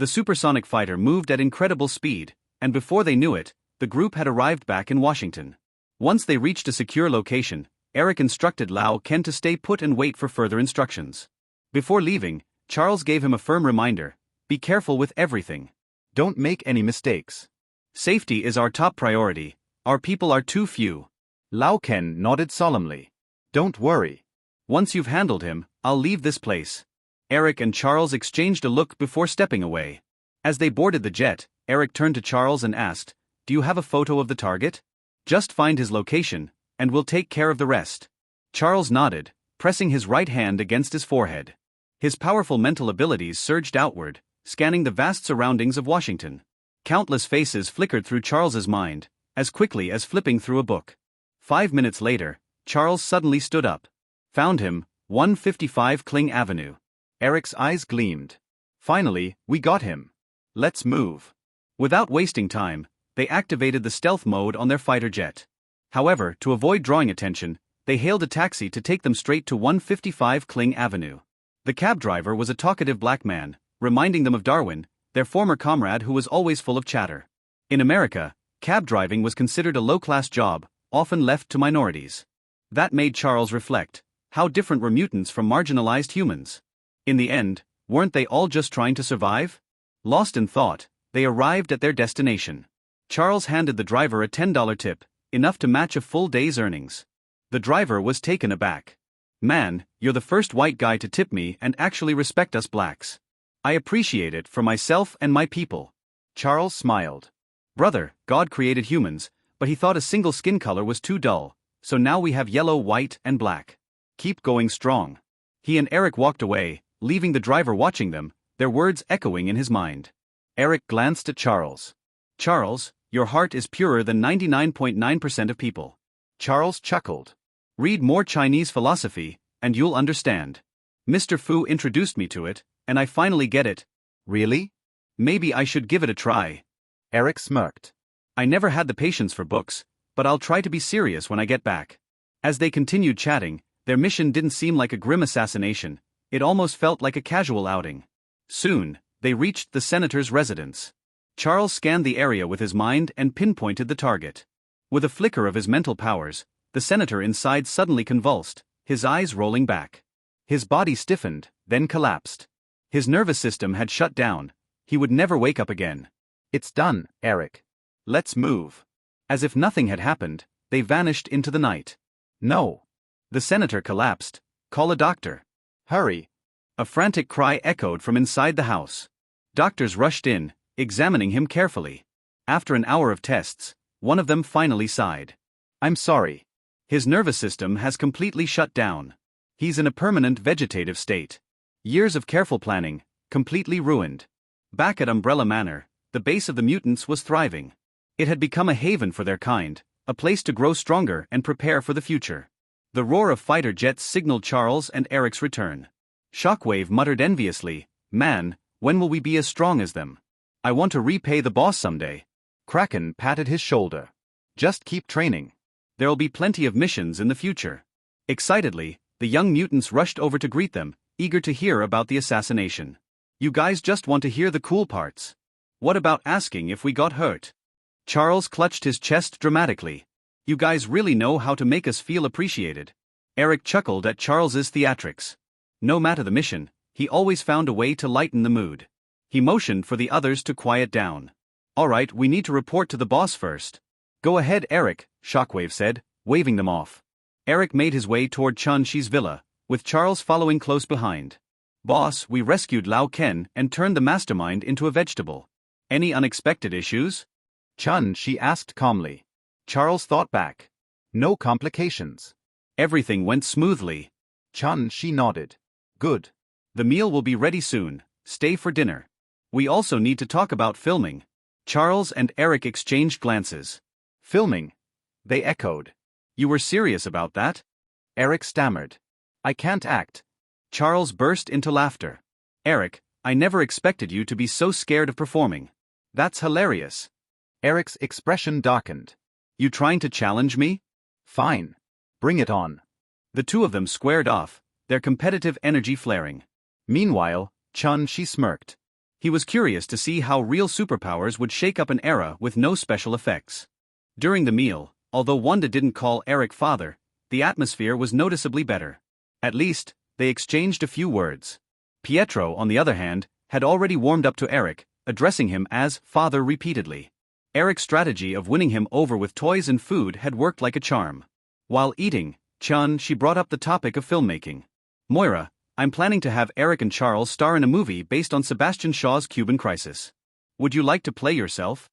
The supersonic fighter moved at incredible speed, and before they knew it, the group had arrived back in Washington. Once they reached a secure location, Eric instructed Lao Ken to stay put and wait for further instructions. Before leaving, Charles gave him a firm reminder: be careful with everything. Don't make any mistakes. Safety is our top priority, our people are too few. Lao Ken nodded solemnly. Don't worry. Once you've handled him, I'll leave this place. Eric and Charles exchanged a look before stepping away. As they boarded the jet, Eric turned to Charles and asked, do you have a photo of the target? Just find his location, and we'll take care of the rest. Charles nodded, pressing his right hand against his forehead. His powerful mental abilities surged outward, scanning the vast surroundings of Washington. Countless faces flickered through Charles's mind, as quickly as flipping through a book. 5 minutes later, Charles suddenly stood up. Found him, 155 Kling Avenue. Eric's eyes gleamed. Finally, we got him. Let's move. Without wasting time, they activated the stealth mode on their fighter jet. However, to avoid drawing attention, they hailed a taxi to take them straight to 155 Kling Avenue. The cab driver was a talkative black man, reminding them of Darwin, their former comrade who was always full of chatter. In America, cab driving was considered a low-class job, often left to minorities. That made Charles reflect: how different were mutants from marginalized humans? In the end, weren't they all just trying to survive? Lost in thought, they arrived at their destination. Charles handed the driver a $10 tip, enough to match a full day's earnings. The driver was taken aback. Man, you're the first white guy to tip me and actually respect us blacks. I appreciate it for myself and my people. Charles smiled. Brother, God created humans, but he thought a single skin color was too dull, so now we have yellow, white, and black. Keep going strong. He and Eric walked away, leaving the driver watching them, their words echoing in his mind. Eric glanced at Charles. Charles, your heart is purer than 99.9% of people. Charles chuckled. Read more Chinese philosophy, and you'll understand. Mr. Fu introduced me to it, and I finally get it. Really? Maybe I should give it a try. Eric smirked. I never had the patience for books, but I'll try to be serious when I get back. As they continued chatting, their mission didn't seem like a grim assassination, it almost felt like a casual outing. Soon, they reached the senator's residence. Charles scanned the area with his mind and pinpointed the target. With a flicker of his mental powers, the senator inside suddenly convulsed, his eyes rolling back. His body stiffened, then collapsed. His nervous system had shut down. He would never wake up again. It's done, Eric. Let's move. As if nothing had happened, they vanished into the night. No. The senator collapsed. Call a doctor. Hurry. A frantic cry echoed from inside the house. Doctors rushed in, examining him carefully. After an hour of tests, one of them finally sighed. I'm sorry. His nervous system has completely shut down. He's in a permanent vegetative state. Years of careful planning, completely ruined. Back at Umbrella Manor, the base of the mutants was thriving. It had become a haven for their kind, a place to grow stronger and prepare for the future. The roar of fighter jets signaled Charles and Eric's return. Shockwave muttered enviously, man, when will we be as strong as them? I want to repay the boss someday. Kraken patted his shoulder. Just keep training. There'll be plenty of missions in the future. Excitedly, the young mutants rushed over to greet them, eager to hear about the assassination. You guys just want to hear the cool parts. What about asking if we got hurt? Charles clutched his chest dramatically. You guys really know how to make us feel appreciated. Eric chuckled at Charles's theatrics. No matter the mission, he always found a way to lighten the mood. He motioned for the others to quiet down. All right, we need to report to the boss first. Go ahead, Eric, Shockwave said, waving them off. Eric made his way toward Chen Xi's villa, with Charles following close behind. Boss, we rescued Lao Ken and turned the mastermind into a vegetable. Any unexpected issues? Chen Xi asked calmly. Charles thought back. No complications. Everything went smoothly. Chen Xi nodded. Good. The meal will be ready soon, stay for dinner. We also need to talk about filming. Charles and Eric exchanged glances. Filming? They echoed. You were serious about that? Eric stammered. I can't act. Charles burst into laughter. Eric, I never expected you to be so scared of performing. That's hilarious. Eric's expression darkened. You trying to challenge me? Fine. Bring it on. The two of them squared off, their competitive energy flaring. Meanwhile, Chen Xi smirked. He was curious to see how real superpowers would shake up an era with no special effects. During the meal, although Wanda didn't call Eric father, the atmosphere was noticeably better. At least, they exchanged a few words. Pietro, on the other hand, had already warmed up to Eric, addressing him as father repeatedly. Eric's strategy of winning him over with toys and food had worked like a charm. While eating, Chen Xi brought up the topic of filmmaking. Moira, I'm planning to have Eric and Charles star in a movie based on Sebastian Shaw's Cuban Crisis. Would you like to play yourself?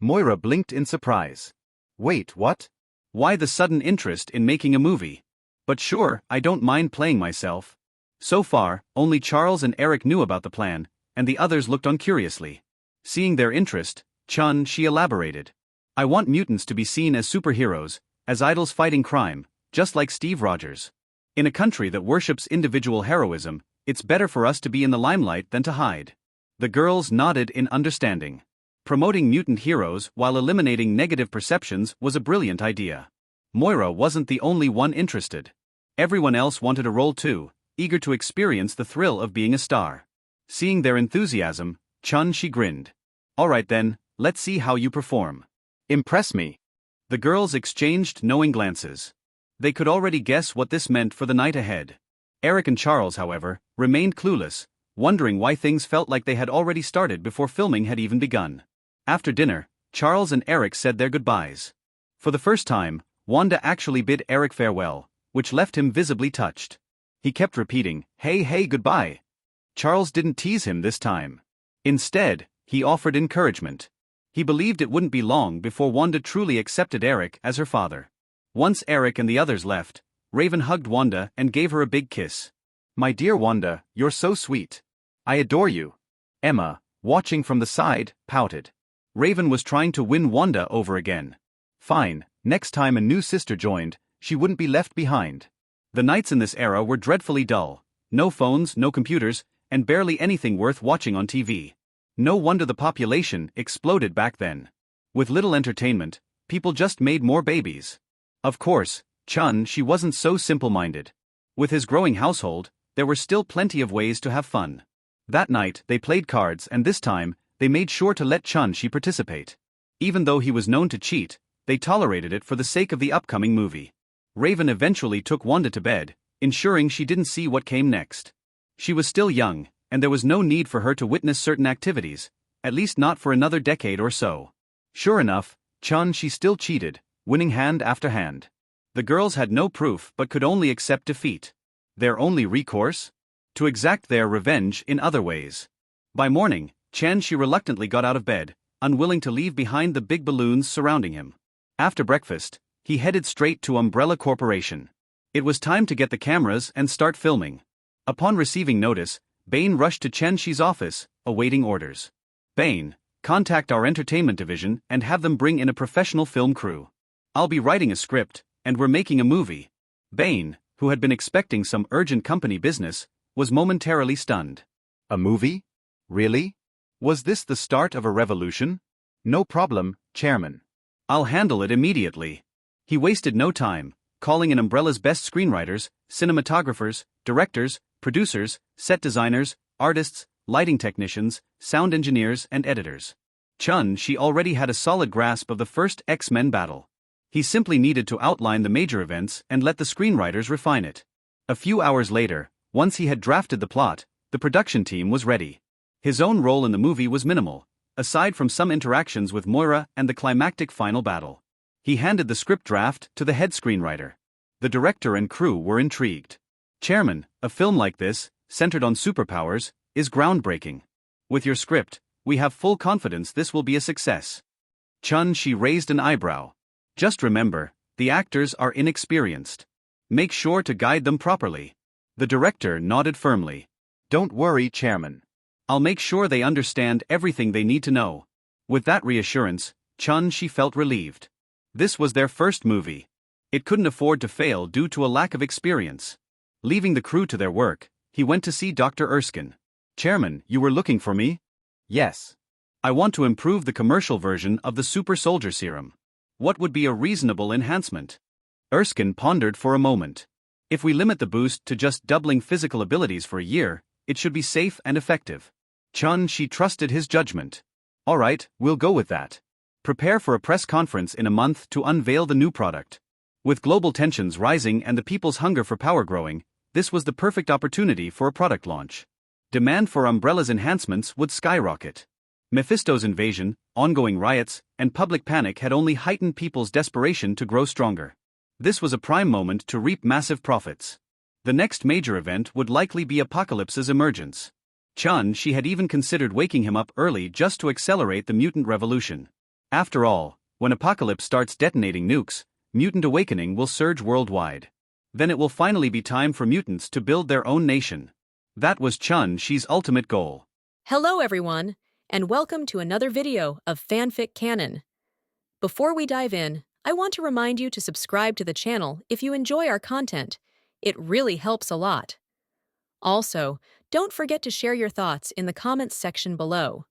Moira blinked in surprise. Wait, what? Why the sudden interest in making a movie? But sure, I don't mind playing myself. So far, only Charles and Eric knew about the plan, and the others looked on curiously. Seeing their interest, Chen Xi elaborated. I want mutants to be seen as superheroes, as idols fighting crime, just like Steve Rogers. In a country that worships individual heroism, it's better for us to be in the limelight than to hide. The girls nodded in understanding. Promoting mutant heroes while eliminating negative perceptions was a brilliant idea. Moira wasn't the only one interested. Everyone else wanted a role too, eager to experience the thrill of being a star. Seeing their enthusiasm, Chen Xi grinned. Alright then, let's see how you perform. Impress me. The girls exchanged knowing glances. They could already guess what this meant for the night ahead. Eric and Charles, however, remained clueless, wondering why things felt like they had already started before filming had even begun. After dinner, Charles and Eric said their goodbyes. For the first time, Wanda actually bid Eric farewell, which left him visibly touched. He kept repeating, hey, goodbye. Charles didn't tease him this time. Instead, he offered encouragement. He believed it wouldn't be long before Wanda truly accepted Eric as her father. Once Eric and the others left, Raven hugged Wanda and gave her a big kiss. My dear Wanda, you're so sweet. I adore you. Emma, watching from the side, pouted. Raven was trying to win Wanda over again. Fine, next time a new sister joined, she wouldn't be left behind. The nights in this era were dreadfully dull. No phones, no computers, and barely anything worth watching on TV. No wonder the population exploded back then. With little entertainment, people just made more babies. Of course, Chen Xi wasn't so simple-minded. With his growing household, there were still plenty of ways to have fun. That night, they played cards and this time, they made sure to let Chen Xi participate. Even though he was known to cheat, they tolerated it for the sake of the upcoming movie. Raven eventually took Wanda to bed, ensuring she didn't see what came next. She was still young, and there was no need for her to witness certain activities, at least not for another decade or so. Sure enough, Chen Xi still cheated, winning hand after hand. The girls had no proof but could only accept defeat. Their only recourse? To exact their revenge in other ways. By morning, Chen Xi reluctantly got out of bed, unwilling to leave behind the big balloons surrounding him. After breakfast, he headed straight to Umbrella Corporation. It was time to get the cameras and start filming. Upon receiving notice, Bane rushed to Chen Xi's office, awaiting orders. Bane, contact our entertainment division and have them bring in a professional film crew. I'll be writing a script, and we're making a movie. Bane, who had been expecting some urgent company business, was momentarily stunned. A movie? Really? Was this the start of a revolution? No problem, Chairman. I'll handle it immediately. He wasted no time, calling in Umbrella's best screenwriters, cinematographers, directors, producers, set designers, artists, lighting technicians, sound engineers, and editors. Chen Xi already had a solid grasp of the first X-Men battle. He simply needed to outline the major events and let the screenwriters refine it. A few hours later, once he had drafted the plot, the production team was ready. His own role in the movie was minimal, aside from some interactions with Moira and the climactic final battle. He handed the script draft to the head screenwriter. The director and crew were intrigued. Chairman, a film like this, centered on superpowers, is groundbreaking. With your script, we have full confidence this will be a success. Chen Xi raised an eyebrow. Just remember, the actors are inexperienced. Make sure to guide them properly. The director nodded firmly. Don't worry, Chairman. I'll make sure they understand everything they need to know. With that reassurance, Chen Xi felt relieved. This was their first movie. It couldn't afford to fail due to a lack of experience. Leaving the crew to their work, he went to see Dr. Erskine. Chairman, you were looking for me? Yes. I want to improve the commercial version of the Super Soldier Serum. What would be a reasonable enhancement? Erskine pondered for a moment. If we limit the boost to just doubling physical abilities for a year, it should be safe and effective. Chen Xi trusted his judgment. Alright, we'll go with that. Prepare for a press conference in a month to unveil the new product. With global tensions rising and the people's hunger for power growing, this was the perfect opportunity for a product launch. Demand for Umbrella's enhancements would skyrocket. Mephisto's invasion, ongoing riots, and public panic had only heightened people's desperation to grow stronger. This was a prime moment to reap massive profits. The next major event would likely be Apocalypse's emergence. Chen Xi had even considered waking him up early just to accelerate the mutant revolution. After all, when Apocalypse starts detonating nukes, mutant awakening will surge worldwide. Then it will finally be time for mutants to build their own nation. That was Chen Xi's ultimate goal. Hello everyone, and welcome to another video of FanFic Canon. Before we dive in, I want to remind you to subscribe to the channel if you enjoy our content. It really helps a lot. Also, don't forget to share your thoughts in the comments section below.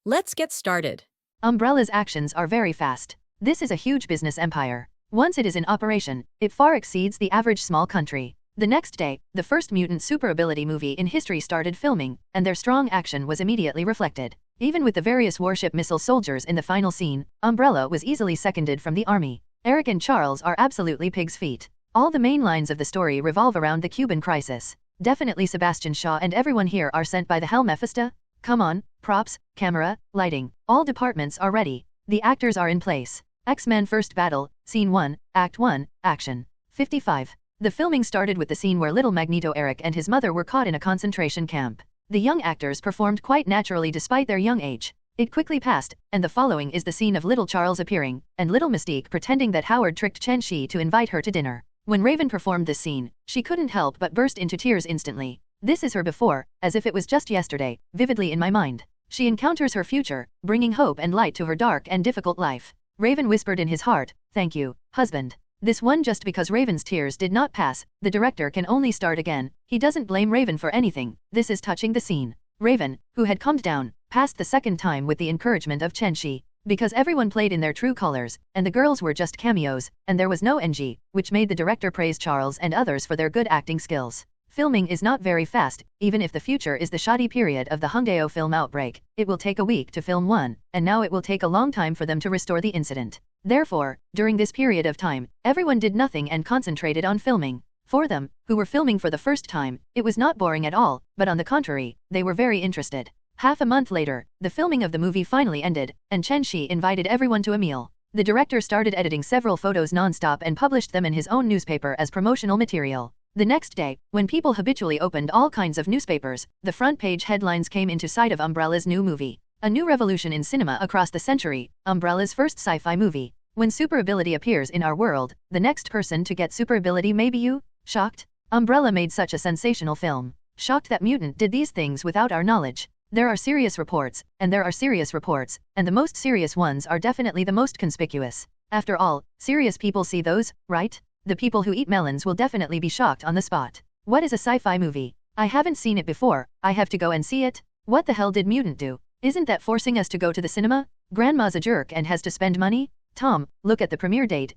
Let's get started. Umbrella's actions are very fast. This is a huge business empire. Once it is in operation, it far exceeds the average small country. The next day, the first mutant super ability movie in history started filming, and their strong action was immediately reflected. Even with the various warship missile soldiers in the final scene, Umbrella was easily seconded from the army. Eric and Charles are absolutely pig's feet. All the main lines of the story revolve around the Cuban crisis. Definitely Sebastian Shaw and everyone here are sent by the hell Mephisto? Come on, props, camera, lighting, all departments are ready. The actors are in place. X-Men First Battle, Scene 1, Act 1, Action. 55. The filming started with the scene where little Magneto Eric and his mother were caught in a concentration camp. The young actors performed quite naturally despite their young age. It quickly passed, and the following is the scene of little Charles appearing, and little Mystique pretending that Howard tricked Chen Xi to invite her to dinner. When Raven performed this scene, she couldn't help but burst into tears instantly. This is her before, as if it was just yesterday, vividly in my mind. She encounters her future, bringing hope and light to her dark and difficult life. Raven whispered in his heart, "Thank you, husband." This one just because Raven's tears did not pass, the director can only start again. He doesn't blame Raven for anything. This is touching the scene. Raven, who had calmed down, passed the second time with the encouragement of Chen Xi. Because everyone played in their true colors, and the girls were just cameos, and there was no NG, which made the director praise Charles and others for their good acting skills. Filming is not very fast, even if the future is the shoddy period of the Hongdae film outbreak. It will take a week to film one, and now it will take a long time for them to restore the incident. Therefore, during this period of time, everyone did nothing and concentrated on filming. For them, who were filming for the first time, it was not boring at all, but on the contrary, they were very interested. Half a month later, the filming of the movie finally ended, and Chen Xi invited everyone to a meal. The director started editing several photos non-stop and published them in his own newspaper as promotional material. The next day, when people habitually opened all kinds of newspapers, the front page headlines came into sight of Umbrella's new movie. A new revolution in cinema across the century, Umbrella's first sci-fi movie. When super ability appears in our world, the next person to get super ability may be you? Shocked? Umbrella made such a sensational film. Shocked that mutant did these things without our knowledge. There are serious reports, and there are serious reports, and the most serious ones are definitely the most conspicuous. After all, serious people see those, right? The people who eat melons will definitely be shocked on the spot. What is a sci-fi movie? I haven't seen it before, I have to go and see it? What the hell did mutant do? Isn't that forcing us to go to the cinema? Grandma's a jerk and has to spend money? Tom, look at the premiere date.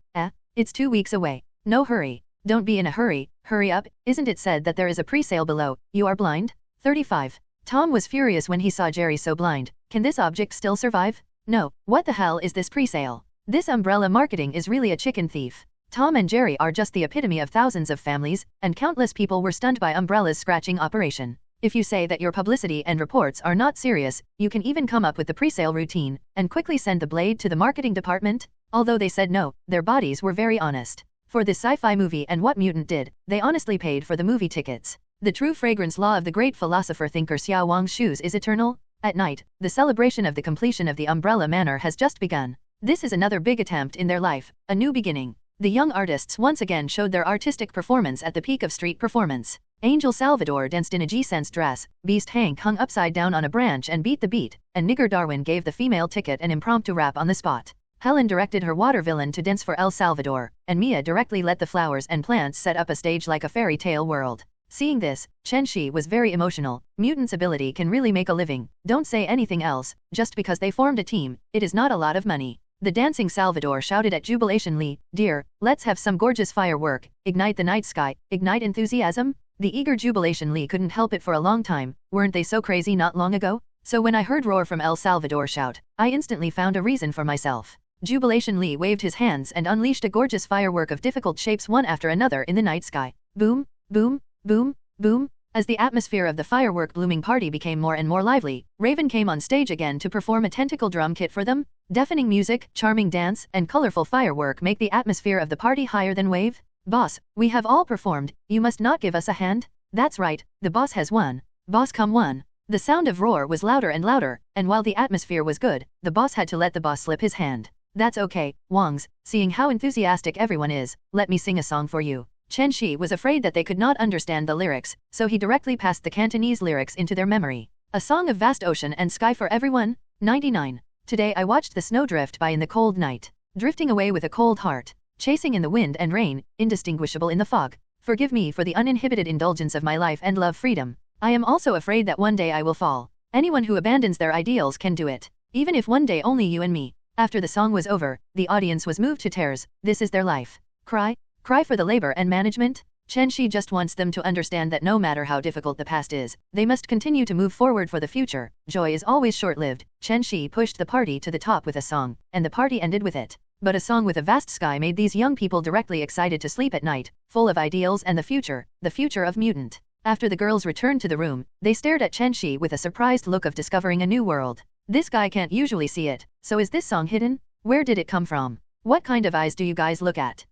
It's 2 weeks away. No hurry. Don't be in a hurry, hurry up. Isn't it said that there is a pre-sale below? You are blind? 35. Tom was furious when he saw Jerry so blind. Can this object still survive? No. What the hell is this pre-sale? This Umbrella marketing is really a chicken thief. Tom and Jerry are just the epitome of thousands of families, and countless people were stunned by Umbrella's scratching operation. If you say that your publicity and reports are not serious, you can even come up with the pre-sale routine, and quickly send the blade to the marketing department. Although they said no, their bodies were very honest. For this sci-fi movie and what mutant did, they honestly paid for the movie tickets. The true fragrance law of the great philosopher-thinker Xiao Wang's shoes is eternal. At night, the celebration of the completion of the Umbrella Manor has just begun. This is another big attempt in their life, a new beginning. The young artists once again showed their artistic performance at the peak of street performance. Angel Salvador danced in a G-Sense dress, Beast Hank hung upside down on a branch and beat the beat, and Nigger Darwin gave the female ticket an impromptu rap on the spot. Helen directed her water villain to dance for El Salvador, and Mia directly let the flowers and plants set up a stage like a fairy tale world. Seeing this, Chen Xi was very emotional. Mutants' ability can really make a living. Don't say anything else, just because they formed a team, it is not a lot of money. The dancing Salvador shouted at Jubilation Lee, "Dear, let's have some gorgeous firework, ignite the night sky, ignite enthusiasm?" The eager Jubilation Lee couldn't help it for a long time. Weren't they so crazy not long ago? So when I heard Roar from El Salvador shout, I instantly found a reason for myself. Jubilation Lee waved his hands and unleashed a gorgeous firework of difficult shapes one after another in the night sky. Boom, boom, boom, boom. As the atmosphere of the firework blooming party became more and more lively, Raven came on stage again to perform a tentacle drum kit for them. Deafening music, charming dance, and colorful firework make the atmosphere of the party higher than wave. Boss, we have all performed, you must not give us a hand? That's right, the boss has won. Boss come won. The sound of Roar was louder and louder, and while the atmosphere was good, the boss had to let the boss slip his hand. That's okay, Wangs, seeing how enthusiastic everyone is, let me sing a song for you. Chen Xi was afraid that they could not understand the lyrics, so he directly passed the Cantonese lyrics into their memory. A song of vast ocean and sky for everyone. 99. Today I watched the snow drift by in the cold night, drifting away with a cold heart, chasing in the wind and rain, indistinguishable in the fog. Forgive me for the uninhibited indulgence of my life and love freedom. I am also afraid that one day I will fall. Anyone who abandons their ideals can do it, even if one day only you and me. After the song was over, the audience was moved to tears. This is their life. Cry? Cry for the labor and management? Chen Xi just wants them to understand that no matter how difficult the past is, they must continue to move forward for the future. Joy is always short-lived. Chen Xi pushed the party to the top with a song, and the party ended with it. But a song with a vast sky made these young people directly excited to sleep at night, full of ideals and the future of mutant. After the girls returned to the room, they stared at Chen Xi with a surprised look of discovering a new world. This guy can't usually see it, so is this song hidden? Where did it come from? What kind of eyes do you guys look at?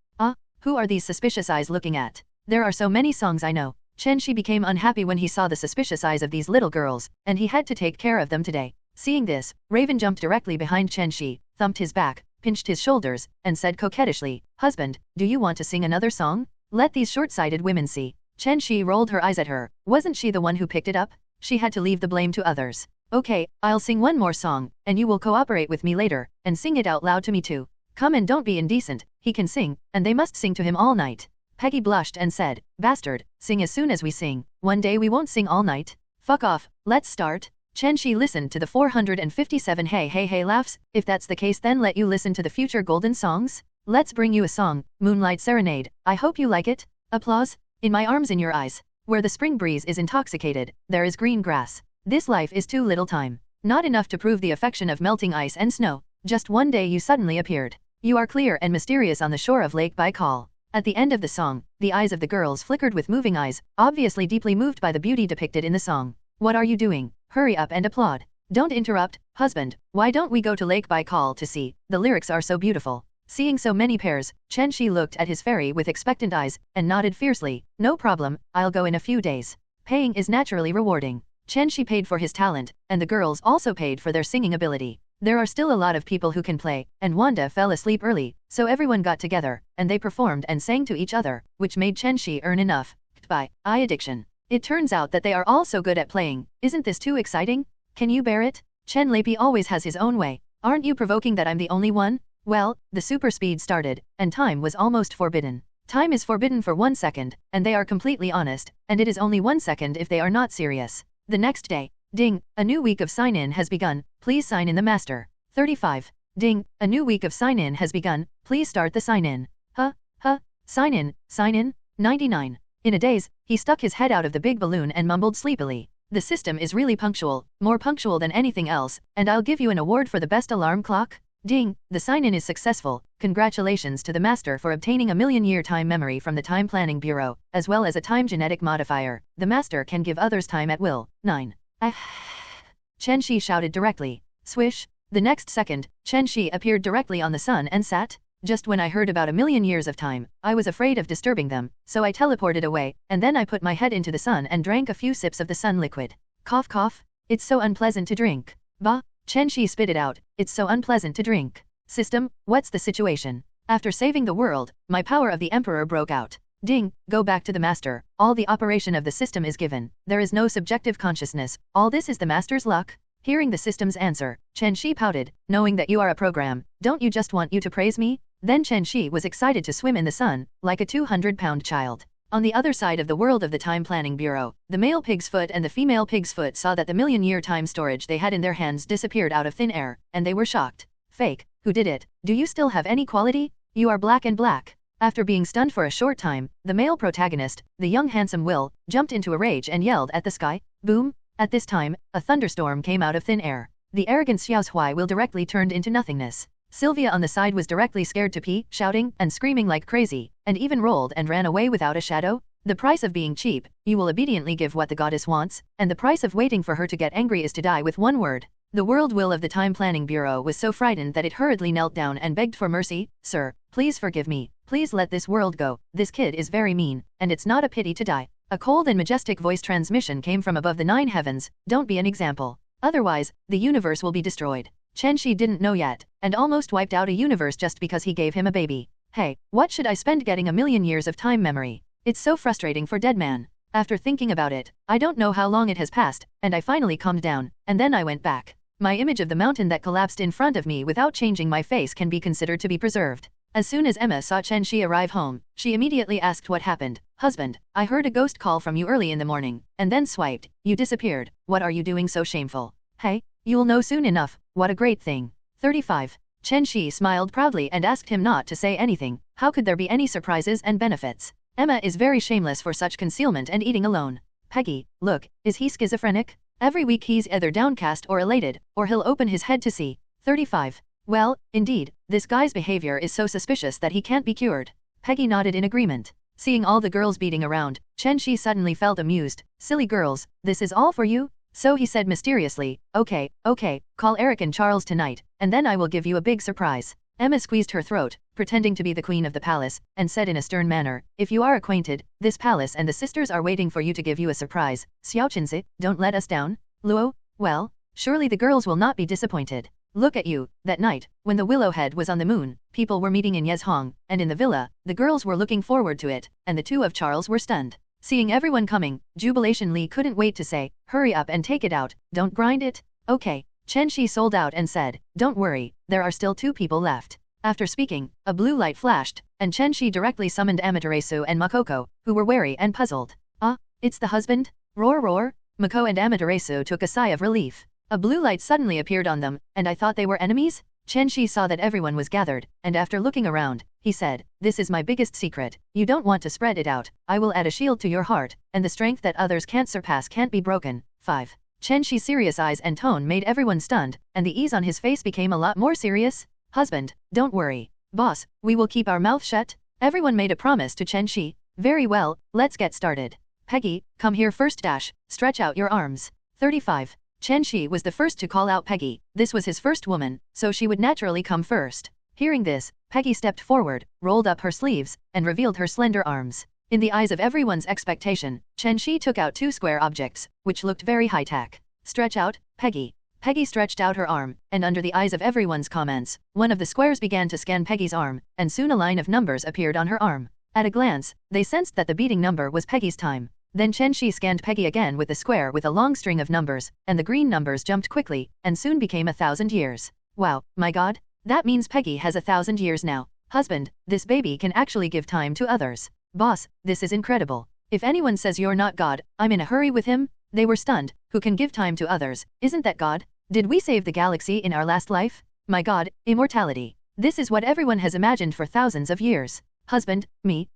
Who are these suspicious eyes looking at? There are so many songs I know. Chen Xi became unhappy when he saw the suspicious eyes of these little girls, and he had to take care of them today. Seeing this, Raven jumped directly behind Chen Xi, thumped his back, pinched his shoulders, and said coquettishly, "Husband, do you want to sing another song? Let these short-sighted women see." Chen Xi rolled her eyes at her. Wasn't she the one who picked it up? She had to leave the blame to others. Okay, I'll sing one more song, and you will cooperate with me later, and sing it out loud to me too. Come and don't be indecent, he can sing, and they must sing to him all night. Peggy blushed and said, "Bastard, sing as soon as we sing. One day we won't sing all night. Fuck off, let's start." Chen Xi listened to the 457 hey laughs. If that's the case, then let you listen to the future golden songs. Let's bring you a song, Moonlight Serenade. I hope you like it. Applause. In my arms, in your eyes. Where the spring breeze is intoxicated, there is green grass. This life is too little time. Not enough to prove the affection of melting ice and snow. Just one day you suddenly appeared. You are clear and mysterious on the shore of Lake Baikal. At the end of the song, the eyes of the girls flickered with moving eyes, obviously deeply moved by the beauty depicted in the song. What are you doing? Hurry up and applaud. Don't interrupt, husband. Why don't we go to Lake Baikal to see? The lyrics are so beautiful. Seeing so many pairs, Chen Xi looked at his fairy with expectant eyes, and nodded fiercely. No problem, I'll go in a few days. Paying is naturally rewarding. Chen Xi paid for his talent, and the girls also paid for their singing ability. There are still a lot of people who can play, and Wanda fell asleep early, so everyone got together, and they performed and sang to each other, which made Chen Xi earn enough to buy eye addiction. It turns out that they are all so good at playing. Isn't this too exciting? Can you bear it? Chen Lapi always has his own way. Aren't you provoking that I'm the only one? Well, the super speed started, and time was almost forbidden. Time is forbidden for 1 second, and they are completely honest, and it is only 1 second if they are not serious. The next day, ding, a new week of sign-in has begun, please sign in the master. 35. Ding, a new week of sign-in has begun, please start the sign-in. Sign in. 99. In a daze, he stuck his head out of the big balloon and mumbled sleepily. The system is really punctual, more punctual than anything else, and I'll give you an award for the best alarm clock. Ding, the sign-in is successful. Congratulations to the master for obtaining a million-year time memory from the Time Planning Bureau, as well as a time genetic modifier. The master can give others time at will. 9. Chen Xi shouted directly. Swish. The next second, Chen Xi appeared directly on the sun and sat. Just when I heard about a million years of time, I was afraid of disturbing them, so I teleported away, and then I put my head into the sun and drank a few sips of the sun liquid. Cough cough. It's so unpleasant to drink. Bah. Chen Xi spit it out. It's so unpleasant to drink. System, what's the situation? After saving the world, my power of the Emperor broke out. Ding, go back to the master. All the operation of the system is given. There is no subjective consciousness. All this is the master's luck. Hearing the system's answer, Chen Xi pouted, knowing that you are a program. Don't you just want you to praise me? Then Chen Xi was excited to swim in the sun, like a 200-pound child. On the other side of the world of the Time Planning Bureau, the male pig's foot and the female pig's foot saw that the million-year time storage they had in their hands disappeared out of thin air, and they were shocked. Fake, who did it? Do you still have any quality? You are black and black. After being stunned for a short time, the male protagonist, the young handsome Will, jumped into a rage and yelled at the sky. Boom, At this time, a thunderstorm came out of thin air. The arrogant Xiao Hui will directly turned into nothingness. Sylvia on the side was directly scared to pee, shouting and screaming like crazy, and even rolled and ran away without a shadow. The price of being cheap, you will obediently give what the goddess wants, and the price of waiting for her to get angry is to die with one word. The world will of the Time Planning Bureau was so frightened that it hurriedly knelt down and begged for mercy. Sir, please forgive me. Please let this world go. This kid is very mean, and it's not a pity to die. A cold and majestic voice transmission came from above the 9 heavens. Don't be an example. Otherwise, the universe will be destroyed. Chen Xi didn't know yet, and almost wiped out a universe just because he gave him a baby. Hey, what should I spend getting a million years of time memory? It's so frustrating for dead man. After thinking about it, I don't know how long it has passed, and I finally calmed down, and then I went back. My image of the mountain that collapsed in front of me without changing my face can be considered to be preserved. As soon as Emma saw Chen Xi arrive home, she immediately asked what happened. Husband, I heard a ghost call from you early in the morning, and then swiped. You disappeared. What are you doing so shameful? Hey, you'll know soon enough. What a great thing. 35. Chen Xi smiled proudly and asked him not to say anything. How could there be any surprises and benefits? Emma is very shameless for such concealment and eating alone. Peggy, look, is he schizophrenic? Every week he's either downcast or elated, or he'll open his head to see. 35. Well, indeed, this guy's behavior is so suspicious that he can't be cured. Peggy nodded in agreement. Seeing all the girls beating around, Chen Xi suddenly felt amused. Silly girls, this is all for you? So he said mysteriously, okay, call Eric and Charles tonight, and then I will give you a big surprise. Emma squeezed her throat, pretending to be the queen of the palace, and said in a stern manner, if you are acquainted, this palace and the sisters are waiting for you to give you a surprise. Xiao Chenzi, don't let us down. Luo, well, surely the girls will not be disappointed. Look at you. That night, when the willow head was on the moon, people were meeting in Yezhong, and in the villa, the girls were looking forward to it, and the two of Charles were stunned. Seeing everyone coming, Jubilation Li couldn't wait to say, hurry up and take it out, don't grind it. Okay. Chen Xi sold out and said, don't worry, there are still 2 people left. After speaking, a blue light flashed, and Chen Xi directly summoned Amaterasu and Makoko, who were wary and puzzled. Ah, it's the husband? Roar roar. Mako and Amaterasu took a sigh of relief. A blue light suddenly appeared on them, and I thought they were enemies? Chen Xi saw that everyone was gathered, and after looking around, he said, this is my biggest secret. You don't want to spread it out. I will add a shield to your heart, and the strength that others can't surpass can't be broken. 5. Chen Xi's serious eyes and tone made everyone stunned, and the ease on his face became a lot more serious. Husband, don't worry. Boss, we will keep our mouth shut. Everyone made a promise to Chen Xi. Very well, let's get started. Peggy, come here first. Stretch out your arms. 35. Chen Xi was the first to call out Peggy. This was his first woman, so she would naturally come first. Hearing this, Peggy stepped forward, rolled up her sleeves, and revealed her slender arms. In the eyes of everyone's expectation, Chen Xi took out 2 square objects, which looked very high-tech. Stretch out, Peggy. Peggy stretched out her arm, and under the eyes of everyone's comments, one of the squares began to scan Peggy's arm, and soon a line of numbers appeared on her arm. At a glance, they sensed that the beating number was Peggy's time. Then Chen Xi scanned Peggy again with the square with a long string of numbers, and the green numbers jumped quickly, and soon became 1,000 years. Wow, my god, that means Peggy has 1,000 years now. Husband, this baby can actually give time to others. Boss, this is incredible. If anyone says you're not God, I'm in a hurry with him. They were stunned. Who can give time to others? Isn't that God? Did we save the galaxy in our last life? My god, immortality. This is what everyone has imagined for thousands of years. Husband, me.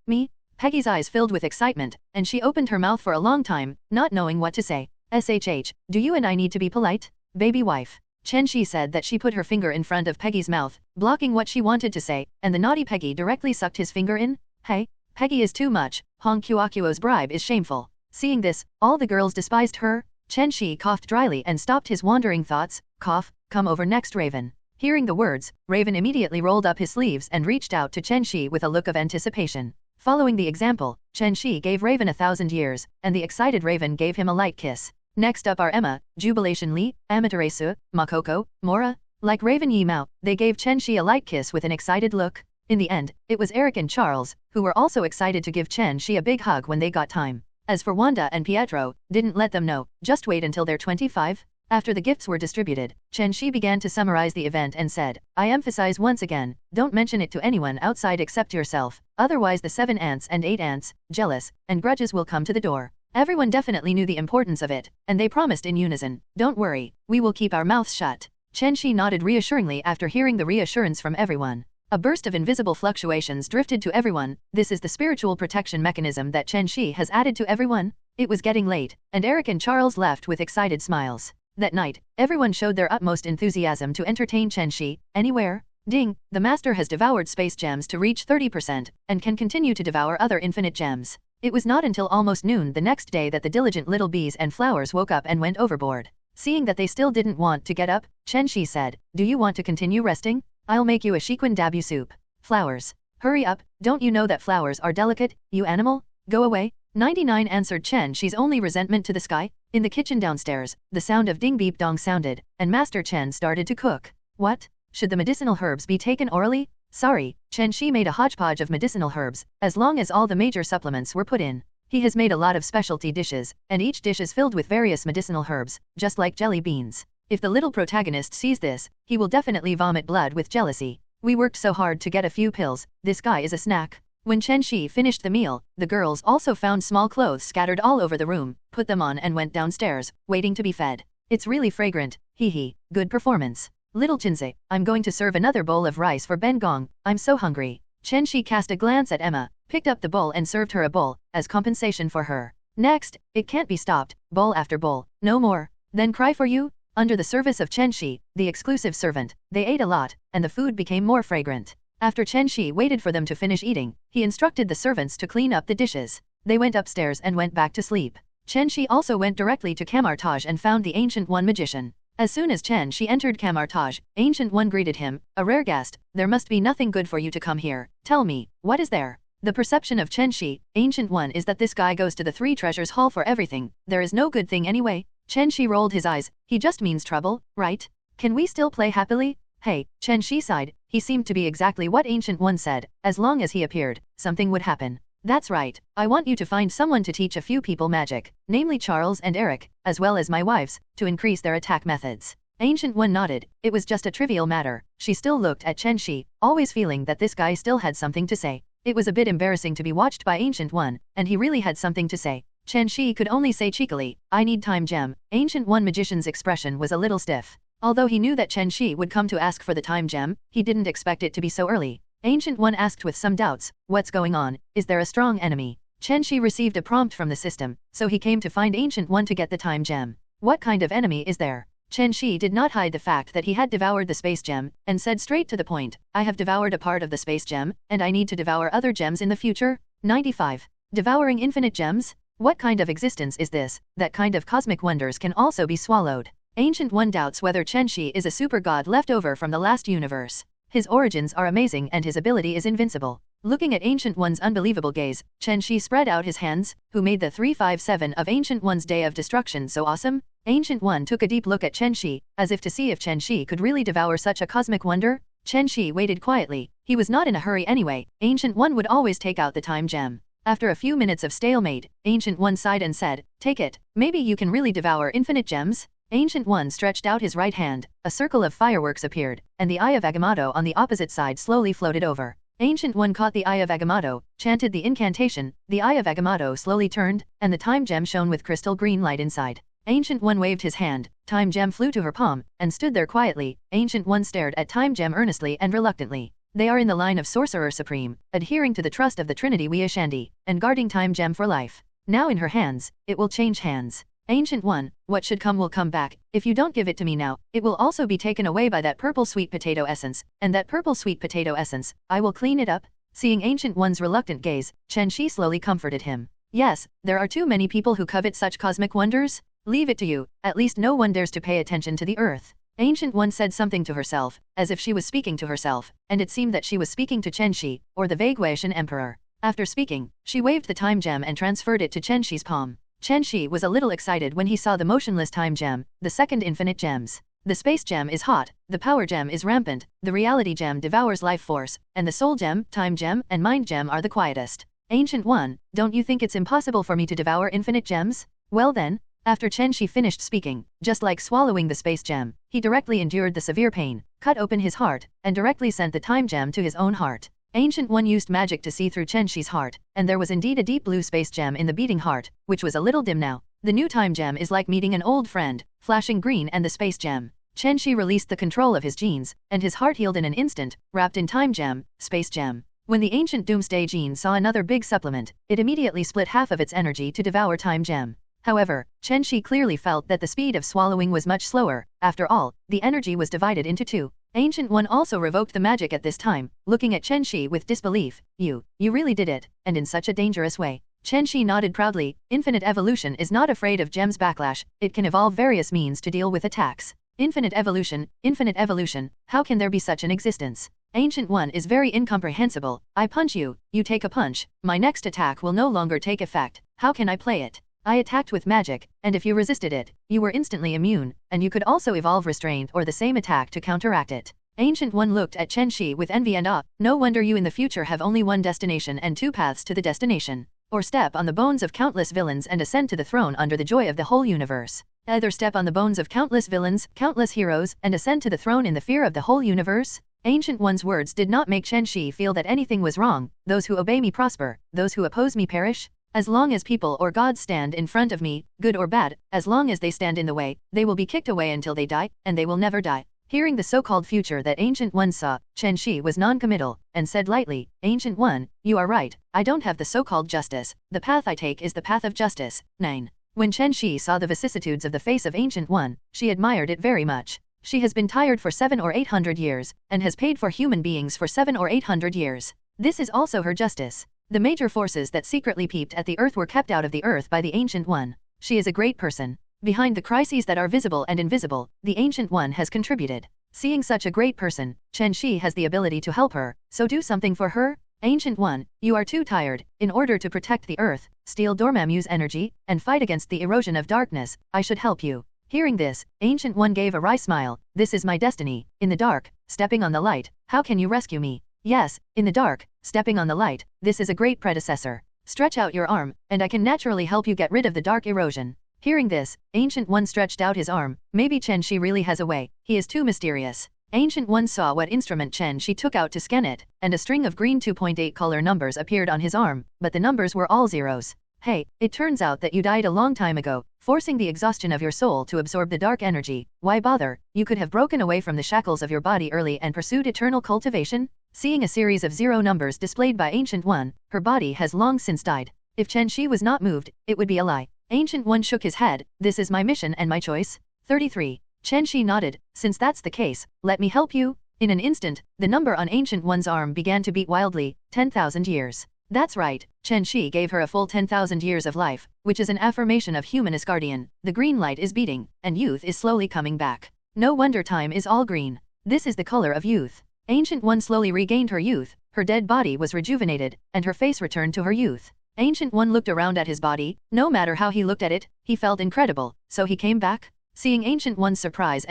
Peggy's eyes filled with excitement, and she opened her mouth for a long time, not knowing what to say. SHH, do you and I need to be polite? Baby wife. Chen Xi said that she put her finger in front of Peggy's mouth, blocking what she wanted to say, and the naughty Peggy directly sucked his finger in. Hey, Peggy is too much. Hong Kuokuo's bribe is shameful. Seeing this, all the girls despised her. Chen Xi coughed dryly and stopped his wandering thoughts. Cough, come over next, Raven. Hearing the words, Raven immediately rolled up his sleeves and reached out to Chen Xi with a look of anticipation. Following the example, Chen Xi gave Raven 1,000 years, and the excited Raven gave him a light kiss. Next up are Emma, Jubilation Li, Amaterasu, Makoko, Mora. Like Raven Yimao, they gave Chen Xi a light kiss with an excited look. In the end, it was Eric and Charles, who were also excited to give Chen Xi a big hug when they got time. As for Wanda and Pietro, didn't let them know, just wait until they're 25. After the gifts were distributed, Chen Xi began to summarize the event and said, I emphasize once again, don't mention it to anyone outside except yourself, otherwise the 7 ants and 8 ants, jealous, and grudges will come to the door. Everyone definitely knew the importance of it, and they promised in unison, don't worry, we will keep our mouths shut. Chen Xi nodded reassuringly after hearing the reassurance from everyone. A burst of invisible fluctuations drifted to everyone. This is the spiritual protection mechanism that Chen Xi has added to everyone. It was getting late, and Eric and Charles left with excited smiles. That night, everyone showed their utmost enthusiasm to entertain Chen Xi. Anywhere? Ding, the master has devoured space gems to reach 30% and can continue to devour other infinite gems. It was not until almost noon the next day that the diligent little bees and flowers woke up and went overboard. Seeing that they still didn't want to get up, Chen Xi said, "Do you want to continue resting? I'll make you a Shiquan dabu soup." Flowers. Hurry up, don't you know that flowers are delicate, you animal? Go away. 99 answered Chen Xi's only resentment to the sky. In the kitchen downstairs, the sound of ding beep dong sounded, and Master Chen started to cook. What? Should the medicinal herbs be taken orally? Sorry, Chen Xi made a hodgepodge of medicinal herbs, as long as all the major supplements were put in. He has made a lot of specialty dishes, and each dish is filled with various medicinal herbs, just like jelly beans. If the little protagonist sees this, he will definitely vomit blood with jealousy. We worked so hard to get a few pills, this guy is a snack. When Chen Xi finished the meal, the girls also found small clothes scattered all over the room, put them on and went downstairs, waiting to be fed. It's really fragrant, hee hee, good performance. Little Chen Xi, I'm going to serve another bowl of rice for Ben Gong, I'm so hungry. Chen Xi cast a glance at Emma, picked up the bowl and served her a bowl, as compensation for her. Next, it can't be stopped, bowl after bowl, no more. Then cry for you? Under the service of Chen Xi, the exclusive servant, they ate a lot, and the food became more fragrant. After Chen Xi waited for them to finish eating, he instructed the servants to clean up the dishes. They went upstairs and went back to sleep. Chen Xi also went directly to Camartage and found the Ancient One magician. As soon as Chen Xi entered Camartage, Ancient One greeted him, "A rare guest, there must be nothing good for you to come here. Tell me, what is there?" The perception of Chen Xi, Ancient One, is that this guy goes to the Three Treasures Hall for everything. There is no good thing anyway. Chen Xi rolled his eyes, he just means trouble, right? Can we still play happily? Hey, Chen Xi sighed, he seemed to be exactly what Ancient One said, as long as he appeared, something would happen. That's right, I want you to find someone to teach a few people magic, namely Charles and Eric, as well as my wives, to increase their attack methods. Ancient One nodded, it was just a trivial matter. She still looked at Chen Xi, always feeling that this guy still had something to say. It was a bit embarrassing to be watched by Ancient One, and he really had something to say. Chen Xi could only say cheekily, "I need time gem." Ancient One magician's expression was a little stiff. Although he knew that Chen Xi would come to ask for the time gem, he didn't expect it to be so early. Ancient One asked with some doubts, "What's going on? Is there a strong enemy?" Chen Xi received a prompt from the system, so he came to find Ancient One to get the time gem. What kind of enemy is there? Chen Xi did not hide the fact that he had devoured the space gem, and said straight to the point, "I have devoured a part of the space gem, and I need to devour other gems in the future." 95. Devouring infinite gems? What kind of existence is this? That kind of cosmic wonders can also be swallowed. Ancient One doubts whether Chen Xi is a super god left over from the last universe. His origins are amazing and his ability is invincible. Looking at Ancient One's unbelievable gaze, Chen Xi spread out his hands, "Who made the 357 of Ancient One's Day of Destruction so awesome?" Ancient One took a deep look at Chen Xi, as if to see if Chen Xi could really devour such a cosmic wonder. Chen Xi waited quietly, he was not in a hurry anyway. Ancient One would always take out the time gem. After a few minutes of stalemate, Ancient One sighed and said, "Take it, maybe you can really devour infinite gems?" Ancient One stretched out his right hand, a circle of fireworks appeared, and the Eye of Agamotto on the opposite side slowly floated over. Ancient One caught the Eye of Agamotto, chanted the incantation, the Eye of Agamotto slowly turned, and the time gem shone with crystal green light inside. Ancient One waved his hand, time gem flew to her palm, and stood there quietly. Ancient One stared at time gem earnestly and reluctantly. They are in the line of Sorcerer Supreme, adhering to the trust of the Trinity Wiashandi, and guarding time gem for life. Now in her hands, it will change hands. Ancient One, what should come will come back. If you don't give it to me now, it will also be taken away by that purple sweet potato essence, and that purple sweet potato essence, I will clean it up. Seeing Ancient One's reluctant gaze, Chen Xi slowly comforted him. Yes, there are too many people who covet such cosmic wonders. Leave it to you, at least no one dares to pay attention to the earth. Ancient One said something to herself, as if she was speaking to herself, and it seemed that she was speaking to Chen Xi, or the vague Waishan emperor. After speaking, she waved the time gem and transferred it to Chen Xi's palm. Chen Xi was a little excited when he saw the motionless time gem, the second infinite gems. The space gem is hot, the power gem is rampant, the reality gem devours life force, and the soul gem, time gem, and mind gem are the quietest. Ancient One, don't you think it's impossible for me to devour infinite gems? Well then. After Chen Xi finished speaking, just like swallowing the space gem, he directly endured the severe pain, cut open his heart, and directly sent the time gem to his own heart. Ancient One used magic to see through Chen Xi's heart, and there was indeed a deep blue space gem in the beating heart, which was a little dim now. The new time gem is like meeting an old friend, flashing green and the space gem. Chen Xi released the control of his genes, and his heart healed in an instant, wrapped in time gem, space gem. When the ancient Doomsday gene saw another big supplement, it immediately split half of its energy to devour time gem. However, Chen Xi clearly felt that the speed of swallowing was much slower. After all, the energy was divided into two. Ancient One also revoked the magic at this time, looking at Chen Xi with disbelief. You really did it, and in such a dangerous way. Chen Xi nodded proudly. Infinite evolution is not afraid of gem's backlash. It can evolve various means to deal with attacks. Infinite evolution, how can there be such an existence? Ancient One is very incomprehensible. I punch you, you take a punch, my next attack will no longer take effect. How can I play it? I attacked with magic, and if you resisted it, you were instantly immune, and you could also evolve restraint or the same attack to counteract it. Ancient One looked at Chen Xi with envy and awe. No wonder you in the future have only one destination and two paths to the destination. Or step on the bones of countless villains and ascend to the throne under the joy of the whole universe. Either step on the bones of countless villains, countless heroes, and ascend to the throne in the fear of the whole universe. Ancient One's words did not make Chen Xi feel that anything was wrong. Those who obey me prosper, those who oppose me perish. As long as people or gods stand in front of me, good or bad, as long as they stand in the way, they will be kicked away until they die, and they will never die. Hearing the so-called future that Ancient One saw, Chen Xi was non-committal, and said lightly, Ancient One, you are right, I don't have the so-called justice, the path I take is the path of justice. 9. When Chen Xi saw the vicissitudes of the face of Ancient One, she admired it very much. She has been tired for 700 or 800 years, and has paid for human beings for 700 or 800 years. This is also her justice. The major forces that secretly peeped at the earth were kept out of the earth by the Ancient One. She is a great person. Behind the crises that are visible and invisible, the Ancient One has contributed. Seeing such a great person, Chen Xi has the ability to help her, so do something for her. Ancient One, you are too tired. In order to protect the earth, steal Dormammu's energy, and fight against the erosion of darkness, I should help you. Hearing this, Ancient One gave a wry smile. This is my destiny. In the dark, stepping on the light, how can you rescue me? Yes, in the dark, stepping on the light, this is a great predecessor. Stretch out your arm, and I can naturally help you get rid of the dark erosion. Hearing this, Ancient One stretched out his arm. Maybe Chen Xi really has a way, he is too mysterious. Ancient One saw what instrument Chen Xi took out to scan it, and a string of green 2.8 color numbers appeared on his arm, but the numbers were all zeros. Hey, it turns out that you died a long time ago, forcing the exhaustion of your soul to absorb the dark energy. Why bother? You could have broken away from the shackles of your body early and pursued eternal cultivation. Seeing a series of zero numbers displayed by Ancient One, her body has long since died. If Chen Xi was not moved, it would be a lie. Ancient One shook his head. This is my mission and my choice. 33. Chen Xi nodded. Since that's the case, let me help you. In an instant, the number on Ancient One's arm began to beat wildly. 10,000 years. That's right, Chen Xi gave her a full 10,000 years of life, which is an affirmation of human Asgardian. The green light is beating, and youth is slowly coming back. No wonder time is all green. This is the color of youth. Ancient One slowly regained her youth, her dead body was rejuvenated, and her face returned to her youth. Ancient One looked around at his body. No matter how he looked at it, he felt incredible, so he came back. Seeing Ancient One's surprise,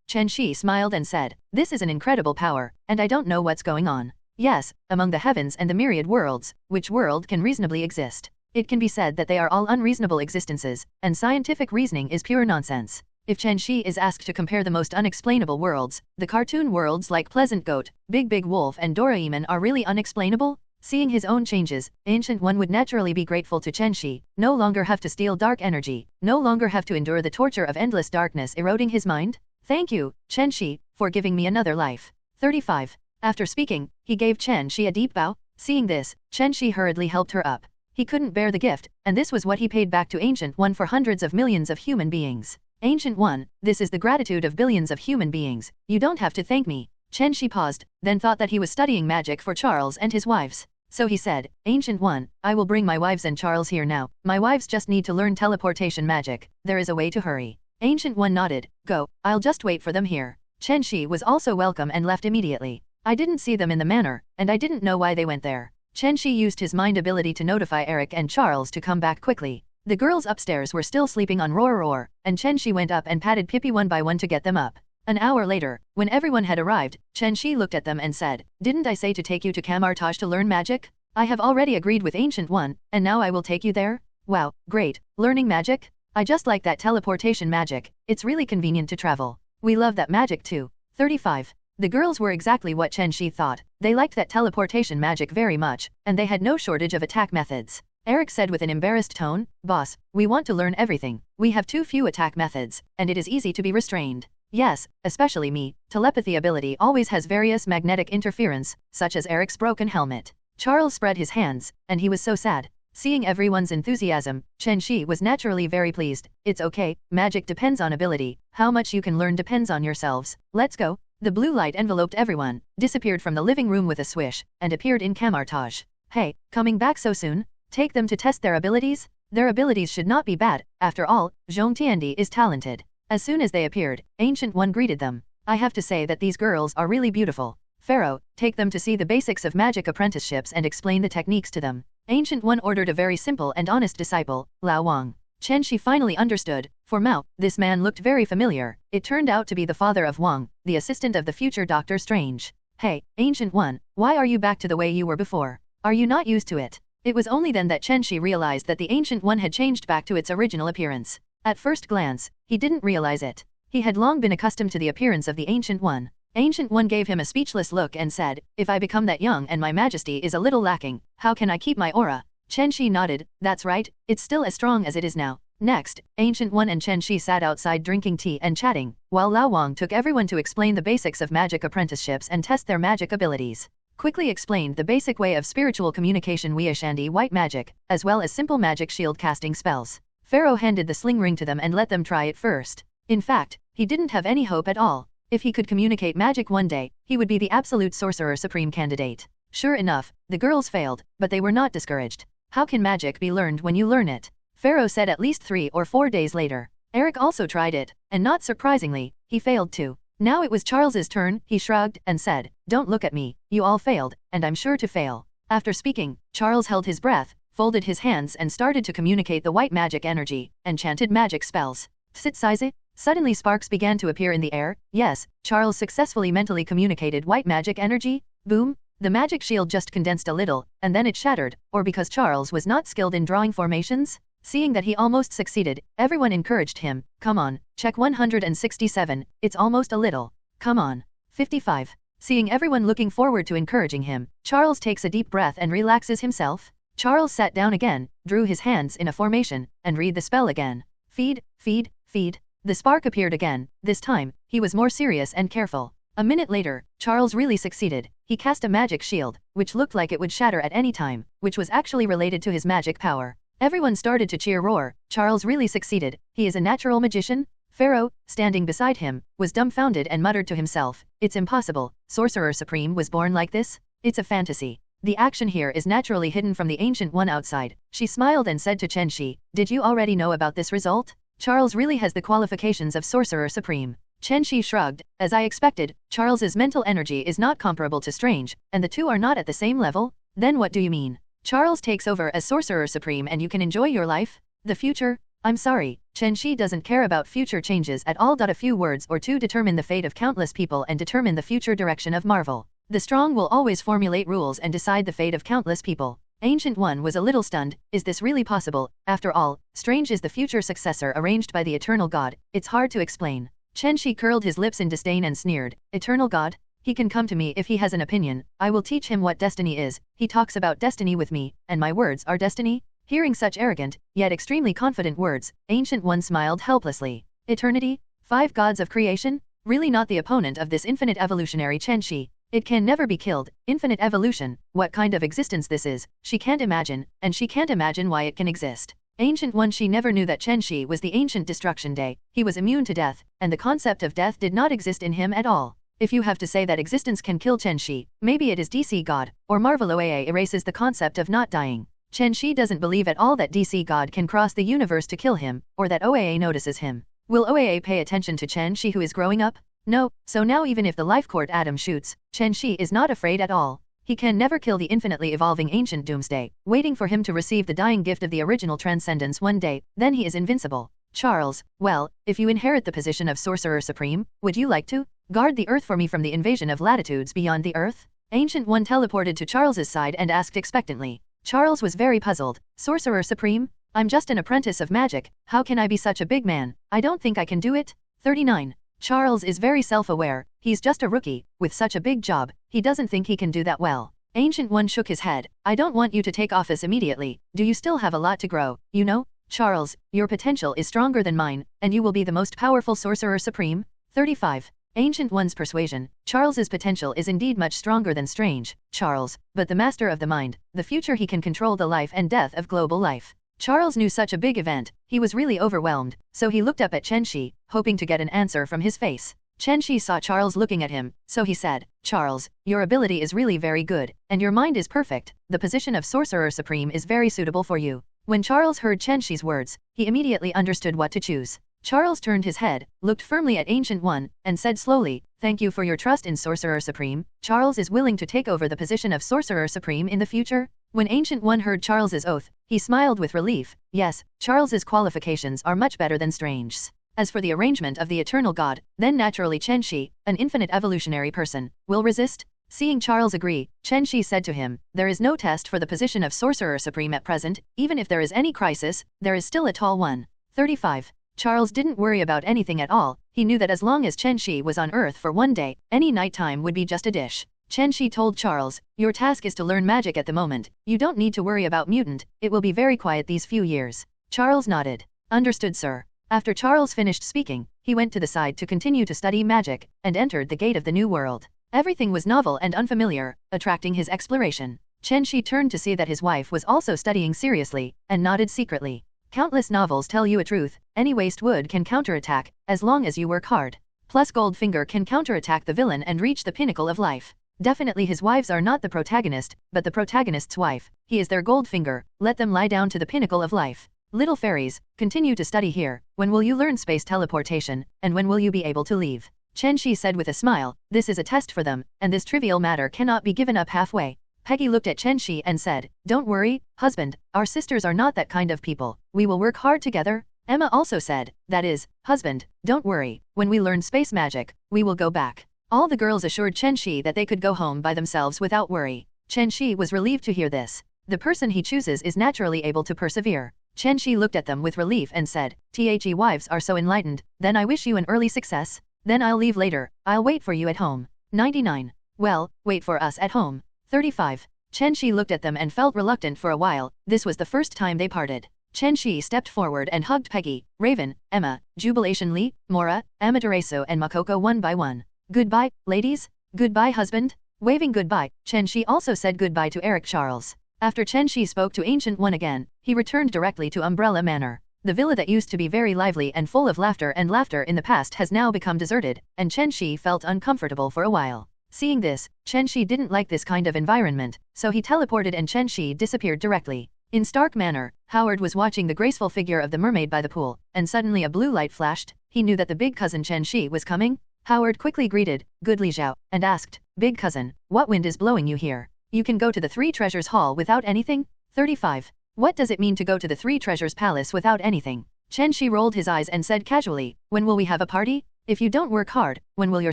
Chen Xi smiled and said, this is an incredible power, and I don't know what's going on. Yes, among the heavens and the myriad worlds, which world can reasonably exist? It can be said that they are all unreasonable existences, and scientific reasoning is pure nonsense. If Chen Xi is asked to compare the most unexplainable worlds, the cartoon worlds like Pleasant Goat, Big Wolf and Doraemon are really unexplainable? Seeing his own changes, Ancient One would naturally be grateful to Chen Xi, no longer have to steal dark energy, no longer have to endure the torture of endless darkness eroding his mind. Thank you, Chen Xi, for giving me another life. 35. After speaking, he gave Chen Xi a deep bow. Seeing this, Chen Xi hurriedly helped her up. He couldn't bear the gift, and this was what he paid back to Ancient One for hundreds of millions of human beings. Ancient One, this is the gratitude of billions of human beings. You don't have to thank me. Chen Xi paused, then thought that he was studying magic for Charles and his wives. So he said, Ancient One, I will bring my wives and Charles here now. My wives just need to learn teleportation magic. There is a way to hurry. Ancient One nodded. Go, I'll just wait for them here. Chen Xi was also welcome and left immediately. I didn't see them in the manor, and I didn't know why they went there. Chen Xi used his mind ability to notify Eric and Charles to come back quickly. The girls upstairs were still sleeping on Roar, and Chen Xi went up and patted Pippi one by one to get them up. An hour later, when everyone had arrived, Chen Xi looked at them and said, didn't I say to take you to Camartage to learn magic? I have already agreed with Ancient One, and now I will take you there? Wow, great, learning magic? I just like that teleportation magic, it's really convenient to travel. We love that magic too. 35. The girls were exactly what Chen Xi thought. They liked that teleportation magic very much, and they had no shortage of attack methods. Eric said with an embarrassed tone, Boss, we want to learn everything. We have too few attack methods, and it is easy to be restrained. Yes, especially me. Telepathy ability always has various magnetic interference, such as Eric's broken helmet. Charles spread his hands, and he was so sad. Seeing everyone's enthusiasm, Chen Xi was naturally very pleased. It's okay, magic depends on ability, how much you can learn depends on yourselves. Let's go. The blue light enveloped everyone, disappeared from the living room with a swish, and appeared in Camartage. Hey, coming back so soon? Take them to test their abilities? Their abilities should not be bad, after all, Zhong Tiandi is talented. As soon as they appeared, Ancient One greeted them. I have to say that these girls are really beautiful. Pharaoh, take them to see the basics of magic apprenticeships and explain the techniques to them. Ancient One ordered a very simple and honest disciple, Lao Wang. Chen Xi finally understood. For Mao, this man looked very familiar. It turned out to be the father of Wang, the assistant of the future Doctor Strange. Hey, Ancient One, why are you back to the way you were before? Are you not used to it? It was only then that Chen Xi realized that the Ancient One had changed back to its original appearance. At first glance, he didn't realize it. He had long been accustomed to the appearance of the Ancient One. Ancient One gave him a speechless look and said, if I become that young and my majesty is a little lacking, how can I keep my aura? Chen Xi nodded, that's right, it's still as strong as it is now. Next, Ancient One and Chen Xi sat outside drinking tea and chatting, while Lao Wang took everyone to explain the basics of magic apprenticeships and test their magic abilities. Quickly explained the basic way of spiritual communication via Shandi white magic, as well as simple magic shield casting spells. Pharaoh handed the sling ring to them and let them try it first. In fact, he didn't have any hope at all. If he could communicate magic one day, he would be the absolute sorcerer supreme candidate. Sure enough, the girls failed, but they were not discouraged. How can magic be learned when you learn it? Pharaoh said at least 3 or 4 days later. Eric also tried it, and not surprisingly, he failed too. Now it was Charles's turn. He shrugged and said, don't look at me, you all failed, and I'm sure to fail. After speaking, Charles held his breath, folded his hands and started to communicate the white magic energy, and chanted magic spells. Tsitsize? Suddenly sparks began to appear in the air. Yes, Charles successfully mentally communicated white magic energy. Boom! The magic shield just condensed a little, and then it shattered, or because Charles was not skilled in drawing formations? Seeing that he almost succeeded, everyone encouraged him. Come on, check 167, it's almost a little. Come on. 55. Seeing everyone looking forward to encouraging him, Charles takes a deep breath and relaxes himself. Charles sat down again, drew his hands in a formation, and read the spell again. Feed, feed, feed. The spark appeared again. This time, he was more serious and careful. A minute later, Charles really succeeded. He cast a magic shield, which looked like it would shatter at any time, which was actually related to his magic power. Everyone started to cheer roar. Charles really succeeded. He is a natural magician? Pharaoh, standing beside him, was dumbfounded and muttered to himself, it's impossible. Sorcerer Supreme was born like this? It's a fantasy. The action here is naturally hidden from the Ancient One outside. She smiled and said to Chen Xi, did you already know about this result? Charles really has the qualifications of Sorcerer Supreme. Chen Xi shrugged. As I expected, Charles's mental energy is not comparable to Strange, and the two are not at the same level? Then what do you mean? Charles takes over as Sorcerer Supreme and you can enjoy your life? The future? I'm sorry, Chen Xi doesn't care about future changes at all. A few words or two determine the fate of countless people and determine the future direction of Marvel. The strong will always formulate rules and decide the fate of countless people. Ancient One was a little stunned. Is this really possible? After all, Strange is the future successor arranged by the Eternal God. It's hard to explain. Chen Xi curled his lips in disdain and sneered. Eternal God? He can come to me if he has an opinion. I will teach him what destiny is. He talks about destiny with me, and my words are destiny? Hearing such arrogant, yet extremely confident words, Ancient One smiled helplessly. Eternity? 5 gods of creation? Really not the opponent of this infinite evolutionary Chen Xi. It can never be killed. Infinite evolution, what kind of existence this is, she can't imagine, and she can't imagine why it can exist. Ancient One, she never knew that Chen Xi was the ancient destruction day. He was immune to death, and the concept of death did not exist in him at all. If you have to say that existence can kill Chen Xi, maybe it is DC God, or Marvel OAA erases the concept of not dying. Chen Xi doesn't believe at all that DC God can cross the universe to kill him, or that OAA notices him. Will OAA pay attention to Chen Xi who is growing up? No, so now even if the life court atom shoots, Chen Xi is not afraid at all. He can never kill the infinitely evolving ancient Doomsday, waiting for him to receive the dying gift of the original transcendence one day, then he is invincible. Charles, well, if you inherit the position of Sorcerer Supreme, would you like to guard the Earth for me from the invasion of latitudes beyond the Earth? Ancient One teleported to Charles's side and asked expectantly. Charles was very puzzled. Sorcerer Supreme? I'm just an apprentice of magic, how can I be such a big man? I don't think I can do it. 39. Charles is very self-aware. He's just a rookie, with such a big job, he doesn't think he can do that well. Ancient One shook his head. I don't want you to take office immediately. Do you still have a lot to grow, you know? Charles, your potential is stronger than mine, and you will be the most powerful Sorcerer Supreme. 35. Ancient One's persuasion. Charles's potential is indeed much stronger than Strange, Charles, but the master of the mind, the future he can control the life and death of global life. Charles knew such a big event, he was really overwhelmed, so he looked up at Chen Xi, hoping to get an answer from his face. Chen Xi saw Charles looking at him, so he said, Charles, your ability is really very good, and your mind is perfect, the position of Sorcerer Supreme is very suitable for you. When Charles heard Chen Xi's words, he immediately understood what to choose. Charles turned his head, looked firmly at Ancient One, and said slowly, thank you for your trust in Sorcerer Supreme. Charles is willing to take over the position of Sorcerer Supreme in the future? When Ancient One heard Charles's oath, he smiled with relief. Yes, Charles's qualifications are much better than Strange's. As for the arrangement of the eternal god, then naturally Chen Xi, an infinite evolutionary person, will resist? Seeing Charles agree, Chen Xi said to him, there is no test for the position of Sorcerer Supreme at present, even if there is any crisis, there is still a tall one. 35. Charles didn't worry about anything at all, he knew that as long as Chen Xi was on Earth for one day, any nighttime would be just a dish. Chen Xi told Charles, your task is to learn magic at the moment, you don't need to worry about mutant, it will be very quiet these few years. Charles nodded. Understood, sir. After Charles finished speaking, he went to the side to continue to study magic, and entered the gate of the new world. Everything was novel and unfamiliar, attracting his exploration. Chen Xi turned to see that his wife was also studying seriously, and nodded secretly. Countless novels tell you a truth, any waste wood can counterattack, as long as you work hard. Plus Goldfinger can counterattack the villain and reach the pinnacle of life. Definitely his wives are not the protagonist, but the protagonist's wife, he is their Goldfinger, let them lie down to the pinnacle of life. Little fairies, continue to study here, when will you learn space teleportation, and when will you be able to leave? Chen Xi said with a smile, this is a test for them, and this trivial matter cannot be given up halfway. Peggy looked at Chen Xi and said, don't worry, husband, our sisters are not that kind of people, we will work hard together. Emma also said, that is, husband, don't worry, when we learn space magic, we will go back. All the girls assured Chen Xi that they could go home by themselves without worry. Chen Xi was relieved to hear this. The person he chooses is naturally able to persevere. Chen Xi looked at them with relief and said, The wives are so enlightened, then I wish you an early success. Then I'll leave later, I'll wait for you at home. 99. Well, wait for us at home. 35. Chen Xi looked at them and felt reluctant for a while, this was the first time they parted. Chen Xi stepped forward and hugged Peggy, Raven, Emma, Jubilation Lee, Mora, Amaterasu and Makoko one by one. Goodbye, ladies. Goodbye, husband. Waving goodbye, Chen Xi also said goodbye to Eric Charles. After Chen Xi spoke to Ancient One again, he returned directly to Umbrella Manor. The villa that used to be very lively and full of laughter in the past has now become deserted, and Chen Xi felt uncomfortable for a while. Seeing this, Chen Xi didn't like this kind of environment, so he teleported and Chen Xi disappeared directly. In Stark Manor, Howard was watching the graceful figure of the mermaid by the pool, and suddenly a blue light flashed. He knew that the big cousin Chen Xi was coming. Howard quickly greeted, Good Li Zhao, and asked, Big cousin, what wind is blowing you here? You can go to the Three Treasures Hall without anything? 35. What does it mean to go to the Three Treasures Palace without anything? Chen Xi rolled his eyes and said casually, when will we have a party? If you don't work hard, when will your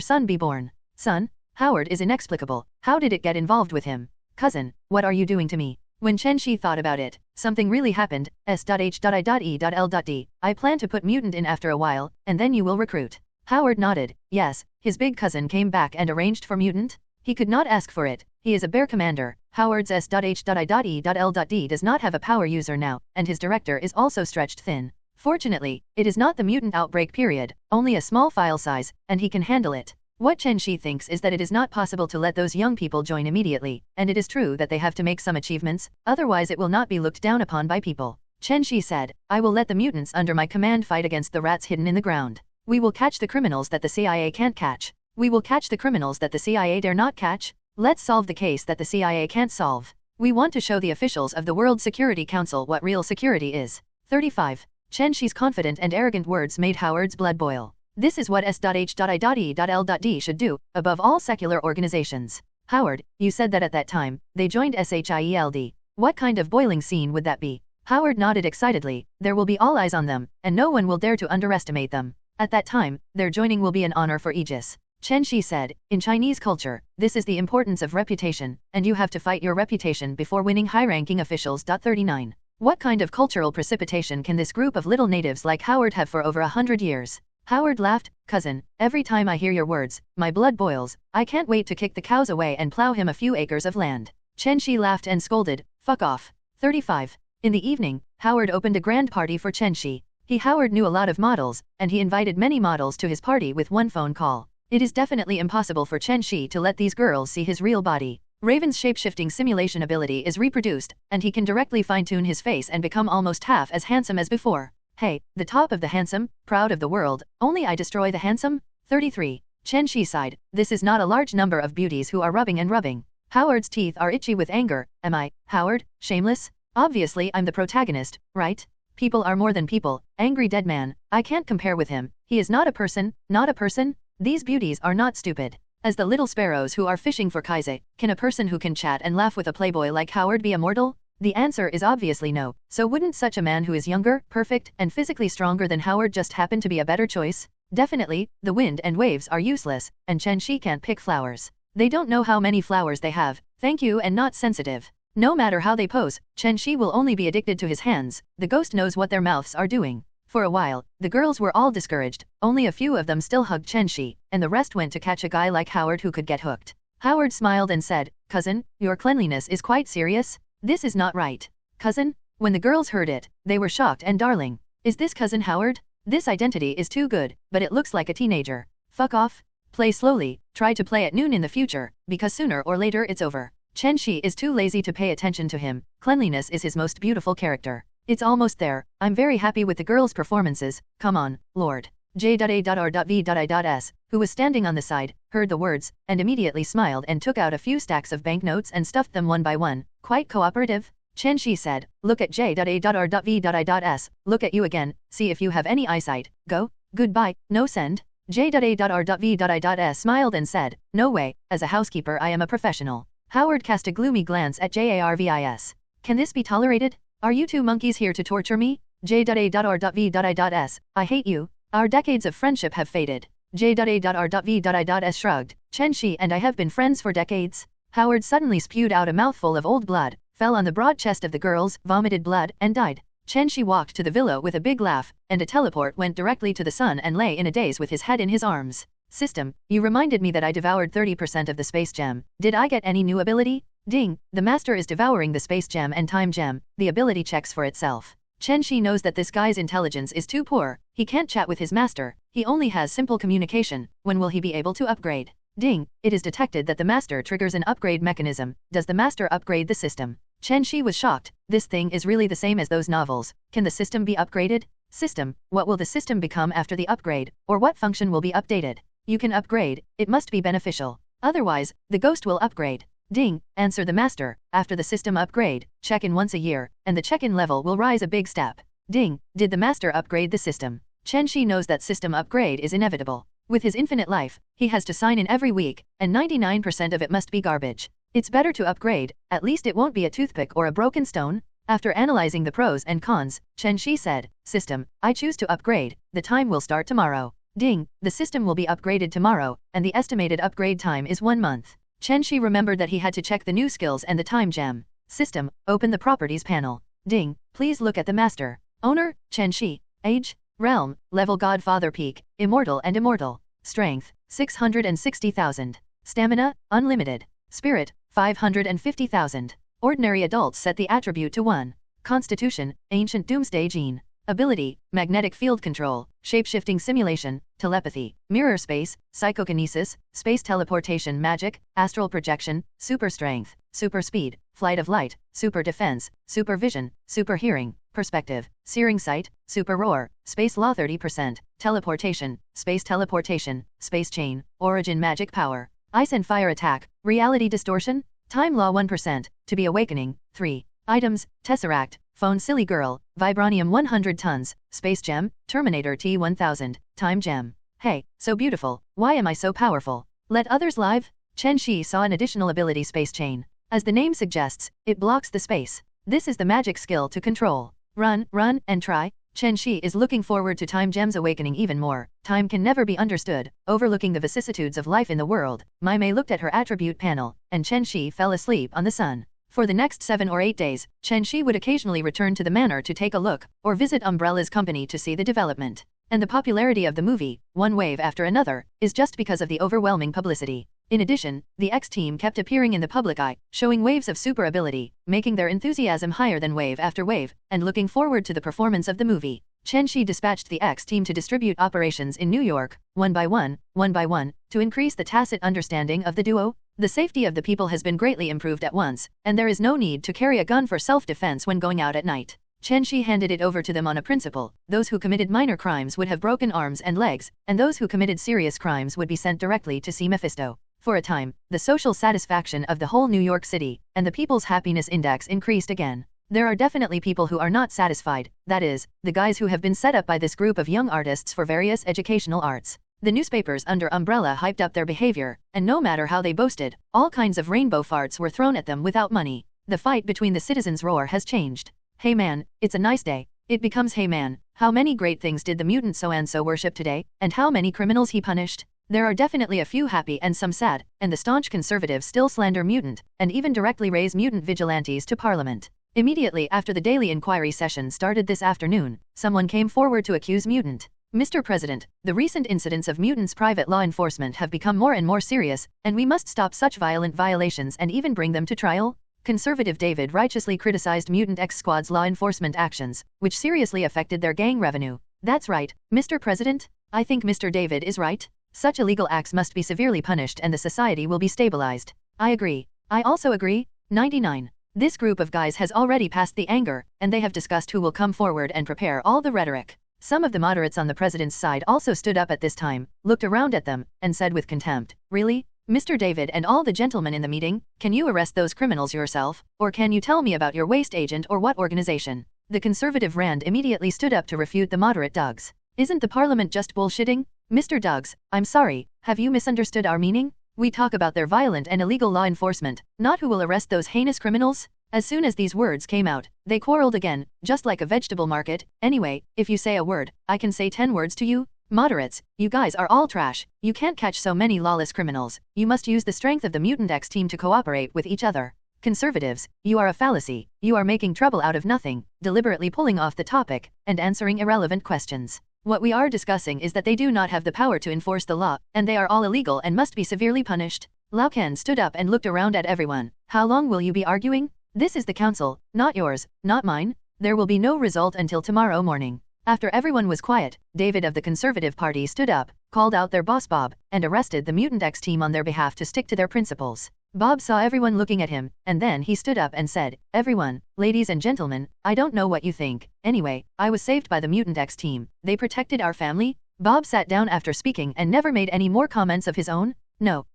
son be born? Son? Howard is inexplicable. How did it get involved with him? Cousin, what are you doing to me? When Chen Xi thought about it, something really happened. S.H.I.E.L.D. I plan to put mutant in after a while, and then you will recruit. Howard nodded. Yes, his big cousin came back and arranged for mutant? He could not ask for it. He is a bear commander. Howard's S.H.I.E.L.D. does not have a power user now, and his director is also stretched thin. Fortunately, it is not the mutant outbreak period, only a small file size, and he can handle it. What Chen Xi thinks is that it is not possible to let those young people join immediately, and it is true that they have to make some achievements, otherwise it will not be looked down upon by people. Chen Xi said, I will let the mutants under my command fight against the rats hidden in the ground. We will catch the criminals that the CIA can't catch. We will catch the criminals that the CIA dare not catch. Let's solve the case that the CIA can't solve. We want to show the officials of the World Security Council what real security is. 35. Chen Xi's confident and arrogant words made Howard's blood boil. This is what S.H.I.E.L.D. should do, above all secular organizations. Howard, you said that at that time, they joined SHIELD. What kind of boiling scene would that be? Howard nodded excitedly, there will be all eyes on them, and no one will dare to underestimate them. At that time, their joining will be an honor for Aegis. Chen Xi said, in Chinese culture, this is the importance of reputation, and you have to fight your reputation before winning high-ranking officials. 39. What kind of cultural precipitation can this group of little natives like Howard have for over 100 years? Howard laughed, cousin, every time I hear your words, my blood boils, I can't wait to kick the cows away and plow him a few acres of land. Chen Xi laughed and scolded, fuck off. 35. In the evening, Howard opened a grand party for Chen Xi. Howard knew a lot of models, and he invited many models to his party with one phone call. It is definitely impossible for Chen Xi to let these girls see his real body. Raven's shapeshifting simulation ability is reproduced, and he can directly fine-tune his face and become almost half as handsome as before. Hey, the top of the handsome, proud of the world, only I destroy the handsome? 33. Chen Xi sighed. This is not a large number of beauties who are rubbing and rubbing. Howard's teeth are itchy with anger. Am I, Howard, shameless? Obviously I'm the protagonist, right? People are more than people. Angry dead man. I can't compare with him. He is not a person, not a person. These beauties are not stupid. As the little sparrows who are fishing for Kaise, can a person who can chat and laugh with a playboy like Howard be immortal? The answer is obviously no. So wouldn't such a man who is younger, perfect, and physically stronger than Howard just happen to be a better choice? Definitely, the wind and waves are useless, and Chen Xi can't pick flowers. They don't know how many flowers they have. Thank you and not sensitive. No matter how they pose, Chen Xi will only be addicted to his hands. The ghost knows what their mouths are doing. For a while, the girls were all discouraged. Only a few of them still hugged Chen Xi, and the rest went to catch a guy like Howard who could get hooked. Howard smiled and said, "Cousin, your cleanliness is quite serious? This is not right." Cousin? When the girls heard it, they were shocked and darling. Is this Cousin Howard? This identity is too good, but it looks like a teenager. Fuck off. Play slowly, try to play at noon in the future, because sooner or later it's over. Chen Xi is too lazy to pay attention to him. Cleanliness is his most beautiful character. It's almost there. I'm very happy with the girls' performances. Come on, Lord. J.A.R.V.I.S, who was standing on the side, heard the words, and immediately smiled and took out a few stacks of banknotes and stuffed them one by one. Quite cooperative. Chen Xi said, "Look at J.A.R.V.I.S, look at you again, see if you have any eyesight. Go. Goodbye, no send." J.A.R.V.I.S smiled and said, "No way, as a housekeeper I am a professional." Howard cast a gloomy glance at J.A.R.V.I.S. "Can this be tolerated? Are you two monkeys here to torture me? J.A.R.V.I.S, I hate you. Our decades of friendship have faded." J.A.R.V.I.S shrugged. "Chen Xi and I have been friends for decades." Howard suddenly spewed out a mouthful of old blood, fell on the broad chest of the girls, vomited blood, and died. Chen Xi walked to the villa with a big laugh, and a teleport went directly to the sun and lay in a daze with his head in his arms. "System, you reminded me that I devoured 30% of the space gem. Did I get any new ability?" Ding, the master is devouring the space gem and time gem. The ability checks for itself. Chen Xi knows that this guy's intelligence is too poor. He can't chat with his master. He only has simple communication. When will he be able to upgrade? Ding, it is detected that the master triggers an upgrade mechanism. Does the master upgrade the system? Chen Xi was shocked. This thing is really the same as those novels. Can the system be upgraded? System, what will the system become after the upgrade, or what function will be updated? You can upgrade, it must be beneficial. Otherwise, the ghost will upgrade. Ding, answer the master. After the system upgrade, check in once a year, and the check-in level will rise a big step. Ding, did the master upgrade the system? Chen Xi knows that system upgrade is inevitable. With his infinite life, he has to sign in every week, and 99% of it must be garbage. It's better to upgrade, at least it won't be a toothpick or a broken stone. After analyzing the pros and cons, Chen Xi said, "System, I choose to upgrade. The time will start tomorrow." Ding, the system will be upgraded tomorrow, and the estimated upgrade time is 1 month. Chen Xi remembered that he had to check the new skills and the time gem. System, open the properties panel. Ding, please look at the master. Owner, Chen Xi. Age, realm, level Godfather peak, immortal and immortal. Strength, 660,000. Stamina, unlimited. Spirit, 550,000. Ordinary adults set the attribute to 1. Constitution, ancient Doomsday gene. Ability, magnetic field control, shapeshifting simulation, telepathy, mirror space, psychokinesis, space teleportation magic, astral projection, super strength, super speed, flight of light, super defense, super vision, super hearing, perspective, searing sight, super roar, space law 30%, teleportation, space chain, origin magic power, ice and fire attack, reality distortion, time law 1%, to be awakening, 3. Items, Tesseract, phone silly girl, Vibranium 100 tons, space gem, Terminator T-1000, time gem. Hey, so beautiful, why am I so powerful? Let others live? Chen Xi saw an additional ability space chain. As the name suggests, it blocks the space. This is the magic skill to control. Run, and try. Chen Xi is looking forward to time gem's awakening even more. Time can never be understood. Overlooking the vicissitudes of life in the world, Mai Mei looked at her attribute panel, and Chen Xi fell asleep on the sun. For the next 7 or 8 days, Chen Xi would occasionally return to the manor to take a look, or visit Umbrella's company to see the development. And the popularity of the movie, one wave after another, is just because of the overwhelming publicity. In addition, the X-team kept appearing in the public eye, showing waves of super ability, making their enthusiasm higher than wave after wave, and looking forward to the performance of the movie. Chen Xi dispatched the X team to distribute operations in New York, one by one, to increase the tacit understanding of the duo. The safety of the people has been greatly improved at once, and there is no need to carry a gun for self-defense when going out at night. Chen Xi handed it over to them on a principle: those who committed minor crimes would have broken arms and legs, and those who committed serious crimes would be sent directly to see Mephisto. For a time, the social satisfaction of the whole New York City and the people's happiness index increased again. There are definitely people who are not satisfied, that is, the guys who have been set up by this group of young artists for various educational arts. The newspapers under Umbrella hyped up their behavior, and no matter how they boasted, all kinds of rainbow farts were thrown at them without money. The fight between the citizens' roar has changed. Hey man, it's a nice day. It becomes hey man, how many great things did the mutant so-and-so worship today, and how many criminals he punished? There are definitely a few happy and some sad, and the staunch conservatives still slander mutant, and even directly raise mutant vigilantes to parliament. Immediately after the daily inquiry session started this afternoon, someone came forward to accuse mutant. Mr. President, the recent incidents of mutants' private law enforcement have become more and more serious, and we must stop such violent violations and even bring them to trial. Conservative David righteously criticized Mutant X Squad's law enforcement actions, which seriously affected their gang revenue. That's right, Mr. President. I think Mr. David is right. Such illegal acts must be severely punished and the society will be stabilized. I agree. I also agree. 99. This group of guys has already passed the anger, and they have discussed who will come forward and prepare all the rhetoric. Some of the moderates on the president's side also stood up at this time, looked around at them, and said with contempt, "Really? Mr. David and all the gentlemen in the meeting, can you arrest those criminals yourself, or can you tell me about your waste agent or what organization?" The conservative Rand immediately stood up to refute the moderate Duggs. "Isn't the parliament just bullshitting? Mr. Duggs, I'm sorry, have you misunderstood our meaning? We talk about their violent and illegal law enforcement, not who will arrest those heinous criminals." As soon as these words came out, they quarreled again, just like a vegetable market. "Anyway, if you say a word, I can say 10 words to you. Moderates, you guys are all trash. You can't catch so many lawless criminals. You must use the strength of the Mutant X team to cooperate with each other. Conservatives, you are a fallacy. You are making trouble out of nothing, deliberately pulling off the topic, and answering irrelevant questions. What we are discussing is that they do not have the power to enforce the law, and they are all illegal and must be severely punished." Lao Ken stood up and looked around at everyone. "How long will you be arguing? This is the council, not yours, not mine. There will be no result until tomorrow morning." After everyone was quiet, David of the Conservative Party stood up, called out their boss Bob, and arrested the Mutant X team on their behalf to stick to their principles. Bob saw everyone looking at him, and then he stood up and said, "Everyone, ladies and gentlemen, I don't know what you think. Anyway, I was saved by the Mutant X team. They protected our family." Bob sat down after speaking and never made any more comments of his own. No,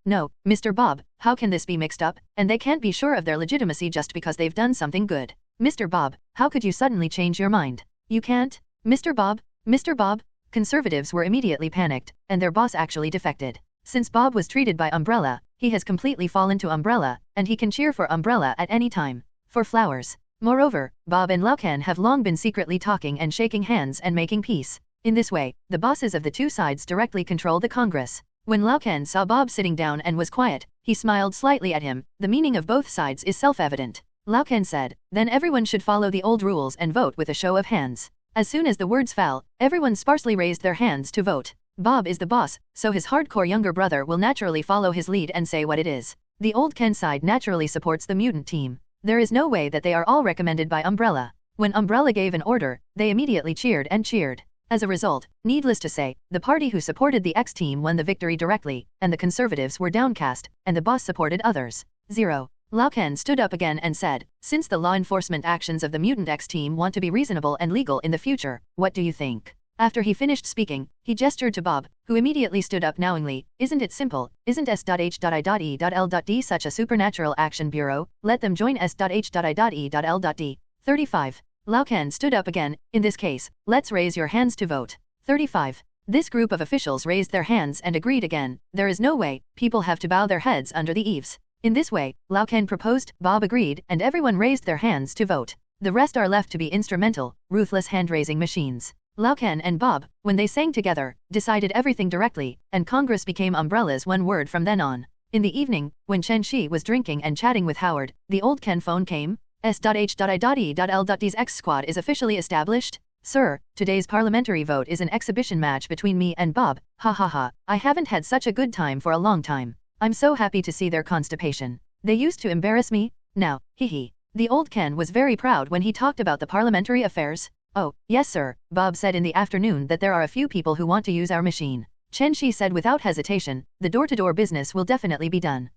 Mr. Bob, how can this be mixed up? And they can't be sure of their legitimacy just because they've done something good. Mr. Bob, how could you suddenly change your mind? You can't? Mr. Bob? Mr. Bob? Conservatives were immediately panicked, and their boss actually defected. Since Bob was treated by Umbrella, he has completely fallen to Umbrella, and he can cheer for Umbrella at any time. For flowers. Moreover, Bob and Lao Ken have long been secretly talking and shaking hands and making peace. In this way, the bosses of the two sides directly control the Congress. When Lao Ken saw Bob sitting down and was quiet, he smiled slightly at him. The meaning of both sides is self-evident. Lao Ken said, "Then everyone should follow the old rules and vote with a show of hands." As soon as the words fell, everyone sparsely raised their hands to vote. Bob is the boss, so his hardcore younger brother will naturally follow his lead and say what it is. The old Ken side naturally supports the mutant team. There is no way that they are all recommended by Umbrella. When Umbrella gave an order, they immediately cheered and cheered. As a result, needless to say, the party who supported the X team won the victory directly, and the conservatives were downcast, and the boss supported others. 0. Lao Ken stood up again and said, "Since the law enforcement actions of the Mutant X team want to be reasonable and legal in the future, what do you think?" After he finished speaking, he gestured to Bob, who immediately stood up knowingly. "Isn't it simple? Isn't S.H.I.E.L.D. such a supernatural action bureau? Let them join S.H.I.E.L.D. 35. Lao Ken stood up again. "In this case, let's raise your hands to vote." 35. This group of officials raised their hands and agreed again. There is no way, people have to bow their heads under the eaves. In this way, Lao Ken proposed, Bob agreed, and everyone raised their hands to vote. The rest are left to be instrumental, ruthless hand-raising machines. Lao Ken and Bob, when they sang together, decided everything directly, and Congress became Umbrella's one word from then on. In the evening, when Chen Xi was drinking and chatting with Howard, the old Ken phone came. S.H.I.E.L.D's X Squad is officially established? Sir, today's parliamentary vote is an exhibition match between me and Bob. Ha ha ha, I haven't had such a good time for a long time. I'm so happy to see their constipation. They used to embarrass me. Now, hee hee. The old Ken was very proud when he talked about the parliamentary affairs. Oh, yes sir, Bob said in the afternoon that there are a few people who want to use our machine. Chen Xi said without hesitation, the door-to-door business will definitely be done.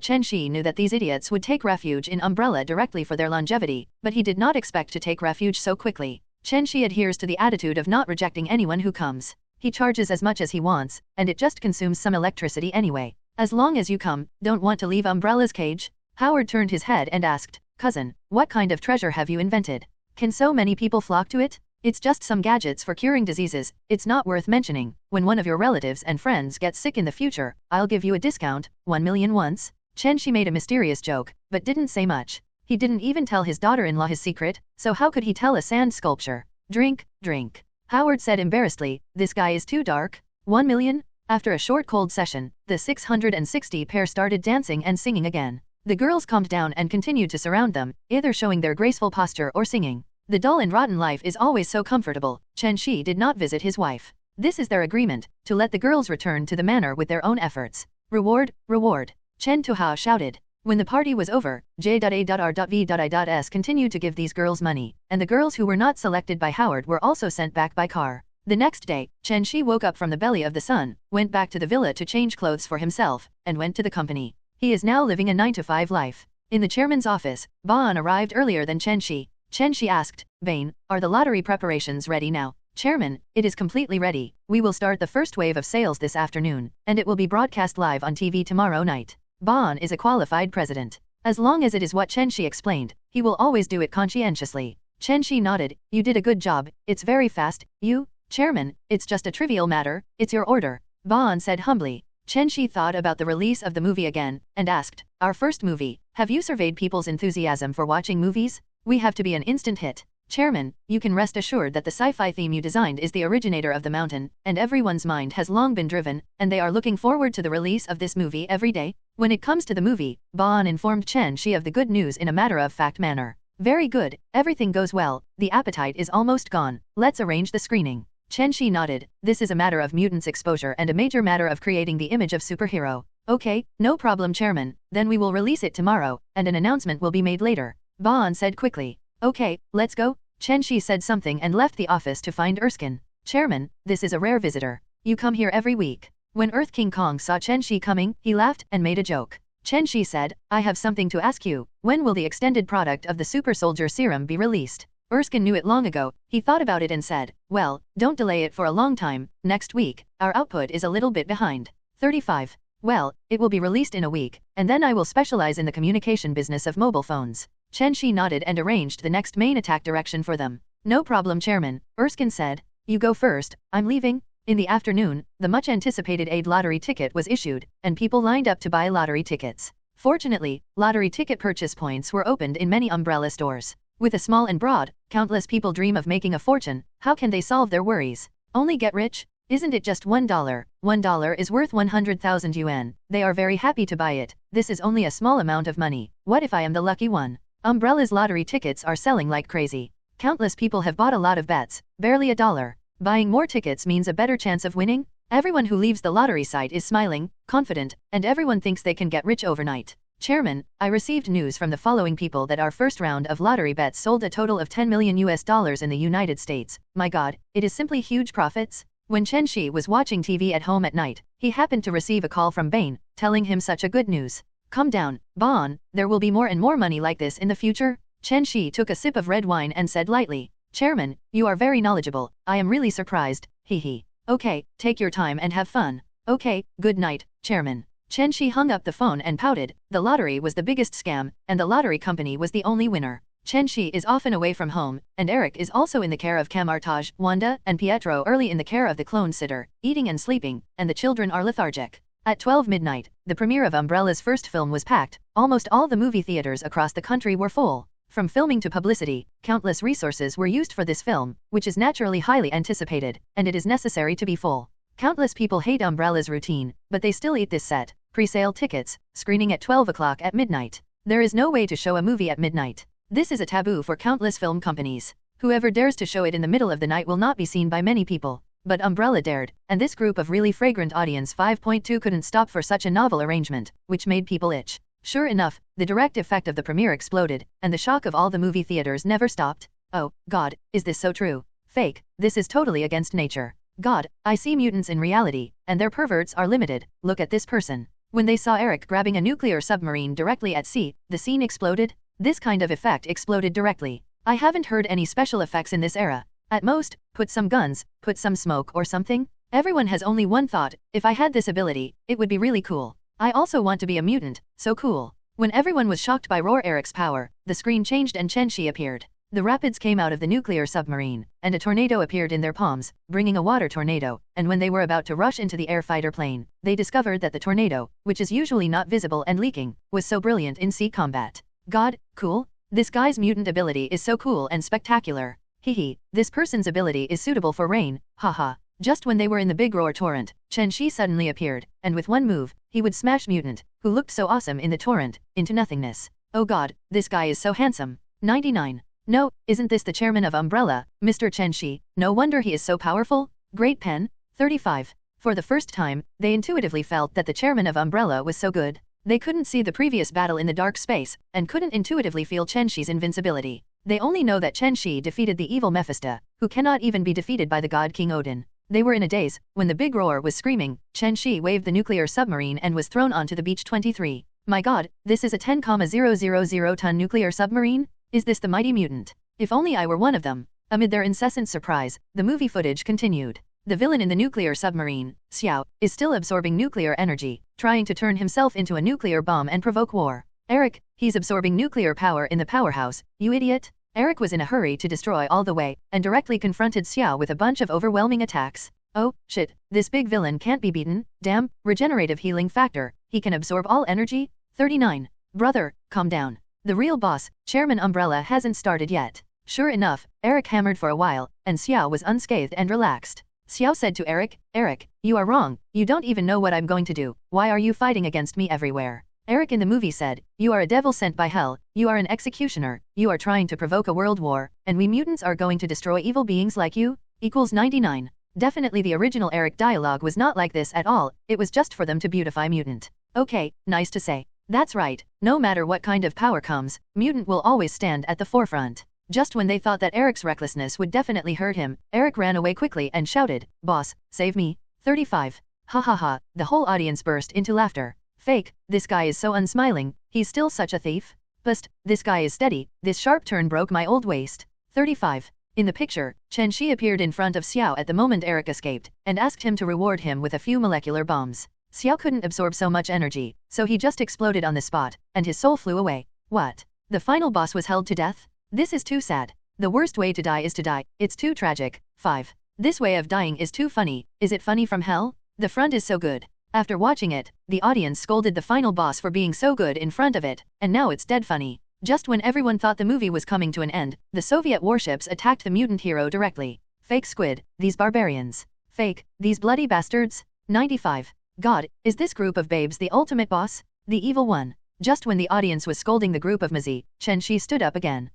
Chen Xi knew that these idiots would take refuge in Umbrella directly for their longevity, but he did not expect to take refuge so quickly. Chen Xi adheres to the attitude of not rejecting anyone who comes. He charges as much as he wants, and it just consumes some electricity anyway. As long as you come, don't want to leave Umbrella's cage? Howard turned his head and asked, cousin, what kind of treasure have you invented? Can so many people flock to it? It's just some gadgets for curing diseases, it's not worth mentioning. When one of your relatives and friends gets sick in the future, I'll give you a discount, 1 million once. Chen Xi made a mysterious joke, but didn't say much. He didn't even tell his daughter-in-law his secret, so how could he tell a sand sculpture? Drink, drink. Howard said embarrassedly, this guy is too dark. 1 million? After a short cold session, the 660 pair started dancing and singing again. The girls calmed down and continued to surround them, either showing their graceful posture or singing. The dull and rotten life is always so comfortable. Chen Xi did not visit his wife. This is their agreement, to let the girls return to the manor with their own efforts. Reward, reward. Chen Tuhao shouted. When the party was over, J.A.R.V.I.S continued to give these girls money, and the girls who were not selected by Howard were also sent back by car. The next day, Chen Xi woke up from the belly of the sun, went back to the villa to change clothes for himself, and went to the company. He is now living a 9-to-5 life. In the chairman's office, Baan arrived earlier than Chen Xi. Chen Xi asked, Bane, are the lottery preparations ready now? Chairman, it is completely ready. We will start the first wave of sales this afternoon, and it will be broadcast live on TV tomorrow night. Baan is a qualified president. As long as it is what Chen Xi explained, he will always do it conscientiously. Chen Xi nodded, you did a good job, it's very fast. You? Chairman, it's just a trivial matter, it's your order. Baan said humbly. Chen Xi thought about the release of the movie again, and asked, our first movie, have you surveyed people's enthusiasm for watching movies? We have to be an instant hit. Chairman, you can rest assured that the sci-fi theme you designed is the originator of the mountain, and everyone's mind has long been driven, and they are looking forward to the release of this movie every day. When it comes to the movie, Baan informed Chen Xi of the good news in a matter-of-fact manner. Very good, everything goes well, the appetite is almost gone, let's arrange the screening. Chen Xi nodded, this is a matter of mutants exposure and a major matter of creating the image of superhero. Okay, no problem Chairman, then we will release it tomorrow, and an announcement will be made later. Baan said quickly. Okay, let's go. Chen Xi said something and left the office to find Erskine. Chairman, this is a rare visitor. You come here every week. When Earth King Kong saw Chen Xi coming, he laughed and made a joke. Chen Xi said, I have something to ask you. When will the extended product of the Super Soldier Serum be released? Erskine knew it long ago. He thought about it and said, well, don't delay it for a long time. Next week, our output is a little bit behind. 35. Well, it will be released in a week, and then I will specialize in the communication business of mobile phones. Chen Xi nodded and arranged the next main attack direction for them. No problem Chairman, Erskine said. You go first, I'm leaving. In the afternoon, the much-anticipated Aid lottery ticket was issued, and people lined up to buy lottery tickets. Fortunately, lottery ticket purchase points were opened in many umbrella stores. With a small and broad, countless people dream of making a fortune. How can they solve their worries? Only get rich? Isn't it just $1? $1 is worth 100,000 yuan. They are very happy to buy it. This is only a small amount of money. What if I am the lucky one? Umbrella's lottery tickets are selling like crazy. Countless people have bought a lot of bets, barely $1. Buying more tickets means a better chance of winning? Everyone who leaves the lottery site is smiling, confident, and everyone thinks they can get rich overnight. Chairman, I received news from the following people that our first round of lottery bets sold a total of $10 million in the United States. My God, it is simply huge profits. When Chen Xi was watching TV at home at night, he happened to receive a call from Bane, telling him such a good news. Calm down, Baan, there will be more and more money like this in the future. Chen Xi took a sip of red wine and said lightly, Chairman, you are very knowledgeable, I am really surprised, hee. Okay, take your time and have fun. Okay, good night, Chairman. Chen Xi hung up the phone and pouted, the lottery was the biggest scam, and the lottery company was the only winner. Chen Xi is often away from home, and Eric is also in the care of Camartage, Wanda, and Pietro early in the care of the clone sitter, eating and sleeping, and the children are lethargic. At 12 midnight, the premiere of Umbrella's first film was packed. Almost all the movie theaters across the country were full. From filming to publicity, countless resources were used for this film, which is naturally highly anticipated, and it is necessary to be full. Countless people hate Umbrella's routine, but they still eat this set. Pre-sale tickets, screening at 12 o'clock at midnight. There is no way to show a movie at midnight. This is a taboo for countless film companies. Whoever dares to show it in the middle of the night will not be seen by many people. But Umbrella dared, and this group of really fragrant audience 5.2 couldn't stop for such a novel arrangement, which made people itch. Sure enough, the direct effect of the premiere exploded, and the shock of all the movie theaters never stopped. Oh, God, is this so true? Fake, this is totally against nature. God, I see mutants in reality, and their perverts are limited. Look at this person. When they saw Eric grabbing a nuclear submarine directly at sea, the scene exploded. This kind of effect exploded directly. I haven't heard any special effects in this era. At most, put some guns, put some smoke or something. Everyone has only one thought, if I had this ability, it would be really cool. I also want to be a mutant, so cool. When everyone was shocked by Roar Eric's power, the screen changed and Chen Xi appeared. The rapids came out of the nuclear submarine, and a tornado appeared in their palms, bringing a water tornado, and when they were about to rush into the air fighter plane, they discovered that the tornado, which is usually not visible and leaking, was so brilliant in sea combat. God, cool? This guy's mutant ability is so cool and spectacular. Hehe, this person's ability is suitable for rain, haha. Just when they were in the big roar torrent, Chen Xi suddenly appeared, and with one move, he would smash mutant, who looked so awesome in the torrent, into nothingness. Oh God, this guy is so handsome. 99. No, isn't this the chairman of Umbrella, Mr. Chen Xi? No wonder he is so powerful. Great pen. 35. For the first time, they intuitively felt that the chairman of Umbrella was so good. They couldn't see the previous battle in the dark space, and couldn't intuitively feel Chen Xi's invincibility. They only know that Chen Xi defeated the evil Mephisto, who cannot even be defeated by the god King Odin. They were in a daze. When the big roar was screaming, Chen Xi waved the nuclear submarine and was thrown onto the beach. 23. My God, this is a 10,000 ton nuclear submarine? Is this the mighty mutant? If only I were one of them. Amid their incessant surprise, the movie footage continued. The villain in the nuclear submarine, Xiao, is still absorbing nuclear energy, trying to turn himself into a nuclear bomb and provoke war. Eric, he's absorbing nuclear power in the powerhouse, you idiot. Eric was in a hurry to destroy all the way, and directly confronted Xiao with a bunch of overwhelming attacks. Oh, shit, this big villain can't be beaten. Damn, regenerative healing factor, he can absorb all energy? 39. Brother, calm down. The real boss, Chairman Umbrella, hasn't started yet. Sure enough, Eric hammered for a while, and Xiao was unscathed and relaxed. Xiao said to Eric, Eric, you are wrong, you don't even know what I'm going to do, why are you fighting against me everywhere? Eric in the movie said, you are a devil sent by hell, you are an executioner, you are trying to provoke a world war, and we mutants are going to destroy evil beings like you? Equals 99. Definitely the original Eric dialogue was not like this at all, it was just for them to beautify mutant. Okay, nice to say. That's right, no matter what kind of power comes, mutant will always stand at the forefront. Just when they thought that Eric's recklessness would definitely hurt him, Eric ran away quickly and shouted, Boss, save me. 35. Ha ha ha, the whole audience burst into laughter. Fake, this guy is so unsmiling, he's still such a thief. Bust, this guy is steady, this sharp turn broke my old waist. 35. In the picture, Chen Xi appeared in front of Xiao at the moment Eric escaped, and asked him to reward him with a few molecular bombs. Xiao couldn't absorb so much energy, so he just exploded on the spot, and his soul flew away. What? The final boss was held to death? This is too sad. The worst way to die is to die, it's too tragic. 5. This way of dying is too funny, is it funny from hell? The front is so good. After watching it, the audience scolded the final boss for being so good in front of it, and now it's dead funny. Just when everyone thought the movie was coming to an end, the Soviet warships attacked the mutant hero directly. Fake squid, these barbarians. Fake, these bloody bastards. 95. God, is this group of babes the ultimate boss? The evil one. Just when the audience was scolding the group of Mazi, Chen Xi stood up again.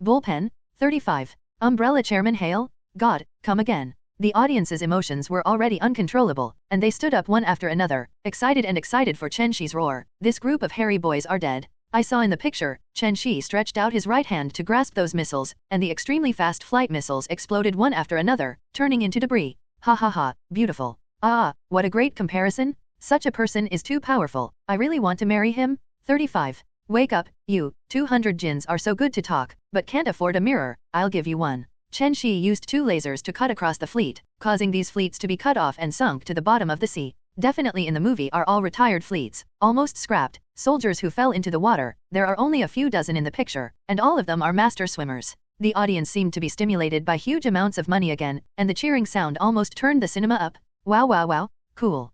Bullpen? 35. Umbrella Chairman hail? God, come again. The audience's emotions were already uncontrollable, and they stood up one after another, excited for Chen Xi's roar. This group of hairy boys are dead. I saw in the picture, Chen Xi stretched out his right hand to grasp those missiles, and the extremely fast flight missiles exploded one after another, turning into debris. Ha ha ha, beautiful. What a great comparison. Such a person is too powerful. I really want to marry him. 35. Wake up, you. 200 jinns are so good to talk, but can't afford a mirror. I'll give you one. Chen Xi used 2 lasers to cut across the fleet, causing these fleets to be cut off and sunk to the bottom of the sea. Definitely in the movie are all retired fleets, almost scrapped, soldiers who fell into the water. There are only a few dozen in the picture, and all of them are master swimmers. The audience seemed to be stimulated by huge amounts of money again, and the cheering sound almost turned the cinema up. Wow wow wow, cool.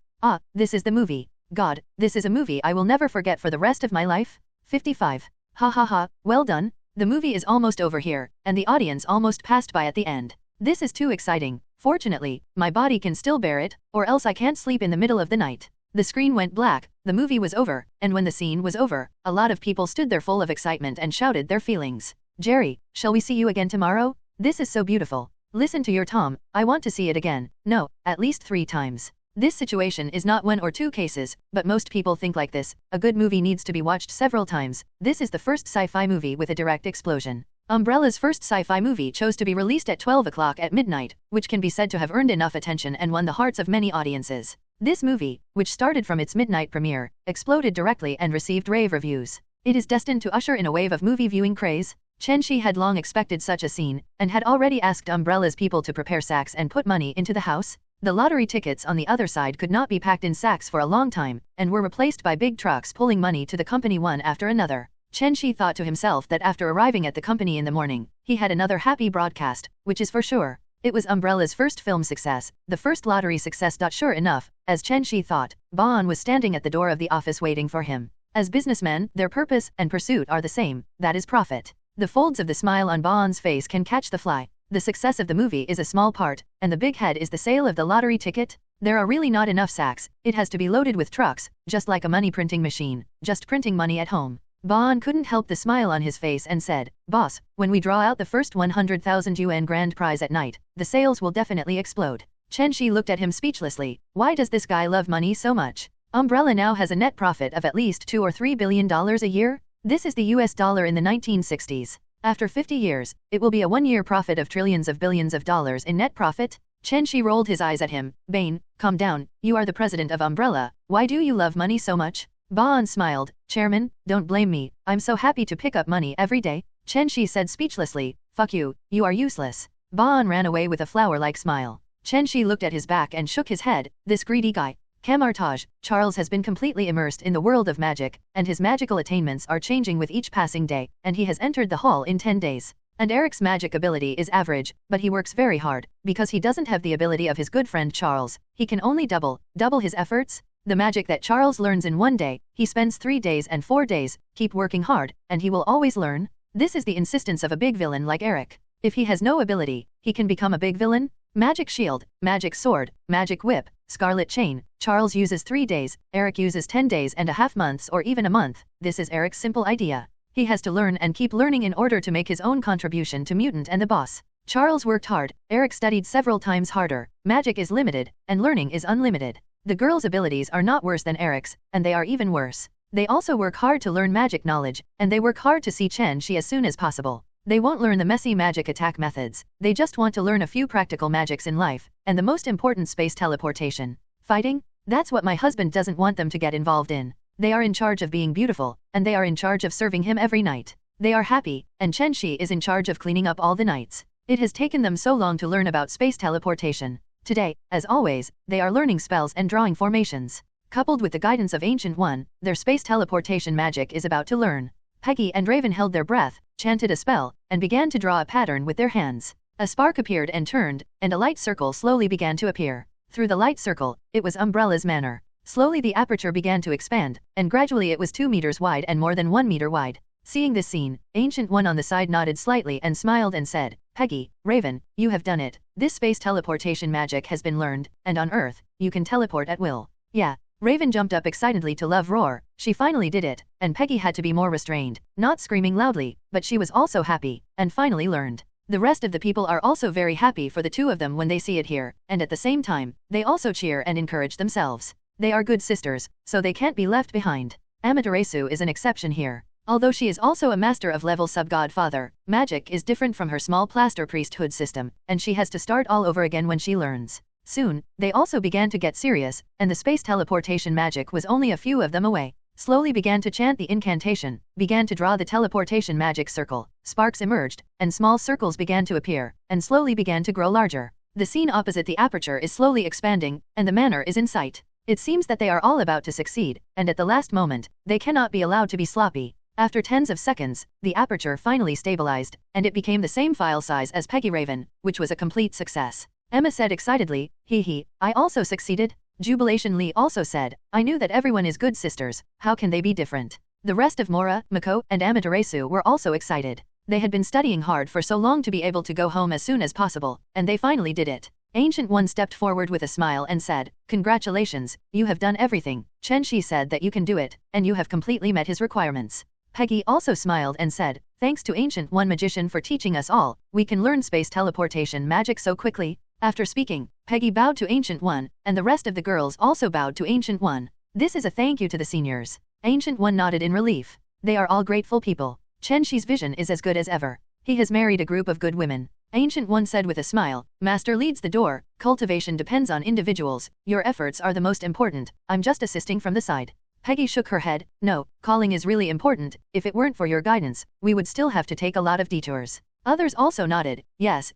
This is the movie. God, this is a movie I will never forget for the rest of my life. 55. Ha ha ha, well done. The movie is almost over here, and the audience almost passed by at the end. This is too exciting. Fortunately, my body can still bear it, or else I can't sleep in the middle of the night. The screen went black, the movie was over, and when the scene was over, a lot of people stood there full of excitement and shouted their feelings. Jerry, shall we see you again tomorrow? This is so beautiful. Listen to your Tom, I want to see it again. No, at least 3 times. This situation is not 1 or 2 cases, but most people think like this. A good movie needs to be watched several times. This is the first sci-fi movie with a direct explosion. Umbrella's first sci-fi movie chose to be released at 12 o'clock at midnight, which can be said to have earned enough attention and won the hearts of many audiences. This movie, which started from its midnight premiere, exploded directly and received rave reviews. It is destined to usher in a wave of movie viewing craze. Chen Xi had long expected such a scene, and had already asked Umbrella's people to prepare sacks and put money into the house. The lottery tickets on the other side could not be packed in sacks for a long time, and were replaced by big trucks pulling money to the company one after another. Chen Xi thought to himself that after arriving at the company in the morning, he had another happy broadcast, which is for sure. It was Umbrella's first film success, the first lottery success. Sure enough, as Chen Xi thought, Bon was standing at the door of the office waiting for him. As businessmen, their purpose and pursuit are the same, that is profit. The folds of the smile on Bon's face can catch the fly. The success of the movie is a small part, and the big head is the sale of the lottery ticket. There are really not enough sacks, it has to be loaded with trucks, just like a money printing machine, just printing money at home. Bon couldn't help the smile on his face and said, "Boss, when we draw out the first 100,000 yuan grand prize at night, the sales will definitely explode." Chen Xi looked at him speechlessly. Why does this guy love money so much? Umbrella now has a net profit of at least $2 or $3 billion a year? This is the US dollar in the 1960s. After 50 years, it will be a one-year profit of trillions of billions of dollars in net profit? Chen Xi rolled his eyes at him. Bane, calm down, you are the president of Umbrella, why do you love money so much? Bon smiled. Chairman, don't blame me, I'm so happy to pick up money every day. Chen Xi said speechlessly, fuck you are useless. Bon ran away with a flower-like smile. Chen Xi looked at his back and shook his head, this greedy guy. Camartage, Charles has been completely immersed in the world of magic, and his magical attainments are changing with each passing day, and he has entered the hall in 10 days. And Eric's magic ability is average, but he works very hard, because he doesn't have the ability of his good friend Charles, he can only double his efforts. The magic that Charles learns in 1 day, he spends 3 days and 4 days, keep working hard, and he will always learn. This is the insistence of a big villain like Eric. If he has no ability, he can become a big villain. Magic shield, magic sword, magic whip, scarlet chain, Charles uses 3 days, Eric uses 10 days and a half months or even a month. This is Eric's simple idea. He has to learn and keep learning in order to make his own contribution to Mutant and the Boss. Charles worked hard, Eric studied several times harder. Magic is limited, and learning is unlimited. The girls' abilities are not worse than Eric's, and they are even worse. They also work hard to learn magic knowledge, and they work hard to see Chen Xi as soon as possible. They won't learn the messy magic attack methods, they just want to learn a few practical magics in life, and the most important space teleportation. Fighting? That's what my husband doesn't want them to get involved in. They are in charge of being beautiful, and they are in charge of serving him every night. They are happy, and Chen Xi is in charge of cleaning up all the nights. It has taken them so long to learn about space teleportation. Today, as always, they are learning spells and drawing formations. Coupled with the guidance of Ancient One, their space teleportation magic is about to learn. Peggy and Raven held their breath, chanted a spell, and began to draw a pattern with their hands. A spark appeared and turned, and a light circle slowly began to appear. Through the light circle, it was Umbrella's manor. Slowly the aperture began to expand, and gradually it was 2 meters wide and more than 1 meter wide. Seeing this scene, Ancient One on the side nodded slightly and smiled and said, Peggy, Raven, you have done it. This space teleportation magic has been learned, and on Earth, you can teleport at will. Yeah. Raven jumped up excitedly to love roar, she finally did it, and Peggy had to be more restrained, not screaming loudly, but she was also happy, and finally learned. The rest of the people are also very happy for the two of them when they see it here, and at the same time, they also cheer and encourage themselves. They are good sisters, so they can't be left behind. Amaterasu is an exception here. Although she is also a master of level sub-godfather, magic is different from her small plaster priesthood system, and she has to start all over again when she learns. Soon, they also began to get serious, and the space teleportation magic was only a few of them away. Slowly began to chant the incantation, began to draw the teleportation magic circle, sparks emerged, and small circles began to appear, and slowly began to grow larger. The scene opposite the aperture is slowly expanding, and the manor is in sight. It seems that they are all about to succeed, and at the last moment, they cannot be allowed to be sloppy. After tens of seconds, the aperture finally stabilized, and it became the same file size as Peggy Raven, which was a complete success. Emma said excitedly, hee, I also succeeded. Jubilation Lee also said, I knew that everyone is good sisters, how can they be different? The rest of Mora, Mako, and Amaterasu were also excited. They had been studying hard for so long to be able to go home as soon as possible, and they finally did it. Ancient One stepped forward with a smile and said, Congratulations, you have done everything. Chen Xi said that you can do it, and you have completely met his requirements. Peggy also smiled and said, Thanks to Ancient One Magician for teaching us all, we can learn space teleportation magic so quickly. After speaking, Peggy bowed to Ancient One, and the rest of the girls also bowed to Ancient One. This is a thank you to the seniors. Ancient One nodded in relief. They are all grateful people. Chen Xi's vision is as good as ever. He has married a group of good women. Ancient One said with a smile. Master leads the door. Cultivation depends on individuals. Your efforts are the most important. I'm just assisting from the side. Peggy shook her head. No, calling is really important. If it weren't for your guidance, we would still have to take a lot of detours. Others also nodded. Yes,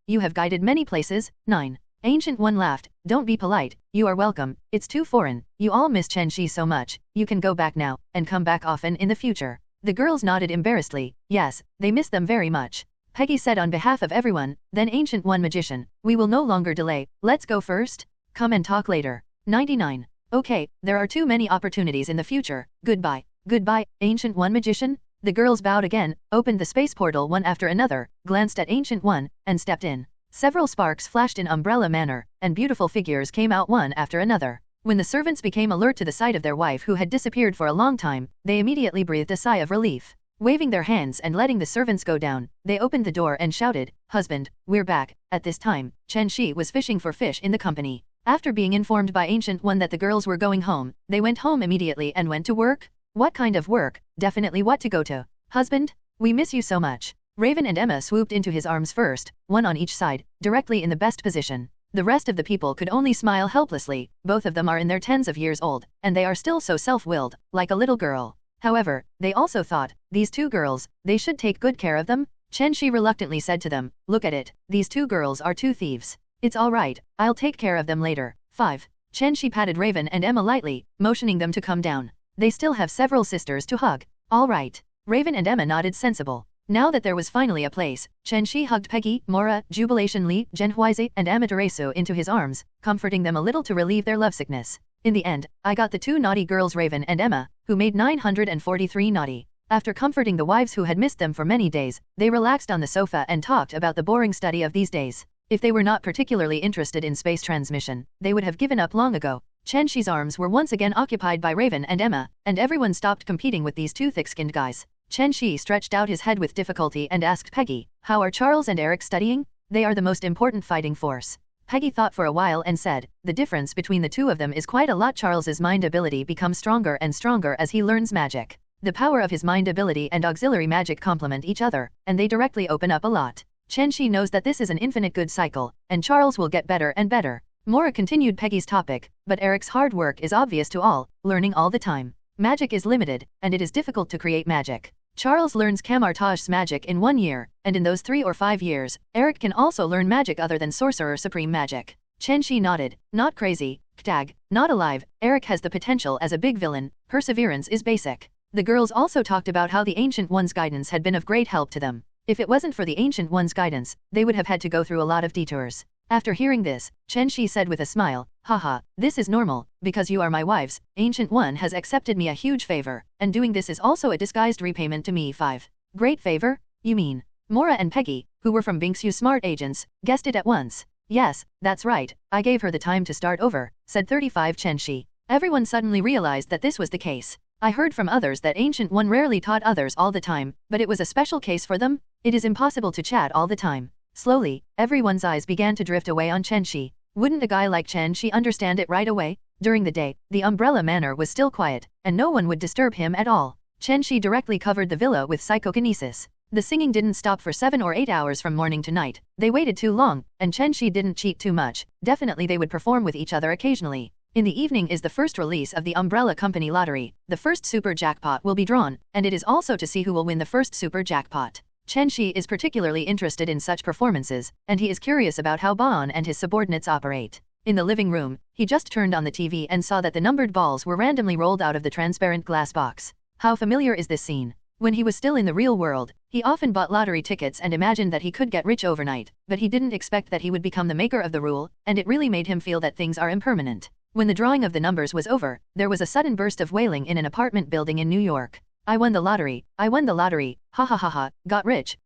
you have guided many places. 9. Ancient One laughed. Don't be polite. You are welcome. It's too foreign. You all miss Chen Xi so much. You can go back now, and come back often in the future. The girls nodded embarrassedly. Yes, they miss them very much. Peggy said on behalf of everyone. Then Ancient One Magician. We will no longer delay. Let's go first. Come and talk later. 99. Okay, there are too many opportunities in the future. Goodbye. Goodbye, Ancient One Magician. The girls bowed again, opened the space portal one after another, glanced at Ancient One, and stepped in. Several sparks flashed in umbrella manner, and beautiful figures came out one after another. When the servants became alert to the sight of their wife who had disappeared for a long time, they immediately breathed a sigh of relief. Waving their hands and letting the servants go down, they opened the door and shouted, Husband, we're back. At this time, Chen Xi was fishing for fish in the company. After being informed by Ancient One that the girls were going home, they went home immediately and went to work. What kind of work? Definitely what to go to. Husband, we miss you so much. Raven and Emma swooped into his arms first, one on each side, directly in the best position. The rest of the people could only smile helplessly. Both of them are in their tens of years old, and they are still so self-willed, like a little girl. However, they also thought, these two girls, they should take good care of them. Chen Xi reluctantly said to them, look at it, these two girls are two thieves. It's all right, I'll take care of them later. 5. Chen Xi patted Raven and Emma lightly, motioning them to come down. They still have several sisters to hug. All right. Raven and Emma nodded sensible. Now that there was finally a place, Chen Xi hugged Peggy, Mora, Jubilation Li, Zhenhuaizi, and Amaterasu into his arms, comforting them a little to relieve their lovesickness. In the end, I got the two naughty girls Raven and Emma, who made 943 naughty. After comforting the wives who had missed them for many days, they relaxed on the sofa and talked about the boring study of these days. If they were not particularly interested in space transmission, they would have given up long ago. Chen Xi's arms were once again occupied by Raven and Emma, and everyone stopped competing with these two thick-skinned guys. Chen Xi stretched out his head with difficulty and asked Peggy, how are Charles and Eric studying? They are the most important fighting force. Peggy thought for a while and said, the difference between the two of them is quite a lot. Charles's mind ability becomes stronger and stronger as he learns magic. The power of his mind ability and auxiliary magic complement each other, and they directly open up a lot. Chen Xi knows that this is an infinite good cycle, and Charles will get better and better. Mora continued Peggy's topic, but Eric's hard work is obvious to all, learning all the time. Magic is limited, and it is difficult to create magic. Charles learns Camartage's magic in 1 year, and in those 3 or 5 years, Eric can also learn magic other than Sorcerer Supreme magic. Chen Xi nodded. Not crazy, Ktag, not alive. Eric has the potential as a big villain. Perseverance is basic. The girls also talked about how the Ancient One's guidance had been of great help to them. If it wasn't for the Ancient One's guidance, they would have had to go through a lot of detours. After hearing this, Chen Xi said with a smile, haha, this is normal, because you are my wives. Ancient One has accepted me a huge favor, and doing this is also a disguised repayment to me. 5. Great favor? You mean? Mora and Peggy, who were from Bingxiu smart agents, guessed it at once. Yes, that's right, I gave her the time to start over, said 35 Chen Xi. Everyone suddenly realized that this was the case. I heard from others that Ancient One rarely taught others all the time, but it was a special case for them. It is impossible to chat all the time. Slowly, everyone's eyes began to drift away on Chen Xi. Wouldn't a guy like Chen Xi understand it right away? During the day, the umbrella manor was still quiet, and no one would disturb him at all. Chen Xi directly covered the villa with psychokinesis. The singing didn't stop for 7 or 8 hours from morning to night. They waited too long, and Chen Xi didn't cheat too much. Definitely they would perform with each other occasionally. In the evening is the first release of the Umbrella Company lottery. The first super jackpot will be drawn, and it is also to see who will win the first super jackpot. Chen Xi is particularly interested in such performances, and he is curious about how Baon and his subordinates operate. In the living room, he just turned on the TV and saw that the numbered balls were randomly rolled out of the transparent glass box. How familiar is this scene? When he was still in the real world, he often bought lottery tickets and imagined that he could get rich overnight, but he didn't expect that he would become the maker of the rule, and it really made him feel that things are impermanent. When the drawing of the numbers was over, there was a sudden burst of wailing in an apartment building in New York. I won the lottery, I won the lottery, ha ha ha ha, got rich,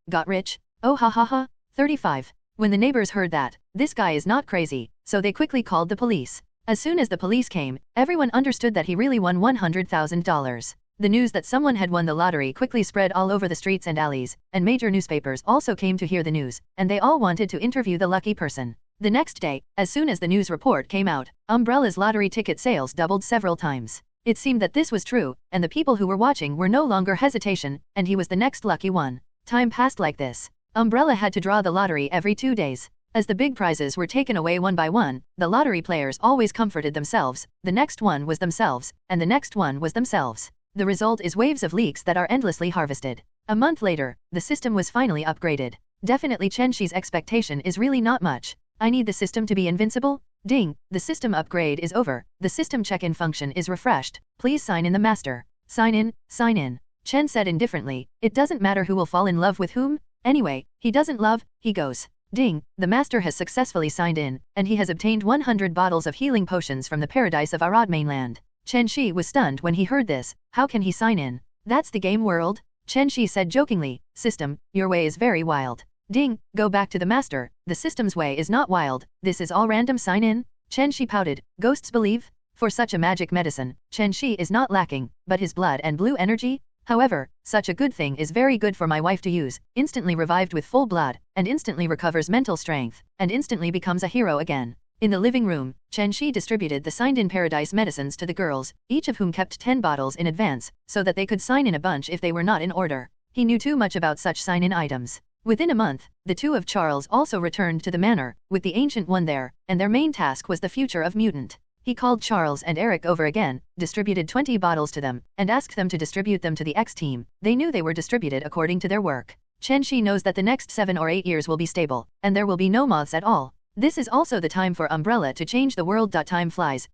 oh ha ha ha. 35. When the neighbors heard that, this guy is not crazy, so they quickly called the police. As soon as the police came, everyone understood that he really won $100,000. The news that someone had won the lottery quickly spread all over the streets and alleys, and major newspapers also came to hear the news, and they all wanted to interview the lucky person. The next day, as soon as the news report came out, Umbrella's lottery ticket sales doubled several times. It seemed that this was true, and the people who were watching were no longer hesitation, and he was the next lucky one. Time passed like this. Umbrella had to draw the lottery every 2 days. As the big prizes were taken away one by one, the lottery players always comforted themselves, the next one was themselves, and the next one was themselves. The result is waves of leaks that are endlessly harvested. A month later, the system was finally upgraded. Definitely Chen Xi's expectation is really not much. I need the system to be invincible? Ding, the system upgrade is over. The system check-in function is refreshed. Please sign in the master. Sign in, sign in. Chen said indifferently, it doesn't matter who will fall in love with whom. Anyway, he doesn't love, he goes. Ding, the master has successfully signed in, and he has obtained 100 bottles of healing potions from the paradise of Arad mainland. Chen Xi was stunned when he heard this. How can he sign in? That's the game world? Chen Xi said jokingly, system, your way is very wild. Ding, go back to the master, the system's way is not wild, this is all random sign in? Chen Xi pouted, ghosts believe? For such a magic medicine, Chen Xi is not lacking, but his blood and blue energy? However, such a good thing is very good for my wife to use, instantly revived with full blood, and instantly recovers mental strength, and instantly becomes a hero again. In the living room, Chen Xi distributed the signed-in paradise medicines to the girls, each of whom kept 10 bottles in advance, so that they could sign in a bunch if they were not in order. He knew too much about such sign-in items. Within a month, the two of Charles also returned to the manor, with the Ancient One there, and their main task was the future of mutant. He called Charles and Eric over again, distributed 20 bottles to them, and asked them to distribute them to the X team. They knew they were distributed according to their work. Chen Xi knows that the next 7 or 8 years will be stable, and there will be no moths at all. This is also the time for Umbrella to change the world. Time flies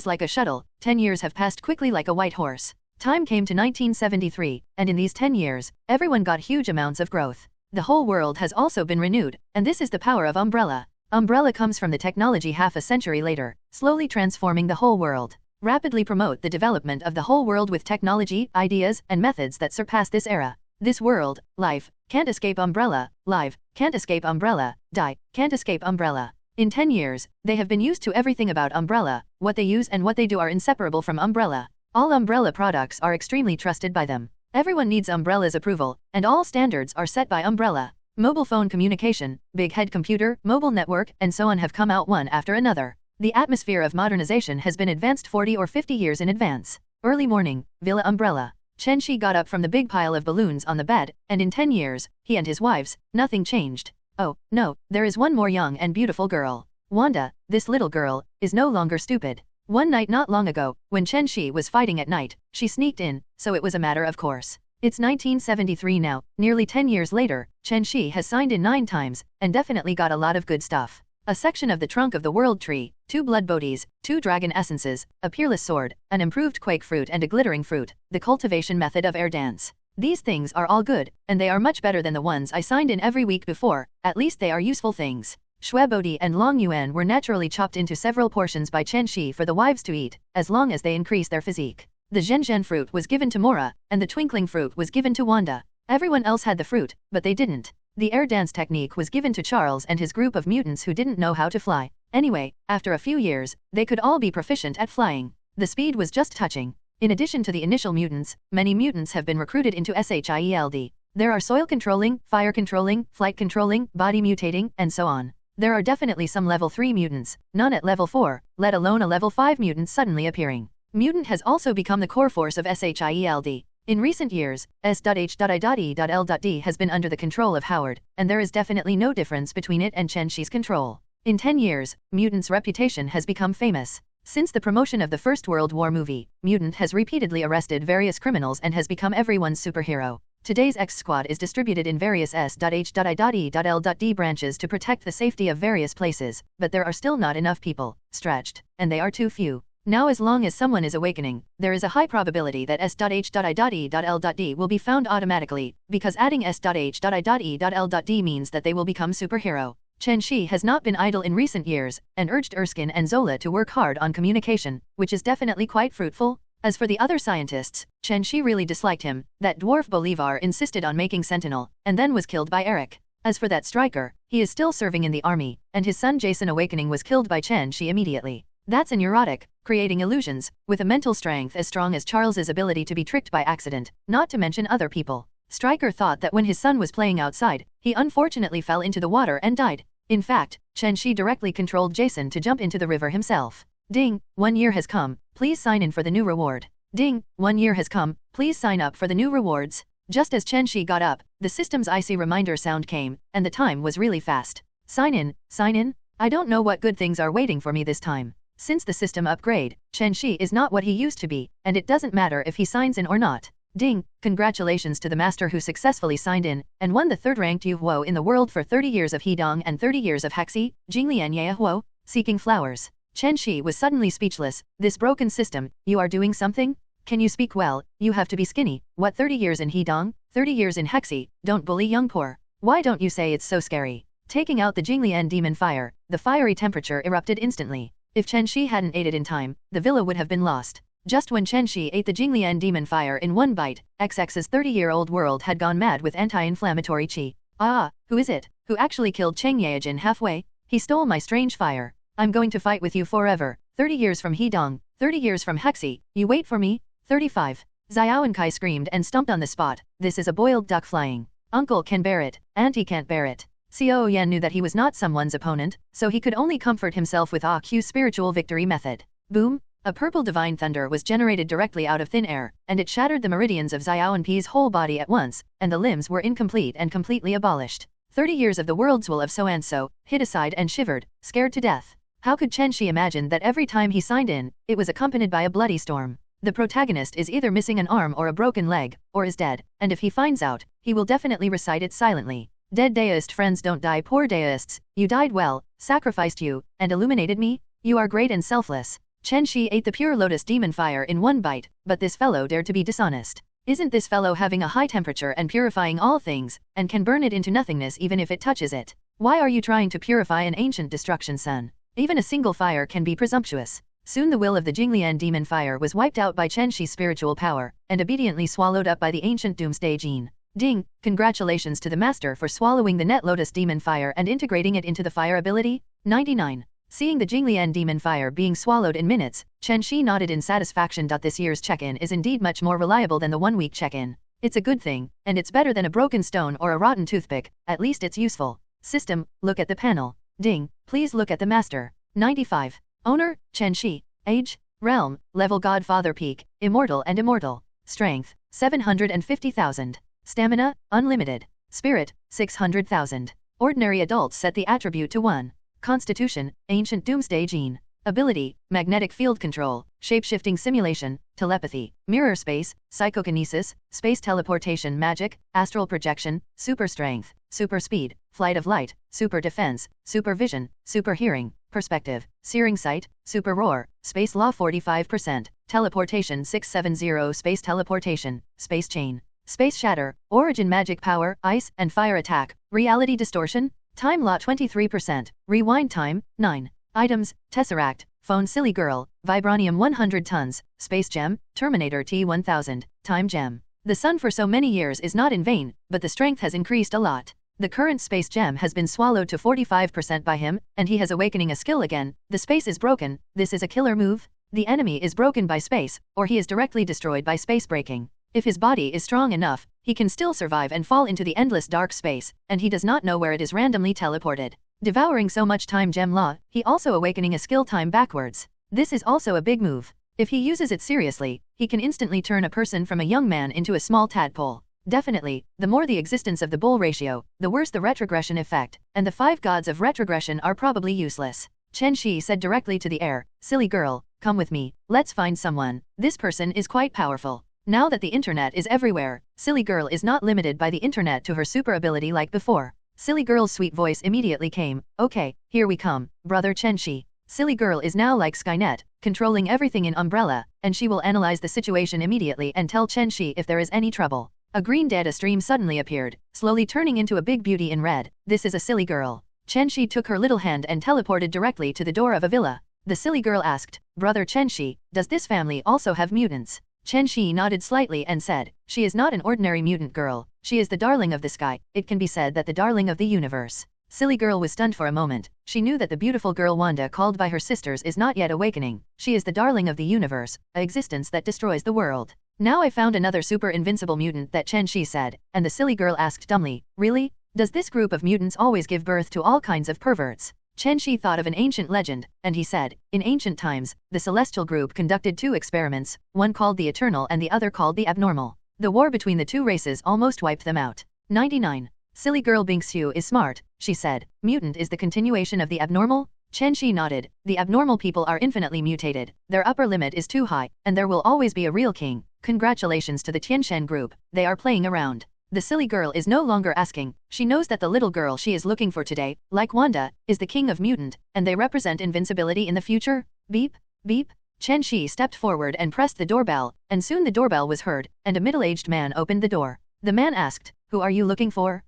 like a shuttle, 10 years have passed quickly like a white horse. Time came to 1973, and in these 10 years, everyone got huge amounts of growth. The whole world has also been renewed, and this is the power of Umbrella. Umbrella comes from the technology half a century later, slowly transforming the whole world. Rapidly promote the development of the whole world with technology, ideas, and methods that surpass this era. This world, life, can't escape Umbrella, live, can't escape Umbrella, die, can't escape Umbrella. In 10 years, they have been used to everything about Umbrella, what they use and what they do are inseparable from Umbrella. All Umbrella products are extremely trusted by them. Everyone needs Umbrella's approval, and all standards are set by Umbrella. Mobile phone communication, big head computer, mobile network, and so on have come out one after another. The atmosphere of modernization has been advanced 40 or 50 years in advance. Early morning, Villa Umbrella. Chen Xi got up from the big pile of balloons on the bed, and in 10 years, he and his wives, nothing changed. Oh, no, there is one more young and beautiful girl. Wanda, this little girl, is no longer stupid. One night not long ago, when Chen Xi was fighting at night, she sneaked in, so it was a matter of course. It's 1973 now, nearly 10 years later, Chen Xi has signed in 9 times, and definitely got a lot of good stuff. A section of the trunk of the world tree, 2 blood bodies, 2 dragon essences, a peerless sword, an improved quake fruit and a glittering fruit, the cultivation method of air dance. These things are all good, and they are much better than the ones I signed in every week before, at least they are useful things. Shui Bodi and Long Yuan were naturally chopped into several portions by Chen Xi for the wives to eat, as long as they increase their physique. The Zhenzhen fruit was given to Mora, and the twinkling fruit was given to Wanda. Everyone else had the fruit, but they didn't. The air dance technique was given to Charles and his group of mutants who didn't know how to fly. Anyway, after a few years, they could all be proficient at flying. The speed was just touching. In addition to the initial mutants, many mutants have been recruited into SHIELD. There are soil controlling, fire controlling, flight controlling, body mutating, and so on. There are definitely some level 3 mutants, none at level 4, let alone a level 5 mutant suddenly appearing. Mutant has also become the core force of SHIELD. In recent years, S.H.I.E.L.D. has been under the control of Howard, and there is definitely no difference between it and Chen Xi's control. In 10 years, Mutant's reputation has become famous. Since the promotion of the First World War movie, Mutant has repeatedly arrested various criminals and has become everyone's superhero. Today's X Squad is distributed in various S.H.I.E.L.D. branches to protect the safety of various places, but there are still not enough people, stretched, and they are too few. Now as long as someone is awakening, there is a high probability that S.H.I.E.L.D. will be found automatically, because adding S.H.I.E.L.D. means that they will become superhero. Chen Xi has not been idle in recent years, and urged Erskine and Zola to work hard on communication, which is definitely quite fruitful. As for the other scientists, Chen Xi really disliked him. That dwarf Bolivar insisted on making Sentinel, and then was killed by Eric. As for that striker, he is still serving in the army, and his son Jason Awakening was killed by Chen Xi immediately. That's a neurotic, creating illusions, with a mental strength as strong as Charles's ability to be tricked by accident, not to mention other people. Stryker thought that when his son was playing outside, he unfortunately fell into the water and died. In fact, Chen Xi directly controlled Jason to jump into the river himself. Ding, 1 year has come, please sign in for the new reward. Ding, 1 year has come, please sign up for the new rewards. Just as Chen Xi got up, the system's icy reminder sound came, and the time was really fast. Sign in, sign in? I don't know what good things are waiting for me this time. Since the system upgrade, Chen Xi is not what he used to be, and it doesn't matter if he signs in or not. Ding! Congratulations to the master who successfully signed in, and won the third-ranked Yuhuo in the world for 30 years of Hedong and 30 years of Hexi, Jinglian Yahuo, seeking flowers. Chen Xi was suddenly speechless. This broken system, you are doing something? Can you speak well? You have to be skinny. What 30 years in Hedong? 30 years in Hexi? Don't bully young poor. Why don't you say it's so scary? Taking out the Jinglian demon fire, the fiery temperature erupted instantly. If Chen Xi hadn't ate it in time, the villa would have been lost. Just when Chen Xi ate the Jinglian demon fire in one bite, XX's 30-year-old world had gone mad with anti-inflammatory qi. Ah, who is it? Who actually killed Cheng Yaojin halfway? He stole my strange fire. I'm going to fight with you forever. 30 years from Hedong, 30 years from Hexi, you wait for me? 35. Xiaoenkai screamed and stumped on the spot. This is a boiled duck flying. Uncle can bear it, auntie can't bear it. Xiao Yan knew that he was not someone's opponent, so he could only comfort himself with Q's spiritual victory method. Boom! A purple divine thunder was generated directly out of thin air, and it shattered the meridians of Xiaoenpei's whole body at once, and the limbs were incomplete and completely abolished. 30 years of the world's will of so-and-so, hid aside and shivered, scared to death. How could Chen Xi imagine that every time he signed in, it was accompanied by a bloody storm? The protagonist is either missing an arm or a broken leg, or is dead, and if he finds out, he will definitely recite it silently. Dead deist friends don't die. Poor deists, you died well, sacrificed you, and illuminated me? You are great and selfless. Chen Xi ate the pure lotus demon fire in one bite, but this fellow dared to be dishonest. Isn't this fellow having a high temperature and purifying all things, and can burn it into nothingness even if it touches it? Why are you trying to purify an ancient destruction, son? Even a single fire can be presumptuous. Soon the will of the Jinglian demon fire was wiped out by Chen Xi's spiritual power, and obediently swallowed up by the ancient Doomsday gene. Ding! Congratulations to the master for swallowing the net lotus demon fire and integrating it into the fire ability. 99. Seeing the Jinglian demon fire being swallowed in minutes, Chen Xi nodded in satisfaction. This year's check-in is indeed much more reliable than the one-week check-in. It's a good thing, and it's better than a broken stone or a rotten toothpick, at least it's useful. System, look at the panel. Ding, please look at the master. 95. Owner, Chen Xi. Age, realm, level Godfather peak, immortal and immortal. Strength, 750,000. Stamina, unlimited. Spirit, 600,000. Ordinary adults set the attribute to 1. Constitution, ancient Doomsday gene. Ability, magnetic field control, shape-shifting simulation, telepathy, mirror space, psychokinesis, space teleportation magic, astral projection, super strength, super speed, flight of light, super defense, super vision, super hearing, perspective, searing sight, super roar, space law 45%, teleportation 670 space teleportation, space chain. Space shatter, origin magic power, ice and fire attack, reality distortion, time law 23%, rewind time, 9. Items, Tesseract, phone silly girl, Vibranium 100 tons, space gem, Terminator T1000, time gem. The sun for so many years is not in vain, but the strength has increased a lot. The current space gem has been swallowed to 45% by him, and he has awakening a skill again. The space is broken, this is a killer move. The enemy is broken by space, or he is directly destroyed by space breaking. If his body is strong enough, he can still survive and fall into the endless dark space, and he does not know where it is randomly teleported. Devouring so much time gem law, he also awakening a skill time backwards. This is also a big move. If he uses it seriously, he can instantly turn a person from a young man into a small tadpole. Definitely, the more the existence of the bull ratio, the worse the retrogression effect, and the 5 gods of retrogression are probably useless. Chen Xi said directly to the air, silly girl, come with me, let's find someone. This person is quite powerful. Now that the internet is everywhere, silly girl is not limited by the internet to her super ability like before. Silly girl's sweet voice immediately came, okay, here we come, brother Chen Xi. Silly girl is now like Skynet, controlling everything in Umbrella, and she will analyze the situation immediately and tell Chen Xi if there is any trouble. A green data stream suddenly appeared, slowly turning into a big beauty in red. This is a silly girl. Chen Xi took her little hand and teleported directly to the door of a villa. The silly girl asked, brother Chen Xi, does this family also have mutants? Chen Xi nodded slightly and said, she is not an ordinary mutant girl, she is the darling of the sky, it can be said that the darling of the universe. Silly girl was stunned for a moment. She knew that the beautiful girl Wanda called by her sisters is not yet awakening. She is the darling of the universe, a existence that destroys the world. Now I found another super invincible mutant, that Chen Xi said, and the silly girl asked dumbly, really? Does this group of mutants always give birth to all kinds of perverts? Chen Xi thought of an ancient legend, and he said, in ancient times, the celestial group conducted 2 experiments, one called the eternal and the other called the abnormal. The war between the two races almost wiped them out. 99. Silly girl Bingxiu is smart, she said. Mutant is the continuation of the abnormal? Chen Xi nodded. The abnormal people are infinitely mutated. Their upper limit is too high, and there will always be a real king. Congratulations to the Tianshan group. They are playing around. The silly girl is no longer asking. She knows that the little girl she is looking for today, like Wanda, is the king of mutant, and they represent invincibility in the future. Beep, beep. Chen Xi stepped forward and pressed the doorbell, and soon the doorbell was heard, and a middle-aged man opened the door. The man asked, "Who are you looking for?"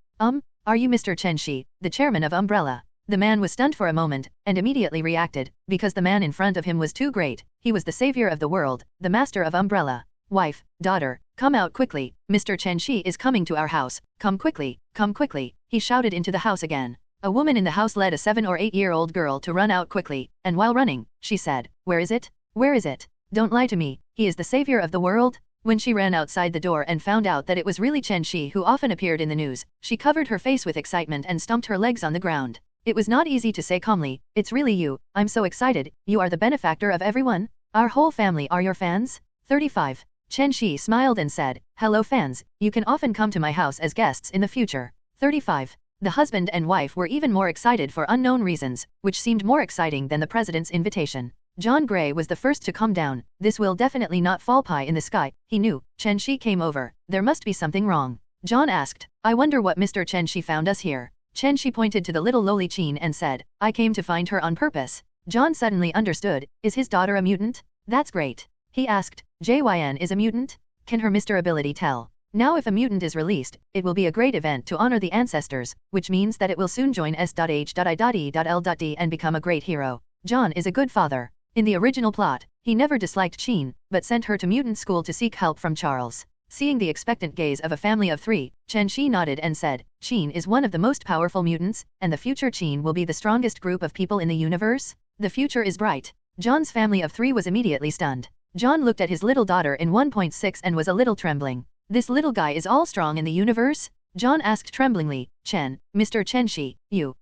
Are you Mr. Chen Xi, the chairman of Umbrella?" The man was stunned for a moment, and immediately reacted, because the man in front of him was too great. He was the savior of the world, the master of Umbrella. "Wife, daughter, come out quickly, Mr. Chen Xi is coming to our house, come quickly, he shouted into the house again. A woman in the house led a 7 or 8-year-old girl to run out quickly, and while running, she said, "Where is it? Where is it? Don't lie to me, he is the savior of the world?" When she ran outside the door and found out that it was really Chen Xi who often appeared in the news, she covered her face with excitement and stomped her legs on the ground. It was not easy to say calmly, "It's really you, I'm so excited, you are the benefactor of everyone? Our whole family are your fans?" 35. Chen Xi smiled and said, "Hello fans, you can often come to my house as guests in the future." 35. The husband and wife were even more excited for unknown reasons, which seemed more exciting than the president's invitation. John Gray was the first to calm down. This will definitely not fall pie in the sky, he knew. Chen Xi came over. There must be something wrong. John asked, "I wonder what Mr. Chen Xi found us here." Chen Xi pointed to the little lowly Qin and said, "I came to find her on purpose." John suddenly understood. Is his daughter a mutant? That's great. He asked, "Jyn is a mutant? Can her Mr. Ability tell?" Now if a mutant is released, it will be a great event to honor the ancestors, which means that it will soon join S.H.I.L.D and become a great hero. John is a good father. In the original plot, he never disliked Qin, but sent her to mutant school to seek help from Charles. Seeing the expectant gaze of a family of 3, Chen Xi nodded and said, "Qin is one of the most powerful mutants, and the future Qin will be the strongest group of people in the universe? The future is bright." John's family of 3 was immediately stunned. John looked at his little daughter in 1.6 and was a little trembling. "This little guy is all strong in the universe?" John asked tremblingly, Mr. Chen Xi,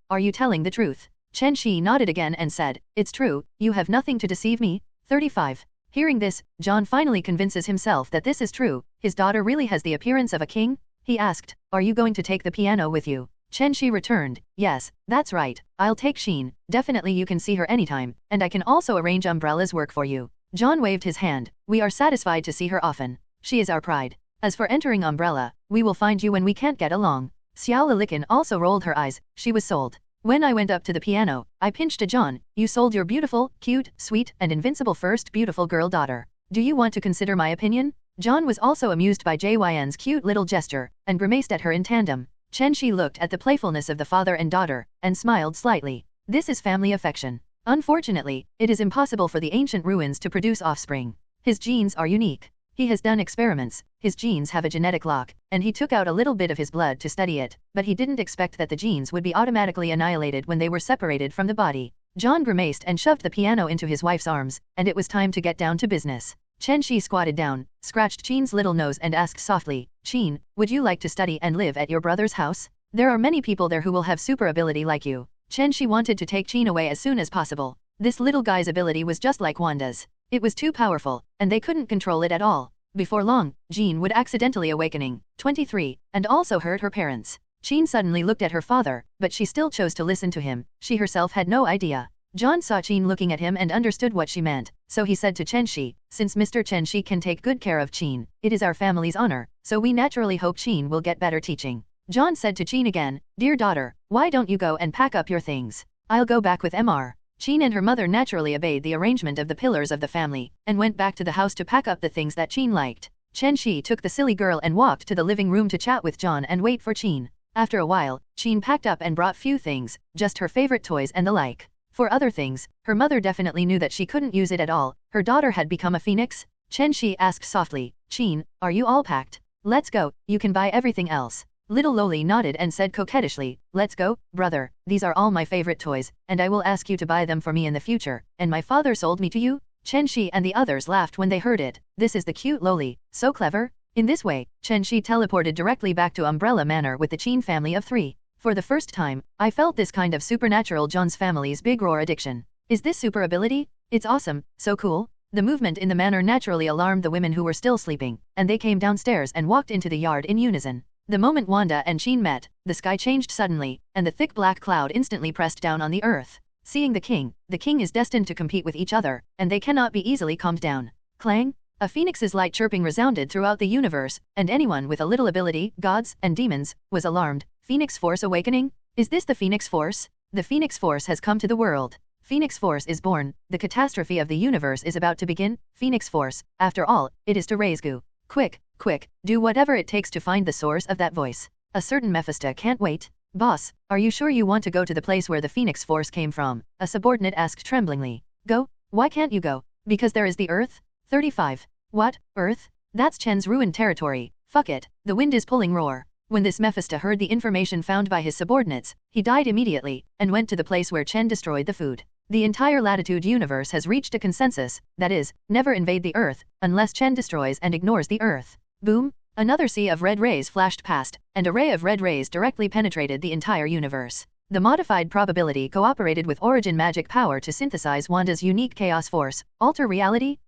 are you telling the truth?" Chen Xi nodded again and said, "It's true, you have nothing to deceive me." 35. Hearing this, John finally convinces himself that this is true. His daughter really has the appearance of a king? He asked, "Are you going to take the piano with you?" Chen Xi returned, "Yes, that's right, I'll take Xin. Definitely you can see her anytime, and I can also arrange Umbrella's work for you." John waved his hand. "We are satisfied to see her often. She is our pride. As for entering Umbrella, we will find you when we can't get along." Xiao Lilikin also rolled her eyes. She was sold. "When I went up to the piano, I pinched a John. You sold your beautiful, cute, sweet, and invincible first beautiful girl daughter. Do you want to consider my opinion?" John was also amused by Jyn's cute little gesture, and grimaced at her in tandem. Chen Xi looked at the playfulness of the father and daughter, and smiled slightly. This is family affection. Unfortunately, it is impossible for the ancient ruins to produce offspring. His genes are unique. He has done experiments, his genes have a genetic lock, and he took out a little bit of his blood to study it, but he didn't expect that the genes would be automatically annihilated when they were separated from the body. John grimaced and shoved the piano into his wife's arms, and it was time to get down to business. Chen Xi squatted down, scratched Qin's little nose and asked softly, "Qin, would you like to study and live at your brother's house? There are many people there who will have super ability like you." Chen Xi wanted to take Qin away as soon as possible. This little guy's ability was just like Wanda's. It was too powerful, and they couldn't control it at all. Before long, Jean would accidentally awakening, 23, and also hurt her parents. Qin suddenly looked at her father, but she still chose to listen to him. She herself had no idea. John saw Qin looking at him and understood what she meant, so he said to Chen Xi, "Since Mr. Chen Xi can take good care of Qin, it is our family's honor, so we naturally hope Qin will get better teaching." John said to Qin again, "Dear daughter, why don't you go and pack up your things? I'll go back with Mr. Qin and her mother naturally obeyed the arrangement of the pillars of the family, and went back to the house to pack up the things that Qin liked. Chen Xi took the silly girl and walked to the living room to chat with John and wait for Qin. After a while, Qin packed up and brought few things, just her favorite toys and the like. For other things, her mother definitely knew that she couldn't use it at all. Her daughter had become a phoenix? Chen Xi asked softly, "Qin, are you all packed? Let's go, you can buy everything else." Little Loli nodded and said coquettishly, "Let's go, brother, these are all my favorite toys, and I will ask you to buy them for me in the future, and my father sold me to you?" Chen Xi and the others laughed when they heard it. This is the cute Loli, so clever. In this way, Chen Xi teleported directly back to Umbrella Manor with the Qin family of 3. For the first time, I felt this kind of supernatural John's family's big roar addiction. Is this super ability? It's awesome, so cool. The movement in the manor naturally alarmed the women who were still sleeping, and they came downstairs and walked into the yard in unison. The moment Wanda and Chen met, the sky changed suddenly, and the thick black cloud instantly pressed down on the earth. Seeing the king is destined to compete with each other, and they cannot be easily calmed down. Clang! A phoenix's light chirping resounded throughout the universe, and anyone with a little ability, gods and demons, was alarmed. Phoenix Force awakening? Is this the Phoenix Force? The Phoenix Force has come to the world. Phoenix Force is born. The catastrophe of the universe is about to begin. Phoenix Force, after all, it is to raise goo. Quick, quick, do whatever it takes to find the source of that voice. A certain Mephisto can't wait. Boss, are you sure you want to go to the place where the Phoenix Force came from? A subordinate asked tremblingly. Go? Why can't you go? Because there is the Earth? 35. What? Earth? That's Chen's ruined territory. Fuck it, the wind is pulling roar. When this Mephisto heard the information found by his subordinates, he died immediately, and went to the place where Chen destroyed the food. The entire Latitude universe has reached a consensus, that is, never invade the Earth, unless Chen destroys and ignores the Earth. Boom! Another sea of red rays flashed past, and a ray of red rays directly penetrated the entire universe. The modified probability cooperated with origin magic power to synthesize Wanda's unique chaos force. Alter reality?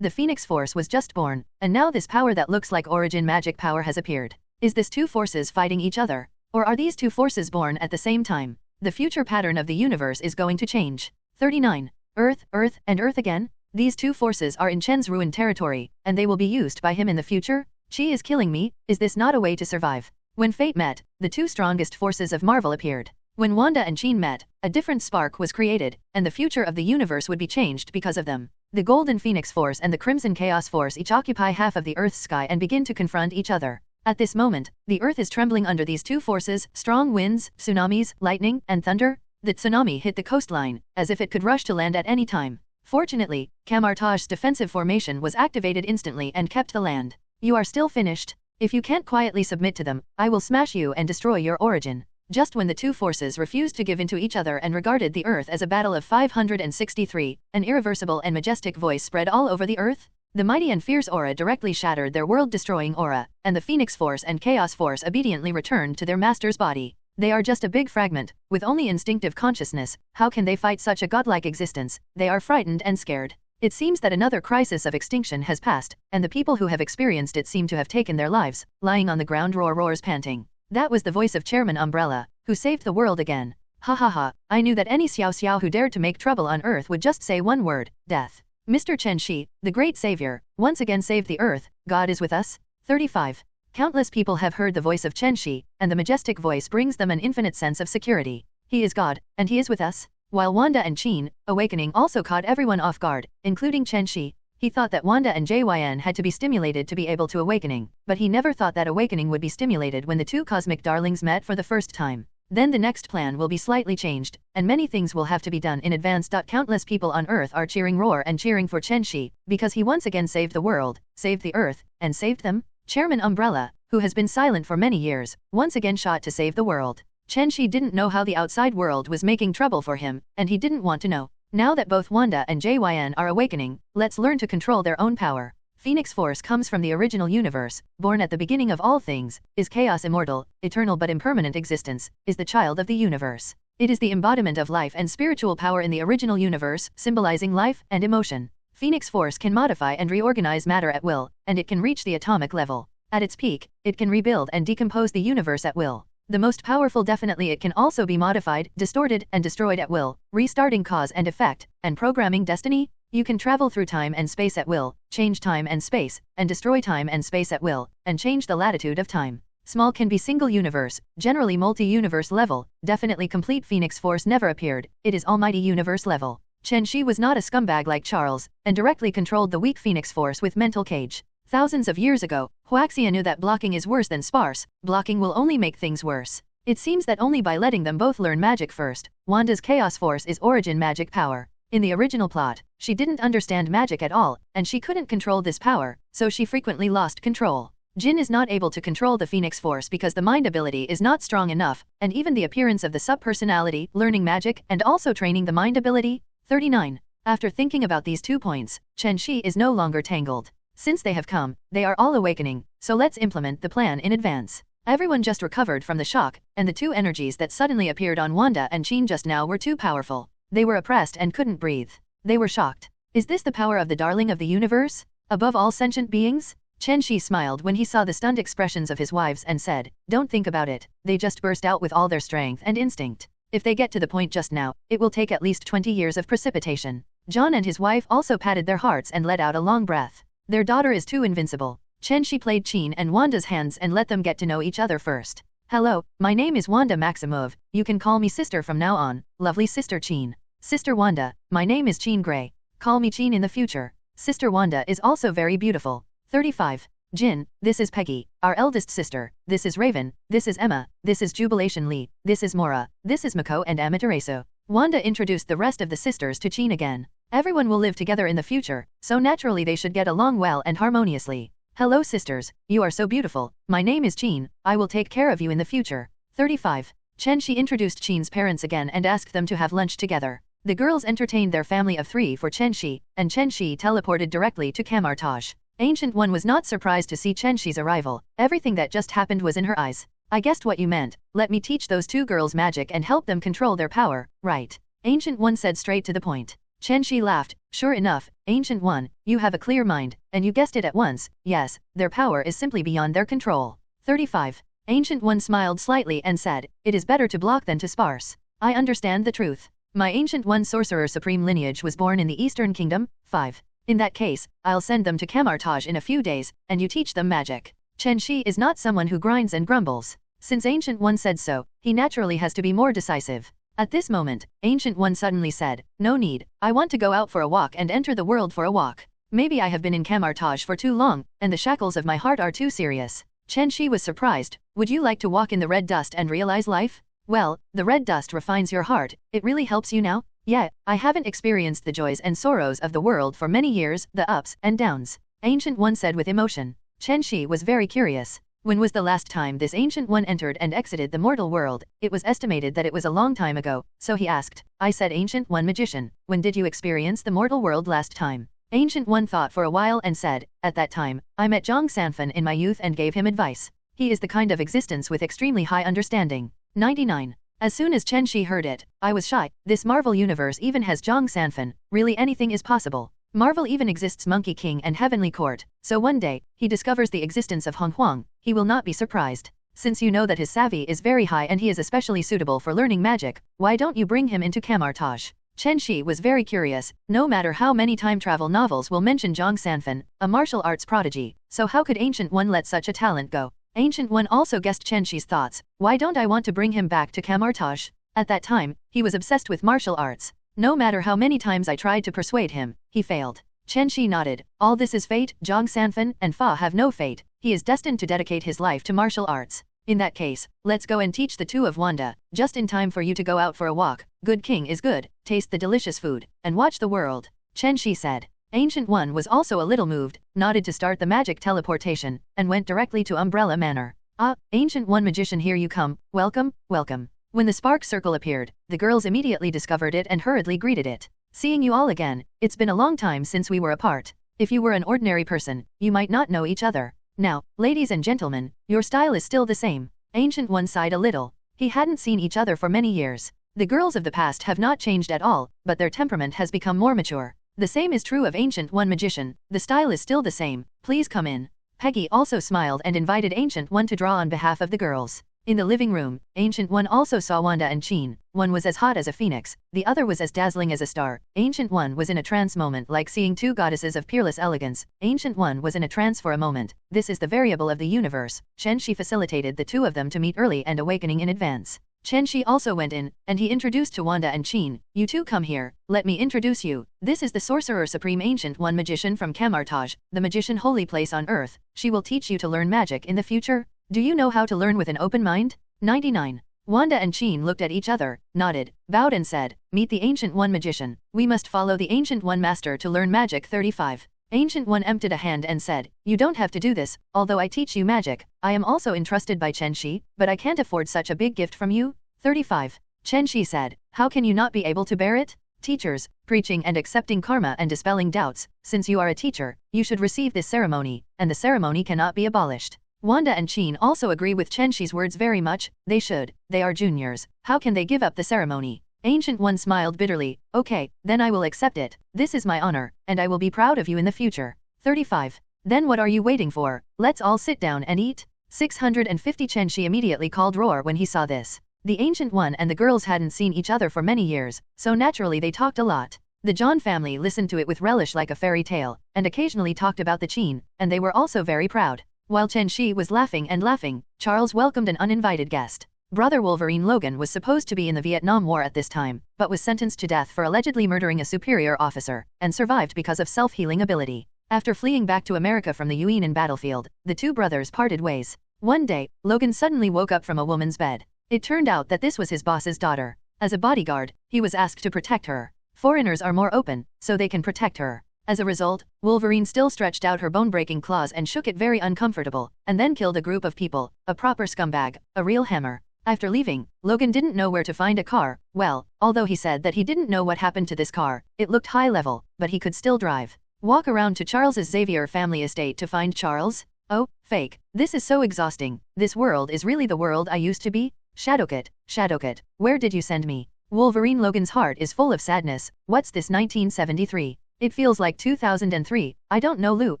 The Phoenix Force was just born, and now this power that looks like origin magic power has appeared. Is this two forces fighting each other? Or are these two forces born at the same time? The future pattern of the universe is going to change. 39. Earth, Earth, and Earth again? These two forces are in Chen's ruined territory, and they will be used by him in the future? Chi is killing me, is this not a way to survive? When fate met, the two strongest forces of Marvel appeared. When Wanda and Chen met, a different spark was created, and the future of the universe would be changed because of them. The Golden Phoenix Force and the Crimson Chaos Force each occupy half of the Earth's sky and begin to confront each other. At this moment, the Earth is trembling under these two forces, strong winds, tsunamis, lightning, and thunder. The tsunami hit the coastline, as if it could rush to land at any time. Fortunately, Camartage's defensive formation was activated instantly and kept the land. You are still finished. If you can't quietly submit to them, I will smash you and destroy your origin. Just when the two forces refused to give in to each other and regarded the Earth as a battle of 563, an irreversible and majestic voice spread all over the Earth. The mighty and fierce aura directly shattered their world-destroying aura, and the Phoenix Force and Chaos Force obediently returned to their master's body. They are just a big fragment, with only instinctive consciousness. How can they fight such a godlike existence? They are frightened and scared. It seems that another crisis of extinction has passed, and the people who have experienced it seem to have taken their lives. Lying on the ground, roars panting. That was the voice of Chairman Umbrella, who saved the world again. Ha ha ha, I knew that any Xiao Xiao who dared to make trouble on Earth would just say one word, death. Mr. Chen Xi, the great savior, once again saved the Earth. God is with us. 35. Countless people have heard the voice of Chen Xi, and the majestic voice brings them an infinite sense of security. He is God, and he is with us. While Wanda and Chen, awakening also caught everyone off guard, including Chen Xi. He thought that Wanda and JYN had to be stimulated to be able to awakening, but he never thought that awakening would be stimulated when the two cosmic darlings met for the first time. Then the next plan will be slightly changed, and many things will have to be done in advance. Countless people on Earth are cheering roar and cheering for Chen Xi, because he once again saved the world, saved the Earth, and saved them. Chairman Umbrella, who has been silent for many years, once again shot to save the world. Chen Xi didn't know how the outside world was making trouble for him, and he didn't want to know. Now that both Wanda and JYN are awakening, let's learn to control their own power. Phoenix Force comes from the original universe, born at the beginning of all things, is chaos immortal, eternal but impermanent existence, is the child of the universe. It is the embodiment of life and spiritual power in the original universe, symbolizing life and emotion. Phoenix Force can modify and reorganize matter at will, and it can reach the atomic level. At its peak, it can rebuild and decompose the universe at will. The most powerful definitely it can also be modified, distorted, and destroyed at will, restarting cause and effect, and programming destiny. You can travel through time and space at will, change time and space, and destroy time and space at will, and change the latitude of time. Small can be single universe, generally multi-universe level, definitely complete. Phoenix Force never appeared, it is almighty universe level. Chen Xi was not a scumbag like Charles, and directly controlled the weak Phoenix Force with mental cage. Thousands of years ago, Huaxia knew that blocking is worse than sparse, blocking will only make things worse. It seems that only by letting them both learn magic first. Wanda's Chaos Force is origin magic power. In the original plot, she didn't understand magic at all, and she couldn't control this power, so she frequently lost control. Jin is not able to control the Phoenix Force because the mind ability is not strong enough, and even the appearance of the sub-personality, learning magic, and also training the mind ability. 39. After thinking about these 2 points, Chen Xi is no longer tangled. Since they have come, they are all awakening, so let's implement the plan in advance. Everyone just recovered from the shock, and the two energies that suddenly appeared on Wanda and Chen just now were too powerful. They were oppressed and couldn't breathe. They were shocked. Is this the power of the darling of the universe? Above all sentient beings? Chen Xi smiled when he saw the stunned expressions of his wives and said, "Don't think about it, they just burst out with all their strength and instinct. If they get to the point just now, it will take at least 20 years of precipitation." John and his wife also patted their hearts and let out a long breath. Their daughter is too invincible. Chen Xi played Qin and Wanda's hands and let them get to know each other first. "Hello, my name is Wanda Maximov, you can call me sister from now on, lovely sister Qin." "Sister Wanda, my name is Qin Gray. Call me Qin in the future. Sister Wanda is also very beautiful." 35. Jin, this is Peggy, our eldest sister, this is Raven, this is Emma, this is Jubilation Lee, this is Mora, this is Mako and Amaterasu. Wanda introduced the rest of the sisters to Qin again. Everyone will live together in the future, so naturally they should get along well and harmoniously. "Hello sisters, you are so beautiful, my name is Qin, I will take care of you in the future." 35. Chen Xi introduced Qin's parents again and asked them to have lunch together. The girls entertained their family of 3 for Chen Xi, and Chen Xi teleported directly to Kamartaj. Ancient One was not surprised to see Chen Xi's arrival. Everything that just happened was in her eyes. "I guessed what you meant. Let me teach those 2 girls magic and help them control their power, right?" Ancient One said straight to the point. Chen Xi laughed. "Sure enough, Ancient One, you have a clear mind, and you guessed it at once. Yes, their power is simply beyond their control." 35. Ancient One smiled slightly and said, "It is better to block than to sparse. I understand the truth. My Ancient One Sorcerer Supreme lineage was born in the Eastern Kingdom." 5. "In that case, I'll send them to Kamartaj in a few days, and you teach them magic." Chen Xi is not someone who grinds and grumbles. Since Ancient One said so, he naturally has to be more decisive. At this moment, Ancient One suddenly said, "No need, I want to go out for a walk and enter the world for a walk. Maybe I have been in Kamartaj for too long, and the shackles of my heart are too serious." Chen Xi was surprised. "Would you like to walk in the red dust and realize life?" "Well, the red dust refines your heart, it really helps you now?" "Yeah, I haven't experienced the joys and sorrows of the world for many years, the ups and downs," Ancient One said with emotion. Chen Xi was very curious. When was the last time this Ancient One entered and exited the mortal world? It was estimated that it was a long time ago, so he asked. "I said Ancient One Magician, when did you experience the mortal world last time?" Ancient One thought for a while and said, "At that time, I met Zhang Sanfen in my youth and gave him advice. He is the kind of existence with extremely high understanding." 99. As soon as Chen Xi heard it, "I was shy, this Marvel universe even has Zhang Sanfen, really anything is possible. Marvel even exists Monkey King and Heavenly Court, so one day, he discovers the existence of Hong Huang, he will not be surprised. Since you know that his savvy is very high and he is especially suitable for learning magic, why don't you bring him into Kamartaj?" Chen Xi was very curious. No matter how many time travel novels will mention Zhang Sanfen, a martial arts prodigy, so how could Ancient One let such a talent go? Ancient One also guessed Chen Xi's thoughts. "Why don't I want to bring him back to Kamartaj?" At that time, he was obsessed with martial arts. No matter how many times I tried to persuade him, he failed. Chen Xi nodded. "All this is fate, Zhang Sanfen and Fa have no fate, he is destined to dedicate his life to martial arts. In that case, let's go and teach the 2 of Wanda, just in time for you to go out for a walk. Good king is good, taste the delicious food, and watch the world," Chen Xi said. Ancient One was also a little moved, nodded to start the magic teleportation, and went directly to Umbrella Manor. "Ah, Ancient One Magician, here you come, welcome, welcome." When the spark circle appeared, the girls immediately discovered it and hurriedly greeted it. "Seeing you all again, it's been a long time since we were apart. If you were an ordinary person, you might not know each other. Now, ladies and gentlemen, your style is still the same." Ancient One sighed a little. He hadn't seen each other for many years. The girls of the past have not changed at all, but their temperament has become more mature. The same is true of Ancient One Magician, the style is still the same. "Please come in." Peggy also smiled and invited Ancient One to draw on behalf of the girls. In the living room, Ancient One also saw Wanda and Qin. One was as hot as a phoenix, the other was as dazzling as a star. Ancient One was in a trance moment, like seeing 2 goddesses of peerless elegance. Ancient One was in a trance for a moment. This is the variable of the universe. Chen Xi facilitated the 2 of them to meet early and awakening in advance. Chen Xi also went in, and he introduced to Wanda and Qin. "You 2 come here, let me introduce you. This is the Sorcerer Supreme Ancient One Magician from Kamartaj, the magician holy place on earth. She will teach you to learn magic in the future. Do you know how to learn with an open mind?" 99. Wanda and Qin looked at each other, nodded, bowed and said, "Meet the Ancient One Magician. We must follow the Ancient One Master to learn magic." 35. Ancient One emptied a hand and said, "You don't have to do this, although I teach you magic. I am also entrusted by Chen Xi, but I can't afford such a big gift from you." 35. Chen Xi said, "How can you not be able to bear it? Teachers, preaching and accepting karma and dispelling doubts. Since you are a teacher, you should receive this ceremony, and the ceremony cannot be abolished." Wanda and Qin also agree with Chen Xi's words very much. They should. They are juniors. How can they give up the ceremony? Ancient One smiled bitterly. Okay, then I will accept it. This is my honor, and I will be proud of you in the future. 35. Then what are you waiting for? Let's all sit down and eat. 650 Chen Xi immediately called roar when he saw this. The Ancient One and the girls hadn't seen each other for many years, so naturally they talked a lot. The John family listened to it with relish like a fairy tale, and occasionally talked about the Qin, and they were also very proud. While Chen Xi was laughing and laughing, Charles welcomed an uninvited guest. Brother Wolverine Logan was supposed to be in the Vietnam War at this time, but was sentenced to death for allegedly murdering a superior officer, and survived because of self-healing ability. After fleeing back to America from the Yuan battlefield, the two brothers parted ways. One day, Logan suddenly woke up from a woman's bed. It turned out that this was his boss's daughter. As a bodyguard, he was asked to protect her. Foreigners are more open, so they can protect her. As a result, Wolverine still stretched out her bone-breaking claws and shook it very uncomfortable, and then killed a group of people, a proper scumbag, a real hammer. After leaving, Logan didn't know where to find a car. Well, although he said that he didn't know what happened to this car, it looked high level, but he could still drive. Walk around to Charles's Xavier family estate to find Charles? Oh, fake. This is so exhausting. This world is really the world I used to be? Shadowcat, where did you send me? Wolverine Logan's heart is full of sadness. What's this 1973? It feels like 2003. I don't know Lou,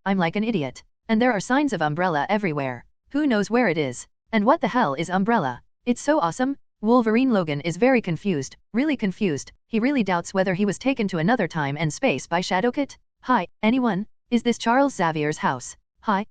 I'm like an idiot. And there are signs of umbrella everywhere. Who knows where it is? And what the hell is umbrella? It's so awesome. Wolverine Logan is very confused, really confused. He really doubts whether he was taken to another time and space by Shadowcat. Hi, anyone? Is this Charles Xavier's house? Hi.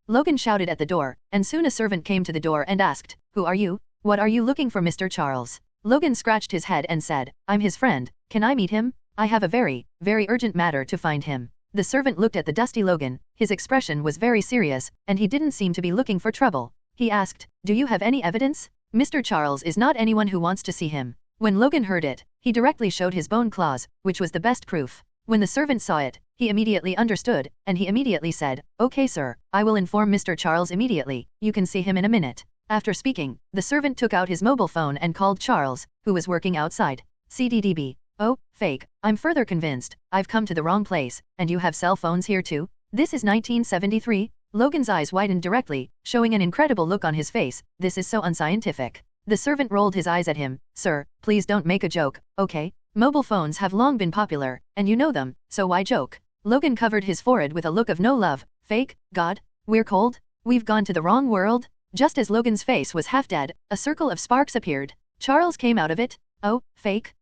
Logan shouted at the door, and soon a servant came to the door and asked, Who are you? What are you looking for, Mr. Charles? Logan scratched his head and said, I'm his friend, can I meet him? I have a very urgent matter to find him. The servant looked at the dusty Logan, his expression was very serious, and he didn't seem to be looking for trouble. He asked, Do you have any evidence? Mr. Charles is not anyone who wants to see him. When Logan heard it, he directly showed his bone claws, which was the best proof. When the servant saw it, he immediately understood, and he immediately said, Okay sir, I will inform Mr. Charles immediately, you can see him in a minute. After speaking, the servant took out his mobile phone and called Charles, who was working outside. CDDB. Oh, fake, I'm further convinced, I've come to the wrong place, and you have cell phones here too? This is 1973? Logan's eyes widened directly, showing an incredible look on his face. This is so unscientific. The servant rolled his eyes at him. Sir, please don't make a joke, okay? Mobile phones have long been popular, and you know them, so why joke? Logan covered his forehead with a look of no love. Fake? God? We're cold? We've gone to the wrong world? Just as Logan's face was half dead, a circle of sparks appeared. Charles came out of it. Oh, fake?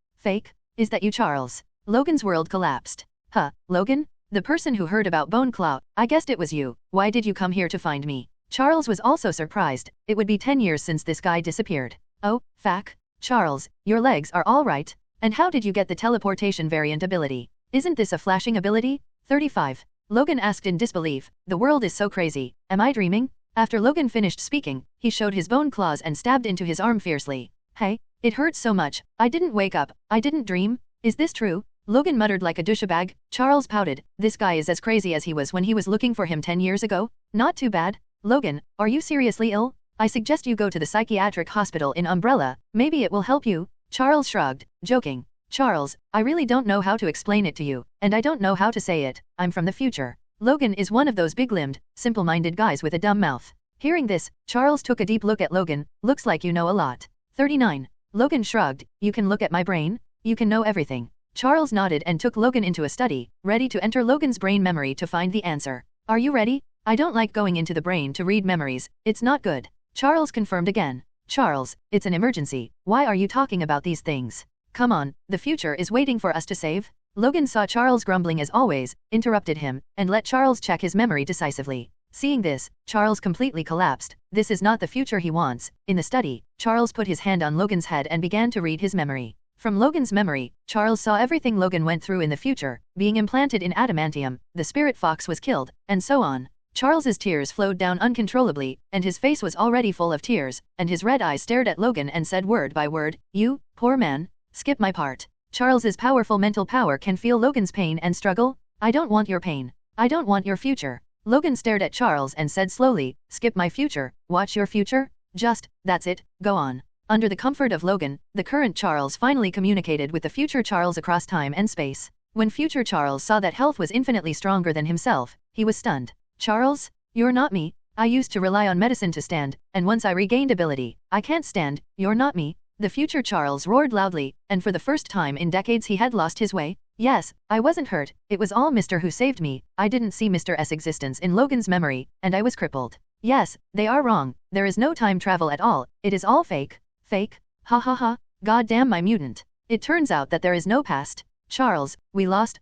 Is that you, Charles? Logan's world collapsed. Huh, Logan? The person who heard about Bone Claw, I guessed it was you. Why did you come here to find me? Charles was also surprised. It would be 10 years since this guy disappeared. Oh, fuck. Charles, your legs are all right. And how did you get the teleportation variant ability? Isn't this a flashing ability? 35. Logan asked in disbelief. The world is so crazy. Am I dreaming? After Logan finished speaking, he showed his bone claws and stabbed into his arm fiercely. Hey, it hurts so much. I didn't wake up. I didn't dream. Is this true? Logan muttered like a douchebag. Charles pouted. This guy is as crazy as he was when he was looking for him 10 years ago. Not too bad. Logan, are you seriously ill? I suggest you go to the psychiatric hospital in Umbrella. Maybe it will help you. Charles shrugged, joking. Charles, I really don't know how to explain it to you, and I don't know how to say it. I'm from the future. Logan is one of those big-limbed, simple-minded guys with a dumb mouth. Hearing this, Charles took a deep look at Logan. Looks like you know a lot. 39. Logan shrugged. You can look at my brain? You can know everything. Charles nodded and took Logan into a study, ready to enter Logan's brain memory to find the answer. Are you ready? I don't like going into the brain to read memories. It's not good. Charles confirmed again. Charles, it's an emergency. Why are you talking about these things? Come on, the future is waiting for us to save. Logan saw Charles grumbling as always, interrupted him, and let Charles check his memory decisively. Seeing this, Charles completely collapsed. This is not the future he wants. In the study, Charles put his hand on Logan's head and began to read his memory. From Logan's memory, Charles saw everything Logan went through in the future, being implanted in adamantium, the spirit fox was killed, and so on. Charles's tears flowed down uncontrollably, and his face was already full of tears, and his red eyes stared at Logan and said word by word, You, poor man. Skip my part. Charles's powerful mental power can feel Logan's pain and struggle. I don't want your pain. I don't want your future. Logan stared at Charles and said slowly, Skip my future, watch your future? That's it, go on. Under the comfort of Logan, the current Charles finally communicated with the future Charles across time and space. When future Charles saw that health was infinitely stronger than himself, he was stunned. Charles? You're not me. I used to rely on medicine to stand, and once I regained ability, I can't stand. You're not me. The future Charles roared loudly, and for the first time in decades he had lost his way. Yes, I wasn't hurt, it was all Mr. who saved me. I didn't see Mr. S existence in Logan's memory, and I was crippled. Yes, they are wrong, there is no time travel at all, it is all fake. Fake? Ha ha ha, god damn my mutant. It turns out that there is no past. Charles, we lost.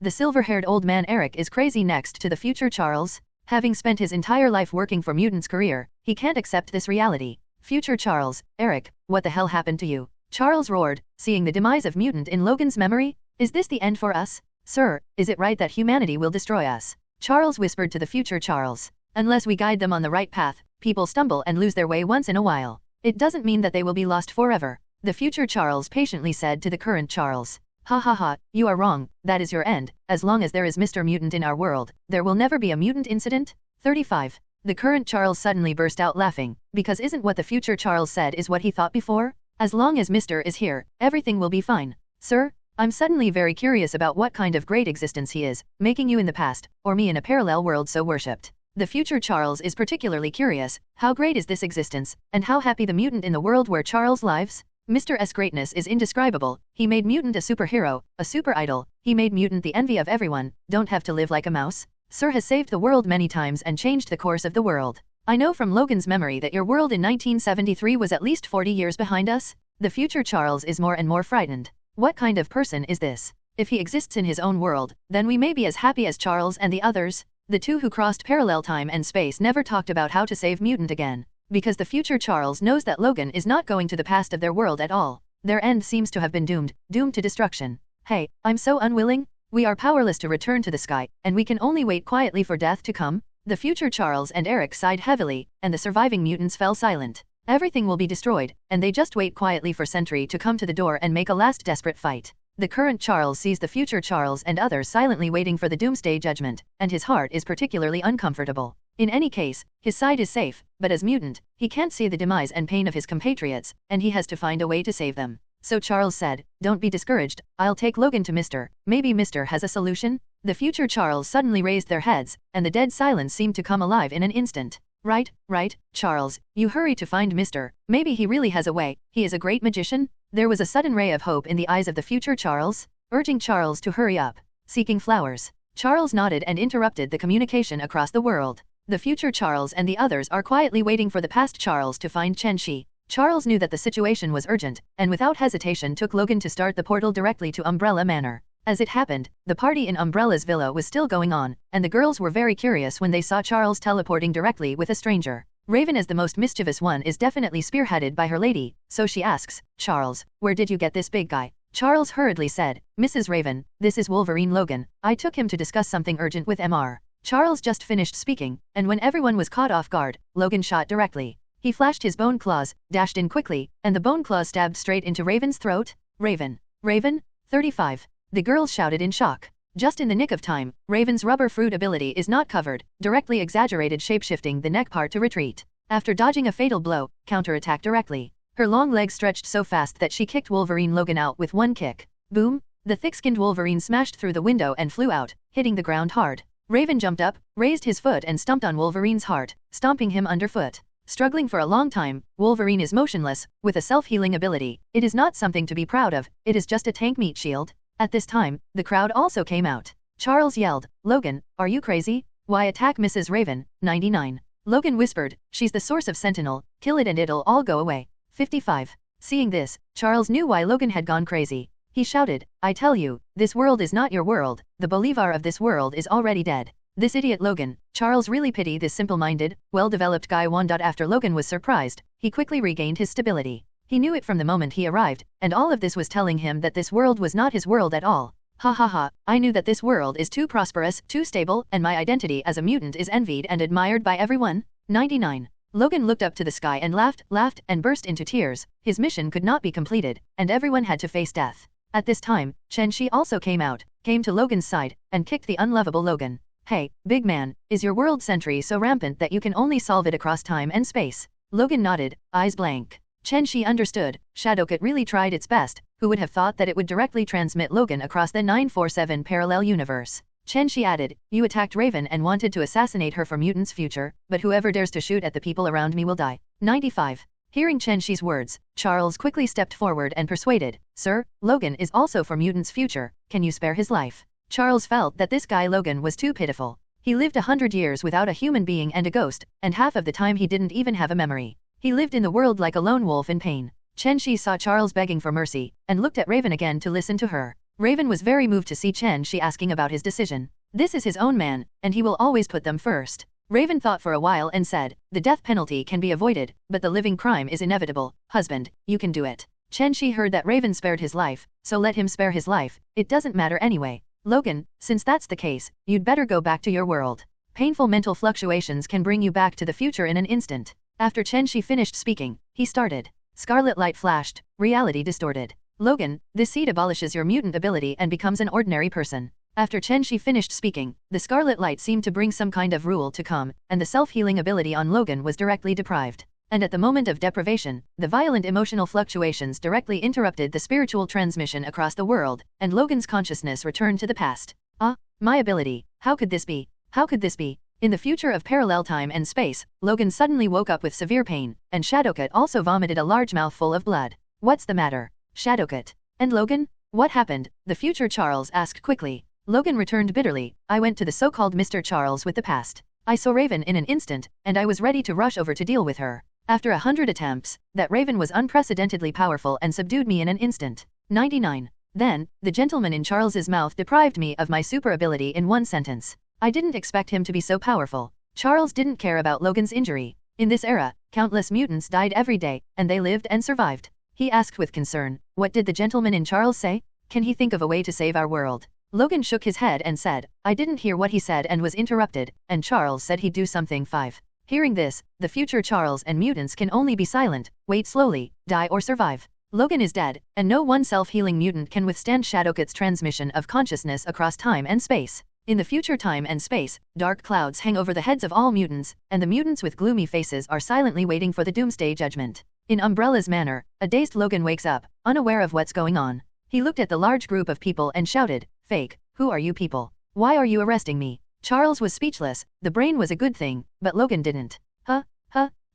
The silver-haired old man Eric is crazy next to the future Charles. Having spent his entire life working for Mutant's career, he can't accept this reality. Future Charles, Eric, what the hell happened to you? Charles roared, seeing the demise of Mutant in Logan's memory. Is this the end for us? Sir, is it right that humanity will destroy us? Charles whispered to the future Charles. Unless we guide them on the right path, people stumble and lose their way once in a while. It doesn't mean that they will be lost forever. The future Charles patiently said to the current Charles. Ha ha ha, you are wrong, that is your end. As long as there is Mr. Mutant in our world, there will never be a mutant incident. 35. The current Charles suddenly burst out laughing, because isn't what the future Charles said is what he thought before? As long as Mr. is here, everything will be fine. Sir, I'm suddenly very curious about what kind of great existence he is, making you in the past, or me in a parallel world so worshipped. The future Charles is particularly curious, how great is this existence, and how happy the mutant in the world where Charles lives? Mr. S greatness is indescribable, he made Mutant a superhero, a super idol, he made Mutant the envy of everyone, don't have to live like a mouse. Sir has saved the world many times and changed the course of the world. I know from Logan's memory that your world in 1973 was at least 40 years behind us. The future Charles is more and more frightened. What kind of person is this? If he exists in his own world, then we may be as happy as Charles and the others. The two who crossed parallel time and space never talked about how to save Mutant again. Because the future Charles knows that Logan is not going to the past of their world at all. Their end seems to have been doomed to destruction. Hey, I'm so unwilling. We are powerless to return to the sky, and we can only wait quietly for death to come. The future Charles and Eric sighed heavily, and the surviving mutants fell silent. Everything will be destroyed, and they just wait quietly for Sentry to come to the door and make a last desperate fight. The current Charles sees the future Charles and others silently waiting for the Doomsday judgment, and his heart is particularly uncomfortable. In any case, his side is safe, but as mutant, he can't see the demise and pain of his compatriots, and he has to find a way to save them. So Charles said, don't be discouraged, I'll take Logan to Mr. Maybe Mr. has a solution? The future Charles suddenly raised their heads, and the dead silence seemed to come alive in an instant. Right, Charles, you hurry to find Mr. Maybe he really has a way, he is a great magician? There was a sudden ray of hope in the eyes of the future Charles, urging Charles to hurry up. Seeking flowers. Charles nodded and interrupted the communication across the world. The future Charles and the others are quietly waiting for the past Charles to find Chen Xi. Charles knew that the situation was urgent, and without hesitation took Logan to start the portal directly to Umbrella Manor. As it happened, the party in Umbrella's villa was still going on, and the girls were very curious when they saw Charles teleporting directly with a stranger. Raven, as the most mischievous one, is definitely spearheaded by her lady, so she asks, Charles, where did you get this big guy? Charles hurriedly said, Mrs. Raven, this is Wolverine Logan, I took him to discuss something urgent with Mr. Charles just finished speaking, and when everyone was caught off guard, Logan shot directly. He flashed his bone claws, dashed in quickly, and the bone claws stabbed straight into Raven's throat. Raven. 35. The girls shouted in shock. Just in the nick of time, Raven's rubber fruit ability is not covered, directly exaggerated shapeshifting the neck part to retreat. After dodging a fatal blow, counterattack directly. Her long legs stretched so fast that she kicked Wolverine Logan out with one kick. Boom! The thick-skinned Wolverine smashed through the window and flew out, hitting the ground hard. Raven jumped up, raised his foot and stomped on Wolverine's heart, stomping him underfoot. Struggling for a long time, Wolverine is motionless, with a self-healing ability. It is not something to be proud of, it is just a tank meat shield. At this time, the crowd also came out. Charles yelled, Logan, are you crazy? Why attack Mrs. Raven? 99. Logan whispered, she's the source of Sentinel, kill it and it'll all go away. 55. Seeing this, Charles knew why Logan had gone crazy. He shouted, I tell you, this world is not your world, the Bolivar of this world is already dead. This idiot Logan. Charles really pity this simple-minded, well-developed guy. After Logan was surprised, he quickly regained his stability. He knew it from the moment he arrived, and all of this was telling him that this world was not his world at all. Ha ha ha, I knew that this world is too prosperous, too stable, and my identity as a mutant is envied and admired by everyone. 99. Logan looked up to the sky and laughed, and burst into tears. His mission could not be completed, and everyone had to face death. At this time, Chen Xi also came to Logan's side, and kicked the unlovable Logan. Hey, big man, is your world sentry so rampant that you can only solve it across time and space? Logan nodded, eyes blank. Chen Xi understood, Shadowcat really tried its best, who would have thought that it would directly transmit Logan across the 947 parallel universe. Chen Xi added, you attacked Raven and wanted to assassinate her for mutants' future, but whoever dares to shoot at the people around me will die. 95. Hearing Chen Xi's words, Charles quickly stepped forward and persuaded, Sir, Logan is also for mutants' future, can you spare his life? Charles felt that this guy Logan was too pitiful. He lived 100 years without a human being and a ghost, and half of the time he didn't even have a memory. He lived in the world like a lone wolf in pain. Chen Xi saw Charles begging for mercy, and looked at Raven again to listen to her. Raven was very moved to see Chen Xi asking about his decision. This is his own man, and he will always put them first. Raven thought for a while and said, the death penalty can be avoided, but the living crime is inevitable. Husband, you can do it. Chen Xi heard that Raven spared his life, so let him spare his life, it doesn't matter anyway. Logan, since that's the case, you'd better go back to your world. Painful mental fluctuations can bring you back to the future in an instant. After Chen Xi finished speaking, he started. Scarlet light flashed, reality distorted. Logan, this seed abolishes your mutant ability and becomes an ordinary person. After Chen Xi finished speaking, the scarlet light seemed to bring some kind of rule to come, and the self-healing ability on Logan was directly deprived. And at the moment of deprivation, the violent emotional fluctuations directly interrupted the spiritual transmission across the world, and Logan's consciousness returned to the past. My ability, how could this be? How could this be? In the future of parallel time and space, Logan suddenly woke up with severe pain, and Shadowcut also vomited a large mouthful of blood. What's the matter? Shadowcut. And Logan? What happened? The future Charles asked quickly. Logan returned bitterly, I went to the so-called Mr. Charles with the past. I saw Raven in an instant, and I was ready to rush over to deal with her. After 100 attempts, that Raven was unprecedentedly powerful and subdued me in an instant. 99. Then, the gentleman in Charles's mouth deprived me of my super ability in one sentence. I didn't expect him to be so powerful. Charles didn't care about Logan's injury. In this era, countless mutants died every day, and they lived and survived. He asked with concern, what did the gentleman in Charles say? Can he think of a way to save our world? Logan shook his head and said, I didn't hear what he said and was interrupted, and Charles said he'd do something. 5. Hearing this, the future Charles and mutants can only be silent, wait slowly, die or survive. Logan is dead, and no one self-healing mutant can withstand Shadowcut's transmission of consciousness across time and space. In the future time and space, dark clouds hang over the heads of all mutants, and the mutants with gloomy faces are silently waiting for the Doomsday judgment. In Umbrella's manor, a dazed Logan wakes up, unaware of what's going on. He looked at the large group of people and shouted, Fake, who are you people? Why are you arresting me? Charles was speechless, the brain was a good thing, but Logan didn't.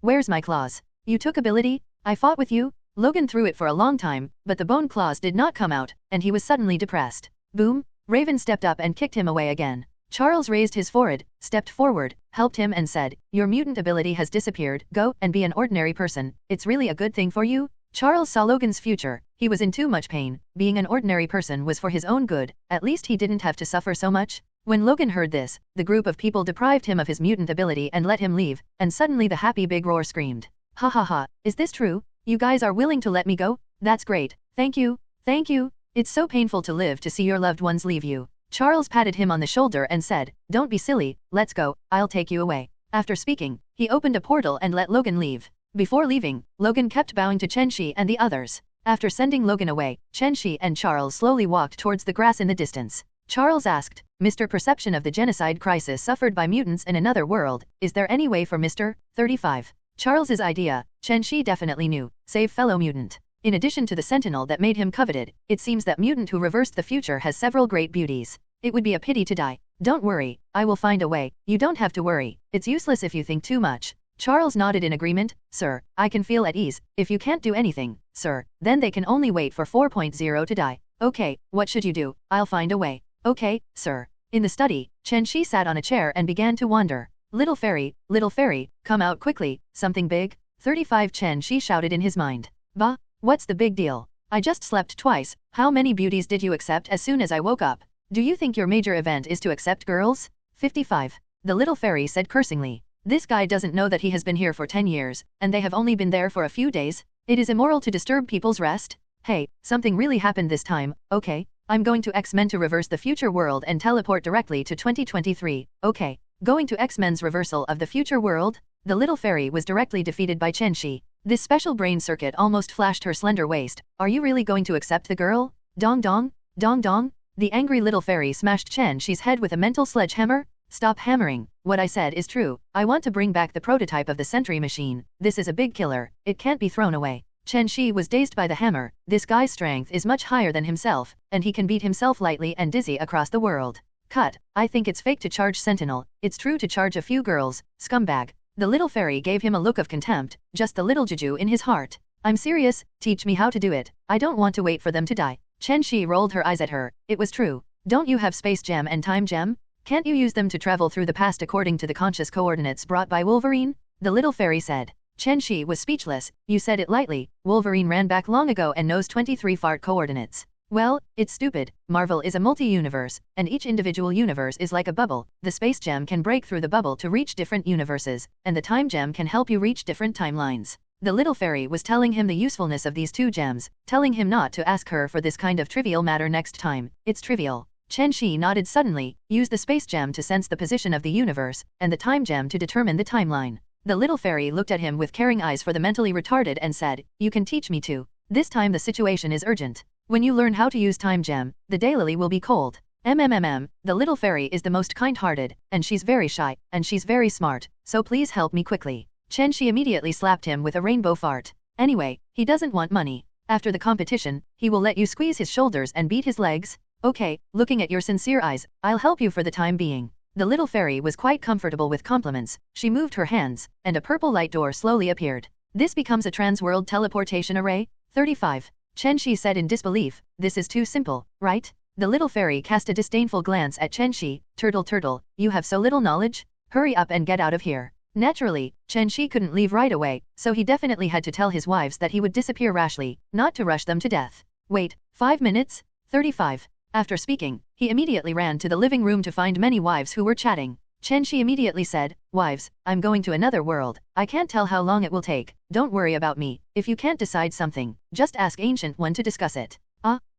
Where's my claws? You took ability? I fought with you? Logan threw it for a long time, but the bone claws did not come out, and he was suddenly depressed. Boom! Raven stepped up and kicked him away again. Charles raised his forehead, stepped forward, helped him and said, your mutant ability has disappeared, go and be an ordinary person, it's really a good thing for you? Charles saw Logan's future, he was in too much pain, being an ordinary person was for his own good, at least he didn't have to suffer so much. When Logan heard this, the group of people deprived him of his mutant ability and let him leave, and suddenly the happy big roar screamed. Ha ha ha, is this true? You guys are willing to let me go? That's great, thank you, thank you. It's so painful to live to see your loved ones leave you. Charles patted him on the shoulder and said, don't be silly, let's go, I'll take you away. After speaking, he opened a portal and let Logan leave. Before leaving, Logan kept bowing to Chen Xi and the others. After sending Logan away, Chen Xi and Charles slowly walked towards the grass in the distance. Charles asked, Mr. Perception of the genocide crisis suffered by mutants in another world, is there any way for Mr. 35? Charles's idea, Chen Xi definitely knew, save fellow mutant. In addition to the sentinel that made him coveted, it seems that mutant who reversed the future has several great beauties. It would be a pity to die. Don't worry, I will find a way, you don't have to worry, it's useless if you think too much. Charles nodded in agreement, sir, I can feel at ease, if you can't do anything, sir, then they can only wait for 4.0 to die. Okay, what should you do? I'll find a way. Okay, sir. In the study, Chen Xi sat on a chair and began to wander. Little fairy, come out quickly, something big? 35 Chen Xi shouted in his mind. Bah, what's the big deal? I just slept twice, how many beauties did you accept as soon as I woke up? Do you think your major event is to accept girls? 55. The little fairy said cursingly. This guy doesn't know that he has been here for 10 years, and they have only been there for a few days. It is immoral to disturb people's rest. Hey, something really happened this time, okay? I'm going to X-Men to reverse the future world and teleport directly to 2023, okay? Going to X-Men's reversal of the future world? The little fairy was directly defeated by Chen Xi. This special brain circuit almost flashed her slender waist. Are you really going to accept the girl? Dong dong, dong dong. The angry little fairy smashed Chen Xi's head with a mental sledgehammer. Stop hammering, what I said is true. I want to bring back the prototype of the sentry machine. This is a big killer, it can't be thrown away. Chen Xi was dazed by the hammer. This guy's strength is much higher than himself, and he can beat himself lightly and dizzy across the world. Cut, I think it's fake to charge Sentinel, it's true to charge a few girls, scumbag. The little fairy gave him a look of contempt, just the little juju in his heart. I'm serious, teach me how to do it, I don't want to wait for them to die. Chen Xi rolled her eyes at her, it was true. Don't you have space gem and time gem? Can't you use them to travel through the past according to the conscious coordinates brought by Wolverine? The little fairy said. Chen Xi was speechless, you said it lightly, Wolverine ran back long ago and knows 23 fart coordinates. Well, it's stupid, Marvel is a multi-universe, and each individual universe is like a bubble. The space gem can break through the bubble to reach different universes, and the time gem can help you reach different timelines. The little fairy was telling him the usefulness of these two gems, telling him not to ask her for this kind of trivial matter next time. It's trivial. Chen Xi nodded suddenly, use the space gem to sense the position of the universe, and the time gem to determine the timeline. The little fairy looked at him with caring eyes for the mentally retarded and said, you can teach me too. This time the situation is urgent. When you learn how to use time gem, the daylily will be cold. The little fairy is the most kind-hearted, and she's very shy, and she's very smart, so please help me quickly. Chen Xi immediately slapped him with a rainbow fart. Anyway, he doesn't want money. After the competition, he will let you squeeze his shoulders and beat his legs. Okay, looking at your sincere eyes, I'll help you for the time being. The little fairy was quite comfortable with compliments, she moved her hands, and a purple light door slowly appeared. This becomes a trans-world teleportation array? 35. Chen Xi said in disbelief, this is too simple, right? The little fairy cast a disdainful glance at Chen Xi, turtle, you have so little knowledge? Hurry up and get out of here. Naturally, Chen Xi couldn't leave right away, so he definitely had to tell his wives that he would disappear rashly, not to rush them to death. Wait, 5 minutes? 35. After speaking, he immediately ran to the living room to find many wives who were chatting. Chen Xi immediately said, wives, I'm going to another world, I can't tell how long it will take, don't worry about me, if you can't decide something, just ask Ancient One to discuss it.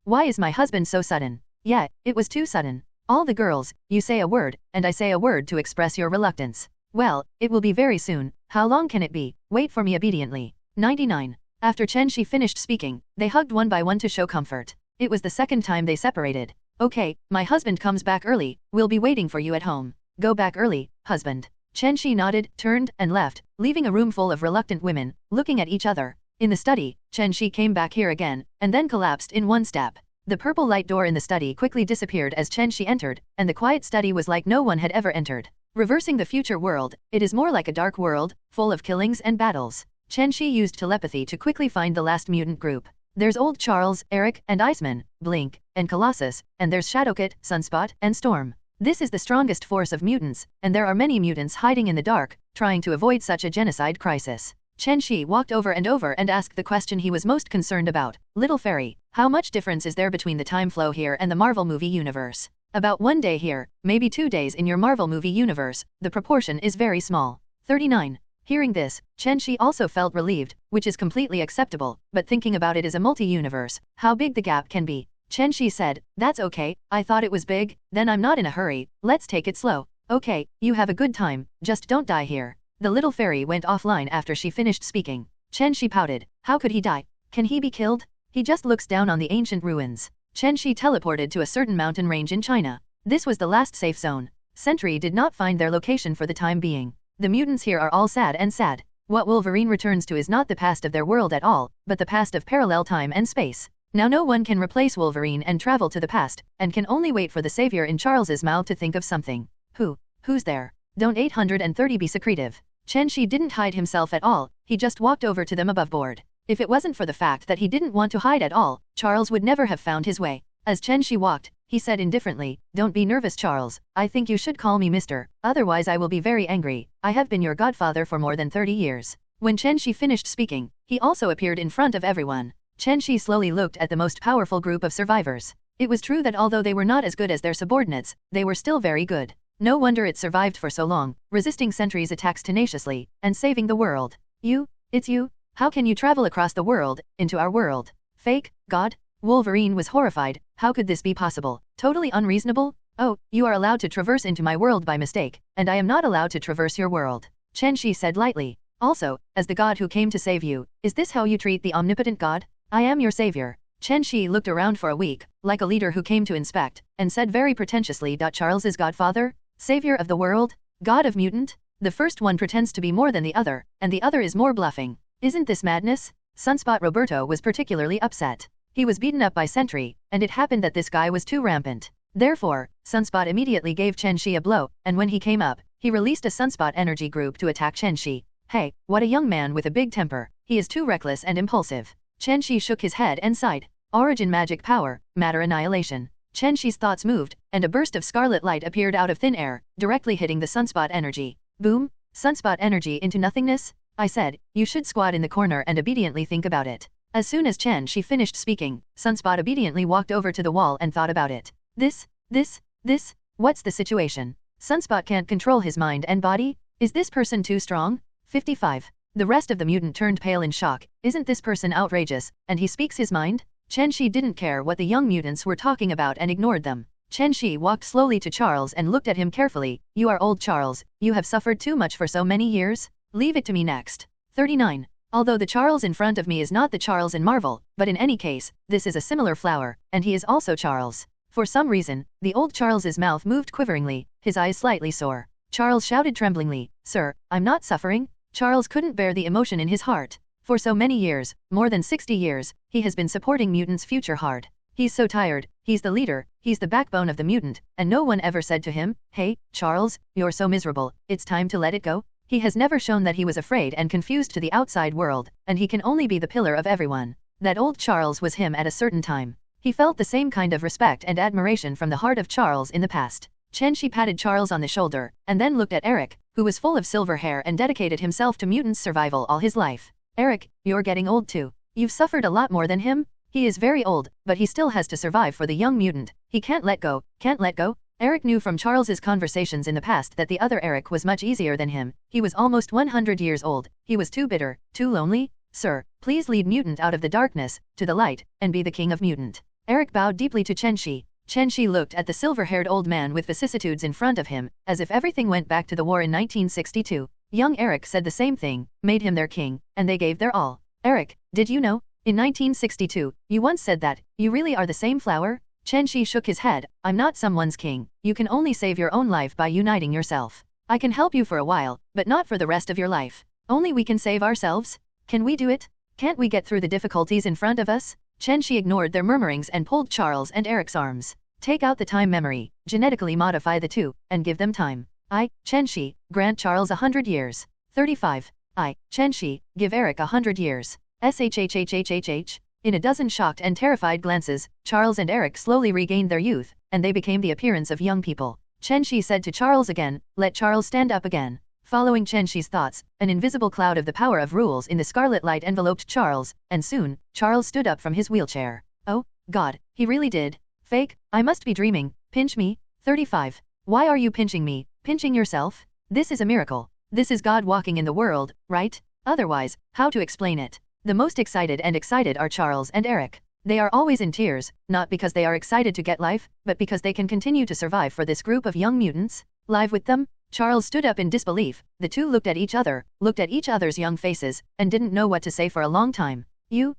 Why is my husband so sudden? Yeah, it was too sudden. All the girls, you say a word, and I say a word to express your reluctance. Well, it will be very soon, how long can it be? Wait for me obediently. 99. After Chen Xi finished speaking, they hugged one by one to show comfort. It was the second time they separated. Okay, my husband comes back early, we'll be waiting for you at home. Go back early, husband. Chen Xi nodded, turned, and left, leaving a room full of reluctant women, looking at each other. In the study, Chen Xi came back here again, and then collapsed in one step. The purple light door in the study quickly disappeared as Chen Xi entered, and the quiet study was like no one had ever entered. Reversing the future world, it is more like a dark world, full of killings and battles. Chen Xi used telepathy to quickly find the last mutant group. There's Old Charles, Eric, and Iceman, Blink, and Colossus, and there's Shadowcat, Sunspot, and Storm. This is the strongest force of mutants, and there are many mutants hiding in the dark, trying to avoid such a genocide crisis. Chen Xi walked over and asked the question he was most concerned about. Little Fairy, how much difference is there between the time flow here and the Marvel movie universe? About 1 day here, maybe 2 days in your Marvel movie universe, the proportion is very small. 39. Hearing this, Chen Xi also felt relieved, which is completely acceptable, but thinking about it as a multi-universe, how big the gap can be. Chen Xi said, that's okay, I thought it was big, then I'm not in a hurry, let's take it slow. Okay, you have a good time, just don't die here. The little fairy went offline after she finished speaking. Chen Xi pouted, how could he die? Can he be killed? He just looks down on the ancient ruins. Chen Xi teleported to a certain mountain range in China. This was the last safe zone. Sentry did not find their location for the time being. The mutants here are all sad and sad. What Wolverine returns to is not the past of their world at all, but the past of parallel time and space. Now no one can replace Wolverine and travel to the past, and can only wait for the savior in Charles's mouth to think of something. Who's there? Don't 830 be secretive. Chen Xi didn't hide himself at all, he just walked over to them above board. If it wasn't for the fact that he didn't want to hide at all, Charles would never have found his way. As Chen Xi walked, he said indifferently, don't be nervous Charles, I think you should call me Mr., otherwise I will be very angry, I have been your godfather for more than 30 years. When Chen Xi finished speaking, he also appeared in front of everyone. Chen Xi slowly looked at the most powerful group of survivors. It was true that although they were not as good as their subordinates, they were still very good. No wonder it survived for so long, resisting Sentry's attacks tenaciously, and saving the world. It's you? How can you travel across the world, into our world? Fake, God? Wolverine was horrified, how could this be possible? Totally unreasonable? Oh, you are allowed to traverse into my world by mistake, and I am not allowed to traverse your world. Chen Xi said lightly. Also, as the God who came to save you, is this how you treat the omnipotent God? I am your savior. Chen Xi looked around for a week, like a leader who came to inspect, and said very pretentiously, Charles is godfather? Savior of the world? God of mutant? The first one pretends to be more than the other, and the other is more bluffing. Isn't this madness? Sunspot Roberto was particularly upset. He was beaten up by Sentry, and it happened that this guy was too rampant. Therefore, Sunspot immediately gave Chen Xi a blow, and when he came up, He released a sunspot energy group to attack Chen Xi. Hey, what a young man with a big temper. He is too reckless and impulsive. Chen Xi shook his head and sighed. Origin magic power, matter annihilation. Chen Xi's thoughts moved, and a burst of scarlet light appeared out of thin air, directly hitting the sunspot energy. Boom! Sunspot energy into nothingness? I said, you should squat in the corner and obediently think about it. As soon as Chen Xi finished speaking, Sunspot obediently walked over to the wall and thought about it. This, what's the situation? Sunspot can't control his mind and body? Is this person too strong? 55. The rest of the mutant turned pale in shock. Isn't this person outrageous, and he speaks his mind? Chen Xi didn't care what the young mutants were talking about and ignored them. Chen Xi walked slowly to Charles and looked at him carefully. You are old, Charles. You have suffered too much for so many years. Leave it to me next. 39. Although the Charles in front of me is not the Charles in Marvel, but in any case, this is a similar flower, and he is also Charles. For some reason, the old Charles's mouth moved quiveringly, his eyes slightly sore. Charles shouted tremblingly, Sir, I'm not suffering. Charles couldn't bear the emotion in his heart. For so many years, more than 60 years, he has been supporting mutants' future hard. He's so tired, he's the leader, he's the backbone of the mutant, and no one ever said to him, Hey, Charles, you're so miserable, it's time to let it go. He has never shown that he was afraid and confused to the outside world, and he can only be the pillar of everyone. That old Charles was him at a certain time. He felt the same kind of respect and admiration from the heart of Charles in the past. Chen Xi patted Charles on the shoulder, and then looked at Eric, who was full of silver hair and dedicated himself to mutants' survival all his life. Eric, you're getting old too. You've suffered a lot more than him. He is very old, but he still has to survive for the young mutant. He can't let go, can't let go. Eric knew from Charles's conversations in the past that the other Eric was much easier than him. He was almost 100 years old. He was too bitter, too lonely. Sir, please lead mutant out of the darkness, to the light, and be the king of mutant. Eric bowed deeply to Chen Xi. Chen Xi looked at the silver-haired old man with vicissitudes in front of him, as if everything went back to the war in 1962. Young Eric said the same thing, made him their king, and they gave their all. Eric, did you know? In 1962, you once said that, you really are the same flower? Chen Xi shook his head, I'm not someone's king. You can only save your own life by uniting yourself. I can help you for a while, but not for the rest of your life. Only we can save ourselves? Can we do it? Can't we get through the difficulties in front of us? Chen Xi ignored their murmurings and pulled Charles and Eric's arms. Take out the time memory, genetically modify the two, and give them time. I, Chen Xi, grant Charles 100 years. 35. I, Chen Xi, give Eric 100 years. SHHHHHH. In a dozen shocked and terrified glances, Charles and Eric slowly regained their youth, and they became the appearance of young people. Chen Xi said to Charles again, let Charles stand up again. Following Chen Xi's thoughts, an invisible cloud of the power of rules in the scarlet light enveloped Charles, and soon, Charles stood up from his wheelchair. Oh, God, he really did. Fake, I must be dreaming. Pinch me. 35. Why are you pinching me? Pinching yourself? This is a miracle. This is God walking in the world, right? Otherwise, how to explain it? The most excited are Charles and Eric. They are always in tears, not because they are excited to get life, but because they can continue to survive for this group of young mutants. Live with them? Charles stood up in disbelief. The two looked at each other, looked at each other's young faces, and didn't know what to say for a long time. You,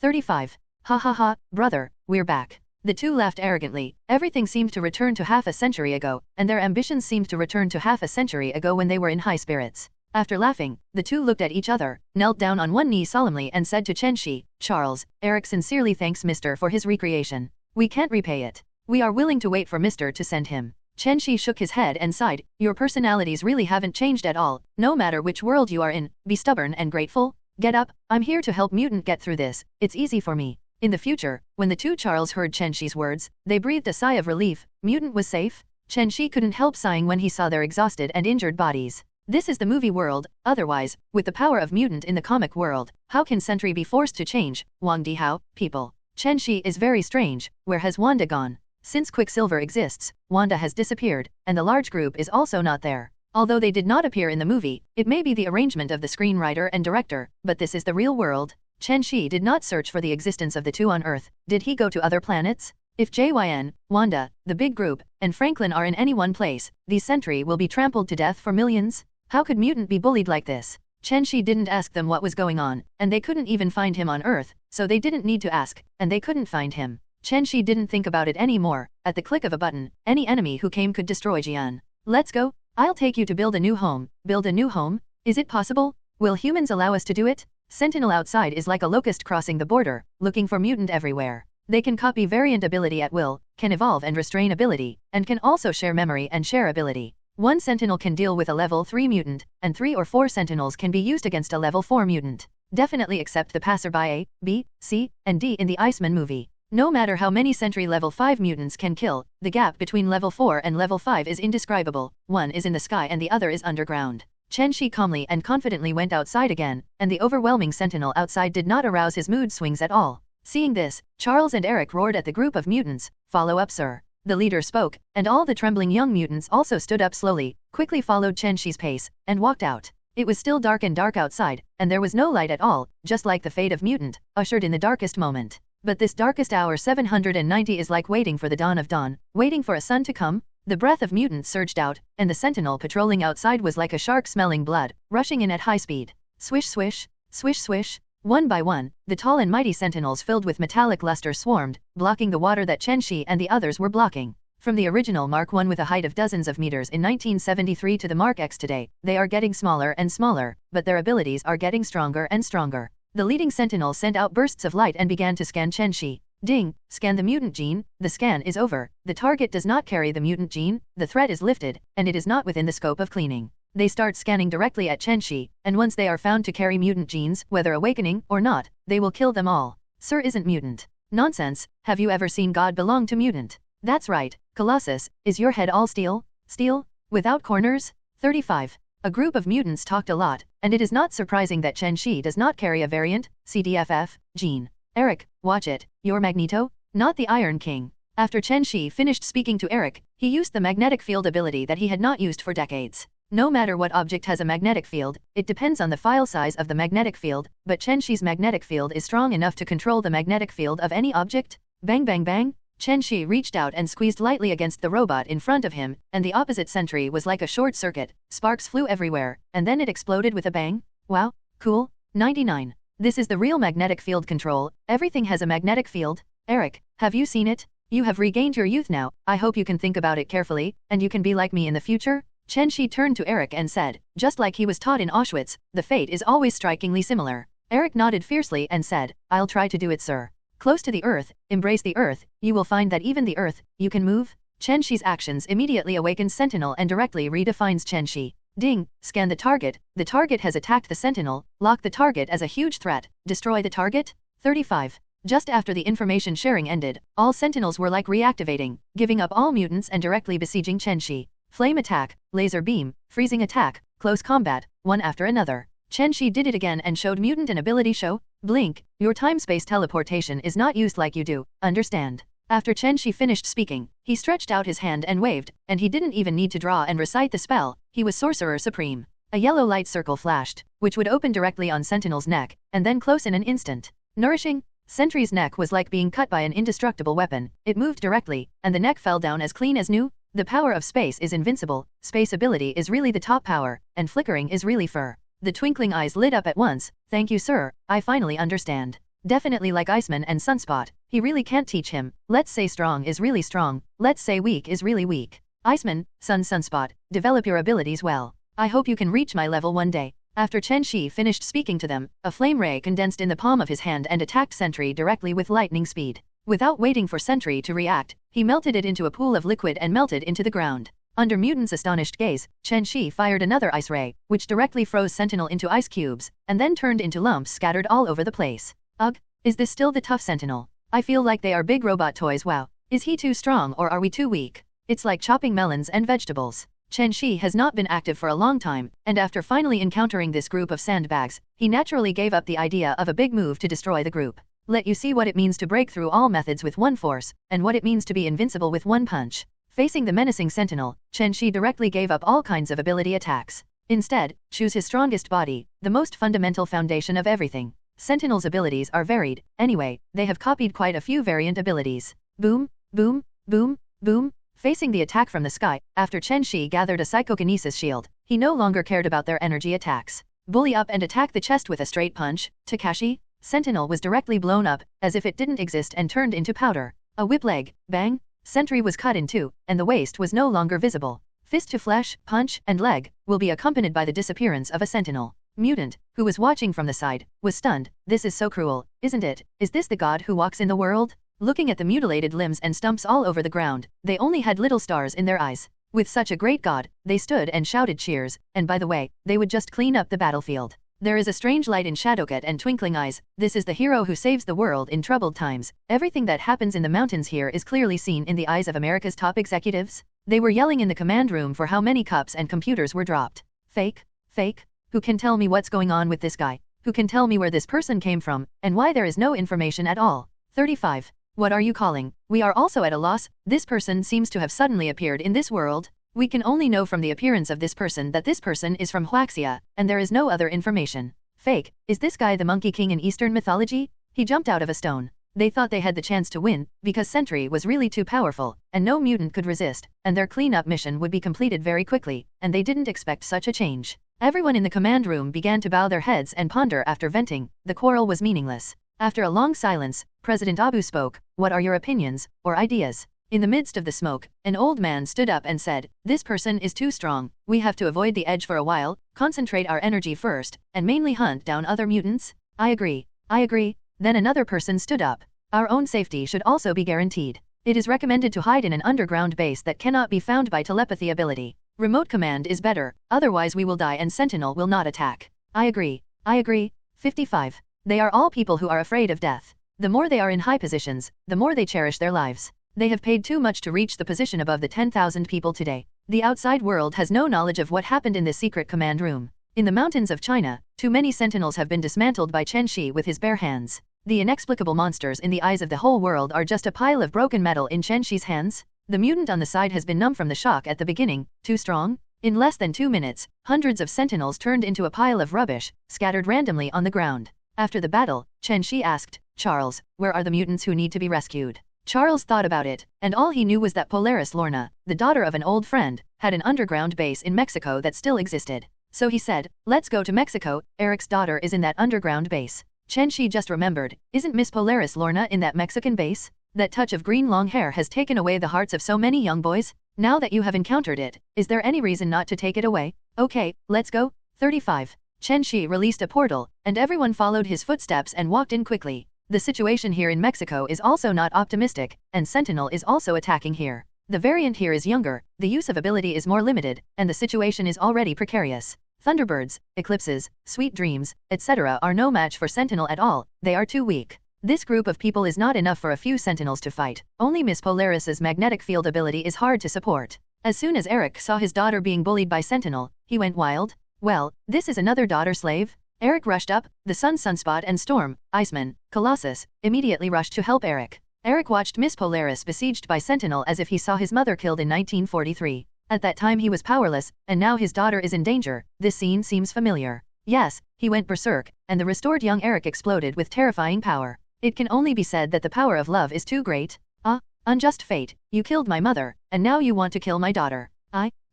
35. Ha ha ha, brother, we're back. The two laughed arrogantly. Everything seemed to return to half a century ago, and their ambitions seemed to return to half a century ago when they were in high spirits. After laughing, the two looked at each other, knelt down on one knee solemnly and said to Chen Xi, Charles, Eric sincerely thanks Mr. for his recreation. We can't repay it. We are willing to wait for Mr. to send him. Chen Xi shook his head and sighed, your personalities really haven't changed at all. No matter which world you are in, be stubborn and grateful. Get up, I'm here to help mutant get through this. It's easy for me. In the future, when the two Charles heard Chen Xi's words, they breathed a sigh of relief. Mutant was safe? Chen Xi couldn't help sighing when he saw their exhausted and injured bodies. This is the movie world, otherwise, with the power of mutant in the comic world, how can Sentry be forced to change? Wang Dihao, people. Chen Xi is very strange, where has Wanda gone? Since Quicksilver exists, Wanda has disappeared, and the large group is also not there. Although they did not appear in the movie, it may be the arrangement of the screenwriter and director, but this is the real world. Chen Xi did not search for the existence of the two on Earth. Did he go to other planets? If JYN, Wanda, the big group, and Franklin are in any one place, the Sentry will be trampled to death for millions? How could mutant be bullied like this? Chen Xi didn't ask them what was going on, and they couldn't even find him on Earth, so they didn't need to ask, and they couldn't find him. Chen Xi didn't think about it anymore. At the click of a button, any enemy who came could destroy Jian. Let's go. I'll take you to build a new home. Build a new home? Is it possible? Will humans allow us to do it? Sentinel outside is like a locust crossing the border, looking for mutant everywhere. They can copy variant ability at will, can evolve and restrain ability, and can also share memory and share ability. One sentinel can deal with a level 3 mutant, and 3 or 4 sentinels can be used against a level 4 mutant. Definitely accept the passerby A, B, C, and D in the Iceman movie. No matter how many sentry level 5 mutants can kill, the gap between level 4 and level 5 is indescribable. One is in the sky and the other is underground. Chen Xi calmly and confidently went outside again, and the overwhelming sentinel outside did not arouse his mood swings at all. Seeing this, Charles and Eric roared at the group of mutants, "Follow up, sir." The leader spoke, and all the trembling young mutants also stood up slowly, quickly followed Chen Xi's pace, and walked out. It was still dark and dark outside, and there was no light at all, just like the fate of mutant, ushered in the darkest moment. But this darkest hour 790 is like waiting for the dawn of dawn, waiting for a sun to come. The breath of mutant surged out, and the sentinel patrolling outside was like a shark smelling blood, rushing in at high speed. Swish swish, swish swish. One by one, the tall and mighty sentinels filled with metallic luster swarmed, blocking the water that Chen Xi and the others were blocking. From the original Mark I with a height of dozens of meters in 1973 to the Mark X today, they are getting smaller and smaller, but their abilities are getting stronger and stronger. The leading sentinel sent out bursts of light and began to scan Chen Xi. Ding! Scan the mutant gene. The scan is over. The target does not carry the mutant gene, the threat is lifted, and it is not within the scope of cleaning. They start scanning directly at Chen Xi, and once they are found to carry mutant genes, whether awakening or not, they will kill them all. Sir isn't mutant. Nonsense, have you ever seen God belong to mutant? That's right, Colossus, is your head all steel? Steel? Without corners? 35. A group of mutants talked a lot, and it is not surprising that Chen Xi does not carry a variant, CDFF, gene. Eric, watch it, you're Magneto? Not the Iron King. After Chen Xi finished speaking to Eric, he used the magnetic field ability that he had not used for decades. No matter what object has a magnetic field, it depends on the file size of the magnetic field, but Chen Xi's magnetic field is strong enough to control the magnetic field of any object. Bang bang bang! Chen Xi reached out and squeezed lightly against the robot in front of him, and the opposite sentry was like a short circuit. Sparks flew everywhere, and then it exploded with a bang. Wow, cool. 99. This is the real magnetic field control. Everything has a magnetic field. Eric, have you seen it? You have regained your youth now. I hope you can think about it carefully, and you can be like me in the future. Chen Xi turned to Eric and said, just like he was taught in Auschwitz, the fate is always strikingly similar. Eric nodded fiercely and said, I'll try to do it, sir. Close to the earth, embrace the earth, you will find that even the earth, you can move. Chen Xi's actions immediately awakens Sentinel and directly redefines Chen Xi. Ding, scan the target has attacked the Sentinel, lock the target as a huge threat, destroy the target. 35. Just after the information sharing ended, all Sentinels were like reactivating, giving up all mutants and directly besieging Chen Xi. Flame attack, laser beam, freezing attack, close combat, one after another. Chen Xi did it again and showed mutant an ability show. Blink, your time-space teleportation is not used like you do, understand? After Chen Xi finished speaking, he stretched out his hand and waved, and he didn't even need to draw and recite the spell, he was Sorcerer Supreme. A yellow light circle flashed, which would open directly on Sentinel's neck, and then close in an instant. Nourishing, Sentry's neck was like being cut by an indestructible weapon, it moved directly, and the neck fell down as clean as new. The power of space is invincible, space ability is really the top power, and flickering is really fur. The twinkling eyes lit up at once. Thank you, sir, I finally understand. Definitely like Iceman and Sunspot, he really can't teach him. Let's say strong is really strong, let's say weak is really weak. Iceman, Sunspot, develop your abilities well. I hope you can reach my level one day. After Chen Xi finished speaking to them, a flame ray condensed in the palm of his hand and attacked Sentry directly with lightning speed. Without waiting for Sentry to react, he melted it into a pool of liquid and melted into the ground. Under Mutant's astonished gaze, Chen Xi fired another ice ray, which directly froze Sentinel into ice cubes, and then turned into lumps scattered all over the place. Ugh, is this still the tough Sentinel? I feel like they are big robot toys. Wow. Is he too strong or are we too weak? It's like chopping melons and vegetables. Chen Xi has not been active for a long time, and after finally encountering this group of sandbags, he naturally gave up the idea of a big move to destroy the group. Let you see what it means to break through all methods with one force, and what it means to be invincible with one punch. Facing the menacing Sentinel, Chen Xi directly gave up all kinds of ability attacks. Instead, choose his strongest body, the most fundamental foundation of everything. Sentinel's abilities are varied, anyway, they have copied quite a few variant abilities. Boom, boom, boom, boom. Facing the attack from the sky, after Chen Xi gathered a psychokinesis shield, he no longer cared about their energy attacks. Bully up and attack the chest with a straight punch. Takashi? Sentinel was directly blown up, as if it didn't exist and turned into powder. A whip leg, bang. Sentry was cut in two, and the waist was no longer visible. Fist to flesh, punch, and leg, will be accompanied by the disappearance of a Sentinel. Mutant, who was watching from the side, was stunned. This is so cruel, isn't it? Is this the god who walks in the world? looking at the mutilated limbs and stumps all over the ground. They only had little stars in their eyes. With such a great god, they stood and shouted cheers, and by the way, they would just clean up the battlefield. There is a strange light in Shadowcat and twinkling eyes. This is the hero who saves the world in troubled times. Everything that happens in the mountains here is clearly seen in the eyes of America's top executives. They were yelling in the command room for how many cups and computers were dropped. Fake? Fake? Who can tell me what's going on with this guy? Who can tell me where this person came from, and why there is no information at all? 35. What are you calling? We are also at a loss. This person seems to have suddenly appeared in this world. We can only know from the appearance of this person that this person is from Huaxia, and there is no other information. Fake, is this guy the Monkey King in Eastern mythology? He jumped out of a stone. They thought they had the chance to win, because Sentry was really too powerful, and no mutant could resist, and their cleanup mission would be completed very quickly, and they didn't expect such a change. Everyone in the command room began to bow their heads and ponder after venting. The quarrel was meaningless. After a long silence, President Abu spoke. What are your opinions, or ideas? In the midst of the smoke, an old man stood up and said, "This person is too strong. We have to avoid the edge for a while, concentrate our energy first, and mainly hunt down other mutants." I agree. I agree. Then another person stood up. Our own safety should also be guaranteed. It is recommended to hide in an underground base that cannot be found by telepathy ability. Remote command is better, otherwise we will die and Sentinel will not attack. I agree. I agree. 55. They are all people who are afraid of death. The more they are in high positions, the more they cherish their lives. They have paid too much to reach the position above the 10,000 people today. The outside world has no knowledge of what happened in this secret command room. In the mountains of China, too many sentinels have been dismantled by Chen Xi with his bare hands. The inexplicable monsters in the eyes of the whole world are just a pile of broken metal in Chen Xi's hands. The mutant on the side has been numb from the shock at the beginning. Too strong? In less than 2 minutes, hundreds of sentinels turned into a pile of rubbish, scattered randomly on the ground. After the battle, Chen Xi asked, "Charles, where are the mutants who need to be rescued?" Charles thought about it, and all he knew was that Polaris Lorna, the daughter of an old friend, had an underground base in Mexico that still existed. So he said, "Let's go to Mexico, Eric's daughter is in that underground base." Chen Xi just remembered, isn't Miss Polaris Lorna in that Mexican base? That touch of green long hair has taken away the hearts of so many young boys. Now that you have encountered it, is there any reason not to take it away? Okay, let's go. 35. Chen Xi released a portal, and everyone followed his footsteps and walked in quickly. The situation here in Mexico is also not optimistic, and Sentinel is also attacking here. The variant here is younger, the use of ability is more limited, and the situation is already precarious. Thunderbirds, eclipses, sweet dreams, etc. are no match for Sentinel at all, they are too weak. This group of people is not enough for a few Sentinels to fight. Only Miss Polaris's magnetic field ability is hard to support. As soon as Eric saw his daughter being bullied by Sentinel, he went wild. Well, this is another daughter slave? Eric rushed up. The Sun, Sunspot and Storm, Iceman, Colossus, immediately rushed to help Eric. Eric watched Miss Polaris besieged by Sentinel as if he saw his mother killed in 1943. At that time he was powerless, and now his daughter is in danger. This scene seems familiar. Yes, he went berserk, and the restored young Eric exploded with terrifying power. It can only be said that the power of love is too great. Ah, unjust fate, you killed my mother, and now you want to kill my daughter.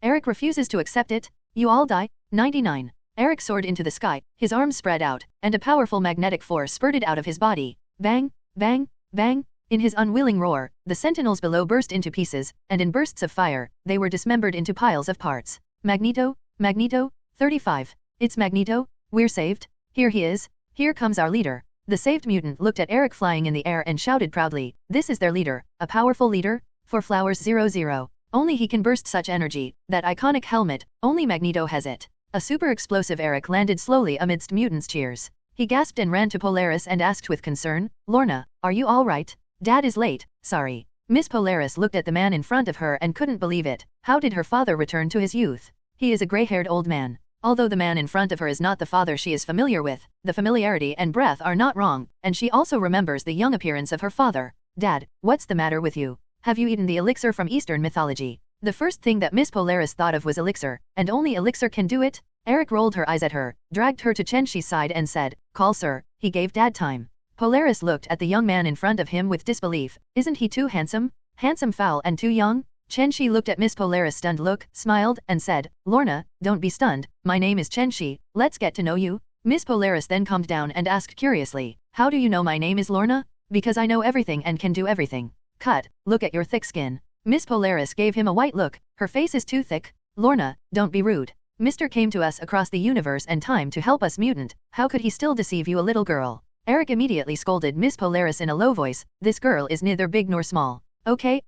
Eric refuses to accept it. You all die. 99. Eric soared into the sky, his arms spread out, and a powerful magnetic force spurted out of his body. Bang, bang, bang. In his unwilling roar, the sentinels below burst into pieces, and in bursts of fire, they were dismembered into piles of parts. Magneto? Magneto? 35. It's Magneto? We're saved? Here he is. Here comes our leader. The saved mutant looked at Eric flying in the air and shouted proudly, "This is their leader, a powerful leader? For Flowers 00. Only he can burst such energy, that iconic helmet, only Magneto has it." A super explosive Eric landed slowly amidst mutants' cheers. He gasped and ran to Polaris and asked with concern, "Lorna, are you all right? Dad is late, sorry." Miss Polaris looked at the man in front of her and couldn't believe it. How did her father return to his youth? He is a gray-haired old man. Although the man in front of her is not the father she is familiar with, the familiarity and breath are not wrong, and she also remembers the young appearance of her father. "Dad, what's the matter with you? Have you eaten the elixir from Eastern mythology?" The first thing that Miss Polaris thought of was elixir, and only elixir can do it? Eric rolled her eyes at her, dragged her to Chen Xi's side and said, "Call sir." He gave Dad time. Polaris looked at the young man in front of him with disbelief. Isn't he too handsome? Handsome foul and too young? Chen Xi looked at Miss Polaris' stunned look, smiled, and said, "Lorna, don't be stunned, my name is Chen Xi, let's get to know you." Miss Polaris then calmed down and asked curiously, "How do you know my name is Lorna?" "Because I know everything and can do everything." "Cut, look at your thick skin." Miss Polaris gave him a white look, "Her face is too thick." "Lorna, don't be rude. Mr. came to us across the universe and time to help us mutant, how could he still deceive you a little girl?" Eric immediately scolded Miss Polaris in a low voice, this girl is neither big nor small. Okay,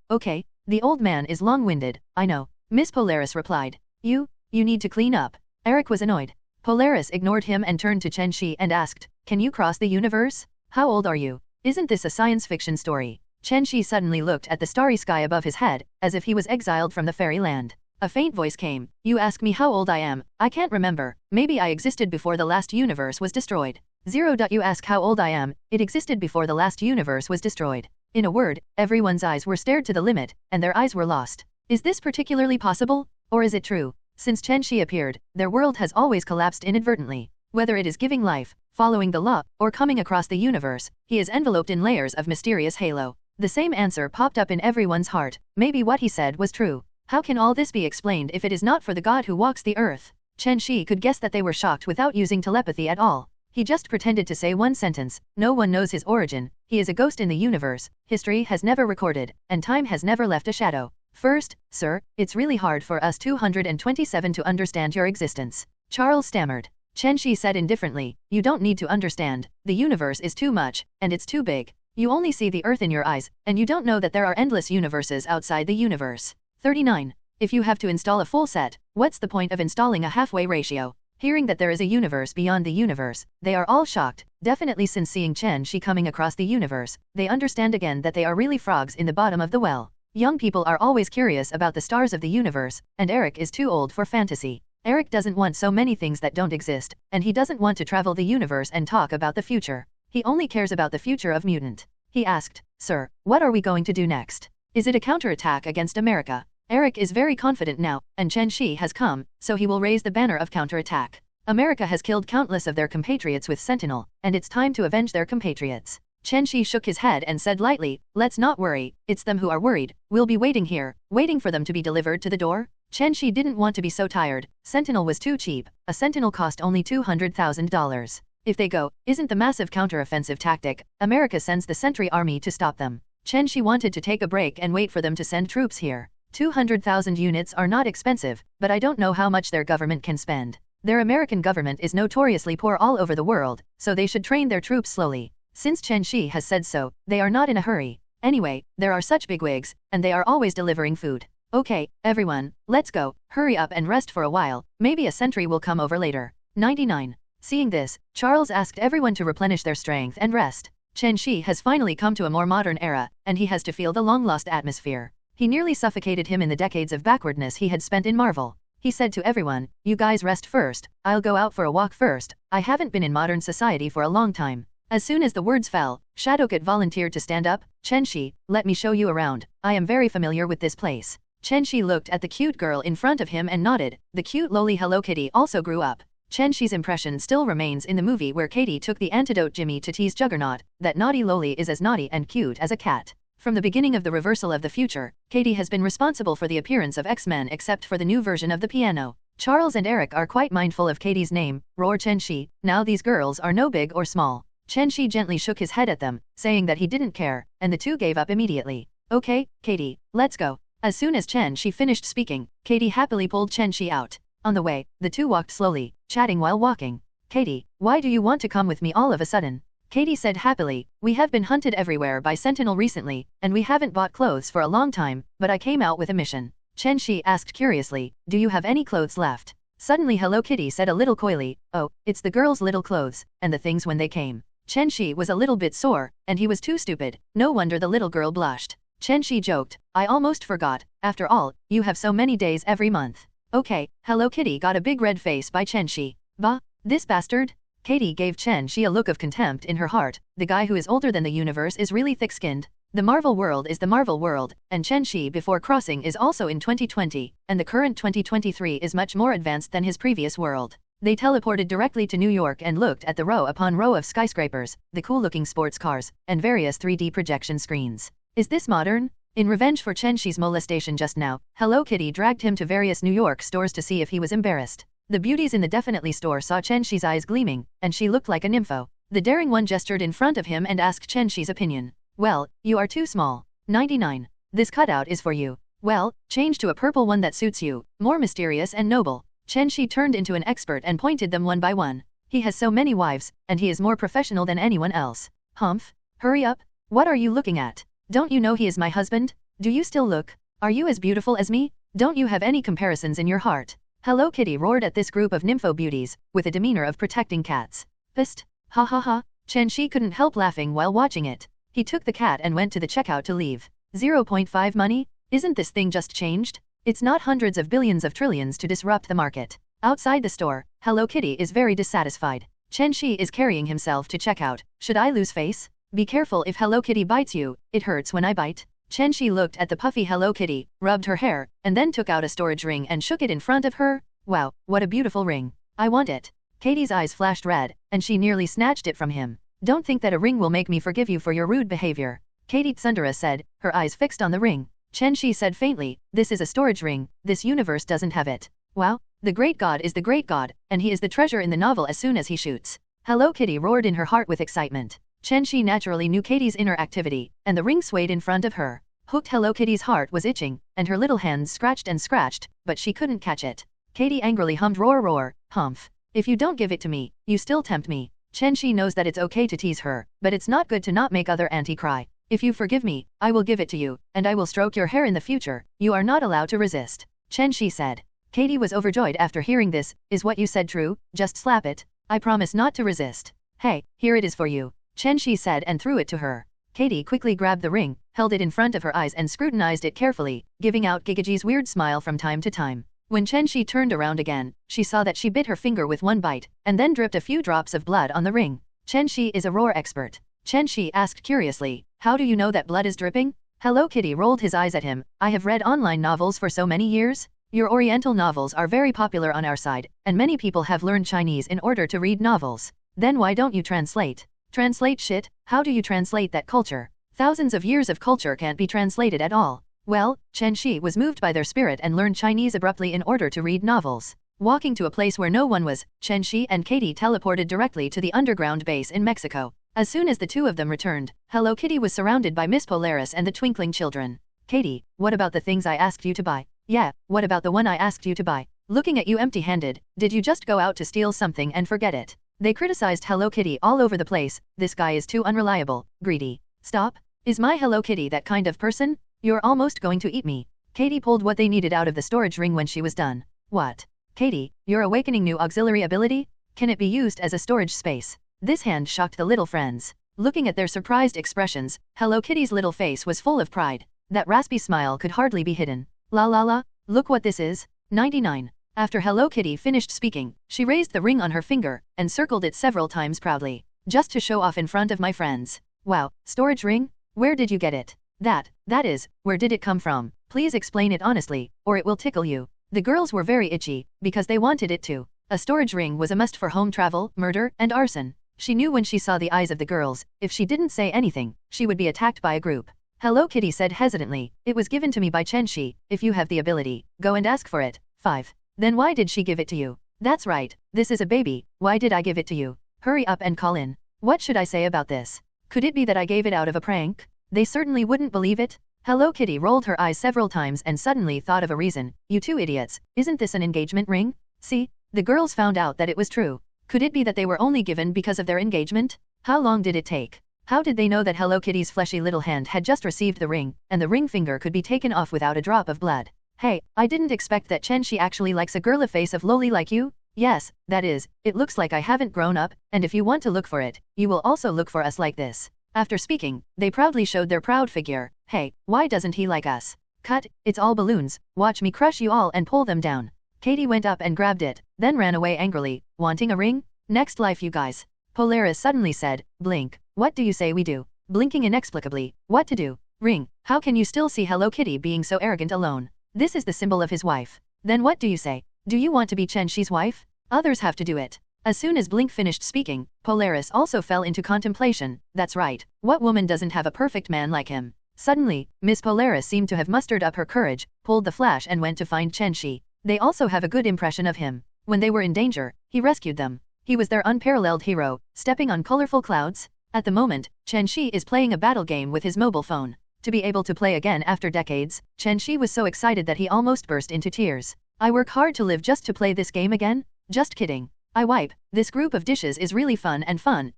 the old man is long-winded, I know. Miss Polaris replied. You need to clean up. Eric was annoyed. Polaris ignored him and turned to Chen Xi and asked, can you cross the universe? How old are you? Isn't this a science fiction story? Chen Xi suddenly looked at the starry sky above his head, as if he was exiled from the fairyland. A faint voice came, you ask me how old I am, I can't remember, maybe I existed before the last universe was destroyed. You ask how old I am, it existed before the last universe was destroyed. In a word, everyone's eyes were stared to the limit, and their eyes were lost. Is this particularly possible? Or is it true? Since Chen Xi appeared, their world has always collapsed inadvertently. Whether it is giving life, following the law, or coming across the universe, he is enveloped in layers of mysterious halo. The same answer popped up in everyone's heart, maybe what he said was true. How can all this be explained if it is not for the god who walks the earth? Chen Xi could guess that they were shocked without using telepathy at all. He just pretended to say one sentence, no one knows his origin, he is a ghost in the universe, history has never recorded, and time has never left a shadow. First, sir, it's really hard for us 227 to understand your existence. Charles stammered. Chen Xi said indifferently, you don't need to understand, the universe is too much, and it's too big. You only see the earth in your eyes, and you don't know that there are endless universes outside the universe. 39. If you have to install a full set, what's the point of installing a halfway ratio? Hearing that there is a universe beyond the universe, they are all shocked, definitely since seeing Chen Xi coming across the universe, they understand again that they are really frogs in the bottom of the well. Young people are always curious about the stars of the universe, and Eric is too old for fantasy. Eric doesn't want so many things that don't exist, and he doesn't want to travel the universe and talk about the future. He only cares about the future of mutant. He asked, sir, what are we going to do next? Is it a counterattack against America? Eric is very confident now, and Chen Xi has come, so he will raise the banner of counterattack. America has killed countless of their compatriots with Sentinel, and it's time to avenge their compatriots. Chen Xi shook his head and said lightly, let's not worry, it's them who are worried, we'll be waiting here, waiting for them to be delivered to the door. Chen Xi didn't want to be so tired, Sentinel was too cheap, a Sentinel cost only $200,000. If they go, isn't the massive counteroffensive tactic, America sends the Sentry Army to stop them. Chen Xi wanted to take a break and wait for them to send troops here. 200,000 units are not expensive, but I don't know how much their government can spend. Their American government is notoriously poor all over the world, so they should train their troops slowly. Since Chen Xi has said so, they are not in a hurry. Anyway, there are such bigwigs, and they are always delivering food. Okay, everyone, let's go, hurry up and rest for a while, maybe a sentry will come over later. 99. Seeing this, Charles asked everyone to replenish their strength and rest. Chen Xi has finally come to a more modern era, and he has to feel the long-lost atmosphere. He nearly suffocated him in the decades of backwardness he had spent in Marvel. He said to everyone, you guys rest first, I'll go out for a walk first, I haven't been in modern society for a long time. As soon as the words fell, Shadowcat volunteered to stand up. Chen Xi, let me show you around, I am very familiar with this place. Chen Xi looked at the cute girl in front of him and nodded, the cute lowly Hello Kitty also grew up. Chen Xi's impression still remains in the movie where Katie took the antidote Jimmy to tease Juggernaut, that naughty lowly is as naughty and cute as a cat. From the beginning of the reversal of the future, Katie has been responsible for the appearance of X-Men except for the new version of the piano. Charles and Eric are quite mindful of Katie's name, roar Chen Xi, now these girls are no big or small. Chen Xi gently shook his head at them, saying that he didn't care, and the two gave up immediately. Okay, Katie, let's go. As soon as Chen Xi finished speaking, Katie happily pulled Chen Xi out. On the way, the two walked slowly, chatting while walking. Katie, why do you want to come with me all of a sudden? Katie said happily, we have been hunted everywhere by Sentinel recently, and we haven't bought clothes for a long time, but I came out with a mission. Chen Xi asked curiously, do you have any clothes left? Suddenly Hello Kitty said a little coyly, oh, it's the girls' little clothes, and the things when they came. Chen Xi was a little bit sore, and he was too stupid, no wonder the little girl blushed. Chen Xi joked, I almost forgot, after all, you have so many days every month. Okay, Hello Kitty got a big red face by Chen Xi. Bah, this bastard? Katie gave Chen Xi a look of contempt in her heart, the guy who is older than the universe is really thick-skinned. The Marvel world is the Marvel world, and Chen Xi before crossing is also in 2020, and the current 2023 is much more advanced than his previous world. They teleported directly to New York and looked at the row upon row of skyscrapers, the cool-looking sports cars, and various 3D projection screens. Is this modern? In revenge for Chen Xi's molestation just now, Hello Kitty dragged him to various New York stores to see if he was embarrassed. The beauties in the Definitely store saw Chen Xi's eyes gleaming, and she looked like a nympho. The daring one gestured in front of him and asked Chen Xi's opinion. Well, you are too small. 99. This cutout is for you. Well, change to a purple one that suits you, more mysterious and noble. Chen Xi turned into an expert and pointed them one by one. He has so many wives, and he is more professional than anyone else. Humph. Hurry up. What are you looking at? Don't you know he is my husband? Do you still look? Are you as beautiful as me? Don't you have any comparisons in your heart? Hello Kitty roared at this group of nympho beauties, with a demeanor of protecting cats. Psst. Ha ha ha. Chen Xi couldn't help laughing while watching it. He took the cat and went to the checkout to leave. 0.5 money? Isn't this thing just changed? It's not hundreds of billions of trillions to disrupt the market. Outside the store, Hello Kitty is very dissatisfied. Chen Xi is carrying himself to checkout. Should I lose face? Be careful if Hello Kitty bites you, it hurts when I bite. Chen Xi looked at the puffy Hello Kitty, rubbed her hair, and then took out a storage ring and shook it in front of her. Wow, what a beautiful ring. I want it. Katie's eyes flashed red, and she nearly snatched it from him. Don't think that a ring will make me forgive you for your rude behavior. Katie Tsundere said, her eyes fixed on the ring. Chen Xi said faintly, this is a storage ring, this universe doesn't have it. Wow, the great god is the great god, and he is the treasure in the novel as soon as he shoots. Hello Kitty roared in her heart with excitement. Chen Xi naturally knew Katie's inner activity, and the ring swayed in front of her. Hooked Hello Kitty's heart was itching, and her little hands scratched and scratched, but she couldn't catch it. Katie angrily hummed roar roar, humph. If you don't give it to me, you still tempt me. Chen Xi knows that it's okay to tease her, but it's not good to not make other auntie cry. If you forgive me, I will give it to you, and I will stroke your hair in the future. You are not allowed to resist. Chen Xi said. Katie was overjoyed after hearing this. Is what you said true? Just slap it. I promise not to resist. Hey, here it is for you. Chen Xi said and threw it to her. Katie quickly grabbed the ring, held it in front of her eyes and scrutinized it carefully, giving out Gigaji's weird smile from time to time. When Chen Xi turned around again, she saw that she bit her finger with one bite, and then dripped a few drops of blood on the ring. Chen Xi is a roar expert. Chen Xi asked curiously, how do you know that blood is dripping? Hello Kitty rolled his eyes at him. I have read online novels for so many years. Your Oriental novels are very popular on our side, and many people have learned Chinese in order to read novels. Then why don't you translate? Translate shit? How do you translate that culture? Thousands of years of culture can't be translated at all. Well, Chen Xi was moved by their spirit and learned Chinese abruptly in order to read novels. Walking to a place where no one was, Chen Xi and Katie teleported directly to the underground base in Mexico. As soon as the two of them returned, Hello Kitty was surrounded by Miss Polaris and the twinkling children. Katie, what about the things I asked you to buy? Yeah, what about the one I asked you to buy? Looking at you empty-handed, did you just go out to steal something and forget it? They criticized Hello Kitty all over the place. This guy is too unreliable, greedy. Stop. Is my Hello Kitty that kind of person? You're almost going to eat me. Katie pulled what they needed out of the storage ring when she was done. What? Katie, your awakening new auxiliary ability? Can it be used as a storage space? This hand shocked the little friends. Looking at their surprised expressions, Hello Kitty's little face was full of pride. That raspy smile could hardly be hidden. La la la, look what this is. 99. After Hello Kitty finished speaking, she raised the ring on her finger, and circled it several times proudly. Just to show off in front of my friends. Wow, storage ring? Where did you get it? That is, where did it come from? Please explain it honestly, or it will tickle you. The girls were very itchy, because they wanted it too. A storage ring was a must for home travel, murder, and arson. She knew when she saw the eyes of the girls, if she didn't say anything, she would be attacked by a group. Hello Kitty said hesitantly, it was given to me by Chen Xi. If you have the ability, go and ask for it. 5. Then why did she give it to you? That's right, this is a baby, why did I give it to you? Hurry up and call in. What should I say about this? Could it be that I gave it out of a prank? They certainly wouldn't believe it. Hello Kitty rolled her eyes several times and suddenly thought of a reason. You two idiots, isn't this an engagement ring? See, the girls found out that it was true. Could it be that they were only given because of their engagement? How long did it take? How did they know that Hello Kitty's fleshy little hand had just received the ring, and the ring finger could be taken off without a drop of blood? Hey, I didn't expect that Chen Xi actually likes a girly face of loli like you. Yes, that is, it looks like I haven't grown up, and if you want to look for it, you will also look for us like this. After speaking, they proudly showed their proud figure. Hey, why doesn't he like us? Cut, it's all balloons, watch me crush you all and pull them down. Katie went up and grabbed it, then ran away angrily. Wanting a ring? Next life you guys. Polaris suddenly said, blink. What do you say we do? Blinking inexplicably. What to do? Ring. How can you still see Hello Kitty being so arrogant alone? This is the symbol of his wife. Then what do you say? Do you want to be Chen Xi's wife? Others have to do it. As soon as Blink finished speaking, Polaris also fell into contemplation. That's right. What woman doesn't have a perfect man like him? Suddenly, Miss Polaris seemed to have mustered up her courage, pulled the flash and went to find Chen Xi. They also have a good impression of him. When they were in danger, he rescued them. He was their unparalleled hero, stepping on colorful clouds. At the moment, Chen Xi is playing a battle game with his mobile phone. To be able to play again after decades, Chen Xi was so excited that he almost burst into tears. I work hard to live just to play this game again? Just kidding. I wipe, this group of dishes is really fun,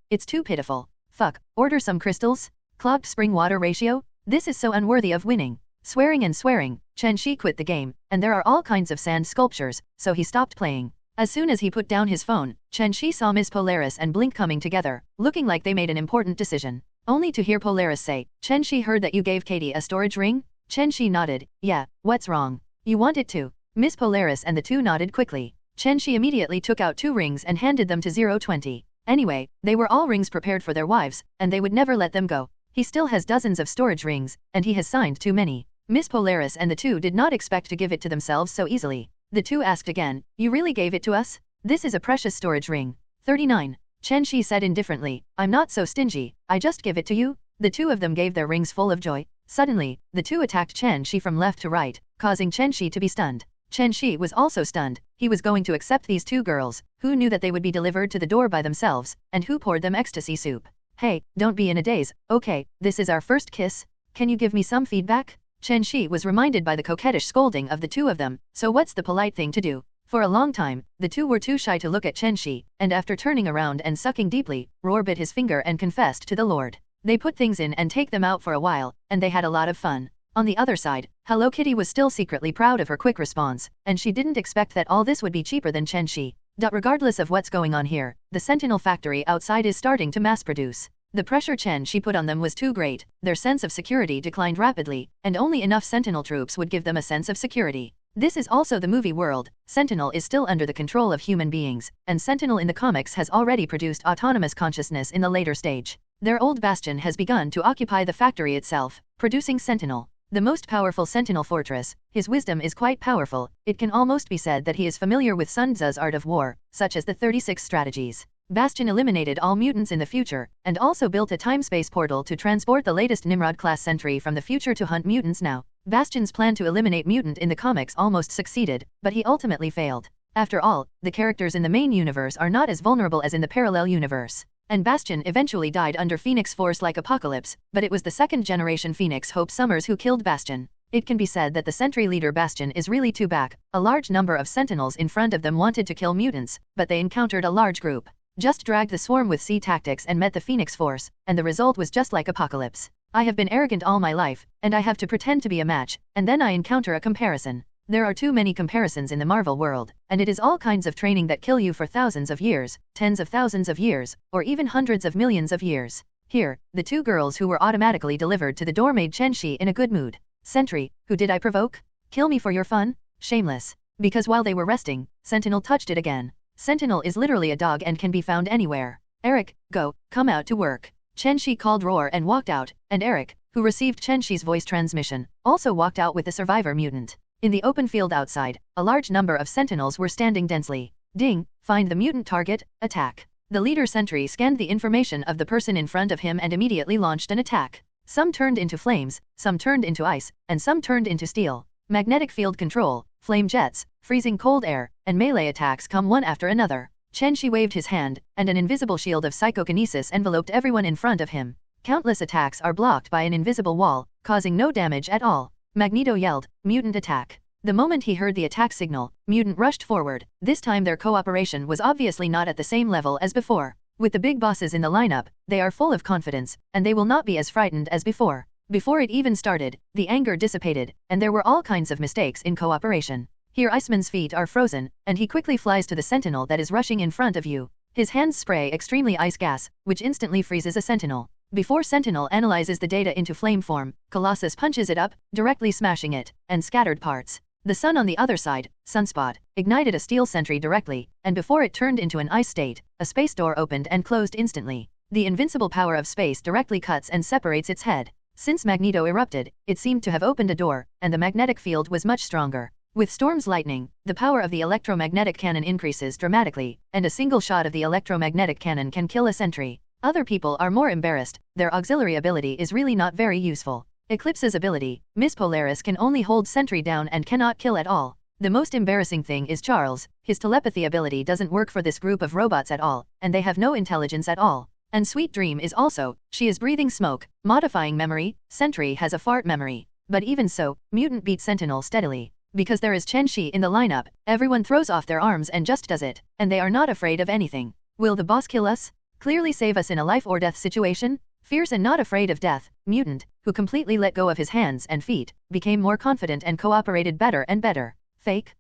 it's too pitiful. Fuck, order some crystals? Clogged spring water ratio? This is so unworthy of winning. Swearing and swearing, Chen Xi quit the game, and there are all kinds of sand sculptures, so he stopped playing. As soon as he put down his phone, Chen Xi saw Miss Polaris and Blink coming together, looking like they made an important decision. Only to hear Polaris say, "Chen Xi heard that you gave Katie a storage ring?" Chen Xi nodded. "Yeah, what's wrong? You want it too?" Miss Polaris and the two nodded quickly. Chen Xi immediately took out 2 rings and handed them to 020. Anyway, they were all rings prepared for their wives, and they would never let them go. He still has dozens of storage rings, and he has signed too many. Miss Polaris and the two did not expect to give it to themselves so easily. The two asked again, "You really gave it to us? This is a precious storage ring." 39. Chen Xi said indifferently, "I'm not so stingy, I just give it to you." The two of them gave their rings full of joy. Suddenly, the two attacked Chen Xi from left to right, causing Chen Xi to be stunned. Chen Xi was also stunned. He was going to accept these two girls, who knew that they would be delivered to the door by themselves, and who poured them ecstasy soup. "Hey, don't be in a daze, okay, this is our first kiss. Can you give me some feedback?" Chen Xi was reminded by the coquettish scolding of the two of them, so what's the polite thing to do? For a long time, the two were too shy to look at Chen Xi, and after turning around and sucking deeply, Roar bit his finger and confessed to the Lord. They put things in and take them out for a while, and they had a lot of fun. On the other side, Hello Kitty was still secretly proud of her quick response, and she didn't expect that all this would be cheaper than Chen Xi. Regardless of what's going on here, the Sentinel factory outside is starting to mass produce. The pressure Chen Xi put on them was too great, their sense of security declined rapidly, and only enough Sentinel troops would give them a sense of security. This is also the movie world. Sentinel is still under the control of human beings, and Sentinel in the comics has already produced autonomous consciousness in the later stage. Their old bastion has begun to occupy the factory itself, producing Sentinel. The most powerful Sentinel fortress, his wisdom is quite powerful, it can almost be said that he is familiar with Sun Tzu's art of war, such as the 36 strategies. Bastion eliminated all mutants in the future, and also built a time-space portal to transport the latest Nimrod-class sentry from the future to hunt mutants now. Bastion's plan to eliminate mutant in the comics almost succeeded, but he ultimately failed. After all, the characters in the main universe are not as vulnerable as in the parallel universe. And Bastion eventually died under Phoenix Force-like apocalypse, but it was the second-generation Phoenix Hope Summers who killed Bastion. It can be said that the sentry leader Bastion is really too back. A large number of sentinels in front of them wanted to kill mutants, but they encountered a large group. Just dragged the swarm with C tactics and met the Phoenix Force, and the result was just like Apocalypse. I have been arrogant all my life, and I have to pretend to be a match, and then I encounter a comparison. There are too many comparisons in the Marvel world, and it is all kinds of training that kill you for thousands of years, tens of thousands of years, or even hundreds of millions of years. Here, the two girls who were automatically delivered to the door made Chen Xi in a good mood. "Sentry, who did I provoke? Kill me for your fun? Shameless." Because while they were resting, Sentinel touched it again. Sentinel is literally a dog and can be found anywhere. "Eric, go, come out to work." Chen Xi called Roar and walked out, and Eric, who received Chen Xi's voice transmission, also walked out with the survivor mutant. In the open field outside, a large number of sentinels were standing densely. Ding, find the mutant target, attack. The leader sentry scanned the information of the person in front of him and immediately launched an attack. Some turned into flames, some turned into ice, and some turned into steel. Magnetic field control, flame jets, freezing cold air, and melee attacks come one after another. Chen Xi waved his hand, and an invisible shield of psychokinesis enveloped everyone in front of him. Countless attacks are blocked by an invisible wall, causing no damage at all. Magneto yelled, "Mutant attack." The moment he heard the attack signal, Mutant rushed forward. This time their cooperation was obviously not at the same level as before. With the big bosses in the lineup, they are full of confidence, and they will not be as frightened as before. Before it even started, the anger dissipated, and there were all kinds of mistakes in cooperation. Here Iceman's feet are frozen, and he quickly flies to the sentinel that is rushing in front of you. His hands spray extremely ice gas, which instantly freezes a sentinel. Before Sentinel analyzes the data into flame form, Colossus punches it up, directly smashing it, and scattered parts. The sun on the other side, Sunspot, ignited a steel sentry directly, and before it turned into an ice state, a space door opened and closed instantly. The invincible power of space directly cuts and separates its head. Since Magneto erupted, it seemed to have opened a door, and the magnetic field was much stronger. With Storm's lightning, the power of the electromagnetic cannon increases dramatically, and a single shot of the electromagnetic cannon can kill a sentry. Other people are more embarrassed, their auxiliary ability is really not very useful. Eclipse's ability, Miss Polaris can only hold sentry down and cannot kill at all. The most embarrassing thing is Charles, his telepathy ability doesn't work for this group of robots at all, and they have no intelligence at all. And Sweet Dream is also, she is breathing smoke, modifying memory, Sentry has a fart memory. But even so, Mutant beat Sentinel steadily. Because there is Chen Xi in the lineup, everyone throws off their arms and just does it, and they are not afraid of anything. Will the boss kill us? Clearly save us in a life or death situation? Fierce and not afraid of death, mutant, who completely let go of his hands and feet, became more confident and cooperated better and better. Fake?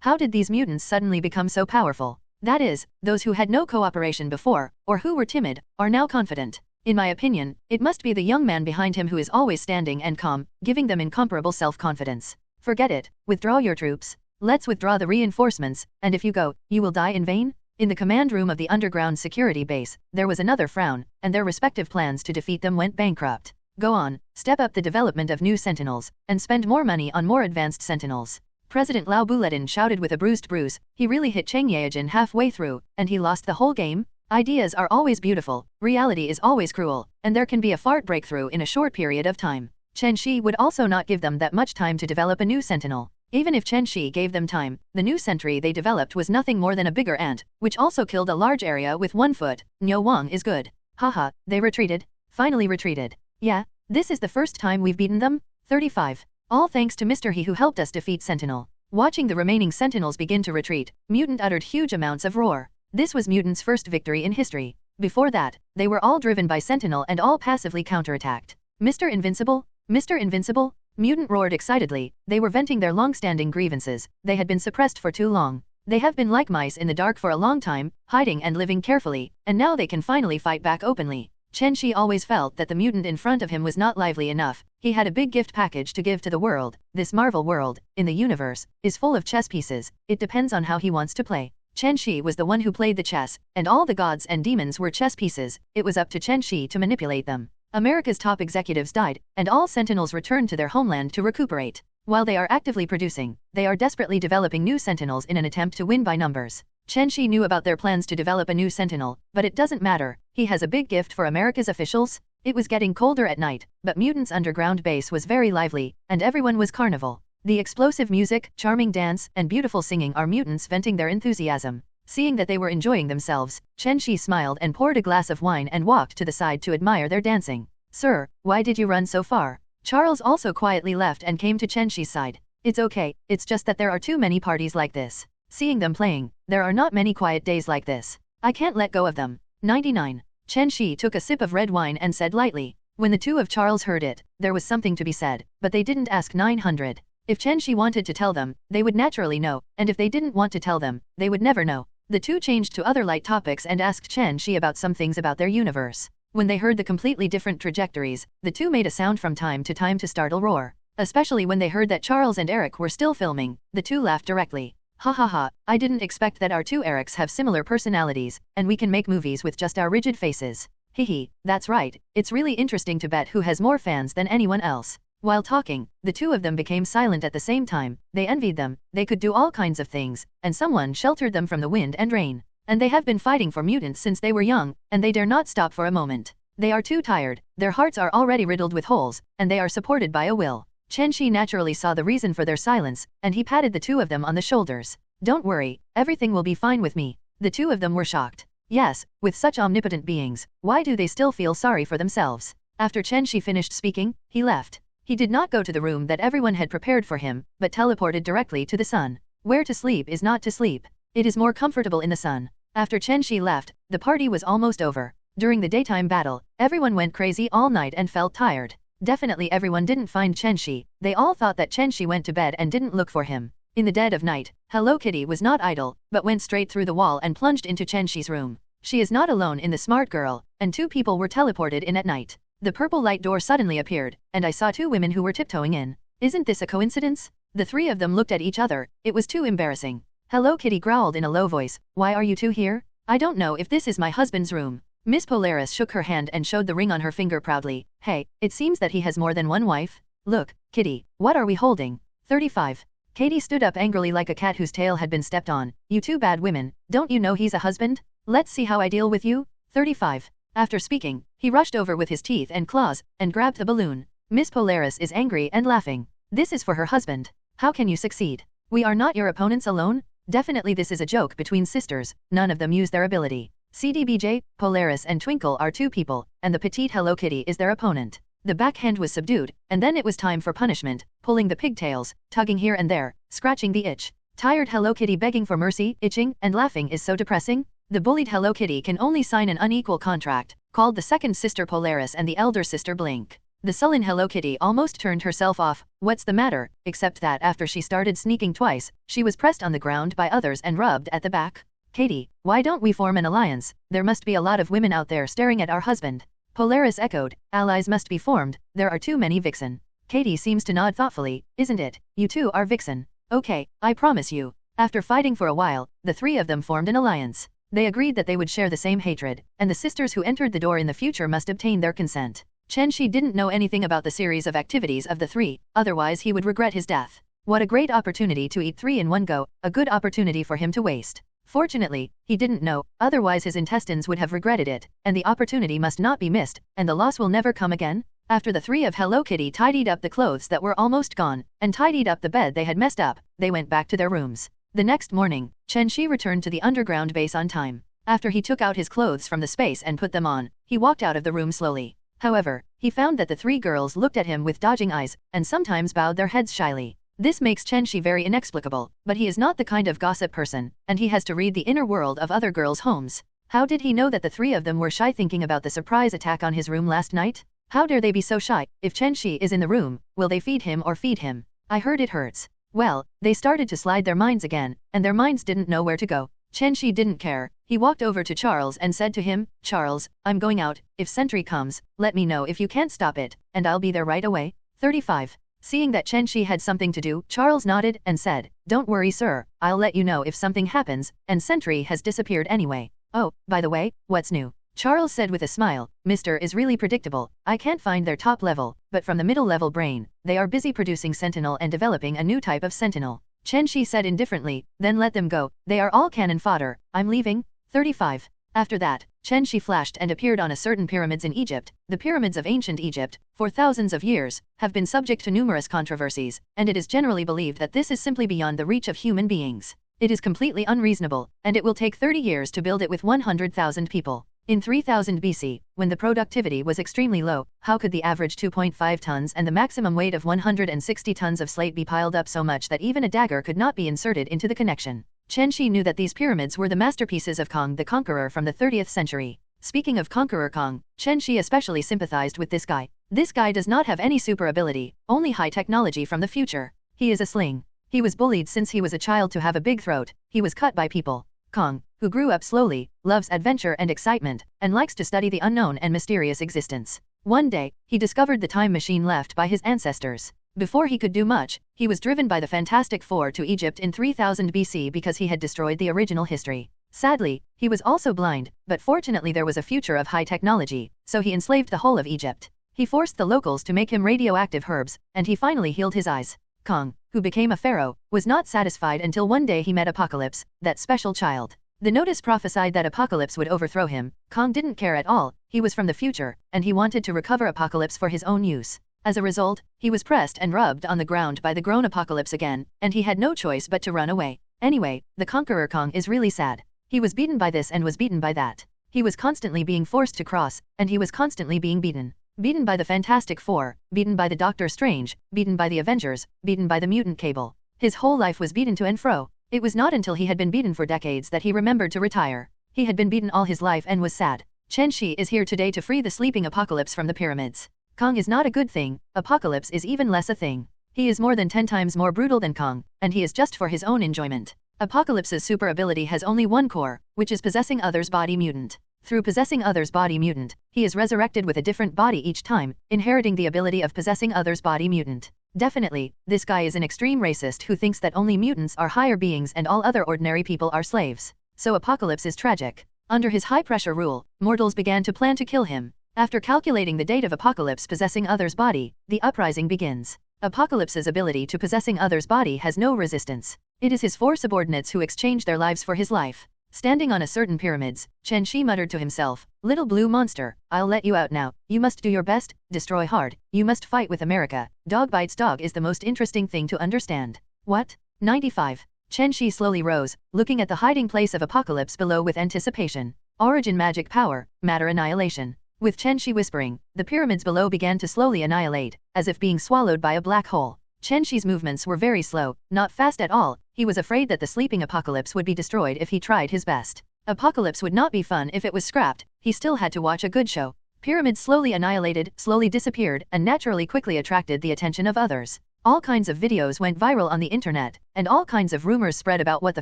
How did these mutants suddenly become so powerful? That is, those who had no cooperation before, or who were timid, are now confident. In my opinion, it must be the young man behind him who is always standing and calm, giving them incomparable self-confidence. Forget it, withdraw your troops. Let's withdraw the reinforcements, and if you go, you will die in vain? In the command room of the underground security base, there was another frown, and their respective plans to defeat them went bankrupt. Go on, step up the development of new sentinels, and spend more money on more advanced sentinels. President Lao Buledin shouted with a bruised Bruce. He really hit Cheng Yaojin halfway through, and he lost the whole game? Ideas are always beautiful, reality is always cruel, and there can be a fart breakthrough in a short period of time. Chen Xi would also not give them that much time to develop a new sentinel. Even if Chen Xi gave them time, the new sentry they developed was nothing more than a bigger ant, which also killed a large area with 1 foot. Niu Wang is good. Haha, they retreated. Finally retreated. Yeah, this is the first time we've beaten them? 35. All thanks to Mr. He who helped us defeat Sentinel. Watching the remaining sentinels begin to retreat, Mutant uttered huge amounts of roar. This was Mutant's first victory in history. Before that, they were all driven by Sentinel and all passively counterattacked. Mr. Invincible? Mr. Invincible? Mutant roared excitedly. They were venting their long-standing grievances. They had been suppressed for too long. They have been like mice in the dark for a long time, hiding and living carefully, and now they can finally fight back openly. Chen Xi always felt that the mutant in front of him was not lively enough. He had a big gift package to give to the world. This Marvel world, in the universe, is full of chess pieces. It depends on how he wants to play. Chen Xi was the one who played the chess, and all the gods and demons were chess pieces. It was up to Chen Xi to manipulate them. America's top executives died, and all sentinels returned to their homeland to recuperate. While they are actively producing, they are desperately developing new sentinels in an attempt to win by numbers. Chen Xi knew about their plans to develop a new sentinel, but it doesn't matter. He has a big gift for America's officials. It was getting colder at night, but Mutant's underground base was very lively, and everyone was carnival. The explosive music, charming dance, and beautiful singing are mutants venting their enthusiasm. Seeing that they were enjoying themselves, Chen Xi smiled and poured a glass of wine and walked to the side to admire their dancing. Sir, why did you run so far? Charles also quietly left and came to Chen Xi's side. It's okay, it's just that there are too many parties like this. Seeing them playing, there are not many quiet days like this. I can't let go of them. 99. Chen Xi took a sip of red wine and said lightly. When the two of Charles heard it, there was something to be said, but they didn't ask 900. If Chen Xi wanted to tell them, they would naturally know, and if they didn't want to tell them, they would never know. The two changed to other light topics and asked Chen Xi about some things about their universe. When they heard the completely different trajectories, the two made a sound from time to startle roar. Especially when they heard that Charles and Eric were still filming, the two laughed directly. Ha ha ha, I didn't expect that our two Erics have similar personalities, and we can make movies with just our rigid faces. Hehe, that's right, it's really interesting to bet who has more fans than anyone else. While talking, the two of them became silent at the same time. They envied them, they could do all kinds of things, and someone sheltered them from the wind and rain. And they have been fighting for mutants since they were young, and they dare not stop for a moment. They are too tired, their hearts are already riddled with holes, and they are supported by a will. Chen Xi naturally saw the reason for their silence, and he patted the two of them on the shoulders. Don't worry, everything will be fine with me. The two of them were shocked. Yes, with such omnipotent beings, why do they still feel sorry for themselves? After Chen Xi finished speaking, he left. He did not go to the room that everyone had prepared for him, but teleported directly to the sun. Where to sleep is not to sleep. It is more comfortable in the sun. After Chen Xi left, the party was almost over. During the daytime battle, everyone went crazy all night and felt tired. Definitely everyone didn't find Chen Xi. They all thought that Chen Xi went to bed and didn't look for him. In the dead of night, Hello Kitty was not idle, but went straight through the wall and plunged into Chen Xi's room. She is not alone in the smart girl, and two people were teleported in at night. The purple light door suddenly appeared, and I saw two women who were tiptoeing in. Isn't this a coincidence? The three of them looked at each other. It was too embarrassing. Hello Kitty growled in a low voice. Why are you two here? I don't know if this is my husband's room. Miss Polaris shook her hand and showed the ring on her finger proudly. Hey, it seems that he has more than one wife. Look, Kitty, what are we holding? 35. Katie stood up angrily like a cat whose tail had been stepped on. You two bad women, don't you know he's a husband? Let's see how I deal with you. 35. After speaking, he rushed over with his teeth and claws, and grabbed the balloon. Miss Polaris is angry and laughing. This is for her husband. How can you succeed? We are not your opponents alone? Definitely this is a joke between sisters, none of them use their ability. CDBJ, Polaris and Twinkle are two people, and the petite Hello Kitty is their opponent. The backhand was subdued, and then it was time for punishment. pulling the pigtails, tugging here and there, scratching the itch. Tired Hello Kitty begging for mercy, itching, and laughing is so depressing. The bullied Hello Kitty can only sign an unequal contract, called the second sister Polaris and the elder sister Blink. The sullen Hello Kitty almost turned herself off. What's the matter? Except that after she started sneaking twice, she was pressed on the ground by others and rubbed at the back. Katie, why don't we form an alliance? There must be a lot of women out there staring at our husband. Polaris echoed, allies must be formed, there are too many Vixen. Katie seems to nod thoughtfully, isn't it? You two are Vixen. Okay, I promise you. After fighting for a while, the three of them formed an alliance. They agreed that they would share the same hatred, and the sisters who entered the door in the future must obtain their consent. Chen Xi didn't know anything about the series of activities of the three, otherwise he would regret his death. What a great opportunity to eat three in one go, a good opportunity for him to waste. Fortunately, he didn't know, otherwise his intestines would have regretted it, and the opportunity must not be missed, and the loss will never come again. After the three of Hello Kitty tidied up the clothes that were almost gone, and tidied up the bed they had messed up, they went back to their rooms. The next morning, Chen Xi returned to the underground base on time. After he took out his clothes from the space and put them on, he walked out of the room slowly. However, he found that the three girls looked at him with dodging eyes, and sometimes bowed their heads shyly. This makes Chen Xi very inexplicable, but he is not the kind of gossip person, and he has to read the inner world of other girls' homes. How did he know that the three of them were shy thinking about the surprise attack on his room last night? How dare they be so shy? If Chen Xi is in the room, will they feed him or feed him? I heard it hurts. Well, they started to slide their minds again, and their minds didn't know where to go. Chen Xi didn't care. He walked over to Charles and said to him, Charles, I'm going out. If Sentry comes, let me know if you can't stop it, and I'll be there right away. 35. Seeing that Chen Xi had something to do, Charles nodded and said, Don't worry sir, I'll let you know if something happens, and Sentry has disappeared anyway. Oh, by the way, what's new? Charles said with a smile, Mr. is really predictable. I can't find their top level, but from the middle level brain, they are busy producing Sentinel and developing a new type of Sentinel. Chen Xi said indifferently, then let them go, they are all cannon fodder, I'm leaving. 35. After that, Chen Xi flashed and appeared on a certain pyramids in Egypt. The pyramids of ancient Egypt, for thousands of years, have been subject to numerous controversies, and it is generally believed that this is simply beyond the reach of human beings. It is completely unreasonable, and it will take 30 years to build it with 100,000 people. In 3000 BC, when the productivity was extremely low, how could the average 2.5 tons and the maximum weight of 160 tons of slate be piled up so much that even a dagger could not be inserted into the connection? Chen Xi knew that these pyramids were the masterpieces of Kong the Conqueror from the 30th century. Speaking of Conqueror Kong, Chen Xi especially sympathized with this guy. This guy does not have any super ability, only high technology from the future. He is a sling. He was bullied since he was a child to have a big throat. He was cut by people. Kong, who grew up slowly, loves adventure and excitement, and likes to study the unknown and mysterious existence. One day, he discovered the time machine left by his ancestors. Before he could do much, he was driven by the Fantastic Four to Egypt in 3000 BC because he had destroyed the original history. Sadly, he was also blind, but fortunately there was a future of high technology, so he enslaved the whole of Egypt. He forced the locals to make him radioactive herbs, and he finally healed his eyes. Kong, who became a pharaoh, was not satisfied until one day he met Apocalypse, that special child. The notice prophesied that Apocalypse would overthrow him. Kong didn't care at all, he was from the future, and he wanted to recover Apocalypse for his own use. As a result, he was pressed and rubbed on the ground by the grown Apocalypse again, and he had no choice but to run away. Anyway, the Conqueror Kong is really sad. He was beaten by this and was beaten by that. He was constantly being forced to cross, and he was constantly being beaten. Beaten by the Fantastic Four, beaten by the Doctor Strange, beaten by the Avengers, beaten by the Mutant Cable. His whole life was beaten to and fro. It was not until he had been beaten for decades that he remembered to retire. He had been beaten all his life and was sad. Chen Xi is here today to free the sleeping Apocalypse from the pyramids. Kong is not a good thing, Apocalypse is even less a thing. He is more than 10 times more brutal than Kong, and he is just for his own enjoyment. Apocalypse's super ability has only one core, which is possessing others' body mutant. Through possessing others' body mutant, he is resurrected with a different body each time, inheriting the ability of possessing others' body mutant. Definitely, this guy is an extreme racist who thinks that only mutants are higher beings and all other ordinary people are slaves. So Apocalypse is tragic. Under his high-pressure rule, mortals began to plan to kill him. After calculating the date of Apocalypse possessing others' body, the uprising begins. Apocalypse's ability to possessing others' body has no resistance. It is his four subordinates who exchange their lives for his life. Standing on a certain pyramids, Chen Xi muttered to himself, Little blue monster, I'll let you out now. You must do your best, destroy hard, you must fight with America. Dog bites dog is the most interesting thing to understand. What? 95. Chen Xi slowly rose, looking at the hiding place of Apocalypse below with anticipation. Origin magic power, matter annihilation. With Chen Xi whispering, the pyramids below began to slowly annihilate, as if being swallowed by a black hole. Chen Xi's movements were very slow, not fast at all. He was afraid that the sleeping apocalypse would be destroyed if he tried his best. Apocalypse would not be fun if it was scrapped. He still had to watch a good show. Pyramids slowly annihilated, slowly disappeared, and naturally quickly attracted the attention of others. All kinds of videos went viral on the internet, and all kinds of rumors spread about what the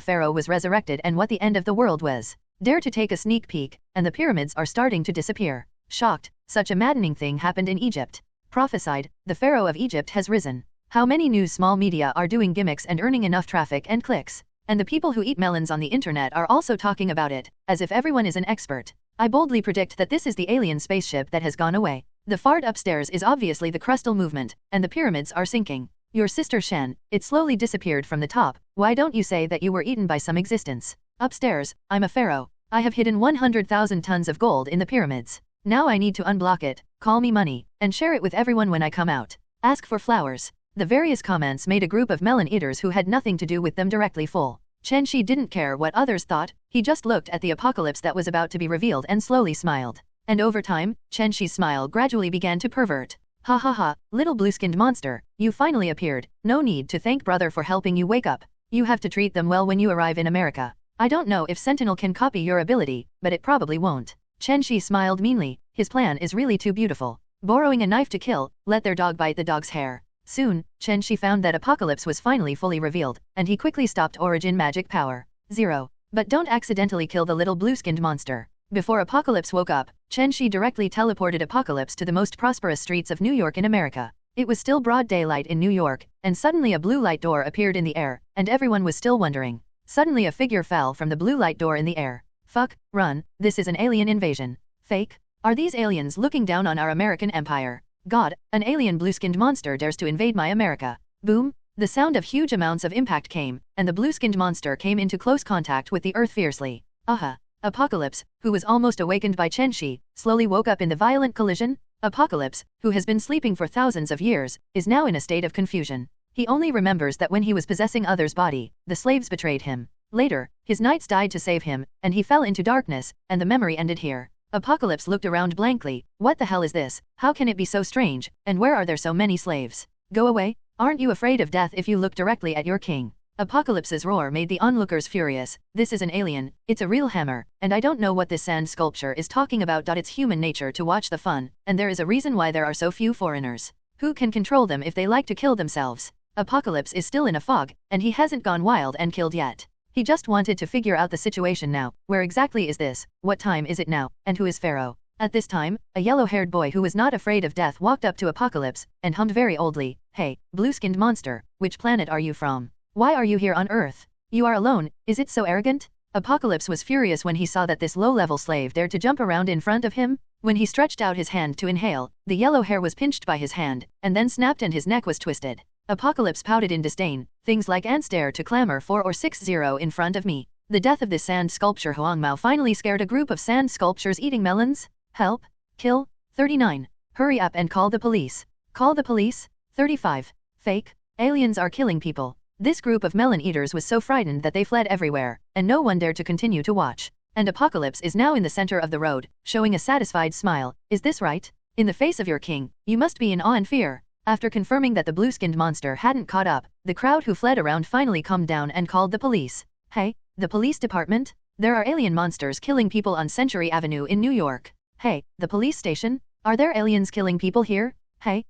pharaoh was resurrected and what the end of the world was. Dare to take a sneak peek, and the pyramids are starting to disappear. Shocked, such a maddening thing happened in Egypt. Prophesied, the pharaoh of Egypt has risen. How many news small media are doing gimmicks and earning enough traffic and clicks? And the people who eat melons on the internet are also talking about it, as if everyone is an expert. I boldly predict that this is the alien spaceship that has gone away. The fart upstairs is obviously the crustal movement, and the pyramids are sinking. Your sister Shen, it slowly disappeared from the top. Why don't you say that you were eaten by some existence? Upstairs, I'm a pharaoh. I have hidden 100,000 tons of gold in the pyramids. Now I need to unblock it, call me money, and share it with everyone when I come out. Ask for flowers. The various comments made a group of melon eaters who had nothing to do with them directly full. Chen Xi didn't care what others thought, he just looked at the apocalypse that was about to be revealed and slowly smiled. And over time, Chen Xi's smile gradually began to pervert. Ha ha ha, little blue-skinned monster, you finally appeared. No need to thank brother for helping you wake up. You have to treat them well when you arrive in America. I don't know if Sentinel can copy your ability, but it probably won't. Chen Xi smiled meanly, his plan is really too beautiful. Borrowing a knife to kill, let their dog bite the dog's hair. Soon, Chen Xi found that Apocalypse was finally fully revealed, and he quickly stopped Origin Magic Power 0. But don't accidentally kill the little blue-skinned monster. Before Apocalypse woke up, Chen Xi directly teleported Apocalypse to the most prosperous streets of New York in America. It was still broad daylight in New York, and suddenly a blue light door appeared in the air, and everyone was still wondering. Suddenly a figure fell from the blue light door in the air. Fuck, run, this is an alien invasion. Fake? Are these aliens looking down on our American empire? God, an alien blue-skinned monster dares to invade my America. Boom! The sound of huge amounts of impact came, and the blue-skinned monster came into close contact with the earth fiercely. Aha! Apocalypse, who was almost awakened by Chen Xi, slowly woke up in the violent collision. Apocalypse, who has been sleeping for thousands of years, is now in a state of confusion. He only remembers that when he was possessing others' body, the slaves betrayed him. Later, his knights died to save him, and he fell into darkness, and the memory ended here. Apocalypse looked around blankly. What the hell is this? How can it be so strange? And where are there so many slaves? Go away? Aren't you afraid of death if you look directly at your king? Apocalypse's roar made the onlookers furious. This is an alien, it's a real hammer, and I don't know what this sand sculpture is talking about. It's human nature to watch the fun, and there is a reason why there are so few foreigners. Who can control them if they like to kill themselves? Apocalypse is still in a fog, and he hasn't gone wild and killed yet. He just wanted to figure out the situation now. Where exactly is this? What time is it now? And who is Pharaoh? At this time, a yellow-haired boy who was not afraid of death walked up to Apocalypse, and hummed very oldly, "Hey, blue-skinned monster, which planet are you from? Why are you here on Earth? You are alone, is it so arrogant?" Apocalypse was furious when he saw that this low-level slave dared to jump around in front of him. When he stretched out his hand to inhale, the yellow hair was pinched by his hand, and then snapped and his neck was twisted. Apocalypse pouted in disdain. Things like ants dare to clamor 4 or 6-0 in front of me. The death of this sand sculpture Huangmao finally scared a group of sand sculptures eating melons. Help. Kill. 39. Hurry up and call the police. Call the police. 35. Fake. Aliens are killing people. This group of melon eaters was so frightened that they fled everywhere, and no one dared to continue to watch. And Apocalypse is now in the center of the road, showing a satisfied smile. Is this right? In the face of your king, you must be in awe and fear. After confirming that the blue-skinned monster hadn't caught up, the crowd who fled around finally calmed down and called the police. Hey, the police department? There are alien monsters killing people on Century Avenue in New York. Hey, the police station? Are there aliens killing people here? Hey,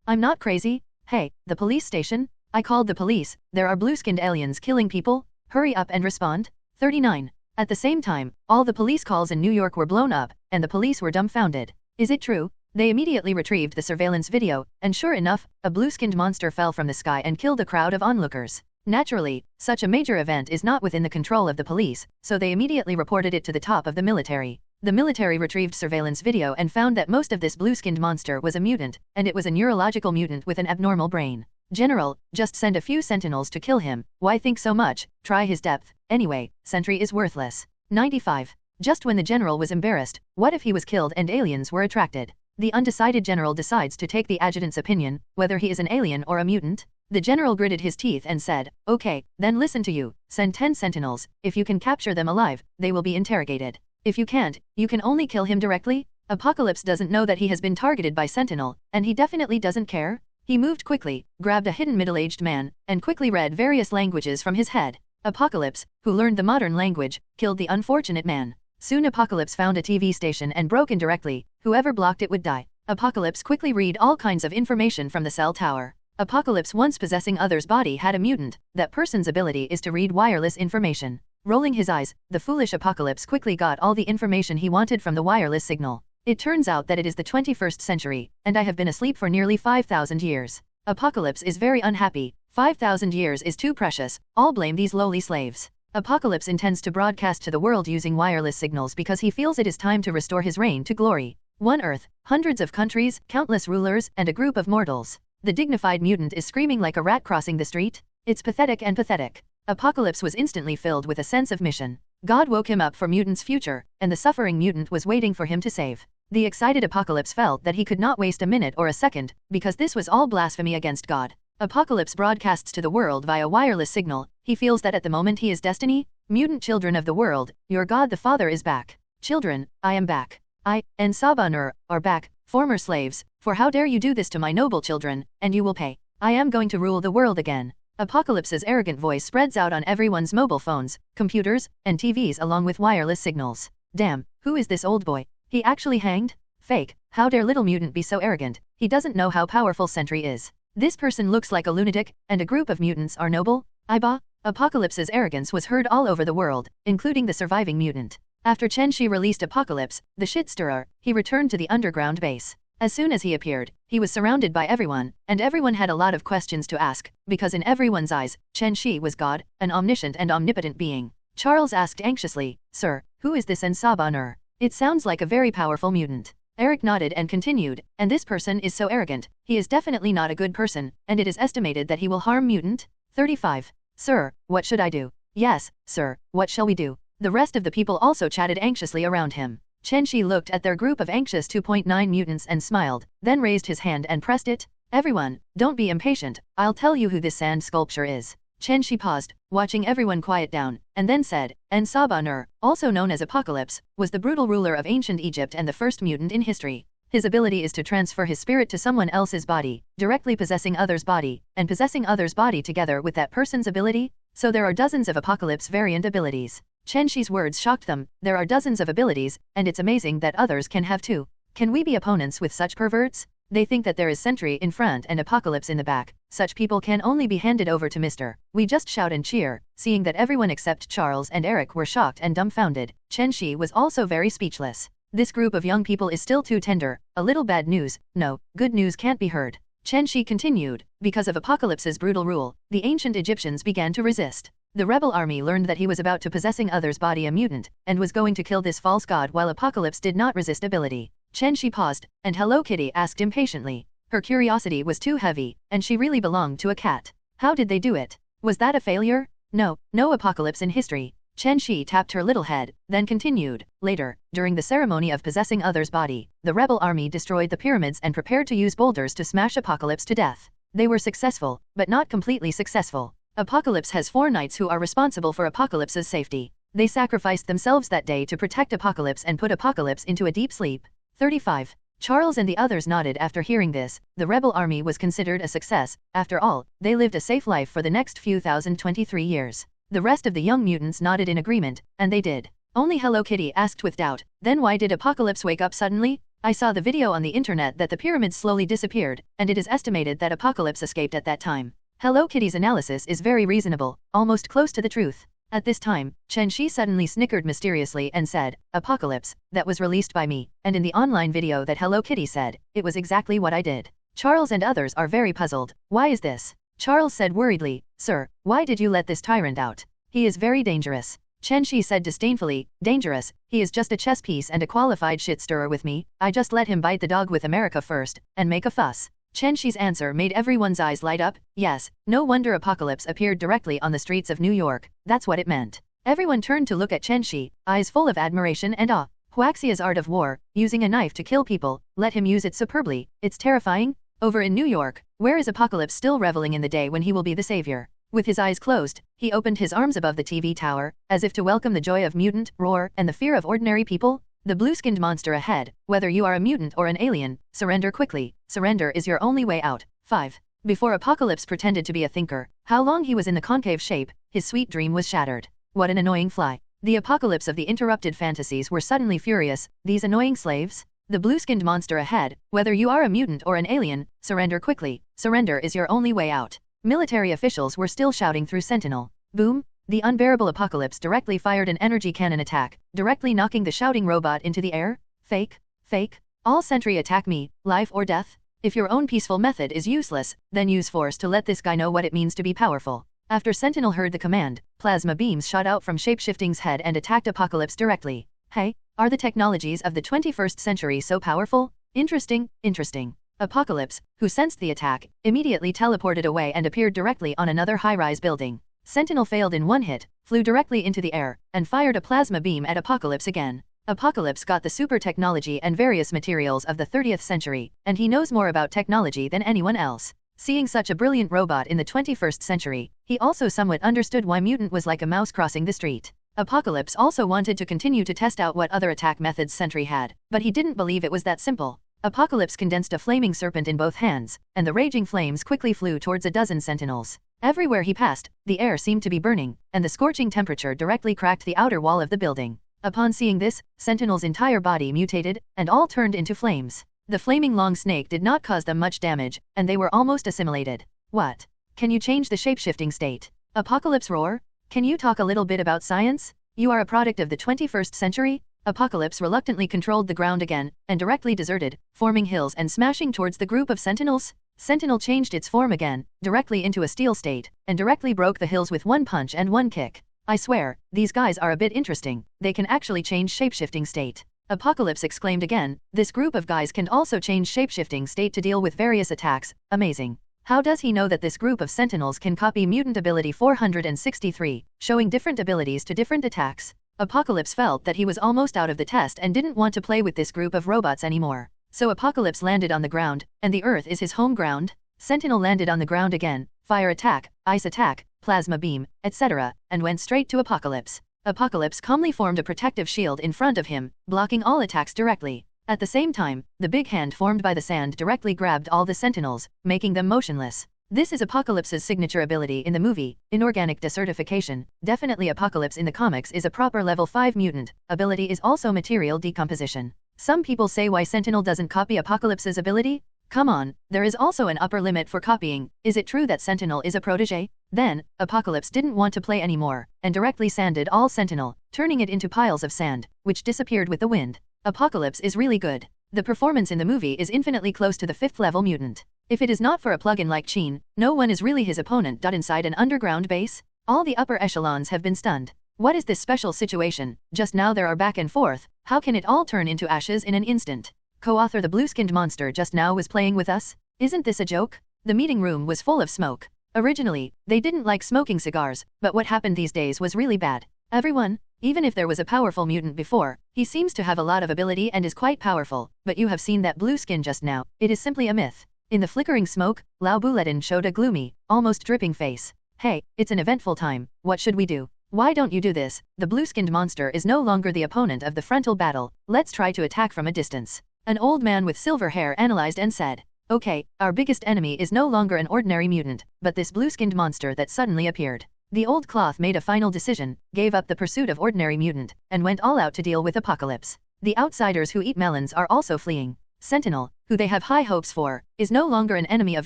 I'm not crazy. Hey, the police station? I called the police. There are blue-skinned aliens killing people. Hurry up and respond. 39. At the same time, all the police calls in New York were blown up, and the police were dumbfounded. Is it true? They immediately retrieved the surveillance video, and sure enough, a blue-skinned monster fell from the sky and killed a crowd of onlookers. Naturally, such a major event is not within the control of the police, so they immediately reported it to the top of the military. The military retrieved surveillance video and found that most of this blue-skinned monster was a mutant, and it was a neurological mutant with an abnormal brain. General, just send a few sentinels to kill him. Why think so much? Try his depth. Anyway, sentry is worthless. 95. Just when the general was embarrassed, what if he was killed and aliens were attracted? The undecided general decides to take the adjutant's opinion, whether he is an alien or a mutant. The general gritted his teeth and said, "Okay, then listen to you. Send 10 sentinels. If you can capture them alive, they will be interrogated. If you can't, you can only kill him directly." Apocalypse doesn't know that he has been targeted by Sentinel, and he definitely doesn't care. He moved quickly, grabbed a hidden middle-aged man, and quickly read various languages from his head. Apocalypse, who learned the modern language, killed the unfortunate man. Soon Apocalypse found a TV station and broke in directly. Whoever blocked it would die. Apocalypse quickly read all kinds of information from the cell tower. Apocalypse, once possessing others' body, had a mutant. That person's ability is to read wireless information. Rolling his eyes, the foolish Apocalypse quickly got all the information he wanted from the wireless signal. It turns out that it is the 21st century, and I have been asleep for nearly 5,000 years. Apocalypse is very unhappy. 5,000 years is too precious. All blame these lowly slaves. Apocalypse intends to broadcast to the world using wireless signals because he feels it is time to restore his reign to glory. One Earth, hundreds of countries, countless rulers, and a group of mortals. The dignified mutant is screaming like a rat crossing the street. It's pathetic and pathetic. Apocalypse was instantly filled with a sense of mission. God woke him up for mutant's future, and the suffering mutant was waiting for him to save. The excited Apocalypse felt that he could not waste a minute or a second, because this was all blasphemy against God. Apocalypse broadcasts to the world via wireless signal. He feels that at the moment he is destiny. Mutant children of the world, your God the Father is back. Children, I am back. I, and Sabanur, are back, former slaves, for how dare you do this to my noble children, and you will pay. I am going to rule the world again. Apocalypse's arrogant voice spreads out on everyone's mobile phones, computers, and TVs along with wireless signals. Damn, who is this old boy? He actually hanged? Fake, how dare little mutant be so arrogant? He doesn't know how powerful Sentry is. This person looks like a lunatic, and a group of mutants are noble? Iba? Apocalypse's arrogance was heard all over the world, including the surviving mutant. After Chen Xi released Apocalypse, the shit stirrer, he returned to the underground base. As soon as he appeared, he was surrounded by everyone, and everyone had a lot of questions to ask, because in everyone's eyes, Chen Xi was God, an omniscient and omnipotent being. Charles asked anxiously, Sir, who is this Sabanur? It sounds like a very powerful mutant. Eric nodded and continued, and this person is so arrogant, he is definitely not a good person, and it is estimated that he will harm mutant. 35. Sir, what should I do? Yes, sir, what shall we do? The rest of the people also chatted anxiously around him. Chen Xi looked at their group of anxious 2.9 mutants and smiled, then raised his hand and pressed it. Everyone, don't be impatient, I'll tell you who this sand sculpture is. Chen Xi paused, watching everyone quiet down, and then said, Sabanur, also known as Apocalypse, was the brutal ruler of ancient Egypt and the first mutant in history. His ability is to transfer his spirit to someone else's body, directly possessing others' body, and possessing others' body together with that person's ability. So there are dozens of Apocalypse variant abilities. Chen Xi's words shocked them. There are dozens of abilities, and it's amazing that others can have too. Can we be opponents with such perverts? They think that there is Sentry in front and Apocalypse in the back. Such people can only be handed over to Mr. We just shout and cheer, seeing that everyone except Charles and Eric were shocked and dumbfounded. Chen Xi was also very speechless. This group of young people is still too tender. A little bad news, no, good news can't be heard. Chen Xi continued, because of Apocalypse's brutal rule, the ancient Egyptians began to resist. The rebel army learned that he was about to possessing others' body a mutant, and was going to kill this false god while Apocalypse did not resist ability. Chen Xi paused, and Hello Kitty asked impatiently. Her curiosity was too heavy, and she really belonged to a cat. How did they do it? Was that a failure? No, no Apocalypse in history. Chen Xi tapped her little head, then continued. Later, during the ceremony of possessing others' body, the rebel army destroyed the pyramids and prepared to use boulders to smash Apocalypse to death. They were successful, but not completely successful. Apocalypse has 4 knights who are responsible for Apocalypse's safety. They sacrificed themselves that day to protect Apocalypse and put Apocalypse into a deep sleep. 35. Charles and the others nodded after hearing this. The rebel army was considered a success. After all, they lived a safe life for the next few 23 years. The rest of the young mutants nodded in agreement, and they did. Only Hello Kitty asked with doubt, then why did Apocalypse wake up suddenly? I saw the video on the internet that the pyramids slowly disappeared, and it is estimated that Apocalypse escaped at that time. Hello Kitty's analysis is very reasonable, almost close to the truth. At this time, Chen Xi suddenly snickered mysteriously and said, Apocalypse, that was released by me, and in the online video that Hello Kitty said, it was exactly what I did. Charles and others are very puzzled. Why is this? Charles said worriedly, Sir, why did you let this tyrant out? He is very dangerous. Chen Xi said disdainfully, dangerous, he is just a chess piece and a qualified shit stirrer with me, I just let him bite the dog with America first, and make a fuss. Chen Xi's answer made everyone's eyes light up. Yes, no wonder Apocalypse appeared directly on the streets of New York. That's what it meant. Everyone turned to look at Chen Xi, eyes full of admiration and awe. Huaxia's art of war, using a knife to kill people, let him use it superbly. It's terrifying. Over in New York, where is Apocalypse still reveling in the day when he will be the savior? With his eyes closed, he opened his arms above the TV tower, as if to welcome the joy of mutant, roar, and the fear of ordinary people. The blue-skinned monster ahead, whether you are a mutant or an alien, surrender quickly. Surrender is your only way out. 5. Before Apocalypse pretended to be a thinker, how long he was in the concave shape, his sweet dream was shattered. What an annoying fly. The Apocalypse of the interrupted fantasies were suddenly furious, these annoying slaves. The blue-skinned monster ahead, whether you are a mutant or an alien, surrender quickly, surrender is your only way out. Military officials were still shouting through Sentinel. Boom! The unbearable Apocalypse directly fired an energy cannon attack, directly knocking the shouting robot into the air. Fake, fake. All sentry attack me, life or death. If your own peaceful method is useless, then use force to let this guy know what it means to be powerful. After Sentinel heard the command, plasma beams shot out from Shapeshifting's head and attacked Apocalypse directly. Hey, are the technologies of the 21st century so powerful? Interesting, interesting. Apocalypse, who sensed the attack, immediately teleported away and appeared directly on another high-rise building. Sentinel failed in one hit, flew directly into the air, and fired a plasma beam at Apocalypse again. Apocalypse got the super technology and various materials of the 30th century, and he knows more about technology than anyone else. Seeing such a brilliant robot in the 21st century, he also somewhat understood why mutant was like a mouse crossing the street. Apocalypse also wanted to continue to test out what other attack methods Sentry had, but he didn't believe it was that simple. Apocalypse condensed a flaming serpent in both hands, and the raging flames quickly flew towards a dozen sentinels. Everywhere he passed, the air seemed to be burning, and the scorching temperature directly cracked the outer wall of the building. Upon seeing this, Sentinel's entire body mutated, and all turned into flames. The flaming long snake did not cause them much damage, and they were almost assimilated. What? Can you change the shapeshifting state? Apocalypse roar? Can you talk a little bit about science? You are a product of the 21st century? Apocalypse reluctantly controlled the ground again, and directly deserted, forming hills and smashing towards the group of sentinels. Sentinel changed its form again, directly into a steel state, and directly broke the hills with one punch and one kick. I swear, these guys are a bit interesting, they can actually change shapeshifting state. Apocalypse exclaimed again, this group of guys can also change shapeshifting state to deal with various attacks, amazing. How does he know that this group of sentinels can copy mutant ability 463, showing different abilities to different attacks? Apocalypse felt that he was almost out of the test and didn't want to play with this group of robots anymore. So Apocalypse landed on the ground, and the earth is his home ground. Sentinel landed on the ground again, fire attack, ice attack, plasma beam, etc., and went straight to Apocalypse. Apocalypse calmly formed a protective shield in front of him, blocking all attacks directly. At the same time, the big hand formed by the sand directly grabbed all the sentinels, making them motionless. This is Apocalypse's signature ability in the movie, inorganic desertification. Definitely Apocalypse in the comics is a proper level 5 mutant. Ability is also material decomposition. Some people say why Sentinel doesn't copy Apocalypse's ability? Come on, there is also an upper limit for copying. Is it true that Sentinel is a protege? Then, Apocalypse didn't want to play anymore, and directly sanded all Sentinel, turning it into piles of sand, which disappeared with the wind. Apocalypse is really good. The performance in the movie is infinitely close to the 5th level mutant. If it is not for a plugin like Chen, no one is really his opponent. Inside an underground base, all the upper echelons have been stunned. What is this special situation? Just now there are back and forth, how can it all turn into ashes in an instant? Co-author the blue-skinned monster just now was playing with us? Isn't this a joke? The meeting room was full of smoke. Originally, they didn't like smoking cigars, but what happened these days was really bad. Everyone, even if there was a powerful mutant before, he seems to have a lot of ability and is quite powerful, but you have seen that blue skin just now, it is simply a myth. In the flickering smoke, Lao Buledin showed a gloomy, almost dripping face. Hey, it's an eventful time, what should we do? Why don't you do this? The blue-skinned monster is no longer the opponent of the frontal battle, let's try to attack from a distance. An old man with silver hair analyzed and said, okay, our biggest enemy is no longer an ordinary mutant, but this blue-skinned monster that suddenly appeared. The old cloth made a final decision, gave up the pursuit of ordinary mutant, and went all out to deal with Apocalypse. The outsiders who eat melons are also fleeing. Sentinel, who they have high hopes for, is no longer an enemy of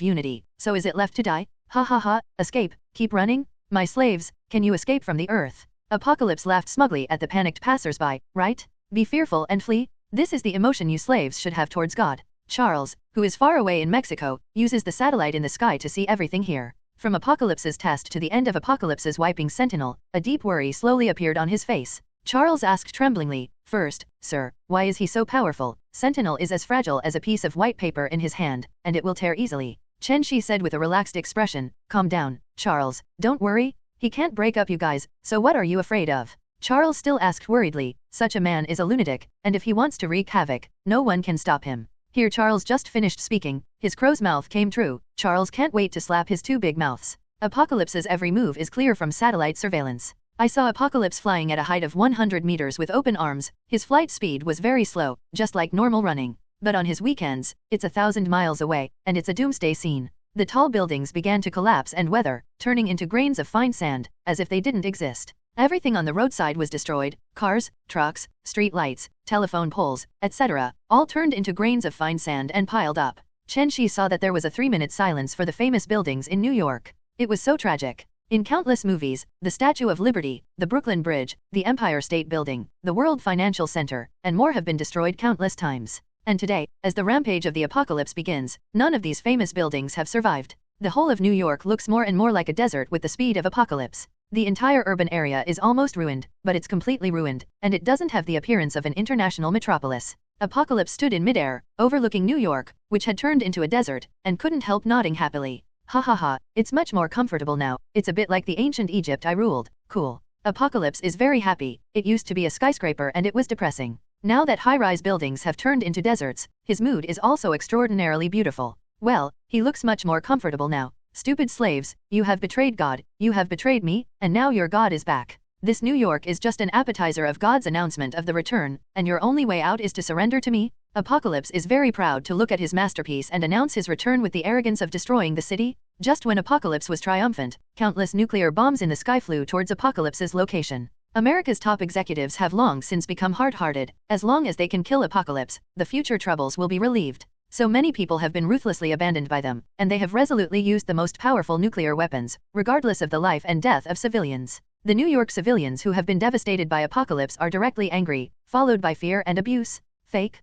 unity, so is it left to die? Ha ha ha, escape, keep running? My slaves, can you escape from the earth? Apocalypse laughed smugly at the panicked passersby, right? Be fearful and flee? This is the emotion you slaves should have towards God. Charles, who is far away in Mexico, uses the satellite in the sky to see everything here. From Apocalypse's test to the end of Apocalypse's wiping Sentinel, a deep worry slowly appeared on his face. Charles asked tremblingly, first, sir, why is he so powerful? Sentinel is as fragile as a piece of white paper in his hand, and it will tear easily. Chen Xi said with a relaxed expression, calm down, Charles, don't worry, he can't break up you guys, so what are you afraid of? Charles still asked worriedly, such a man is a lunatic, and if he wants to wreak havoc, no one can stop him. Here Charles just finished speaking, his crow's mouth came true, Charles can't wait to slap his two big mouths. Apocalypse's every move is clear from satellite surveillance. I saw Apocalypse flying at a height of 100 meters with open arms, his flight speed was very slow, just like normal running. But on his weekends, it's 1,000 miles away, and it's a doomsday scene. The tall buildings began to collapse and weather, turning into grains of fine sand, as if they didn't exist. Everything on the roadside was destroyed: cars, trucks, street lights, telephone poles, etc., all turned into grains of fine sand and piled up. Chen Xi saw that there was a 3-minute silence for the famous buildings in New York. It was so tragic. In countless movies, the Statue of Liberty, the Brooklyn Bridge, the Empire State Building, the World Financial Center, and more have been destroyed countless times. And today, as the rampage of the apocalypse begins, none of these famous buildings have survived. The whole of New York looks more and more like a desert with the speed of apocalypse. The entire urban area is almost ruined, but it's completely ruined, and it doesn't have the appearance of an international metropolis. Apocalypse stood in midair, overlooking New York, which had turned into a desert, and couldn't help nodding happily. Ha ha ha, it's much more comfortable now. It's a bit like the ancient Egypt I ruled. Cool. Apocalypse is very happy. It used to be a skyscraper and it was depressing. Now that high-rise buildings have turned into deserts, his mood is also extraordinarily beautiful. Well, he looks much more comfortable now. Stupid slaves, you have betrayed God, you have betrayed me, and now your God is back. This New York is just an appetizer of God's announcement of the return, and your only way out is to surrender to me? Apocalypse is very proud to look at his masterpiece and announce his return with the arrogance of destroying the city. Just when Apocalypse was triumphant, countless nuclear bombs in the sky flew towards Apocalypse's location. America's top executives have long since become hard-hearted. As long as they can kill Apocalypse, the future troubles will be relieved. So many people have been ruthlessly abandoned by them, and they have resolutely used the most powerful nuclear weapons, regardless of the life and death of civilians. The New York civilians who have been devastated by Apocalypse are directly angry, followed by fear and abuse. Fake.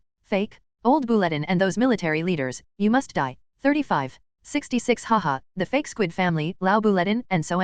Old Bulletin and those military leaders, you must die. 35. 66 Haha, the fake squid family, Lao Bulletin, and so.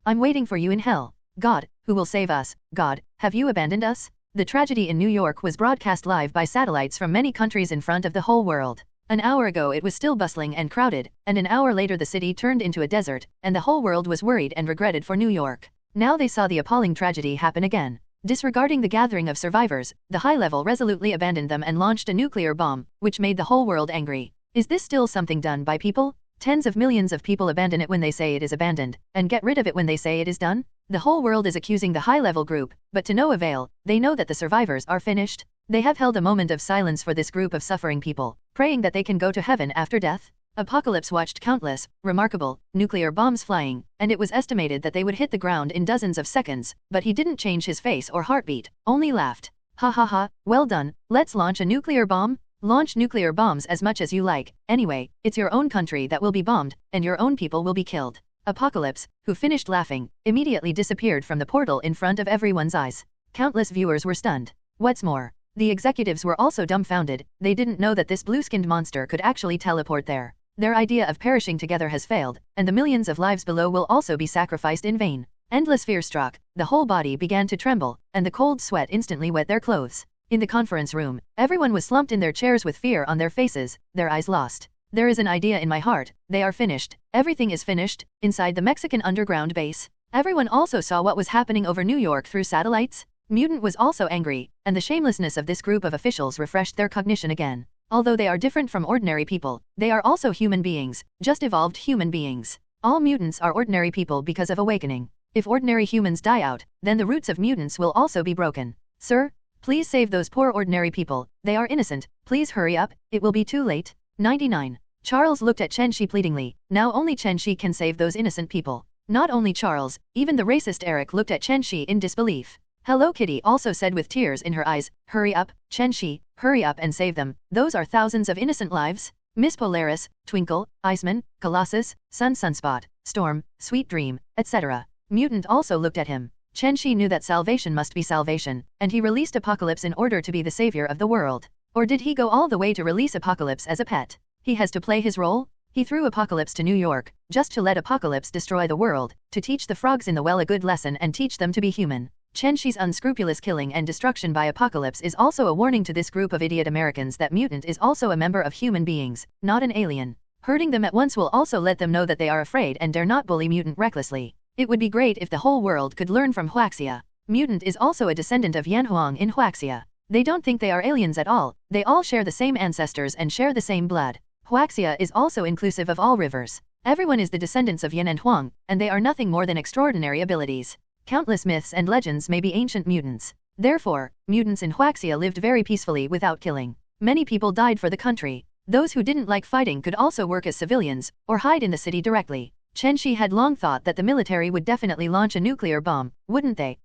I'm waiting for you in hell. God, who will save us? God, have you abandoned us? The tragedy in New York was broadcast live by satellites from many countries in front of the whole world. An hour ago it was still bustling and crowded, and an hour later the city turned into a desert, and the whole world was worried and regretted for New York. Now they saw the appalling tragedy happen again. Disregarding the gathering of survivors, the high level resolutely abandoned them and launched a nuclear bomb, which made the whole world angry. Is this still something done by people? Tens of millions of people abandon it when they say it is abandoned, and get rid of it when they say it is done? The whole world is accusing the high-level group, but to no avail. They know that the survivors are finished. They have held a moment of silence for this group of suffering people, praying that they can go to heaven after death. Apocalypse watched countless, remarkable, nuclear bombs flying, and it was estimated that they would hit the ground in dozens of seconds, but he didn't change his face or heartbeat, only laughed. Ha ha ha, well done, let's launch a nuclear bomb? Launch nuclear bombs as much as you like. Anyway, it's your own country that will be bombed, and your own people will be killed. Apocalypse, who finished laughing, immediately disappeared from the portal in front of everyone's eyes. Countless viewers were stunned. What's more, the executives were also dumbfounded. They didn't know that this blue-skinned monster could actually teleport there. Their idea of perishing together has failed, and the millions of lives below will also be sacrificed in vain. Endless fear struck, the whole body began to tremble, and the cold sweat instantly wet their clothes. In the conference room, everyone was slumped in their chairs with fear on their faces, their eyes lost. There is an idea in my heart, they are finished. Everything is finished. Inside the Mexican underground base, everyone also saw what was happening over New York through satellites. Mutant was also angry, and the shamelessness of this group of officials refreshed their cognition again. Although they are different from ordinary people, they are also human beings, just evolved human beings. All mutants are ordinary people because of awakening. If ordinary humans die out, then the roots of mutants will also be broken. Sir, please save those poor ordinary people. They are innocent. Please hurry up, it will be too late. 99. Charles looked at Chen Xi pleadingly. Now only Chen Xi can save those innocent people. Not only Charles, even the racist Eric looked at Chen Xi in disbelief. Hello Kitty also said with tears in her eyes, hurry up, Chen Xi, hurry up and save them. Those are thousands of innocent lives. Miss Polaris, Twinkle, Iceman, Colossus, Sunspot, Storm, Sweet Dream, etc. Mutant also looked at him. Chen Xi knew that salvation must be salvation, and he released Apocalypse in order to be the savior of the world. Or did he go all the way to release Apocalypse as a pet? He has to play his role? He threw Apocalypse to New York, just to let Apocalypse destroy the world, to teach the frogs in the well a good lesson and teach them to be human. Chen Xi's unscrupulous killing and destruction by Apocalypse is also a warning to this group of idiot Americans that Mutant is also a member of human beings, not an alien. Hurting them at once will also let them know that they are afraid and dare not bully Mutant recklessly. It would be great if the whole world could learn from Huaxia. Mutant is also a descendant of Yan Huang in Huaxia. They don't think they are aliens at all. They all share the same ancestors and share the same blood. Huaxia is also inclusive of all rivers. Everyone is the descendants of Yan and Huang, and they are nothing more than extraordinary abilities. Countless myths and legends may be ancient mutants. Therefore, mutants in Huaxia lived very peacefully without killing. Many people died for the country. Those who didn't like fighting could also work as civilians, or hide in the city directly. Chen Xi had long thought that the military would definitely launch a nuclear bomb, wouldn't they?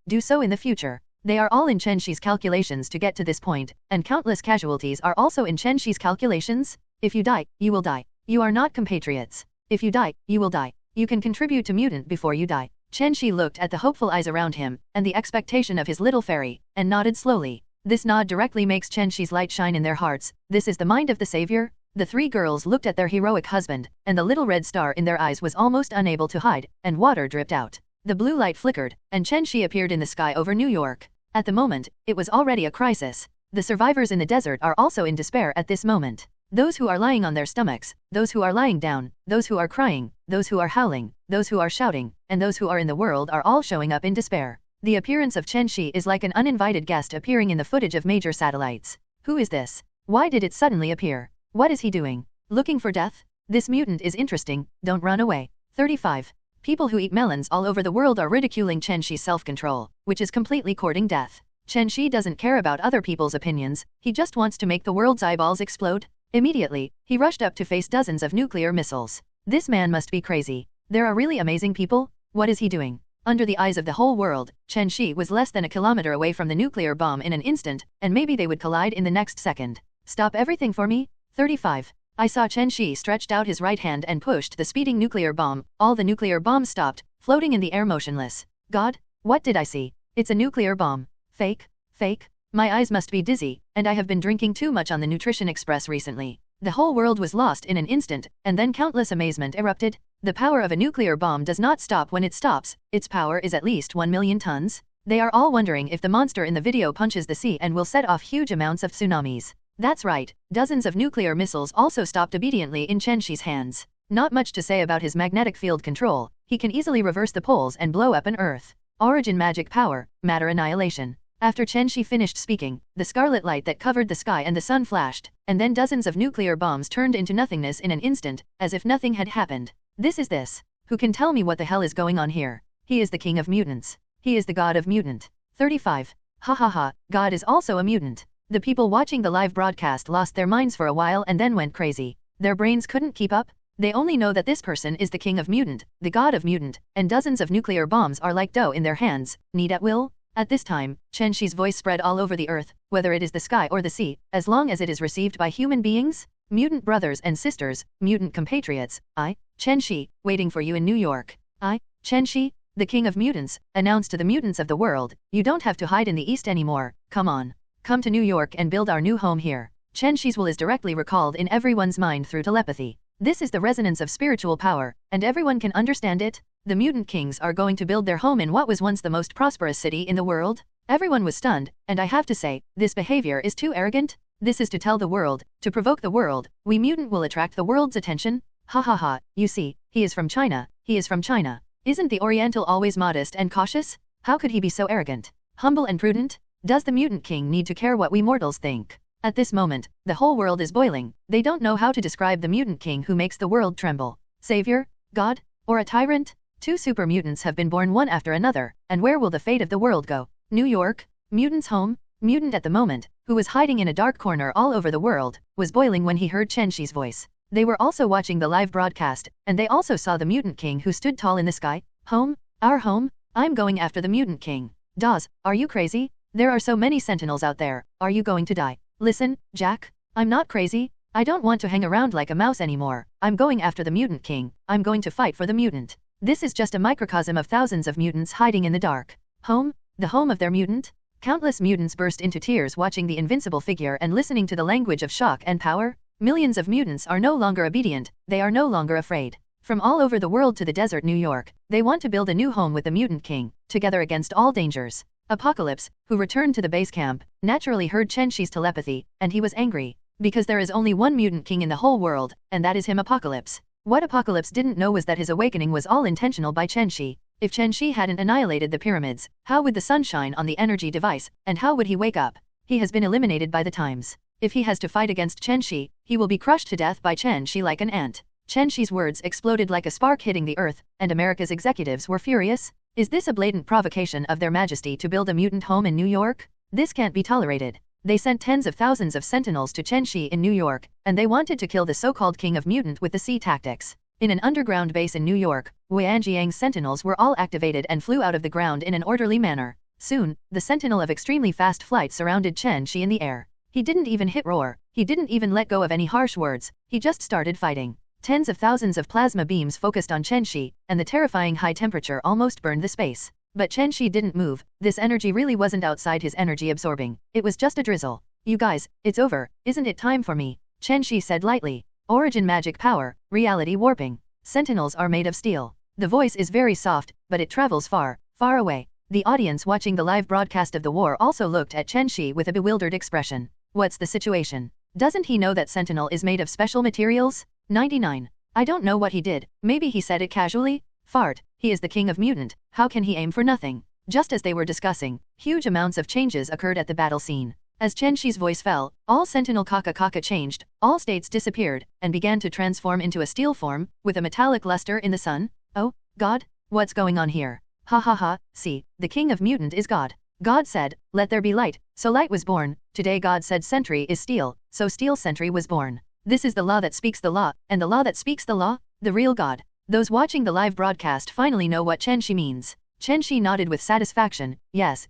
Do so in the future. They are all in Chen Xi's calculations to get to this point, and countless casualties are also in Chen Xi's calculations. If you die, you will die. You are not compatriots. If you die, you will die. You can contribute to mutant before you die. Chen Xi looked at the hopeful eyes around him, and the expectation of his little fairy, and nodded slowly. This nod directly makes Chen Xi's light shine in their hearts. This is the mind of the savior? The three girls looked at their heroic husband, and the little red star in their eyes was almost unable to hide, and water dripped out. The blue light flickered, and Chen Xi appeared in the sky over New York. At the moment, it was already a crisis. The survivors in the desert are also in despair at this moment. Those who are lying on their stomachs, those who are lying down, those who are crying, those who are howling, those who are shouting, and those who are in the world are all showing up in despair. The appearance of Chen Xi is like an uninvited guest appearing in the footage of major satellites. Who is this? Why did it suddenly appear? What is he doing? Looking for death? This mutant is interesting, don't run away. 35. People who eat melons all over the world are ridiculing Chen Xi's self-control, which is completely courting death. Chen Xi doesn't care about other people's opinions, he just wants to make the world's eyeballs explode. Immediately, he rushed up to face dozens of nuclear missiles. This man must be crazy. There are really amazing people? What is he doing? Under the eyes of the whole world, Chen Xi was less than a kilometer away from the nuclear bomb in an instant, and maybe they would collide in the next second. Stop everything for me? 35. I saw Chen Xi stretched out his right hand and pushed the speeding nuclear bomb. All the nuclear bombs stopped, floating in the air motionless. God, what did I see? It's a nuclear bomb. Fake? Fake? My eyes must be dizzy, and I have been drinking too much on the Nutrition Express recently. The whole world was lost in an instant, and then countless amazement erupted. The power of a nuclear bomb does not stop when it stops, its power is at least 1 million tons. They are all wondering if the monster in the video punches the sea and will set off huge amounts of tsunamis. That's right, dozens of nuclear missiles also stopped obediently in Chen Xi's hands. Not much to say about his magnetic field control, he can easily reverse the poles and blow up an Earth. Origin magic power, matter annihilation. After Chen Xi finished speaking, the scarlet light that covered the sky and the sun flashed, and then dozens of nuclear bombs turned into nothingness in an instant, as if nothing had happened. This is this. Who can tell me what the hell is going on here? He is the king of mutants. He is the god of mutant. 35. Ha ha ha, God is also a mutant. The people watching the live broadcast lost their minds for a while and then went crazy. Their brains couldn't keep up. They only know that this person is the king of mutant, the god of mutant, and dozens of nuclear bombs are like dough in their hands, need at will. At this time, Chen Xi's voice spread all over the earth, whether it is the sky or the sea, as long as it is received by human beings. Mutant brothers and sisters, mutant compatriots, I, Chen Xi, waiting for you in New York. I, Chen Xi, the king of mutants, announced to the mutants of the world, you don't have to hide in the East anymore, come on. Come to New York and build our new home here. Chen Xi's will is directly recalled in everyone's mind through telepathy. This is the resonance of spiritual power, and everyone can understand it. The mutant kings are going to build their home in what was once the most prosperous city in the world. Everyone was stunned, and I have to say, this behavior is too arrogant. This is to tell the world, to provoke the world, we mutant will attract the world's attention. Ha ha ha, you see, he is from China, he is from China. Isn't the Oriental always modest and cautious? How could he be so arrogant? Humble and prudent? Does the mutant king need to care what we mortals think? At this moment, the whole world is boiling. They don't know how to describe the mutant king who makes the world tremble. Savior? God? Or a tyrant? 2 super mutants have been born one after another, and where will the fate of the world go? New York? Mutant's home? Mutant at the moment, who was hiding in a dark corner all over the world, was boiling when he heard Chen Xi's voice. They were also watching the live broadcast, and they also saw the mutant king who stood tall in the sky. Home? Our home? I'm going after the mutant king. Dawes, are you crazy? There are so many sentinels out there, are you going to die? Listen, Jack, I'm not crazy. I don't want to hang around like a mouse anymore. I'm going after the mutant king. I'm going to fight for the mutant. This is just a microcosm of thousands of mutants hiding in the dark. Home? The home of their mutant? Countless mutants burst into tears watching the invincible figure and listening to the language of shock and power. Millions of mutants are no longer obedient, they are no longer afraid. From all over the world to the desert New York, they want to build a new home with the mutant king, together against all dangers. Apocalypse, who returned to the base camp, naturally heard Chen Xi's telepathy, and he was angry. Because there is only one mutant king in the whole world, and that is him Apocalypse. What Apocalypse didn't know was that his awakening was all intentional by Chen Xi. If Chen Xi hadn't annihilated the pyramids, how would the sun shine on the energy device, and how would he wake up? He has been eliminated by the times. If he has to fight against Chen Xi, he will be crushed to death by Chen Xi like an ant. Chen Xi's words exploded like a spark hitting the earth, and America's executives were furious. Is this a blatant provocation of their majesty to build a mutant home in New York? This can't be tolerated. They sent tens of thousands of sentinels to Chen Xi in New York, and they wanted to kill the so-called king of mutant with the C tactics. In an underground base in New York, Weianjiang's sentinels were all activated and flew out of the ground in an orderly manner. Soon, the sentinel of extremely fast flight surrounded Chen Xi in the air. He didn't even hit roar, he didn't even let go of any harsh words, he just started fighting. Tens of thousands of plasma beams focused on Chen Xi, and the terrifying high temperature almost burned the space. But Chen Xi didn't move, this energy really wasn't outside his energy absorbing, it was just a drizzle. You guys, it's over, isn't it time for me? Chen Xi said lightly. Origin magic power, reality warping. Sentinels are made of steel. The voice is very soft, but it travels far, far away. The audience watching the live broadcast of the war also looked at Chen Xi with a bewildered expression. What's the situation? Doesn't he know that Sentinel is made of special materials? 99. I don't know what he did, maybe he said it casually? Fart, he is the king of mutant, how can he aim for nothing? Just as they were discussing, huge amounts of changes occurred at the battle scene. As Chen Xi's voice fell, all Sentinel Kaka changed, all states disappeared, and began to transform into a steel form, with a metallic luster in the sun. Oh, God? What's going on here? Ha ha ha, see, the king of mutant is God. God said, let there be light, so light was born. Today God said sentry is steel, so steel sentry was born. This is the law that speaks the law, and the law that speaks the law, the real God. Those watching the live broadcast finally know what Chen Xi means. Chen Xi nodded with satisfaction, yes,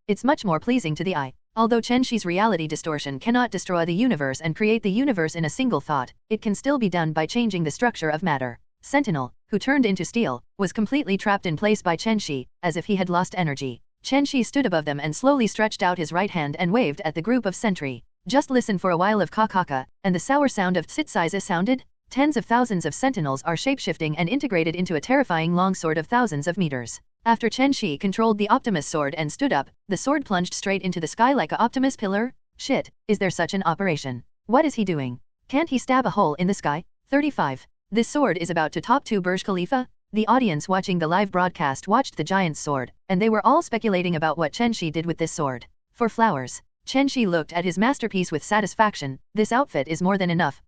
it's much more pleasing to the eye. Although Chen Xi's reality distortion cannot destroy the universe and create the universe in a single thought, it can still be done by changing the structure of matter. Sentinel, who turned into steel, was completely trapped in place by Chen Xi, as if he had lost energy. Chen Xi stood above them and slowly stretched out his right hand and waved at the group of sentry. Just listen for a while of ka-ka-ka, and the sour sound of tsitsaiza sounded. Tens of thousands of sentinels are shapeshifting and integrated into a terrifying longsword of thousands of meters. After Chen Xi controlled the Optimus sword and stood up, the sword plunged straight into the sky like a Optimus pillar. Shit, is there such an operation? What is he doing? Can't he stab a hole in the sky? 35. This sword is about to top 2 Burj Khalifa? The audience watching the live broadcast watched the giant sword, and they were all speculating about what Chen Xi did with this sword. For flowers. Chen Xi looked at his masterpiece with satisfaction. This outfit is more than enough.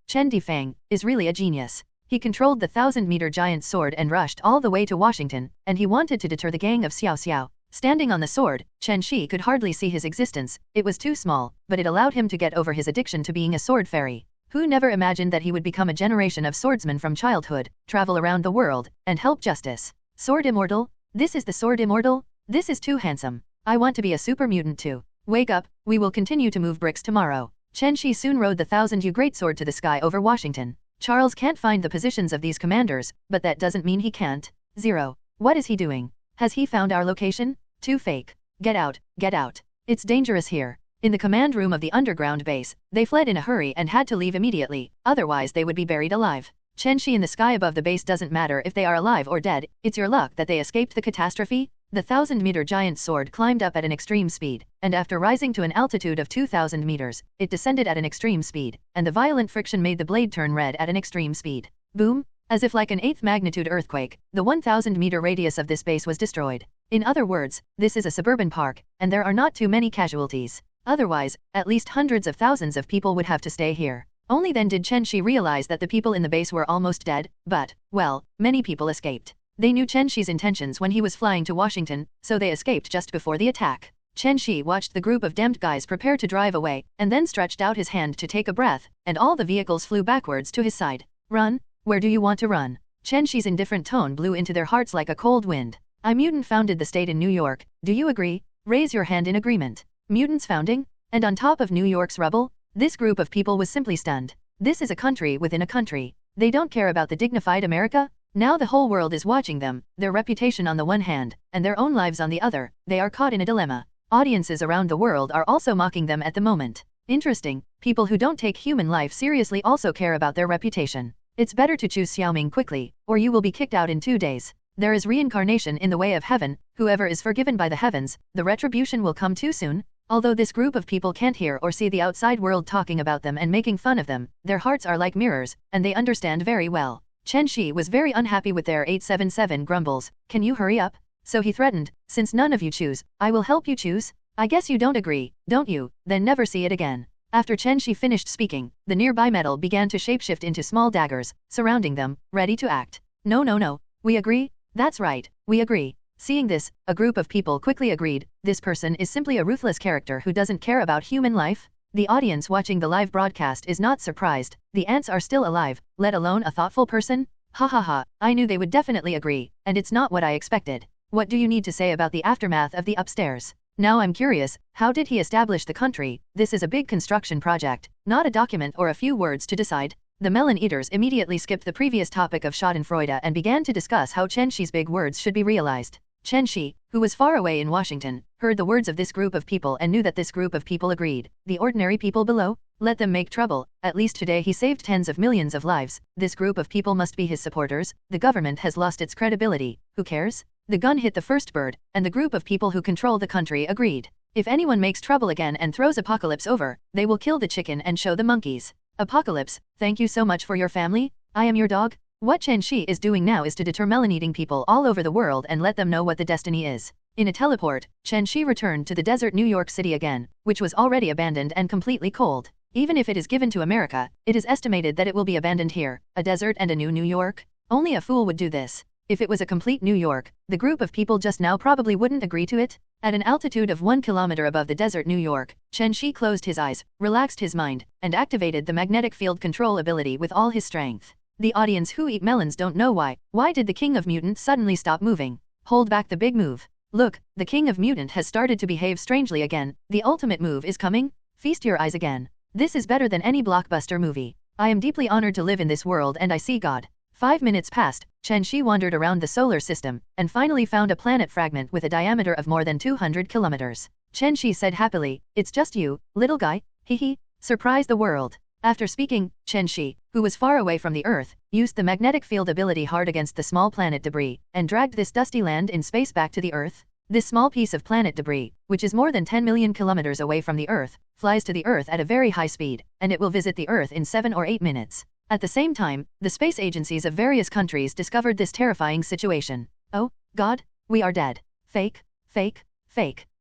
Chen Difang, is really a genius. He controlled the 1,000-meter giant sword and rushed all the way to Washington, and he wanted to deter the gang of Xiao Xiao. Standing on the sword, Chen Xi could hardly see his existence, it was too small, but it allowed him to get over his addiction to being a sword fairy. Who never imagined that he would become a generation of swordsmen from childhood, travel around the world, and help justice? Sword immortal? This is the sword immortal? This is too handsome. I want to be a super mutant too. Wake up, we will continue to move bricks tomorrow. Chen Xi soon rode the 1,000-year greatsword to the sky over Washington. Charles can't find the positions of these commanders, but that doesn't mean he can't. 0. What is he doing? Has he found our location? Too fake. Get out, get out. It's dangerous here. In the command room of the underground base, they fled in a hurry and had to leave immediately, otherwise they would be buried alive. Chen Xi in the sky above the base doesn't matter if they are alive or dead, it's your luck that they escaped the catastrophe. The 1,000-meter giant sword climbed up at an extreme speed, and after rising to an altitude of 2,000 meters, it descended at an extreme speed, and the violent friction made the blade turn red at an extreme speed. Boom! As if like an 8th magnitude earthquake, the 1,000-meter radius of this base was destroyed. In other words, this is a suburban park, and there are not too many casualties. Otherwise, at least hundreds of thousands of people would have to stay here. Only then did Chen Xi realize that the people in the base were almost dead, but, well, many people escaped. They knew Chen Xi's intentions when he was flying to Washington, so they escaped just before the attack. Chen Xi watched the group of damned guys prepare to drive away, and then stretched out his hand to take a breath, and all the vehicles flew backwards to his side. Run? Where do you want to run? Chen Xi's indifferent tone blew into their hearts like a cold wind. I mutant founded the state in New York, do you agree? Raise your hand in agreement. Mutants founding? And on top of New York's rubble? This group of people was simply stunned. This is a country within a country. They don't care about the dignified America? Now the whole world is watching them, their reputation on the one hand, and their own lives on the other. They are caught in a dilemma. Audiences around the world are also mocking them at the moment. Interesting, people who don't take human life seriously also care about their reputation. It's better to choose Xiaoming quickly, or you will be kicked out in 2 days. There is reincarnation in the way of heaven, whoever is forgiven by the heavens, the retribution will come too soon. Although this group of people can't hear or see the outside world talking about them and making fun of them, their hearts are like mirrors, and they understand very well. Chen Xi was very unhappy with their 877 grumbles. Can you hurry up? So he threatened, since none of you choose, I will help you choose. I guess you don't agree, don't you? Then never see it again. After Chen Xi finished speaking, the nearby metal began to shapeshift into small daggers, surrounding them, ready to act. No, we agree? That's right, we agree. Seeing this, a group of people quickly agreed, this person is simply a ruthless character who doesn't care about human life. The audience watching the live broadcast is not surprised, the ants are still alive, let alone a thoughtful person? Ha ha ha, I knew they would definitely agree, and it's not what I expected. What do you need to say about the aftermath of the upstairs? Now I'm curious, how did he establish the country? This is a big construction project, not a document or a few words to decide. The melon eaters immediately skipped the previous topic of schadenfreude and began to discuss how Chen Xi's big words should be realized. Chen Xi, who was far away in Washington, heard the words of this group of people and knew that this group of people agreed. The ordinary people below? Let them make trouble, at least today he saved tens of millions of lives. This group of people must be his supporters. The government has lost its credibility. Who cares? The gun hit the first bird, and the group of people who control the country agreed. If anyone makes trouble again and throws apocalypse over, they will kill the chicken and show the monkeys. Apocalypse, thank you so much for your family. I am your dog. What Chen Xi is doing now is to deter melon-eating people all over the world and let them know what the destiny is. In a teleport, Chen Xi returned to the desert New York City again, which was already abandoned and completely cold. Even if it is given to America, it is estimated that it will be abandoned here, a desert and a new New York. Only a fool would do this. If it was a complete New York, the group of people just now probably wouldn't agree to it. At an altitude of 1 kilometer above the desert New York, Chen Xi closed his eyes, relaxed his mind, and activated the magnetic field control ability with all his strength. The audience who eat melons don't know why. Why did the King of Mutant suddenly stop moving? Hold back the big move. Look, the King of Mutant has started to behave strangely again. The ultimate move is coming. Feast your eyes again. This is better than any blockbuster movie. I am deeply honored to live in this world and I see God. 5 minutes passed, Chen Xi wandered around the solar system, and finally found a planet fragment with a diameter of more than 200 kilometers. Chen Xi said happily, "It's just you, little guy, hee. Surprise the world." After speaking, Chen Xi, who was far away from the Earth, used the magnetic field ability hard against the small planet debris, and dragged this dusty land in space back to the Earth. This small piece of planet debris, which is more than 10 million kilometers away from the Earth, flies to the Earth at a very high speed, and it will visit the Earth in 7 or 8 minutes. At the same time, the space agencies of various countries discovered this terrifying situation. Oh, God, we are dead. Fake.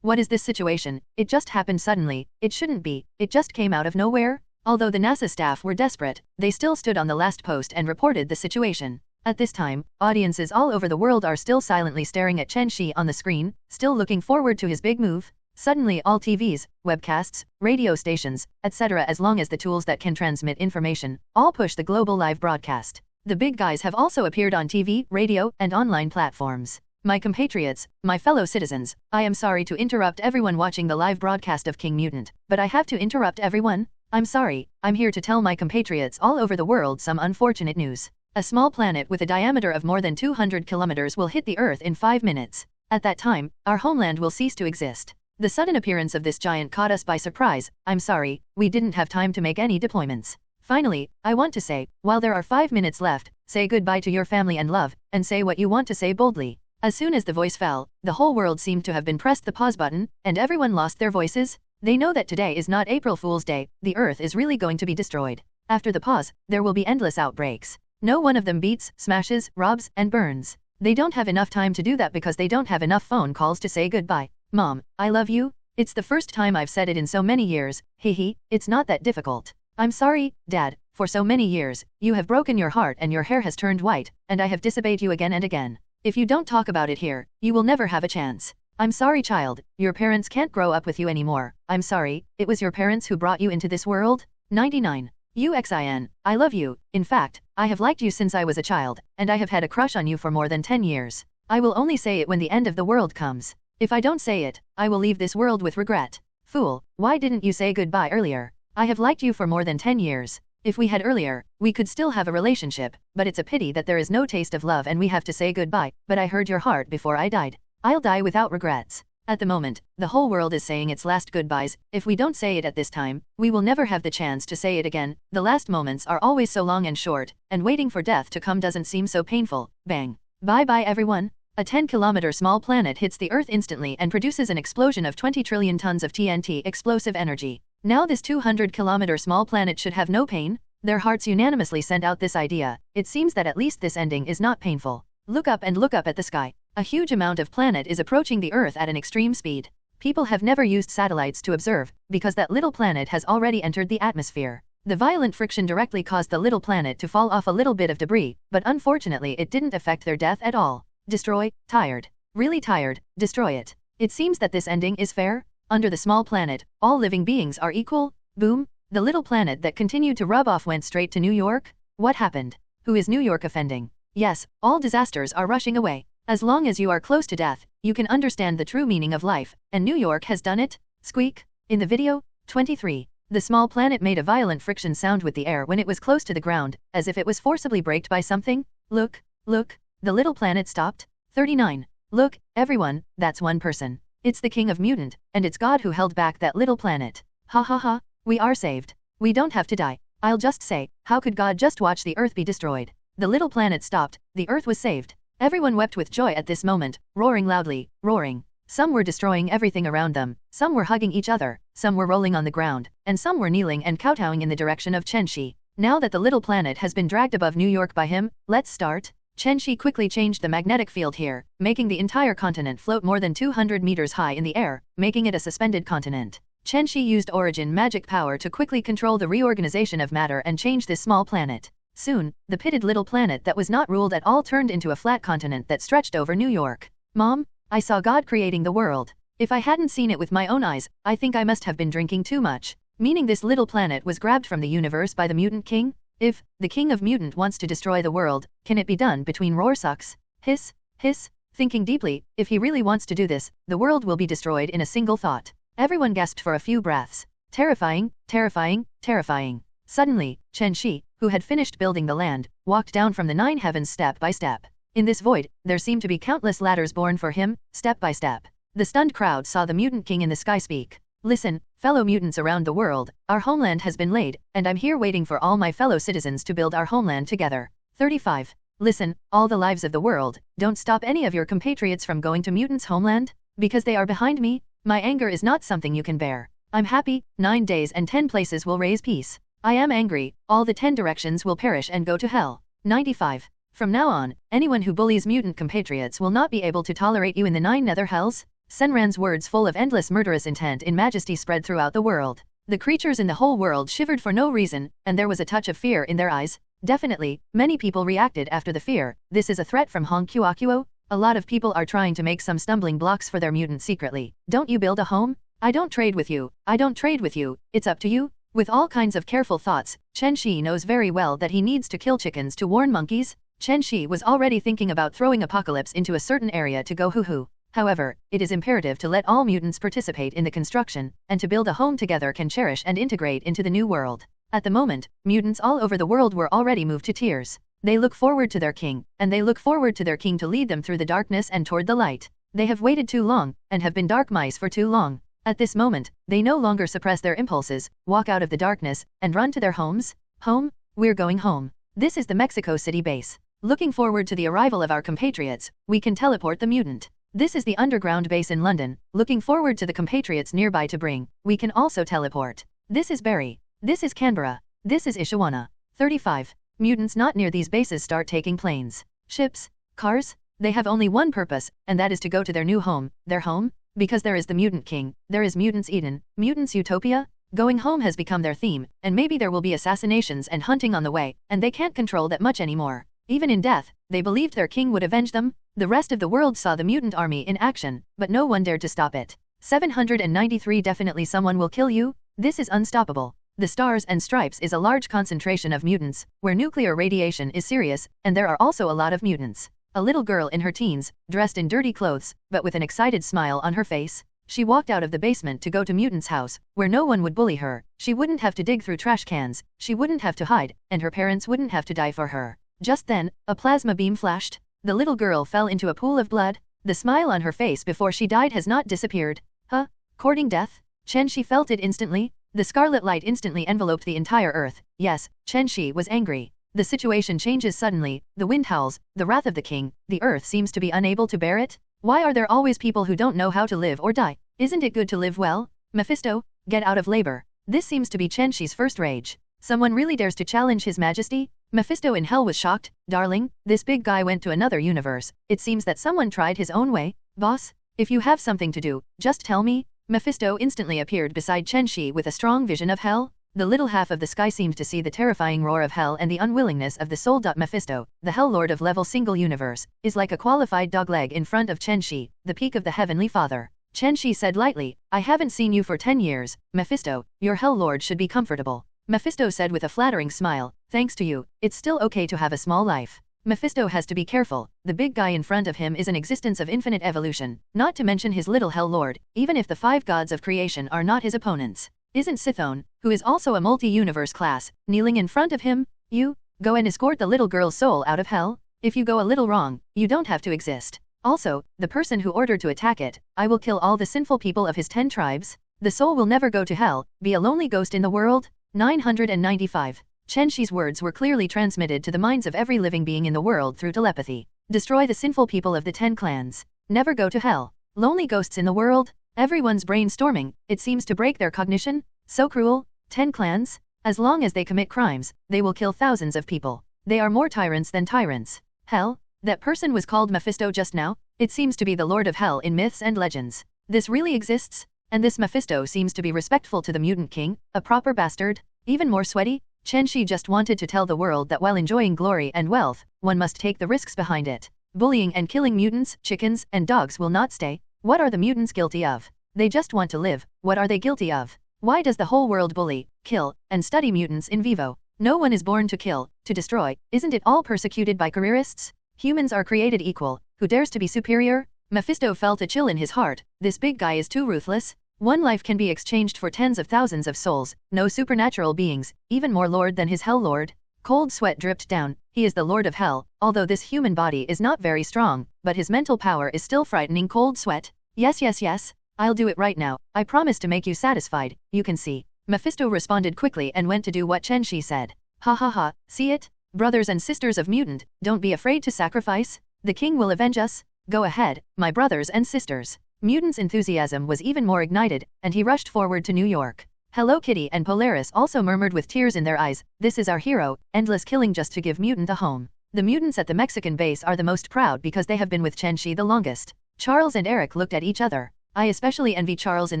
What is this situation? It just happened suddenly. It shouldn't be. It just came out of nowhere. Although the NASA staff were desperate, they still stood on the last post and reported the situation. At this time, audiences all over the world are still silently staring at Chen Xi on the screen, still looking forward to his big move. Suddenly all TVs, webcasts, radio stations, etc., as long as the tools that can transmit information, all push the global live broadcast. The big guys have also appeared on TV, radio, and online platforms. My compatriots, my fellow citizens, I am sorry to interrupt everyone watching the live broadcast of King Mutant, but I have to interrupt everyone. I'm sorry, I'm here to tell my compatriots all over the world some unfortunate news. A small planet with a diameter of more than 200 kilometers will hit the Earth in 5 minutes. At that time, our homeland will cease to exist. The sudden appearance of this giant caught us by surprise. I'm sorry, we didn't have time to make any deployments. Finally, I want to say, while there are 5 minutes left, say goodbye to your family and love, and say what you want to say boldly. As soon as the voice fell, the whole world seemed to have been pressed the pause button, and everyone lost their voices. They know that today is not April Fool's Day, the Earth is really going to be destroyed. After the pause, there will be endless outbreaks. No one of them beats, smashes, robs, and burns. They don't have enough time to do that because they don't have enough phone calls to say goodbye. Mom, I love you. It's the first time I've said it in so many years, it's not that difficult. I'm sorry, Dad, for so many years, you have broken your heart and your hair has turned white, and I have disobeyed you again and again. If you don't talk about it here, you will never have a chance. I'm sorry, child, your parents can't grow up with you anymore. I'm sorry, it was your parents who brought you into this world. 99. UXIN, I love you. In fact, I have liked you since I was a child, and I have had a crush on you for more than 10 years. I will only say it when the end of the world comes. If I don't say it, I will leave this world with regret. Fool, why didn't you say goodbye earlier? I have liked you for more than 10 years. If we had earlier, we could still have a relationship, but it's a pity that there is no taste of love and we have to say goodbye, but I heard your heart before I died. I'll die without regrets. At the moment, the whole world is saying its last goodbyes. If we don't say it at this time, we will never have the chance to say it again. The last moments are always so long and short, and waiting for death to come doesn't seem so painful. Bang. Bye-bye everyone. A 10-kilometer small planet hits the Earth instantly and produces an explosion of 20 trillion tons of TNT explosive energy. Now this 200-kilometer small planet should have no pain. Their hearts unanimously sent out this idea. It seems that at least this ending is not painful. Look up and look up at the sky. A huge amount of planet is approaching the Earth at an extreme speed. People have never used satellites to observe, because that little planet has already entered the atmosphere. The violent friction directly caused the little planet to fall off a little bit of debris, but unfortunately it didn't affect their death at all. Destroy, tired. Really tired, destroy it. It seems that this ending is fair. Under the small planet, all living beings are equal. Boom. The little planet that continued to rub off went straight to New York. What happened? Who is New York offending? Yes, all disasters are rushing away. As long as you are close to death, you can understand the true meaning of life, and New York has done it. Squeak. In the video, 23. The small planet made a violent friction sound with the air when it was close to the ground, as if it was forcibly braked by something. Look, look. The little planet stopped. 39. Look, everyone, that's one person. It's the king of mutant, and it's God who held back that little planet. Ha ha ha, we are saved. We don't have to die. I'll just say, how could God just watch the earth be destroyed? The little planet stopped, the earth was saved. Everyone wept with joy at this moment, roaring loudly, roaring. Some were destroying everything around them, some were hugging each other, some were rolling on the ground, and some were kneeling and kowtowing in the direction of Chen Xi. Now that the little planet has been dragged above New York by him, let's start. Chen Xi quickly changed the magnetic field here, making the entire continent float more than 200 meters high in the air, making it a suspended continent. Chen Xi used origin magic power to quickly control the reorganization of matter and change this small planet. Soon, the pitted little planet that was not ruled at all turned into a flat continent that stretched over New York. Mom, I saw God creating the world. If I hadn't seen it with my own eyes, I think I must have been drinking too much. Meaning this little planet was grabbed from the universe by the mutant king? If the king of mutant wants to destroy the world, can it be done between roarsucks? Hiss, hiss. Thinking deeply, if he really wants to do this, the world will be destroyed in a single thought. Everyone gasped for a few breaths. Terrifying, terrifying, terrifying. Suddenly, Chen Xi, who had finished building the land, walked down from the 9 heavens step by step. In this void, there seemed to be countless ladders born for him, step by step. The stunned crowd saw the mutant king in the sky speak. Listen, fellow mutants around the world, our homeland has been laid, and I'm here waiting for all my fellow citizens to build our homeland together. 35. Listen, all the lives of the world, don't stop any of your compatriots from going to mutants' homeland, because they are behind me. My anger is not something you can bear. I'm happy, 9 days and 10 places will raise peace. I am angry, all the 10 directions will perish and go to hell. 95. From now on, anyone who bullies mutant compatriots will not be able to tolerate you in the 9 nether hells. Senran's words full of endless murderous intent in majesty spread throughout the world. The creatures in the whole world shivered for no reason, and there was a touch of fear in their eyes. Definitely, many people reacted after the fear. This is a threat from Hong Kuakuo? A lot of people are trying to make some stumbling blocks for their mutant secretly. Don't you build a home? I don't trade with you. I don't trade with you. It's up to you. With all kinds of careful thoughts, Chen Xi knows very well that he needs to kill chickens to warn monkeys. Chen Xi was already thinking about throwing apocalypse into a certain area to go hoo-hoo. However, it is imperative to let all mutants participate in the construction, and to build a home together can cherish and integrate into the new world. At the moment, mutants all over the world were already moved to tears. They look forward to their king, and they look forward to their king to lead them through the darkness and toward the light. They have waited too long, and have been dark mice for too long. At this moment, they no longer suppress their impulses, walk out of the darkness, and run to their homes. Home? We're going home. This is the Mexico City base. Looking forward to the arrival of our compatriots, we can teleport the mutant. This is the underground base in London. Looking forward to the compatriots nearby to bring, we can also teleport. This is Barry. This is Canberra. This is Ishiwana. 35. Mutants not near these bases start taking planes, ships, cars. They have only one purpose, and that is to go to their new home, their home. Because there is the mutant king, there is mutants Eden, mutants utopia. Going home has become their theme, and maybe there will be assassinations and hunting on the way, and they can't control that much anymore. Even in death, they believed their king would avenge them. The rest of the world saw the mutant army in action, but no one dared to stop it. 793 Definitely someone will kill you. This is unstoppable. The Stars and Stripes is a large concentration of mutants, where nuclear radiation is serious, and there are also a lot of mutants. A little girl in her teens, dressed in dirty clothes, but with an excited smile on her face. She walked out of the basement to go to Mutant's house, where no one would bully her. She wouldn't have to dig through trash cans, she wouldn't have to hide, and her parents wouldn't have to die for her. Just then, a plasma beam flashed. The little girl fell into a pool of blood. The smile on her face before she died has not disappeared. Huh? Courting death? Chen Xi felt it instantly. The scarlet light instantly enveloped the entire earth. Yes, Chen Xi was angry. The situation changes suddenly, the wind howls, the wrath of the king, the earth seems to be unable to bear it. Why are there always people who don't know how to live or die? Isn't it good to live well? Mephisto, get out of labor. This seems to be Chen Xi's first rage. Someone really dares to challenge his majesty? Mephisto in hell was shocked. Darling, this big guy went to another universe. It seems that someone tried his own way. Boss, if you have something to do, just tell me. Mephisto instantly appeared beside Chen Xi with a strong vision of hell. The little half of the sky seemed to see the terrifying roar of hell and the unwillingness of the soul. Mephisto, the Hell Lord of level single universe, is like a qualified dogleg in front of Chen Xi, the peak of the Heavenly Father. Chen Xi said lightly, I haven't seen you for 10 years, Mephisto, your Hell Lord should be comfortable. Mephisto said with a flattering smile, thanks to you, it's still okay to have a small life. Mephisto has to be careful, the big guy in front of him is an existence of infinite evolution, not to mention his little Hell Lord, even if the 5 gods of creation are not his opponents. Isn't Sithone, who is also a multi-universe class, kneeling in front of him? You, go and escort the little girl's soul out of hell? If you go a little wrong, you don't have to exist. Also, the person who ordered to attack it, I will kill all the sinful people of his 10 tribes. The soul will never go to hell, be a lonely ghost in the world. 995. Chen Xi's words were clearly transmitted to the minds of every living being in the world through telepathy. Destroy the sinful people of the 10 clans. Never go to hell. Lonely ghosts in the world? Everyone's brainstorming, it seems to break their cognition. So cruel. 10 clans? As long as they commit crimes, they will kill thousands of people. They are more tyrants than tyrants. Hell? That person was called Mephisto just now? It seems to be the Lord of Hell in myths and legends. This really exists? And this Mephisto seems to be respectful to the mutant king, a proper bastard? Even more sweaty? Chen Xi just wanted to tell the world that while enjoying glory and wealth, one must take the risks behind it. Bullying and killing mutants, chickens, and dogs will not stay. What are the mutants guilty of? They just want to live. What are they guilty of? Why does the whole world bully, kill, and study mutants in vivo? No one is born to kill, to destroy. Isn't it all persecuted by careerists? Humans are created equal. Who dares to be superior? Mephisto felt a chill in his heart. This big guy is too ruthless. One life can be exchanged for tens of thousands of souls, no supernatural beings, even more lord than his Hell Lord. Cold sweat dripped down. He is the Lord of Hell, although this human body is not very strong, but his mental power is still frightening. Cold sweat. Yes, I'll do it right now. I promise to make you satisfied, you can see. Mephisto responded quickly and went to do what Chen Xi said. Ha, see it? Brothers and sisters of mutant, don't be afraid to sacrifice. The king will avenge us. Go ahead, my brothers and sisters. Mutant's enthusiasm was even more ignited, and he rushed forward to New York. Hello Kitty and Polaris also murmured with tears in their eyes, this is our hero, endless killing just to give mutant a home. The mutants at the Mexican base are the most proud because they have been with Chen Xi the longest. Charles and Eric looked at each other. I especially envy Charles in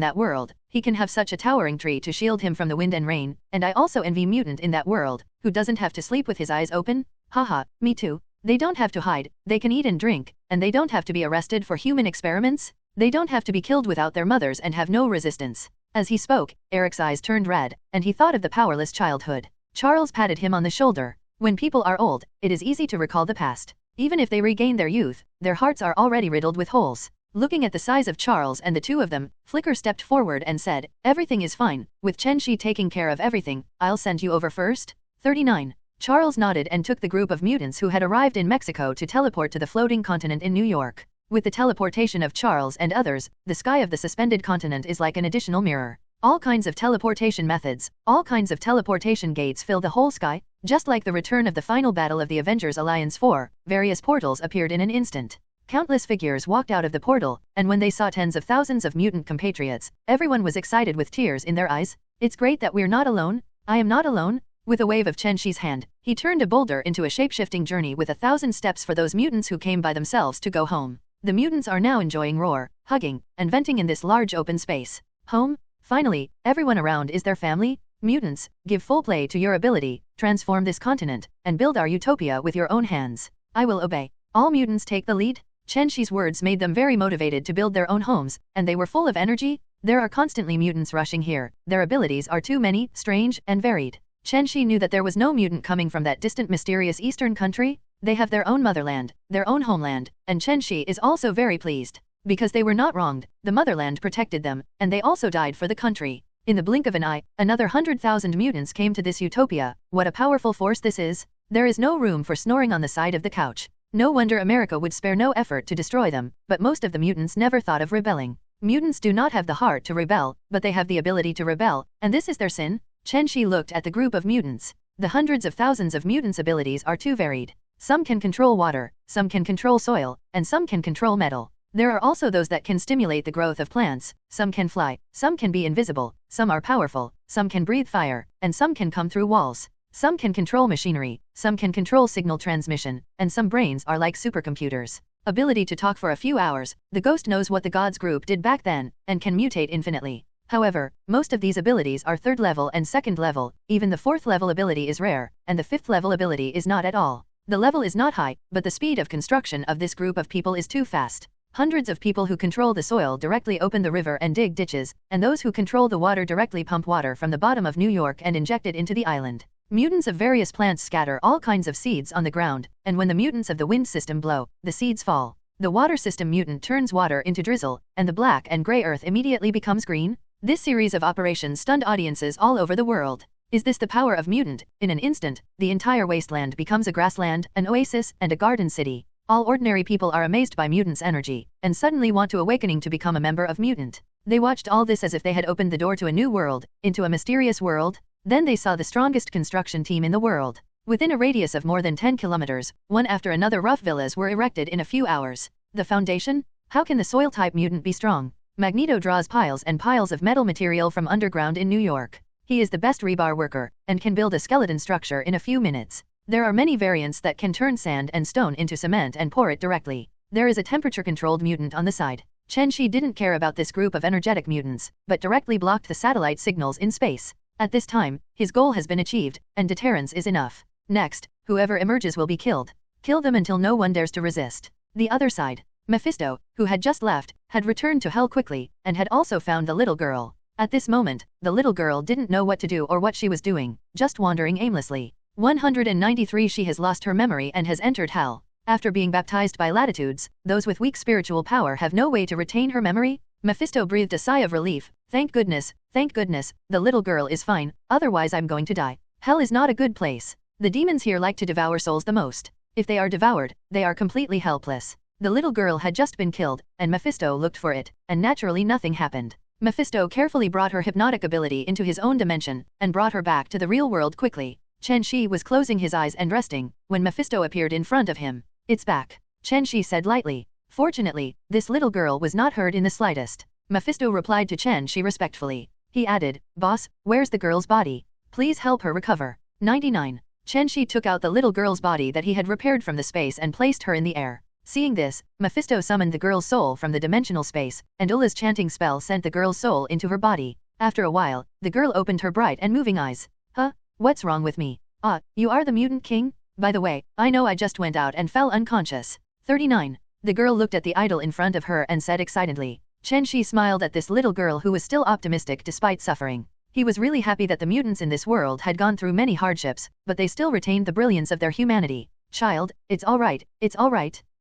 that world, he can have such a towering tree to shield him from the wind and rain, and I also envy Mutant in that world, who doesn't have to sleep with his eyes open. Haha, me too. They don't have to hide, they can eat and drink, and they don't have to be arrested for human experiments. They don't have to be killed without their mothers and have no resistance. As he spoke, Eric's eyes turned red, and he thought of the powerless childhood. Charles patted him on the shoulder. When people are old, it is easy to recall the past. Even if they regain their youth, their hearts are already riddled with holes. Looking at the size of Charles and the two of them, Flicker stepped forward and said, everything is fine, with Chen Xi taking care of everything, I'll send you over first. 39. Charles nodded and took the group of mutants who had arrived in Mexico to teleport to the floating continent in New York. With the teleportation of Charles and others, the sky of the suspended continent is like an additional mirror. All kinds of teleportation methods, all kinds of teleportation gates fill the whole sky. Just like the return of the final battle of the Avengers Alliance 4, various portals appeared in an instant. Countless figures walked out of the portal, and when they saw tens of thousands of mutant compatriots, everyone was excited with tears in their eyes. It's great that we're not alone. I am not alone. With a wave of Chen Xi's hand, he turned a boulder into a shape-shifting journey with 1,000 steps for those mutants who came by themselves to go home. The mutants are now enjoying roar, hugging, and venting in this large open space. Home? Finally, everyone around is their family. Mutants, give full play to your ability, transform this continent, and build our utopia with your own hands. I will obey. All mutants take the lead. Chen Xi's words made them very motivated to build their own homes, and they were full of energy. There are constantly mutants rushing here. Their abilities are too many, strange, and varied. Chen Xi knew that there was no mutant coming from that distant mysterious eastern country. They have their own motherland, their own homeland, and Chen Xi is also very pleased. Because they were not wronged, the motherland protected them, and they also died for the country. In the blink of an eye, another 100,000 mutants came to this utopia. What a powerful force this is. There is no room for snoring on the side of the couch. No wonder America would spare no effort to destroy them, but most of the mutants never thought of rebelling. Mutants do not have the heart to rebel, but they have the ability to rebel, and this is their sin. Chen Xi looked at the group of mutants. The hundreds of thousands of mutants' abilities are too varied. Some can control water, some can control soil, and some can control metal. There are also those that can stimulate the growth of plants, some can fly, some can be invisible, some are powerful, some can breathe fire, and some can come through walls. Some can control machinery, some can control signal transmission, and some brains are like supercomputers. Ability to talk for a few hours, the ghost knows what the gods group did back then, and can mutate infinitely. However, most of these abilities are 3rd level and 2nd level, even the 4th level ability is rare, and the 5th level ability is not at all. The level is not high, but the speed of construction of this group of people is too fast. Hundreds of people who control the soil directly open the river and dig ditches, and those who control the water directly pump water from the bottom of New York and inject it into the island. Mutants of various plants scatter all kinds of seeds on the ground, and when the mutants of the wind system blow, the seeds fall. The water system mutant turns water into drizzle, and the black and gray earth immediately becomes green. This series of operations stunned audiences all over the world. Is this the power of mutant? In an instant, the entire wasteland becomes a grassland, an oasis, and a garden city. All ordinary people are amazed by mutants' energy, and suddenly want to awakening to become a member of mutant. They watched all this as if they had opened the door to a new world, into a mysterious world. Then they saw the strongest construction team in the world. Within a radius of more than 10 kilometers, one after another rough villas were erected in a few hours. The foundation? How can the soil-type mutant be strong? Magneto draws piles and piles of metal material from underground in New York. He is the best rebar worker, and can build a skeleton structure in a few minutes. There are many variants that can turn sand and stone into cement and pour it directly. There is a temperature-controlled mutant on the side. Chen Xi didn't care about this group of energetic mutants, but directly blocked the satellite signals in space. At this time, his goal has been achieved, and deterrence is enough. Next, whoever emerges will be killed. Kill them until no one dares to resist. The other side. Mephisto, who had just left, had returned to Hell quickly, and had also found the little girl. At this moment, the little girl didn't know what to do or what she was doing, just wandering aimlessly. 193 She has lost her memory and has entered Hell. After being baptized by latitudes, those with weak spiritual power have no way to retain her memory. Mephisto breathed a sigh of relief. Thank goodness, the little girl is fine, otherwise I'm going to die. Hell is not a good place. The demons here like to devour souls the most. If they are devoured, they are completely helpless. The little girl had just been killed, and Mephisto looked for it, and naturally nothing happened. Mephisto carefully brought her hypnotic ability into his own dimension, and brought her back to the real world quickly. Chen Xi was closing his eyes and resting, when Mephisto appeared in front of him. It's back, Chen Xi said lightly. Fortunately, this little girl was not hurt in the slightest. Mephisto replied to Chen Xi respectfully. He added, Boss, where's the girl's body? Please help her recover. 99. Chen Xi took out the little girl's body that he had repaired from the space and placed her in the air. Seeing this, Mephisto summoned the girl's soul from the dimensional space, and Ulla's chanting spell sent the girl's soul into her body. After a while, the girl opened her bright and moving eyes. Huh? What's wrong with me? Ah, you are the mutant king? By the way, I know I just went out and fell unconscious. 39. The girl looked at the idol in front of her and said excitedly. Chen Xi smiled at this little girl who was still optimistic despite suffering. He was really happy that the mutants in this world had gone through many hardships, but they still retained the brilliance of their humanity. Child, it's all right.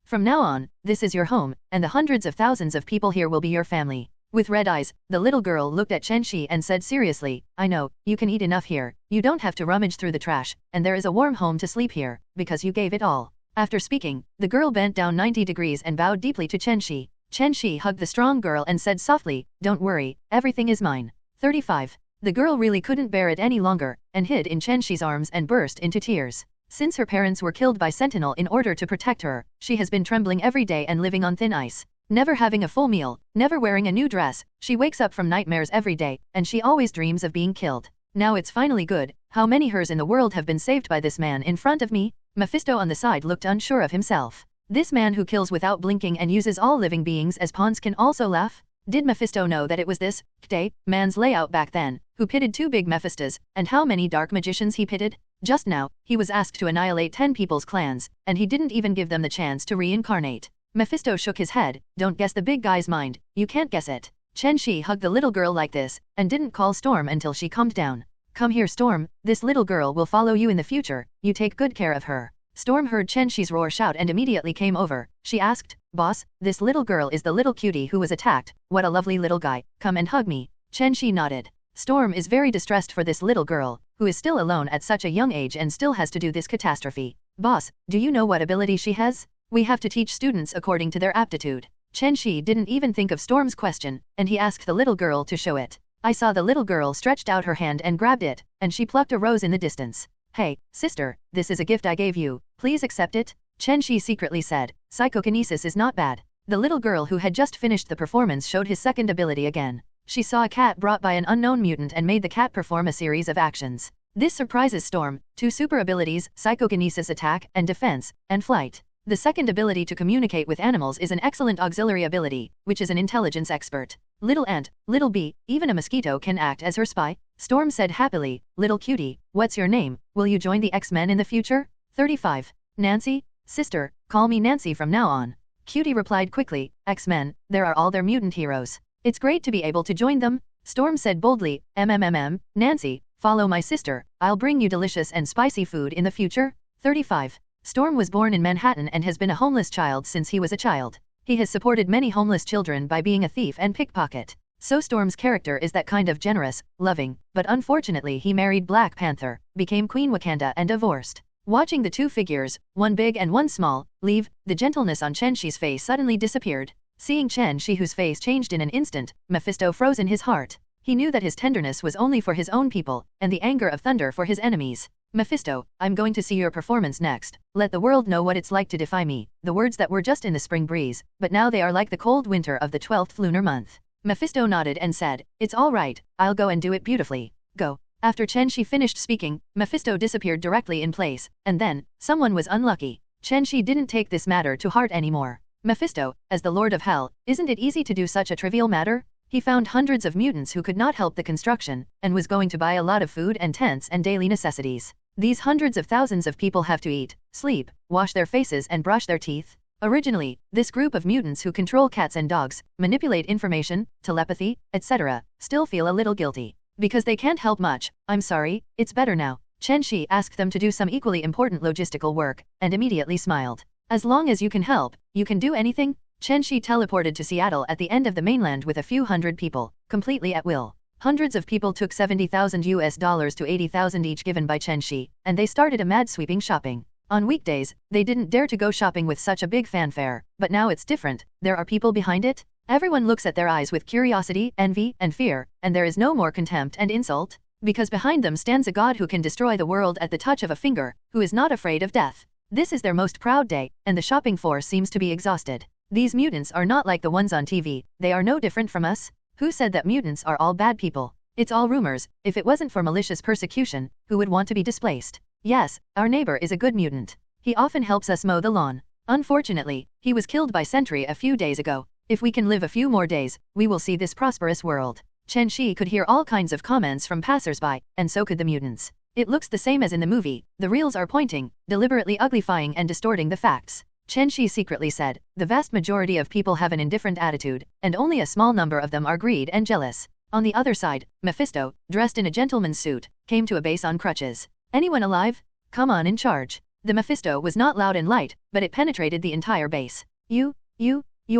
From now on, this is your home, and the hundreds of thousands of people here will be your family. With red eyes, the little girl looked at Chen Xi and said seriously, I know, you can eat enough here, you don't have to rummage through the trash, and there is a warm home to sleep here, because you gave it all. After speaking, the girl bent down 90 degrees and bowed deeply to Chen Xi. Chen Xi hugged the strong girl and said softly, don't worry, everything is mine. 35. The girl really couldn't bear it any longer, and hid in Chen Xi's arms and burst into tears. Since her parents were killed by Sentinel in order to protect her, she has been trembling every day and living on thin ice. Never having a full meal, never wearing a new dress, she wakes up from nightmares every day, and she always dreams of being killed. Now it's finally good. How many hers in the world have been saved by this man in front of me? Mephisto on the side looked unsure of himself. This man who kills without blinking and uses all living beings as pawns can also laugh? Did Mephisto know that it was this man's layout back then, who pitted two big Mephistos, and how many dark magicians he pitted? Just now, he was asked to annihilate 10 people's clans, and he didn't even give them the chance to reincarnate. Mephisto shook his head. Don't guess the big guy's mind, you can't guess it. Chen Xi hugged the little girl like this, and didn't call Storm until she calmed down. Come here Storm, this little girl will follow you in the future, you take good care of her. Storm heard Chen Xi's roar shout and immediately came over. She asked, Boss, this little girl is the little cutie who was attacked, what a lovely little guy, come and hug me. Chen Xi nodded. Storm is very distressed for this little girl, who is still alone at such a young age and still has to do this catastrophe. Boss, do you know what ability she has? We have to teach students according to their aptitude. Chen Xi didn't even think of Storm's question, and he asked the little girl to show it. I saw the little girl stretched out her hand and grabbed it, and she plucked a rose in the distance. Hey, sister, this is a gift I gave you, please accept it? Chen Xi secretly said. Psychokinesis is not bad. The little girl who had just finished the performance showed his second ability again. She saw a cat brought by an unknown mutant and made the cat perform a series of actions. This surprises Storm. 2 super abilities, psychokinesis attack and defense, and flight. The second ability to communicate with animals is an excellent auxiliary ability, which is an intelligence expert. Little ant, little bee, even a mosquito can act as her spy. Storm said happily, little cutie, what's your name? Will you join the X-Men in the future? 35. Nancy? Sister, call me Nancy from now on. Cutie replied quickly, X-Men, there are all their mutant heroes. It's great to be able to join them. Storm said boldly, Nancy, follow my sister, I'll bring you delicious and spicy food in the future. 35. Storm was born in Manhattan and has been a homeless child since he was a child. He has supported many homeless children by being a thief and pickpocket. So Storm's character is that kind of generous, loving, but unfortunately he married Black Panther, became Queen Wakanda and divorced. Watching the two figures, one big and one small, leave, the gentleness on Chen Xi's face suddenly disappeared. Seeing Chen Xi, whose face changed in an instant, Mephisto froze in his heart. He knew that his tenderness was only for his own people, and the anger of thunder for his enemies. Mephisto, I'm going to see your performance next. Let the world know what it's like to defy me. The words that were just in the spring breeze, but now they are like the cold winter of the 12th lunar month. Mephisto nodded and said, it's all right, I'll go and do it beautifully. Go. After Chen Xi finished speaking, Mephisto disappeared directly in place, and then, someone was unlucky. Chen Xi didn't take this matter to heart anymore. Mephisto, as the Lord of Hell, isn't it easy to do such a trivial matter? He found hundreds of mutants who could not help the construction, and was going to buy a lot of food and tents and daily necessities. These hundreds of thousands of people have to eat, sleep, wash their faces and brush their teeth. Originally, this group of mutants who control cats and dogs, manipulate information, telepathy, etc., still feel a little guilty. Because they can't help much, I'm sorry, it's better now. Chen Xi asked them to do some equally important logistical work, and immediately smiled. As long as you can help, you can do anything? Chen Xi teleported to Seattle at the end of the mainland with a few hundred people, completely at will. Hundreds of people took $70,000 to $80,000 each given by Chen Xi, and they started a mad sweeping shopping. On weekdays, they didn't dare to go shopping with such a big fanfare, but now it's different, there are people behind it. Everyone looks at their eyes with curiosity, envy, and fear, and there is no more contempt and insult, because behind them stands a god who can destroy the world at the touch of a finger, who is not afraid of death. This is their most proud day, and the shopping force seems to be exhausted. These mutants are not like the ones on TV, they are no different from us. Who said that mutants are all bad people? It's all rumors. If it wasn't for malicious persecution, who would want to be displaced? Yes, our neighbor is a good mutant. He often helps us mow the lawn. Unfortunately, he was killed by Sentry a few days ago. If we can live a few more days, we will see this prosperous world. Chen Xi could hear all kinds of comments from passers-by, and so could the mutants. It looks the same as in the movie, the reels are pointing, deliberately uglifying and distorting the facts. Chen Xi secretly said, the vast majority of people have an indifferent attitude, and only a small number of them are greed and jealous. On the other side, Mephisto, dressed in a gentleman's suit, came to a base on crutches. Anyone alive? Come on in charge. The Mephisto was not loud and light, but it penetrated the entire base. You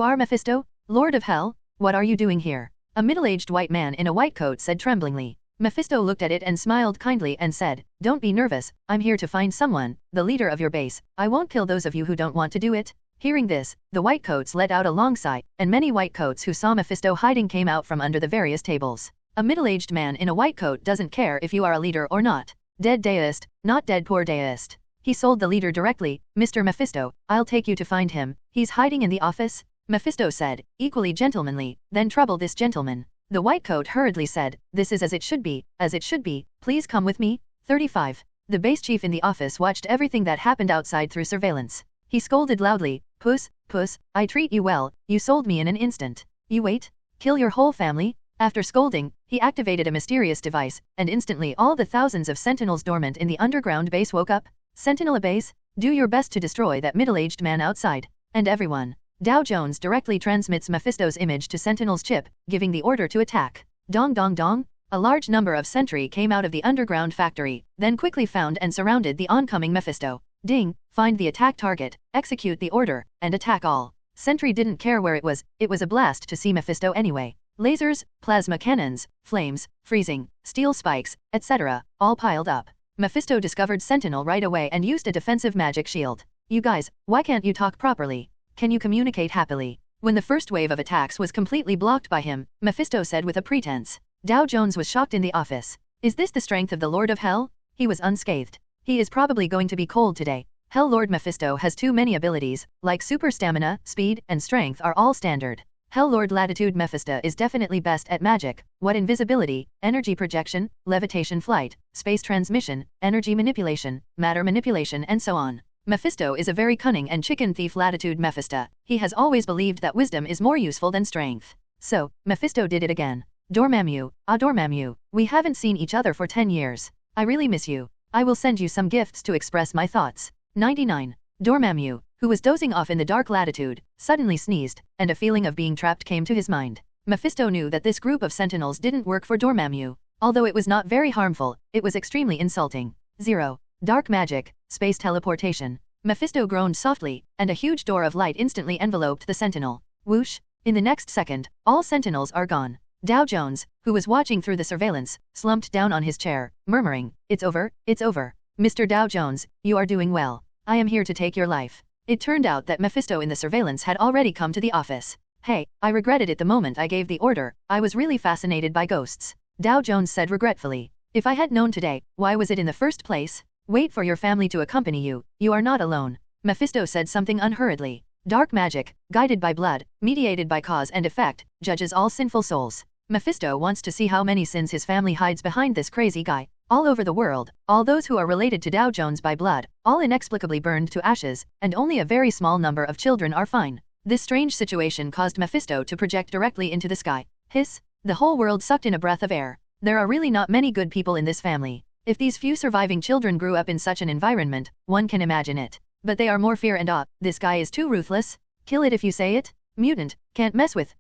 are Mephisto? Lord of Hell? What are you doing here? A middle-aged white man in a white coat said tremblingly. Mephisto looked at it and smiled kindly and said, don't be nervous, I'm here to find someone, the leader of your base. I won't kill those of you who don't want to do it. Hearing this, the white coats let out a long sigh, and many white coats who saw Mephisto hiding came out from under the various tables. A middle-aged man in a white coat doesn't care if you are a leader or not. Dead deist, not dead poor deist. He sold the leader directly, Mr. Mephisto, I'll take you to find him. He's hiding in the office? Mephisto said, equally gentlemanly, then trouble this gentleman. The white coat hurriedly said, this is as it should be, please come with me. 35. The base chief in the office watched everything that happened outside through surveillance. He scolded loudly, Puss, I treat you well, you sold me in an instant. You wait? Kill your whole family? After scolding, he activated a mysterious device, and instantly all the thousands of sentinels dormant in the underground base woke up. Sentinel base, do your best to destroy that middle-aged man outside. And everyone. Dow Jones directly transmits Mephisto's image to Sentinel's chip, giving the order to attack. Dong dong dong. A large number of sentry came out of the underground factory, then quickly found and surrounded the oncoming Mephisto. Ding, find the attack target, execute the order, and attack all. Sentry didn't care where it was a blast to see Mephisto anyway. Lasers, plasma cannons, flames, freezing, steel spikes, etc., all piled up. Mephisto discovered Sentinel right away and used a defensive magic shield. You guys, why can't you talk properly? Can you communicate happily? When the first wave of attacks was completely blocked by him, Mephisto said with a pretense. Dow Jones was shocked in the office. Is this the strength of the Lord of Hell? He was unscathed. He is probably going to be cold today. Hell Lord Mephisto has too many abilities, like super stamina, speed, and strength are all standard. Hell Lord Latitude Mephisto is definitely best at magic, what invisibility, energy projection, levitation flight, space transmission, energy manipulation, matter manipulation and so on. Mephisto is a very cunning and chicken thief latitude Mephisto. He has always believed that wisdom is more useful than strength. So, Mephisto did it again. Dormammu, we haven't seen each other for 10 years. I really miss you. I will send you some gifts to express my thoughts. 99. Dormammu, who was dozing off in the dark latitude, suddenly sneezed, and a feeling of being trapped came to his mind. Mephisto knew that this group of sentinels didn't work for Dormammu. Although it was not very harmful, it was extremely insulting. 0. Dark magic, space teleportation. Mephisto groaned softly, and a huge door of light instantly enveloped the sentinel. Whoosh! In the next second, all sentinels are gone. Dow Jones, who was watching through the surveillance, slumped down on his chair, murmuring, "It's over, it's over. Mr. Dow Jones, you are doing well. I am here to take your life." It turned out that Mephisto in the surveillance had already come to the office. "Hey, I regretted it the moment I gave the order. I was really fascinated by ghosts," Dow Jones said regretfully. "If I had known today, why was it in the first place? Wait for your family to accompany you. You are not alone." Mephisto said something unhurriedly. Dark magic, guided by blood, mediated by cause and effect, judges all sinful souls. Mephisto wants to see how many sins his family hides behind this crazy guy. All over the world, all those who are related to Dow Jones by blood, all inexplicably burned to ashes, and only a very small number of children are fine. This strange situation caused Mephisto to project directly into the sky. Hiss! The whole world sucked in a breath of air. There are really not many good people in this family. If these few surviving children grew up in such an environment, one can imagine it. But they are more fear and awe. This guy is too ruthless. Kill it if you say it. Mutant, can't mess with.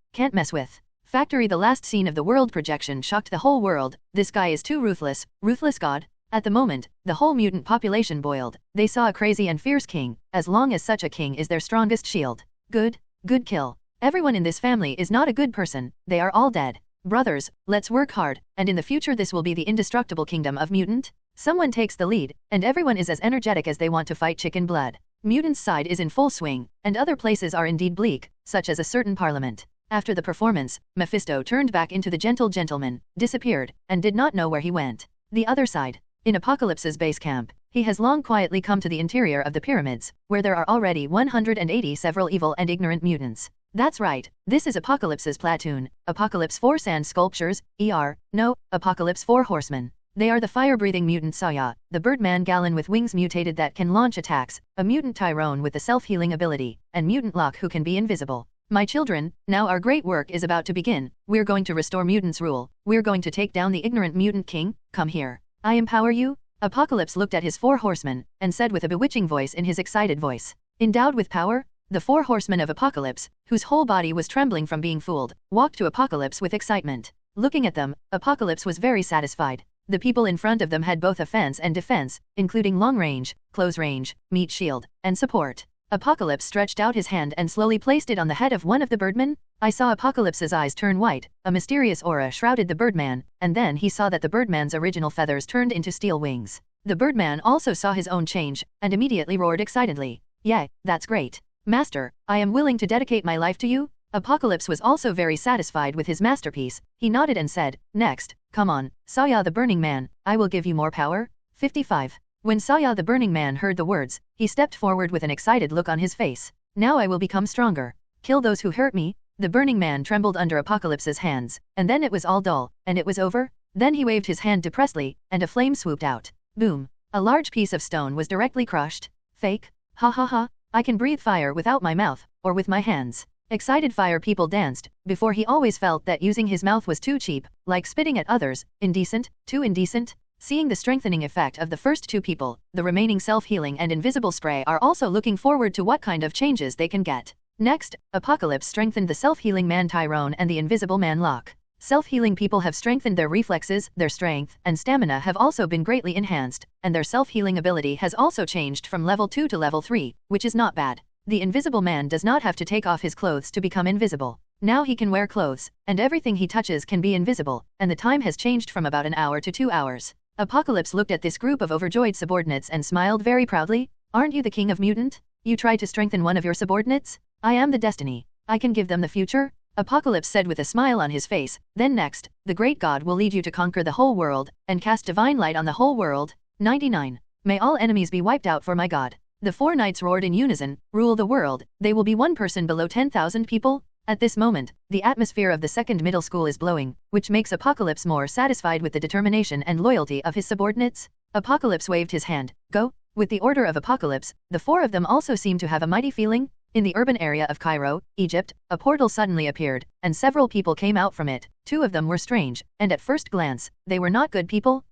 Factory. The last scene of the world projection shocked the whole world. This guy is too ruthless. Ruthless god. At the moment, the whole mutant population boiled. They saw a crazy and fierce king, as long as such a king is their strongest shield. Good kill. Everyone in this family is not a good person, they are all dead. Brothers, let's work hard, and in the future this will be the indestructible kingdom of mutant. Someone takes the lead, and everyone is as energetic as they want to fight chicken blood. Mutants' side is in full swing, and other places are indeed bleak, such as a certain parliament. After the performance, Mephisto turned back into the gentle gentleman, disappeared, and did not know where he went. The other side. In Apocalypse's base camp, he has long quietly come to the interior of the pyramids, where there are already 180 several evil and ignorant mutants. That's right, this is Apocalypse's platoon, Apocalypse 4 sand sculptures, Apocalypse 4 horsemen. They are the fire-breathing mutant Saya, the Birdman Gallon with wings mutated that can launch attacks, a mutant Tyrone with the self-healing ability, and mutant Locke who can be invisible. My children, now our great work is about to begin. We're going to restore mutants' rule. We're going to take down the ignorant mutant king. Come here. I empower you. Apocalypse looked at his 4 horsemen, and said with a bewitching voice in his excited voice. Endowed with power, the 4 horsemen of Apocalypse, whose whole body was trembling from being fooled, walked to Apocalypse with excitement. Looking at them, Apocalypse was very satisfied. The people in front of them had both offense and defense, including long range, close range, meat shield, and support. Apocalypse stretched out his hand and slowly placed it on the head of one of the birdmen. I saw Apocalypse's eyes turn white, a mysterious aura shrouded the birdman, and then he saw that the birdman's original feathers turned into steel wings. The birdman also saw his own change, and immediately roared excitedly. "Yay, that's great. Master, I am willing to dedicate my life to you." Apocalypse was also very satisfied with his masterpiece. He nodded and said, "Next, come on, Saya the Burning Man, I will give you more power." 55. When Saya the Burning Man heard the words, he stepped forward with an excited look on his face. "Now I will become stronger. Kill those who hurt me." The Burning Man trembled under Apocalypse's hands, and then it was all dull, and it was over. Then he waved his hand depressedly, and a flame swooped out. Boom! A large piece of stone was directly crushed. Fake? Ha ha ha, I can breathe fire without my mouth, or with my hands. Excited fire people danced. Before he always felt that using his mouth was too cheap, like spitting at others, indecent, too indecent. Seeing the strengthening effect of the first 2 people, the remaining self-healing and invisible spray are also looking forward to what kind of changes they can get. Next, Apocalypse strengthened the self-healing man Tyrone and the invisible man Locke. Self-healing people have strengthened their reflexes, their strength, and stamina have also been greatly enhanced, and their self-healing ability has also changed from level 2 to level 3, which is not bad. The invisible man does not have to take off his clothes to become invisible. Now he can wear clothes, and everything he touches can be invisible, and the time has changed from about an hour to 2 hours. Apocalypse looked at this group of overjoyed subordinates and smiled very proudly. "Aren't you the king of mutant? You tried to strengthen one of your subordinates? I am the destiny. I can give them the future," Apocalypse said with a smile on his face. "Then next, the great god will lead you to conquer the whole world, and cast divine light on the whole world." 99. May all enemies be wiped out for my god. The 4 knights roared in unison, "Rule the world." They will be 1 person below 10,000 people. At this moment, the atmosphere of the second middle school is blowing, which makes Apocalypse more satisfied with the determination and loyalty of his subordinates. Apocalypse waved his hand. Go, With the order of apocalypse, the four of them also seemed to have a mighty feeling. In the urban area of Cairo, Egypt, a portal suddenly appeared, and several people came out from it. Two of them were strange, and at first glance, they were not good people.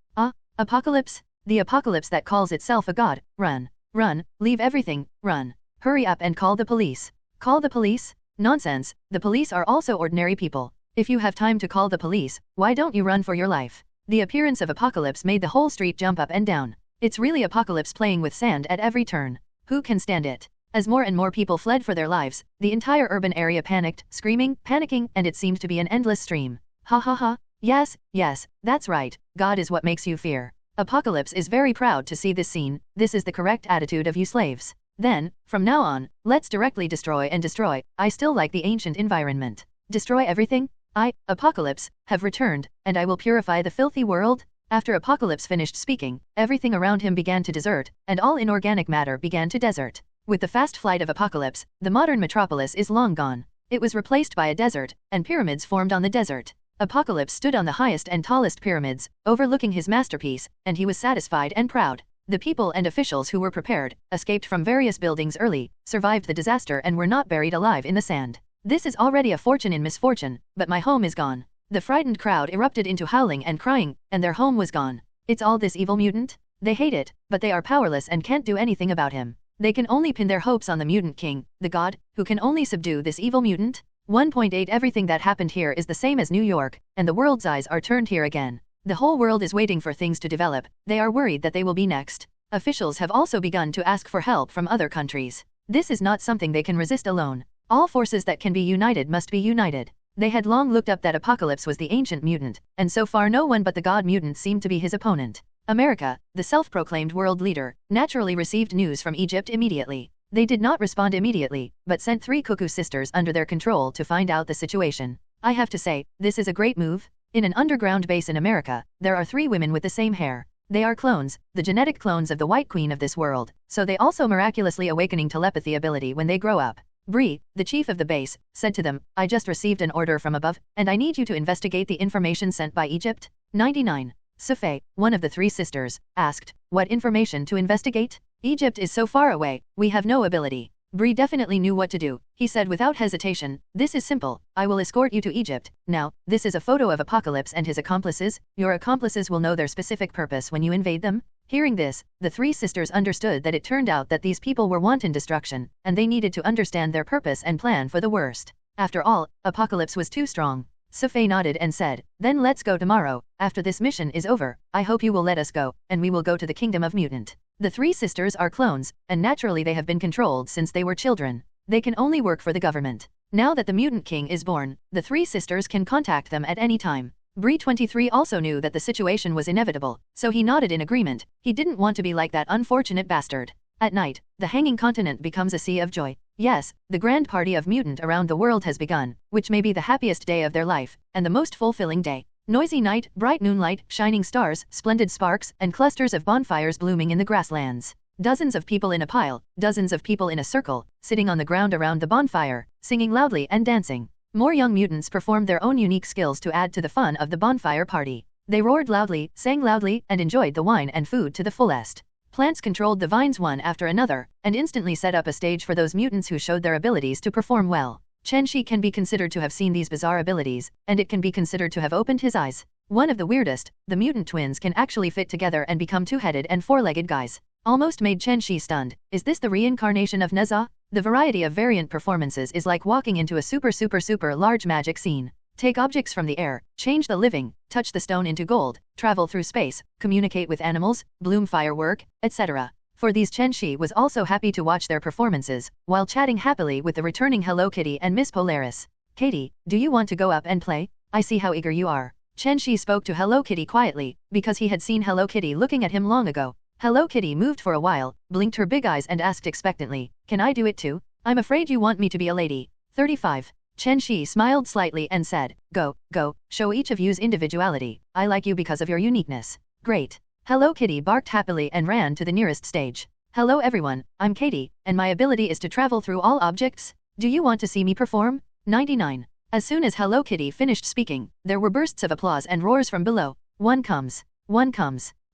Apocalypse? The apocalypse that calls itself a god. Run. Run, leave everything, run. Hurry up and call the police. Call the police? Nonsense, the police are also ordinary people. If you have time to call the police, why don't you run for your life? The appearance of apocalypse made the whole street jump up and down. It's really apocalypse playing with sand at every turn. Who can stand it? As more and more people fled for their lives, the entire urban area panicked, screaming, panicking, and it seemed to be an endless stream. Ha ha ha. Yes, that's right. God is what makes you fear. Apocalypse is very proud to see this scene. This is the correct attitude of you slaves. Then, from now on, let's directly destroy and destroy. I still like the ancient environment. Destroy everything? I, Apocalypse, have returned, and I will purify the filthy world. After Apocalypse finished speaking, everything around him began to desert, and all inorganic matter began to desert. With the fast flight of Apocalypse, the modern metropolis is long gone. It was replaced by a desert, and pyramids formed on the desert. Apocalypse stood on the highest and tallest pyramids, overlooking his masterpiece, and he was satisfied and proud. The people and officials who were prepared, escaped from various buildings early, survived the disaster and were not buried alive in the sand. This is already a fortune in misfortune, but my home is gone. The frightened crowd erupted into howling and crying, and their home was gone. It's all this evil mutant? They hate it, but they are powerless and can't do anything about him. They can only pin their hopes on the mutant king, the god, who can only subdue this evil mutant. 1.8 Everything that happened here is the same as New York, and the world's eyes are turned here again. The whole world is waiting for things to develop. They are worried that they will be next. Officials have also begun to ask for help from other countries. This is not something they can resist alone. All forces that can be united must be united. They had long looked up that Apocalypse was the ancient mutant, and so far no one but the god mutant seemed to be his opponent. America, the self-proclaimed world leader, naturally received news from Egypt immediately. They did not respond immediately, but sent 3 cuckoo sisters under their control to find out the situation. I have to say, this is a great move. In an underground base in America, there are 3 women with the same hair. They are clones, the genetic clones of the White Queen of this world, so they also miraculously awakening telepathy ability when they grow up. Bree, the chief of the base, said to them, I just received an order from above, and I need you to investigate the information sent by Egypt. 99. Safai, one of the 3 sisters, asked, what information to investigate? Egypt is so far away, we have no ability. Bree definitely knew what to do. He said without hesitation, this is simple, I will escort you to Egypt. Now, this is a photo of Apocalypse and his accomplices. Your accomplices will know their specific purpose when you invade them. Hearing this, the 3 sisters understood that it turned out that these people were wanton destruction, and they needed to understand their purpose and plan for the worst. After all, Apocalypse was too strong. Safai nodded and said, then let's go tomorrow. After this mission is over, I hope you will let us go, and we will go to the kingdom of mutant. The 3 sisters are clones, and naturally they have been controlled since they were children. They can only work for the government. Now that the mutant king is born, the 3 sisters can contact them at any time. Bree 23 also knew that the situation was inevitable, so he nodded in agreement. He didn't want to be like that unfortunate bastard. At night, the hanging continent becomes a sea of joy. Yes, the grand party of mutant around the world has begun, which may be the happiest day of their life, and the most fulfilling day. Noisy night, bright moonlight, shining stars, splendid sparks, and clusters of bonfires blooming in the grasslands. Dozens of people in a pile, dozens of people in a circle, sitting on the ground around the bonfire, singing loudly and dancing. More young mutants performed their own unique skills to add to the fun of the bonfire party. They roared loudly, sang loudly, and enjoyed the wine and food to the fullest. Plants controlled the vines one after another, and instantly set up a stage for those mutants who showed their abilities to perform well. Chen Xi can be considered to have seen these bizarre abilities, and it can be considered to have opened his eyes. One of the weirdest, the mutant twins can actually fit together and become 2-headed and 4-legged guys. Almost made Chen Xi stunned. Is this the reincarnation of Neza? The variety of variant performances is like walking into a super large magic scene. Take objects from the air, change the living, touch the stone into gold, travel through space, communicate with animals, bloom firework, etc. For these Chen Xi was also happy to watch their performances, while chatting happily with the returning Hello Kitty and Miss Polaris. Katie, do you want to go up and play? I see how eager you are. Chen Xi spoke to Hello Kitty quietly, because he had seen Hello Kitty looking at him long ago. Hello Kitty moved for a while, blinked her big eyes and asked expectantly, can I do it too? I'm afraid you want me to be a lady. 35. Chen Xi smiled slightly and said, go, show each of you's individuality. I like you because of your uniqueness. Great. Hello Kitty barked happily and ran to the nearest stage. Hello everyone, I'm Katie, and my ability is to travel through all objects. Do you want to see me perform? 99. As soon as Hello Kitty finished speaking, there were bursts of applause and roars from below. One comes.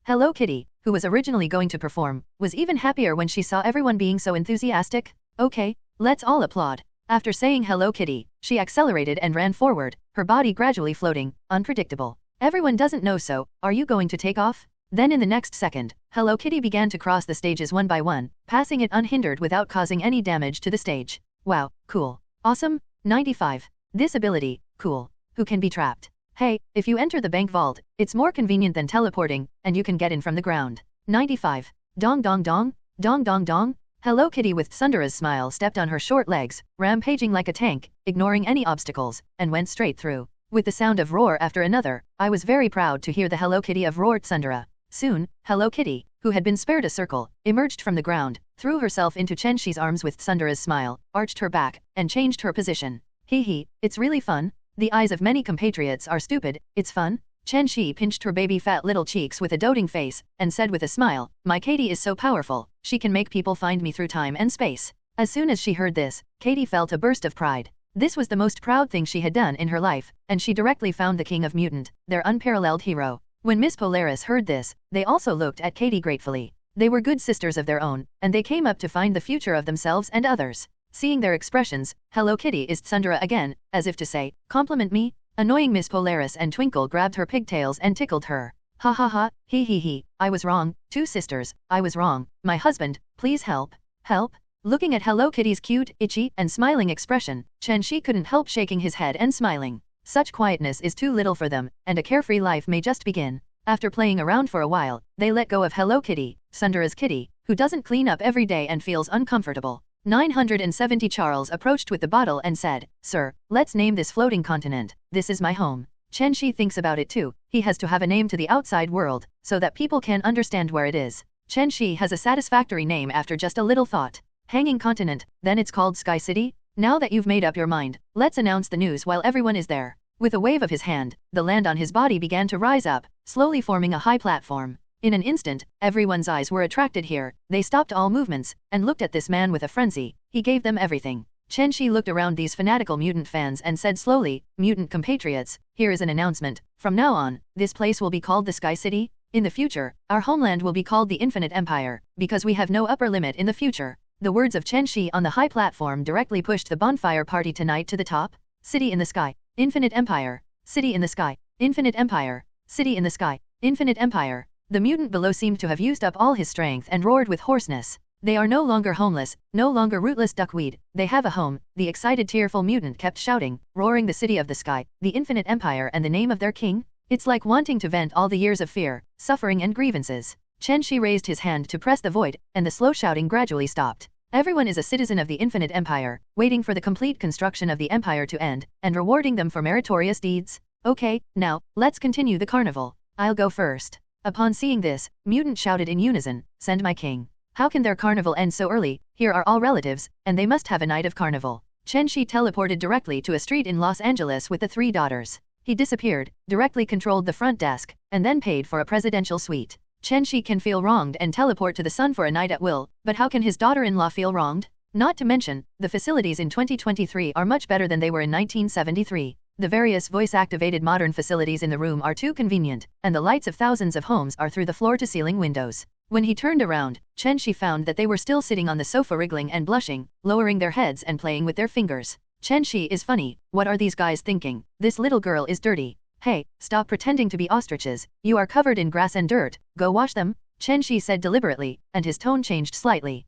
Hello Kitty, who was originally going to perform, was even happier when she saw everyone being so enthusiastic. Okay, let's all applaud. After saying Hello Kitty, she accelerated and ran forward, her body gradually floating, unpredictable. Everyone doesn't know, so are you going to take off? Then in the next second, Hello Kitty began to cross the stages one by one, passing it unhindered without causing any damage to the stage. Wow, cool. Awesome. 95. This ability, cool. Who can be trapped? Hey, if you enter the bank vault, it's more convenient than teleporting, and you can get in from the ground. 95. Dong dong dong, dong dong dong. Hello Kitty with Sundara's smile stepped on her short legs, rampaging like a tank, ignoring any obstacles, and went straight through. With the sound of roar after another, I was very proud to hear the Hello Kitty of roared Sundara. Soon, Hello Kitty, who had been spared a circle, emerged from the ground, threw herself into Chen Xi's arms with Sundara's smile, arched her back, and changed her position. Hee hee, it's really fun. The eyes of many compatriots are stupid, it's fun. Chen Xi pinched her baby fat little cheeks with a doting face, and said with a smile, my Katie is so powerful, she can make people find me through time and space. As soon as she heard this, Katie felt a burst of pride. This was the most proud thing she had done in her life, and she directly found the King of Mutant, their unparalleled hero. When Miss Polaris heard this, they also looked at Katie gratefully. They were good sisters of their own, and they came up to find the future of themselves and others. Seeing their expressions, Hello Kitty is Sundara again, as if to say, compliment me. Annoying Miss Polaris and Twinkle grabbed her pigtails and tickled her. Ha ha ha, he, I was wrong, two sisters, I was wrong, my husband, please help, help. Looking at Hello Kitty's cute, itchy, and smiling expression, Chen Xi couldn't help shaking his head and smiling. Such quietness is too little for them, and a carefree life may just begin. After playing around for a while, they let go of Hello Kitty, Sundara's kitty, who doesn't clean up every day and feels uncomfortable. 970 Charles approached with the bottle and said, Sir, let's name this floating continent. This is my home. Chen Xi thinks about it too. He has to have a name to the outside world, so that people can understand where it is. Chen Xi has a satisfactory name after just a little thought. Hanging continent, then it's called Sky City? Now that you've made up your mind, let's announce the news while everyone is there. With a wave of his hand, the land on his body began to rise up, slowly forming a high platform. In an instant, everyone's eyes were attracted here. They stopped all movements, and looked at this man with a frenzy. He gave them everything. Chen Xi looked around these fanatical mutant fans and said slowly, Mutant compatriots, here is an announcement. From now on, this place will be called the Sky City. In the future, our homeland will be called the Infinite Empire, because we have no upper limit in the future. The words of Chen Xi on the high platform directly pushed the bonfire party tonight to the top. City in the sky, Infinite Empire, City in the sky, Infinite Empire, City in the sky, Infinite Empire. The mutant below seemed to have used up all his strength and roared with hoarseness. They are no longer homeless, no longer rootless duckweed, they have a home. The excited tearful mutant kept shouting, roaring the city of the sky, the Infinite Empire and the name of their king. It's like wanting to vent all the years of fear, suffering and grievances. Chen Xi raised his hand to press the void, and the slow shouting gradually stopped. Everyone is a citizen of the Infinite Empire, waiting for the complete construction of the empire to end, and rewarding them for meritorious deeds. Okay, now, let's continue the carnival. I'll go first. Upon seeing this, mutant shouted in unison, send my king. How can their carnival end so early? Here are all relatives, and they must have a night of carnival. Chen Xi teleported directly to a street in Los Angeles with the three daughters. He disappeared, directly controlled the front desk, and then paid for a presidential suite. Chen Xi can feel wronged and teleport to the sun for a night at will, but how can his daughter-in-law feel wronged? Not to mention, the facilities in 2023 are much better than they were in 1973. The various voice-activated modern facilities in the room are too convenient, and the lights of thousands of homes are through the floor-to-ceiling windows. When he turned around, Chen Xi found that they were still sitting on the sofa wriggling and blushing, lowering their heads and playing with their fingers. Chen Xi is funny, what are these guys thinking? This little girl is dirty. Hey, stop pretending to be ostriches, you are covered in grass and dirt, go wash them, Chen Xi said deliberately, and his tone changed slightly.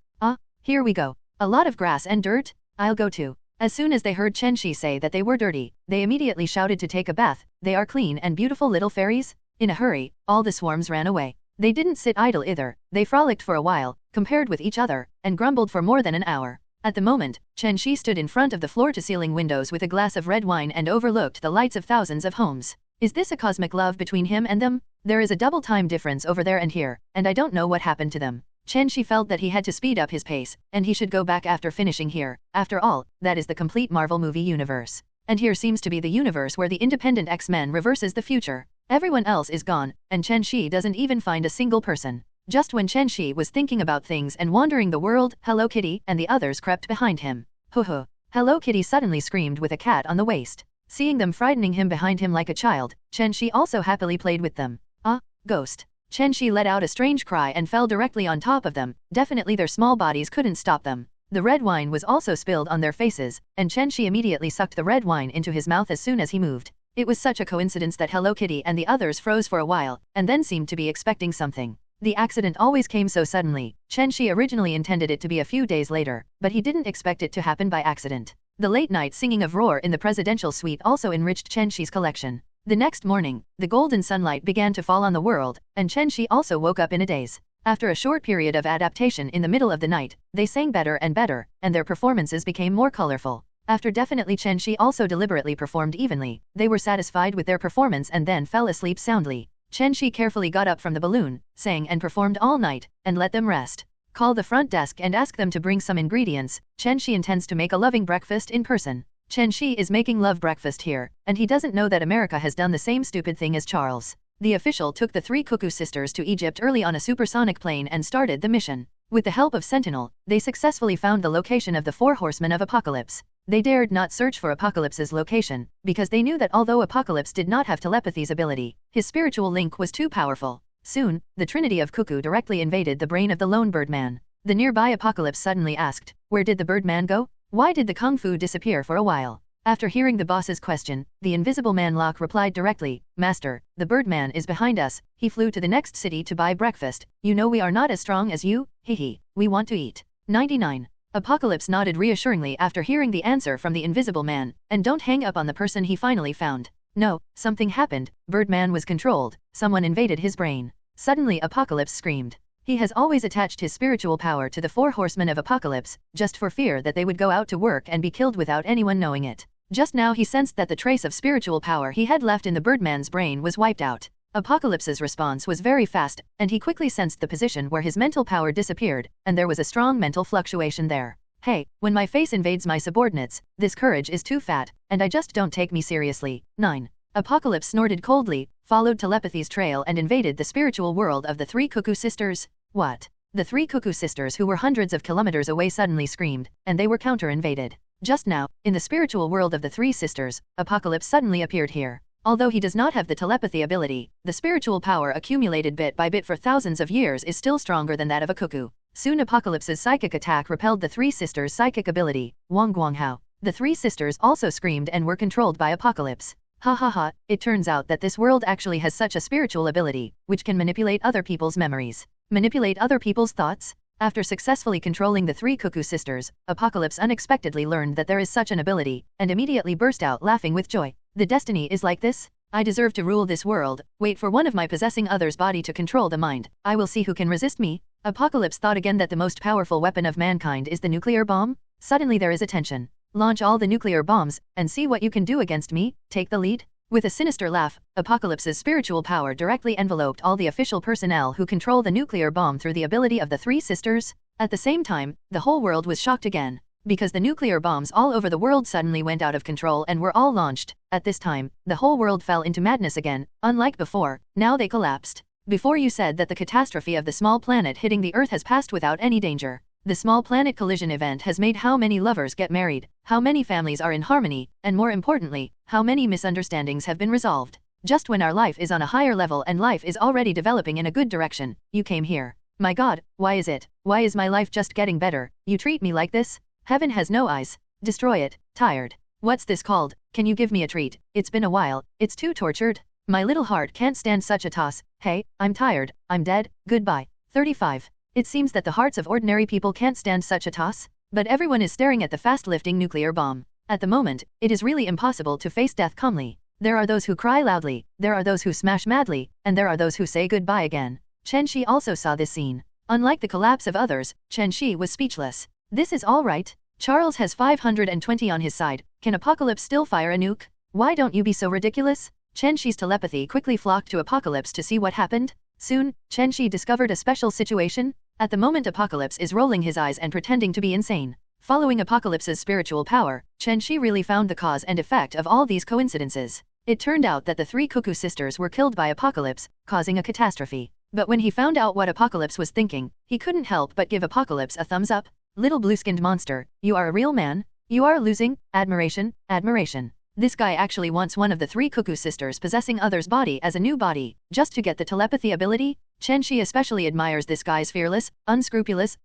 Here we go. A lot of grass and dirt? I'll go too. As soon as they heard Chen Xi say that they were dirty, they immediately shouted to take a bath. They are clean and beautiful little fairies? In a hurry, all the swarms ran away. They didn't sit idle either, they frolicked for a while, compared with each other, and grumbled for more than an hour. At the moment, Chen Xi stood in front of the floor-to-ceiling windows with a glass of red wine and overlooked the lights of thousands of homes. Is this a cosmic love between him and them? There is a double time difference over there and here, and I don't know what happened to them. Chen Xi felt that he had to speed up his pace, and he should go back after finishing here. After all, that is the complete Marvel movie universe. And here seems to be the universe where the independent X-Men reverses the future. Everyone else is gone, and Chen Xi doesn't even find a single person. Just when Chen Xi was thinking about things and wandering the world, Hello Kitty and the others crept behind him. Hoo. Hello Kitty suddenly screamed with a cat on the waist. Seeing them frightening him behind him like a child, Chen Xi also happily played with them. Ghost. Chen Xi let out a strange cry and fell directly on top of them. Definitely their small bodies couldn't stop them. The red wine was also spilled on their faces, and Chen Xi immediately sucked the red wine into his mouth as soon as he moved. It was such a coincidence that Hello Kitty and the others froze for a while, and then seemed to be expecting something. The accident always came so suddenly. Chen Xi originally intended it to be a few days later, but he didn't expect it to happen by accident. The late-night singing of Roar in the presidential suite also enriched Chen Xi's collection. The next morning, the golden sunlight began to fall on the world, and Chen Xi also woke up in a daze. After a short period of adaptation in the middle of the night, they sang better and better, and their performances became more colorful. After definitely Chen Xi also deliberately performed evenly, they were satisfied with their performance and then fell asleep soundly. Chen Xi carefully got up from the balloon, sang and performed all night, and let them rest. Call the front desk and ask them to bring some ingredients. Chen Xi intends to make a loving breakfast in person. Chen Xi is making love breakfast here, and he doesn't know that America has done the same stupid thing as Charles. The official took the 3 Cuckoo sisters to Egypt early on a supersonic plane and started the mission. With the help of Sentinel, they successfully found the location of the 4 horsemen of Apocalypse. They dared not search for Apocalypse's location, because they knew that although Apocalypse did not have telepathy's ability, his spiritual link was too powerful. Soon, the Trinity of Cuckoo directly invaded the brain of the lone Birdman. The nearby Apocalypse suddenly asked, "Where did the Birdman go? Why did the Kung Fu disappear for a while?" After hearing the boss's question, the Invisible Man Locke replied directly, "Master, the Birdman is behind us. He flew to the next city to buy breakfast. You know we are not as strong as you, hehe. We want to eat." 99. Apocalypse nodded reassuringly after hearing the answer from the Invisible Man, and don't hang up on the person he finally found. No, something happened. Birdman was controlled. Someone invaded his brain. Suddenly Apocalypse screamed. He has always attached his spiritual power to the 4 horsemen of Apocalypse, just for fear that they would go out to work and be killed without anyone knowing it. Just now he sensed that the trace of spiritual power he had left in the Birdman's brain was wiped out. Apocalypse's response was very fast, and he quickly sensed the position where his mental power disappeared, and there was a strong mental fluctuation there. Hey, when my face invades my subordinates, this courage is too fat, and I just don't take me seriously. 9. Apocalypse snorted coldly, followed telepathy's trail and invaded the spiritual world of the 3 Cuckoo sisters. What? The 3 Cuckoo sisters who were hundreds of kilometers away suddenly screamed, and they were counter-invaded. Just now, in the spiritual world of the 3 sisters, Apocalypse suddenly appeared here. Although he does not have the telepathy ability, the spiritual power accumulated bit by bit for thousands of years is still stronger than that of a cuckoo. Soon Apocalypse's psychic attack repelled the 3 sisters' psychic ability. Wang Guanghao. The 3 sisters also screamed and were controlled by Apocalypse. Ha ha ha, it turns out that this world actually has such a spiritual ability, which can manipulate other people's memories. Manipulate other people's thoughts? After successfully controlling the 3 Cuckoo sisters, Apocalypse unexpectedly learned that there is such an ability, and immediately burst out laughing with joy. The destiny is like this? I deserve to rule this world. Wait for one of my possessing other's body to control the mind. I will see who can resist me. Apocalypse thought again that the most powerful weapon of mankind is the nuclear bomb. Suddenly there is a tension. Launch all the nuclear bombs, and see what you can do against me. Take the lead. With a sinister laugh, Apocalypse's spiritual power directly enveloped all the official personnel who control the nuclear bomb through the ability of the 3 sisters. At the same time, the whole world was shocked again, because the nuclear bombs all over the world suddenly went out of control and were all launched. At this time, the whole world fell into madness again. Unlike before, now they collapsed. Before you said that the catastrophe of the small planet hitting the Earth has passed without any danger. The small planet collision event has made how many lovers get married, how many families are in harmony, and more importantly, how many misunderstandings have been resolved. Just when our life is on a higher level and life is already developing in a good direction, you came here. My God, why is it? Why is my life just getting better? You treat me like this? Heaven has no eyes. Destroy it. Tired. What's this called? Can you give me a treat? It's been a while. It's too tortured. My little heart can't stand such a toss. Hey, I'm tired. I'm dead. Goodbye. 35. It seems that the hearts of ordinary people can't stand such a toss, but everyone is staring at the fast-lifting nuclear bomb. At the moment, it is really impossible to face death calmly. There are those who cry loudly, there are those who smash madly, and there are those who say goodbye again. Chen Xi also saw this scene. Unlike the collapse of others, Chen Xi was speechless. This is all right. Charles has 520 on his side. Can Apocalypse still fire a nuke? Why don't you be so ridiculous? Chen Xi's telepathy quickly flocked to Apocalypse to see what happened. Soon, Chen Xi discovered a special situation. At the moment Apocalypse is rolling his eyes and pretending to be insane. Following Apocalypse's spiritual power, Chen Xi really found the cause and effect of all these coincidences. It turned out that the 3 Cuckoo sisters were killed by Apocalypse, causing a catastrophe. But when he found out what Apocalypse was thinking, he couldn't help but give Apocalypse a thumbs up. Little blue-skinned monster, you are a real man. You are losing. Admiration, admiration. This guy actually wants one of the 3 cuckoo sisters possessing others' body as a new body, just to get the telepathy ability? Chen Xi especially admires this guy's fearless, unscrupulous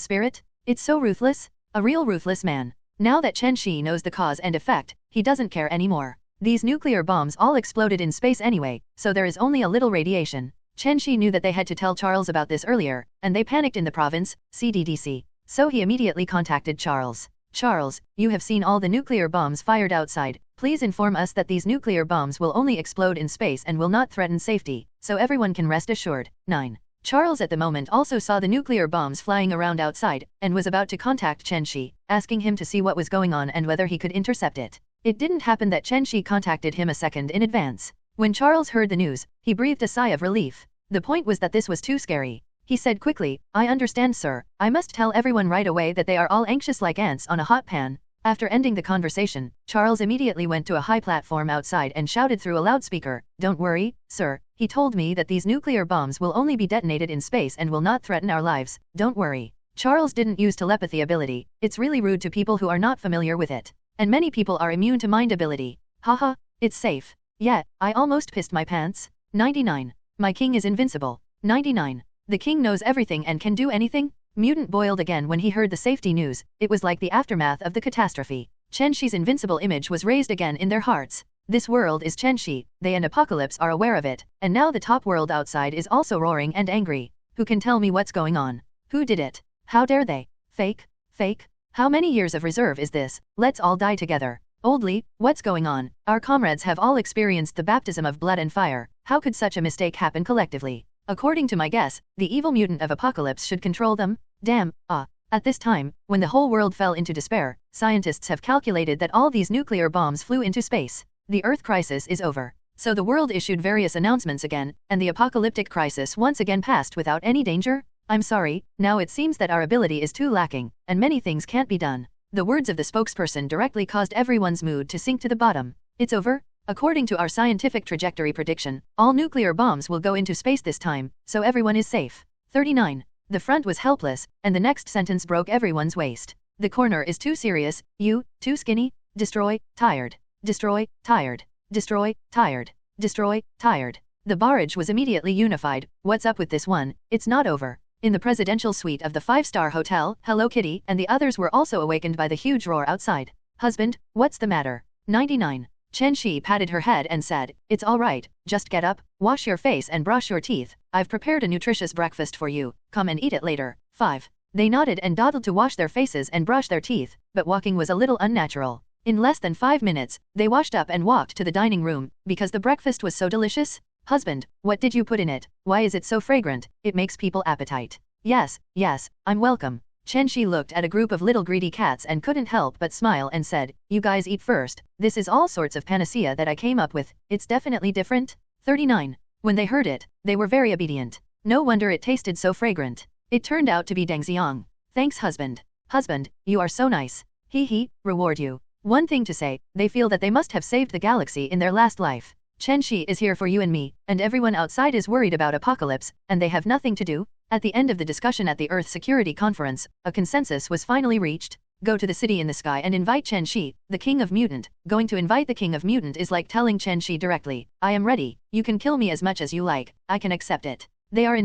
spirit. It's so ruthless. A real ruthless man. Now that Chen Xi knows the cause and effect, he doesn't care anymore. These nuclear bombs all exploded in space anyway, so there is only a little radiation. Chen Xi knew that they had to tell Charles about this earlier, and they panicked in the province, CDDC. So he immediately contacted Charles. Charles, you have seen all the nuclear bombs fired outside. Please inform us that these nuclear bombs will only explode in space and will not threaten safety, so everyone can rest assured. 9. Charles at the moment also saw the nuclear bombs flying around outside, and was about to contact Chen Xi, asking him to see what was going on and whether he could intercept it. It didn't happen that Chen Xi contacted him a second in advance. When Charles heard the news, he breathed a sigh of relief. The point was that this was too scary. He said quickly, I understand, sir. I must tell everyone right away that they are all anxious like ants on a hot pan. After ending the conversation, Charles immediately went to a high platform outside and shouted through a loudspeaker, Don't worry, sir. He told me that these nuclear bombs will only be detonated in space and will not threaten our lives. Don't worry. Charles didn't use telepathy ability. It's really rude to people who are not familiar with it. And many people are immune to mind ability. Haha, it's safe. Yeah, I almost pissed my pants. 99. My king is invincible. 99. The king knows everything and can do anything? Mutant boiled again when he heard the safety news. It was like the aftermath of the catastrophe. Chen Xi's invincible image was raised again in their hearts. This world is Chen Xi, they and Apocalypse are aware of it, and now the top world outside is also roaring and angry. Who can tell me what's going on? Who did it? How dare they? Fake? Fake? How many years of reserve is this? Let's all die together. Oldly, what's going on? Our comrades have all experienced the baptism of blood and fire. How could such a mistake happen collectively? According to my guess, the evil mutant of Apocalypse should control them. Damn, At this time, when the whole world fell into despair, scientists have calculated that all these nuclear bombs flew into space. The Earth crisis is over. So the world issued various announcements again, and the apocalyptic crisis once again passed without any danger? I'm sorry, now it seems that our ability is too lacking, and many things can't be done. The words of the spokesperson directly caused everyone's mood to sink to the bottom. It's over? According to our scientific trajectory prediction, all nuclear bombs will go into space this time, so everyone is safe. 39. The front was helpless, and the next sentence broke everyone's waist. The corner is too serious, you, too skinny, destroy, tired. Destroy, tired. Destroy, tired. Destroy, tired. The barrage was immediately unified. What's up with this one? It's not over. In the presidential suite of the 5-star hotel, Hello Kitty and the others were also awakened by the huge roar outside. Husband, what's the matter? 99. Chen Xi patted her head and said, It's all right, just get up, wash your face and brush your teeth. I've prepared a nutritious breakfast for you, come and eat it later. 5. They nodded and dawdled to wash their faces and brush their teeth, but walking was a little unnatural. In less than 5 minutes, they washed up and walked to the dining room, because the breakfast was so delicious. Husband, what did you put in it? Why is it so fragrant? It makes people appetite. Yes, I'm welcome. Chen Xi looked at a group of little greedy cats and couldn't help but smile and said, You guys eat first. This is all sorts of panacea that I came up with. It's definitely different. 39. When they heard it, they were very obedient. No wonder it tasted so fragrant. It turned out to be Dengxiang. Thanks, husband. Husband, you are so nice. He, reward you. One thing to say, they feel that they must have saved the galaxy in their last life. Chen Xi is here for you and me, and everyone outside is worried about Apocalypse, and they have nothing to do. At the end of the discussion at the Earth Security Conference, a consensus was finally reached. Go to the city in the sky and invite Chen Xi, the King of Mutant. Going to invite the King of Mutant is like telling Chen Xi directly, I am ready, you can kill me as much as you like, I can accept it. There is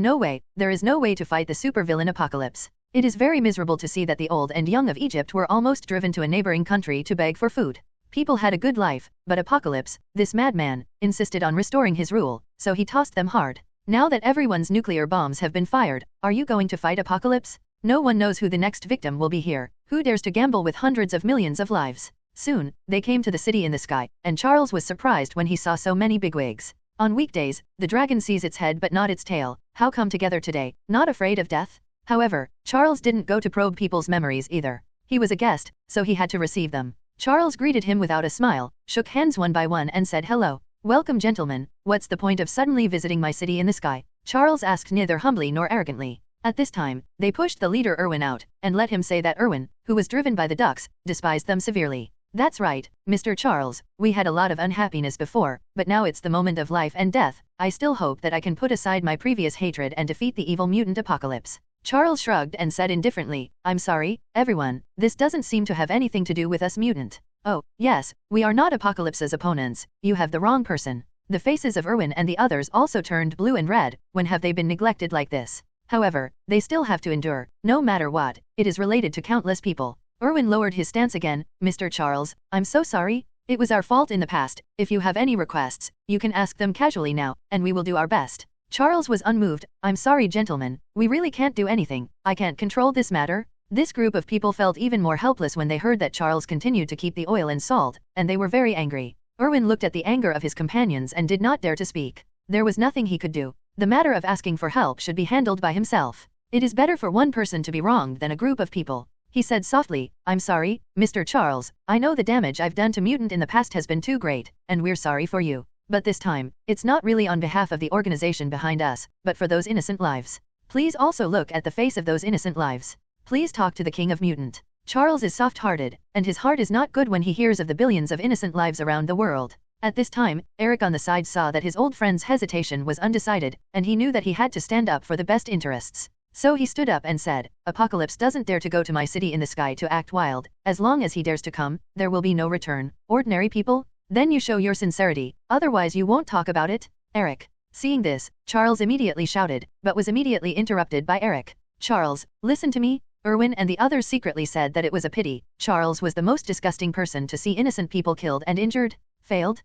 no way to fight the supervillain Apocalypse. It is very miserable to see that the old and young of Egypt were almost driven to a neighboring country to beg for food. People had a good life, but Apocalypse, this madman, insisted on restoring his rule, so he tossed them hard. Now that everyone's nuclear bombs have been fired, are you going to fight Apocalypse? No one knows who the next victim will be here. Who dares to gamble with hundreds of millions of lives? Soon, they came to the city in the sky, and Charles was surprised when he saw so many bigwigs. On weekdays, the dragon sees its head but not its tail. How come together today? Not afraid of death? However, Charles didn't go to probe people's memories either. He was a guest, so he had to receive them. Charles greeted him without a smile, shook hands one by one and said hello. Welcome gentlemen, what's the point of suddenly visiting my city in the sky? Charles asked neither humbly nor arrogantly. At this time, they pushed the leader Erwin out, and let him say that Erwin, who was driven by the ducks, despised them severely. That's right, Mr. Charles, we had a lot of unhappiness before, but now it's the moment of life and death. I still hope that I can put aside my previous hatred and defeat the evil mutant Apocalypse. Charles shrugged and said indifferently, I'm sorry, everyone, this doesn't seem to have anything to do with us mutant. Oh, yes, we are not Apocalypse's opponents, you have the wrong person. The faces of Erwin and the others also turned blue and red. When have they been neglected like this? However, they still have to endure, no matter what. It is related to countless people. Erwin lowered his stance again. Mr. Charles, I'm so sorry. It was our fault in the past. If you have any requests, you can ask them casually now, and we will do our best. Charles was unmoved. I'm sorry, gentlemen. We really can't do anything. I can't control this matter. This group of people felt even more helpless when they heard that Charles continued to keep the oil and salt, and they were very angry. Erwin looked at the anger of his companions and did not dare to speak. There was nothing he could do. The matter of asking for help should be handled by himself. It is better for one person to be wronged than a group of people. He said softly, I'm sorry, Mr. Charles, I know the damage I've done to Mutant in the past has been too great, and we're sorry for you. But this time, it's not really on behalf of the organization behind us, but for those innocent lives. Please also look at the face of those innocent lives. Please talk to the King of Mutant. Charles is soft-hearted, and his heart is not good when he hears of the billions of innocent lives around the world. At this time, Eric on the side saw that his old friend's hesitation was undecided, and he knew that he had to stand up for the best interests. So he stood up and said, Apocalypse doesn't dare to go to my city in the sky to act wild. As long as he dares to come, there will be no return. Ordinary people? Then you show your sincerity, otherwise you won't talk about it. Eric. Seeing this, Charles immediately shouted, but was immediately interrupted by Eric. Charles, listen to me. Erwin and the others secretly said that it was a pity. Charles was the most disgusting person to see innocent people killed and injured. Failed?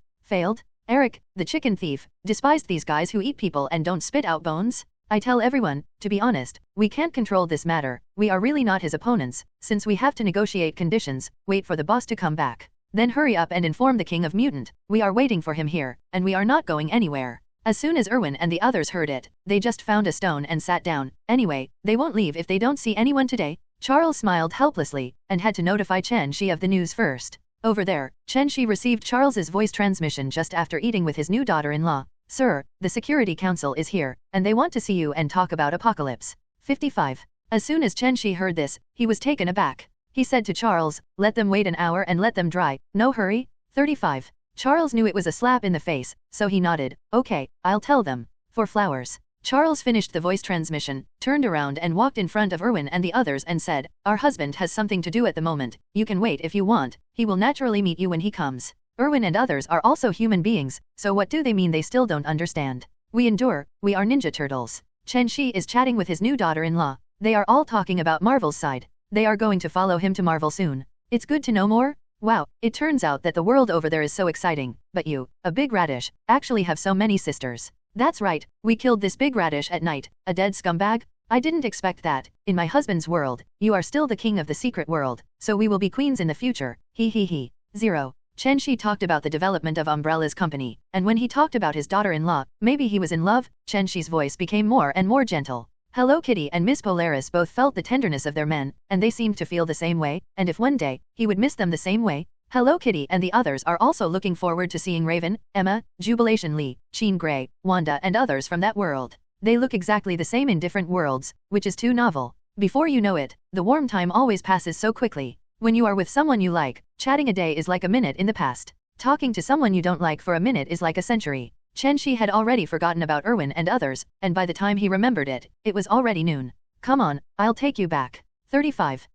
Eric, the chicken thief, despised these guys who eat people and don't spit out bones. I tell everyone, to be honest, we can't control this matter. We are really not his opponents, since we have to negotiate conditions, wait for the boss to come back. Then hurry up and inform the King of Mutant. We are waiting for him here, and we are not going anywhere. As soon as Erwin and the others heard it, they just found a stone and sat down. Anyway, they won't leave if they don't see anyone today. Charles smiled helplessly, and had to notify Chen Xi of the news first. Over there, Chen Xi received Charles's voice transmission just after eating with his new daughter-in-law. Sir, the Security Council is here, and they want to see you and talk about Apocalypse. 55. As soon as Chen Xi heard this, he was taken aback. He said to Charles, let them wait an hour and let them dry, no hurry. 35. Charles knew it was a slap in the face, so he nodded, okay, I'll tell them. For flowers. Charles finished the voice transmission, turned around and walked in front of Erwin and the others and said, our husband has something to do at the moment, you can wait if you want, he will naturally meet you when he comes. Erwin and others are also human beings, so what do they mean they still don't understand? We endure, we are Ninja Turtles. Chen Xi is chatting with his new daughter-in-law. They are all talking about Marvel's side. They are going to follow him to Marvel soon. It's good to know more? Wow, it turns out that the world over there is so exciting, but you, a big radish, actually have so many sisters. That's right, we killed this big radish at night, a dead scumbag? I didn't expect that. In my husband's world, you are still the king of the secret world, so we will be queens in the future. He. 0. Chen Xi talked about the development of Umbrella's company, and when he talked about his daughter-in-law, maybe he was in love. Chen Xi's voice became more and more gentle. Hello Kitty and Miss Polaris both felt the tenderness of their men, and they seemed to feel the same way, and if one day, he would miss them the same way. Hello Kitty and the others are also looking forward to seeing Raven, Emma, Jubilation Lee, Jean Grey, Wanda and others from that world. They look exactly the same in different worlds, which is too novel. Before you know it, the warm time always passes so quickly. When you are with someone you like, chatting a day is like a minute in the past. Talking to someone you don't like for a minute is like a century. Chen Xi had already forgotten about Erwin and others, and by the time he remembered it, it was already noon. Come on, I'll take you back. 35.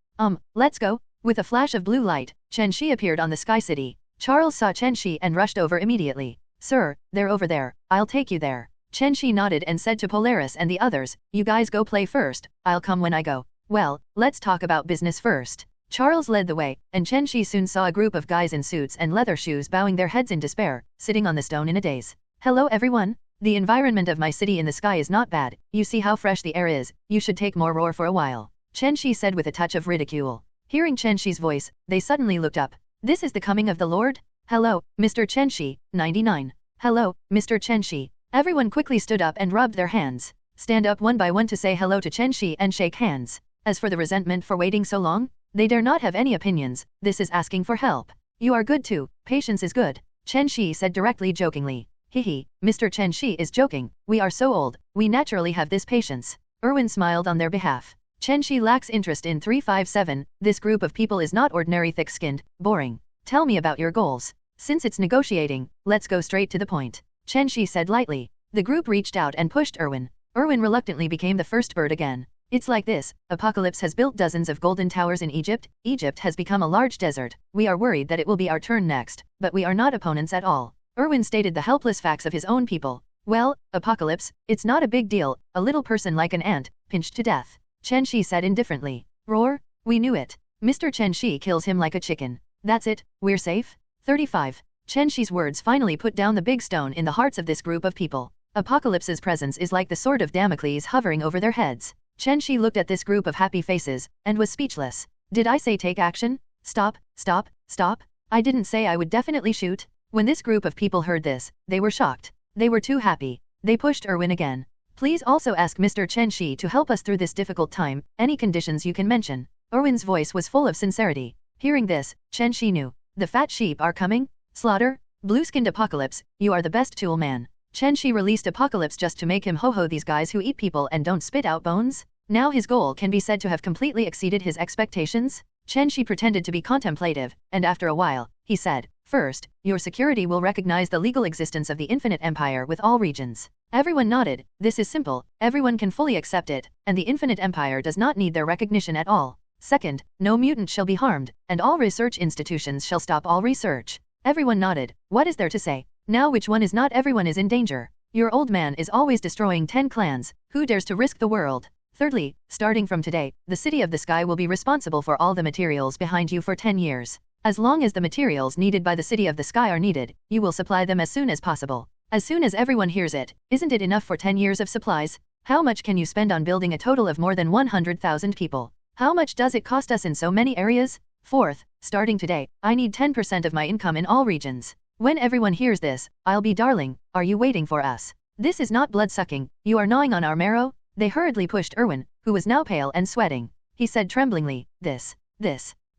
Let's go. With a flash of blue light, Chen Xi appeared on the Sky City. Charles saw Chen Xi and rushed over immediately. Sir, they're over there, I'll take you there. Chen Xi nodded and said to Polaris and the others, you guys go play first, I'll come when I go. Well, let's talk about business first. Charles led the way, and Chen Xi soon saw a group of guys in suits and leather shoes bowing their heads in despair, sitting on the stone in a daze. Hello everyone. The environment of my city in the sky is not bad, you see how fresh the air is, you should take more roar for a while. Chen Xi said with a touch of ridicule. Hearing Chen Xi's voice, they suddenly looked up. This is the coming of the Lord? Hello, Mr. Chen Xi, 99. Hello, Mr. Chen Xi. Everyone quickly stood up and rubbed their hands. Stand up one by one to say hello to Chen Xi and shake hands. As for the resentment for waiting so long, they dare not have any opinions, this is asking for help. You are good too, patience is good. Chen Xi said directly jokingly. Mr. Chen Xi is joking, we are so old, we naturally have this patience. Erwin smiled on their behalf. Chen Xi lacks interest in 357, this group of people is not ordinary thick-skinned, boring. Tell me about your goals. Since it's negotiating, let's go straight to the point. Chen Xi said lightly. The group reached out and pushed Erwin. Erwin reluctantly became the first bird again. It's like this, Apocalypse has built dozens of golden towers in Egypt, Egypt has become a large desert, we are worried that it will be our turn next, but we are not opponents at all. Erwin stated the helpless facts of his own people. Well, Apocalypse, it's not a big deal, a little person like an ant, pinched to death. Chen Xi said indifferently. Roar, we knew it. Mr. Chen Xi kills him like a chicken. That's it, we're safe? 35. Chen Xi's words finally put down the big stone in the hearts of this group of people. Apocalypse's presence is like the sword of Damocles hovering over their heads. Chen Xi looked at this group of happy faces, and was speechless. Did I say take action? Stop, stop, stop. I didn't say I would definitely shoot. When this group of people heard this, they were shocked. They were too happy. They pushed Erwin again. Please also ask Mr. Chen Xi to help us through this difficult time, any conditions you can mention. Erwin's voice was full of sincerity. Hearing this, Chen Xi knew. The fat sheep are coming? Slaughter? Blue-skinned Apocalypse, you are the best tool man. Chen Xi released Apocalypse just to make him ho-ho these guys who eat people and don't spit out bones? Now his goal can be said to have completely exceeded his expectations? Chen Xi pretended to be contemplative, and after a while, he said, first, your security will recognize the legal existence of the Infinite Empire with all regions. Everyone nodded. This is simple, everyone can fully accept it, and the Infinite Empire does not need their recognition at all. Second, no mutant shall be harmed, and all research institutions shall stop all research. Everyone nodded. What is there to say? Now which one is not everyone is in danger? Your old man is always destroying 10 clans, who dares to risk the world? Thirdly, starting from today, the City of the Sky will be responsible for all the materials behind you for 10 years. As long as the materials needed by the City of the Sky are needed, you will supply them as soon as possible. As soon as everyone hears it, isn't it enough for 10 years of supplies? How much can you spend on building a total of more than 100,000 people? How much does it cost us in so many areas? Fourth, starting today, I need 10% of my income in all regions. When everyone hears this, I'll be darling, are you waiting for us? This is not blood-sucking, you are gnawing on our marrow? They hurriedly pushed Erwin, who was now pale and sweating. He said tremblingly, this.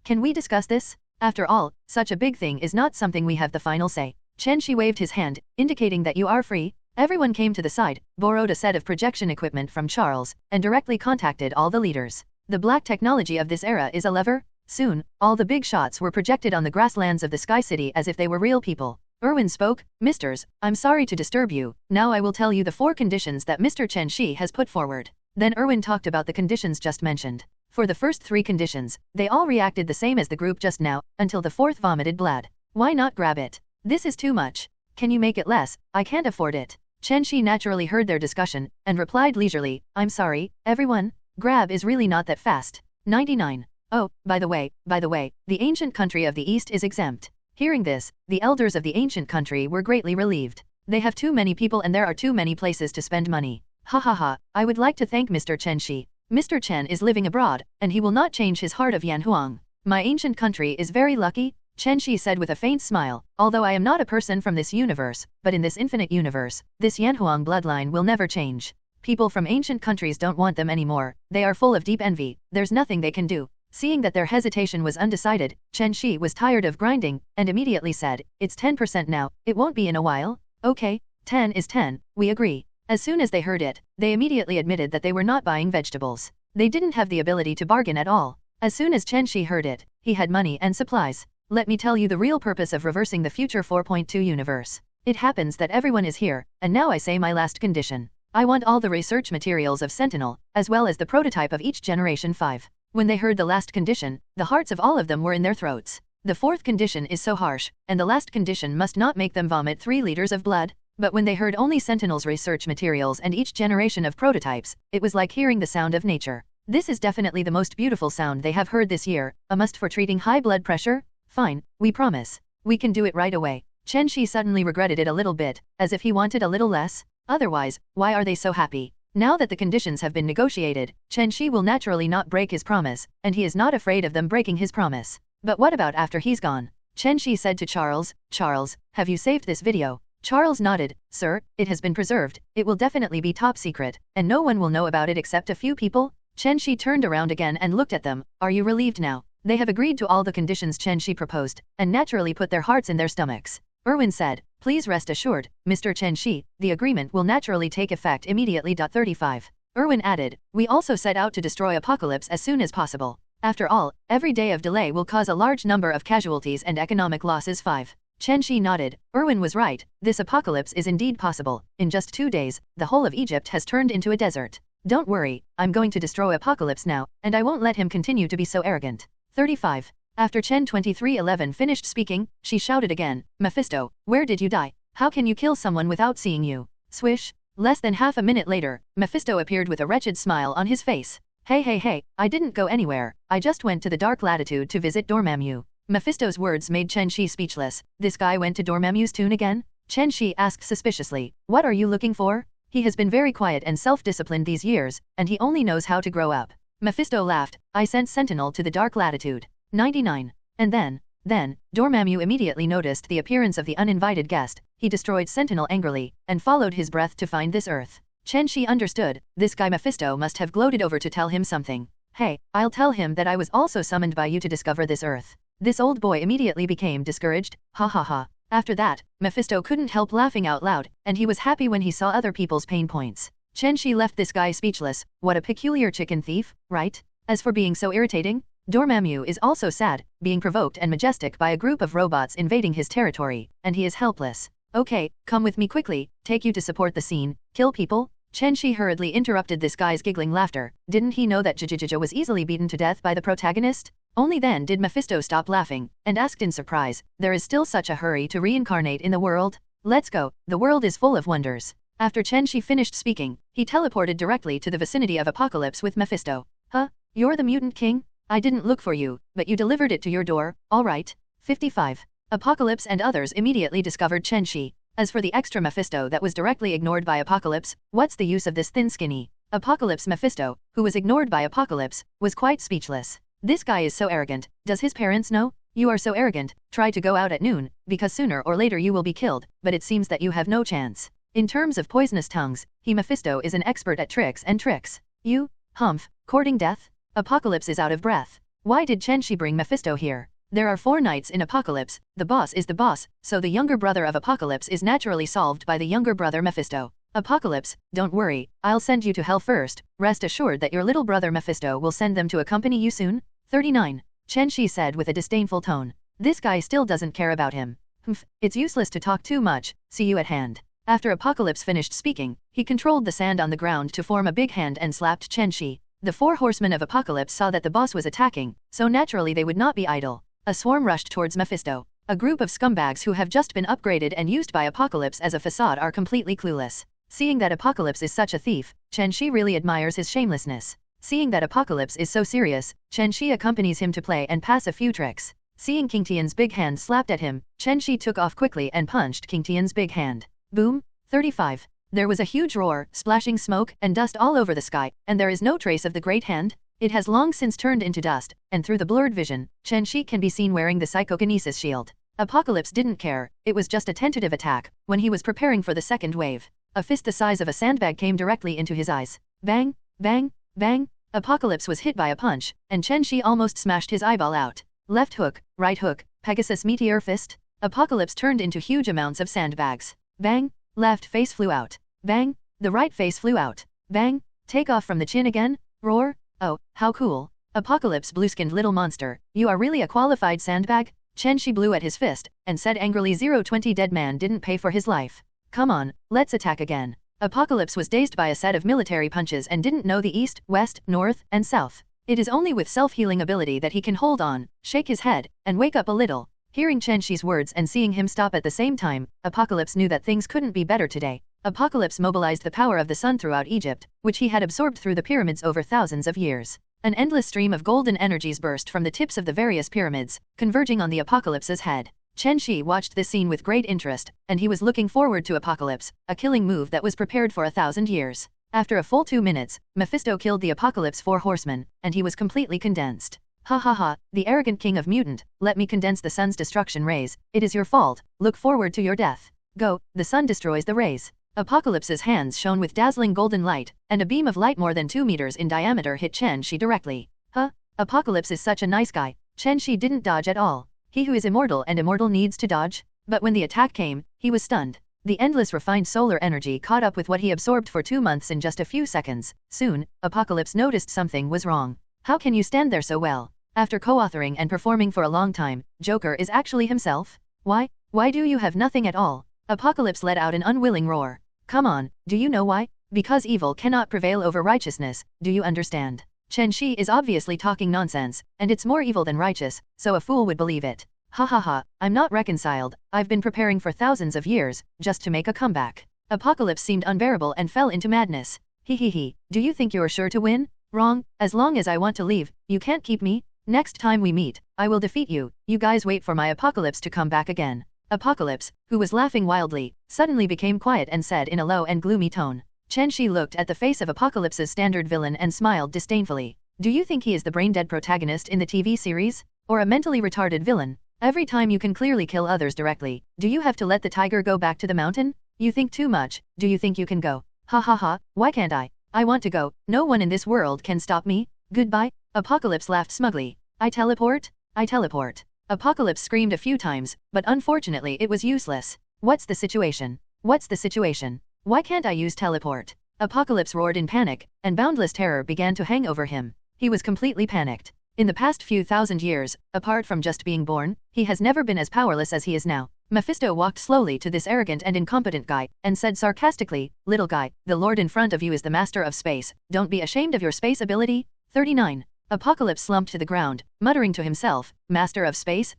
Can we discuss this? After all, such a big thing is not something we have the final say. Chen Xi waved his hand, indicating that you are free. Everyone came to the side, borrowed a set of projection equipment from Charles, and directly contacted all the leaders. The black technology of this era is a lever. Soon, all the big shots were projected on the grasslands of the Sky City as if they were real people. Erwin spoke, Misters, I'm sorry to disturb you, now I will tell you the 4 conditions that Mr. Chen Xi has put forward. Then Erwin talked about the conditions just mentioned. For the first 3 conditions, they all reacted the same as the group just now, until the 4th vomited blood. Why not grab it? This is too much. Can you make it less? I can't afford it. Chen Xi naturally heard their discussion, and replied leisurely, I'm sorry, everyone, grab is really not that fast. 99. Oh, by the way, the ancient country of the East is exempt. Hearing this, the elders of the ancient country were greatly relieved. They have too many people and there are too many places to spend money. Ha ha ha, I would like to thank Mr. Chen Xi. Mr. Chen is living abroad, and he will not change his heart of Yanhuang. My ancient country is very lucky, Chen Xi said with a faint smile, although I am not a person from this universe, but in this infinite universe, this Yanhuang bloodline will never change. People from ancient countries don't want them anymore, they are full of deep envy, there's nothing they can do. Seeing that their hesitation was undecided, Chen Xi was tired of grinding, and immediately said, it's 10% now, it won't be in a while? Okay, 10 is 10, we agree. As soon as they heard it, they immediately admitted that they were not buying vegetables. They didn't have the ability to bargain at all. As soon as Chen Xi heard it, he had money and supplies. Let me tell you the real purpose of reversing the future 4.2 universe. It happens that everyone is here, and now I say my last condition. I want all the research materials of Sentinel, as well as the prototype of each Generation 5. When they heard the last condition, the hearts of all of them were in their throats. The 4th condition is so harsh, and the last condition must not make them vomit 3 liters of blood. But when they heard only Sentinel's research materials and each generation of prototypes, it was like hearing the sound of nature. This is definitely the most beautiful sound they have heard this year, a must for treating high blood pressure? Fine, we promise. We can do it right away. Chen Xi suddenly regretted it a little bit, as if he wanted a little less. Otherwise, why are they so happy? Now that the conditions have been negotiated, Chen Xi will naturally not break his promise, and he is not afraid of them breaking his promise. But what about after he's gone? Chen Xi said to Charles, Charles, have you saved this video? Charles nodded, sir, it has been preserved, it will definitely be top secret, and no one will know about it except a few people. Chen Xi turned around again and looked at them, are you relieved now? They have agreed to all the conditions Chen Xi proposed, and naturally put their hearts in their stomachs. Erwin said, please rest assured, Mr. Chen Xi, the agreement will naturally take effect immediately. 35. Erwin added, we also set out to destroy Apocalypse as soon as possible. After all, every day of delay will cause a large number of casualties and economic losses. 5. Chen Xi nodded, Erwin was right, this apocalypse is indeed possible. In just 2 days, the whole of Egypt has turned into a desert. Don't worry, I'm going to destroy Apocalypse now, and I won't let him continue to be so arrogant. 35. After Chen 2311 finished speaking, she shouted again, Mephisto, where did you die? How can you kill someone without seeing you? Swish. Less than half a minute later, Mephisto appeared with a wretched smile on his face. Hey, I didn't go anywhere, I just went to the Dark Latitude to visit Dormammu. Mephisto's words made Chen Xi speechless. This guy went to Dormammu's tomb again? Chen Xi asked suspiciously. What are you looking for? He has been very quiet and self-disciplined these years, and he only knows how to grow up. Mephisto laughed. I sent Sentinel to the Dark Latitude. 99. And then, Dormammu immediately noticed the appearance of the uninvited guest. He destroyed Sentinel angrily, and followed his breath to find this earth. Chen Xi understood, this guy Mephisto must have gloated over to tell him something. Hey, I'll tell him that I was also summoned by you to discover this earth. This old boy immediately became discouraged. Ha ha ha. After that, Mephisto couldn't help laughing out loud, and he was happy when he saw other people's pain points. Chen Xi left this guy speechless. What a peculiar chicken thief, right? As for being so irritating, Dormammu is also sad, being provoked and majestic by a group of robots invading his territory, and he is helpless. Okay, come with me quickly, take you to support the scene, kill people? Chen Xi hurriedly interrupted this guy's giggling laughter. Didn't he know that Jijijijo was easily beaten to death by the protagonist? Only then did Mephisto stop laughing, and asked in surprise, there is still such a hurry to reincarnate in the world? Let's go, the world is full of wonders. After Chen Xi finished speaking, he teleported directly to the vicinity of Apocalypse with Mephisto. Huh? You're the mutant king? I didn't look for you, but you delivered it to your door, alright. 55. Apocalypse and others immediately discovered Chen Xi. As for the extra Mephisto that was directly ignored by Apocalypse, what's the use of this thin skinny? Apocalypse Mephisto, who was ignored by Apocalypse, was quite speechless. This guy is so arrogant, does his parents know? You are so arrogant, try to go out at noon, because sooner or later you will be killed, but it seems that you have no chance. In terms of poisonous tongues, he Mephisto is an expert at tricks. You, humph, courting death? Apocalypse is out of breath. Why did Chen Xi bring Mephisto here? There are 4 knights in Apocalypse, the boss is the boss, so the younger brother of Apocalypse is naturally solved by the younger brother Mephisto. Apocalypse, don't worry, I'll send you to hell first, rest assured that your little brother Mephisto will send them to accompany you soon. 39. Chen Xi said with a disdainful tone. This guy still doesn't care about him. Humph, it's useless to talk too much, see you at hand. After Apocalypse finished speaking, he controlled the sand on the ground to form a big hand and slapped Chen Xi. The 4 horsemen of Apocalypse saw that the boss was attacking, so naturally they would not be idle. A swarm rushed towards Mephisto. A group of scumbags who have just been upgraded and used by Apocalypse as a facade are completely clueless. Seeing that Apocalypse is such a thief, Chen Xi really admires his shamelessness. Seeing that Apocalypse is so serious, Chen Xi accompanies him to play and pass a few tricks. Seeing King Tian's big hand slapped at him, Chen Xi took off quickly and punched King Tian's big hand. Boom! 35. There was a huge roar, splashing smoke and dust all over the sky, and there is no trace of the great hand. It has long since turned into dust, and through the blurred vision, Chen Xi can be seen wearing the psychokinesis shield. Apocalypse didn't care, it was just a tentative attack. When he was preparing for the second wave, a fist the size of a sandbag came directly into his eyes. Bang, bang, bang. Apocalypse was hit by a punch, and Chen Xi almost smashed his eyeball out. Left hook, right hook, Pegasus meteor fist. Apocalypse turned into huge amounts of sandbags. Bang, left face flew out. Bang, the right face flew out. Bang, take off from the chin again. Roar. Oh, how cool. Apocalypse blue-skinned little monster, you are really a qualified sandbag? Chen Xi blew at his fist, and said angrily 020 dead man didn't pay for his life. Come on, let's attack again. Apocalypse was dazed by a set of military punches and didn't know the east, west, north, and south. It is only with self-healing ability that he can hold on, shake his head, and wake up a little. Hearing Chen Xi's words and seeing him stop at the same time, Apocalypse knew that things couldn't be better today. Apocalypse mobilized the power of the sun throughout Egypt, which he had absorbed through the pyramids over thousands of years. An endless stream of golden energies burst from the tips of the various pyramids, converging on the Apocalypse's head. Chen Xi watched this scene with great interest, and he was looking forward to Apocalypse, a killing move that was prepared for 1,000 years. After a full 2 minutes, Mephisto killed the Apocalypse 4 horsemen, and he was completely condensed. Ha ha ha, the arrogant king of mutant, let me condense the sun's destruction rays, it is your fault, look forward to your death. Go, the sun destroys the rays. Apocalypse's hands shone with dazzling golden light, and a beam of light more than 2 meters in diameter hit Chen Xi directly. Huh? Apocalypse is such a nice guy. Chen Xi didn't dodge at all. He who is immortal and immortal needs to dodge. But when the attack came, he was stunned. The endless refined solar energy caught up with what he absorbed for 2 months in just a few seconds. Soon, Apocalypse noticed something was wrong. How can you stand there so well? After co-authoring and performing for a long time, Joker is actually himself? Why do you have nothing at all? Apocalypse let out an unwilling roar. Come on, do you know why? Because evil cannot prevail over righteousness, do you understand? Chen Xi is obviously talking nonsense, and it's more evil than righteous, so a fool would believe it. Ha ha ha, I'm not reconciled, I've been preparing for thousands of years, just to make a comeback. Apocalypse seemed unbearable and fell into madness. He, do you think you're sure to win? Wrong, as long as I want to leave, you can't keep me. Next time we meet, I will defeat you, you guys wait for my Apocalypse to come back again. Apocalypse, who was laughing wildly, suddenly became quiet and said in a low and gloomy tone. Chen Xi looked at the face of Apocalypse's standard villain and smiled disdainfully. Do you think he is the brain-dead protagonist in the TV series? Or a mentally retarded villain? Every time you can clearly kill others directly, do you have to let the tiger go back to the mountain? You think too much, do you think you can go? Ha ha ha, why can't I? I want to go, no one in this world can stop me. Goodbye? Apocalypse laughed smugly. I teleport? I teleport. Apocalypse screamed a few times, but unfortunately it was useless. What's the situation? What's the situation? Why can't I use teleport? Apocalypse roared in panic, and boundless terror began to hang over him. He was completely panicked. In the past few thousand years, apart from just being born, he has never been as powerless as he is now. Mephisto walked slowly to this arrogant and incompetent guy, and said sarcastically, "Little guy, the lord in front of you is the master of space, don't be ashamed of your space ability." 39. Apocalypse slumped to the ground, muttering to himself, Master of space,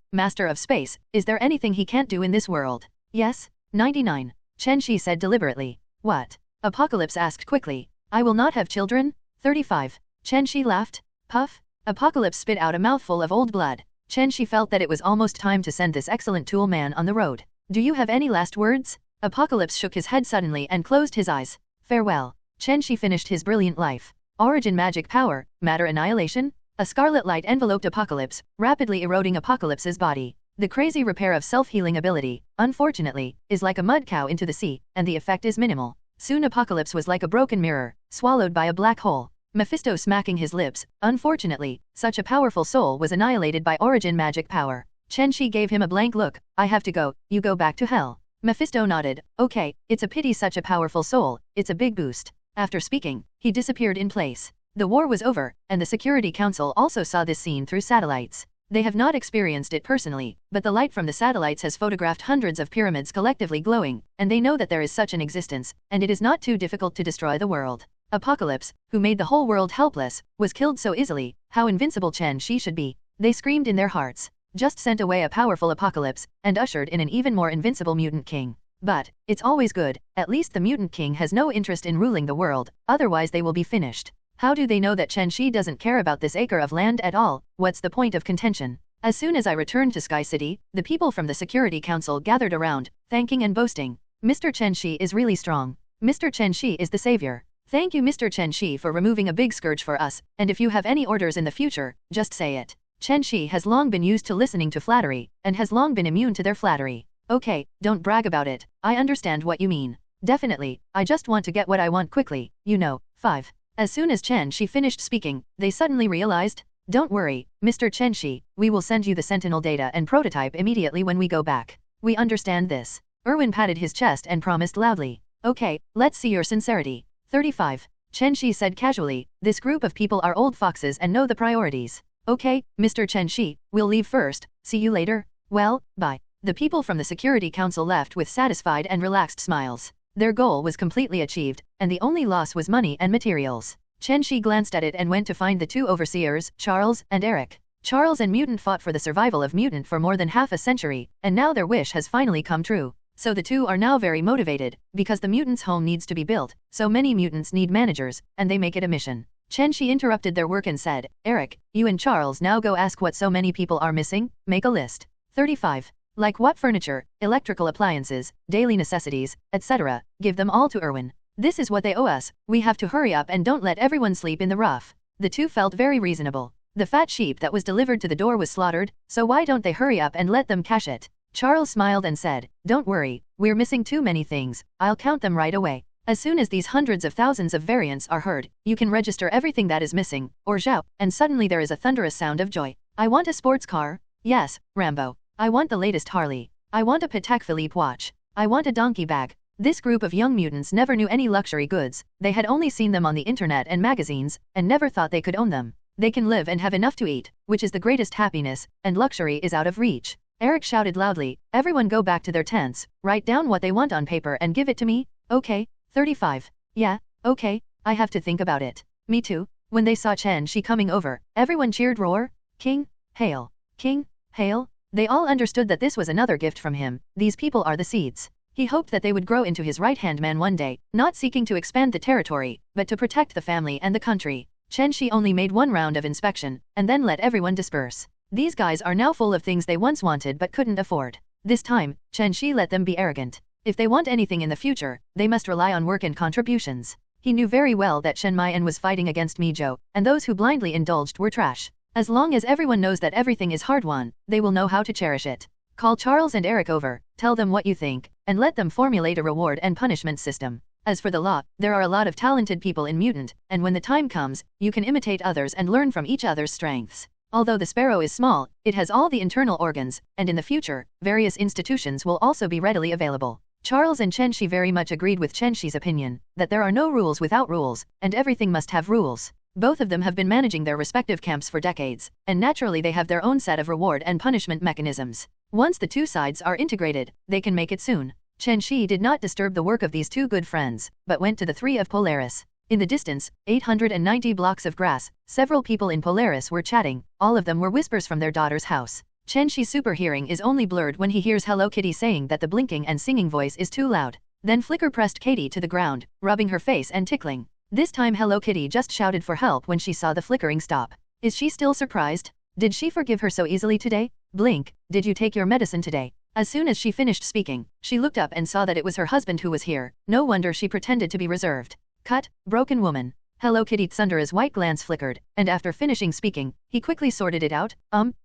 is there anything he can't do in this world? Yes? 99. Chen Xi said deliberately. What? Apocalypse asked quickly. I will not have children? 35. Chen Xi laughed. Puff. Apocalypse spit out a mouthful of old blood. Chen Xi felt that it was almost time to send this excellent tool man on the road. Do you have any last words? Apocalypse shook his head suddenly and closed his eyes. Farewell. Chen Xi finished his brilliant life. Origin magic power, matter annihilation? A scarlet light enveloped Apocalypse, rapidly eroding Apocalypse's body. The crazy repair of self-healing ability, unfortunately, is like a mud cow into the sea, and the effect is minimal. Soon Apocalypse was like a broken mirror, swallowed by a black hole. Mephisto smacking his lips, unfortunately, such a powerful soul was annihilated by origin magic power. Chen Xi gave him a blank look. I have to go, you go back to hell. Mephisto nodded. Okay, it's a pity such a powerful soul, it's a big boost. After speaking, he disappeared in place. The war was over, and the Security Council also saw this scene through satellites. They have not experienced it personally, but the light from the satellites has photographed hundreds of pyramids collectively glowing, and they know that there is such an existence, and it is not too difficult to destroy the world. Apocalypse, who made the whole world helpless, was killed so easily. How invincible Chen Xi should be. They screamed in their hearts. Just sent away a powerful Apocalypse, and ushered in an even more invincible mutant king. But, it's always good, at least the mutant king has no interest in ruling the world, otherwise they will be finished. How do they know that Chen Xi doesn't care about this acre of land at all? What's the point of contention? As soon as I returned to Sky City, the people from the Security Council gathered around, thanking and boasting. Mr. Chen Xi is really strong. Mr. Chen Xi is the savior. Thank you Mr. Chen Xi for removing a big scourge for us, and if you have any orders in the future, just say it. Chen Xi has long been used to listening to flattery, and has long been immune to their flattery. Okay, don't brag about it, I understand what you mean. Definitely, I just want to get what I want quickly, you know. 5. As soon as Chen Xi finished speaking, they suddenly realized, don't worry, Mr. Chen Xi, we will send you the Sentinel data and prototype immediately when we go back. We understand this. Erwin patted his chest and promised loudly. Okay, let's see your sincerity. 35. Chen Xi said casually, this group of people are old foxes and know the priorities. Okay, Mr. Chen Xi, we'll leave first, see you later. Well, bye. The people from the Security Council left with satisfied and relaxed smiles. Their goal was completely achieved, and the only loss was money and materials. Chen Xi glanced at it and went to find the two overseers, Charles and Eric. Charles and Mutant fought for the survival of Mutant for more than half a century, and now their wish has finally come true. So the two are now very motivated, because the mutants' home needs to be built, so many mutants need managers, and they make it a mission. Chen Xi interrupted their work and said, Eric, you and Charles now go ask what so many people are missing, make a list. 35. Like what furniture, electrical appliances, daily necessities, etc., give them all to Erwin. This is what they owe us, we have to hurry up and don't let everyone sleep in the rough. The two felt very reasonable. The fat sheep that was delivered to the door was slaughtered, so why don't they hurry up and let them cash it? Charles smiled and said, don't worry, we're missing too many things, I'll count them right away. As soon as these hundreds of thousands of variants are heard, you can register everything that is missing, or zhao, and suddenly there is a thunderous sound of joy. I want a sports car. Yes, Rambo. I want the latest Harley. I want a Patek Philippe watch. I want a donkey bag. This group of young mutants never knew any luxury goods, they had only seen them on the internet and magazines, and never thought they could own them. They can live and have enough to eat, which is the greatest happiness, and luxury is out of reach. Eric shouted loudly, everyone go back to their tents, write down what they want on paper and give it to me, okay? 35. Yeah, Okay, I have to think about it. Me too. When they saw Chen Xi coming over, everyone cheered roar, King, hail! King, hail! They all understood that this was another gift from him. These people are the seeds. He hoped that they would grow into his right-hand man one day, not seeking to expand the territory, but to protect the family and the country. Chen Xi only made one round of inspection, and then let everyone disperse. These guys are now full of things they once wanted but couldn't afford. This time, Chen Xi let them be arrogant. If they want anything in the future, they must rely on work and contributions. He knew very well that Shen Mian was fighting against Mi Zhou, and those who blindly indulged were trash. As long as everyone knows that everything is hard-won, they will know how to cherish it. Call Charles and Eric over, tell them what you think, and let them formulate a reward and punishment system. As for the law, there are a lot of talented people in Mutant, and when the time comes, you can imitate others and learn from each other's strengths. Although the sparrow is small, it has all the internal organs, and in the future, various institutions will also be readily available. Charles and Chen Xi very much agreed with Chen Xi's opinion, that there are no rules without rules, and everything must have rules. Both of them have been managing their respective camps for decades, and naturally they have their own set of reward and punishment mechanisms. Once the two sides are integrated, they can make it soon. Chen Xi did not disturb the work of these two good friends, but went to the three of Polaris. In the distance, 890 blocks of grass, several people in Polaris were chatting, all of them were whispers from their daughter's house. Chen Xi's super hearing is only blurred when he hears Hello Kitty saying that the blinking and singing voice is too loud. Then Flicker pressed Katie to the ground, rubbing her face and tickling. This time Hello Kitty just shouted for help when she saw the flickering stop. Is she still surprised? Did she forgive her so easily today? Blink, did you take your medicine today? As soon as she finished speaking, she looked up and saw that it was her husband who was here. No wonder she pretended to be reserved. Cut, broken woman. Hello Kitty Tsundera's white glance flickered, and after finishing speaking, he quickly sorted it out.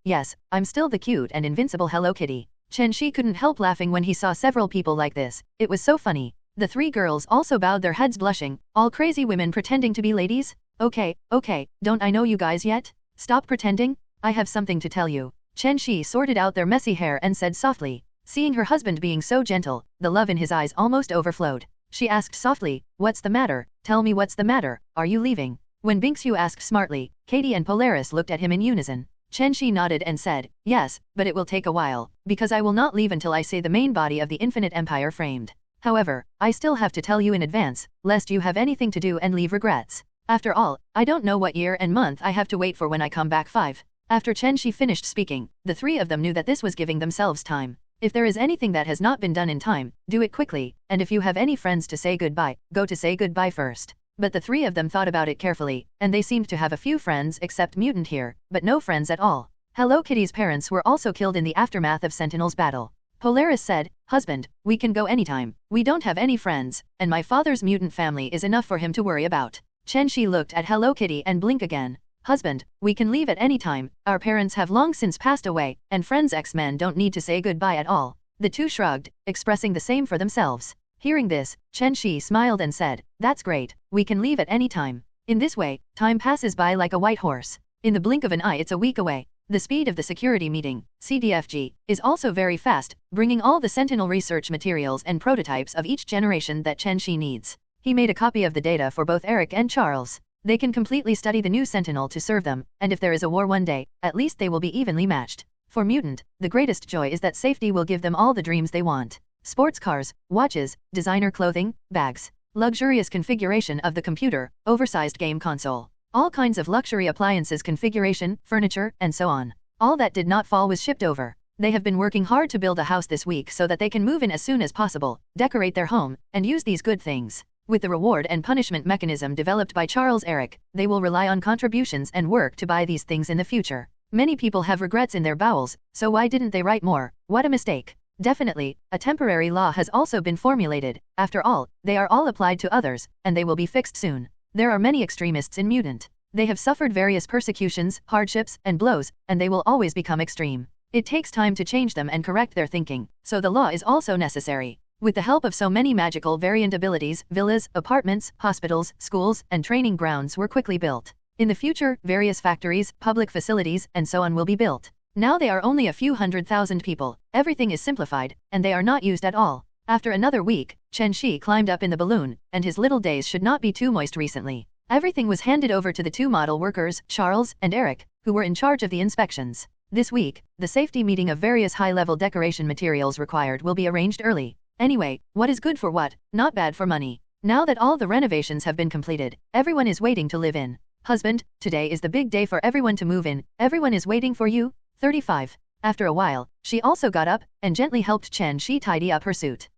Yes, I'm still the cute and invincible Hello Kitty. Chen Xi couldn't help laughing when he saw several people like this. It was so funny. The three girls also bowed their heads blushing, all crazy women pretending to be ladies. Okay, don't I know you guys yet? Stop pretending, I have something to tell you. Chen Xi sorted out their messy hair and said softly. Seeing her husband being so gentle, the love in his eyes almost overflowed. She asked softly, what's the matter? Tell me what's the matter, are you leaving? When Bingshu asked smartly, Katie and Polaris looked at him in unison. Chen Xi nodded and said, yes, but it will take a while, because I will not leave until I say the main body of the Infinite Empire framed. However, I still have to tell you in advance, lest you have anything to do and leave regrets. After all, I don't know what year and month I have to wait for when I come back 5. After Chen Xi finished speaking, the three of them knew that this was giving themselves time. If there is anything that has not been done in time, do it quickly, and if you have any friends to say goodbye, go to say goodbye first. But the three of them thought about it carefully, and they seemed to have a few friends except Mutant here, but no friends at all. Hello Kitty's parents were also killed in the aftermath of Sentinel's battle. Polaris said, husband, we can go anytime, we don't have any friends, and my father's mutant family is enough for him to worry about. Chen Xi looked at Hello Kitty and blinked again. Husband, we can leave at any time, our parents have long since passed away, and friends X-Men don't need to say goodbye at all. The two shrugged, expressing the same for themselves. Hearing this, Chen Xi smiled and said, that's great, we can leave at any time. In this way, time passes by like a white horse. In the blink of an eye it's a week away. The speed of the security meeting, CDFG, is also very fast, bringing all the Sentinel research materials and prototypes of each generation that Chen Xi needs. He made a copy of the data for both Eric and Charles. They can completely study the new Sentinel to serve them, and if there is a war one day, at least they will be evenly matched. For Mutant, the greatest joy is that safety will give them all the dreams they want. Sports cars, watches, designer clothing, bags, luxurious configuration of the computer, oversized game console, all kinds of luxury appliances configuration, furniture, and so on. All that did not fall was shipped over. They have been working hard to build a house this week so that they can move in as soon as possible, decorate their home, and use these good things. With the reward and punishment mechanism developed by Charles Eric, they will rely on contributions and work to buy these things in the future. Many people have regrets in their bowels, so why didn't they write more? What a mistake. Definitely, a temporary law has also been formulated. After all, they are all applied to others, and they will be fixed soon. There are many extremists in Mutant. They have suffered various persecutions, hardships, and blows, and they will always become extreme. It takes time to change them and correct their thinking, so the law is also necessary. With the help of so many magical variant abilities, villas, apartments, hospitals, schools, and training grounds were quickly built. In the future, various factories, public facilities, and so on will be built. Now they are only a few 100,000 people, everything is simplified, and they are not used at all. After another week, Chen Xi climbed up in the balloon, and his little days should not be too moist recently. Everything was handed over to the two model workers, Charles and Eric, who were in charge of the inspections. This week, the safety meeting of various high-level decoration materials required will be arranged early. Anyway, what is good for what, not bad for money. Now that all the renovations have been completed, everyone is waiting to live in. Husband, today is the big day for everyone to move in, everyone is waiting for you. 35. After a while, she also got up and gently helped Chen Xi tidy up her suit.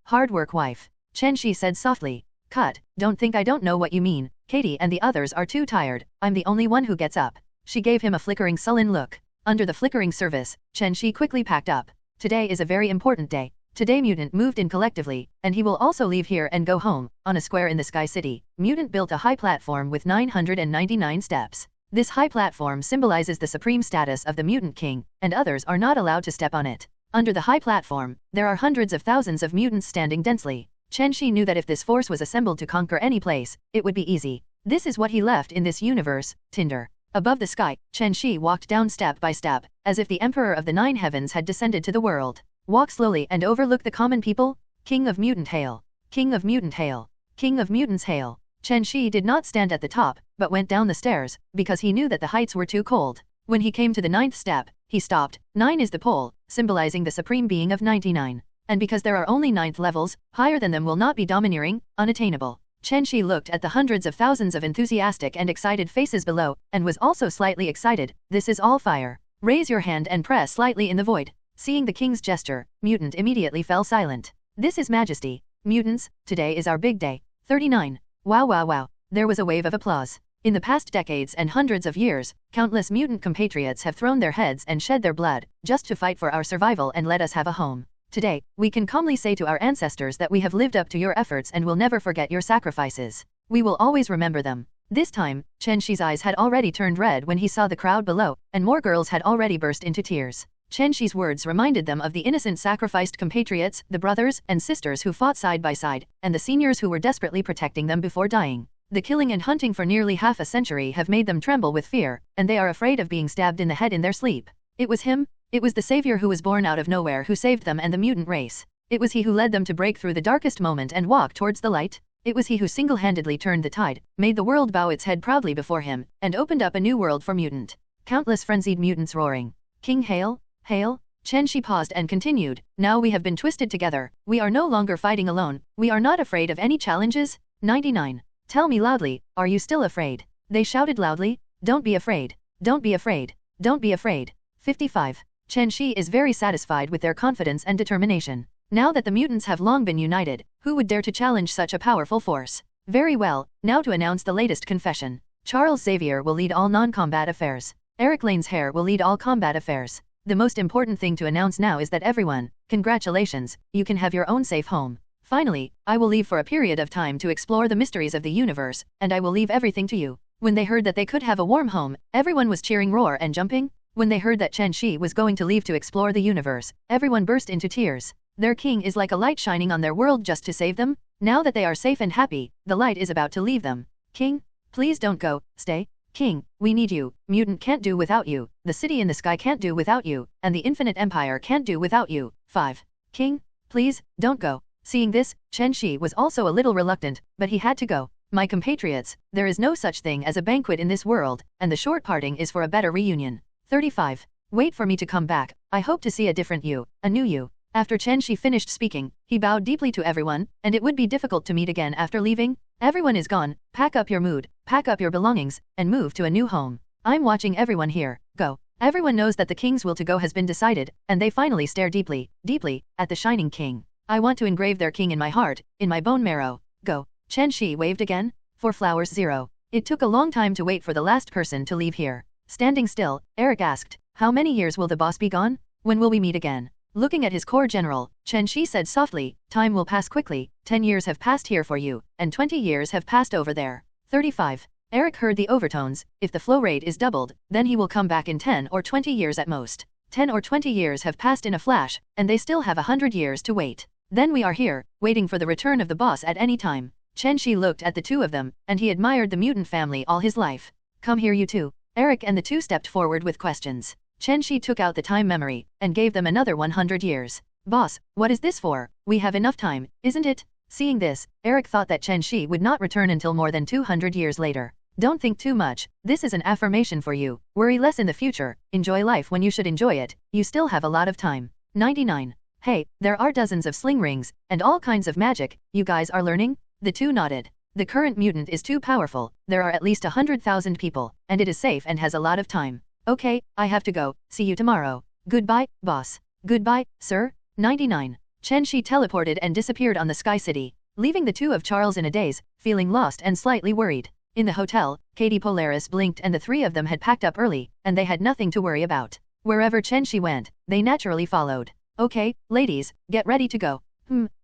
Hard work, wife. Chen Xi said softly. Cut, don't think I don't know what you mean. Katie and the others are too tired, I'm the only one who gets up. She gave him a flickering sullen look. Under the flickering service, Chen Xi quickly packed up. Today is a very important day. Today Mutant moved in collectively, and he will also leave here and go home. On a square in the Sky City, Mutant built a high platform with 999 steps. This high platform symbolizes the supreme status of the Mutant King, and others are not allowed to step on it. Under the high platform, there are hundreds of thousands of mutants standing densely. Chen Xi knew that if this force was assembled to conquer any place, it would be easy. This is what he left in this universe, Tinder. Above the sky, Chen Xi walked down step by step, as if the Emperor of the Nine Heavens had descended to the world. Walk slowly and overlook the common people. King of Mutant hail! King of Mutant hail! King of Mutants hail! Chen Xi did not stand at the top, but went down the stairs, because he knew that the heights were too cold. When he came to the 9th step, he stopped. 9 is the pole, symbolizing the supreme being of 99. And because there are only 9th levels, higher than them will not be domineering, unattainable. Chen Xi looked at the hundreds of thousands of enthusiastic and excited faces below, and was also slightly excited. This is all fire. Raise your hand and press slightly in the void. Seeing the king's gesture, Mutant immediately fell silent. This is majesty. Mutants, today is our big day. 39. Wow wow wow. There was a wave of applause. In the past decades and hundreds of years, countless mutant compatriots have thrown their heads and shed their blood, just to fight for our survival and let us have a home. Today, we can calmly say to our ancestors that we have lived up to your efforts and will never forget your sacrifices. We will always remember them. This time, Chen Xi's eyes had already turned red when he saw the crowd below, and more girls had already burst into tears. Chen Xi's words reminded them of the innocent sacrificed compatriots, the brothers and sisters who fought side by side, and the seniors who were desperately protecting them before dying. The killing and hunting for nearly half a century have made them tremble with fear, and they are afraid of being stabbed in the head in their sleep. It was him. It was the savior who was born out of nowhere who saved them and the mutant race. It was he who led them to break through the darkest moment and walk towards the light. It was he who single-handedly turned the tide, made the world bow its head proudly before him, and opened up a new world for mutant. Countless frenzied mutants roaring. King hail! Hail! Chen Xi paused and continued, now we have been twisted together, we are no longer fighting alone, we are not afraid of any challenges. 99. Tell me loudly, are you still afraid? They shouted loudly, don't be afraid, don't be afraid, don't be afraid. 55. Chen Xi is very satisfied with their confidence and determination. Now that the mutants have long been united, who would dare to challenge such a powerful force? Very well, now to announce the latest confession. Charles Xavier will lead all non-combat affairs. Eric Lane's hair will lead all combat affairs. The most important thing to announce now is that everyone, congratulations, you can have your own safe home. Finally, I will leave for a period of time to explore the mysteries of the universe, and I will leave everything to you. When they heard that they could have a warm home, everyone was cheering, roar and jumping. When they heard that Chen Xi was going to leave to explore the universe, everyone burst into tears. Their king is like a light shining on their world just to save them. Now that they are safe and happy, the light is about to leave them. King, please don't go, stay. King, we need you, mutant can't do without you, the city in the sky can't do without you, and the infinite empire can't do without you. 5. King, please, don't go. Seeing this, Chen Xi was also a little reluctant, but he had to go. My compatriots, there is no such thing as a banquet in this world, and the short parting is for a better reunion. 35. Wait for me to come back, I hope to see a different you, a new you. After Chen Xi finished speaking, he bowed deeply to everyone, and it would be difficult to meet again after leaving. Everyone is gone, pack up your mood, pack up your belongings, and move to a new home. I'm watching everyone here, go. Everyone knows that the king's will to go has been decided, and they finally stare deeply, deeply, at the shining king. I want to engrave their king in my heart, in my bone marrow, go. Chen Xi waved again. 4 flowers 0. It took a long time to wait for the last person to leave here. Standing still, Eric asked, how many years will the boss be gone? When will we meet again? Looking at his core general, Chen Xi said softly, time will pass quickly, 10 years have passed here for you, and 20 years have passed over there. 35. Eric heard the overtones, if the flow rate is doubled, then he will come back in 10 or 20 years at most. 10 or 20 years have passed in a flash, and they still have 100 years to wait. Then we are here, waiting for the return of the boss at any time. Chen Xi looked at the two of them, and he admired the mutant family all his life. Come here you two. Eric and the two stepped forward with questions. Chen Xi took out the time memory, and gave them another 100 years. Boss, what is this for? We have enough time, isn't it? Seeing this, Eric thought that Chen Xi would not return until more than 200 years later. Don't think too much, this is an affirmation for you. Worry less in the future, enjoy life when you should enjoy it, you still have a lot of time. 99. Hey, there are dozens of sling rings, and all kinds of magic, you guys are learning? The two nodded. The current mutant is too powerful, there are at least 100,000 people, and it is safe and has a lot of time. Okay, I have to go, see you tomorrow. Goodbye, boss. Goodbye, sir. 99. Chen Xi teleported and disappeared on the Sky City, leaving the two of Charles in a daze, feeling lost and slightly worried. In the hotel, Katie Polaris blinked and the three of them had packed up early, and they had nothing to worry about. Wherever Chen Xi went, they naturally followed. Okay, ladies, get ready to go.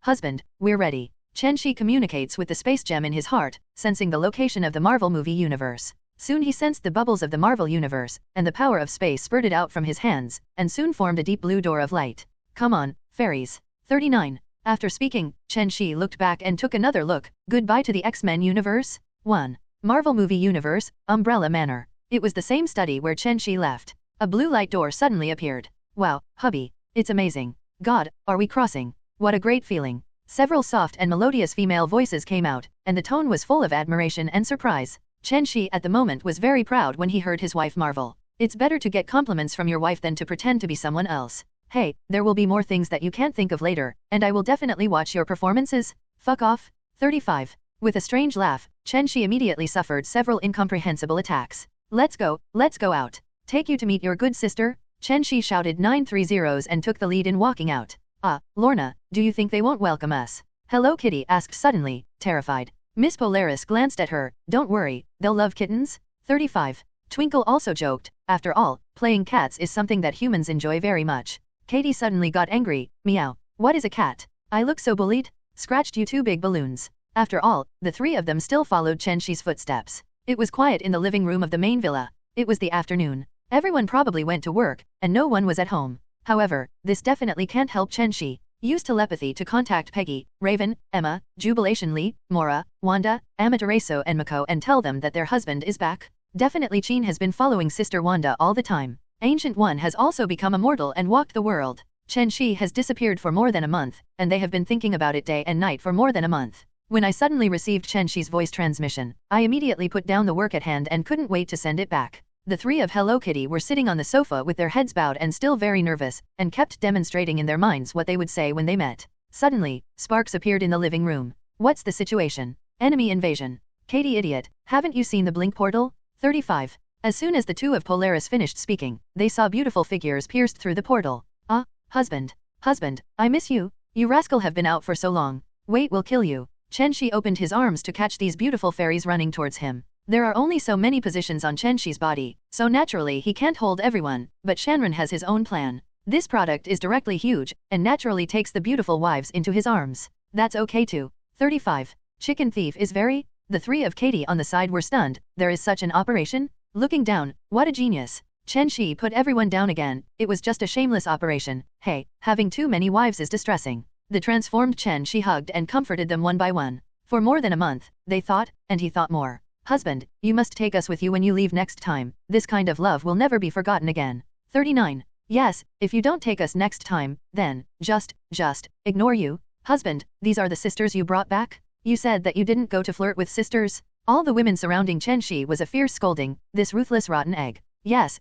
Husband, we're ready. Chen Xi communicates with the space gem in his heart, sensing the location of the Marvel movie universe. Soon he sensed the bubbles of the Marvel universe, and the power of space spurted out from his hands, and soon formed a deep blue door of light. Come on, fairies. 39. After speaking, Chen Xi looked back and took another look. Goodbye to the X-Men universe. 1. Marvel movie universe, Umbrella Manor. It was the same study where Chen Xi left. A blue light door suddenly appeared. Wow, hubby. It's amazing. God, are we crossing? What a great feeling. Several soft and melodious female voices came out, and the tone was full of admiration and surprise. Chen Xi at the moment was very proud when he heard his wife marvel. It's better to get compliments from your wife than to pretend to be someone else. Hey, there will be more things that you can't think of later, and I will definitely watch your performances. Fuck off. 35. With a strange laugh, Chen Xi immediately suffered several incomprehensible attacks. Let's go out. Take you to meet your good sister? Chen Xi shouted 930s and took the lead in walking out. Lorna, do you think they won't welcome us? Hello Kitty asked suddenly, terrified. Miss Polaris glanced at her. Don't worry, they'll love kittens. 35. Twinkle also joked, after all, playing cats is something that humans enjoy very much. Katie suddenly got angry. Meow. What is a cat? I look so bullied? Scratched you two big balloons. After all, the three of them still followed Chen Xi's footsteps. It was quiet in the living room of the main villa. It was the afternoon. Everyone probably went to work, and no one was at home. However, this definitely can't help Chen Xi. Use telepathy to contact Peggy, Raven, Emma, Jubilation Lee, Mora, Wanda, Amaterasu and Mako and tell them that their husband is back. Definitely Chen has been following Sister Wanda all the time. Ancient One has also become immortal and walked the world. Chen Xi has disappeared for more than a month, and they have been thinking about it day and night for more than a month. When I suddenly received Chen Xi's voice transmission, I immediately put down the work at hand and couldn't wait to send it back. The three of Hello Kitty were sitting on the sofa with their heads bowed and still very nervous, and kept demonstrating in their minds what they would say when they met. Suddenly, sparks appeared in the living room. What's the situation? Enemy invasion. Katie idiot, haven't you seen the blink portal? 35. As soon as the two of Polaris finished speaking, they saw beautiful figures pierced through the portal. Husband, I miss you. You rascal have been out for so long. Wait, we'll kill you. Chen Xi opened his arms to catch these beautiful fairies running towards him. There are only so many positions on Chen Xi's body, so naturally he can't hold everyone, but Shanren has his own plan. This product is directly huge, and naturally takes the beautiful wives into his arms. That's okay too. 35. Chicken thief is very... The three of Katie on the side were stunned. There is such an operation? Looking down, what a genius. Chen Xi put everyone down again. It was just a shameless operation. Hey, having too many wives is distressing. The transformed Chen Xi hugged and comforted them one by one. For more than a month, they thought, and he thought more. Husband, you must take us with you when you leave next time. This kind of love will never be forgotten again. 39. Yes, if you don't take us next time, then, just, ignore you. Husband, these are the sisters you brought back? You said that you didn't go to flirt with sisters? All the women surrounding Chen Xi was a fierce scolding, this ruthless rotten egg. Yes,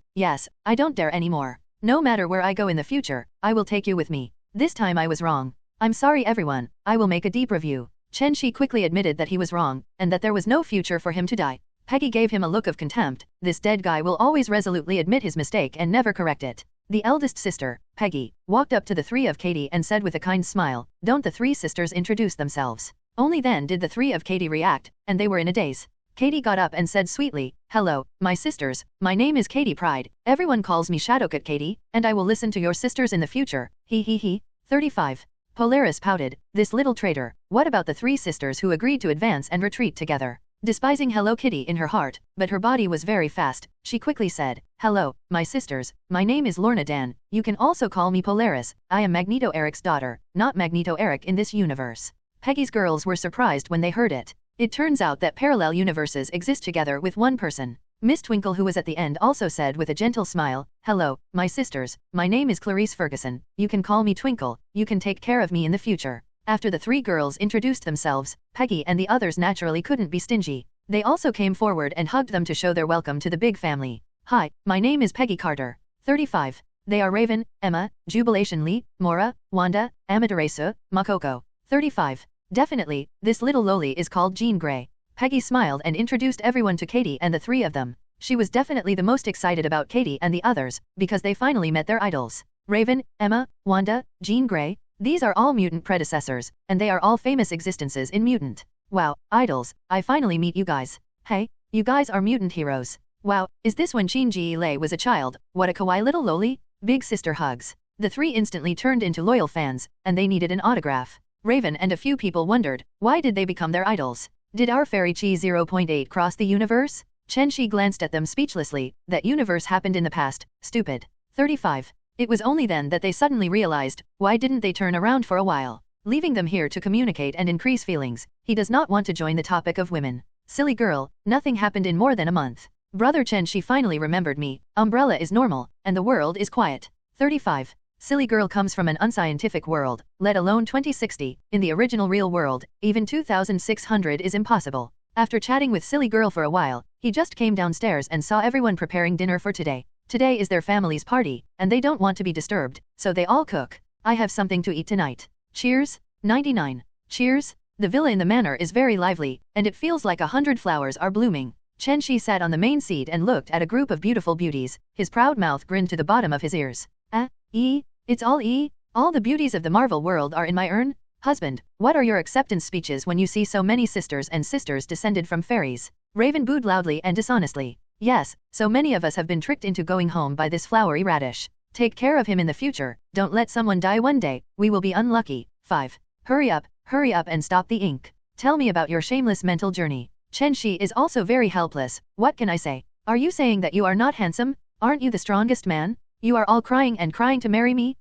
I don't dare anymore. No matter where I go in the future, I will take you with me. This time I was wrong. I'm sorry everyone, I will make a deep review. Chen Xi quickly admitted that he was wrong, and that there was no future for him to die. Peggy gave him a look of contempt. This dead guy will always resolutely admit his mistake and never correct it. The eldest sister, Peggy, walked up to the three of Katie and said with a kind smile, "Don't the three sisters introduce themselves?" Only then did the three of Katie react, and they were in a daze. Katie got up and said sweetly, "Hello, my sisters, my name is Katie Pride. Everyone calls me Shadowcut Katie, and I will listen to your sisters in the future. He. 35. Polaris pouted, this little traitor. What about the three sisters who agreed to advance and retreat together? Despising Hello Kitty in her heart, but her body was very fast, she quickly said, "Hello, my sisters, my name is Lorna Dan. You can also call me Polaris. I am Magneto Eric's daughter, not Magneto Eric in this universe." Peggy's girls were surprised when they heard it. It turns out that parallel universes exist together with one person. Miss Twinkle, who was at the end, also said with a gentle smile, "Hello, my sisters, my name is Clarice Ferguson. You can call me Twinkle. You can take care of me in the future." After the three girls introduced themselves, Peggy and the others naturally couldn't be stingy. They also came forward and hugged them to show their welcome to the big family. "Hi, my name is Peggy Carter." 35. They are Raven, Emma, Jubilation Lee, Mora, Wanda, Amaterasu, Makoko. 35. Definitely, this little loli is called Jean Grey. Peggy smiled and introduced everyone to Katie and the three of them. She was definitely the most excited about Katie and the others, because they finally met their idols. Raven, Emma, Wanda, Jean Grey, these are all mutant predecessors, and they are all famous existences in mutant. Wow, idols, I finally meet you guys. Hey, you guys are mutant heroes. Wow, is this when Chen Xi was a child? What a kawaii little loli? Big sister hugs. The three instantly turned into loyal fans, and they needed an autograph. Raven and a few people wondered, why did they become their idols? Did our fairy Chi 0.8 cross the universe? Chen Xi glanced at them speechlessly. That universe happened in the past, stupid. 35. It was only then that they suddenly realized, why didn't they turn around for a while? Leaving them here to communicate and increase feelings, he does not want to join the topic of women. Silly girl, nothing happened in more than a month. Brother Chen Xi finally remembered me, Umbrella is normal, and the world is quiet. 35. Silly girl comes from an unscientific world, let alone 2060, in the original real world, even 2600 is impossible. After chatting with silly girl for a while, he just came downstairs and saw everyone preparing dinner for today. Today is their family's party, and they don't want to be disturbed, so they all cook. I have something to eat tonight. Cheers. 99. Cheers. The villa in the manor is very lively, and it feels like 100 flowers are blooming. Chen Xi sat on the main seat and looked at a group of beautiful beauties, his proud mouth grinned to the bottom of his ears. It's all all the beauties of the Marvel world are in my urn? Husband, what are your acceptance speeches when you see so many sisters and sisters descended from fairies? Raven booed loudly and dishonestly. Yes, so many of us have been tricked into going home by this flowery radish. Take care of him in the future, don't let someone die one day, we will be unlucky. 5. Hurry up and stop the ink. Tell me about your shameless mental journey. Chen Xi is also very helpless, what can I say? Are you saying that you are not handsome? Aren't you the strongest man? You are all crying and crying to marry me?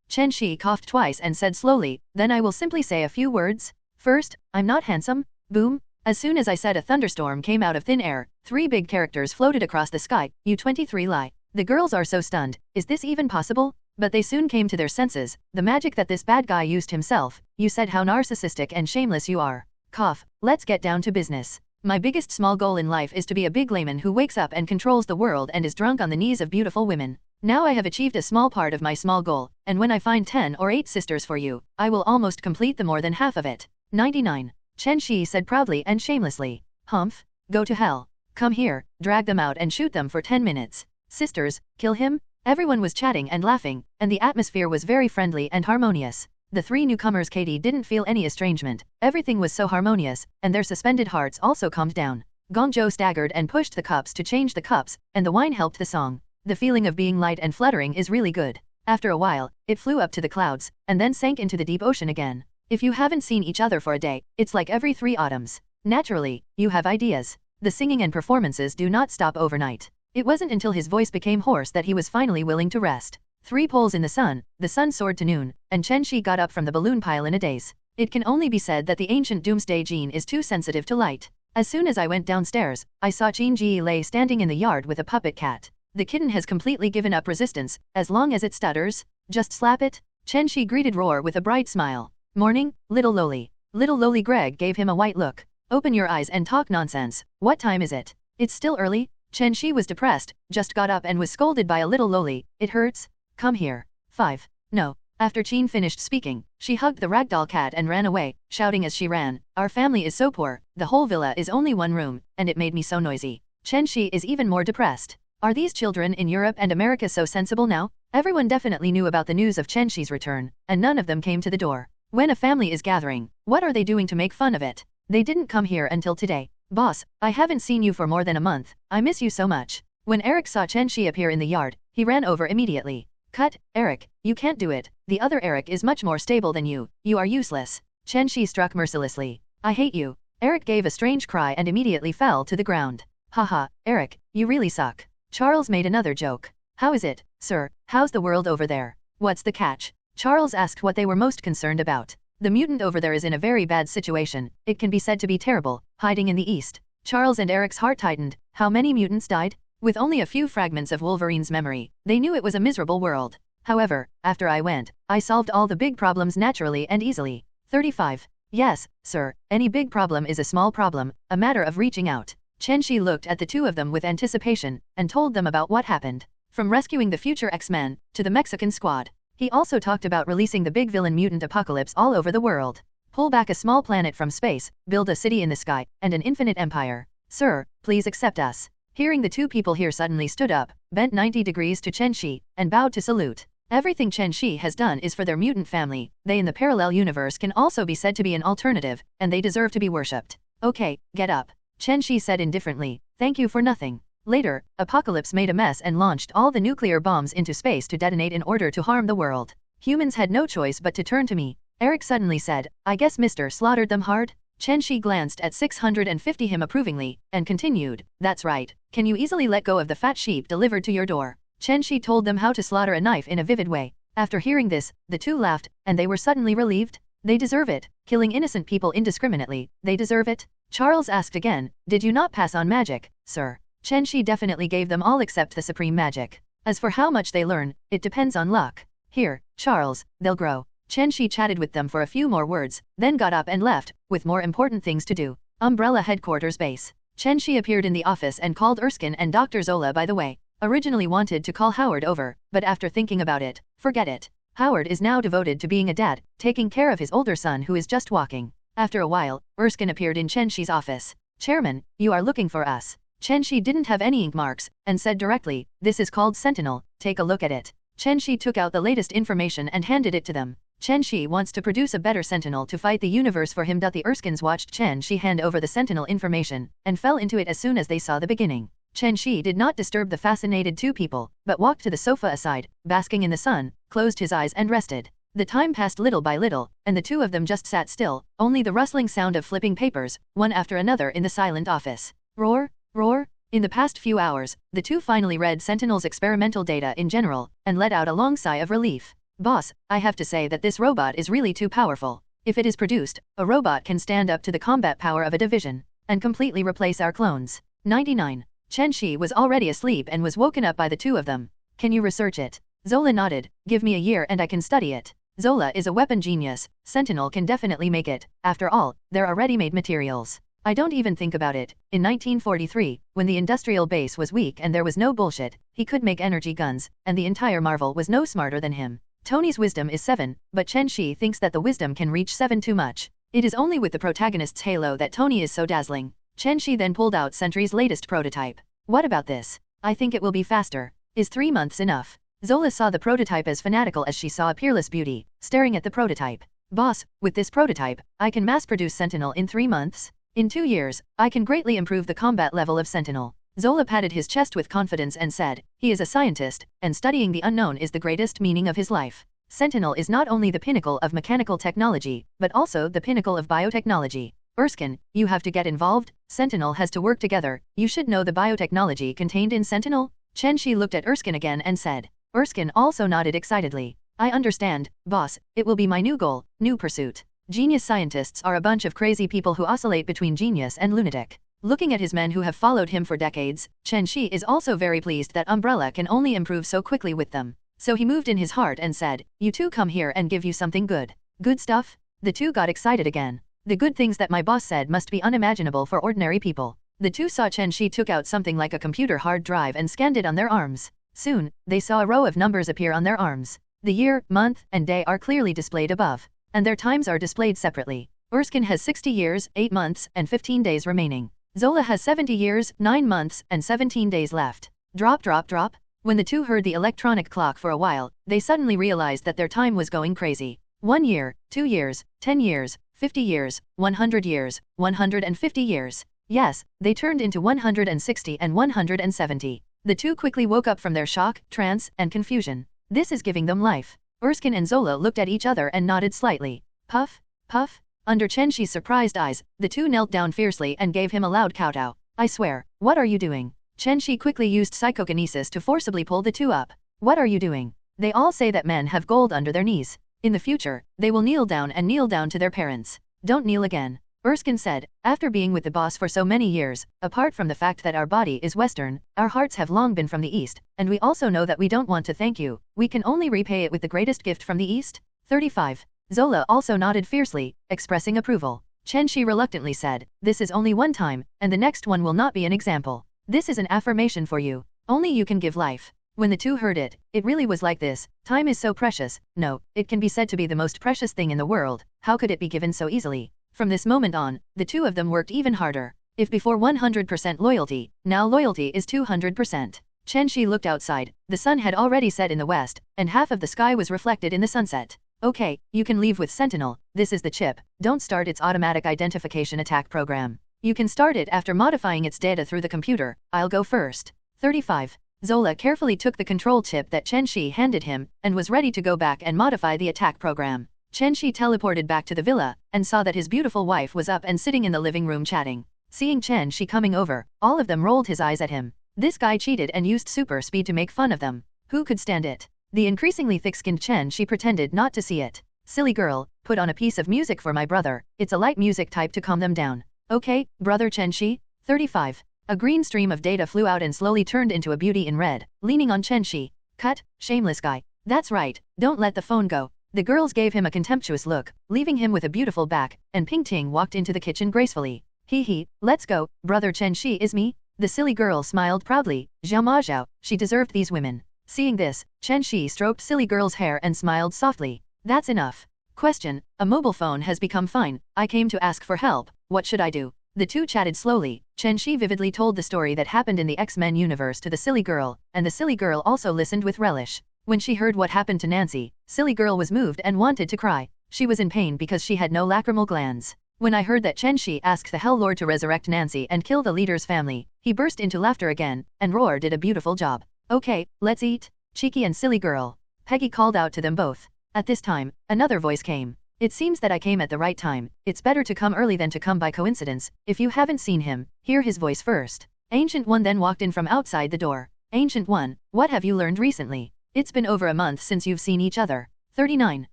Chen Xi coughed twice and said slowly, then I will simply say a few words. First, I'm not handsome. Boom. As soon as I said, a thunderstorm came out of thin air, 3 big characters floated across the sky. You 23 lie. The girls are so stunned, is this even possible? But they soon came to their senses, the magic that this bad guy used himself. You said how narcissistic and shameless you are. Cough, let's get down to business. My biggest small goal in life is to be a big layman who wakes up and controls the world and is drunk on the knees of beautiful women. Now I have achieved a small part of my small goal, and when I find 10 or 8 sisters for you, I will almost complete the more than half of it. 99. Chen Xi said proudly and shamelessly. Humph, go to hell. Come here, drag them out and shoot them for 10 minutes. Sisters, kill him? Everyone was chatting and laughing, and the atmosphere was very friendly and harmonious. The 3 newcomers Katie didn't feel any estrangement, everything was so harmonious, and their suspended hearts also calmed down. Gongzhou staggered and pushed the cups to change the cups, and the wine helped the song. The feeling of being light and fluttering is really good. After a while, it flew up to the clouds, and then sank into the deep ocean again. If you haven't seen each other for a day, it's like every 3 autumns. Naturally, you have ideas. The singing and performances do not stop overnight. It wasn't until his voice became hoarse that he was finally willing to rest. 3 poles in the sun soared to noon, and Chen Xi got up from the balloon pile in a daze. It can only be said that the ancient Doomsday gene is too sensitive to light. As soon as I went downstairs, I saw Chen Xi lay standing in the yard with a puppet cat. The kitten has completely given up resistance, as long as it stutters, just slap it. Chen Xi greeted Roar with a bright smile. Morning, little loli. Little loli Greg gave him a white look. Open your eyes and talk nonsense. What time is it? It's still early. Chen Xi was depressed, just got up and was scolded by a little loli. It hurts. Come here. 5. No. After Chen finished speaking, she hugged the ragdoll cat and ran away, shouting as she ran, our family is so poor, the whole villa is only 1 room, and it made me so noisy. Chen Xi is even more depressed. Are these children in Europe and America so sensible now? Everyone definitely knew about the news of Chen Xi's return, and none of them came to the door. When a family is gathering, what are they doing to make fun of it? They didn't come here until today. Boss, I haven't seen you for more than a month, I miss you so much. When Eric saw Chen Xi appear in the yard, he ran over immediately. Cut, Eric, you can't do it, the other Eric is much more stable than you are useless. Chen Xi struck mercilessly. I hate you. Eric gave a strange cry and immediately fell to the ground. Haha, Eric, you really suck. Charles made another joke. How is it, sir, how's the world over there? What's the catch? Charles asked what they were most concerned about. The mutant over there is in a very bad situation, it can be said to be terrible, hiding in the east. Charles and Eric's heart tightened. How many mutants died? With only a few fragments of Wolverine's memory, they knew it was a miserable world. However, after I went, I solved all the big problems naturally and easily. 35. Yes, sir, any big problem is a small problem, a matter of reaching out. Chen Xi looked at the 2 of them with anticipation, and told them about what happened. From rescuing the future X-Men, to the Mexican squad. He also talked about releasing the big villain mutant apocalypse all over the world. Pull back a small planet from space, build a city in the sky, and an infinite empire. Sir, please accept us. Hearing the two people here suddenly stood up, bent 90 degrees to Chen Xi, and bowed to salute. Everything Chen Xi has done is for their mutant family. They in the parallel universe can also be said to be an alternative, and they deserve to be worshipped. Okay, get up. Chen Xi said indifferently, thank you for nothing. Later, Apocalypse made a mess and launched all the nuclear bombs into space to detonate in order to harm the world. Humans had no choice but to turn to me. Eric suddenly said, I guess Mr. slaughtered them hard? Chen Xi glanced at 650 him approvingly, and continued, that's right. Can you easily let go of the fat sheep delivered to your door? Chen Xi told them how to slaughter a knife in a vivid way. After hearing this, the two laughed, and they were suddenly relieved. They deserve it. Killing innocent people indiscriminately, they deserve it. Charles asked again, did you not pass on magic, sir? Chen Xi definitely gave them all except the supreme magic. As for how much they learn, it depends on luck. Here, Charles, they'll grow. Chen Xi chatted with them for a few more words, then got up and left, with more important things to do. Umbrella Headquarters Base. Chen Xi appeared in the office and called Erskine and Dr. Zola by the way. Originally wanted to call Howard over, but after thinking about it, forget it. Howard is now devoted to being a dad, taking care of his older son who is just walking. After a while, Erskine appeared in Chen Xi's office. Chairman, you are looking for us. Chen Xi didn't have any ink marks, and said directly, this is called Sentinel, take a look at it. Chen Xi took out the latest information and handed it to them. Chen Xi wants to produce a better Sentinel to fight the universe for him. The Erskines watched Chen Xi hand over the Sentinel information, and fell into it as soon as they saw the beginning. Chen Xi did not disturb the fascinated two people, but walked to the sofa aside, basking in the sun, closed his eyes and rested. The time passed little by little, and the two of them just sat still, only the rustling sound of flipping papers, one after another in the silent office. Roar, roar. In the past few hours, the two finally read Sentinel's experimental data in general, and let out a long sigh of relief. Boss, I have to say that this robot is really too powerful. If it is produced, a robot can stand up to the combat power of a division, and completely replace our clones. 99. Chen Xi was already asleep and was woken up by the two of them. Can you research it? Zola nodded, give me a year and I can study it. Zola is a weapon genius, Sentinel can definitely make it, after all, there are ready-made materials. I don't even think about it. In 1943, when the industrial base was weak and there was no bullshit, he could make energy guns, and the entire Marvel was no smarter than him. Tony's wisdom is 7, but Chen Xi thinks that the wisdom can reach 7 too much. It is only with the protagonist's halo that Tony is so dazzling. Chen Xi then pulled out Sentry's latest prototype. What about this? I think it will be faster. Is 3 months enough? Zola saw the prototype as fanatical as she saw a peerless beauty, staring at the prototype. Boss, with this prototype, I can mass-produce Sentinel in 3 months? In 2 years, I can greatly improve the combat level of Sentinel. Zola patted his chest with confidence and said, he is a scientist, and studying the unknown is the greatest meaning of his life. Sentinel is not only the pinnacle of mechanical technology, but also the pinnacle of biotechnology. Erskine, you have to get involved, Sentinel has to work together, you should know the biotechnology contained in Sentinel? Chen Xi looked at Erskine again and said. Erskine also nodded excitedly. I understand, boss, it will be my new goal, new pursuit. Genius scientists are a bunch of crazy people who oscillate between genius and lunatic. Looking at his men who have followed him for decades, Chen Xi is also very pleased that Umbrella can only improve so quickly with them. So he moved in his heart and said, you two come here and give you something good. Good stuff? The two got excited again. The good things that my boss said must be unimaginable for ordinary people. The two saw Chen Xi took out something like a computer hard drive and scanned it on their arms. Soon, they saw a row of numbers appear on their arms. The year, month, and day are clearly displayed above, and their times are displayed separately. Erskine has 60 years, 8 months, and 15 days remaining. Zola has 70 years, 9 months, and 17 days left. Drop, drop, drop. When the two heard the electronic clock for a while, they suddenly realized that their time was going crazy. 1 year, 2 years, 10 years, 50 years, 100 years, 150 years. Yes, they turned into 160 and 170. The two quickly woke up from their shock, trance, and confusion. This is giving them life. Erskine and Zola looked at each other and nodded slightly. Puff, puff. Under Chen Xi's surprised eyes, the two knelt down fiercely and gave him a loud kowtow. I swear, what are you doing? Chen Xi quickly used psychokinesis to forcibly pull the two up. What are you doing? They all say that men have gold under their knees. In the future, they will kneel down to their parents. Don't kneel again. Erskine said, after being with the boss for so many years, apart from the fact that our body is Western, our hearts have long been from the East, and we also know that we don't want to thank you, we can only repay it with the greatest gift from the East. 35. Zola also nodded fiercely, expressing approval. Chen Xi reluctantly said, this is only one time, and the next one will not be an example. This is an affirmation for you. Only you can give life. When the two heard it, it really was like this. Time is so precious. No, it can be said to be the most precious thing in the world. How could it be given so easily? From this moment on, the two of them worked even harder. If before 100% loyalty, now loyalty is 200%. Chen Xi looked outside. The sun had already set in the west, and half of the sky was reflected in the sunset. Okay, you can leave with Sentinel. This is the chip. Don't start its automatic identification attack program. You can start it after modifying its data through the computer. I'll go first. 35. Zola carefully took the control chip that Chen Xi handed him, and was ready to go back and modify the attack program. Chen Xi teleported back to the villa, and saw that his beautiful wife was up and sitting in the living room chatting. Seeing Chen Xi coming over, all of them rolled his eyes at him. This guy cheated and used super speed to make fun of them. Who could stand it? The increasingly thick-skinned Chen Xi pretended not to see it. Silly girl, put on a piece of music for my brother. It's a light music type to calm them down. Okay, brother Chen Xi. 35. A green stream of data flew out and slowly turned into a beauty in red, leaning on Chen Xi. Cut, shameless guy. That's right, don't let the phone go. The girls gave him a contemptuous look, leaving him with a beautiful back, and Ping Ting walked into the kitchen gracefully. Hee, let's go, brother Chen Xi is me? The silly girl smiled proudly. Zhao Ma Zhao, she deserved these women. Seeing this, Chen Xi stroked silly girl's hair and smiled softly. That's enough. Question, a mobile phone has become fine. I came to ask for help. What should I do? The two chatted slowly. Chen Xi vividly told the story that happened in the X-Men universe to the silly girl, and the silly girl also listened with relish. When she heard what happened to Nancy, silly girl was moved and wanted to cry. She was in pain because she had no lacrimal glands. When I heard that Chen Xi asked the Hell Lord to resurrect Nancy and kill the leader's family, he burst into laughter again, and Roar did a beautiful job. Okay, let's eat. Cheeky and silly girl. Peggy called out to them both. At this time, another voice came. It seems that I came at the right time. It's better to come early than to come by coincidence. If you haven't seen him, hear his voice first. Ancient One then walked in from outside the door. Ancient One, what have you learned recently? It's been over a month since you've seen each other. 39.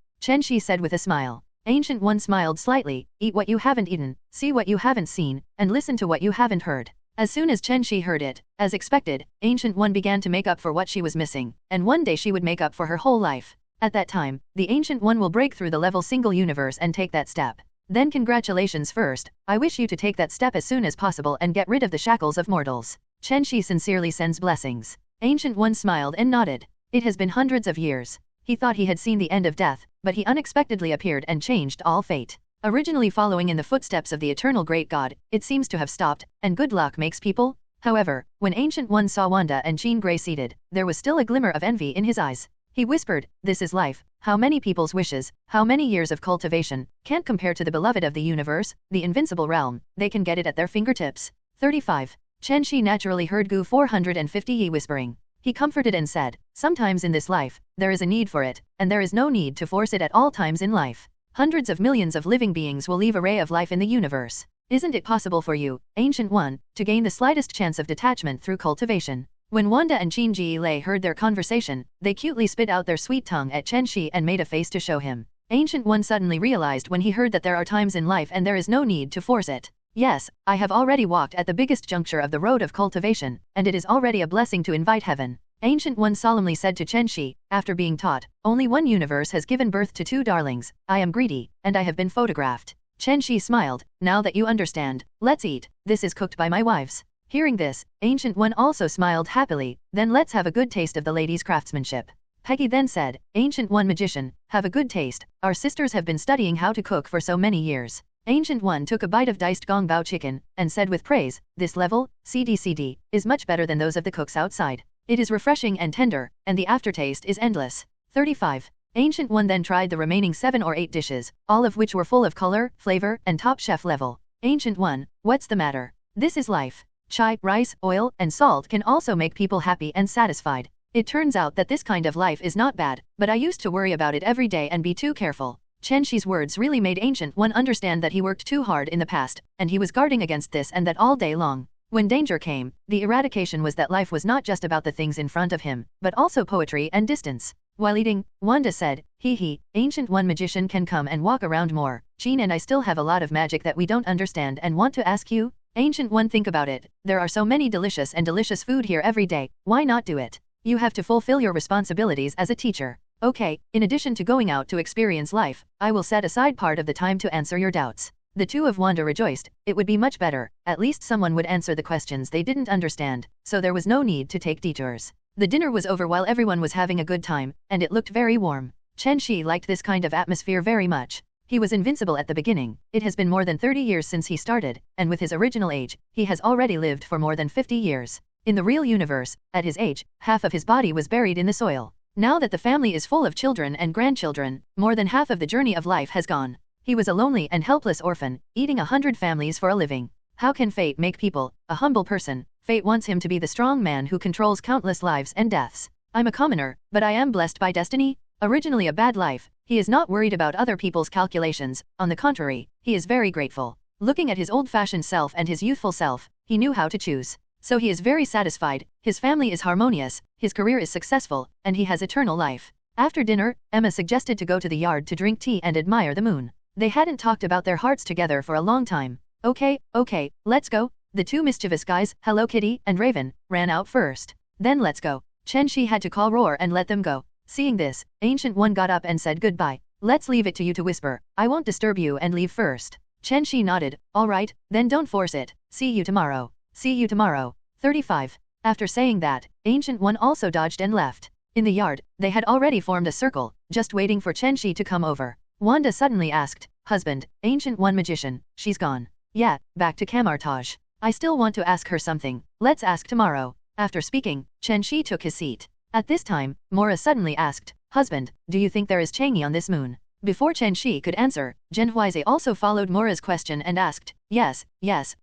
Chen Xi said with a smile. Ancient One smiled slightly. Eat what you haven't eaten, see what you haven't seen, and listen to what you haven't heard. As soon as Chen Xi heard it, as expected, Ancient One began to make up for what she was missing, and one day she would make up for her whole life. At that time, the Ancient One will break through the level single universe and take that step. Then congratulations first, I wish you to take that step as soon as possible and get rid of the shackles of mortals. Chen Xi sincerely sends blessings. Ancient One smiled and nodded. It has been hundreds of years. He thought he had seen the end of death, but he unexpectedly appeared and changed all fate. Originally following in the footsteps of the eternal great god, it seems to have stopped, and good luck makes people. However, when Ancient One saw Wanda and Jean Grey seated, there was still a glimmer of envy in his eyes. He whispered, this is life. How many people's wishes, how many years of cultivation, can't compare to the beloved of the universe, the invincible realm. They can get it at their fingertips. 35. Chen Xi naturally heard Gu 450 Yi whispering. He comforted and said, sometimes in this life, there is a need for it, and there is no need to force it at all times in life. Hundreds of millions of living beings will leave a ray of life in the universe. Isn't it possible for you, Ancient One, to gain the slightest chance of detachment through cultivation? When Wanda and Qin Ji Lei heard their conversation, they cutely spit out their sweet tongue at Chen Xi and made a face to show him. Ancient One suddenly realized when he heard that there are times in life and there is no need to force it. Yes, I have already walked at the biggest juncture of the road of cultivation, and it is already a blessing to invite heaven. Ancient One solemnly said to Chen Xi, after being taught, only one universe has given birth to two darlings. I am greedy, and I have been photographed. Chen Xi smiled, now that you understand, let's eat, this is cooked by my wives. Hearing this, Ancient One also smiled happily, then let's have a good taste of the lady's craftsmanship. Peggy then said, Ancient One magician, have a good taste, our sisters have been studying how to cook for so many years. Ancient One took a bite of diced gong bao chicken, and said with praise, this level, CD, is much better than those of the cooks outside. It is refreshing and tender, and the aftertaste is endless. 35. Ancient One then tried the remaining 7 or 8 dishes, all of which were full of color, flavor, and top chef level. Ancient One, what's the matter? This is life. Chai, rice, oil, and salt can also make people happy and satisfied. It turns out that this kind of life is not bad, but I used to worry about it every day and be too careful. Chen Xi's words really made Ancient One understand that he worked too hard in the past, and he was guarding against this and that all day long. When danger came, the eradication was that life was not just about the things in front of him, but also poetry and distance. While eating, Wanda said, Ancient One magician can come and walk around more. Jean and I still have a lot of magic that we don't understand and want to ask you. Ancient One, think about it. There are so many delicious food here every day. Why not do it? You have to fulfill your responsibilities as a teacher. Okay, in addition to going out to experience life, I will set aside part of the time to answer your doubts. The two of Wanda rejoiced. It would be much better. At least someone would answer the questions they didn't understand, so there was no need to take detours. The dinner was over while everyone was having a good time, and it looked very warm. Chen Xi liked this kind of atmosphere very much. He was invincible at the beginning. It has been more than 30 years since he started, and with his original age, he has already lived for more than 50 years. In the real universe, at his age, half of his body was buried in the soil. Now that the family is full of children and grandchildren, more than half of the journey of life has gone. He was a lonely and helpless orphan, eating 100 families for a living. How can fate make people, a humble person? Fate wants him to be the strong man who controls countless lives and deaths. I'm a commoner, but I am blessed by destiny. Originally a bad life, he is not worried about other people's calculations. On the contrary, he is very grateful. Looking at his old-fashioned self and his youthful self, he knew how to choose. So he is very satisfied, his family is harmonious, his career is successful, and he has eternal life. After dinner, Emma suggested to go to the yard to drink tea and admire the moon. They hadn't talked about their hearts together for a long time. Okay, let's go. The two mischievous guys, Hello Kitty and Raven, ran out first. Then let's go. Chen Xi had to call Roar and let them go. Seeing this, Ancient One got up and said goodbye. Let's leave it to you to whisper. I won't disturb you and leave first. Chen Xi nodded. Alright, then don't force it. See you tomorrow. See you tomorrow. 35. After saying that, Ancient One also dodged and left. In the yard, they had already formed a circle, just waiting for Chen Xi to come over. Wanda suddenly asked, Husband, Ancient One magician, she's gone. Yeah, back to Camartage. I still want to ask her something. Let's ask tomorrow. After speaking, Chen Xi took his seat. At this time, Mora suddenly asked, Husband, do you think there is Chang'e on this moon? Before Chen Xi could answer, Zhen Huize also followed Mora's question and asked, Yes,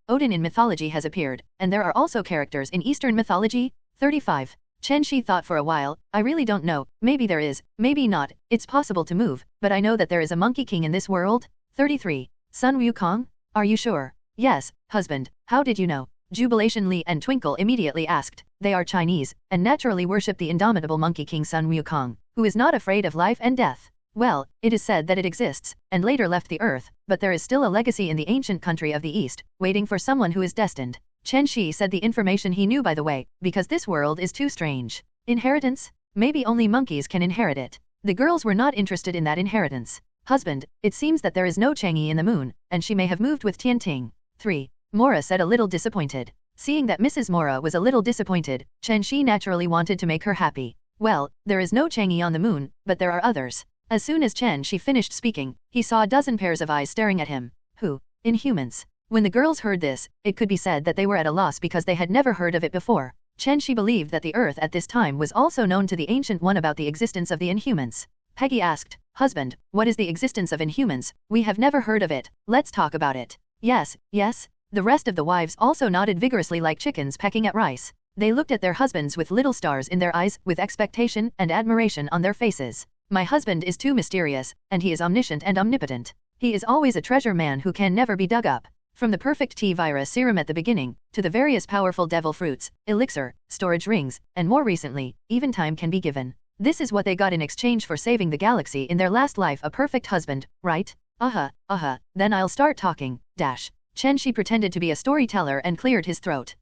Odin in mythology has appeared, and there are also characters in Eastern mythology. 35. Chen Xi thought for a while, I really don't know, maybe there is, maybe not, it's possible to move, but I know that there is a Monkey King in this world. 33. Sun Wukong? Are you sure? Yes, husband, how did you know? Jubilation Li and Twinkle immediately asked. They are Chinese, and naturally worship the indomitable Monkey King Sun Wukong, who is not afraid of life and death. Well, it is said that it exists, and later left the earth, but there is still a legacy in the ancient country of the East, waiting for someone who is destined. Chen Xi said the information he knew by the way, because this world is too strange. Inheritance? Maybe only monkeys can inherit it. The girls were not interested in that inheritance. Husband, it seems that there is no Chang'e in the moon, and she may have moved with Tianting. 3. Mora said a little disappointed. Seeing that Mrs. Mora was a little disappointed, Chen Xi naturally wanted to make her happy. Well, there is no Chang'e on the moon, but there are others. As soon as Chen Xi finished speaking, he saw a dozen pairs of eyes staring at him. Who? Inhumans. When the girls heard this, it could be said that they were at a loss because they had never heard of it before. Chen Xi believed that the Earth at this time was also known to the Ancient One about the existence of the Inhumans. Peggy asked, Husband, what is the existence of Inhumans? We have never heard of it. Let's talk about it. Yes. The rest of the wives also nodded vigorously like chickens pecking at rice. They looked at their husbands with little stars in their eyes, with expectation and admiration on their faces. My husband is too mysterious, and he is omniscient and omnipotent. He is always a treasure man who can never be dug up. From the perfect T-virus serum at the beginning, to the various powerful devil fruits, elixir, storage rings, and more recently, even time can be given. This is what they got in exchange for saving the galaxy in their last life, a perfect husband, right? Then I'll start talking, dash. Chen Xi pretended to be a storyteller and cleared his throat.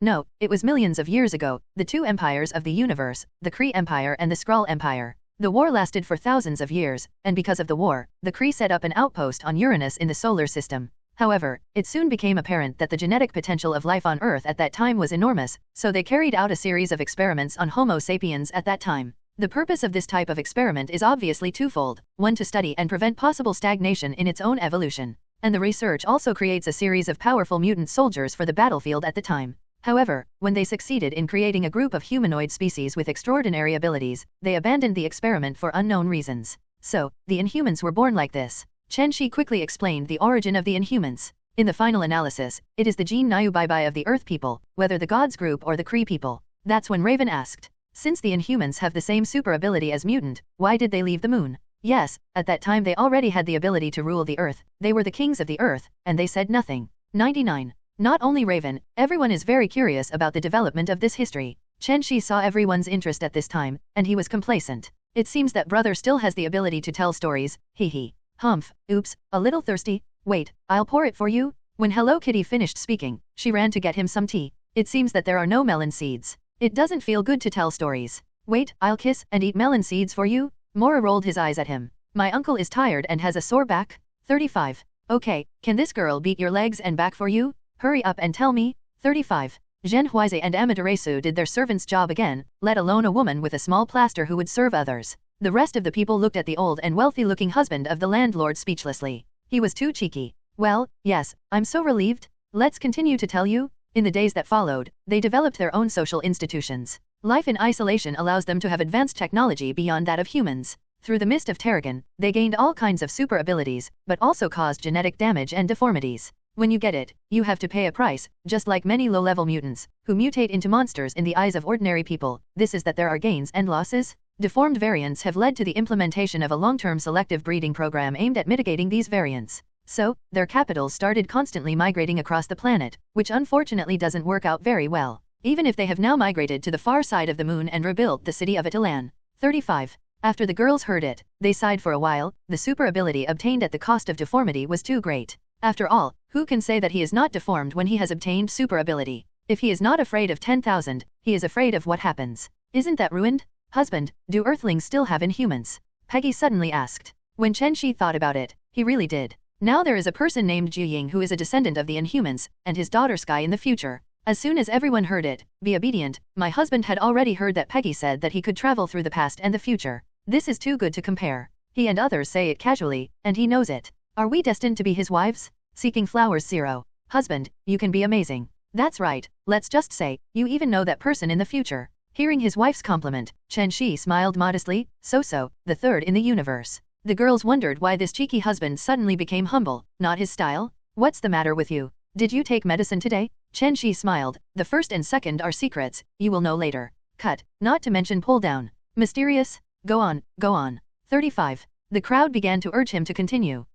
No, it was millions of years ago, the two empires of the universe, the Kree Empire and the Skrull Empire. The war lasted for thousands of years, and because of the war, the Kree set up an outpost on Uranus in the solar system. However, it soon became apparent that the genetic potential of life on Earth at that time was enormous, so they carried out a series of experiments on Homo sapiens at that time. The purpose of this type of experiment is obviously twofold, one to study and prevent possible stagnation in its own evolution. And the research also creates a series of powerful mutant soldiers for the battlefield at the time. However, when they succeeded in creating a group of humanoid species with extraordinary abilities, they abandoned the experiment for unknown reasons. So, the Inhumans were born like this. Chen Xi quickly explained the origin of the Inhumans. In the final analysis, it is the gene Niu Baibai of the Earth people, whether the gods group or the Kree people. That's when Raven asked. Since the Inhumans have the same super ability as mutant, why did they leave the moon? Yes, at that time they already had the ability to rule the Earth, they were the kings of the Earth, and they said nothing. 99. Not only Raven, everyone is very curious about the development of this history. Chen Xi saw everyone's interest at this time, and he was complacent. It seems that brother still has the ability to tell stories, hee. Humph, oops, a little thirsty? Wait, I'll pour it for you. When Hello Kitty finished speaking, she ran to get him some tea. It seems that there are no melon seeds. It doesn't feel good to tell stories. Wait, I'll kiss and eat melon seeds for you? Mora rolled his eyes at him. My uncle is tired and has a sore back. 35. Okay, can this girl beat your legs and back for you? Hurry up and tell me. 35. Zhen Huize and Amaterasu did their servant's job again, let alone a woman with a small plaster who would serve others. The rest of the people looked at the old and wealthy-looking husband of the landlord speechlessly. He was too cheeky. Well, yes, I'm so relieved. Let's continue to tell you. In the days that followed, they developed their own social institutions. Life in isolation allows them to have advanced technology beyond that of humans. Through the mist of Terrigen, they gained all kinds of super abilities, but also caused genetic damage and deformities. When you get it, you have to pay a price, just like many low-level mutants, who mutate into monsters in the eyes of ordinary people. This is that there are gains and losses. Deformed variants have led to the implementation of a long-term selective breeding program aimed at mitigating these variants. So, their capitals started constantly migrating across the planet, which unfortunately doesn't work out very well, even if they have now migrated to the far side of the moon and rebuilt the city of Italan. 35. After the girls heard it, they sighed for a while. The super ability obtained at the cost of deformity was too great. After all, who can say that he is not deformed when he has obtained super ability? If he is not afraid of 10,000, he is afraid of what happens. Isn't that ruined? Husband, do Earthlings still have Inhumans? Peggy suddenly asked. When Chen Xi thought about it, he really did. Now there is a person named Jiying who is a descendant of the Inhumans, and his daughter Sky in the future. As soon as everyone heard it, be obedient, my husband had already heard that Peggy said that he could travel through the past and the future. This is too good to compare. He and others say it casually, and he knows it. Are we destined to be his wives? Seeking Flowers 0. Husband, you can be amazing. That's right, let's just say, you even know that person in the future. Hearing his wife's compliment, Chen Xi smiled modestly. So, the third in the universe. The girls wondered why this cheeky husband suddenly became humble. Not his style? What's the matter with you? Did you take medicine today? Chen Xi smiled. The first and second are secrets, you will know later. Cut, not to mention pull down. Mysterious? Go on, go on. 35. The crowd began to urge him to continue.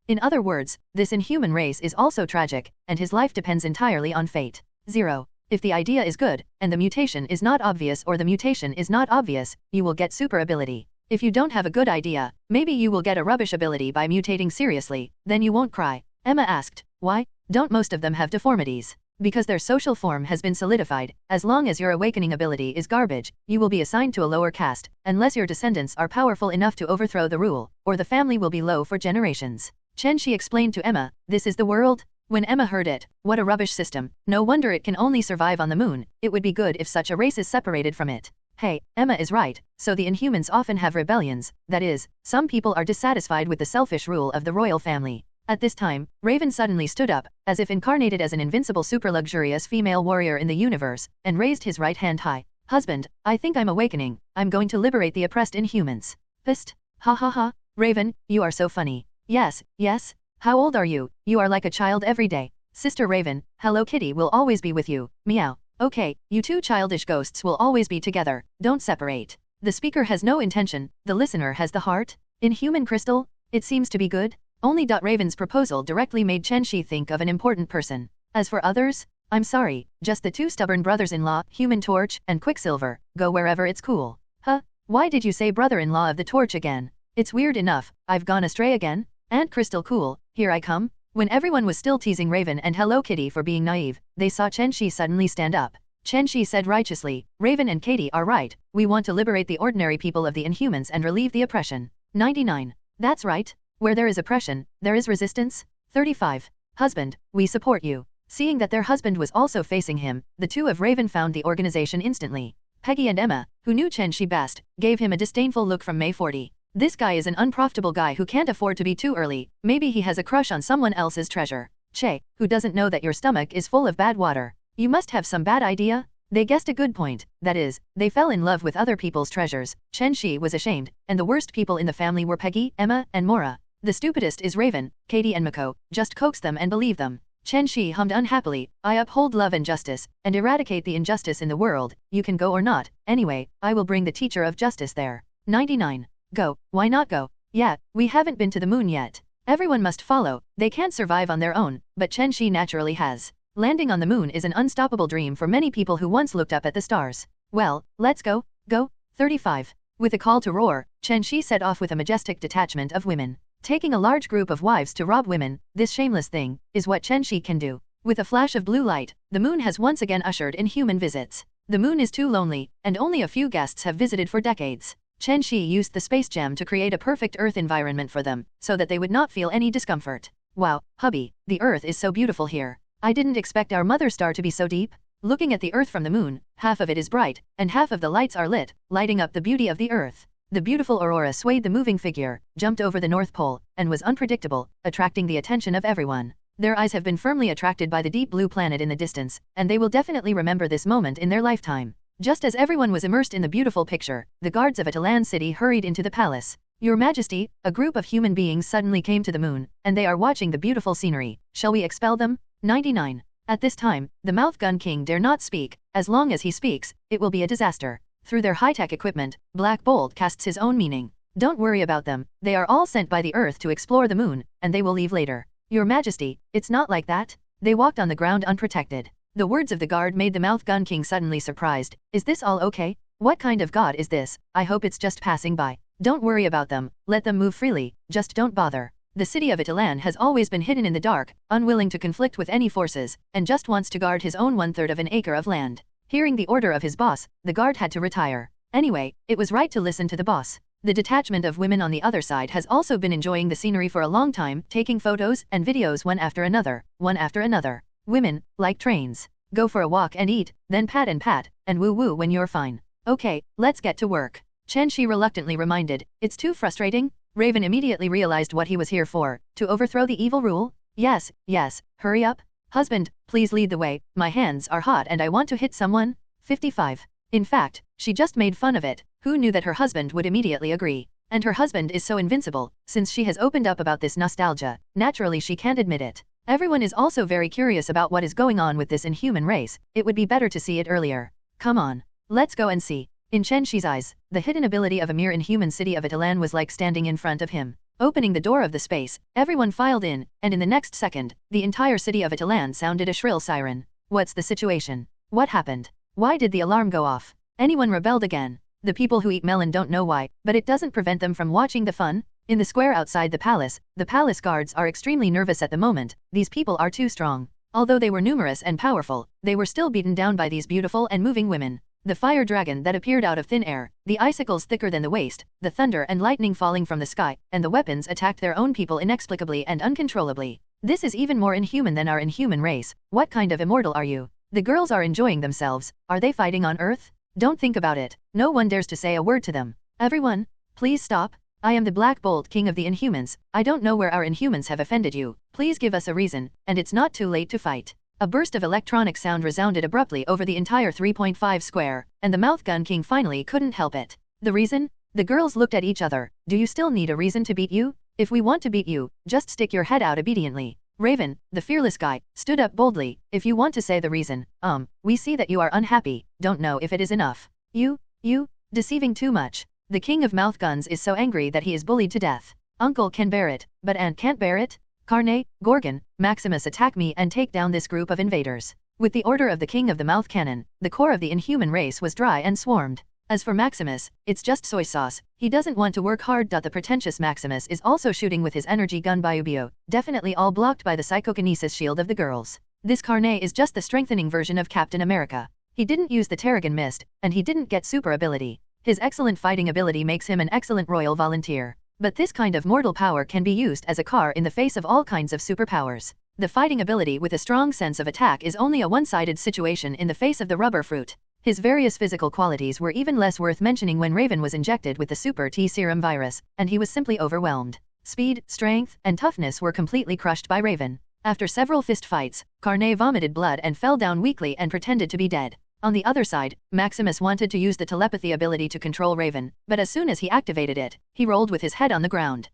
In other words, this inhuman race is also tragic, and his life depends entirely on fate. 0. If the idea is good, and the mutation is not obvious or the mutation is not obvious, you will get super ability. If you don't have a good idea, maybe you will get a rubbish ability by mutating seriously, then you won't cry. Emma asked. Why? Don't most of them have deformities? Because their social form has been solidified. As long as your awakening ability is garbage, you will be assigned to a lower caste, unless your descendants are powerful enough to overthrow the rule, or the family will be low for generations. Chen Xi explained to Emma, this is the world? When Emma heard it, what a rubbish system, no wonder it can only survive on the moon, it would be good if such a race is separated from it. Hey, Emma is right, so the Inhumans often have rebellions, that is, some people are dissatisfied with the selfish rule of the royal family. At this time, Raven suddenly stood up, as if incarnated as an invincible super-luxurious female warrior in the universe, and raised his right hand high. Husband, I think I'm awakening, I'm going to liberate the oppressed Inhumans. Fist? Ha ha ha, Raven, you are so funny. Yes. How old are you? You are like a child every day. Sister Raven, Hello Kitty will always be with you, meow. Okay, you two childish ghosts will always be together, don't separate. The speaker has no intention, the listener has the heart. Inhuman crystal? It seems to be good. Only. Raven's proposal directly made Chen Xi think of an important person. As for others, I'm sorry, just the two stubborn brothers-in-law, Human Torch, and Quicksilver, go wherever it's cool. Huh? Why did you say brother-in-law of the Torch again? It's weird enough, I've gone astray again? Aunt Crystal cool, here I come. When everyone was still teasing Raven and Hello Kitty for being naive, they saw Chen Xi suddenly stand up. Chen Xi said righteously, Raven and Katie are right, we want to liberate the ordinary people of the Inhumans and relieve the oppression. 99. That's right. Where there is oppression, there is resistance. 35. Husband, we support you. Seeing that their husband was also facing him, the two of Raven found the organization instantly. Peggy and Emma, who knew Chen Xi best, gave him a disdainful look from May 40. This guy is an unprofitable guy who can't afford to be too early, maybe he has a crush on someone else's treasure. Che, who doesn't know that your stomach is full of bad water. You must have some bad idea? They guessed a good point, that is, they fell in love with other people's treasures. Chen Xi was ashamed, and the worst people in the family were Peggy, Emma, and Mora. The stupidest is Raven, Katie and Mako, just coax them and believe them. Chen Xi hummed unhappily, I uphold love and justice, and eradicate the injustice in the world, you can go or not, anyway, I will bring the teacher of justice there. 99. Go, why not go? Yeah, we haven't been to the moon yet. Everyone must follow, they can't survive on their own, but Chen Xi naturally has. Landing on the moon is an unstoppable dream for many people who once looked up at the stars. Well, let's go. 35. With a call to roar, Chen Xi set off with a majestic detachment of women. Taking a large group of wives to rob women, this shameless thing, is what Chen Xi can do. With a flash of blue light, the moon has once again ushered in human visits. The moon is too lonely, and only a few guests have visited for decades. Chen Xi used the space gem to create a perfect Earth environment for them, so that they would not feel any discomfort. Wow, hubby, the Earth is so beautiful here. I didn't expect our mother star to be so deep. Looking at the earth from the moon, half of it is bright, and half of the lights are lit, lighting up the beauty of the earth. The beautiful aurora swayed the moving figure, jumped over the North Pole, and was unpredictable, attracting the attention of everyone. Their eyes have been firmly attracted by the deep blue planet in the distance, and they will definitely remember this moment in their lifetime. Just as everyone was immersed in the beautiful picture, the guards of Atalan city hurried into the palace. Your Majesty, a group of human beings suddenly came to the moon, and they are watching the beautiful scenery. Shall we expel them? 99. At this time, the mouth gun king dare not speak. As long as he speaks, it will be a disaster. Through their high-tech equipment, Black Bolt casts his own meaning. Don't worry about them, they are all sent by the Earth to explore the moon, and they will leave later. Your Majesty, it's not like that. They walked on the ground unprotected. The words of the guard made the mouth gun king suddenly surprised. Is this all okay? What kind of god is this? I hope it's just passing by. Don't worry about them, let them move freely, just don't bother. The city of Atalan has always been hidden in the dark, unwilling to conflict with any forces, and just wants to guard his own 1/3 of an acre of land. Hearing the order of his boss, the guard had to retire. Anyway, it was right to listen to the boss. The detachment of women on the other side has also been enjoying the scenery for a long time, taking photos and videos one after another. Women, like trains. Go for a walk and eat, then pat and woo-woo when you're fine. Okay, let's get to work. Chen Xi reluctantly reminded, it's too frustrating. Raven immediately realized what he was here for, to overthrow the evil rule? Yes, hurry up. Husband, please lead the way, my hands are hot and I want to hit someone. 55. In fact, she just made fun of it. Who knew that her husband would immediately agree? And her husband is so invincible, since she has opened up about this nostalgia, naturally she can't admit it. Everyone is also very curious about what is going on with this inhuman race. It would be better to see it earlier. Come on, let's go and see. In Chen Xi's eyes, the hidden ability of a mere inhuman city of Atalan was like standing in front of him. Opening the door of the space, everyone filed in, and in the next second, the entire city of Atalan sounded a shrill siren. What's the situation? What happened? Why did the alarm go off? Anyone rebelled again? The people who eat melon don't know why, but it doesn't prevent them from watching the fun. In the square outside the palace guards are extremely nervous at the moment. These people are too strong. Although they were numerous and powerful, they were still beaten down by these beautiful and moving women. The fire dragon that appeared out of thin air, the icicles thicker than the waist, the thunder and lightning falling from the sky, and the weapons attacked their own people inexplicably and uncontrollably. This is even more inhuman than our inhuman race. What kind of immortal are you? The girls are enjoying themselves. Are they fighting on Earth? Don't think about it. No one dares to say a word to them. Everyone, please stop. I am the Black Bolt King of the Inhumans. I don't know where our Inhumans have offended you. Please give us a reason, and it's not too late to fight. A burst of electronic sound resounded abruptly over the entire 3.5 square, and the Mouth Gun King finally couldn't help it. The reason? The girls looked at each other. Do you still need a reason to beat you? If we want to beat you, just stick your head out obediently. Raven, the fearless guy, stood up boldly. If you want to say the reason, we see that you are unhappy, don't know if it is enough. You, deceiving too much. The king of mouth guns is so angry that he is bullied to death. Uncle can bear it, but Aunt can't bear it? Carne, Gorgon, Maximus attack me and take down this group of invaders. With the order of the king of the mouth cannon, the core of the inhuman race was dry and swarmed. As for Maximus, it's just soy sauce. He doesn't want to work hard. The pretentious Maximus is also shooting with his energy gun Biobio, definitely all blocked by the psychokinesis shield of the girls. This Carne is just the strengthening version of Captain America. He didn't use the Terrigan Mist, and he didn't get super ability. His excellent fighting ability makes him an excellent royal volunteer. But this kind of mortal power can be used as a car in the face of all kinds of superpowers. The fighting ability with a strong sense of attack is only a one-sided situation in the face of the rubber fruit. His various physical qualities were even less worth mentioning when Raven was injected with the Super T serum virus, and he was simply overwhelmed. Speed, strength, and toughness were completely crushed by Raven. After several fist fights, Carne vomited blood and fell down weakly and pretended to be dead. On the other side, Maximus wanted to use the telepathy ability to control Raven, but as soon as he activated it, he rolled with his head on the ground.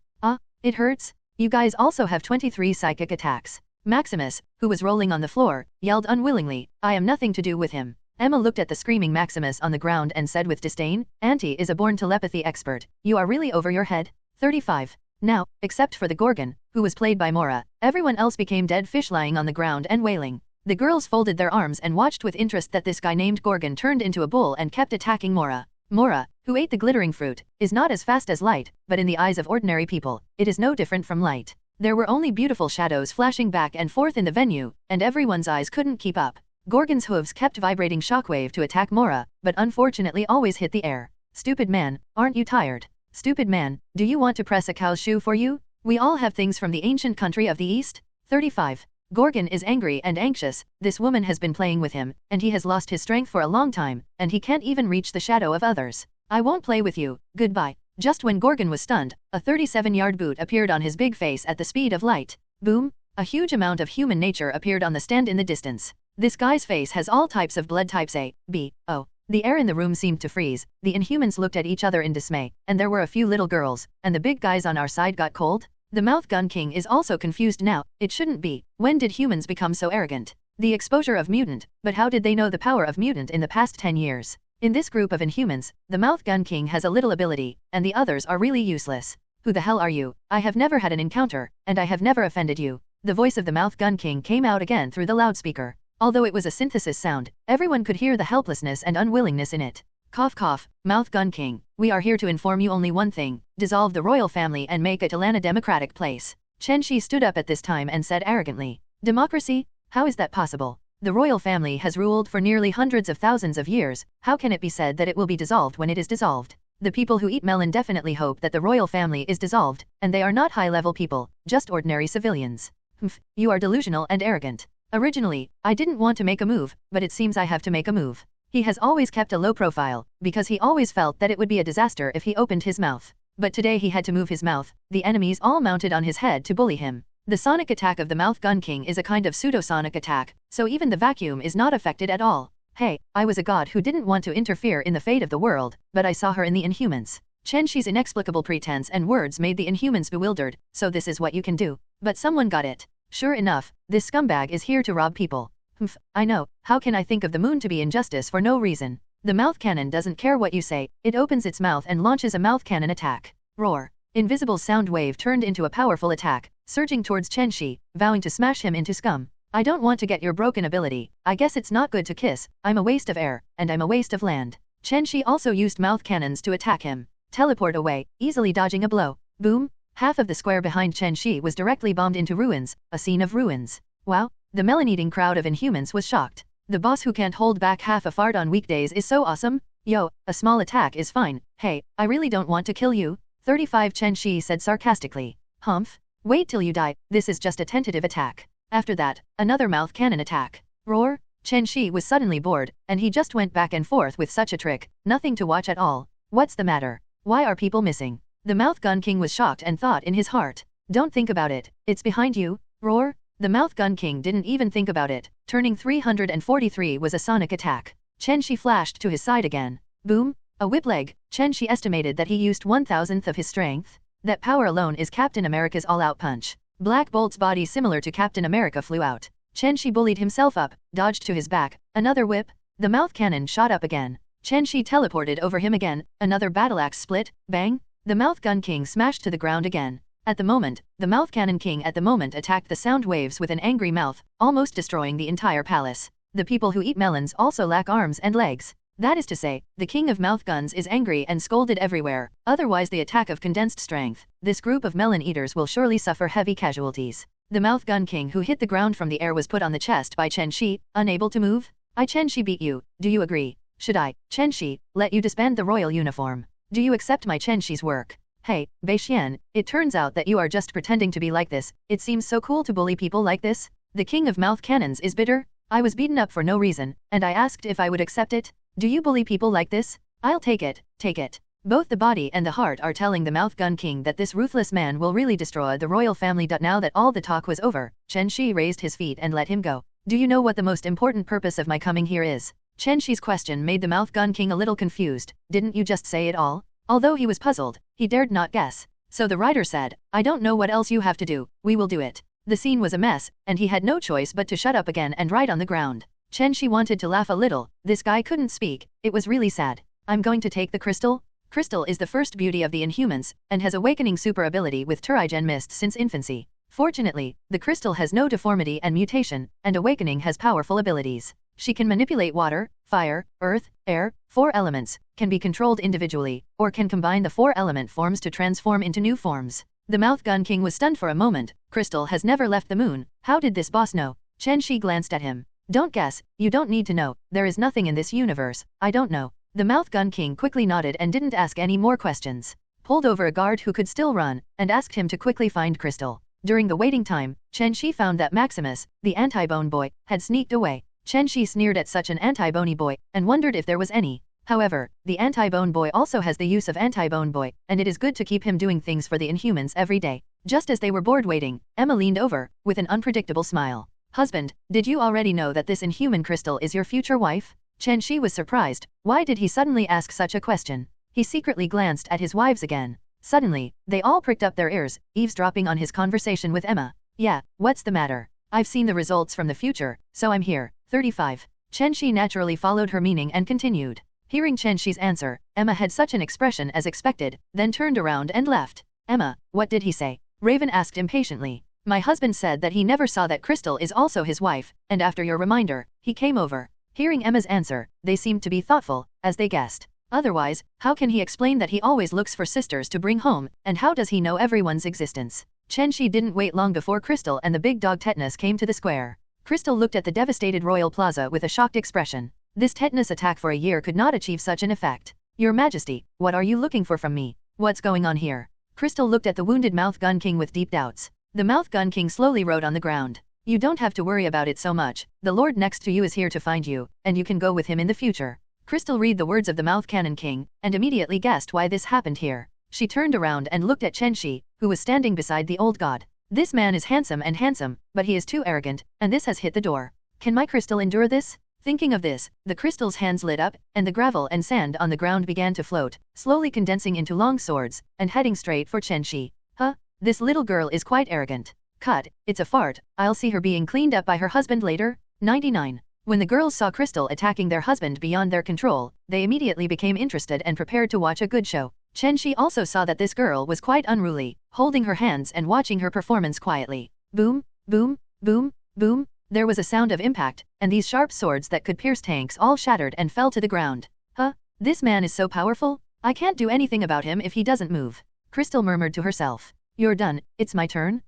It hurts? You guys also have 23 psychic attacks. Maximus, who was rolling on the floor, yelled unwillingly, I am nothing to do with him. Emma looked at the screaming Maximus on the ground and said with disdain, Auntie is a born telepathy expert. You are really over your head. 35. Now, except for the Gorgon, who was played by Mora, everyone else became dead fish lying on the ground and wailing. The girls folded their arms and watched with interest that this guy named Gorgon turned into a bull and kept attacking Mora. Mora, who ate the glittering fruit, is not as fast as light, but in the eyes of ordinary people, it is no different from light. There were only beautiful shadows flashing back and forth in the venue, and everyone's eyes couldn't keep up. Gorgon's hooves kept vibrating shockwave to attack Mora, but unfortunately always hit the air. Stupid man, aren't you tired? Stupid man, do you want to press a cow's shoe for you? We all have things from the ancient country of the East. 35. Gorgon is angry and anxious, this woman has been playing with him, and he has lost his strength for a long time, and he can't even reach the shadow of others. I won't play with you, goodbye. Just when Gorgon was stunned, a 37-yard boot appeared on his big face at the speed of light. Boom! A huge amount of human nature appeared on the stand in the distance. This guy's face has all types of blood types A, B, O. The air in the room seemed to freeze, the Inhumans looked at each other in dismay, and there were a few little girls, and the big guys on our side got cold? The Mouth Gun King is also confused now, it shouldn't be. When did humans become so arrogant? The exposure of mutant, but how did they know the power of mutant in the past 10 years? In this group of Inhumans, the Mouth Gun King has a little ability, and the others are really useless. Who the hell are you? I have never had an encounter, and I have never offended you. The voice of the Mouth Gun King came out again through the loudspeaker. Although it was a synthesis sound, everyone could hear the helplessness and unwillingness in it. Cough cough, Mouth Gun King, we are here to inform you only one thing, dissolve the royal family and make Atlanta a democratic place. Chen Xi stood up at this time and said arrogantly, democracy? How is that possible? The royal family has ruled for nearly hundreds of thousands of years, how can it be said that it will be dissolved when it is dissolved? The people who eat melon definitely hope that the royal family is dissolved, and they are not high-level people, just ordinary civilians. Humph, you are delusional and arrogant. Originally, I didn't want to make a move, but it seems I have to make a move. He has always kept a low profile, because he always felt that it would be a disaster if he opened his mouth. But today he had to move his mouth, the enemies all mounted on his head to bully him. The sonic attack of the Mouth Gun King is a kind of pseudo-sonic attack, so even the vacuum is not affected at all. Hey, I was a god who didn't want to interfere in the fate of the world, but I saw her in the Inhumans. Chen Xi's inexplicable pretense and words made the Inhumans bewildered, so this is what you can do. But someone got it. Sure enough, this scumbag is here to rob people. Humph, I know, how can I think of the moon to be injustice for no reason? The mouth cannon doesn't care what you say, it opens its mouth and launches a mouth cannon attack. Roar. Invisible sound wave turned into a powerful attack, surging towards Chen Xi, vowing to smash him into scum. I don't want to get your broken ability, I guess it's not good to kiss, I'm a waste of air, and I'm a waste of land. Chen Xi also used mouth cannons to attack him. Teleport away, easily dodging a blow. Boom! Half of the square behind Chen Xi was directly bombed into ruins, a scene of ruins. Wow! The melon-eating crowd of Inhumans was shocked. The boss who can't hold back half a fart on weekdays is so awesome. Yo, a small attack is fine. Hey, I really don't want to kill you. 35 Chen Xi said sarcastically. Humph. Wait till you die, this is just a tentative attack. After that, another mouth cannon attack. Roar. Chen Xi was suddenly bored, and he just went back and forth with such a trick, nothing to watch at all. What's the matter? Why are people missing? The Mouth Gun King was shocked and thought in his heart. Don't think about it, it's behind you. Roar. The Mouth Gun King didn't even think about it, turning 343 was a sonic attack. Chen Xi flashed to his side again. Boom. A whip leg. Chen Xi estimated that he used 1,000th of his strength. That power alone is Captain America's all-out punch. Black Bolt's body similar to Captain America flew out. Chen Xi bullied himself up, dodged to his back, another whip. The mouth cannon shot up again. Chen Xi teleported over him again, another battle axe split, bang. The Mouth Gun King smashed to the ground again. At the moment, the Mouth Cannon King attacked the sound waves with an angry mouth, almost destroying the entire palace. The people who eat melons also lack arms and legs. That is to say, the King of Mouth Guns is angry and scolded everywhere, otherwise the attack of condensed strength. This group of melon eaters will surely suffer heavy casualties. The Mouth Gun King who hit the ground from the air was put on the chest by Chen Xi, unable to move. I Chen Xi beat you, do you agree? Should I, Chen Xi, let you disband the royal uniform? Do you accept my Chen Xi's work? Hey, Bei Xian, it turns out that you are just pretending to be like this, it seems so cool to bully people like this. The King of Mouth Cannons is bitter? I was beaten up for no reason, and I asked if I would accept it? Do you bully people like this? I'll take it, take it. Both the body and the heart are telling the Mouth Gun King that this ruthless man will really destroy the royal family. Now that all the talk was over, Chen Xi raised his feet and let him go. Do you know what the most important purpose of my coming here is? Chen Xi's question made the Mouth Gun King a little confused. Didn't you just say it all? Although he was puzzled, he dared not guess. So the writer said, I don't know what else you have to do, we will do it. The scene was a mess, and he had no choice but to shut up again and write on the ground. Chen Xi wanted to laugh a little, this guy couldn't speak, it was really sad. I'm going to take the crystal? Crystal is the first beauty of the Inhumans, and has awakening super ability with Turigen Mist since infancy. Fortunately, the crystal has no deformity and mutation, and awakening has powerful abilities. She can manipulate water, fire, earth, air, 4 elements, can be controlled individually, or can combine the 4 element forms to transform into new forms. The Mouth Gun King was stunned for a moment. Crystal has never left the moon. How did this boss know? Chen Xi glanced at him. Don't guess, you don't need to know, there is nothing in this universe, I don't know. The Mouth Gun King quickly nodded and didn't ask any more questions. Pulled over a guard who could still run, and asked him to quickly find Crystal. During the waiting time, Chen Xi found that Maximus, the anti-bone boy, had sneaked away. Chen Xi sneered at such an anti-bony boy, and wondered if there was any. However, the anti-bone boy also has the use of anti-bone boy, and it is good to keep him doing things for the Inhumans every day. Just as they were bored waiting, Emma leaned over, with an unpredictable smile. Husband, did you already know that this Inhuman crystal is your future wife? Chen Xi was surprised. Why did he suddenly ask such a question? He secretly glanced at his wives again. Suddenly, they all pricked up their ears, eavesdropping on his conversation with Emma. Yeah, what's the matter? I've seen the results from the future, so I'm here. 35. Chen Xi naturally followed her meaning and continued. Hearing Chen Xi's answer, Emma had such an expression as expected, then turned around and left. Emma, what did he say? Raven asked impatiently. My husband said that he never saw that Crystal is also his wife, and after your reminder, he came over. Hearing Emma's answer, they seemed to be thoughtful, as they guessed. Otherwise, how can he explain that he always looks for sisters to bring home, and how does he know everyone's existence? Chen Xi didn't wait long before Crystal and the big dog Tetanus came to the square. Crystal looked at the devastated royal plaza with a shocked expression. This tetanus attack for a year could not achieve such an effect. Your Majesty, what are you looking for from me? What's going on here? Crystal looked at the wounded Mouth Gun King with deep doubts. The Mouth Gun King slowly rode on the ground. You don't have to worry about it so much. The Lord next to you is here to find you, and you can go with him in the future. Crystal read the words of the Mouth Cannon King, and immediately guessed why this happened here. She turned around and looked at Chen Xi, who was standing beside the old god. This man is handsome, but he is too arrogant, and this has hit the door. Can my crystal endure this? Thinking of this, the crystal's hands lit up, and the gravel and sand on the ground began to float, slowly condensing into long swords, and heading straight for Chen Xi. Huh? This little girl is quite arrogant. Cut, it's a fart, I'll see her being cleaned up by her husband later. 99. When the girls saw Crystal attacking their husband beyond their control, they immediately became interested and prepared to watch a good show. Chen Xi also saw that this girl was quite unruly, holding her hands and watching her performance quietly. Boom, boom, boom, boom. There was a sound of impact, and these sharp swords that could pierce tanks all shattered and fell to the ground. Huh? This man is so powerful? I can't do anything about him if he doesn't move. Crystal murmured to herself. You're done, it's my turn?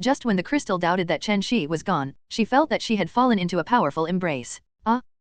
Just when the crystal doubted that Chen Xi was gone, she felt that she had fallen into a powerful embrace.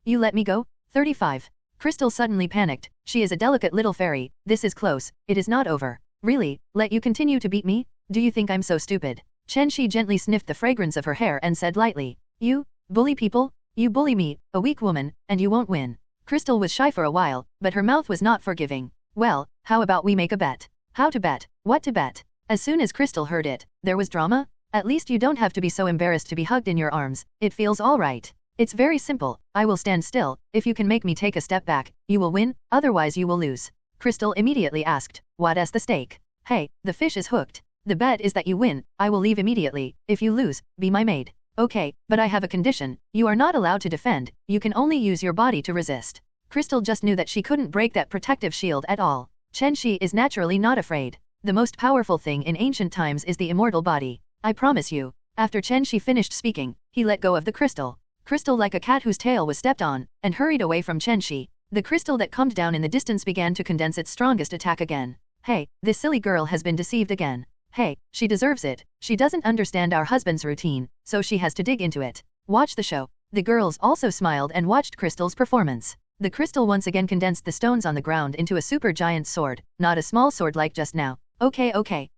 You let me go? 35. Crystal suddenly panicked. She is a delicate little fairy, this is close, it is not over. Really, let you continue to beat me? Do you think I'm so stupid? Chen Xi gently sniffed the fragrance of her hair and said lightly. You bully people? You bully me, a weak woman, and you won't win. Crystal was shy for a while, but her mouth was not forgiving. Well, how about we make a bet? How to bet? What to bet? As soon as Crystal heard it, there was drama. At least you don't have to be so embarrassed to be hugged in your arms, it feels alright. It's very simple, I will stand still, if you can make me take a step back, you will win, otherwise you will lose. Crystal immediately asked, what's the stake? Hey, the fish is hooked. The bet is that you win, I will leave immediately, if you lose, be my maid. Okay, but I have a condition, you are not allowed to defend, you can only use your body to resist. Crystal just knew that she couldn't break that protective shield at all. Chen Xi is naturally not afraid. The most powerful thing in ancient times is the immortal body. I promise you. After Chen Xi finished speaking, he let go of the crystal. Crystal like a cat whose tail was stepped on, and hurried away from Chen Xi. The crystal that calmed down in the distance began to condense its strongest attack again. Hey, this silly girl has been deceived again. Hey, she deserves it. She doesn't understand our husband's routine, so she has to dig into it. Watch the show. The girls also smiled and watched Crystal's performance. The crystal once again condensed the stones on the ground into a super giant sword, not a small sword like just now. Okay.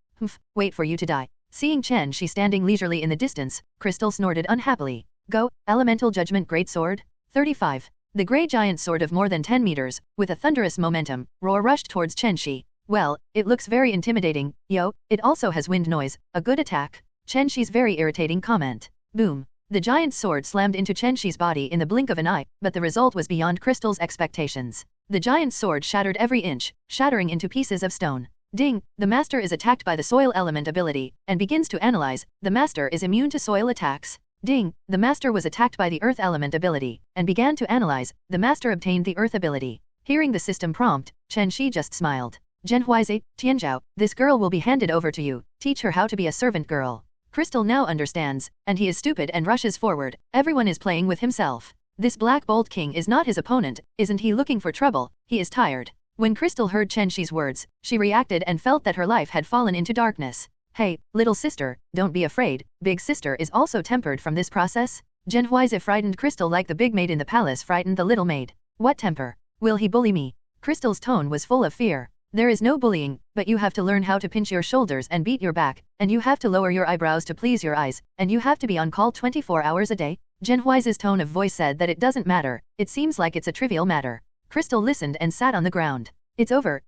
Wait for you to die. Seeing Chen Xi standing leisurely in the distance, Crystal snorted unhappily. Go, Elemental Judgment Great Sword. 35. The grey giant sword of more than 10 meters, with a thunderous momentum, rushed towards Chen Xi. Well, it looks very intimidating, yo, it also has wind noise, a good attack. Chen Xi's very irritating comment. Boom. The giant sword slammed into Chen Xi's body in the blink of an eye, but the result was beyond Crystal's expectations. The giant sword shattered every inch, shattering into pieces of stone. Ding, the master is attacked by the soil element ability, and begins to analyze, the master is immune to soil attacks. Ding, the master was attacked by the earth element ability, and began to analyze, the master obtained the earth ability. Hearing the system prompt, Chen Xi just smiled. Zhenhuaizi, Tianzhao, this girl will be handed over to you, teach her how to be a servant girl. Crystal now understands, and he is stupid and rushes forward, everyone is playing with himself. This Black Bolt King is not his opponent, isn't he looking for trouble, he is tired. When Crystal heard Chen Xi's words, she reacted and felt that her life had fallen into darkness. Hey, little sister, don't be afraid, big sister is also tempered from this process. Zhenhuaizi frightened Crystal like the big maid in the palace frightened the little maid. What temper? Will he bully me? Crystal's tone was full of fear. There is no bullying, but you have to learn how to pinch your shoulders and beat your back, and you have to lower your eyebrows to please your eyes, and you have to be on call 24 hours a day. Chen Hui's tone of voice said that it doesn't matter, it seems like it's a trivial matter. Crystal listened and sat on the ground. It's over,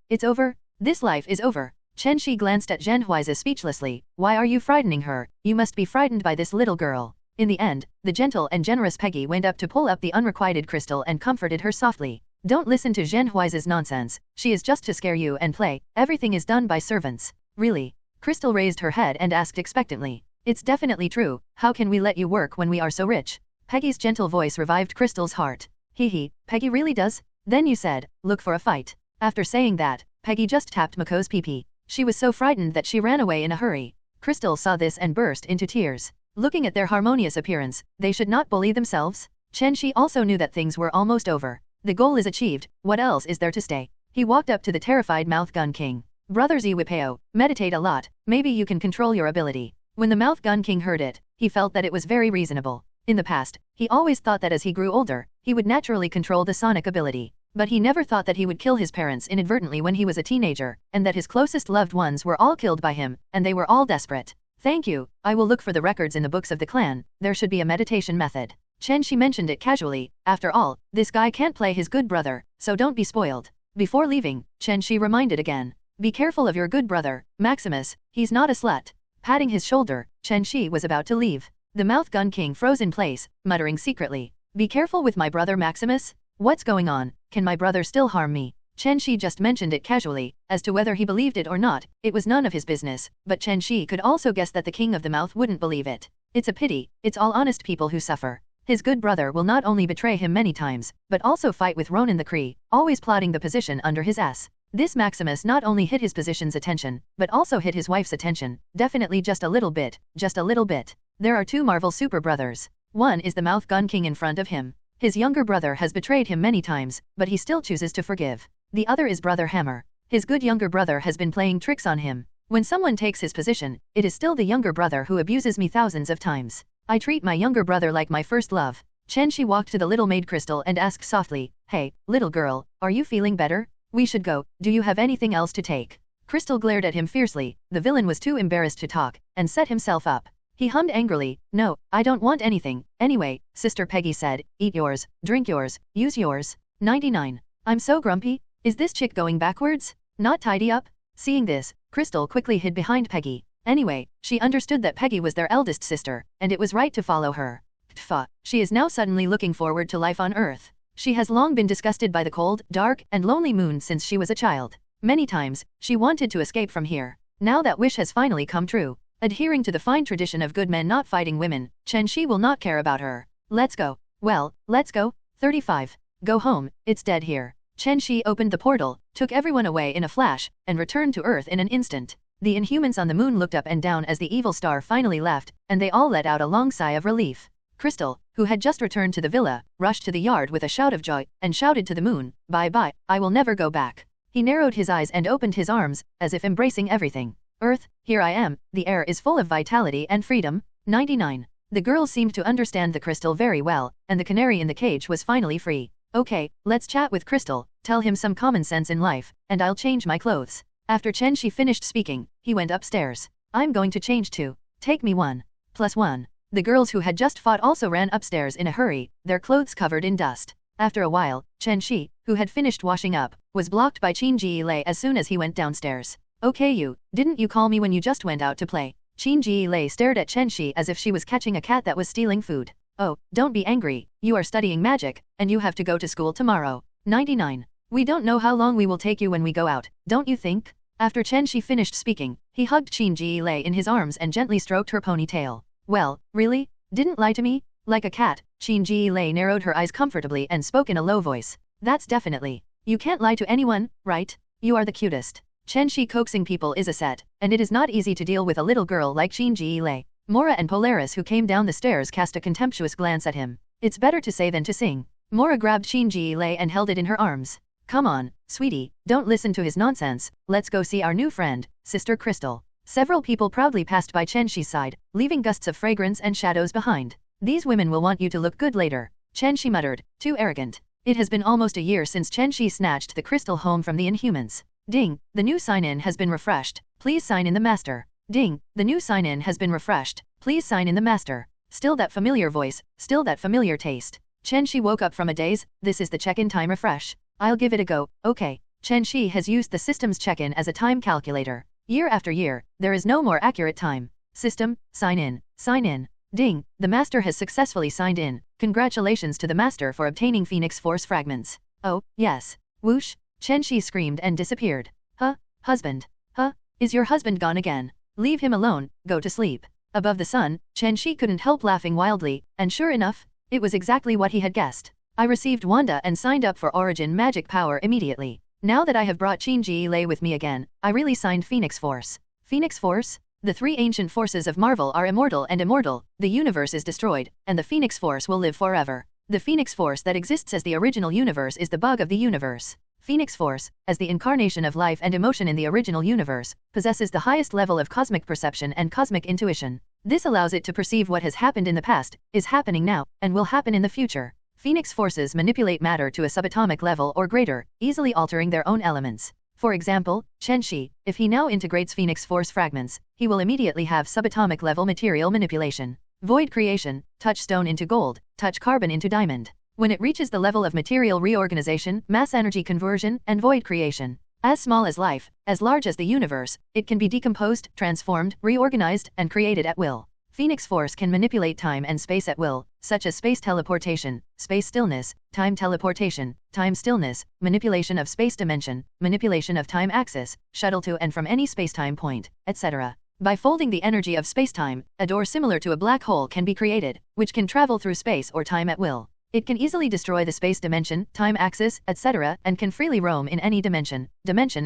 this life is over. Chen Xi glanced at Chen Hui speechlessly. Why are you frightening her? You must be frightened by this little girl. In the end, the gentle and generous Peggy went up to pull up the unrequited Crystal and comforted her softly. Don't listen to Chen Hui's nonsense, she is just to scare you and play, everything is done by servants. Really? Crystal raised her head and asked expectantly. It's definitely true, how can we let you work when we are so rich? Peggy's gentle voice revived Crystal's heart. Hee, Peggy really does? Then you said, look for a fight. After saying that, Peggy just tapped Mako's pee-pee. She was so frightened that she ran away in a hurry. Crystal saw this and burst into tears. Looking at their harmonious appearance, they should not bully themselves. Chen Xi also knew that things were almost over. The goal is achieved, what else is there to stay? He walked up to the terrified Mouth Gun King. Brother Ziwipeo, meditate a lot, maybe you can control your ability. When the Mouth Gun King heard it, he felt that it was very reasonable. In the past, he always thought that as he grew older, he would naturally control the sonic ability. But he never thought that he would kill his parents inadvertently when he was a teenager, and that his closest loved ones were all killed by him, and they were all desperate. Thank you, I will look for the records in the books of the clan, there should be a meditation method. Chen Xi mentioned it casually, after all, this guy can't play his good brother, so don't be spoiled. Before leaving, Chen Xi reminded again. Be careful of your good brother, Maximus, he's not a slut. Patting his shoulder, Chen Xi was about to leave. The Mouth Gun King froze in place, muttering secretly. Be careful with my brother Maximus? What's going on, can my brother still harm me? Chen Xi just mentioned it casually, as to whether he believed it or not, it was none of his business, but Chen Xi could also guess that the King of the Mouth wouldn't believe it. It's a pity, it's all honest people who suffer. His good brother will not only betray him many times, but also fight with Ronan the Cree, always plotting the position under his ass. This Maximus not only hit his position's attention, but also hit his wife's attention, definitely just a little bit, just a little bit. There are two Marvel super brothers. One is the Mouth Gun King in front of him. His younger brother has betrayed him many times, but he still chooses to forgive. The other is Brother Hammer. His good younger brother has been playing tricks on him. When someone takes his position, it is still the younger brother who abuses me thousands of times. I treat my younger brother like my first love. Chen Xi walked to the little maid Crystal and asked softly, Hey, little girl, are you feeling better? We should go, do you have anything else to take? Crystal glared at him fiercely, the villain was too embarrassed to talk, and set himself up. He hummed angrily, No, I don't want anything, anyway, Sister Peggy said, eat yours, drink yours, use yours. 99. I'm so grumpy, is this chick going backwards? Not tidy up? Seeing this, Crystal quickly hid behind Peggy. Anyway, she understood that Peggy was their eldest sister, and it was right to follow her. Tfa, she is now suddenly looking forward to life on Earth. She has long been disgusted by the cold, dark, and lonely moon since she was a child. Many times, she wanted to escape from here. Now that wish has finally come true. Adhering to the fine tradition of good men not fighting women, Chen Xi will not care about her. Let's go. Well, let's go. 35. Go home, it's dead here. Chen Xi opened the portal, took everyone away in a flash, and returned to Earth in an instant. The Inhumans on the moon looked up and down as the evil star finally left, and they all let out a long sigh of relief. Crystal, who had just returned to the villa, rushed to the yard with a shout of joy, and shouted to the moon, Bye-bye, I will never go back. He narrowed his eyes and opened his arms, as if embracing everything. Earth, here I am, the air is full of vitality and freedom. 99. The girls seemed to understand the Crystal very well, and the canary in the cage was finally free. Okay, let's chat with Crystal, tell him some common sense in life, and I'll change my clothes. After Chen Xi finished speaking, he went upstairs. I'm going to change too. Take me 1+1. The girls who had just fought also ran upstairs in a hurry, their clothes covered in dust. After a while, Chen Xi, who had finished washing up, was blocked by Chen Xi as soon as he went downstairs. Okay didn't you call me when you just went out to play? Chen Xi stared at Chen Xi as if she was catching a cat that was stealing food. Oh, don't be angry, you are studying magic, and you have to go to school tomorrow. 99. We don't know how long we will take you when we go out, don't you think? After Chen Xi finished speaking, he hugged Chen Xi in his arms and gently stroked her ponytail. Well, really? Didn't lie to me? Like a cat, Chen Xi narrowed her eyes comfortably and spoke in a low voice. That's definitely. You can't lie to anyone, right? You are the cutest. Chen Xi coaxing people is a set, and it is not easy to deal with a little girl like Chen Xi. Mora and Polaris who came down the stairs cast a contemptuous glance at him. It's better to say than to sing. Mora grabbed Chen Xi and held it in her arms. Come on, sweetie, don't listen to his nonsense, let's go see our new friend, Sister Crystal. Several people proudly passed by Chen Xi's side, leaving gusts of fragrance and shadows behind. These women will want you to look good later. Chen Xi muttered, too arrogant. It has been almost a year since Chen Xi snatched the crystal home from the Inhumans. Ding, the new sign-in has been refreshed. Please sign in the master. Ding, the new sign-in has been refreshed. Please sign in the master. Still that familiar voice, still that familiar taste. Chen Xi woke up from a daze. This is the check-in time refresh. I'll give it a go, okay. Chen Xi has used the system's check-in as a time calculator. Year after year, there is no more accurate time. System, sign in, sign in. Ding, the master has successfully signed in. Congratulations to the master for obtaining Phoenix Force fragments. Oh, yes. Whoosh, Chen Xi screamed and disappeared. Huh, husband. Huh, is your husband gone again? Leave him alone, go to sleep. Above the sun, Chen Xi couldn't help laughing wildly, and sure enough, it was exactly what he had guessed. I received Wanda and signed up for Origin Magic Power immediately. Now that I have brought Chen Xi with me again, I really signed Phoenix Force. Phoenix Force? The three ancient forces of Marvel are immortal and immortal, the universe is destroyed, and the Phoenix Force will live forever. The Phoenix Force that exists as the original universe is the bug of the universe. Phoenix Force, as the incarnation of life and emotion in the original universe, possesses the highest level of cosmic perception and cosmic intuition. This allows it to perceive what has happened in the past, is happening now, and will happen in the future. Phoenix Forces manipulate matter to a subatomic level or greater, easily altering their own elements. For example, Chen Xi, if he now integrates Phoenix Force fragments, he will immediately have subatomic level material manipulation. Void creation, touch stone into gold, touch carbon into diamond. When it reaches the level of material reorganization, mass energy conversion, and void creation. As small as life, as large as the universe, it can be decomposed, transformed, reorganized, and created at will. Phoenix Force can manipulate time and space at will, such as space teleportation, space stillness, time teleportation, time stillness, manipulation of space dimension, manipulation of time axis, shuttle to and from any spacetime point, etc. By folding the energy of spacetime, a door similar to a black hole can be created, which can travel through space or time at will. It can easily destroy the space dimension, time axis, etc., and can freely roam in any dimension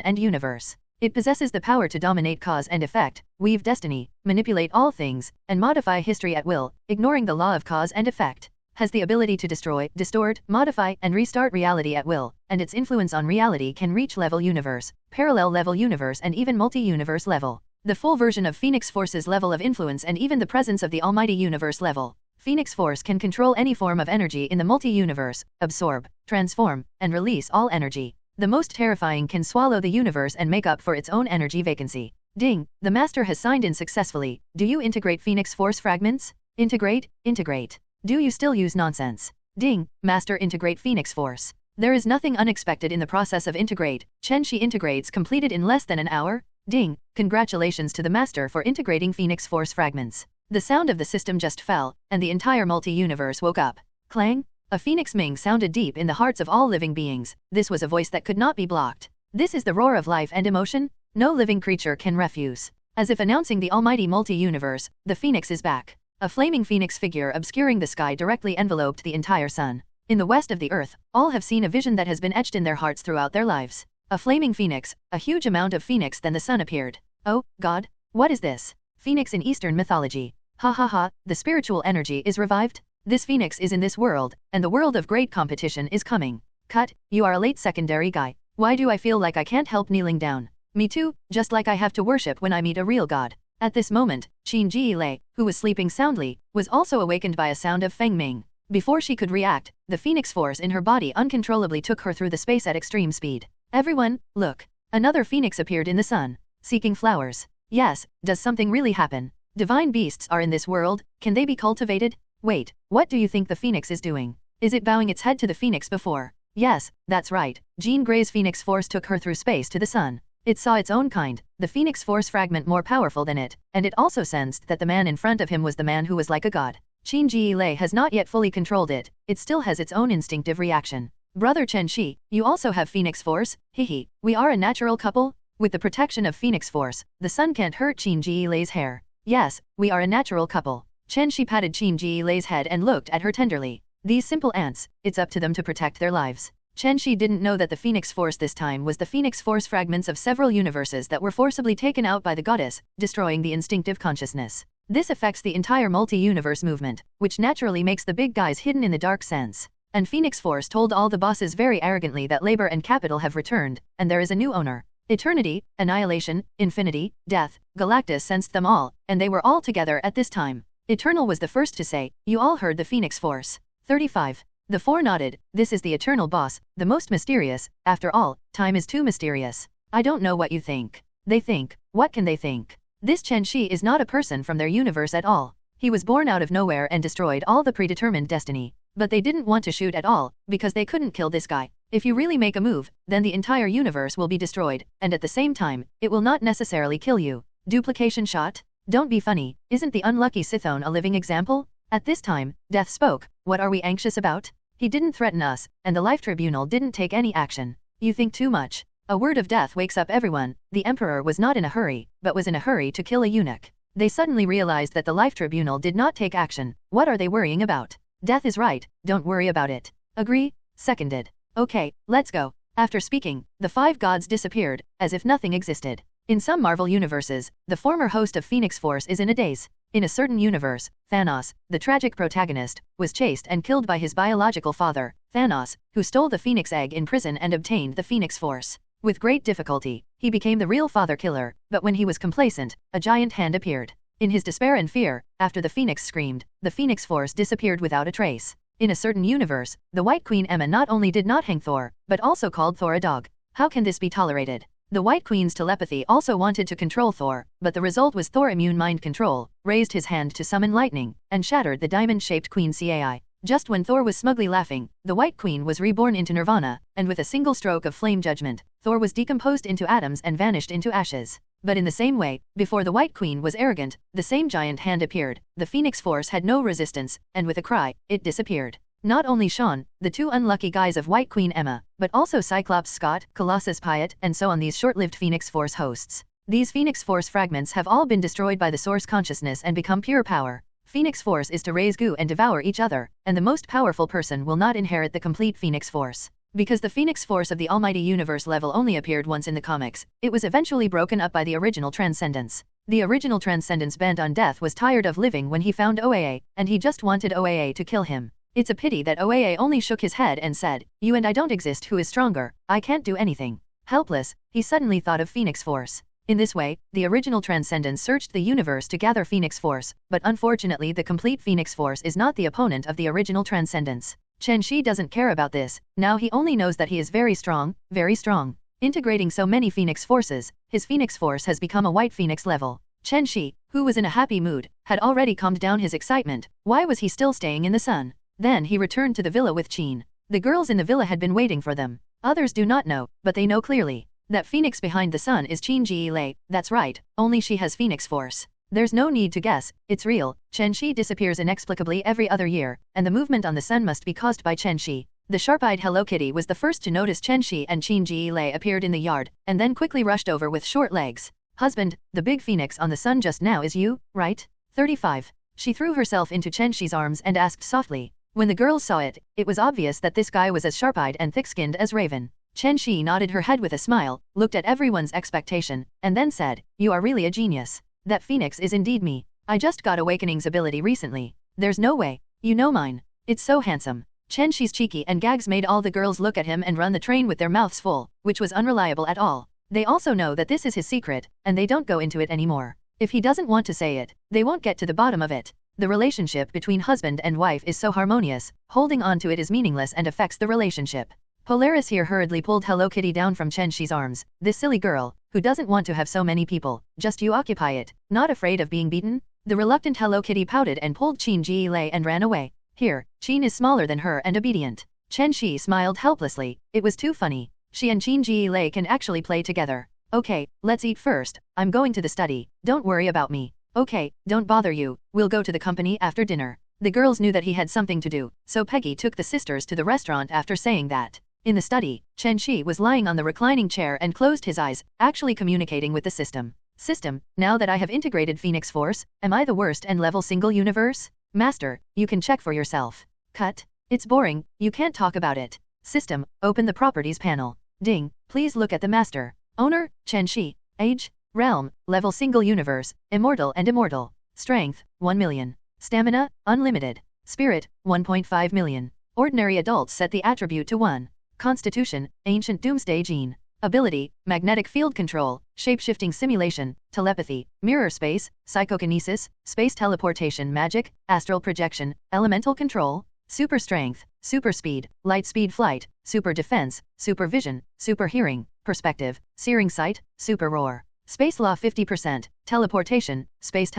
and universe. It possesses the power to dominate cause and effect, weave destiny, manipulate all things, and modify history at will, ignoring the law of cause and effect. Has the ability to destroy, distort, modify, and restart reality at will, and its influence on reality can reach level universe, parallel level universe, and even multi-universe level. The full version of Phoenix Force's level of influence and even the presence of the almighty universe level. Phoenix Force can control any form of energy in the multi-universe, absorb, transform, and release all energy. The most terrifying can swallow the universe and make up for its own energy vacancy. Ding, the master has signed in successfully. Do you integrate Phoenix Force fragments? Integrate, integrate. Do you still use nonsense? Ding, master integrate Phoenix Force. There is nothing unexpected in the process of integrate. Chen Xi integrates completed in less than an hour. Ding, congratulations to the master for integrating Phoenix Force fragments. The sound of the system just fell, and the entire multi-universe woke up. Clang. A phoenix ming sounded deep in the hearts of all living beings. This was a voice that could not be blocked. This is the roar of life and emotion. No living creature can refuse. As if announcing the almighty multi-universe, the phoenix is back. A flaming phoenix figure obscuring the sky directly enveloped the entire sun. In the west of the earth, all have seen a vision that has been etched in their hearts throughout their lives. A flaming phoenix, a huge amount of phoenix than the sun appeared. Oh, God, what is this? Phoenix in Eastern mythology. Ha ha ha, the spiritual energy is revived? This phoenix is in this world, and the world of great competition is coming. Cut, you are a late secondary guy. Why do I feel like I can't help kneeling down? Me too, just like I have to worship when I meet a real god. At this moment, Chen Xi, who was sleeping soundly, was also awakened by a sound of Feng Ming. Before she could react, the Phoenix Force in her body uncontrollably took her through the space at extreme speed. Everyone, look. Another phoenix appeared in the sun, seeking flowers. Yes, does something really happen? Divine beasts are in this world, can they be cultivated? Wait, what do you think the phoenix is doing? Is it bowing its head to the phoenix before? Yes, that's right. Jean Grey's Phoenix Force took her through space to the sun. It saw its own kind, the Phoenix Force fragment more powerful than it, and it also sensed that the man in front of him was the man who was like a god. Chen Xi has not yet fully controlled it, it still has its own instinctive reaction. Brother Chen Xi, you also have Phoenix Force? Hihi, we are a natural couple? With the protection of Phoenix Force, the sun can't hurt Chen Xi's hair. Yes, we are a natural couple. Chen Xi patted Chen Xi's head and looked at her tenderly. These simple ants, it's up to them to protect their lives. Chen Xi didn't know that the Phoenix Force this time was the Phoenix Force fragments of several universes that were forcibly taken out by the goddess, destroying the instinctive consciousness. This affects the entire multi-universe movement, which naturally makes the big guys hidden in the dark sense. And Phoenix Force told all the bosses very arrogantly that labor and capital have returned, and there is a new owner. Eternity, Annihilation, Infinity, Death, Galactus sensed them all, and they were all together at this time. Eternal was the first to say, you all heard the Phoenix Force. 35. The four nodded, this is the eternal boss, the most mysterious, after all, time is too mysterious. I don't know what you think. They think. What can they think? This Chen Xi is not a person from their universe at all. He was born out of nowhere and destroyed all the predetermined destiny. But they didn't want to shoot at all, because they couldn't kill this guy. If you really make a move, then the entire universe will be destroyed, and at the same time, it will not necessarily kill you. Duplication shot? Don't be funny, isn't the unlucky Sithone a living example? At this time, Death spoke. What are we anxious about? He didn't threaten us, and the Life Tribunal didn't take any action. You think too much. A word of death wakes up everyone. The Emperor was not in a hurry, but was in a hurry to kill a eunuch. They suddenly realized that the Life Tribunal did not take action. What are they worrying about? Death is right, don't worry about it. Agree? Seconded. Okay, let's go. After speaking, the 5 gods disappeared, as if nothing existed. In some Marvel universes, the former host of Phoenix Force is in a daze. In a certain universe, Thanos, the tragic protagonist, was chased and killed by his biological father, Thanos, who stole the Phoenix Egg in prison and obtained the Phoenix Force. With great difficulty, he became the real father killer, but when he was complacent, a giant hand appeared. In his despair and fear, after the Phoenix screamed, the Phoenix Force disappeared without a trace. In a certain universe, the White Queen Emma not only did not hang Thor, but also called Thor a dog. How can this be tolerated? The White Queen's telepathy also wanted to control Thor, but the result was Thor immune mind control, raised his hand to summon lightning, and shattered the diamond-shaped Queen Cai. Just when Thor was smugly laughing, the White Queen was reborn into Nirvana, and with a single stroke of flame judgment, Thor was decomposed into atoms and vanished into ashes. But in the same way, before the White Queen was arrogant, the same giant hand appeared, the Phoenix Force had no resistance, and with a cry, it disappeared. Not only Sean, the 2 unlucky guys of White Queen Emma, but also Cyclops Scott, Colossus Piet, and so on these short-lived Phoenix Force hosts. These Phoenix Force fragments have all been destroyed by the Source consciousness and become pure power. Phoenix Force is to raise goo and devour each other, and the most powerful person will not inherit the complete Phoenix Force. Because the Phoenix Force of the Almighty Universe level only appeared once in the comics, it was eventually broken up by the original Transcendence. The original Transcendence bent on Death was tired of living when he found OAA, and he just wanted OAA to kill him. It's a pity that OAA only shook his head and said, "You and I don't exist, who is stronger? I can't do anything." Helpless, he suddenly thought of Phoenix Force. In this way, the original Transcendence searched the universe to gather Phoenix Force, but unfortunately the complete Phoenix Force is not the opponent of the original Transcendence. Chen Xi doesn't care about this, now he only knows that he is very strong, very strong. Integrating so many Phoenix Forces, his Phoenix Force has become a White Phoenix level. Chen Xi, who was in a happy mood, had already calmed down his excitement. Why was he still staying in the sun? Then he returned to the villa with Qin. The girls in the villa had been waiting for them. Others do not know, but they know clearly. That Phoenix behind the sun is Qin Ji. That's right, only she has Phoenix Force. There's no need to guess, it's real. Chen Xi disappears inexplicably every other year, and the movement on the sun must be caused by Chen Xi. The sharp-eyed Hello Kitty was the first to notice Chen Xi, and Qin Ji appeared in the yard, and then quickly rushed over with short legs. Husband, the big phoenix on the sun just now is you, right? 35. She threw herself into Chen Xi's arms and asked softly. When the girls saw it, it was obvious that this guy was as sharp-eyed and thick-skinned as Raven. Chen Xi nodded her head with a smile, looked at everyone's expectation, and then said, "You are really a genius. That phoenix is indeed me. I just got Awakening's ability recently. There's no way. You know mine. It's so handsome." Chen Xi's cheeky and gags made all the girls look at him and run the train with their mouths full, which was unreliable at all. They also know that this is his secret, and they don't go into it anymore. If he doesn't want to say it, they won't get to the bottom of it. The relationship between husband and wife is so harmonious, holding on to it is meaningless and affects the relationship. Polaris here hurriedly pulled Hello Kitty down from Chen Xi's arms. "This silly girl, who doesn't want to have so many people, just you occupy it, not afraid of being beaten?" The reluctant Hello Kitty pouted and pulled Qin Ji and ran away. Here, Qin is smaller than her and obedient. Chen Xi smiled helplessly, it was too funny. She and Qin Ji can actually play together. "Okay, let's eat first, I'm going to the study, don't worry about me." "Okay, don't bother you, we'll go to the company after dinner." The girls knew that he had something to do, so Peggy took the sisters to the restaurant after saying that. In the study, Chen Xi was lying on the reclining chair and closed his eyes, actually communicating with the system. "System, now that I have integrated Phoenix Force, am I the worst and level single universe? Master, you can check for yourself." "Cut. It's boring, you can't talk about it." "System, open the properties panel." "Ding, please look at the master." "Owner, Chen Xi. Age, realm, level single universe, immortal and immortal. Strength, 1 million. Stamina, unlimited. Spirit, 1.5 million. Ordinary adults set the attribute to 1. Constitution, ancient Doomsday gene. Ability, magnetic field control, shape-shifting simulation, telepathy, mirror space, psychokinesis, space teleportation magic, astral projection, elemental control. super strength, super speed, light speed flight, super defense, super vision, super hearing, perspective, searing sight, super roar. Space law 50%, teleportation, space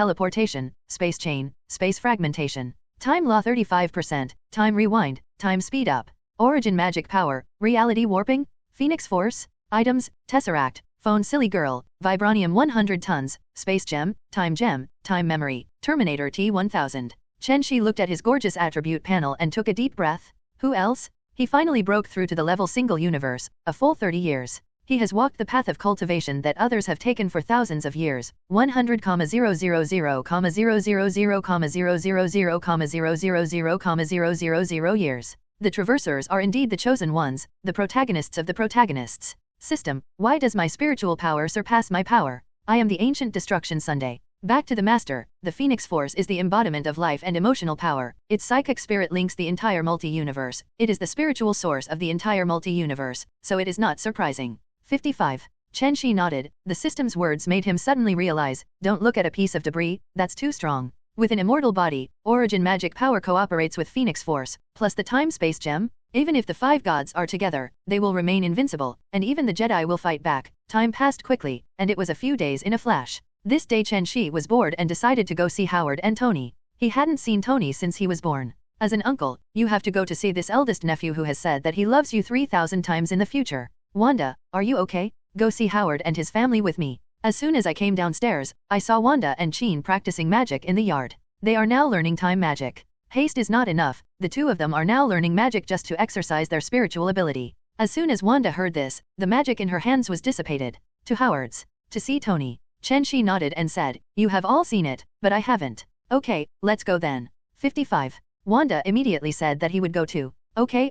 chain, space fragmentation. Time law 35%, time rewind, time speed up. Origin magic power, reality warping, phoenix force, items, tesseract, phone silly girl, vibranium 100 tons, space gem, time memory, Terminator T-1000. Chen Xi looked at his gorgeous attribute panel and took a deep breath. Who else? He finally broke through to the level single universe, a full 30 years. He has walked the path of cultivation that others have taken for thousands of years, 100,000,000,000,000,000,000,000 years. The traversers are indeed the chosen ones, the protagonists of the protagonists. System, why does my spiritual power surpass my power? I am the ancient destruction Sunday. Back to the master, the Phoenix Force is the embodiment of life and emotional power. Its psychic spirit links the entire multi-universe. It is the spiritual source of the entire multi-universe, so it is not surprising. 55. Chen Xi nodded. The system's words made him suddenly realize, don't look at a piece of debris, that's too strong. With an immortal body, origin magic power cooperates with Phoenix Force, plus the time-space gem. Even if the 5 gods are together, they will remain invincible, and even the Jedi will fight back. Time passed quickly, and it was a few days in a flash. This day Chen Xi was bored and decided to go see Howard and Tony. He hadn't seen Tony since he was born. As an uncle, you have to go to see this eldest nephew who has said that he loves you 3,000 times in the future. Wanda, are you okay? Go see Howard and his family with me. As soon as I came downstairs, I saw Wanda and Chin practicing magic in the yard. They are now learning time magic. Haste is not enough, the two of them are now learning magic just to exercise their spiritual ability. As soon as Wanda heard this, the magic in her hands was dissipated. To Howard's. To see Tony. Chen Xi nodded and said, you have all seen it, but I haven't. Okay, let's go then. 55. Wanda immediately said that he would go too. Okay,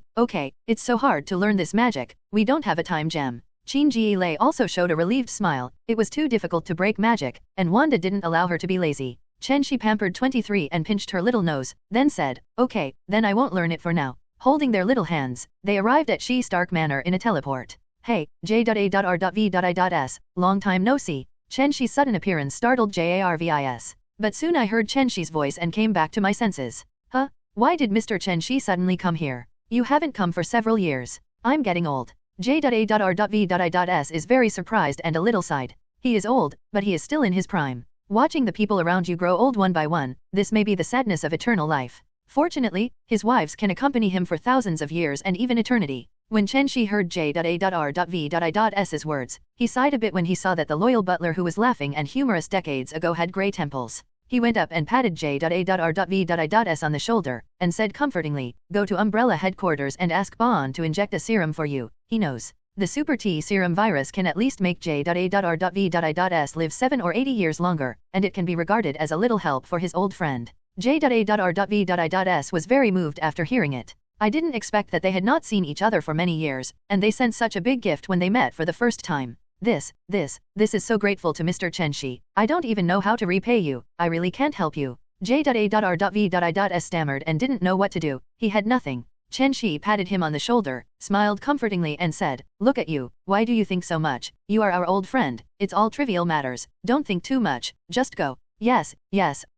it's so hard to learn this magic, we don't have a time gem. Chen Xi also showed a relieved smile. It was too difficult to break magic, and Wanda didn't allow her to be lazy. Chen Xi pampered 23 and pinched her little nose, then said, okay, then I won't learn it for now. Holding their little hands, they arrived at Shi Stark Manor in a teleport. Hey, J.A.R.V.S, long time no see. Chen Xi's sudden appearance startled Jarvis. But soon I heard Chen Xi's voice and came back to my senses. Huh? Why did Mr. Chen Xi suddenly come here? You haven't come for several years. I'm getting old. J.A.R.V.S is very surprised and a little sighed. He is old, but he is still in his prime. Watching the people around you grow old one by one, this may be the sadness of eternal life. Fortunately, his wives can accompany him for thousands of years and even eternity. When Chen Xi heard J.A.R.V.S's words, he sighed a bit when he saw that the loyal butler who was laughing and humorous decades ago had grey temples. He went up and patted J.A.R.V.S on the shoulder, and said comfortingly, go to Umbrella headquarters and ask Bond to inject a serum for you, he knows. The Super T serum virus can at least make J.A.R.V.S live 7 or 80 years longer, and it can be regarded as a little help for his old friend. J.A.R.V.S was very moved after hearing it. I didn't expect that they had not seen each other for many years, and they sent such a big gift when they met for the first time. This is so grateful to Mr. Chen Xi. I don't even know how to repay you, I really can't help you. J.A.R.V.S stammered and didn't know what to do, he had nothing. Chen Xi patted him on the shoulder, smiled comfortingly and said, look at you, why do you think so much? You are our old friend, it's all trivial matters, don't think too much, just go. Yes,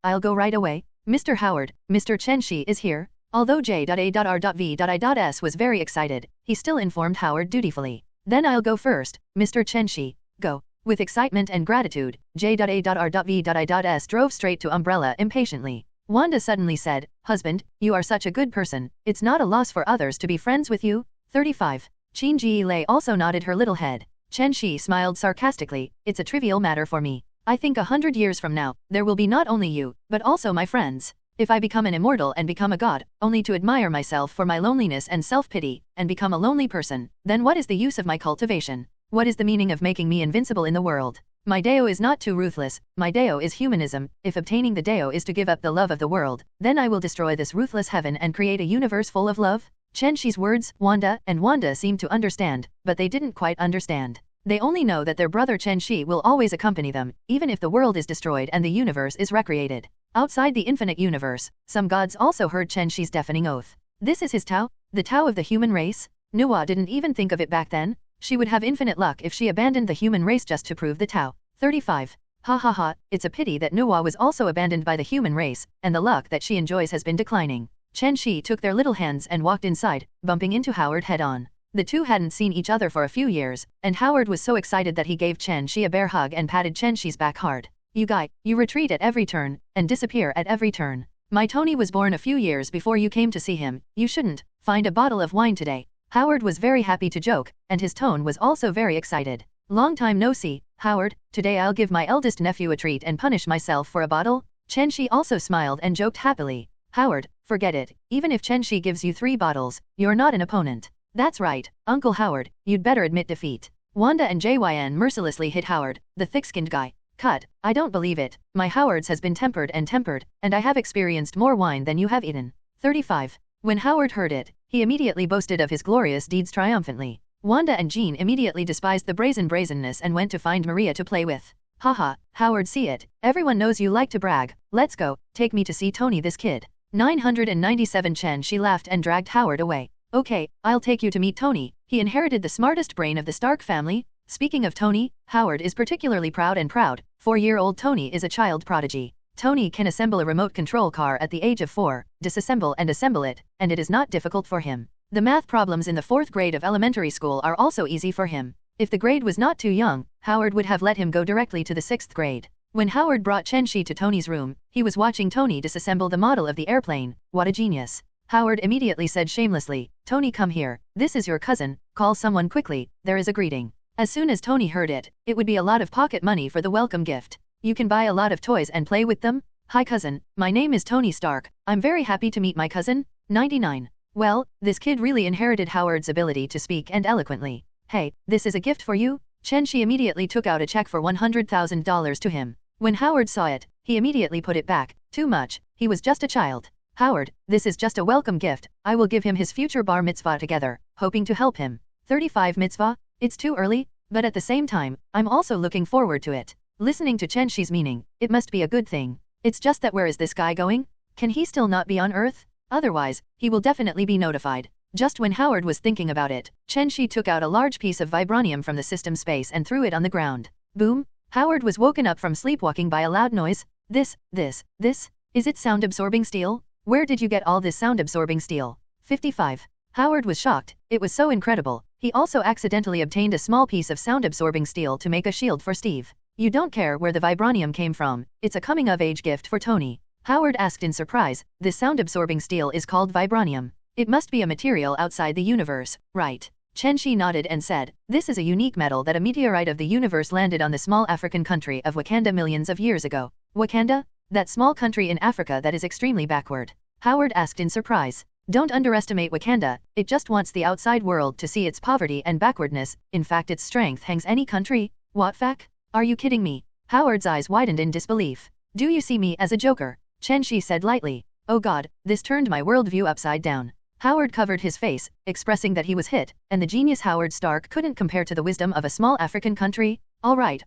I'll go right away. Mr. Howard, Mr. Chen Xi is here. Although J.A.R.V.S was very excited, he still informed Howard dutifully. Then I'll go first, Mr. Chen Xi. Go. With excitement and gratitude, J.A.R.V.S drove straight to Umbrella impatiently. Wanda suddenly said, husband, you are such a good person, it's not a loss for others to be friends with you. 35. Chen Xi also nodded her little head. Chen Xi smiled sarcastically, it's a trivial matter for me. I think 100 years from now, there will be not only you, but also my friends. If I become an immortal and become a god, only to admire myself for my loneliness and self-pity, and become a lonely person, then what is the use of my cultivation? What is the meaning of making me invincible in the world? My Deo is not too ruthless, my Deo is humanism. If obtaining the Deo is to give up the love of the world, then I will destroy this ruthless heaven and create a universe full of love. Chen Xi's words, Wanda seemed to understand, but they didn't quite understand. They only know that their brother Chen Xi will always accompany them, even if the world is destroyed and the universe is recreated. Outside the infinite universe, some gods also heard Chen Xi's deafening oath. This is his Tao? The Tao of the human race? Nuwa didn't even think of it back then. She would have infinite luck if she abandoned the human race just to prove the Tao. 35. Ha, it's a pity that Nuwa was also abandoned by the human race, and the luck that she enjoys has been declining. Chen Xi took their little hands and walked inside, bumping into Howard head-on. The two hadn't seen each other for a few years, and Howard was so excited that he gave Chen Xi a bear hug and patted Chen Xi's back hard. You guy, you retreat at every turn, and disappear at every turn. My Tony was born a few years before you came to see him, you shouldn't find a bottle of wine today. Howard was very happy to joke, and his tone was also very excited. Long time no see, Howard, today I'll give my eldest nephew a treat and punish myself for a bottle. Chen Xi also smiled and joked happily. Howard, forget it, even if Chen Xi gives you 3 bottles, you're not an opponent. That's right, Uncle Howard, you'd better admit defeat. Wanda and JYN mercilessly hit Howard, the thick-skinned guy. Cut, I don't believe it, my Howard's has been tempered, and I have experienced more wine than you have eaten. 35. When Howard heard it, he immediately boasted of his glorious deeds triumphantly. Wanda and Jean immediately despised the brazenness and went to find Maria to play with. Haha, Howard, see it, everyone knows you like to brag, let's go, take me to see Tony this kid. 997. Chen Xi laughed and dragged Howard away. Okay, I'll take you to meet Tony, he inherited the smartest brain of the Stark family. Speaking of Tony, Howard is particularly proud. 4-year-old Tony is a child prodigy. Tony can assemble a remote control car at the age of 4, disassemble and assemble it, and it is not difficult for him. The math problems in the 4th grade of elementary school are also easy for him. If the grade was not too young, Howard would have let him go directly to the 6th grade. When Howard brought Chen Xi to Tony's room, he was watching Tony disassemble the model of the airplane. What a genius. Howard immediately said shamelessly, Tony, come here, this is your cousin, call someone quickly, there is a greeting. As soon as Tony heard it, it would be a lot of pocket money for the welcome gift. You can buy a lot of toys and play with them. Hi cousin, my name is Tony Stark, I'm very happy to meet my cousin. 99. Well, this kid really inherited Howard's ability to speak and eloquently. Hey, this is a gift for you? Chen Xi immediately took out a check for $100,000 to him. When Howard saw it, he immediately put it back. Too much, he was just a child. Howard, this is just a welcome gift, I will give him his future bar mitzvah together, hoping to help him. 35. Mitzvah? It's too early, but at the same time, I'm also looking forward to it. Listening to Chen Xi's meaning, it must be a good thing. It's just that where is this guy going? Can he still not be on Earth? Otherwise, he will definitely be notified. Just when Howard was thinking about it, Chen Xi took out a large piece of Vibranium from the system space and threw it on the ground. Boom! Howard was woken up from sleepwalking by a loud noise. This, is it sound-absorbing steel? Where did you get all this sound-absorbing steel? 55. Howard was shocked, it was so incredible. He also accidentally obtained a small piece of sound-absorbing steel to make a shield for Steve. You don't care where the Vibranium came from, it's a coming-of-age gift for Tony. Howard asked in surprise, this sound-absorbing steel is called Vibranium. It must be a material outside the universe, right? Chen Xi nodded and said, this is a unique metal that a meteorite of the universe landed on the small African country of Wakanda millions of years ago. Wakanda? That small country in Africa that is extremely backward. Howard asked in surprise. Don't underestimate Wakanda, it just wants the outside world to see its poverty and backwardness, in fact its strength hangs any country. What fact? Are you kidding me? Howard's eyes widened in disbelief. Do you see me as a joker? Chen Xi said lightly. Oh god, this turned my worldview upside down. Howard covered his face, expressing that he was hit, and the genius Howard Stark couldn't compare to the wisdom of a small African country. Alright,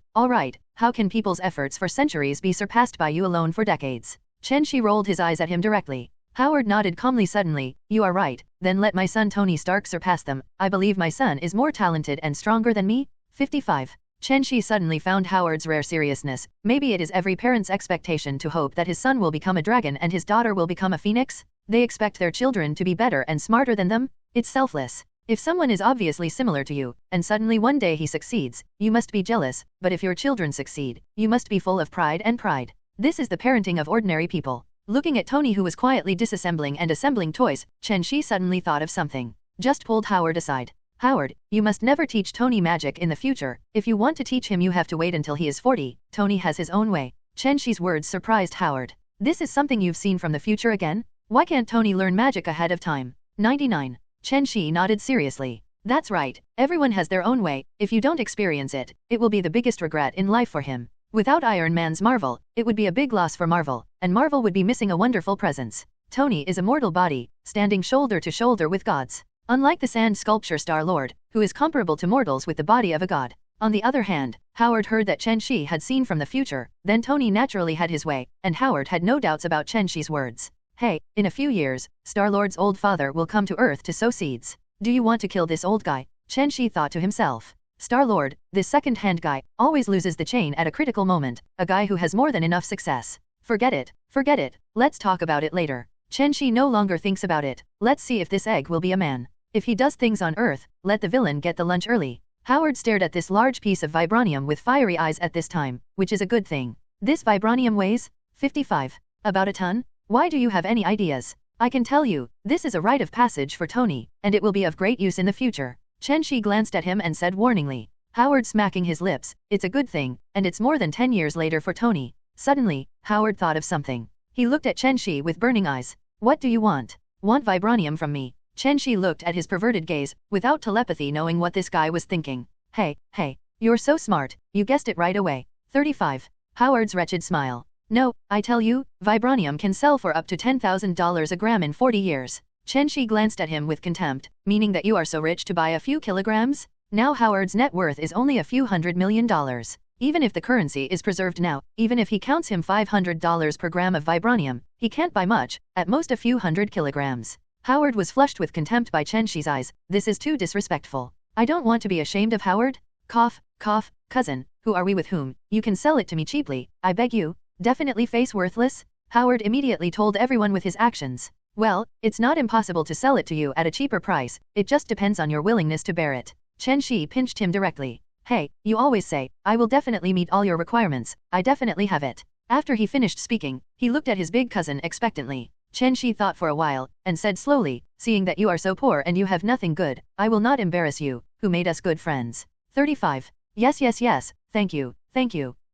how can people's efforts for centuries be surpassed by you alone for decades? Chen Xi rolled his eyes at him directly. Howard nodded calmly. Suddenly, you are right, then let my son Tony Stark surpass them, I believe my son is more talented and stronger than me. 55. Chen Xi suddenly found Howard's rare seriousness. Maybe it is every parent's expectation to hope that his son will become a dragon and his daughter will become a phoenix? They expect their children to be better and smarter than them? It's selfless. If someone is obviously similar to you, and suddenly one day he succeeds, you must be jealous, but if your children succeed, you must be full of pride and pride. This is the parenting of ordinary people. Looking at Tony who was quietly disassembling and assembling toys, Chen Xi suddenly thought of something. Just pulled Howard aside. Howard, you must never teach Tony magic in the future. If you want to teach him you have to wait until he is 40, Tony has his own way. Chen Xi's words surprised Howard. This is something you've seen from the future again? Why can't Tony learn magic ahead of time? 99. Chen Xi nodded seriously. That's right, everyone has their own way, if you don't experience it, it will be the biggest regret in life for him. Without Iron Man's Marvel, it would be a big loss for Marvel, and Marvel would be missing a wonderful presence. Tony is a mortal body, standing shoulder to shoulder with gods. Unlike the sand sculpture Star-Lord, who is comparable to mortals with the body of a god. On the other hand, Howard heard that Chen Xi had seen from the future, then Tony naturally had his way, and Howard had no doubts about Chen Xi's words. Hey, in a few years, Star-Lord's old father will come to Earth to sow seeds. Do you want to kill this old guy? Chen Xi thought to himself. Star-Lord, this second-hand guy, always loses the chain at a critical moment, a guy who has more than enough success. Forget it, let's talk about it later. Chen Xi no longer thinks about it. Let's see if this egg will be a man. If he does things on Earth, let the villain get the lunch early. Howard stared at this large piece of vibranium with fiery eyes at this time, which is a good thing. This vibranium weighs 55. About a ton? Why do you have any ideas? I can tell you, this is a rite of passage for Tony, and it will be of great use in the future. Chen Xi glanced at him and said warningly. Howard smacking his lips, it's a good thing, and it's more than 10 years later for Tony. Suddenly, Howard thought of something. He looked at Chen Xi with burning eyes. What do you want? Want vibranium from me? Chen Xi looked at his perverted gaze, without telepathy knowing what this guy was thinking. Hey, you're so smart, you guessed it right away. 35. Howard's wretched smile. No, I tell you, vibranium can sell for up to $10,000 a gram in 40 years. Chen Xi glanced at him with contempt, meaning that you are so rich to buy a few kilograms? Now Howard's net worth is only a few $100 million. Even if the currency is preserved now, even if he counts him $500 per gram of vibranium, he can't buy much, at most a few 100 kilograms. Howard was flushed with contempt by Chen Xi's eyes. This is too disrespectful. I don't want to be ashamed of Howard. Cough, cough, cousin, who are we with whom? You can sell it to me cheaply, I beg you. Definitely face worthless? Howard immediately told everyone with his actions. Well, it's not impossible to sell it to you at a cheaper price, it just depends on your willingness to bear it. Chen Xi pinched him directly. Hey, you always say, I will definitely meet all your requirements, I definitely have it. After he finished speaking, he looked at his big cousin expectantly. Chen Xi thought for a while, and said slowly, seeing that you are so poor and you have nothing good, I will not embarrass you, who made us good friends. 35. Yes, thank you.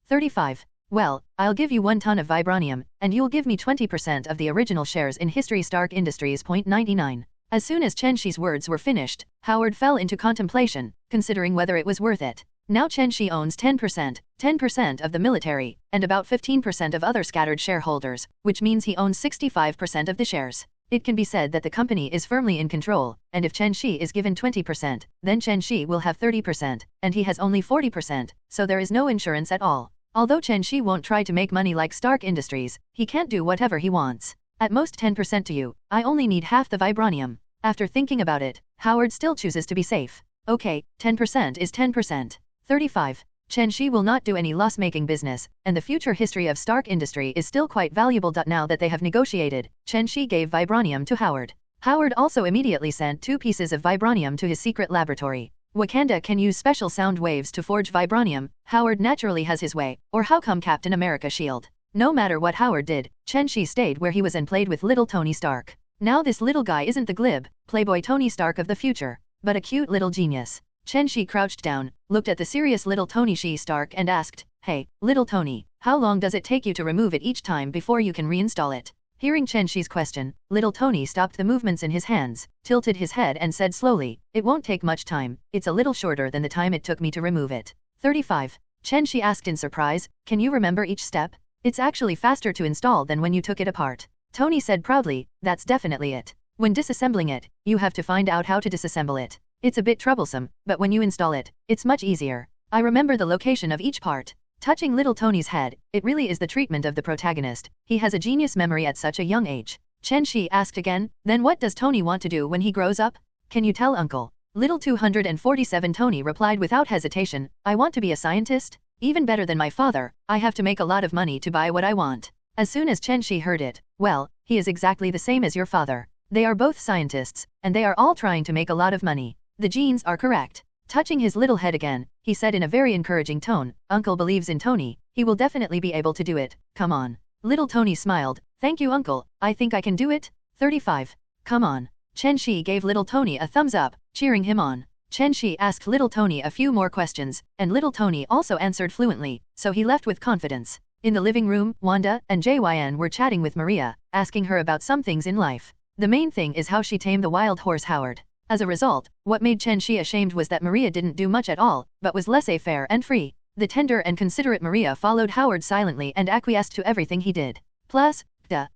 35. Well, I'll give you 1 ton of vibranium, and you'll give me 20% of the original shares in History Stark Industries. 99. As soon as Chen Xi's words were finished, Howard fell into contemplation, considering whether it was worth it. Now Chen Xi owns 10% of the military, and about 15% of other scattered shareholders, which means he owns 65% of the shares. It can be said that the company is firmly in control, and if Chen Xi is given 20%, then Chen Xi will have 30%, and he has only 40%, so there is no insurance at all. Although Chen Xi won't try to make money like Stark Industries, he can't do whatever he wants. At most 10% to you, I only need half the vibranium. After thinking about it, Howard still chooses to be safe. Okay, 10% is 10%. 35. Chen Xi will not do any loss-making business, and the future history of Stark Industry is still quite valuable. Now that they have negotiated, Chen Xi gave vibranium to Howard. Howard also immediately sent 2 pieces of vibranium to his secret laboratory. Wakanda can use special sound waves to forge vibranium. Howard naturally has his way, or how come Captain America shield? No matter what Howard did, Chen Xi stayed where he was and played with little Tony Stark. Now this little guy isn't the glib, playboy Tony Stark of the future, but a cute little genius. Chen Xi crouched down, looked at the serious little Tony Stark and asked, Hey, little Tony, how long does it take you to remove it each time before you can reinstall it? Hearing Chen Xi's question, little Tony stopped the movements in his hands, tilted his head and said slowly, It won't take much time, it's a little shorter than the time it took me to remove it. 35. Chen Xi asked in surprise, Can you remember each step? It's actually faster to install than when you took it apart. Tony said proudly, That's definitely it. When disassembling it, you have to find out how to disassemble it. It's a bit troublesome, but when you install it, it's much easier. I remember the location of each part. Touching little Tony's head, it really is the treatment of the protagonist. He has a genius memory at such a young age. Chen Xi asked again, Then what does Tony want to do when he grows up? Can you tell Uncle? Little 247 Tony replied without hesitation, I want to be a scientist. Even better than my father, I have to make a lot of money to buy what I want. As soon as Chen Xi heard it, well, he is exactly the same as your father. They are both scientists, and they are all trying to make a lot of money. The genes are correct. Touching his little head again, he said in a very encouraging tone, Uncle believes in Tony, he will definitely be able to do it, come on. Little Tony smiled, Thank you Uncle, I think I can do it. 35. Come on. Chen Xi gave little Tony a thumbs up, cheering him on. Chen Xi asked little Tony a few more questions, and little Tony also answered fluently, so he left with confidence. In the living room, Wanda and JYN were chatting with Maria, asking her about some things in life. The main thing is how she tamed the wild horse Howard. As a result, what made Chen Xi ashamed was that Maria didn't do much at all, but was laissez-faire and free. The tender and considerate Maria followed Howard silently and acquiesced to everything he did. Plus,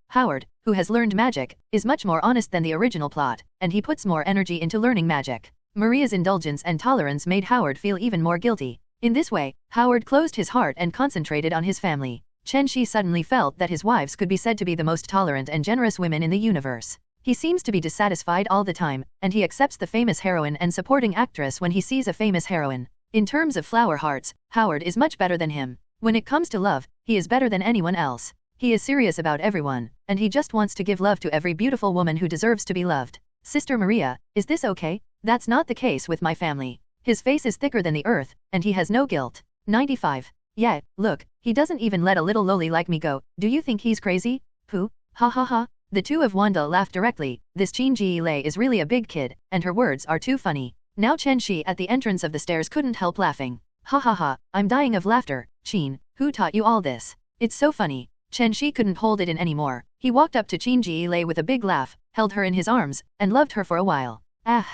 Howard, who has learned magic, is much more honest than the original plot, and he puts more energy into learning magic. Maria's indulgence and tolerance made Howard feel even more guilty. In this way, Howard closed his heart and concentrated on his family. Chen Xi suddenly felt that his wives could be said to be the most tolerant and generous women in the universe. He seems to be dissatisfied all the time, and he accepts the famous heroine and supporting actress when he sees a famous heroine. In terms of flower hearts, Howard is much better than him. When it comes to love, he is better than anyone else. He is serious about everyone, and he just wants to give love to every beautiful woman who deserves to be loved. Sister Maria, is this okay? That's not the case with my family. His face is thicker than the earth, and he has no guilt. 95. Yeah, look, he doesn't even let a little lowly like me go. Do you think he's crazy? Pooh, ha ha ha. The two of Wanda laughed directly. This Chen Xi is really a big kid, and her words are too funny. Now Chen Xi at the entrance of the stairs couldn't help laughing. Ha ha ha, I'm dying of laughter. Chen, who taught you all this? It's so funny. Chen Xi couldn't hold it in anymore. He walked up to Chen Xi with a big laugh, held her in his arms, and loved her for a while. Ah.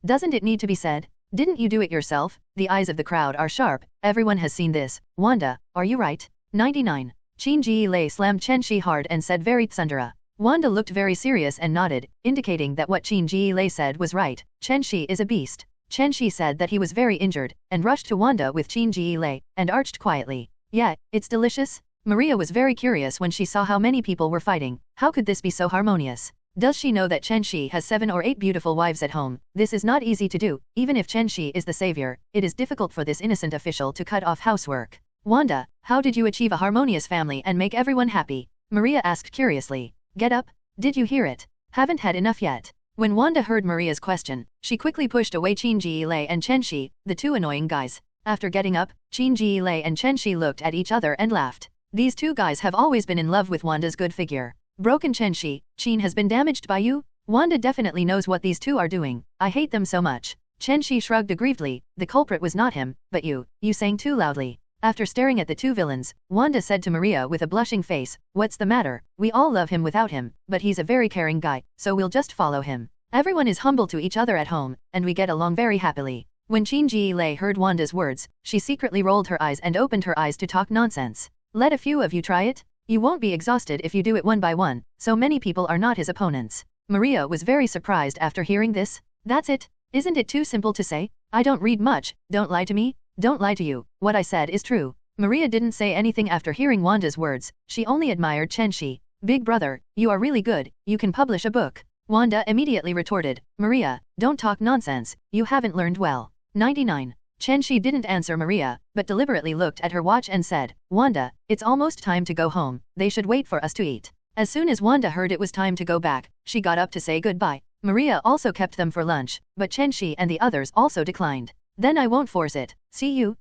Doesn't it need to be said? Didn't you do it yourself? The eyes of the crowd are sharp. Everyone has seen this. Wanda, are you right? 99. Chen Xi slammed Chen Xi hard and said very tsundere. Wanda looked very serious and nodded, indicating that what Chen Xi said was right. Chen Xi is a beast. Chen Xi said that he was very injured, and rushed to Wanda with Chen Xi and arched quietly. Yeah, it's delicious. Maria was very curious when she saw how many people were fighting. How could this be so harmonious? Does she know that Chen Xi has 7 or 8 beautiful wives at home? This is not easy to do. Even if Chen Xi is the savior, it is difficult for this innocent official to cut off housework. Wanda, how did you achieve a harmonious family and make everyone happy? Maria asked curiously. Get up. Did you hear it? Haven't had enough yet. When Wanda heard Maria's question, she quickly pushed away Chen Xi and Chen Xi, the two annoying guys. After getting up, Chen Xi and Chen Xi looked at each other and laughed. These two guys have always been in love with Wanda's good figure. Broken Chen Xi, Chen has been damaged by you? Wanda definitely knows what these two are doing. I hate them so much. Chen Xi shrugged aggrievedly. The culprit was not him, but you sang too loudly. After staring at the two villains, Wanda said to Maria with a blushing face, what's the matter? We all love him without him, but he's a very caring guy, so we'll just follow him. Everyone is humble to each other at home, and we get along very happily. When Chen Xi heard Wanda's words, she secretly rolled her eyes and opened her eyes to talk nonsense. Let a few of you try it. You won't be exhausted if you do it one by one, so many people are not his opponents. Maria was very surprised after hearing this. That's it. Isn't it too simple to say? I don't read much, don't lie to me. Don't lie to you, what I said is true. Maria didn't say anything after hearing Wanda's words, she only admired Chen Xi. Big brother, you are really good, you can publish a book. Wanda immediately retorted, Maria, don't talk nonsense, you haven't learned well. 99. Chen Xi didn't answer Maria, but deliberately looked at her watch and said, Wanda, it's almost time to go home, they should wait for us to eat. As soon as Wanda heard it was time to go back, she got up to say goodbye. Maria also kept them for lunch, but Chen Xi and the others also declined. Then I won't force it. See you.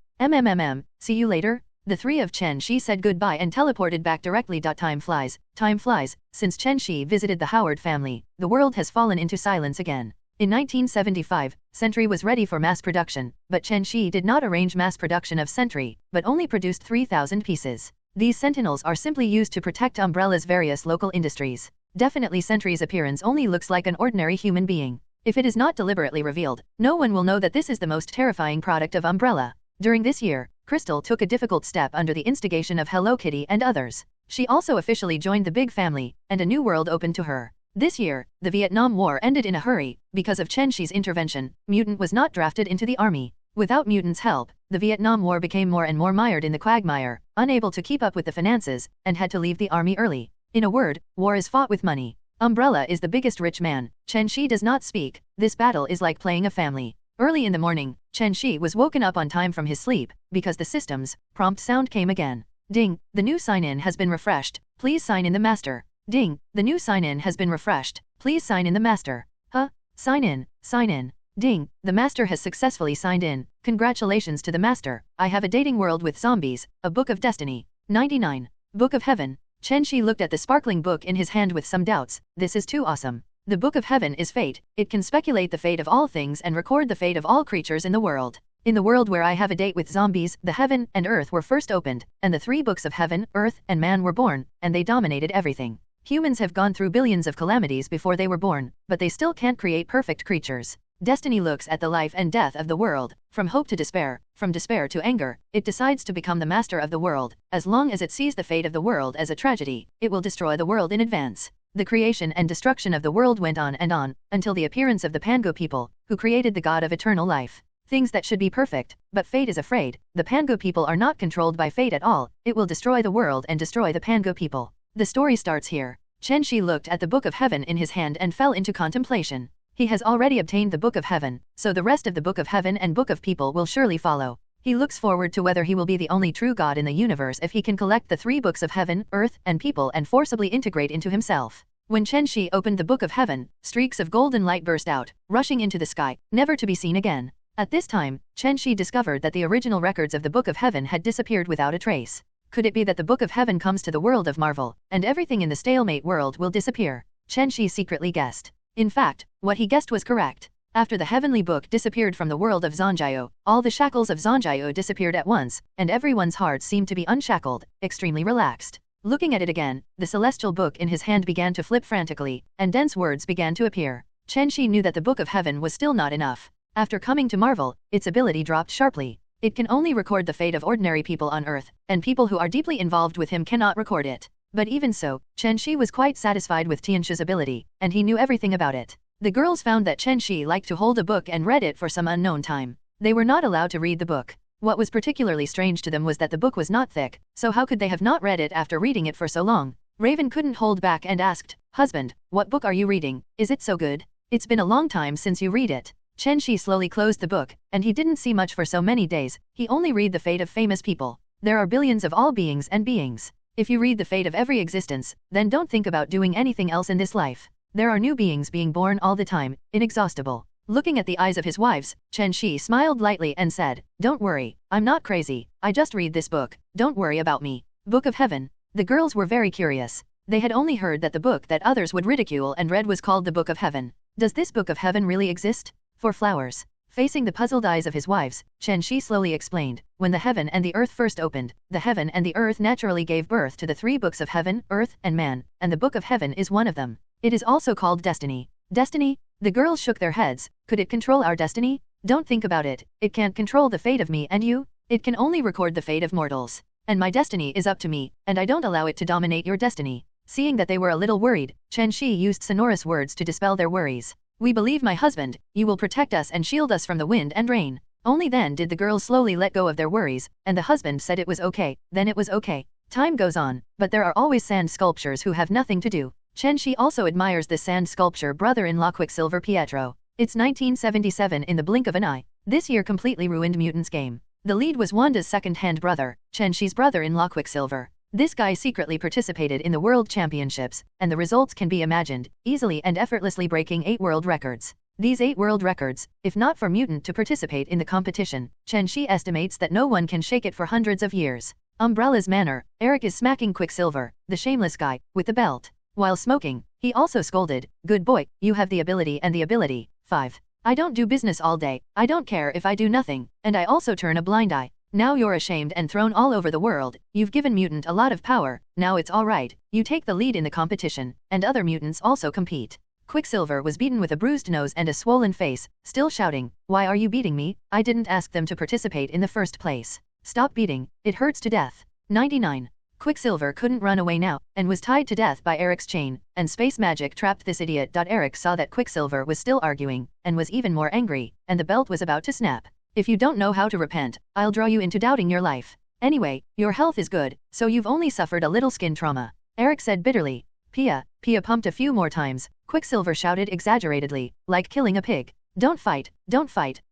See you later. The three of Chen Xi said goodbye and teleported back directly. Time flies. Time flies. Since Chen Xi visited the Howard family, the world has fallen into silence again. In 1975, Sentry was ready for mass production, but Chen Xi did not arrange mass production of Sentry, but only produced 3,000 pieces. These sentinels are simply used to protect Umbrella's various local industries. Definitely Sentry's appearance only looks like an ordinary human being. If it is not deliberately revealed, no one will know that this is the most terrifying product of Umbrella. During this year, Crystal took a difficult step under the instigation of Hello Kitty and others. She also officially joined the big family, and a new world opened to her. This year, the Vietnam War ended in a hurry. Because of Chen Xi's intervention, Mutant was not drafted into the army. Without Mutant's help, the Vietnam War became more and more mired in the quagmire, unable to keep up with the finances, and had to leave the army early. In a word, war is fought with money. Umbrella is the biggest rich man. Chen Xi does not speak. This battle is like playing a family. Early in the morning, Chen Xi was woken up on time from his sleep, because the system's prompt sound came again. Ding, the new sign-in has been refreshed. Please sign in the master. Ding, the new sign-in has been refreshed. Please sign in the master. Huh? Sign in, sign in. Ding, the master has successfully signed in. Congratulations to the master. I have a dating world with zombies, a book of destiny. 99. Book of Heaven. Chen Xi looked at the sparkling book in his hand with some doubts. This is too awesome. The Book of Heaven is fate. It can speculate the fate of all things and record the fate of all creatures in the world. In the world where I have a date with zombies, the heaven and earth were first opened, and the 3 books of heaven, earth, and man were born, and they dominated everything. Humans have gone through billions of calamities before they were born, but they still can't create perfect creatures. Destiny looks at the life and death of the world, from hope to despair, from despair to anger. It decides to become the master of the world. As long as it sees the fate of the world as a tragedy, it will destroy the world in advance. The creation and destruction of the world went on and on, until the appearance of the Pango people, who created the god of eternal life. Things that should be perfect, but fate is afraid. The Pango people are not controlled by fate at all. It will destroy the world and destroy the Pango people. The story starts here. Chen Xi looked at the Book of Heaven in his hand and fell into contemplation. He has already obtained the Book of Heaven, so the rest of the Book of Heaven and Book of People will surely follow. He looks forward to whether he will be the only true God in the universe if he can collect the 3 books of Heaven, Earth, and People and forcibly integrate into himself. When Chen Xi opened the Book of Heaven, streaks of golden light burst out, rushing into the sky, never to be seen again. At this time, Chen Xi discovered that the original records of the Book of Heaven had disappeared without a trace. Could it be that the Book of Heaven comes to the world of Marvel, and everything in the stalemate world will disappear? Chen Xi secretly guessed. In fact, what he guessed was correct. After the heavenly book disappeared from the world of Zhangjiao, all the shackles of Zhangjiao disappeared at once, and everyone's heart seemed to be unshackled, extremely relaxed. Looking at it again, the celestial book in his hand began to flip frantically, and dense words began to appear. Chen Xi knew that the Book of Heaven was still not enough. After coming to Marvel, its ability dropped sharply. It can only record the fate of ordinary people on Earth, and people who are deeply involved with him cannot record it. But even so, Chen Xi was quite satisfied with Tianxi's ability, and he knew everything about it. The girls found that Chen Xi liked to hold a book and read it for some unknown time. They were not allowed to read the book. What was particularly strange to them was that the book was not thick, so how could they have not read it after reading it for so long? Raven couldn't hold back and asked, "Husband, what book are you reading? Is it so good? It's been a long time since you read it." Chen Xi slowly closed the book, and he didn't see much for so many days. He only read the fate of famous people. There are billions of all beings and beings. If you read the fate of every existence, then don't think about doing anything else in this life. There are new beings being born all the time, inexhaustible. Looking at the eyes of his wives, Chen Xi smiled lightly and said, "Don't worry, I'm not crazy, I just read this book, don't worry about me." Book of Heaven. The girls were very curious. They had only heard that the book that others would ridicule and read was called the Book of Heaven. Does this Book of Heaven really exist? For flowers. Facing the puzzled eyes of his wives, Chen Xi slowly explained, "When the heaven and the earth first opened, the heaven and the earth naturally gave birth to the 3 books of Heaven, Earth, and Man, and the Book of Heaven is one of them. It is also called Destiny." Destiny? The girls shook their heads. Could it control our destiny? Don't think about it. It can't control the fate of me and you. It can only record the fate of mortals. And my destiny is up to me, and I don't allow it to dominate your destiny. Seeing that they were a little worried, Chen Xi used sonorous words to dispel their worries. "We believe, my husband, you will protect us and shield us from the wind and rain." Only then did the girls slowly let go of their worries, and the husband said it was okay, then it was okay. Time goes on, but there are always sand sculptures who have nothing to do. Chen Xi also admires this sand sculpture brother-in-law Quicksilver Pietro. It's 1977 in the blink of an eye. This year completely ruined Mutants game. The lead was Wanda's second-hand brother, Chen Xi's brother-in-law Quicksilver. This guy secretly participated in the World Championships, and the results can be imagined, easily and effortlessly breaking 8 world records. These 8 world records, if not for Mutant to participate in the competition, Chen Xi estimates that no one can shake it for hundreds of years. Umbrella's manner, Eric is smacking Quicksilver, the shameless guy, with the belt. While smoking, he also scolded, "Good boy, you have the ability and the ability." 5. "I don't do business all day, I don't care if I do nothing, and I also turn a blind eye. Now you're ashamed and thrown all over the world, you've given Mutant a lot of power, now it's alright, you take the lead in the competition, and other mutants also compete." Quicksilver was beaten with a bruised nose and a swollen face, still shouting, "Why are you beating me? I didn't ask them to participate in the first place. Stop beating, it hurts to death." 99. Quicksilver couldn't run away now, and was tied to death by Eric's chain, and space magic trapped this idiot. Eric saw that Quicksilver was still arguing, and was even more angry, and the belt was about to snap. "If you don't know how to repent, I'll draw you into doubting your life. Anyway, your health is good, so you've only suffered a little skin trauma," Eric said bitterly. Pia pumped a few more times. Quicksilver shouted exaggeratedly, like killing a pig. Don't fight,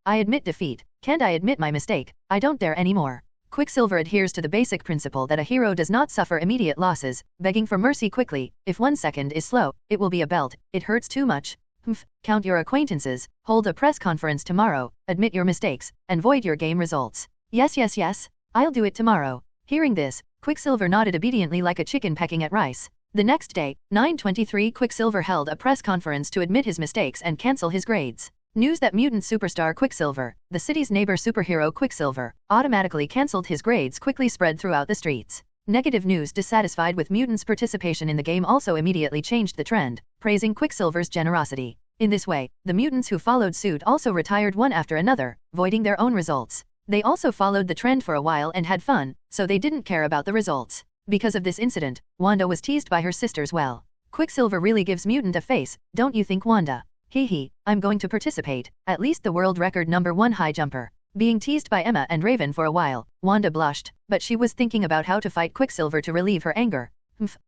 I admit defeat, can't I admit my mistake, I don't dare anymore." Quicksilver adheres to the basic principle that a hero does not suffer immediate losses, begging for mercy quickly. "If 1 second is slow, it will be a belt, it hurts too much. Count your acquaintances, hold a press conference tomorrow, admit your mistakes, and void your game results." Yes, I'll do it tomorrow." Hearing this, Quicksilver nodded obediently like a chicken pecking at rice. The next day, 9/23, Quicksilver held a press conference to admit his mistakes and cancel his grades. News that mutant superstar Quicksilver, the city's neighbor superhero Quicksilver, automatically cancelled his grades quickly spread throughout the streets. Negative news dissatisfied with mutants' participation in the game also immediately changed the trend, praising Quicksilver's generosity. In this way, the mutants who followed suit also retired one after another, voiding their own results. They also followed the trend for a while and had fun, so they didn't care about the results. Because of this incident, Wanda was teased by her sisters. "Well, Quicksilver really gives Mutant a face, don't you think, Wanda? Hee, I'm going to participate, at least the world record #1 high jumper." Being teased by Emma and Raven for a while, Wanda blushed, but she was thinking about how to fight Quicksilver to relieve her anger.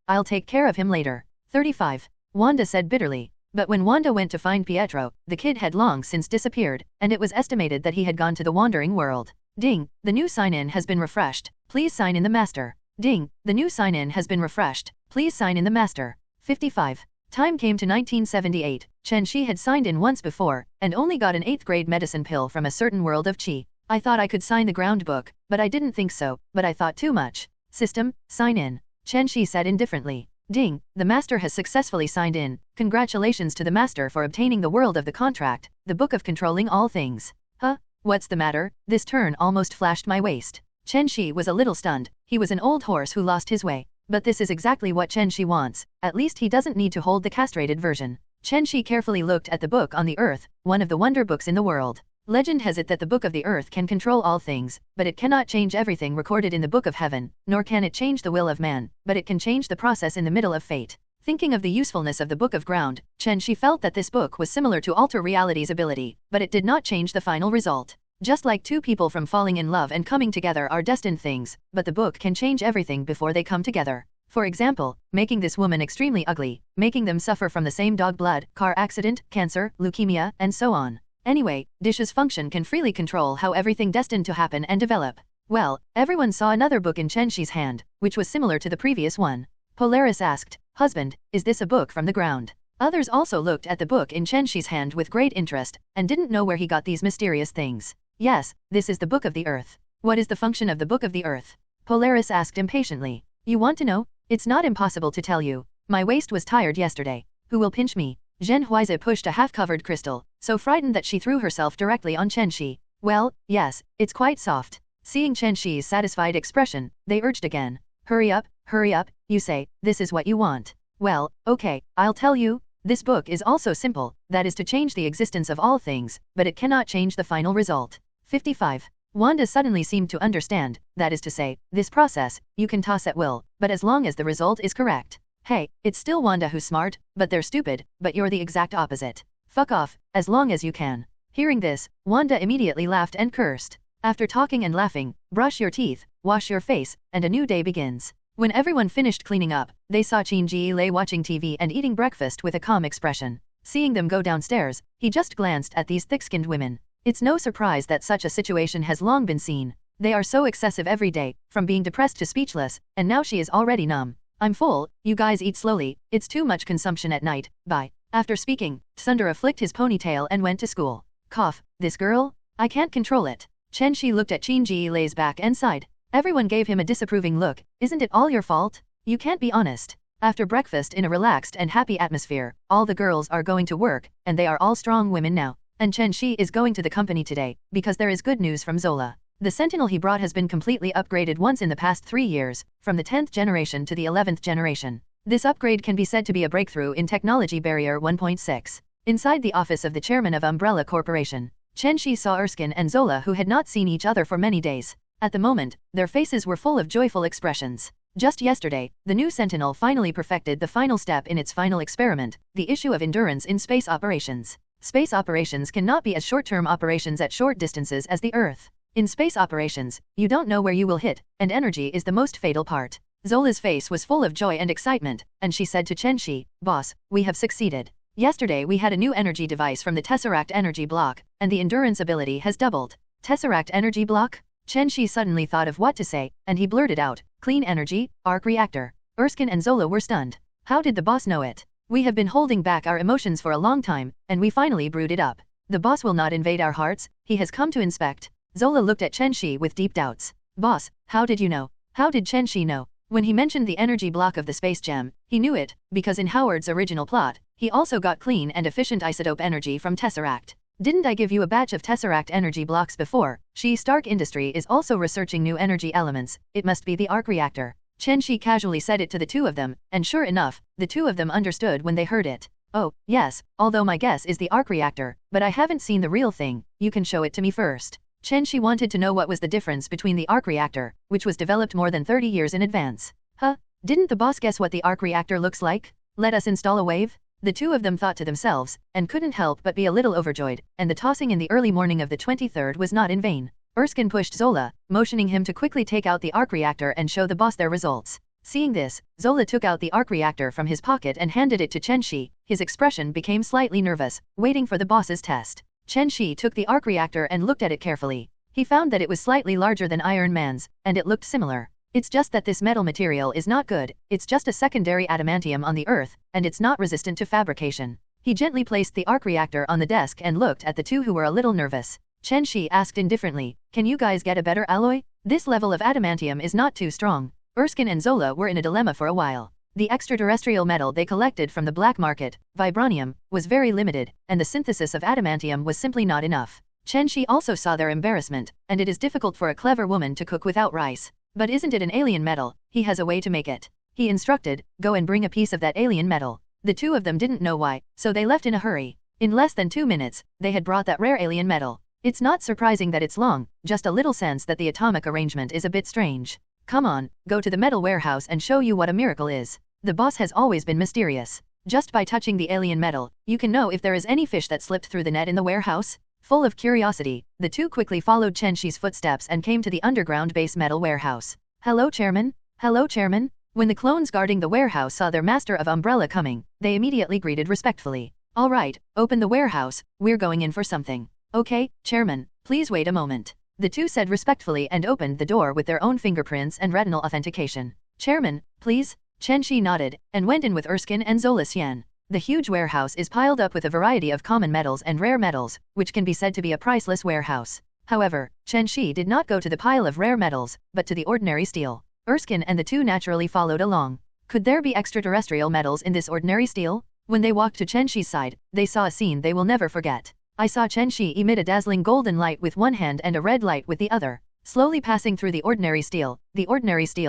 I'll take care of him later." 35. Wanda said bitterly. But when Wanda went to find Pietro, the kid had long since disappeared, and it was estimated that he had gone to the wandering world. Ding, the new sign-in has been refreshed. Please sign in the master. Ding, the new sign-in has been refreshed. Please sign in the master. 55. Time came to 1978. Chen Xi had signed in once before, and only got an 8th grade medicine pill from a certain world of Qi. I thought I could sign the ground book, but I didn't think so, but I thought too much. System, sign in. Chen Xi said indifferently. Ding, the master has successfully signed in. Congratulations to the master for obtaining the world of the contract, the book of controlling all things. Huh? What's the matter? This turn almost flashed my waist. Chen Xi was a little stunned. He was an old horse who lost his way. But this is exactly what Chen Xi wants. At least he doesn't need to hold the castrated version. Chen Xi carefully looked at the book on the earth, one of the wonder books in the world. Legend has it that the book of the earth can control all things, but it cannot change everything recorded in the book of heaven, nor can it change the will of man, but it can change the process in the middle of fate. Thinking of the usefulness of the book of ground, Chen Xi felt that this book was similar to alter reality's ability, but it did not change the final result. Just like two people from falling in love and coming together are destined things, but the book can change everything before they come together. For example, making this woman extremely ugly, making them suffer from the same dog blood, car accident, cancer, leukemia, and so on. Anyway, Dish's function can freely control how everything destined to happen and develop. Well, everyone saw another book in Chen Xi's hand, which was similar to the previous one. Polaris asked, "Husband, is this a book from the ground?" Others also looked at the book in Chen Xi's hand with great interest, and didn't know where he got these mysterious things. Yes, this is the book of the earth. What is the function of the book of the earth? Polaris asked impatiently. You want to know? It's not impossible to tell you. My waist was tired yesterday. Who will pinch me? Zhen Huize pushed a half-covered crystal, so frightened that she threw herself directly on Chen Xi. Well, yes, it's quite soft. Seeing Chen Xi's satisfied expression, they urged again. Hurry up, you say, this is what you want. Well, okay, I'll tell you. This book is also simple, that is to change the existence of all things, but it cannot change the final result. 55. Wanda suddenly seemed to understand, that is to say, this process, you can toss at will, but as long as the result is correct. Hey, it's still Wanda who's smart, but they're stupid, but you're the exact opposite. Fuck off, as long as you can. Hearing this, Wanda immediately laughed and cursed. After talking and laughing, brush your teeth, wash your face, and a new day begins. When everyone finished cleaning up, they saw Chen Xi lay watching TV and eating breakfast with a calm expression. Seeing them go downstairs, he just glanced at these thick-skinned women. It's no surprise that such a situation has long been seen. They are so excessive every day, from being depressed to speechless, and now she is already numb. I'm full, you guys eat slowly, it's too much consumption at night, bye. After speaking, Tsundere flicked his ponytail and went to school. Cough, this girl? I can't control it. Chen Xi looked at Chen Xi lays back and sighed. Everyone gave him a disapproving look. Isn't it all your fault? You can't be honest. After breakfast in a relaxed and happy atmosphere, all the girls are going to work, and they are all strong women now. And Chen Xi is going to the company today, because there is good news from Zola. The Sentinel he brought has been completely upgraded once in the past 3 years, from the 10th generation to the 11th generation. This upgrade can be said to be a breakthrough in technology barrier 1.6. Inside the office of the chairman of Umbrella Corporation, Chen Xi saw Erskine and Zola, who had not seen each other for many days. At the moment, their faces were full of joyful expressions. Just yesterday, the new Sentinel finally perfected the final step in its final experiment, the issue of endurance in space operations. Space operations cannot be as short-term operations at short distances as the Earth. In space operations, you don't know where you will hit, and energy is the most fatal part. Zola's face was full of joy and excitement, and she said to Chen Xi, "Boss, we have succeeded. Yesterday we had a new energy device from the Tesseract energy block, and the endurance ability has doubled." Tesseract energy block? Chen Xi suddenly thought of what to say, and he blurted out, "Clean energy, arc reactor." Erskine and Zola were stunned. How did the boss know it? We have been holding back our emotions for a long time, and we finally brewed it up. The boss will not invade our hearts, he has come to inspect. Zola looked at Chen Xi with deep doubts. Boss, how did you know? How did Chen Xi know? When he mentioned the energy block of the space gem, he knew it, because in Howard's original plot, he also got clean and efficient isotope energy from Tesseract. Didn't I give you a batch of Tesseract energy blocks before? Stark Industry is also researching new energy elements, it must be the arc reactor. Chen Xi casually said it to the two of them, and sure enough, the two of them understood when they heard it. Oh, yes, although my guess is the arc reactor, but I haven't seen the real thing, you can show it to me first. Chen Xi wanted to know what was the difference between the arc reactor, which was developed more than 30 years in advance. Huh? Didn't the boss guess what the arc reactor looks like? Let us install a wave? The two of them thought to themselves, and couldn't help but be a little overjoyed, and the tossing in the early morning of the 23rd was not in vain. Erskine pushed Zola, motioning him to quickly take out the arc reactor and show the boss their results. Seeing this, Zola took out the arc reactor from his pocket and handed it to Chen Xi. His expression became slightly nervous, waiting for the boss's test. Chen Xi took the arc reactor and looked at it carefully. He found that it was slightly larger than Iron Man's, and it looked similar. It's just that this metal material is not good, it's just a secondary adamantium on the Earth, and it's not resistant to fabrication. He gently placed the arc reactor on the desk and looked at the two who were a little nervous. Chen Xi asked indifferently, "Can you guys get a better alloy? This level of adamantium is not too strong." Erskine and Zola were in a dilemma for a while. The extraterrestrial metal they collected from the black market, Vibranium, was very limited, and the synthesis of adamantium was simply not enough. Chen Xi also saw their embarrassment, and it is difficult for a clever woman to cook without rice. But isn't it an alien metal? He has a way to make it. He instructed, "Go and bring a piece of that alien metal." The two of them didn't know why, so they left in a hurry. In less than 2 minutes, they had brought that rare alien metal. It's not surprising that it's long, just a little sense that the atomic arrangement is a bit strange. Come on, go to the metal warehouse and show you what a miracle is. The boss has always been mysterious. Just by touching the alien metal, you can know if there is any fish that slipped through the net in the warehouse. Full of curiosity, the two quickly followed Chen Xi's footsteps and came to the underground base metal warehouse. "Hello, Chairman? Hello, Chairman?" When the clones guarding the warehouse saw their master of Umbrella coming, they immediately greeted respectfully. "All right, open the warehouse, we're going in for something." "Okay, Chairman, please wait a moment." The two said respectfully and opened the door with their own fingerprints and retinal authentication. "Chairman, please?" Chen Xi nodded, and went in with Erskine and Zola Xian. The huge warehouse is piled up with a variety of common metals and rare metals, which can be said to be a priceless warehouse. However, Chen Xi did not go to the pile of rare metals, but to the ordinary steel. Erskine and the two naturally followed along. Could there be extraterrestrial metals in this ordinary steel? When they walked to Chen Xi's side, they saw a scene they will never forget. I saw Chen Xi emit a dazzling golden light with one hand and a red light with the other. Slowly passing through the ordinary steel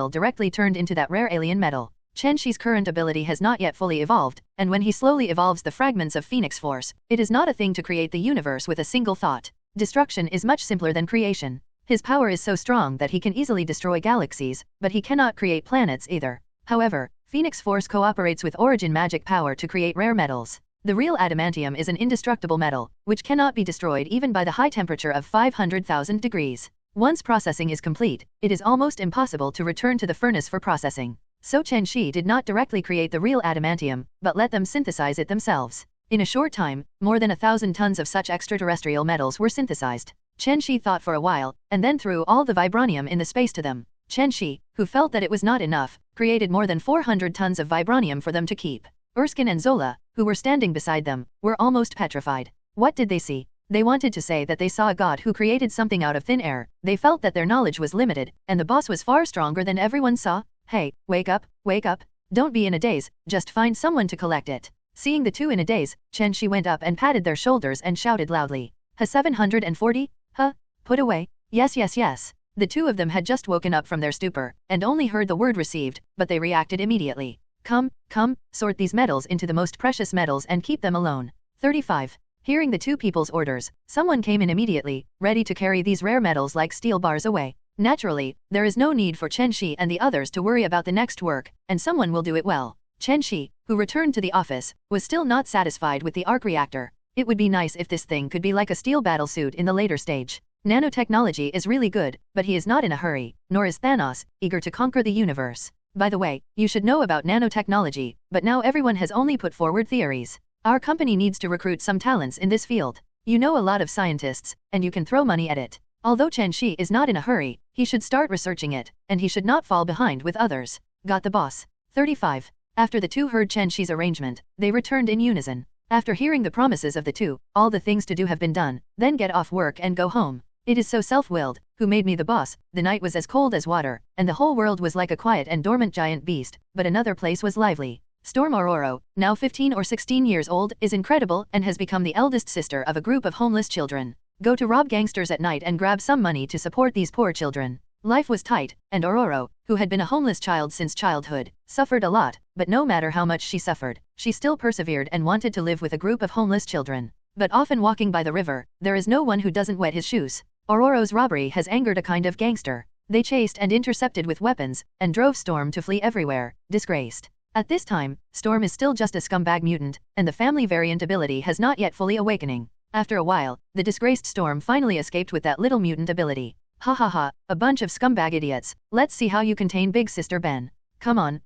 directly turned into that rare alien metal. Chen Xi's current ability has not yet fully evolved, and when he slowly evolves the fragments of Phoenix Force, it is not a thing to create the universe with a single thought. Destruction is much simpler than creation. His power is so strong that he can easily destroy galaxies, but he cannot create planets either. However, Phoenix Force cooperates with origin magic power to create rare metals. The real adamantium is an indestructible metal, which cannot be destroyed even by the high temperature of 500,000 degrees. Once processing is complete, it is almost impossible to return to the furnace for processing. So Chen Xi did not directly create the real adamantium, but let them synthesize it themselves. In a short time, more than 1,000 tons of such extraterrestrial metals were synthesized. Chen Xi thought for a while, and then threw all the vibranium in the space to them. Chen Xi, who felt that it was not enough, created more than 400 tons of vibranium for them to keep. Erskine and Zola, who were standing beside them, were almost petrified. What did they see? They wanted to say that they saw a god who created something out of thin air. They felt that their knowledge was limited, and the boss was far stronger than everyone saw. "Hey, wake up, wake up. Don't be in a daze, just find someone to collect it." Seeing the two in a daze, Chen Xi went up and patted their shoulders and shouted loudly. "Ha 740? Huh? Put away? Yes, yes, yes." The two of them had just woken up from their stupor, and only heard the word received, but they reacted immediately. Come, sort these metals into the most precious metals and keep them alone." 35. Hearing the two people's orders, someone came in immediately, ready to carry these rare metals like steel bars away. Naturally, there is no need for Chen Xi and the others to worry about the next work, and someone will do it well. Chen Xi, who returned to the office, was still not satisfied with the arc reactor. It would be nice if this thing could be like a steel battlesuit in the later stage. Nanotechnology is really good, but he is not in a hurry, nor is Thanos, eager to conquer the universe. By the way, you should know about nanotechnology, but now everyone has only put forward theories. Our company needs to recruit some talents in this field. You know a lot of scientists, and you can throw money at it. Although Chen Xi is not in a hurry, he should start researching it, and he should not fall behind with others. Got the boss. 35. After the two heard Chen Xi's arrangement, they returned in unison. After hearing the promises of the two, all the things to do have been done, then get off work and go home. It is so self-willed, who made me the boss. The night was as cold as water, and the whole world was like a quiet and dormant giant beast, but another place was lively. Storm Ororo, now 15 or 16 years old, is incredible and has become the eldest sister of a group of homeless children. Go to rob gangsters at night and grab some money to support these poor children. Life was tight, and Ororo, who had been a homeless child since childhood, suffered a lot, but no matter how much she suffered, she still persevered and wanted to live with a group of homeless children. But often walking by the river, there is no one who doesn't wet his shoes. Ororo's robbery has angered a kind of gangster. They chased and intercepted with weapons, and drove Storm to flee everywhere, disgraced. At this time, Storm is still just a scumbag mutant, and the family variant ability has not yet fully awakening. After a while, the disgraced Storm finally escaped with that little mutant ability. Ha ha ha, a bunch of scumbag idiots. Let's see how you contain Big Sister Ben. Come on,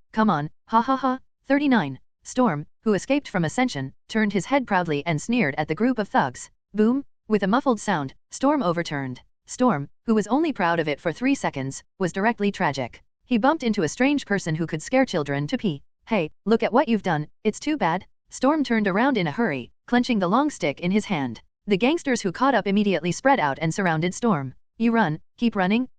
ha ha ha. 39. Storm, who escaped from Ascension, turned his head proudly and sneered at the group of thugs. Boom! With a muffled sound, Storm overturned. Storm, who was only proud of it for 3 seconds, was directly tragic. He bumped into a strange person who could scare children to pee. Hey, look at what you've done, it's too bad. Storm turned around in a hurry, clenching the long stick in his hand. The gangsters who caught up immediately spread out and surrounded Storm. You run, keep running,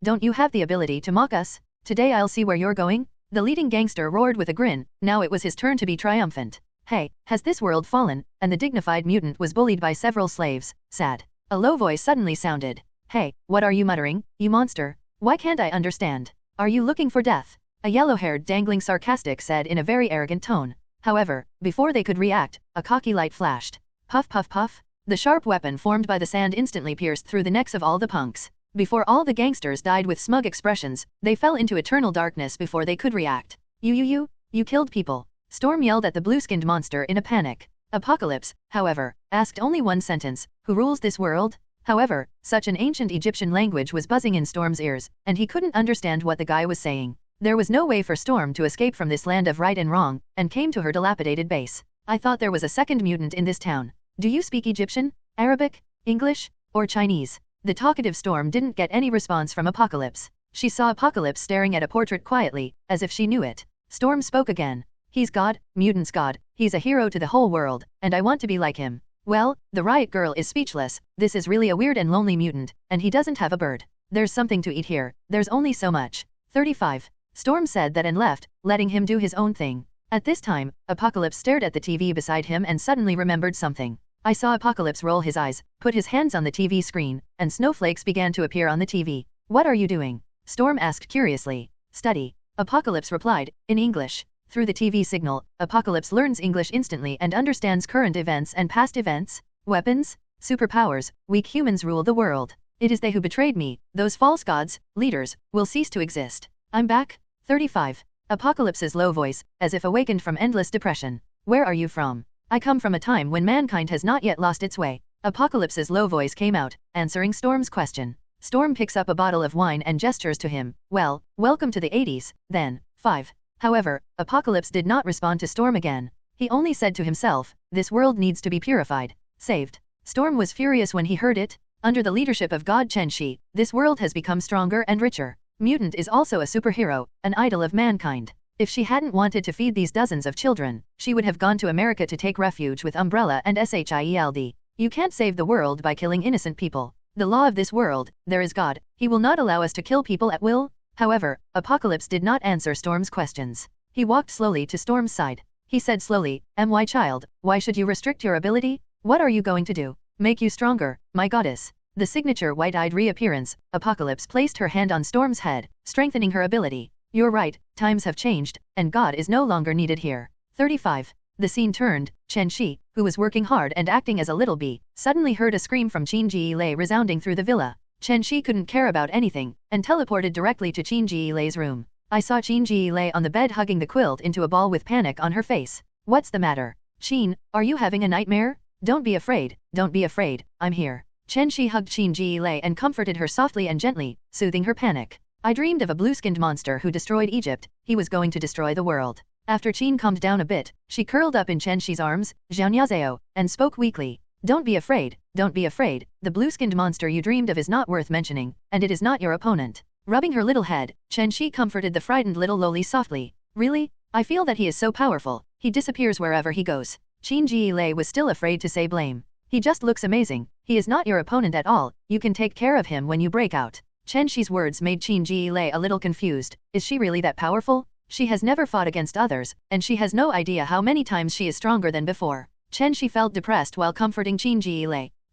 don't you have the ability to mock us? Today I'll see where you're going? The leading gangster roared with a grin. Now it was his turn to be triumphant. Hey, has this world fallen? And the dignified mutant was bullied by several slaves. Sad. A low voice suddenly sounded. Hey, what are you muttering, you monster? Why can't I understand? Are you looking for death? A yellow-haired dangling sarcastic said in a very arrogant tone. However, before they could react, a cocky light flashed. Puff puff puff. The sharp weapon formed by the sand instantly pierced through the necks of all the punks. Before all the gangsters died with smug expressions, they fell into eternal darkness before they could react. You killed people. Storm yelled at the blue-skinned monster in a panic. Apocalypse, however, asked only one sentence, who rules this world? However, such an ancient Egyptian language was buzzing in Storm's ears, and he couldn't understand what the guy was saying. There was no way for Storm to escape from this land of right and wrong, and came to her dilapidated base. I thought there was a second mutant in this town. Do you speak Egyptian, Arabic, English, or Chinese? The talkative Storm didn't get any response from Apocalypse. She saw Apocalypse staring at a portrait quietly, as if she knew it. Storm spoke again. He's God, mutant's God, he's a hero to the whole world, and I want to be like him. Well, the riot girl is speechless. This is really a weird and lonely mutant, and he doesn't have a bird. There's something to eat here, there's only so much. 35. Storm said that and left, letting him do his own thing. At this time, Apocalypse stared at the TV beside him and suddenly remembered something. I saw Apocalypse roll his eyes, put his hands on the TV screen, and snowflakes began to appear on the TV. What are you doing? Storm asked curiously. Study. Apocalypse replied, in English. Through the TV signal, Apocalypse learns English instantly and understands current events and past events. Weapons, superpowers, weak humans rule the world. It is they who betrayed me, those false gods, leaders, will cease to exist. I'm back. 35. Apocalypse's low voice, as if awakened from endless depression. Where are you from? I come from a time when mankind has not yet lost its way. Apocalypse's low voice came out, answering Storm's question. Storm picks up a bottle of wine and gestures to him. Well, welcome to the 80s, then. 5. However, Apocalypse did not respond to Storm again. He only said to himself, this world needs to be purified, saved. Storm was furious when he heard it. Under the leadership of God Chen Xi, this world has become stronger and richer. Mutant is also a superhero, an idol of mankind. If she hadn't wanted to feed these dozens of children, she would have gone to America to take refuge with Umbrella and SHIELD. You can't save the world by killing innocent people. The law of this world, there is God, he will not allow us to kill people at will. However, Apocalypse did not answer Storm's questions. He walked slowly to Storm's side. He said slowly, my child, why should you restrict your ability? What are you going to do? Make you stronger, my goddess. The signature white-eyed reappearance, Apocalypse placed her hand on Storm's head, strengthening her ability. You're right, times have changed, and God is no longer needed here. 35. The scene turned. Chen Xi, who was working hard and acting as a little bee, suddenly heard a scream from Chen Xi resounding through the villa. Chen Xi couldn't care about anything, and teleported directly to Chen Xi's room. I saw Chen Xi on the bed hugging the quilt into a ball with panic on her face. What's the matter? Chen, are you having a nightmare? Don't be afraid, I'm here. Chen Xi hugged Chen Xi and comforted her softly and gently, soothing her panic. I dreamed of a blue-skinned monster who destroyed Egypt, he was going to destroy the world. After Chen calmed down a bit, she curled up in Chen Xi's arms, Zhanyazeo, and spoke weakly. Don't be afraid, the blue-skinned monster you dreamed of is not worth mentioning, and it is not your opponent. Rubbing her little head, Chen Xi comforted the frightened little loli softly. Really? I feel that he is so powerful, he disappears wherever he goes. Chen Xi was still afraid to say blame. He just looks amazing, he is not your opponent at all, you can take care of him when you break out. Chen Xi's words made Chen Xi a little confused. Is she really that powerful? She has never fought against others, and she has no idea how many times she is stronger than before. Chen Xi felt depressed while comforting Chen Xi.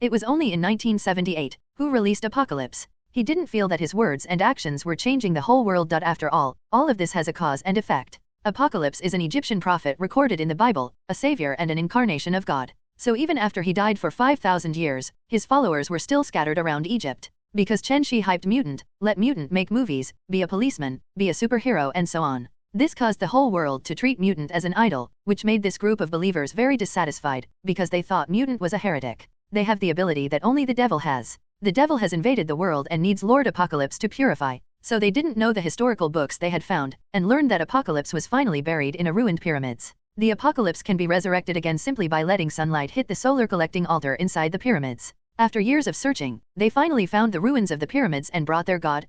It was only in 1978, who released Apocalypse. He didn't feel that his words and actions were changing the whole world. After all of this has a cause and effect. Apocalypse is an Egyptian prophet recorded in the Bible, a savior and an incarnation of God. So even after he died for 5,000 years, his followers were still scattered around Egypt. Because Chen Xi hyped mutant, let mutant make movies, be a policeman, be a superhero and so on. This caused the whole world to treat mutant as an idol, which made this group of believers very dissatisfied, because they thought mutant was a heretic. They have the ability that only the devil has. The devil has invaded the world and needs Lord Apocalypse to purify. so they didn't know the historical books they had found, and learned that Apocalypse was finally buried in a ruined pyramids. The Apocalypse can be resurrected again simply by letting sunlight hit the solar collecting altar inside the pyramids. After years of searching, they finally found the ruins of the pyramids and brought their god,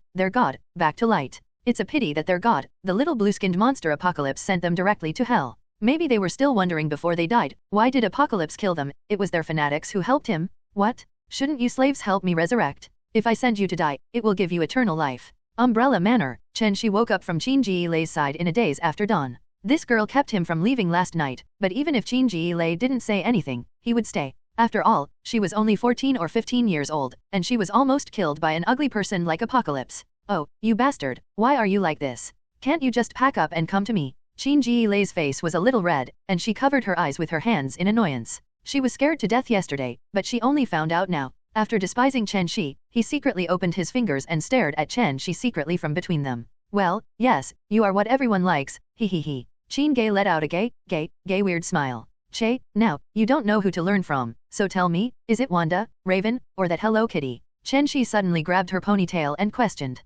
back to light. It's a pity that their god, the little blue-skinned monster Apocalypse, sent them directly to hell. Maybe they were still wondering before they died, why did Apocalypse kill them? It was their fanatics who helped him. What? Shouldn't you slaves help me resurrect? If I send you to die, it will give you eternal life. Umbrella Manor. Chen Xi woke up from Chen Xi's side in a daze after dawn. This girl kept him from leaving last night, but even if Chen Xi didn't say anything, he would stay. After all, she was only 14 or 15 years old, and she was almost killed by an ugly person like Apocalypse. Oh, you bastard, why are you like this? Can't you just pack up and come to me? Chen Xi's face was a little red, and she covered her eyes with her hands in annoyance. She was scared to death yesterday, but she only found out now. After despising Chen Xi, he secretly opened his fingers and stared at Chen Xi secretly from between them. Well, yes, you are what everyone likes, he. Chen Gay let out a gay weird smile. Che, now, you don't know who to learn from, so tell me, is it Wanda, Raven, or that Hello Kitty? Chen Xi suddenly grabbed her ponytail and questioned.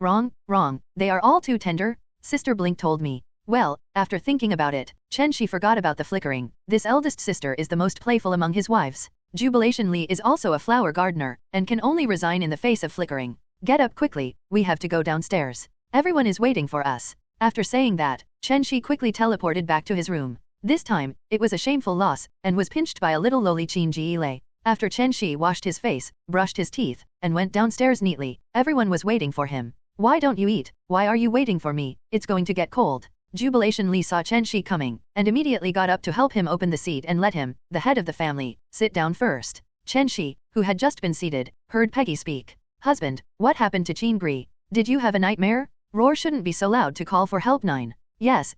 Wrong, they are all too tender, Sister Blink told me. Well, after thinking about it, Chen Xi forgot about the flickering. This eldest sister is the most playful among his wives. Jubilation Li is also a flower gardener, and can only resign in the face of flickering. Get up quickly, we have to go downstairs. Everyone is waiting for us. After saying that, Chen Xi quickly teleported back to his room. This time, it was a shameful loss, and was pinched by a little lowly Chen Xi. After Chen Xi washed his face, brushed his teeth, and went downstairs neatly, everyone was waiting for him. Why don't you eat? Why are you waiting for me? It's going to get cold. Jubilation Li saw Chen Xi coming, and immediately got up to help him open the seat and let him, the head of the family, sit down first. Chen Xi, who had just been seated, heard Peggy speak. Husband, what happened to Chen Gri? Did you have a nightmare? Roar shouldn't be so loud to call for help. 9. Yes,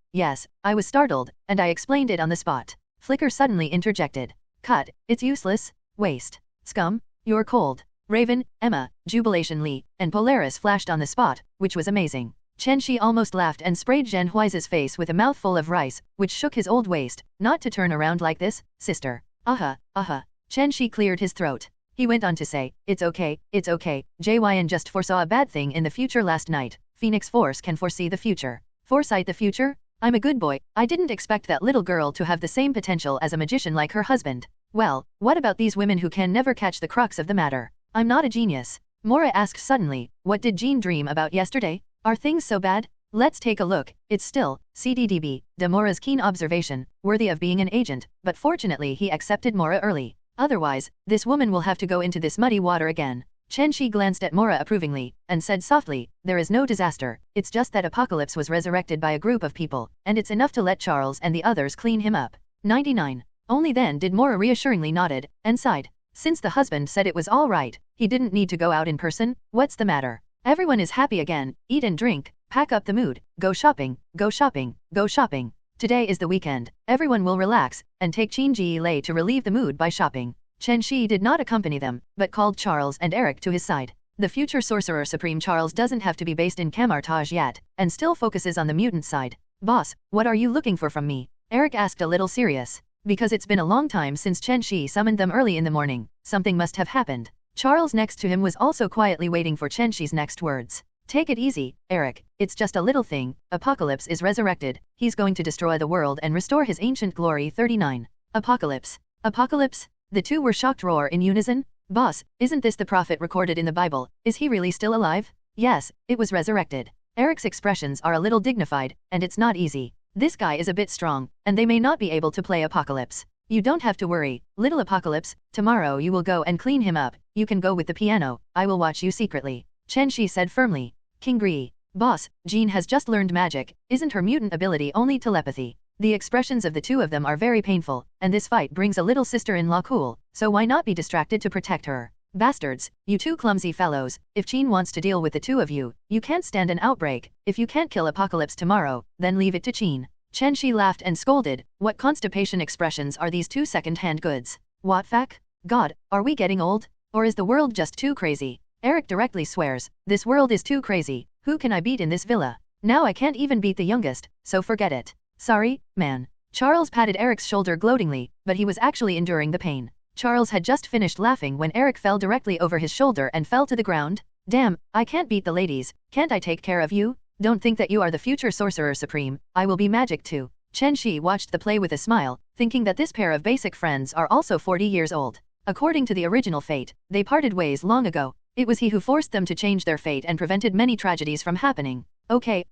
I was startled, and I explained it on the spot. Flicker suddenly interjected. Cut, it's useless, waste. Scum, you're cold. Raven, Emma, Jubilation Li, and Polaris flashed on the spot, which was amazing. Chen Xi almost laughed and sprayed Zhen Huai's face with a mouthful of rice, which shook his old waist. Not to turn around like this, sister. Chen Xi cleared his throat. He went on to say, it's okay, JYN just foresaw a bad thing in the future last night. Phoenix Force can foresee the future. Foresight the future? I'm a good boy. I didn't expect that little girl to have the same potential as a magician like her husband. Well, what about these women who can never catch the crux of the matter? I'm not a genius. Mora asked suddenly, what did Jean dream about yesterday? Are things so bad? Let's take a look. It's still, CDDB, de Mora's keen observation, worthy of being an agent, but fortunately he accepted Mora early. Otherwise, this woman will have to go into this muddy water again. Chen Xi glanced at Mora approvingly, and said softly, there is no disaster, it's just that Apocalypse was resurrected by a group of people, and it's enough to let Charles and the others clean him up. 99. Only then did Mora reassuringly nodded, and sighed. Since the husband said it was all right, he didn't need to go out in person. What's the matter? Everyone is happy again, eat and drink, pack up the mood, go shopping. Today is the weekend, everyone will relax, and take Chen Xi to relieve the mood by shopping. Chen Xi did not accompany them, but called Charles and Eric to his side. The future Sorcerer Supreme Charles doesn't have to be based in Camartage yet, and still focuses on the mutant side. Boss, what are you looking for from me? Eric asked a little serious. Because it's been a long time since Chen Xi summoned them early in the morning, something must have happened. Charles next to him was also quietly waiting for Chen Xi's next words. Take it easy, Eric, it's just a little thing. Apocalypse is resurrected, he's going to destroy the world and restore his ancient glory. 39. Apocalypse? The two were shocked roar in unison. Boss, isn't this the prophet recorded in the Bible? Is he really still alive? Yes, it was resurrected. Eric's expressions are a little dignified, and it's not easy. This guy is a bit strong, and they may not be able to play Apocalypse. You don't have to worry, little Apocalypse, tomorrow you will go and clean him up, you can go with the piano, I will watch you secretly. Chen Xi said firmly. King Gri. Boss, Jean has just learned magic, isn't her mutant ability only telepathy? The expressions of the two of them are very painful, and this fight brings a little sister-in-law cool, so why not be distracted to protect her? Bastards, you two clumsy fellows, if Chen wants to deal with the two of you, you can't stand an outbreak. If you can't kill Apocalypse tomorrow, then leave it to Chen. Chen Xi laughed and scolded, what constipation expressions are these two second-hand goods? What fuck? God, are we getting old? Or is the world just too crazy? Eric directly swears, this world is too crazy, who can I beat in this villa? Now I can't even beat the youngest, so forget it. Sorry, man. Charles patted Eric's shoulder gloatingly, but he was actually enduring the pain. Charles had just finished laughing when Eric fell directly over his shoulder and fell to the ground. Damn, I can't beat the ladies, can't I take care of you? Don't think that you are the future sorcerer supreme, I will be magic too. Chen Xi watched the play with a smile, thinking that this pair of basic friends are also 40 years old. According to the original fate, they parted ways long ago. It was he who forced them to change their fate and prevented many tragedies from happening. Okay,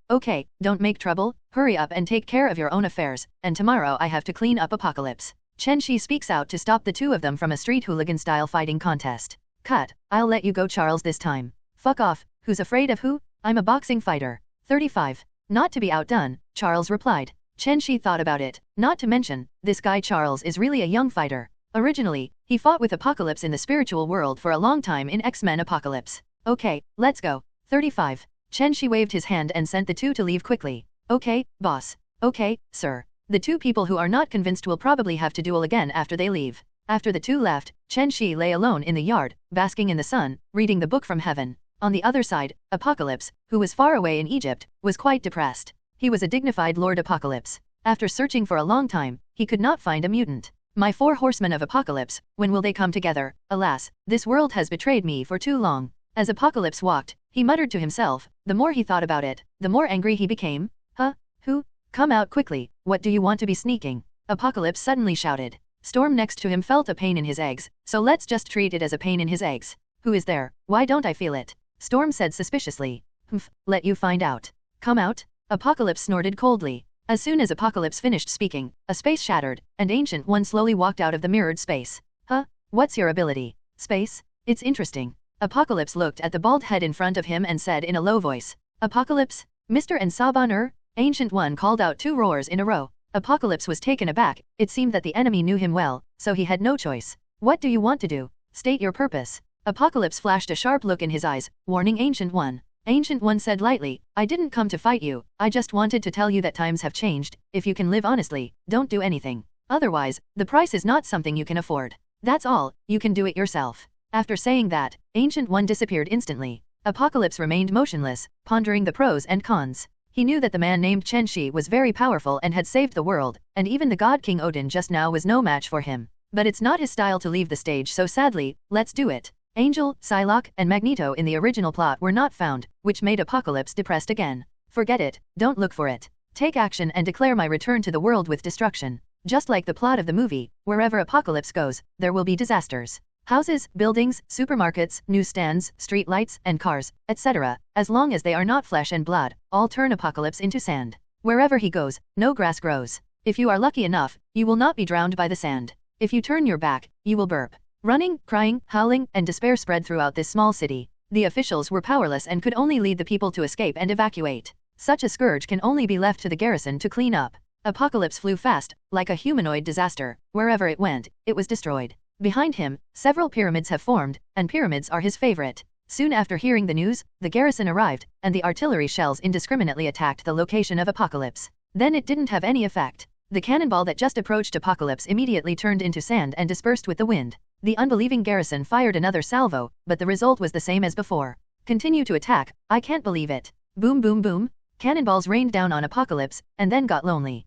don't make trouble, hurry up and take care of your own affairs, and tomorrow I have to clean up Apocalypse. Chen Xi speaks out to stop the two of them from a street hooligan-style fighting contest. Cut, I'll let you go Charles this time. Fuck off, who's afraid of who? I'm a boxing fighter. 35. Not to be outdone, Charles replied. Chen Xi thought about it, not to mention, this guy Charles is really a young fighter. Originally, he fought with Apocalypse in the spiritual world for a long time in X-Men Apocalypse. Okay, let's go. 35. Chen Xi waved his hand and sent the two to leave quickly. Okay, boss. Okay, sir. The two people who are not convinced will probably have to duel again after they leave. After the two left, Chen Xi lay alone in the yard, basking in the sun, reading the book from heaven. On the other side, Apocalypse, who was far away in Egypt, was quite depressed. He was a dignified Lord Apocalypse. After searching for a long time, he could not find a mutant. My 4 horsemen of Apocalypse, when will they come together? Alas, this world has betrayed me for too long. As Apocalypse walked, he muttered to himself. The more he thought about it, the more angry he became. Huh? Who? Come out quickly, what do you want to be sneaking? Apocalypse suddenly shouted. Storm next to him felt a pain in his eggs, so let's just treat it as a pain in his eggs. Who is there? Why don't I feel it? Storm said suspiciously. Humph, let you find out. Come out? Apocalypse snorted coldly. As soon as Apocalypse finished speaking, a space shattered, and Ancient One slowly walked out of the mirrored space. Huh? What's your ability? Space? It's interesting. Apocalypse looked at the bald head in front of him and said in a low voice. Apocalypse? Mr. Ensabanur? Ancient One called out 2 roars in a row. Apocalypse was taken aback, it seemed that the enemy knew him well, so he had no choice. What do you want to do? State your purpose. Apocalypse flashed a sharp look in his eyes, warning Ancient One. Ancient One said lightly, I didn't come to fight you, I just wanted to tell you that times have changed, if you can live honestly, don't do anything. Otherwise, the price is not something you can afford. That's all, you can do it yourself. After saying that, Ancient One disappeared instantly. Apocalypse remained motionless, pondering the pros and cons. He knew that the man named Chen Xi was very powerful and had saved the world, and even the god King Odin just now was no match for him. But it's not his style to leave the stage so sadly, let's do it. Angel, Psylocke, and Magneto in the original plot were not found, which made Apocalypse depressed again. Forget it, don't look for it. Take action and declare my return to the world with destruction. Just like the plot of the movie, wherever Apocalypse goes, there will be disasters. Houses, buildings, supermarkets, newsstands, streetlights, and cars, etc., as long as they are not flesh and blood, all turn Apocalypse into sand. Wherever he goes, no grass grows. If you are lucky enough, you will not be drowned by the sand. If you turn your back, you will burp. Running, crying, howling, and despair spread throughout this small city. The officials were powerless and could only lead the people to escape and evacuate. Such a scourge can only be left to the garrison to clean up. Apocalypse flew fast, like a humanoid disaster. Wherever it went, it was destroyed. Behind him, several pyramids have formed, and pyramids are his favorite. Soon after hearing the news, the garrison arrived, and the artillery shells indiscriminately attacked the location of Apocalypse. Then it didn't have any effect. The cannonball that just approached Apocalypse immediately turned into sand and dispersed with the wind. The unbelieving garrison fired another salvo, but the result was the same as before. Continue to attack, I can't believe it. Boom boom boom. Cannonballs rained down on Apocalypse, and then got lonely.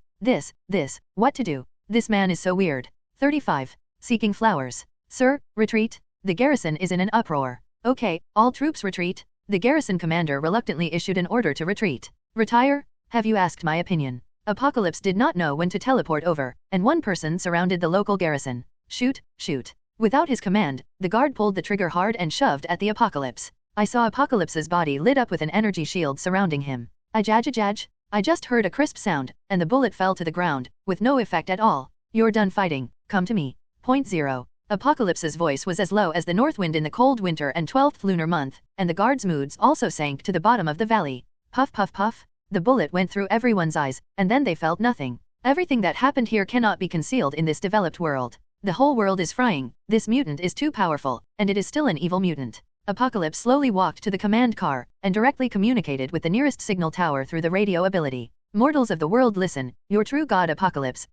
What to do? This man is so weird. 35. Seeking flowers. Sir, retreat. The garrison is in an uproar. Okay, all troops retreat. The garrison commander reluctantly issued an order to retreat. Retire? Have you asked my opinion? Apocalypse did not know when to teleport over, and one person surrounded the local garrison. Shoot, shoot. Without his command, the guard pulled the trigger hard and shoved at the Apocalypse. I saw Apocalypse's body lit up with an energy shield surrounding him. Ajajajaj. I just heard a crisp sound, and the bullet fell to the ground, with no effect at all. You're done fighting, come to me. Point 0. Apocalypse's voice was as low as the north wind in the cold winter and 12th lunar month, and the guards' moods also sank to the bottom of the valley. Puff puff puff. The bullet went through everyone's eyes, and then they felt nothing. Everything that happened here cannot be concealed in this developed world. The whole world is frying, this mutant is too powerful, and it is still an evil mutant. Apocalypse slowly walked to the command car, and directly communicated with the nearest signal tower through the radio ability. Mortals of the world listen, your true god Apocalypse,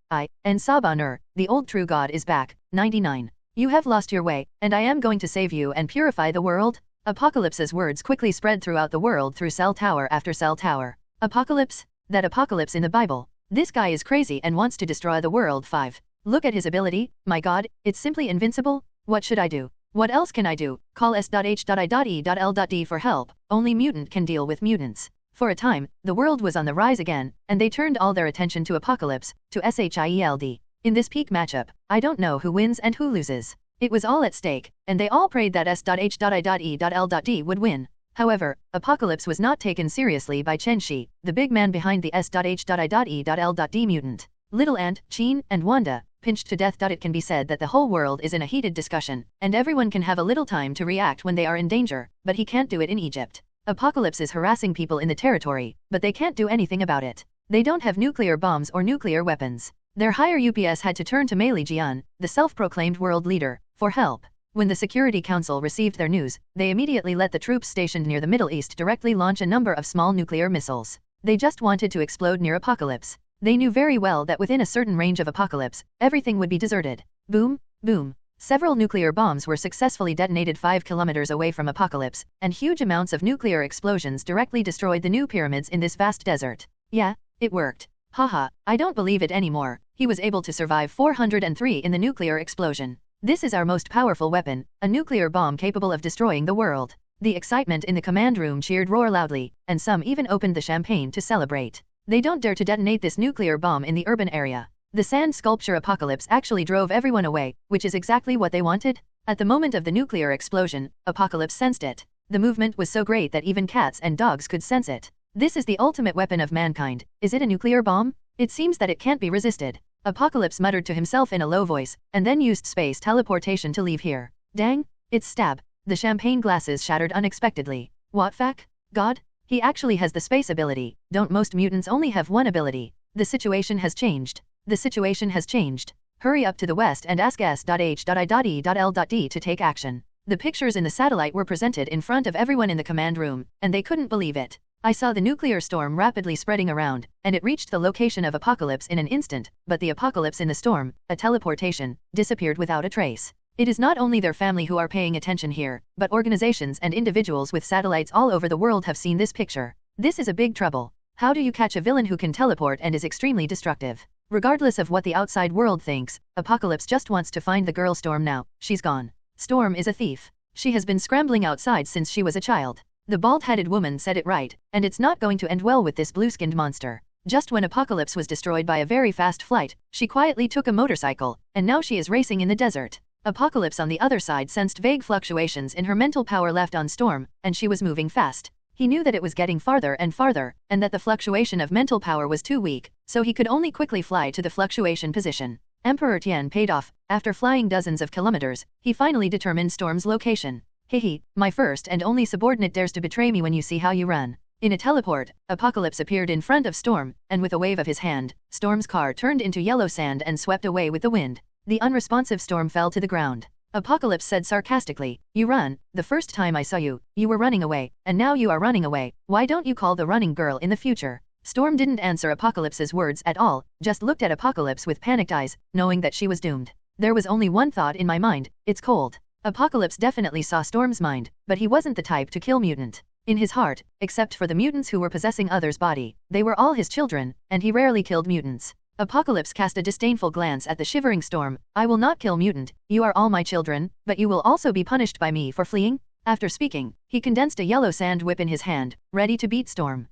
Ensabanur, the old true god is back, 99. You have lost your way, and I am going to save you and purify the world. Apocalypse's words quickly spread throughout the world through cell tower after cell tower. Apocalypse? That Apocalypse in the Bible. This guy is crazy and wants to destroy the world. 5. Look at his ability, my god, it's simply invincible. What should I do? What else can I do? Call S.H.I.E.L.D for help. Only mutant can deal with mutants. For a time, the world was on the rise again, and they turned all their attention to Apocalypse, to SHIELD. In this peak matchup, I don't know who wins and who loses. It was all at stake, and they all prayed that S.H.I.E.L.D would win. However, Apocalypse was not taken seriously by Chen Xi, the big man behind the S.H.I.E.L.D mutant. Little Ant, Chen, and Wanda, pinched to death. It can be said that the whole world is in a heated discussion, and everyone can have a little time to react when they are in danger, but he can't do it in Egypt. Apocalypse is harassing people in the territory, but they can't do anything about it. They don't have nuclear bombs or nuclear weapons. Their higher UPS had to turn to Mei Jian, the self-proclaimed world leader, for help. When the Security Council received their news, they immediately let the troops stationed near the Middle East directly launch a number of small nuclear missiles. They just wanted to explode near Apocalypse. They knew very well that within a certain range of Apocalypse, everything would be deserted. Boom, boom. Several nuclear bombs were successfully detonated 5 kilometers away from Apocalypse, and huge amounts of nuclear explosions directly destroyed the new pyramids in this vast desert. Yeah, it worked. Haha, I don't believe it anymore. He was able to survive 403 in the nuclear explosion. This is our most powerful weapon, a nuclear bomb capable of destroying the world. The excitement in the command room cheered roar loudly, and some even opened the champagne to celebrate. They don't dare to detonate this nuclear bomb in the urban area. The sand sculpture Apocalypse actually drove everyone away, which is exactly what they wanted. At the moment of the nuclear explosion, Apocalypse sensed it. The movement was so great that even cats and dogs could sense it. This is the ultimate weapon of mankind. Is it a nuclear bomb? It seems that it can't be resisted. Apocalypse muttered to himself in a low voice, and then used space teleportation to leave here. Dang, it's stab. The champagne glasses shattered unexpectedly. What fuck? God? He actually has the space ability. Don't most mutants only have one ability? The situation has changed. The situation has changed. Hurry up to the west and ask S.H.I.E.L.D to take action. The pictures in the satellite were presented in front of everyone in the command room, and they couldn't believe it. I saw the nuclear storm rapidly spreading around, and it reached the location of Apocalypse in an instant, but the Apocalypse in the storm, a teleportation, disappeared without a trace. It is not only their family who are paying attention here, but organizations and individuals with satellites all over the world have seen this picture. This is a big trouble. How do you catch a villain who can teleport and is extremely destructive? Regardless of what the outside world thinks, Apocalypse just wants to find the girl Storm now. She's gone. Storm is a thief. She has been scrambling outside since she was a child. The bald-headed woman said it right, and it's not going to end well with this blue-skinned monster. Just when Apocalypse was destroyed by a very fast flight, she quietly took a motorcycle, and now she is racing in the desert. Apocalypse on the other side sensed vague fluctuations in her mental power left on Storm, and she was moving fast. He knew that it was getting farther and farther, and that the fluctuation of mental power was too weak, so he could only quickly fly to the fluctuation position. Emperor Tian paid off. After flying dozens of kilometers, he finally determined Storm's location. Hehe, my first and only subordinate dares to betray me when you see how you run. In a teleport, Apocalypse appeared in front of Storm, and with a wave of his hand, Storm's car turned into yellow sand and swept away with the wind. The unresponsive Storm fell to the ground. Apocalypse said sarcastically, "You run. The first time I saw you, you were running away, and now you are running away. Why don't you call the running girl in the future?" Storm didn't answer Apocalypse's words at all, just looked at Apocalypse with panicked eyes, knowing that she was doomed. There was only one thought in my mind, it's cold. Apocalypse definitely saw Storm's mind, but he wasn't the type to kill mutant. In his heart, except for the mutants who were possessing others' body, they were all his children, and he rarely killed mutants. Apocalypse cast a disdainful glance at the shivering Storm. "I will not kill mutant, you are all my children, but you will also be punished by me for fleeing." After speaking, he condensed a yellow sand whip in his hand, ready to beat Storm.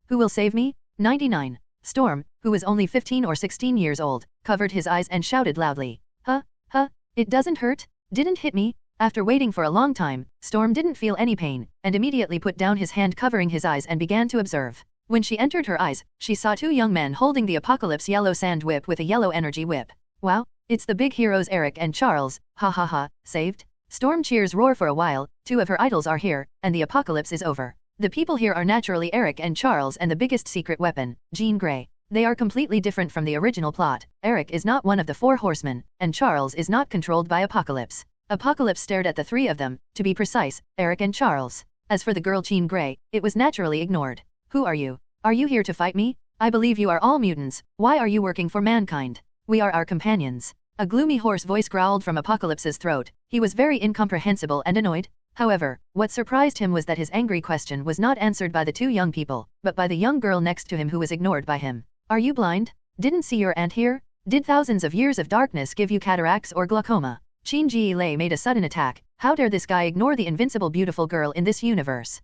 Who will save me? 99. Storm, who was only 15 or 16 years old, covered his eyes and shouted loudly. It doesn't hurt? Didn't hit me?" After waiting for a long time, Storm didn't feel any pain, and immediately put down his hand covering his eyes and began to observe. When she entered her eyes, she saw 2 young men holding the Apocalypse yellow sand whip with a yellow energy whip. Wow, it's the big heroes Eric and Charles, ha ha ha, saved? Storm cheers roar for a while. 2 of her idols are here, and the Apocalypse is over. The people here are naturally Eric and Charles and the biggest secret weapon, Jean Grey. They are completely different from the original plot. Eric is not one of the 4 horsemen, and Charles is not controlled by Apocalypse. Apocalypse stared at the 3 of them, to be precise, Eric and Charles. As for the girl Jean Grey, it was naturally ignored. "Who are you? Are you here to fight me? I believe you are all mutants. Why are you working for mankind? We are our companions." A gloomy hoarse voice growled from Apocalypse's throat. He was very incomprehensible and annoyed. However, what surprised him was that his angry question was not answered by the 2 young people, but by the young girl next to him who was ignored by him. "Are you blind? Didn't see your aunt here? Did thousands of years of darkness give you cataracts or glaucoma?" Chen Xi made a sudden attack. How dare this guy ignore the invincible beautiful girl in this universe?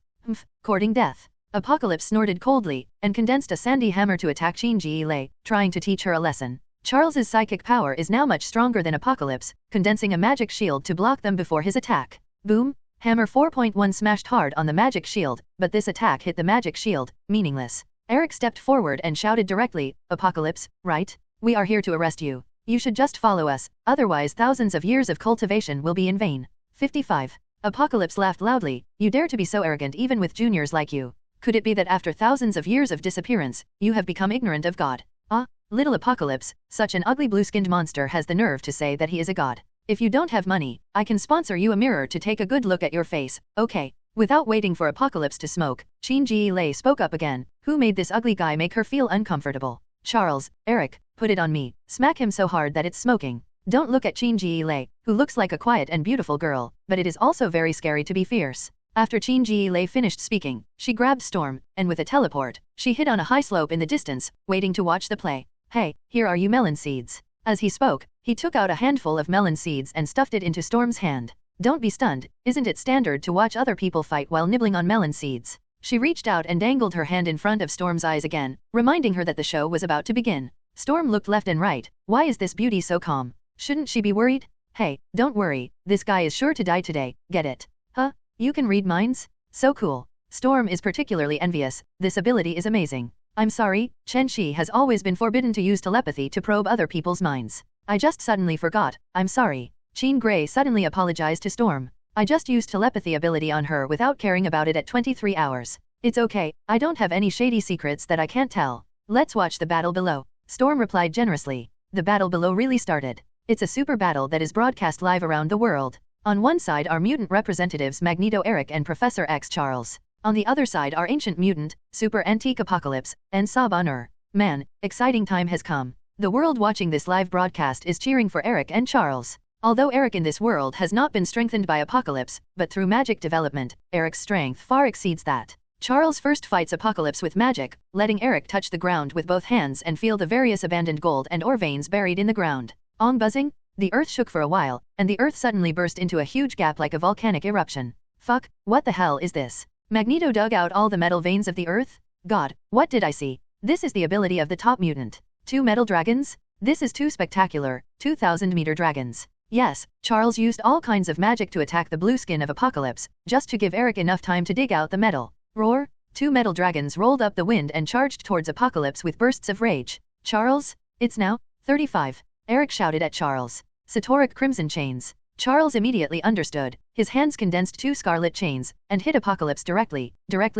Courting death. Apocalypse snorted coldly, and condensed a sandy hammer to attack Chen Xi, trying to teach her a lesson. Charles's psychic power is now much stronger than Apocalypse, condensing a magic shield to block them before his attack. Boom! Hammer 4.1 smashed hard on the magic shield, but this attack hit the magic shield, meaningless. Eric stepped forward and shouted directly, Apocalypse, right? We are here to arrest you. You should just follow us, otherwise thousands of years of cultivation will be in vain. 55. Apocalypse laughed loudly, you dare to be so arrogant even with juniors like you. Could it be that after thousands of years of disappearance, you have become ignorant of God? Ah, little Apocalypse, such an ugly blue-skinned monster has the nerve to say that he is a god. If you don't have money, I can sponsor you a mirror to take a good look at your face, okay? Without waiting for Apocalypse to smoke, Chen Xi spoke up again. Who made this ugly guy make her feel uncomfortable? Charles, Eric, put it on me. Smack him so hard that it's smoking. Don't look at Chen Xi, who looks like a quiet and beautiful girl, but it is also very scary to be fierce. After Chen Xi finished speaking, she grabbed Storm, and with a teleport, she hid on a high slope in the distance, waiting to watch the play. Hey, here are you melon seeds. As he spoke, he took out a handful of melon seeds and stuffed it into Storm's hand. Don't be stunned, isn't it standard to watch other people fight while nibbling on melon seeds? She reached out and dangled her hand in front of Storm's eyes again, reminding her that the show was about to begin. Storm looked left and right. Why is this beauty so calm? Shouldn't she be worried? Hey, don't worry, this guy is sure to die today, get it? Huh? You can read minds? So cool. Storm is particularly envious, this ability is amazing. I'm sorry, Chen Xi has always been forbidden to use telepathy to probe other people's minds. I just suddenly forgot, I'm sorry. Jean Grey suddenly apologized to Storm. I just used telepathy ability on her without caring about it at 23 hours. It's okay, I don't have any shady secrets that I can't tell. Let's watch the battle below. Storm replied generously. The battle below really started. It's a super battle that is broadcast live around the world. On one side are mutant representatives Magneto Eric and Professor X Charles. On the other side are Ancient Mutant, Super Antique Apocalypse, and Sabanur. Man, exciting time has come. The world watching this live broadcast is cheering for Eric and Charles. Although Eric in this world has not been strengthened by Apocalypse, but through magic development, Eric's strength far exceeds that. Charles first fights Apocalypse with magic, letting Eric touch the ground with both hands and feel the various abandoned gold and ore veins buried in the ground. On buzzing, the earth shook for a while, and the earth suddenly burst into a huge gap like a volcanic eruption. Fuck, what the hell is this? Magneto dug out all the metal veins of the earth? God, what did I see? This is the ability of the top mutant. 2 metal dragons? This is too spectacular, 2,000-meter dragons. Yes, Charles used all kinds of magic to attack the blue skin of Apocalypse, just to give Eric enough time to dig out the metal. Roar! 2 metal dragons rolled up the wind and charged towards Apocalypse with bursts of rage. Charles? It's now 35. Eric shouted at Charles. Satoric crimson chains. Charles immediately understood. His hands condensed 2 scarlet chains, and hit Apocalypse directly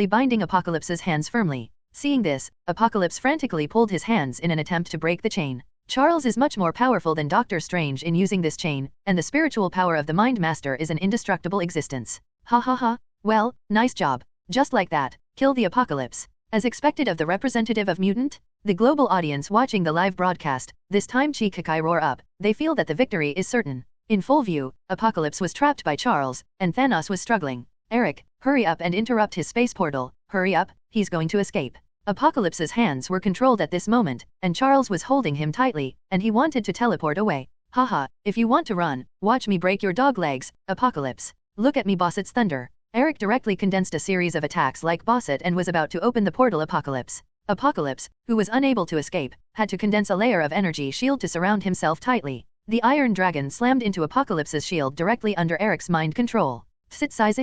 binding Apocalypse's hands firmly. Seeing this, Apocalypse frantically pulled his hands in an attempt to break the chain. Charles is much more powerful than Doctor Strange in using this chain, and the spiritual power of the Mind Master is an indestructible existence. Ha ha ha, well, nice job. Just like that, kill the Apocalypse. As expected of the representative of mutant, the global audience watching the live broadcast, this time Chi-Kakai roar up, they feel that the victory is certain. In full view, Apocalypse was trapped by Charles, and Thanos was struggling. Eric, hurry up and interrupt his space portal, hurry up, he's going to escape. Apocalypse's hands were controlled at this moment, and Charles was holding him tightly, and he wanted to teleport away. Haha, if you want to run, watch me break your dog legs, Apocalypse. Look at me Bosset's thunder. Eric directly condensed a series of attacks like Bosset and was about to open the portal Apocalypse. Apocalypse, who was unable to escape, had to condense a layer of energy shield to surround himself tightly. The Iron Dragon slammed into Apocalypse's shield directly under Eric's mind control. Sit size.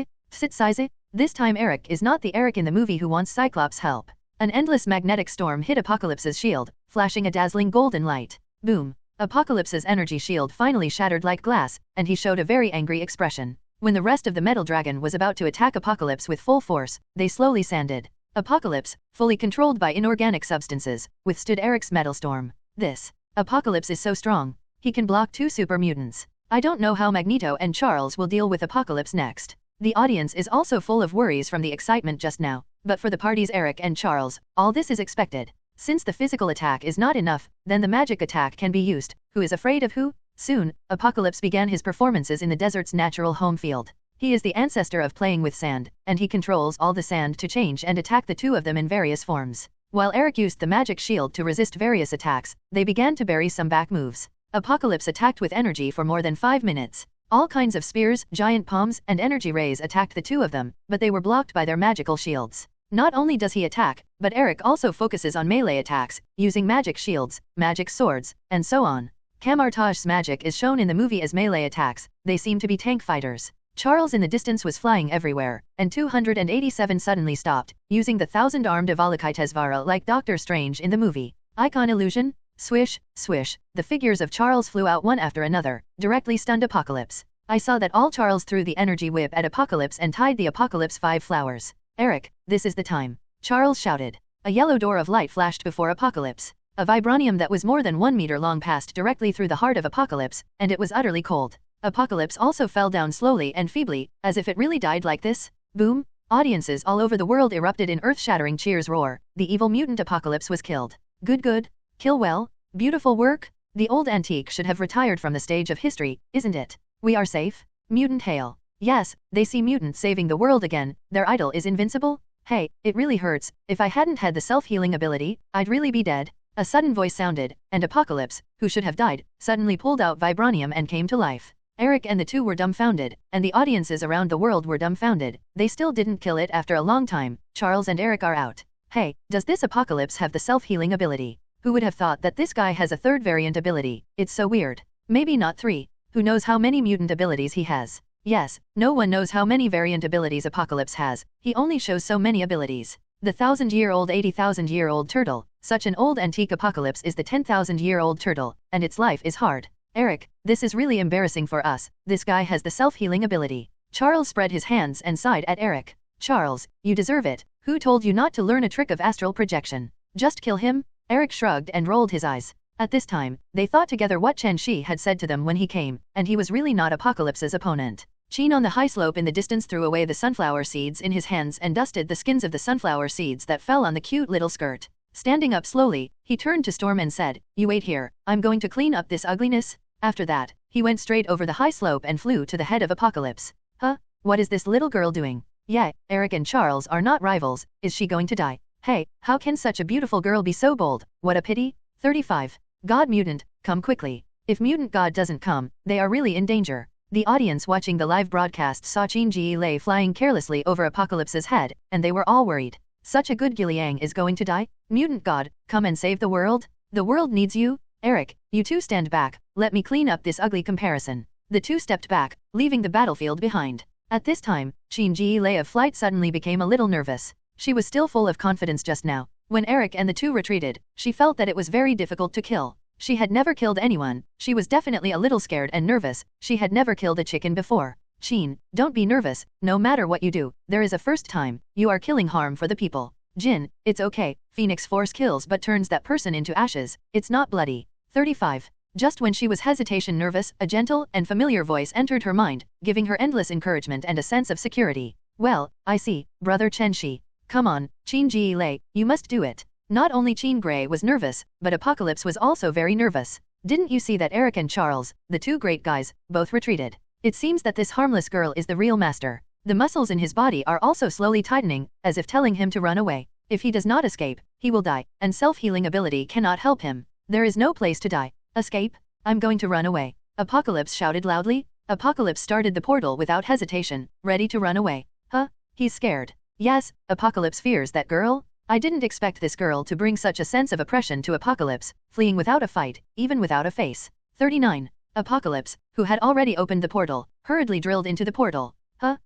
This time Eric is not the Eric in the movie who wants Cyclops' help. An endless magnetic storm hit Apocalypse's shield, flashing a dazzling golden light. Boom. Apocalypse's energy shield finally shattered like glass, and he showed a very angry expression. When the rest of the metal dragon was about to attack Apocalypse with full force, they slowly sanded. Apocalypse, fully controlled by inorganic substances, withstood Eric's metal storm. This Apocalypse is so strong. He can block 2 super mutants. I don't know how Magneto and Charles will deal with Apocalypse next. The audience is also full of worries from the excitement just now, but for the parties Eric and Charles, all this is expected. Since the physical attack is not enough, then the magic attack can be used. Who is afraid of who? Soon, Apocalypse began his performances in the desert's natural home field. He is the ancestor of playing with sand, and he controls all the sand to change and attack the 2 of them in various forms. While Eric used the magic shield to resist various attacks, they began to bury some back moves. Apocalypse attacked with energy for more than 5 minutes. All kinds of spears, giant palms, and energy rays attacked the two of them, but they were blocked by their magical shields. Not only does he attack, but Eric also focuses on melee attacks, using magic shields, magic swords, and so on. Camartage's magic is shown in the movie as melee attacks, they seem to be tank fighters. Charles in the distance was flying everywhere, and 287 suddenly stopped, using the thousand-armed Avalokitesvara like Doctor Strange in the movie. Icon illusion? Swish, swish, the figures of Charles flew out one after another, directly stunned Apocalypse. I saw that all Charles threw the energy whip at Apocalypse and tied the Apocalypse 5 flowers. Eric, this is the time. Charles shouted. A yellow door of light flashed before Apocalypse. A vibranium that was more than 1 meter long passed directly through the heart of Apocalypse, and it was utterly cold. Apocalypse also fell down slowly and feebly, as if it really died like this. Boom! Audiences all over the world erupted in earth-shattering cheers roar. The evil mutant Apocalypse was killed. Good good. Kill well. Beautiful work. The old antique should have retired from the stage of history, isn't it? We are safe. Mutant hail. Yes, they see mutants saving the world again. Their idol is invincible. Hey, it really hurts. If I hadn't had the self-healing ability, I'd really be dead. A sudden voice sounded, and Apocalypse, who should have died, suddenly pulled out Vibranium and came to life. Eric and the two were dumbfounded, and the audiences around the world were dumbfounded. They still didn't kill it after a long time. Charles and Eric are out. Hey, does this Apocalypse have the self-healing ability? Who would have thought that this guy has a third variant ability? It's so weird. Maybe not 3. Who knows how many mutant abilities he has? Yes, no one knows how many variant abilities Apocalypse has. He only shows so many abilities. The 1,000-year-old 80,000-year-old turtle. Such an old antique Apocalypse is the 10,000-year-old turtle, and its life is hard. Eric, this is really embarrassing for us. This guy has the self-healing ability. Charles spread his hands and sighed at Eric. Charles, you deserve it. Who told you not to learn a trick of astral projection? Just kill him? Eric shrugged and rolled his eyes. At this time, they thought together what Chen Xi had said to them when he came, and he was really not Apocalypse's opponent. Chen on the high slope in the distance threw away the sunflower seeds in his hands and dusted the skins of the sunflower seeds that fell on the cute little skirt. Standing up slowly, he turned to Storm and said, "You wait here, I'm going to clean up this ugliness." After that, he went straight over the high slope and flew to the head of Apocalypse. Huh? What is this little girl doing? Yeah, Eric and Charles are not rivals. Is she going to die? Hey, how can such a beautiful girl be so bold? What a pity. 35. God Mutant, come quickly. If Mutant God doesn't come, they are really in danger. The audience watching the live broadcast saw Chen Xi lay flying carelessly over Apocalypse's head, and they were all worried. Such a good Giliang is going to die? Mutant God, come and save the world? The world needs you. Eric, you two stand back, let me clean up this ugly comparison. The two stepped back, leaving the battlefield behind. At this time, Chen Xi Lei of flight suddenly became a little nervous. She was still full of confidence just now. When Eric and the two retreated, she felt that it was very difficult to kill. She had never killed anyone. She was definitely a little scared and nervous. She had never killed a chicken before. Chen, don't be nervous. No matter what you do, there is a first time. You are killing harm for the people. Jin, it's okay. Phoenix Force kills but turns that person into ashes. It's not bloody. 35. Just when she was hesitation nervous, a gentle and familiar voice entered her mind, giving her endless encouragement and a sense of security. Well, I see, brother Chen Xi. Come on, Chen Ji Lei, you must do it. Not only Chen Gray was nervous, but Apocalypse was also very nervous. Didn't you see that Eric and Charles, the two great guys, both retreated? It seems that this harmless girl is the real master. The muscles in his body are also slowly tightening, as if telling him to run away. If he does not escape, he will die, and self-healing ability cannot help him. There is no place to die. Escape? I'm going to run away. Apocalypse shouted loudly. Apocalypse started the portal without hesitation, ready to run away. Huh? He's scared. Yes, Apocalypse fears that girl? I didn't expect this girl to bring such a sense of oppression to Apocalypse, fleeing without a fight, even without a face. 39. Apocalypse, who had already opened the portal, hurriedly drilled into the portal. Huh?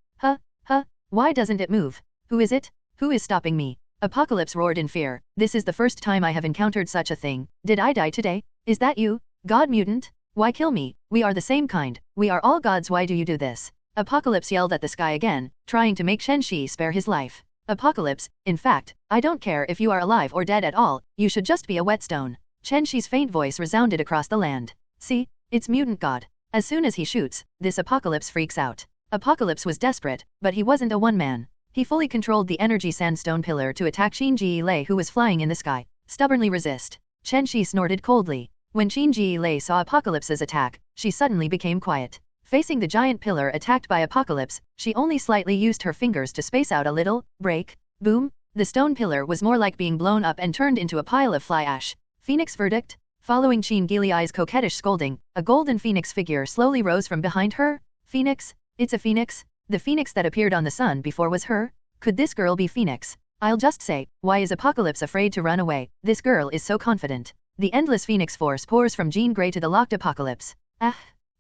Why doesn't it move? Who is it? Who is stopping me? Apocalypse roared in fear. This is the first time I have encountered such a thing. Did I die today? Is that you? God Mutant? Why kill me? We are the same kind. We are all gods. Why do you do this? Apocalypse yelled at the sky again, trying to make Chen Xi spare his life. Apocalypse, in fact, I don't care if you are alive or dead at all, you should just be a whetstone. Chen Xi's faint voice resounded across the land. See? It's Mutant God. As soon as he shoots, this Apocalypse freaks out. Apocalypse was desperate, but he wasn't a one-man. He fully controlled the energy sandstone pillar to attack Chen Ji Lei, who was flying in the sky. Stubbornly resist. Chen Xi snorted coldly. When Chen Ji Lei saw Apocalypse's attack, she suddenly became quiet. Facing the giant pillar attacked by Apocalypse, she only slightly used her fingers to space out a little. Break. Boom. The stone pillar was more like being blown up and turned into a pile of fly ash. Phoenix verdict? Following Chen Giliai's coquettish scolding, a golden phoenix figure slowly rose from behind her. Phoenix? It's a phoenix? The phoenix that appeared on the sun before was her? Could this girl be Phoenix? I'll just say, why is Apocalypse afraid to run away? This girl is so confident. The endless Phoenix force pours from Jean Grey to the locked Apocalypse.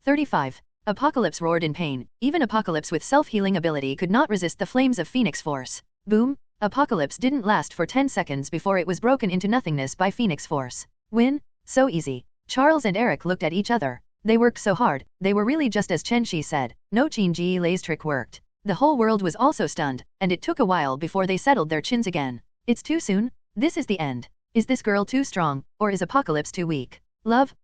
35. Apocalypse roared in pain. Even Apocalypse with self-healing ability could not resist the flames of Phoenix force. Boom! Apocalypse didn't last for 10 seconds before it was broken into nothingness by Phoenix force. Win? So easy. Charles and Eric looked at each other. They worked so hard, they were really just as Chen Xi said. No, Chen Xi's trick worked. The whole world was also stunned, and it took a while before they settled their chins again. It's too soon? This is the end. Is this girl too strong, or is Apocalypse too weak? Love,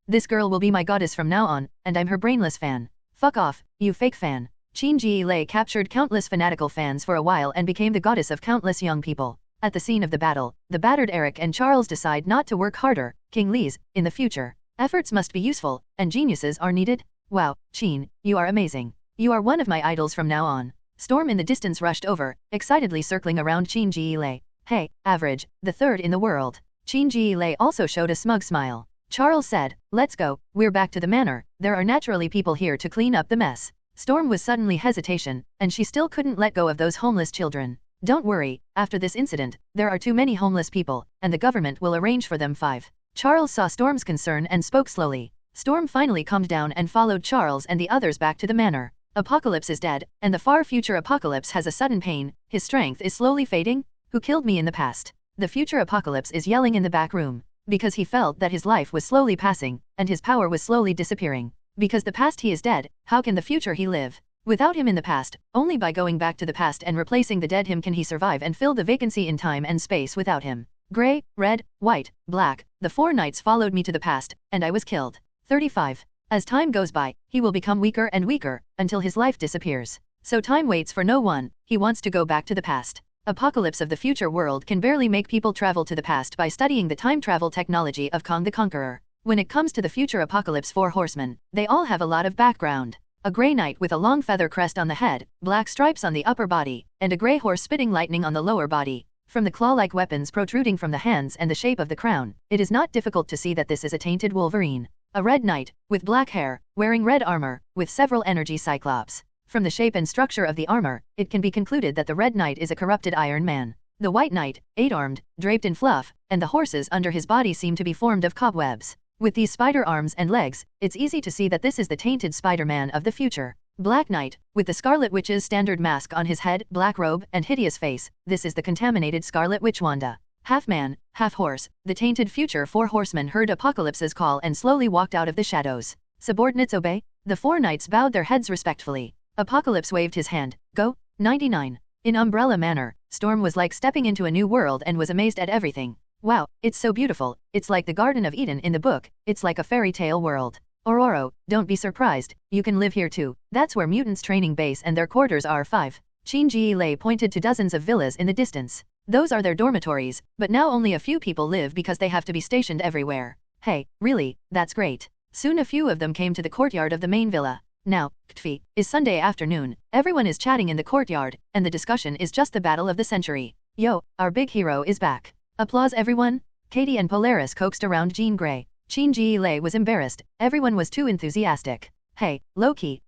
this girl will be my goddess from now on, and I'm her brainless fan. Fuck off, you fake fan. Chen Xi captured countless fanatical fans for a while and became the goddess of countless young people. At the scene of the battle, the battered Eric and Charles decide not to work harder, King Lee's, in the future. Efforts must be useful, and geniuses are needed. Wow, Chen, you are amazing. You are one of my idols from now on. Storm in the distance rushed over, excitedly circling around Chen Xi. Hey, average, the third in the world. Chen Xi also showed a smug smile. Charles said, let's go, we're back to the manor, there are naturally people here to clean up the mess. Storm was suddenly hesitation, and she still couldn't let go of those homeless children. Don't worry, after this incident, there are too many homeless people, and the government will arrange for them 5. Charles saw Storm's concern and spoke slowly. Storm finally calmed down and followed Charles and the others back to the manor. Apocalypse is dead, and the far future Apocalypse has a sudden pain. His strength is slowly fading. Who killed me in the past? The future Apocalypse is yelling in the back room. Because he felt that his life was slowly passing, and his power was slowly disappearing. Because the past he is dead, how can the future he live? Without him in the past, only by going back to the past and replacing the dead him can he survive and fill the vacancy in time and space without him. Gray, red, white, black, the 4 knights followed me to the past, and I was killed. 35. As time goes by, he will become weaker and weaker, until his life disappears. So time waits for no one, he wants to go back to the past. Apocalypse of the future world can barely make people travel to the past by studying the time travel technology of Kong the Conqueror. When it comes to the future Apocalypse 4 horsemen, they all have a lot of background. A grey knight with a long feather crest on the head, black stripes on the upper body, and a grey horse spitting lightning on the lower body. From the claw-like weapons protruding from the hands and the shape of the crown, it is not difficult to see that this is a tainted Wolverine. A red knight, with black hair, wearing red armor, with several energy cyclops. From the shape and structure of the armor, it can be concluded that the Red Knight is a corrupted Iron Man. The White Knight, 8-armed, draped in fluff, and the horses under his body seem to be formed of cobwebs. With these spider arms and legs, it's easy to see that this is the tainted Spider-Man of the future. Black Knight, with the Scarlet Witch's standard mask on his head, black robe, and hideous face, this is the contaminated Scarlet Witch Wanda. Half man, half horse, the tainted future 4 horsemen heard Apocalypse's call and slowly walked out of the shadows. Subordinates obey? The 4 knights bowed their heads respectfully. Apocalypse waved his hand. Go. 99. In Umbrella Manor, Storm was like stepping into a new world and was amazed at everything. Wow, it's so beautiful, it's like the Garden of Eden in the book, it's like a fairy tale world. Ororo, don't be surprised, you can live here too, that's where mutants' training base and their quarters are 5. Chen Xi pointed to dozens of villas in the distance. Those are their dormitories, but now only a few people live because they have to be stationed everywhere. Hey, really, that's great. Soon a few of them came to the courtyard of the main villa. Now, Ktfi, is Sunday afternoon, everyone is chatting in the courtyard, and the discussion is just the battle of the century. Yo, our big hero is back. Applause everyone. Katie and Polaris coaxed around Jean Grey. Chen Xi was embarrassed, everyone was too enthusiastic. Hey, Loki,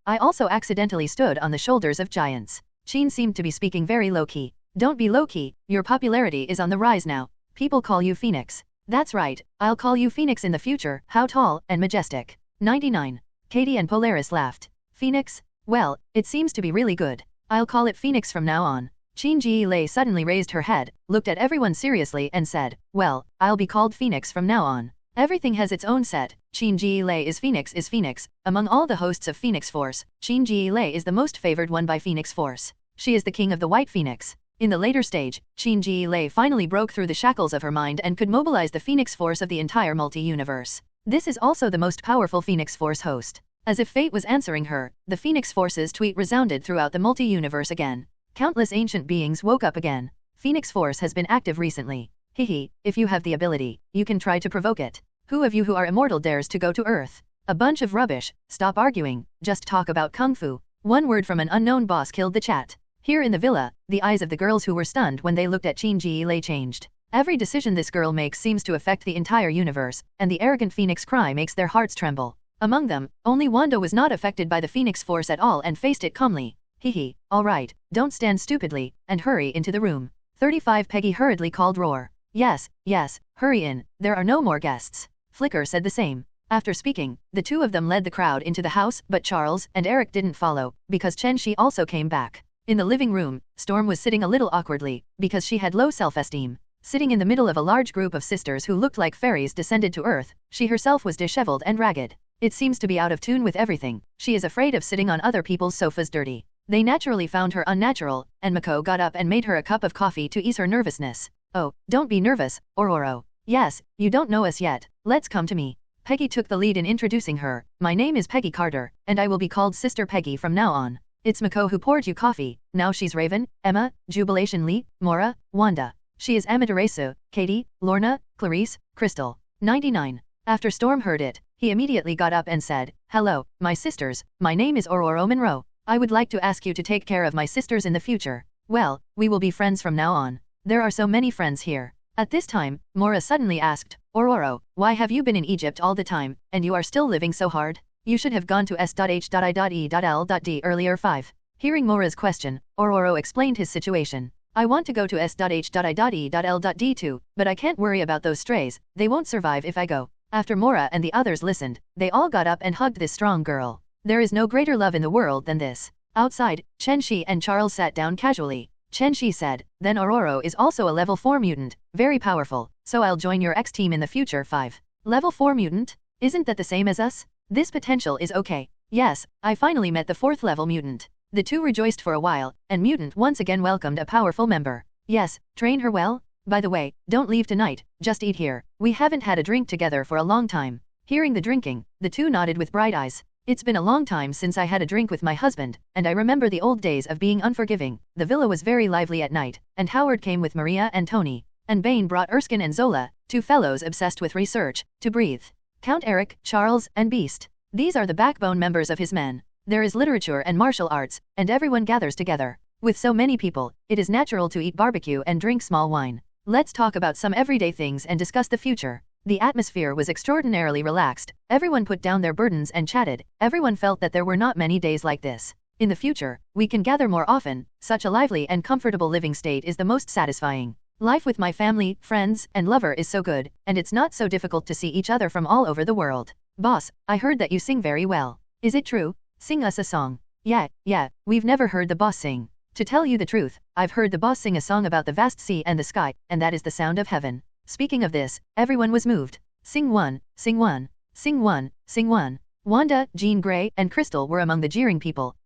I also accidentally stood on the shoulders of giants. Chen seemed to be speaking very low-key. Don't be low-key, your popularity is on the rise now. People call you Phoenix. That's right, I'll call you Phoenix in the future, how tall and majestic. 99. Katie and Polaris laughed. Phoenix? Well, it seems to be really good. I'll call it Phoenix from now on. Chen Xi suddenly raised her head, looked at everyone seriously and said, well, I'll be called Phoenix from now on. Everything has its own set. Chen Xi is Phoenix. Among all the hosts of Phoenix Force, Chen Xi is the most favored one by Phoenix Force. She is the king of the White Phoenix. In the later stage, Chen Xi finally broke through the shackles of her mind and could mobilize the Phoenix Force of the entire multi-universe. This is also the most powerful Phoenix Force host. As if fate was answering her, the Phoenix Force's tweet resounded throughout the multi-universe again. Countless ancient beings woke up again. Phoenix Force has been active recently. Hihi, if you have the ability, you can try to provoke it. Who of you who are immortal dares to go to Earth? A bunch of rubbish, stop arguing, just talk about Kung Fu. One word from an unknown boss killed the chat. Here in the villa, the eyes of the girls who were stunned when they looked at Chen Xi changed. Every decision this girl makes seems to affect the entire universe, and the arrogant Phoenix cry makes their hearts tremble. Among them, only Wanda was not affected by the Phoenix Force at all and faced it calmly. Hehe, alright, don't stand stupidly, and hurry into the room. 35 Peggy hurriedly called Roar. Yes, hurry in, there are no more guests. Flicker said the same. After speaking, the two of them led the crowd into the house, but Charles and Eric didn't follow, because Chen Xi also came back. In the living room, Storm was sitting a little awkwardly, because she had low self-esteem. Sitting in the middle of a large group of sisters who looked like fairies descended to earth, she herself was disheveled and ragged. It seems to be out of tune with everything. She is afraid of sitting on other people's sofas dirty. They naturally found her unnatural, and Mako got up and made her a cup of coffee to ease her nervousness. Oh, don't be nervous, Ororo. Yes, you don't know us yet, let's come to me. Peggy took the lead in introducing her. My name is Peggy Carter, and I will be called Sister Peggy from now on. It's Mako who poured you coffee, now she's Raven, Emma, Jubilation Lee, Mora, Wanda. She is Amaterasu, Katie, Lorna, Clarice, Crystal. 99. After Storm heard it, he immediately got up and said, Hello, my sisters, my name is Ororo Monroe. I would like to ask you to take care of my sisters in the future. Well, we will be friends from now on. There are so many friends here. At this time, Mora suddenly asked, Ororo, why have you been in Egypt all the time, and you are still living so hard? You should have gone to S.H.I.E.L.D. earlier. 5. Hearing Mora's question, Ororo explained his situation. I want to go to S.H.I.E.L.D. too, but I can't worry about those strays, they won't survive if I go. After Mora and the others listened, they all got up and hugged this strong girl. There is no greater love in the world than this. Outside, Chen Xi and Charles sat down casually. Chen Xi said, then Ororo is also a level 4 mutant, very powerful, so I'll join your X team in the future. 5. Level 4 mutant? Isn't that the same as us? This potential is okay. Yes, I finally met the 4th level mutant. The two rejoiced for a while, and Mutant once again welcomed a powerful member. Yes, train her well? By the way, don't leave tonight, just eat here. We haven't had a drink together for a long time. Hearing the drinking, the two nodded with bright eyes. It's been a long time since I had a drink with my husband, and I remember the old days of being unforgiving. The villa was very lively at night, and Howard came with Maria and Tony. And Bane brought Erskine and Zola, two fellows obsessed with research, to breathe. Count Eric, Charles, and Beast. These are the backbone members of his men. There is literature and martial arts, and everyone gathers together. With so many people, it is natural to eat barbecue and drink small wine. Let's talk about some everyday things and discuss the future. The atmosphere was extraordinarily relaxed. Everyone put down their burdens and chatted. Everyone felt that there were not many days like this. In the future, we can gather more often. Such a lively and comfortable living state is the most satisfying. Life with my family, friends, and lover is so good, and it's not so difficult to see each other from all over the world. Boss, I heard that you sing very well. Is it true? Sing us a song. Yeah, we've never heard the boss sing. To tell you the truth, I've heard the boss sing a song about the vast sea and the sky, and that is the sound of heaven. Speaking of this, everyone was moved. Sing one, sing one, sing one, sing one. Wanda, Jean Grey, and Crystal were among the jeering people.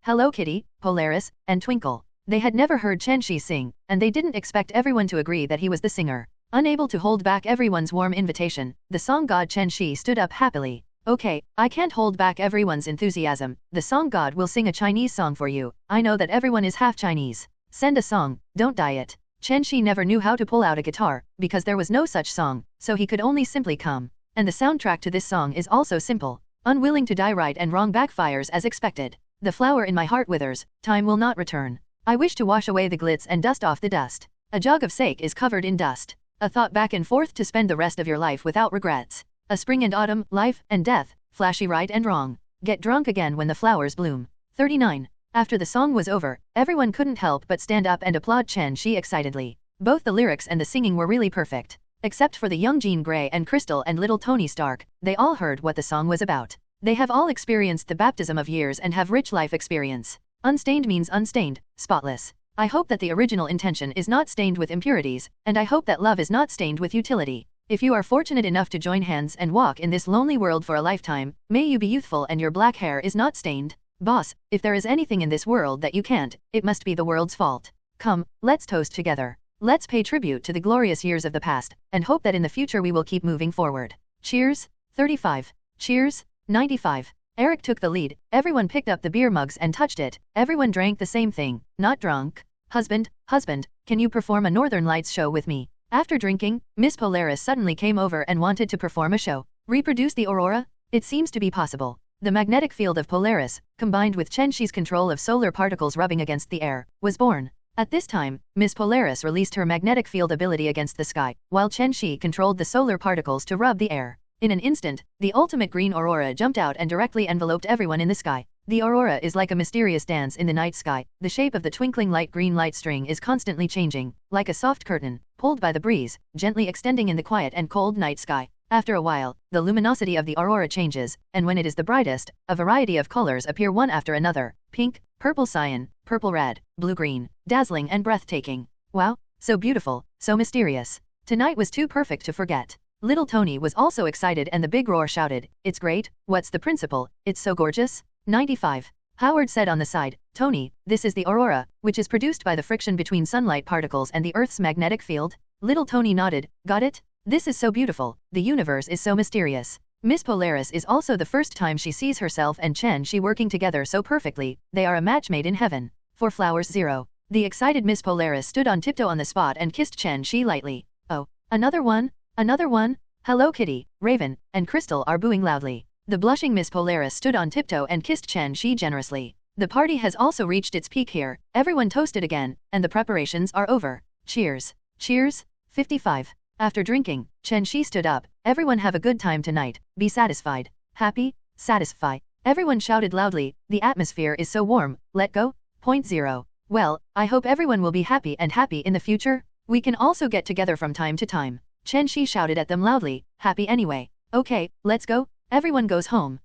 Hello Kitty, Polaris, and Twinkle. They had never heard Chen Xi sing, and they didn't expect everyone to agree that he was the singer. Unable to hold back everyone's warm invitation, the song god Chen Xi stood up happily. Okay, I can't hold back everyone's enthusiasm. The song god will sing a Chinese song for you. I know that everyone is half Chinese. Send a song, don't diet. Chen Xi never knew how to pull out a guitar, because there was no such song, so he could only simply come. And the soundtrack to this song is also simple. Unwilling to die, right and wrong backfires as expected. The flower in my heart withers, time will not return. I wish to wash away the glitz and dust off the dust. A jug of sake is covered in dust. A thought back and forth to spend the rest of your life without regrets. A spring and autumn, life and death, flashy right and wrong. Get drunk again when the flowers bloom. 39. After the song was over, everyone couldn't help but stand up and applaud Chen Xi excitedly. Both the lyrics and the singing were really perfect. Except for the young Jean Grey and Crystal and little Tony Stark, they all heard what the song was about. They have all experienced the baptism of years and have rich life experience. Unstained means unstained, spotless. I hope that the original intention is not stained with impurities, and I hope that love is not stained with utility. If you are fortunate enough to join hands and walk in this lonely world for a lifetime, may you be youthful and your black hair is not stained. Boss, if there is anything in this world that you can't, it must be the world's fault. Come, let's toast together. Let's pay tribute to the glorious years of the past, and hope that in the future we will keep moving forward. Cheers. 35. Cheers. 95. Eric took the lead. Everyone picked up the beer mugs and touched it. Everyone drank the same thing. Not drunk. Husband, can you perform a Northern Lights show with me? After drinking, Miss Polaris suddenly came over and wanted to perform a show. Reproduce the aurora? It seems to be possible. The magnetic field of Polaris, combined with Chen Xi's control of solar particles rubbing against the air, was born. At this time, Miss Polaris released her magnetic field ability against the sky, while Chen Xi controlled the solar particles to rub the air. In an instant, the ultimate green aurora jumped out and directly enveloped everyone in the sky. The aurora is like a mysterious dance in the night sky. The shape of the twinkling light green light string is constantly changing, like a soft curtain, pulled by the breeze, gently extending in the quiet and cold night sky. After a while, the luminosity of the aurora changes, and when it is the brightest, a variety of colors appear one after another: pink, purple cyan, purple red, blue-green, dazzling and breathtaking. Wow, so beautiful, so mysterious. Tonight was too perfect to forget. Little Tony was also excited and the big roar shouted, "It's great, what's the principle, it's so gorgeous?" 95. Howard said on the side, "Tony, this is the aurora, which is produced by the friction between sunlight particles and the Earth's magnetic field." Little Tony nodded, "Got it? This is so beautiful, the universe is so mysterious." Miss Polaris is also the first time she sees herself and Chen Xi working together so perfectly. They are a match made in heaven. For flowers 0. The excited Miss Polaris stood on tiptoe on the spot and kissed Chen Xi lightly. "Oh, another one? Another one?" Hello Kitty, Raven, and Crystal are booing loudly. The blushing Miss Polaris stood on tiptoe and kissed Chen Xi generously. The party has also reached its peak here. Everyone toasted again, and the preparations are over. Cheers. Cheers. 55. After drinking, Chen Xi stood up. "Everyone have a good time tonight. Be satisfied. Happy? Satisfy." Everyone shouted loudly. "The atmosphere is so warm. Let go." 0. Well, I hope everyone will be happy in the future. We can also get together from time to time. Chen Xi shouted at them loudly. "Happy anyway. Okay, let's go." Everyone goes home.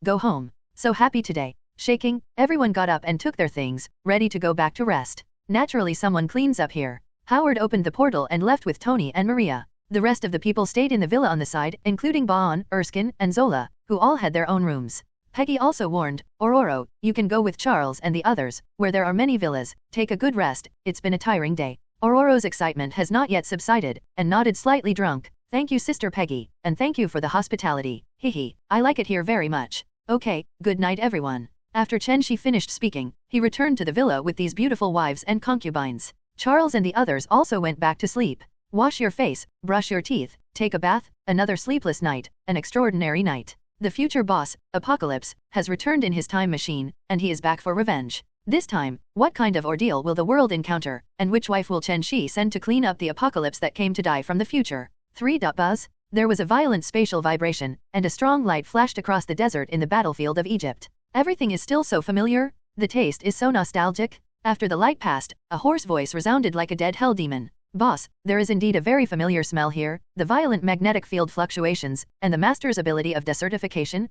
Go home. So happy today. Shaking, everyone got up and took their things, ready to go back to rest. Naturally someone cleans up here. Howard opened the portal and left with Tony and Maria. The rest of the people stayed in the villa on the side, including Baon, Erskine, and Zola, who all had their own rooms. Peggy also warned, "Ororo, you can go with Charles and the others, where there are many villas. Take a good rest, it's been a tiring day." Ororo's excitement has not yet subsided, and nodded slightly drunk. "Thank you Sister Peggy, and thank you for the hospitality. Hehe, I like it here very much." "Okay, good night everyone." After Chen Xi finished speaking, he returned to the villa with these beautiful wives and concubines. Charles and the others also went back to sleep. Wash your face, brush your teeth, take a bath, another sleepless night, an extraordinary night. The future boss, Apocalypse, has returned in his time machine, and he is back for revenge. This time, what kind of ordeal will the world encounter, and which wife will Chen Xi send to clean up the apocalypse that came to die from the future? 3. Buzz. There was a violent spatial vibration, and a strong light flashed across the desert in the battlefield of Egypt. Everything is still so familiar, the taste is so nostalgic. After the light passed, a hoarse voice resounded like a dead hell demon. "Boss, there is indeed a very familiar smell here, the violent magnetic field fluctuations, and the master's ability of desertification.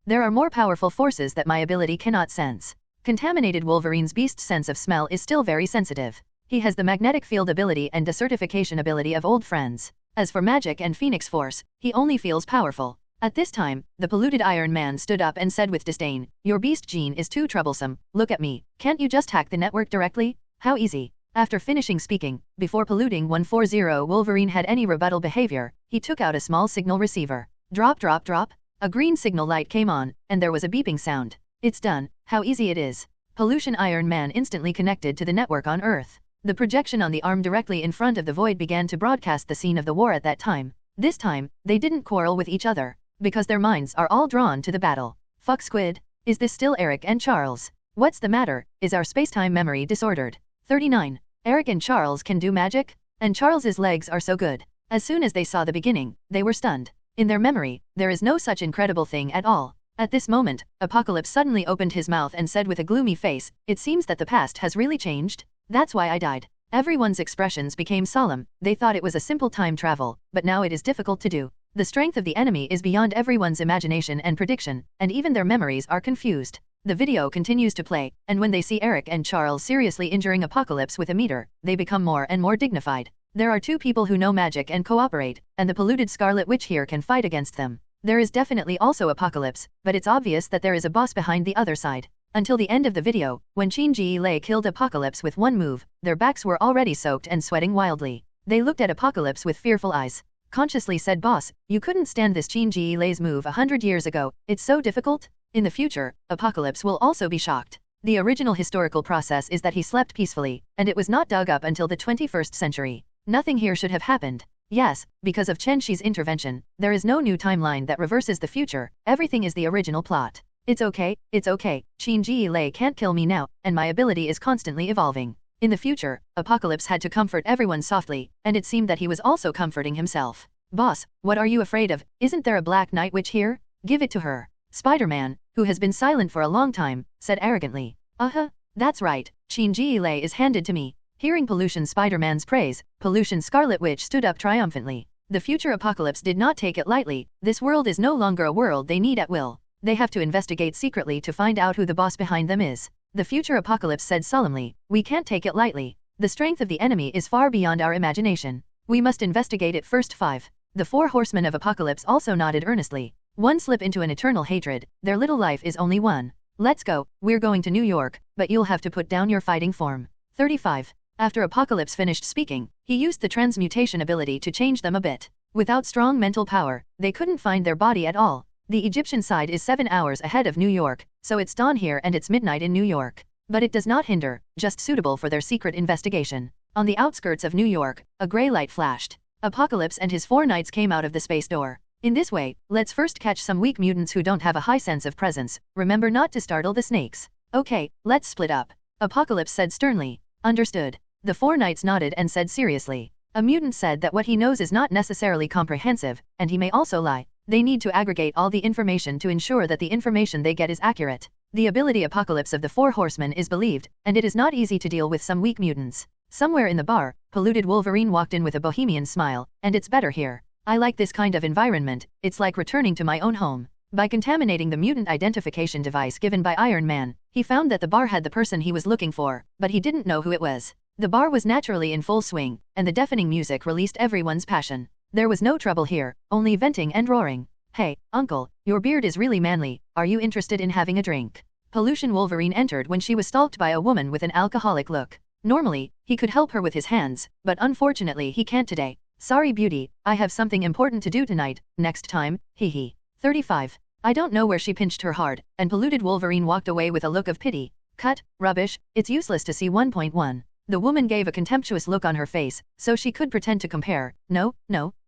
There are more powerful forces that my ability cannot sense." Contaminated Wolverine's beast sense of smell is still very sensitive. He has the magnetic field ability and desertification ability of old friends. As for magic and phoenix force, he only feels powerful. At this time, the polluted Iron Man stood up and said with disdain, "Your beast gene is too troublesome. Look at me. Can't you just hack the network directly? How easy." After finishing speaking, before polluting 140 Wolverine had any rebuttal behavior, he took out a small signal receiver. Drop drop drop. A green signal light came on, and there was a beeping sound. "It's done. How easy it is." Pollution Iron Man instantly connected to the network on Earth. The projection on the arm directly in front of the void began to broadcast the scene of the war at that time. This time, they didn't quarrel with each other, because their minds are all drawn to the battle. Fuck squid. Is this still Eric and Charles? What's the matter? Is our spacetime memory disordered? 39. Eric and Charles can do magic? And Charles's legs are so good. As soon as they saw the beginning, they were stunned. In their memory, there is no such incredible thing at all. At this moment, Apocalypse suddenly opened his mouth and said with a gloomy face, "It seems that the past has really changed. That's why I died." Everyone's expressions became solemn. They thought it was a simple time travel, but now it is difficult to do. The strength of the enemy is beyond everyone's imagination and prediction, and even their memories are confused. The video continues to play, and when they see Eric and Charles seriously injuring Apocalypse with a meter, they become more and more dignified. There are two people who know magic and cooperate, and the polluted Scarlet Witch here can fight against them. There is definitely also Apocalypse, but it's obvious that there is a boss behind the other side. Until the end of the video, when Chen Xi killed Apocalypse with one move, their backs were already soaked and sweating wildly. They looked at Apocalypse with fearful eyes. Consciously said, "Boss, you couldn't stand this Chen Xi's move 100 years ago, it's so difficult?" In the future, Apocalypse will also be shocked. The original historical process is that he slept peacefully, and it was not dug up until the 21st century. Nothing here should have happened. Yes, because of Chen Xi's intervention, there is no new timeline that reverses the future, everything is the original plot. It's okay, Chen Xi can't kill me now, and my ability is constantly evolving. In the future, Apocalypse had to comfort everyone softly, and it seemed that he was also comforting himself. Boss, what are you afraid of? Isn't there a Black Knight Witch here? Give it to her. Spider-Man, who has been silent for a long time, said arrogantly. That's right, Chen Xi is handed to me. Hearing Pollution Spider-Man's praise, Pollution Scarlet Witch stood up triumphantly. The future apocalypse did not take it lightly. This world is no longer a world they need at will. They have to investigate secretly to find out who the boss behind them is. The future apocalypse said solemnly, we can't take it lightly. The strength of the enemy is far beyond our imagination. We must investigate it first. 5. The 4 horsemen of apocalypse also nodded earnestly. One slip into an eternal hatred, their little life is only one. Let's go, we're going to New York, but you'll have to put down your fighting form. 35. After Apocalypse finished speaking, he used the transmutation ability to change them a bit. Without strong mental power, they couldn't find their body at all. The Egyptian side is 7 hours ahead of New York, so it's dawn here and it's midnight in New York. But it does not hinder, just suitable for their secret investigation. On the outskirts of New York, a gray light flashed. Apocalypse and his 4 knights came out of the space door. In this way, let's first catch some weak mutants who don't have a high sense of presence. Remember not to startle the snakes. Okay, let's split up. Apocalypse said sternly. Understood. The 4 knights nodded and said seriously. A mutant said that what he knows is not necessarily comprehensive, and he may also lie. They need to aggregate all the information to ensure that the information they get is accurate. The ability Apocalypse of the 4 horsemen is believed, and it is not easy to deal with some weak mutants. Somewhere in the bar, Polluted Wolverine walked in with a bohemian smile, and it's better here. I like this kind of environment, it's like returning to my own home. By contaminating the mutant identification device given by Iron Man, he found that the bar had the person he was looking for, but he didn't know who it was. The bar was naturally in full swing, and the deafening music released everyone's passion. There was no trouble here, only venting and roaring. Hey, uncle, your beard is really manly, are you interested in having a drink? Pollution Wolverine entered when she was stalked by a woman with an alcoholic look. Normally, he could help her with his hands, but unfortunately he can't today. Sorry beauty, I have something important to do tonight, next time, hee. 35. I don't know where she pinched her hard, and Polluted Wolverine walked away with a look of pity. Cut, rubbish, it's useless to see 1.1. The woman gave a contemptuous look on her face, so she could pretend to compare. No,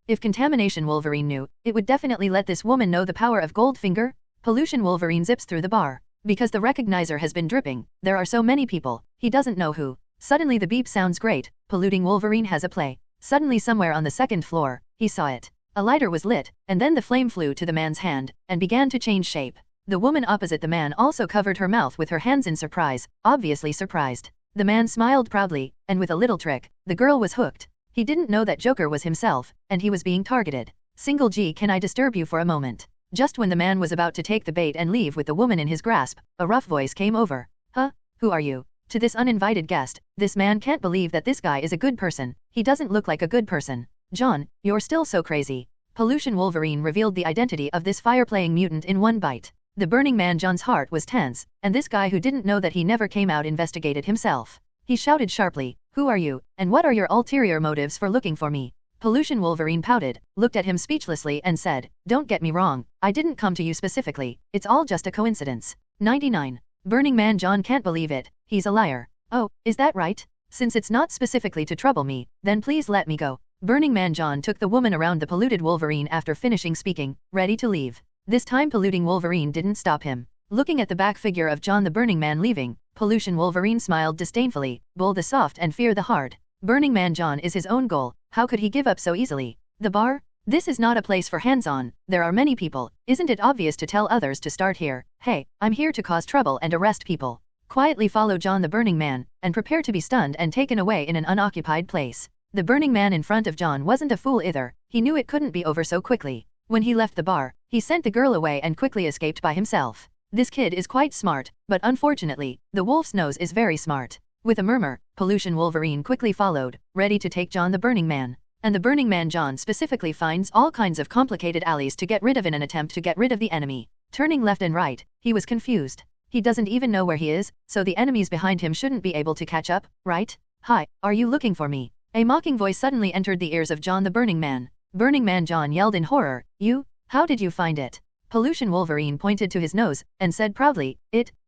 if Contamination Wolverine knew, it would definitely let this woman know the power of Goldfinger. Pollution Wolverine zips through the bar. Because the recognizer has been dripping, there are so many people, he doesn't know who. Suddenly the beep sounds great, Polluting Wolverine has a play. Suddenly somewhere on the 2nd floor, he saw it. A lighter was lit, and then the flame flew to the man's hand, and began to change shape. The woman opposite the man also covered her mouth with her hands in surprise, obviously surprised. The man smiled proudly, and with a little trick, the girl was hooked. He didn't know that Joker was himself, and he was being targeted. Single G, can I disturb you for a moment? Just when the man was about to take the bait and leave with the woman in his grasp, a rough voice came over. Huh? Who are you? To this uninvited guest, this man can't believe that this guy is a good person. He doesn't look like a good person. John, you're still so crazy. Pollution Wolverine revealed the identity of this fire-playing mutant in one bite. The Burning Man John's heart was tense, and this guy who didn't know that he never came out investigated himself. He shouted sharply, who are you, and what are your ulterior motives for looking for me? Pollution Wolverine pouted, looked at him speechlessly and said, don't get me wrong, I didn't come to you specifically, it's all just a coincidence. 99. Burning Man John can't believe it, he's a liar. Oh, is that right? Since it's not specifically to trouble me, then please let me go. Burning Man John took the woman around the Polluted Wolverine after finishing speaking, ready to leave. This time Polluting Wolverine didn't stop him. Looking at the back figure of John the Burning Man leaving, Pollution Wolverine smiled disdainfully, Bull the soft and fear the hard. Burning Man John is his own goal, how could he give up so easily? The bar? This is not a place for hands-on, there are many people, isn't it obvious to tell others to start here? Hey, I'm here to cause trouble and arrest people. Quietly follow John the Burning Man, and prepare to be stunned and taken away in an unoccupied place. The Burning Man in front of John wasn't a fool either, he knew it couldn't be over so quickly. When he left the bar, he sent the girl away and quickly escaped by himself. This kid is quite smart, but unfortunately, the wolf's nose is very smart. With a murmur, Pollution Wolverine quickly followed, ready to take John the Burning Man. And the Burning Man John specifically finds all kinds of complicated alleys to get rid of in an attempt to get rid of the enemy. Turning left and right, he was confused. He doesn't even know where he is, so the enemies behind him shouldn't be able to catch up, right? Hi, are you looking for me? A mocking voice suddenly entered the ears of John the Burning Man. Burning Man John yelled in horror, you? How did you find it? Pollution Wolverine pointed to his nose, and said proudly,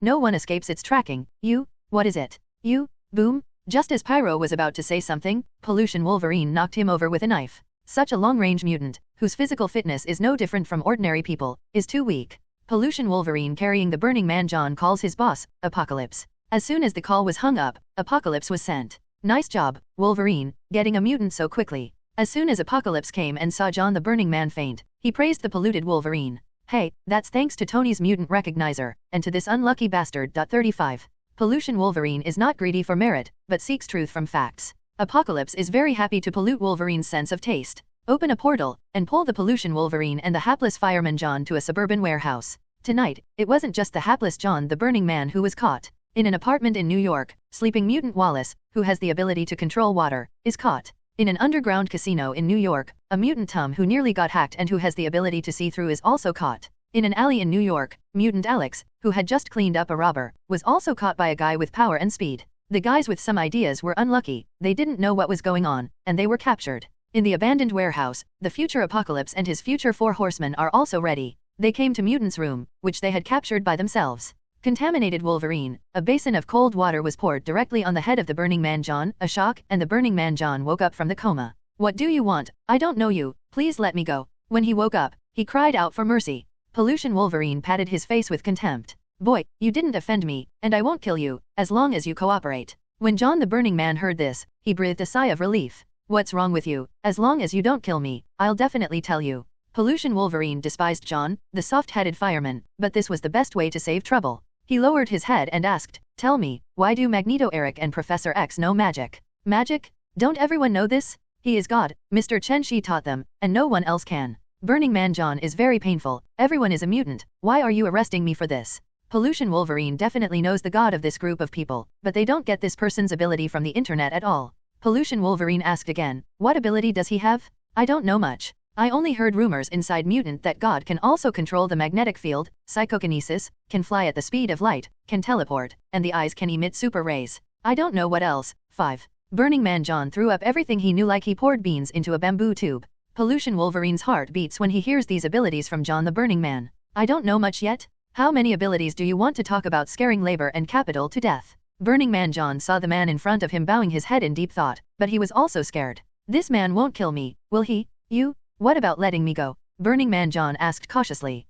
no one escapes its tracking. You? What is it? You? Boom? Just as Pyro was about to say something, Pollution Wolverine knocked him over with a knife. Such a long-range mutant, whose physical fitness is no different from ordinary people, is too weak. Pollution Wolverine carrying the Burning Man John calls his boss, Apocalypse. As soon as the call was hung up, Apocalypse was sent. Nice job, Wolverine, getting a mutant so quickly. As soon as Apocalypse came and saw John the Burning Man faint, he praised the polluted Wolverine. Hey, that's thanks to Tony's mutant recognizer, and to this unlucky bastard. 35. Pollution Wolverine is not greedy for merit, but seeks truth from facts. Apocalypse is very happy to pollute Wolverine's sense of taste. Open a portal, and pull the pollution Wolverine and the hapless fireman John to a suburban warehouse. Tonight, it wasn't just the hapless John the Burning Man who was caught. In an apartment in New York, sleeping mutant Wallace, who has the ability to control water, is caught. In an underground casino in New York, a mutant Tom who nearly got hacked and who has the ability to see through is also caught. In an alley in New York, mutant Alex, who had just cleaned up a robber, was also caught by a guy with power and speed. The guys with some ideas were unlucky, they didn't know what was going on, and they were captured. In the abandoned warehouse, the future Apocalypse and his future 4 horsemen are also ready. They came to Mutant's room, which they had captured by themselves. Contaminated Wolverine, a basin of cold water was poured directly on the head of the Burning Man John, a shock, and the Burning Man John woke up from the coma. What do you want? I don't know you, please let me go. When he woke up, he cried out for mercy. Pollution Wolverine patted his face with contempt. Boy, you didn't offend me, and I won't kill you, as long as you cooperate. When John the Burning Man heard this, he breathed a sigh of relief. What's wrong with you? As long as you don't kill me, I'll definitely tell you. Pollution Wolverine despised John, the soft-headed fireman, but this was the best way to save trouble. He lowered his head and asked, tell me, why do Magneto, Eric and Professor X know magic? Magic? Don't everyone know this? He is God, Mr. Chen Xi taught them, and no one else can. Burning Man John is very painful, everyone is a mutant, why are you arresting me for this? Pollution Wolverine definitely knows the god of this group of people, but they don't get this person's ability from the internet at all. Pollution Wolverine asked again, what ability does he have? I don't know much. I only heard rumors inside Mutant that God can also control the magnetic field, psychokinesis, can fly at the speed of light, can teleport, and the eyes can emit super rays. I don't know what else. 5. Burning Man John threw up everything he knew like he poured beans into a bamboo tube. Pollution Wolverine's heart beats when he hears these abilities from John the Burning Man. I don't know much yet. How many abilities do you want to talk about scaring labor and capital to death? Burning Man John saw the man in front of him bowing his head in deep thought, but he was also scared. This man won't kill me, will he? You? What about letting me go? Burning Man John asked cautiously.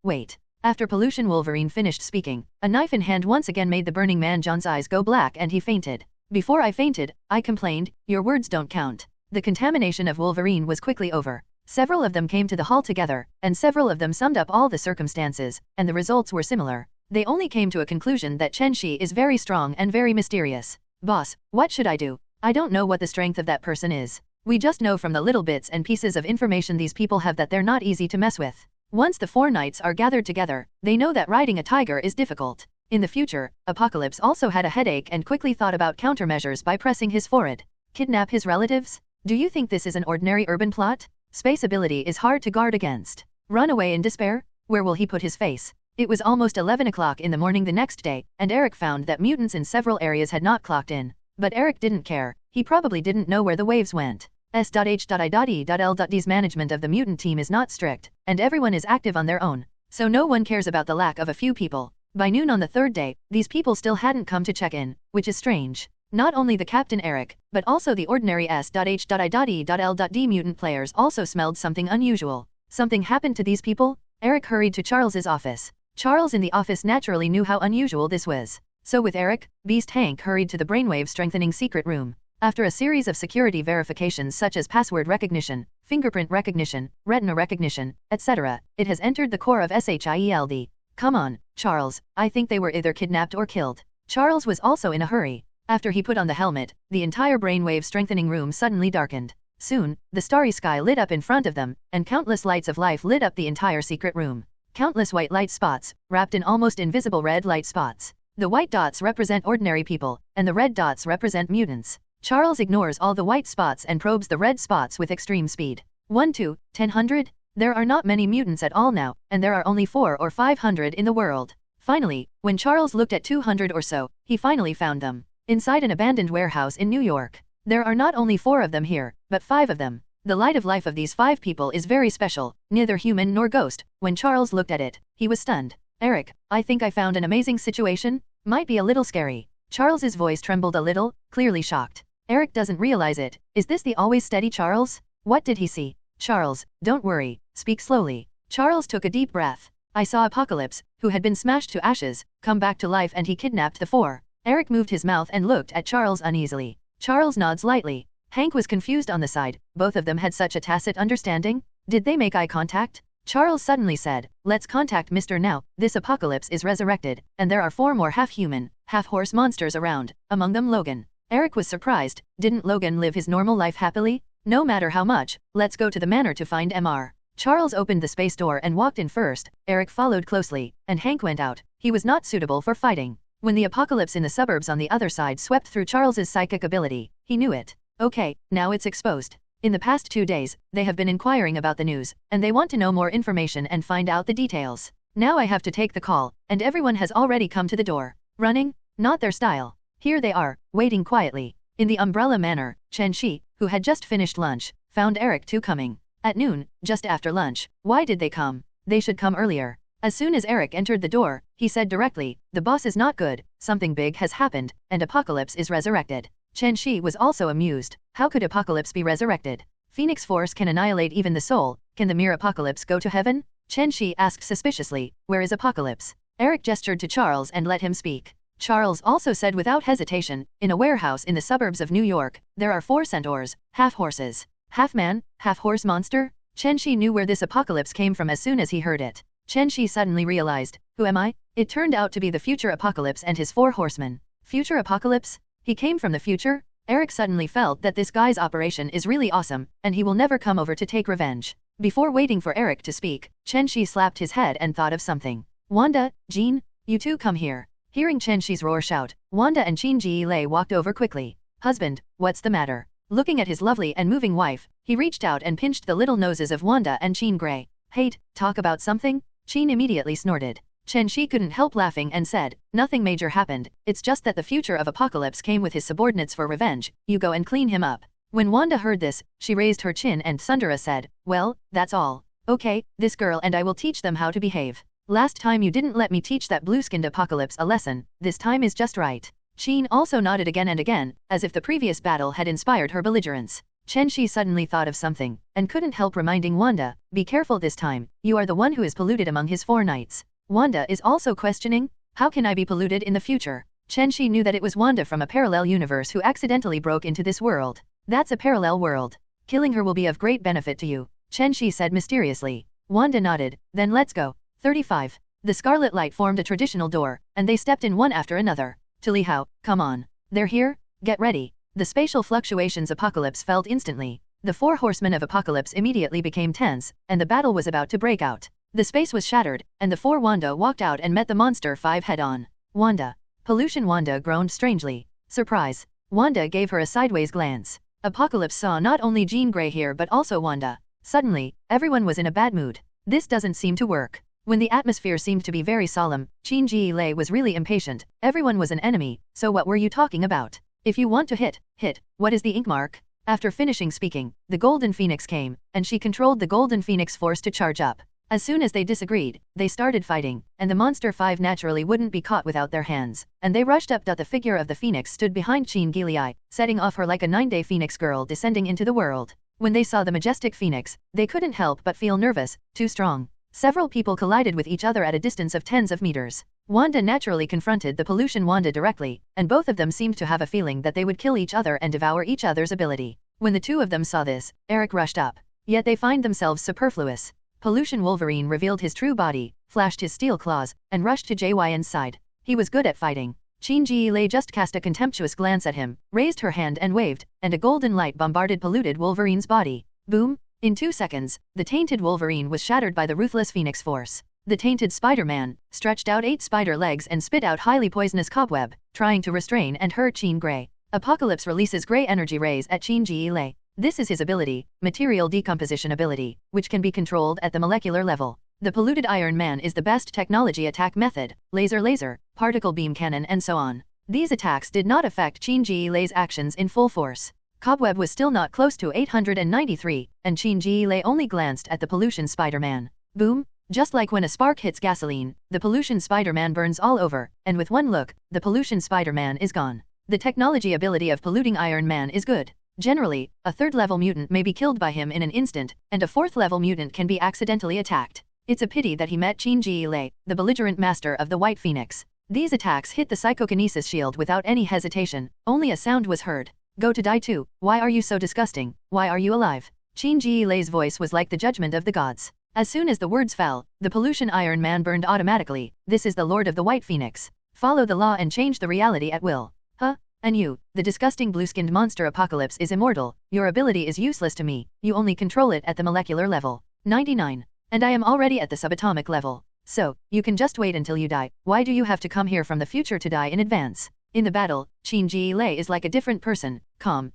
Wait. After Pollution Wolverine finished speaking, a knife in hand once again made the Burning Man John's eyes go black and he fainted. Before I fainted, I complained, your words don't count. The contamination of Wolverine was quickly over. Several of them came to the hall together, and several of them summed up all the circumstances, and the results were similar. They only came to a conclusion that Chen Xi is very strong and very mysterious. Boss, what should I do? I don't know what the strength of that person is. We just know from the little bits and pieces of information these people have that they're not easy to mess with. Once the 4 knights are gathered together, they know that riding a tiger is difficult. In the future, Apocalypse also had a headache and quickly thought about countermeasures by pressing his forehead. Kidnap his relatives? Do you think this is an ordinary urban plot? Space ability is hard to guard against. Run away in despair? Where will he put his face? It was almost 11 o'clock in the morning the next day, and Eric found that mutants in several areas had not clocked in. But Eric didn't care, he probably didn't know where the waves went. S.H.I.E.L.D's management of the mutant team is not strict, and everyone is active on their own, so no one cares about the lack of a few people. By noon on the 3rd day, these people still hadn't come to check in, which is strange. Not only the Captain Eric, but also the ordinary S.H.I.E.L.D mutant players also smelled something unusual. Something happened to these people? Eric hurried to Charles's office. Charles in the office naturally knew how unusual this was. So with Eric, Beast Hank hurried to the brainwave strengthening secret room. After a series of security verifications such as password recognition, fingerprint recognition, retina recognition, etc., it has entered the core of SHIELD. Come on, Charles, I think they were either kidnapped or killed. Charles was also in a hurry. After he put on the helmet, the entire brainwave strengthening room suddenly darkened. Soon, the starry sky lit up in front of them, and countless lights of life lit up the entire secret room. Countless white light spots, wrapped in almost invisible red light spots. The white dots represent ordinary people, and the red dots represent mutants. Charles ignores all the white spots and probes the red spots with extreme speed. 1 to 10,000? There are not many mutants at all now, and there are only 400 or 500 in the world. Finally, when Charles looked at 200 or so, he finally found them. Inside an abandoned warehouse in New York. There are not only 4 of them here, but 5 of them. The light of life of these 5 people is very special, neither human nor ghost. When Charles looked at it, he was stunned. Eric, I think I found an amazing situation. Might be a little scary. Charles's voice trembled a little, clearly shocked. Eric doesn't realize it. Is this the always steady Charles? What did he see? Charles, don't worry, speak slowly. Charles took a deep breath. I saw Apocalypse, who had been smashed to ashes, come back to life and he kidnapped the 4. Eric moved his mouth and looked at Charles uneasily. Charles nods lightly. Hank was confused on the side. Both of them had such a tacit understanding. Did they make eye contact? Charles suddenly said, "Let's contact Mr. now. This apocalypse is resurrected, and there are 4 more half-human, half-horse monsters around, among them Logan." Eric was surprised. Didn't Logan live his normal life happily? No matter how much, let's go to the manor to find Mr. Charles opened the space door and walked in first. Eric followed closely, and Hank went out. He was not suitable for fighting. When the apocalypse in the suburbs on the other side swept through Charles's psychic ability, he knew it. Okay, now it's exposed. In the past 2 days, they have been inquiring about the news, and they want to know more information and find out the details. Now I have to take the call, and everyone has already come to the door. Running? Not their style. Here they are, waiting quietly. In the Umbrella Manor, Chen Xi, who had just finished lunch, found Eric too coming. At noon, just after lunch. Why did they come? They should come earlier. As soon as Eric entered the door, he said directly, "The boss is not good, something big has happened, and Apocalypse is resurrected." Chen Xi was also amused. How could Apocalypse be resurrected? Phoenix Force can annihilate even the soul, can the mere Apocalypse go to heaven? Chen Xi asked suspiciously, "Where is Apocalypse?" Eric gestured to Charles and let him speak. Charles also said without hesitation, "In a warehouse in the suburbs of New York, there are 4 centaurs, half-horses. Half-man, half-horse monster?" Chen Xi knew where this apocalypse came from as soon as he heard it. Chen Xi suddenly realized, "Who am I?" It turned out to be the future apocalypse and his 4 horsemen. Future apocalypse? He came from the future? Eric suddenly felt that this guy's operation is really awesome, and he will never come over to take revenge. Before waiting for Eric to speak, Chen Xi slapped his head and thought of something. "Wanda, Jean, you two come here." Hearing Chen Xi's roar shout, Wanda and Chen Xi walked over quickly. "Husband, what's the matter?" Looking at his lovely and moving wife, he reached out and pinched the little noses of Wanda and Chen Gray. "Hate, talk about something?" Chen immediately snorted. Chen Xi couldn't help laughing and said, "Nothing major happened, it's just that the future of Apocalypse came with his subordinates for revenge, you go and clean him up." When Wanda heard this, she raised her chin and Sundara said, "Well, that's all. Okay, this girl and I will teach them how to behave. Last time you didn't let me teach that blue-skinned Apocalypse a lesson, this time is just right." Chen also nodded again and again, as if the previous battle had inspired her belligerence. Chen Xi suddenly thought of something, and couldn't help reminding Wanda, "Be careful this time, you are the one who is polluted among his 4 knights." Wanda is also questioning, "How can I be polluted in the future?" Chen Xi knew that it was Wanda from a parallel universe who accidentally broke into this world. "That's a parallel world. Killing her will be of great benefit to you," Chen Xi said mysteriously. Wanda nodded, "Then let's go." 35. The scarlet light formed a traditional door, and they stepped in one after another. "Tilly Hao, come on. They're here? Get ready." The spatial fluctuations Apocalypse felt instantly. The 4 horsemen of Apocalypse immediately became tense, and the battle was about to break out. The space was shattered, and the 4 Wanda walked out and met the Monster 5 head-on. "Wanda." Pollution Wanda groaned strangely. "Surprise." Wanda gave her a sideways glance. Apocalypse saw not only Jean Grey here but also Wanda. Suddenly, everyone was in a bad mood. This doesn't seem to work. When the atmosphere seemed to be very solemn, Chen Xi was really impatient. Everyone was an enemy, so what were you talking about? If you want to hit, hit. What is the ink mark? After finishing speaking, the Golden Phoenix came, and she controlled the Golden Phoenix force to charge up. As soon as they disagreed, they started fighting, and the Monster 5 naturally wouldn't be caught without their hands, and they rushed up. The figure of the Phoenix stood behind Chen Gilei, setting off her like a 9-day Phoenix girl descending into the world. When they saw the majestic Phoenix, they couldn't help but feel nervous, too strong. Several people collided with each other at a distance of tens of meters. Wanda naturally confronted the Pollution Wanda directly, and both of them seemed to have a feeling that they would kill each other and devour each other's ability. When the 2 of them saw this, Eric rushed up. Yet they find themselves superfluous. Pollution Wolverine revealed his true body, flashed his steel claws, and rushed to JYN's side. He was good at fighting. Chen Xi just cast a contemptuous glance at him, raised her hand and waved, and a golden light bombarded polluted Wolverine's body. Boom! In 2 seconds, the tainted Wolverine was shattered by the ruthless Phoenix Force. The tainted Spider-Man stretched out 8 spider legs and spit out highly poisonous cobweb, trying to restrain and hurt Chen Grey. Apocalypse releases gray energy rays at Chen Xi. This is his ability, material decomposition ability, which can be controlled at the molecular level. The polluted Iron Man is the best technology attack method, laser, particle beam cannon and so on. These attacks did not affect Chen Xi's actions in full force. Cobweb was still not close to 893, and Chen Xi only glanced at the Pollution Spider-Man. Boom! Just like when a spark hits gasoline, the Pollution Spider-Man burns all over, and with one look, the Pollution Spider-Man is gone. The technology ability of polluting Iron Man is good. Generally, a 3rd-level mutant may be killed by him in an instant, and a 4th-level mutant can be accidentally attacked. It's a pity that he met Chen Xi, the belligerent master of the White Phoenix. These attacks hit the psychokinesis shield without any hesitation, only a sound was heard. Go to die too. Why are you so disgusting? Why are you alive? Chen Xi's voice was like the judgment of the gods. As soon as the words fell, the pollution Iron Man burned automatically. This is the Lord of the White Phoenix. Follow the law and change the reality at will. Huh? And you, the disgusting blue-skinned monster Apocalypse is immortal. Your ability is useless to me. You only control it at the molecular level. 99. And I am already at the subatomic level. So, you can just wait until you die. Why do you have to come here from the future to die in advance? In the battle, Chen Xi is like a different person, calm,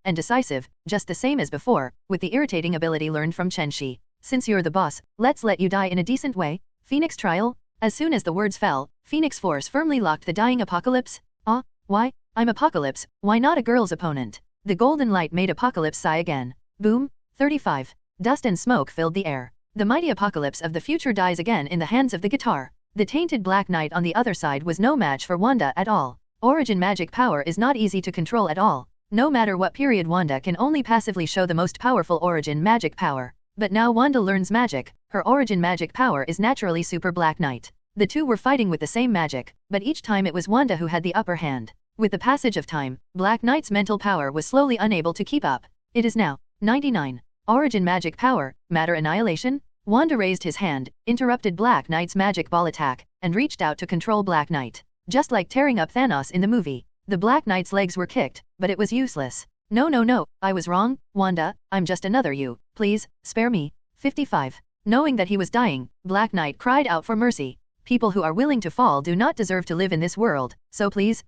and decisive, just the same as before, with the irritating ability learned from Chen Xi. Since you're the boss, let's let you die in a decent way. Phoenix trial? As soon as the words fell, Phoenix Force firmly locked the dying Apocalypse. Why? I'm Apocalypse, why not a girl's opponent? The golden light made Apocalypse sigh again. Boom. 35. Dust and smoke filled the air. The mighty Apocalypse of the future dies again in the hands of the guitar. The tainted Black Knight on the other side was no match for Wanda at all. Origin magic power is not easy to control at all. No matter what period, Wanda can only passively show the most powerful origin magic power. But now Wanda learns magic, her origin magic power is naturally Super Black Knight. The two were fighting with the same magic, but each time it was Wanda who had the upper hand. With the passage of time, Black Knight's mental power was slowly unable to keep up. It is now 99. Origin magic power, matter annihilation? Wanda raised his hand, interrupted Black Knight's magic ball attack, and reached out to control Black Knight. Just like tearing up Thanos in the movie. The Black Knight's legs were kicked, but it was useless. No, I was wrong, Wanda, I'm just another you, please, spare me. 55. Knowing that he was dying, Black Knight cried out for mercy. People who are willing to fall do not deserve to live in this world, so please,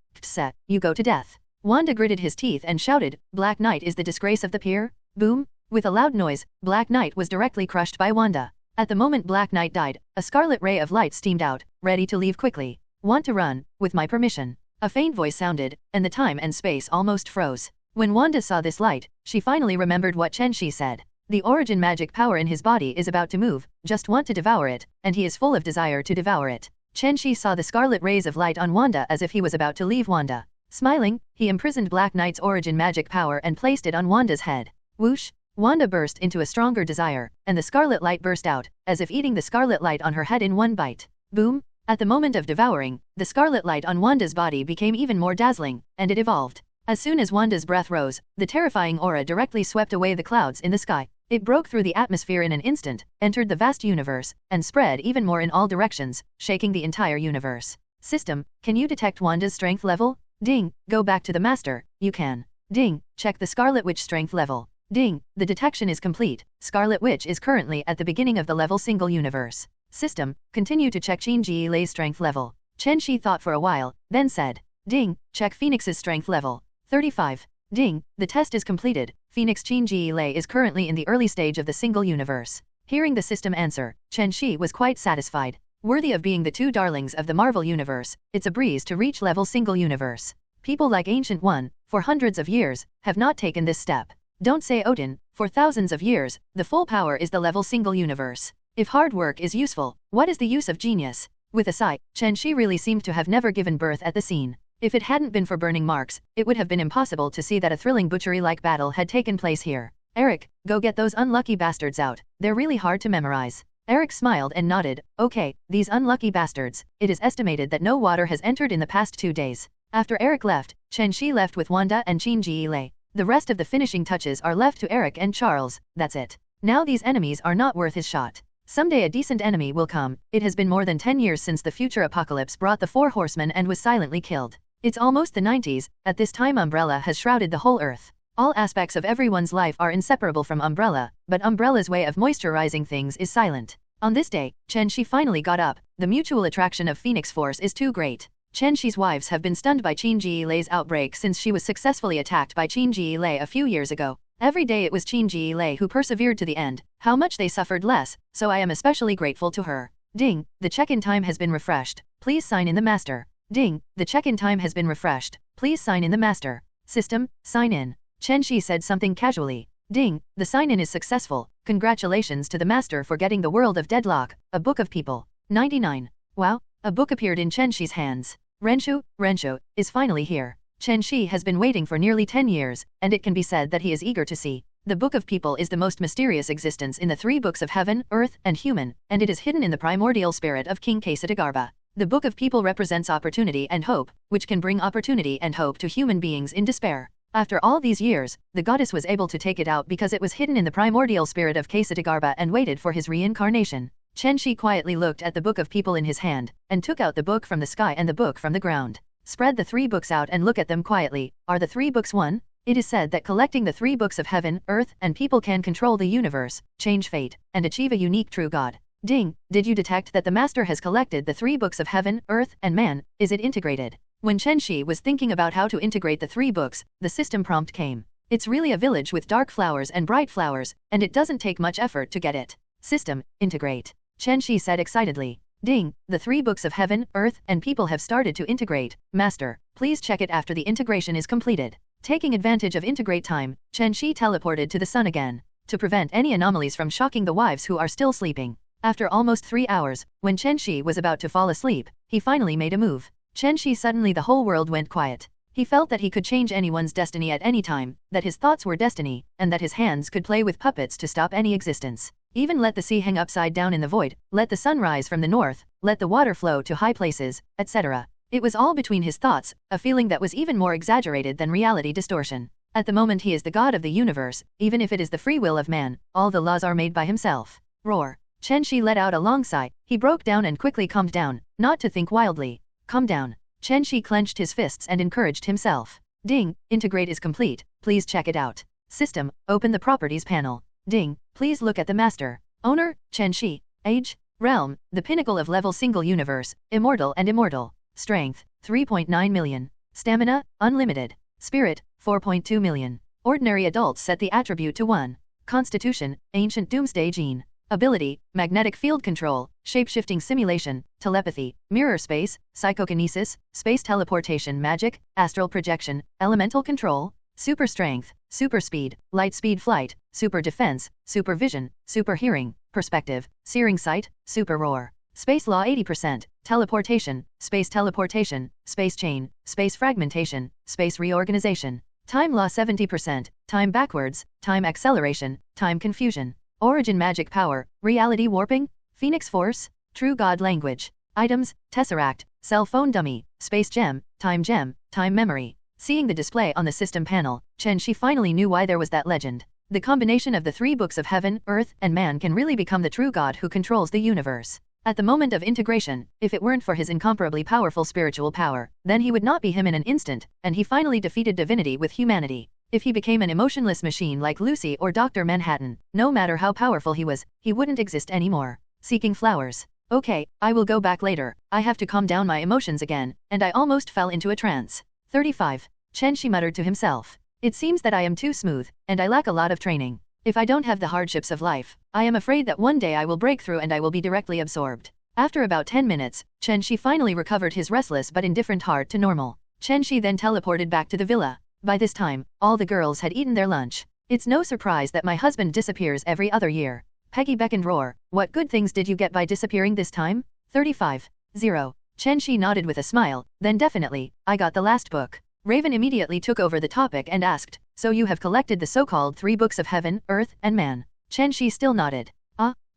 you go to death. Wanda gritted his teeth and shouted, Black Knight is the disgrace of the peer. Boom. With a loud noise, Black Knight was directly crushed by Wanda. At the moment Black Knight died, a scarlet ray of light steamed out, ready to leave quickly. Want to run, with my permission. A faint voice sounded, and the time and space almost froze. When Wanda saw this light, she finally remembered what Chen Xi said. The origin magic power in his body is about to move, just want to devour it, and he is full of desire to devour it. Chen Xi saw the scarlet rays of light on Wanda as if he was about to leave Wanda. Smiling, he imprisoned Black Knight's origin magic power and placed it on Wanda's head. Whoosh! Wanda burst into a stronger desire, and the scarlet light burst out, as if eating the scarlet light on her head in one bite. Boom! At the moment of devouring, the scarlet light on Wanda's body became even more dazzling, and it evolved. As soon as Wanda's breath rose, the terrifying aura directly swept away the clouds in the sky. It broke through the atmosphere in an instant, entered the vast universe, and spread even more in all directions, shaking the entire universe. System, can you detect Wanda's strength level? Ding, go back to the master, you can. Ding, check the Scarlet Witch strength level. Ding, the detection is complete. Scarlet Witch is currently at the beginning of the level single universe. System, continue to check Chen Xi's strength level. Chen Xi thought for a while, then said, Ding, check Phoenix's strength level. 35. Ding, the test is completed. Phoenix Chen Xi is currently in the early stage of the single universe. Hearing the system answer, Chen Xi was quite satisfied. Worthy of being the two darlings of the Marvel universe, it's a breeze to reach level single universe. People like Ancient One, for hundreds of years, have not taken this step. Don't say Odin, for thousands of years, the full power is the level single universe. If hard work is useful, what is the use of genius? With a sigh, Chen Xi really seemed to have never given birth at the scene. If it hadn't been for burning marks, it would have been impossible to see that a thrilling butchery-like battle had taken place here. Eric, go get those unlucky bastards out, they're really hard to memorize. Eric smiled and nodded, okay, these unlucky bastards. It is estimated that no water has entered in the past 2 days. After Eric left, Chen Xi left with Wanda and Chen Xi. The rest of the finishing touches are left to Eric and Charles, that's it. Now these enemies are not worth his shot. Someday a decent enemy will come. It has been more than 10 years since the future apocalypse brought the 4 horsemen and was silently killed. It's almost the 90s, at this time Umbrella has shrouded the whole earth. All aspects of everyone's life are inseparable from Umbrella, but Umbrella's way of moisturizing things is silent. On this day, Chen Xi finally got up. The mutual attraction of Phoenix Force is too great. Chen Xi's wives have been stunned by Chen Xi's outbreak since she was successfully attacked by Chen Xi a few years ago. Every day it was Chen Xi who persevered to the end. How much they suffered less, so I am especially grateful to her. Ding, the check-in time has been refreshed. Please sign in the master. Ding, the check-in time has been refreshed. Please sign in the master. System, sign in. Chen Xi said something casually. Ding, the sign-in is successful. Congratulations to the master for getting the World of Deadlock, a book of people. 99. Wow, a book appeared in Chen Xi's hands. Renshu, is finally here. Chen Xi has been waiting for nearly 10 years, and it can be said that he is eager to see. The Book of People is the most mysterious existence in the 3 books of Heaven, Earth, and Human, and it is hidden in the primordial spirit of King Kesadagarba. The Book of People represents opportunity and hope, which can bring opportunity and hope to human beings in despair. After all these years, the goddess was able to take it out because it was hidden in the primordial spirit of Kesatigarba and waited for his reincarnation. Chen Xi quietly looked at the book of people in his hand, and took out the book from the sky and the book from the ground. Spread the 3 books out and look at them quietly. Are the 3 books one? It is said that collecting the 3 books of heaven, earth, and people can control the universe, change fate, and achieve a unique true god. Ding, did you detect that the master has collected the 3 books of heaven, earth, and man? Is it integrated? When Chen Xi was thinking about how to integrate the 3 books, the system prompt came. It's really a village with dark flowers and bright flowers, and it doesn't take much effort to get it. System, integrate. Chen Xi said excitedly. Ding, the 3 books of heaven, earth, and people have started to integrate. Master, please check it after the integration is completed. Taking advantage of integrate time, Chen Xi teleported to the sun again, to prevent any anomalies from shocking the wives who are still sleeping. After almost 3 hours, when Chen Xi was about to fall asleep, he finally made a move. Chen Xi suddenly the whole world went quiet. He felt that he could change anyone's destiny at any time, that his thoughts were destiny, and that his hands could play with puppets to stop any existence. Even let the sea hang upside down in the void, let the sun rise from the north, let the water flow to high places, etc. It was all between his thoughts, a feeling that was even more exaggerated than reality distortion. At the moment he is the god of the universe, even if it is the free will of man, all the laws are made by himself. Roar. Chen Xi let out a long sigh. He broke down and quickly calmed down, not to think wildly. Calm down. Chen Xi clenched his fists and encouraged himself. Ding, integrate is complete, please check it out. System, open the properties panel. Ding, please look at the master. Owner, Chen Xi. Age, realm, the pinnacle of level single universe, immortal and immortal. Strength, 3.9 million. Stamina, unlimited. Spirit, 4.2 million. Ordinary adults set the attribute to 1. Constitution, ancient Doomsday gene. Ability, magnetic field control, shape-shifting simulation, telepathy, mirror space, psychokinesis, space teleportation magic, astral projection, elemental control, super strength, super speed, light speed flight, super defense, super vision, super hearing, perspective, searing sight, super roar. Space law 80%, teleportation, space chain, space fragmentation, space reorganization. Time law 70%, time backwards, time acceleration, time confusion. Origin magic power, reality warping, phoenix force, true god language. Items, tesseract, cell phone dummy, space gem, time memory. Seeing the display on the system panel, Chen Xi finally knew why there was that legend. The combination of the 3 books of heaven, earth, and man can really become the true god who controls the universe. At the moment of integration, if it weren't for his incomparably powerful spiritual power, then he would not be him in an instant, and he finally defeated divinity with humanity. If he became an emotionless machine like Lucy or Dr. Manhattan, no matter how powerful he was, he wouldn't exist anymore. Seeking flowers. Okay, I will go back later, I have to calm down my emotions again, and I almost fell into a trance. 35. Chen Xi muttered to himself. It seems that I am too smooth, and I lack a lot of training. If I don't have the hardships of life, I am afraid that one day I will break through and I will be directly absorbed. After about 10 minutes, Chen Xi finally recovered his restless but indifferent heart to normal. Chen Xi then teleported back to the villa. By this time, all the girls had eaten their lunch. It's no surprise that my husband disappears every other year. Peggy beckoned. Roar. What good things did you get by disappearing this time? 35. 0. Chen Xi nodded with a smile, then definitely, I got the last book. Raven immediately took over the topic and asked, so you have collected the so-called 3 books of heaven, earth, and man. Chen Xi still nodded.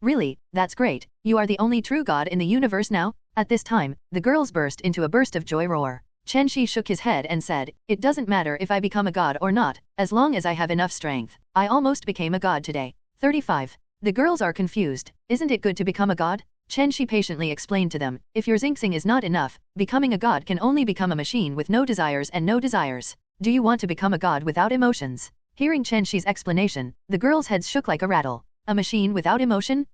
Really, that's great, you are the only true god in the universe now? At this time, the girls burst into a burst of joy. Roar. Chen Xi shook his head and said, it doesn't matter if I become a god or not, as long as I have enough strength. I almost became a god today. 35. The girls are confused. Isn't it good to become a god? Chen Xi patiently explained to them, if your Xingxing is not enough, becoming a god can only become a machine with no desires and no desires. Do you want to become a god without emotions? Hearing Chen Xi's explanation, the girls' heads shook like a rattle. A machine without emotion?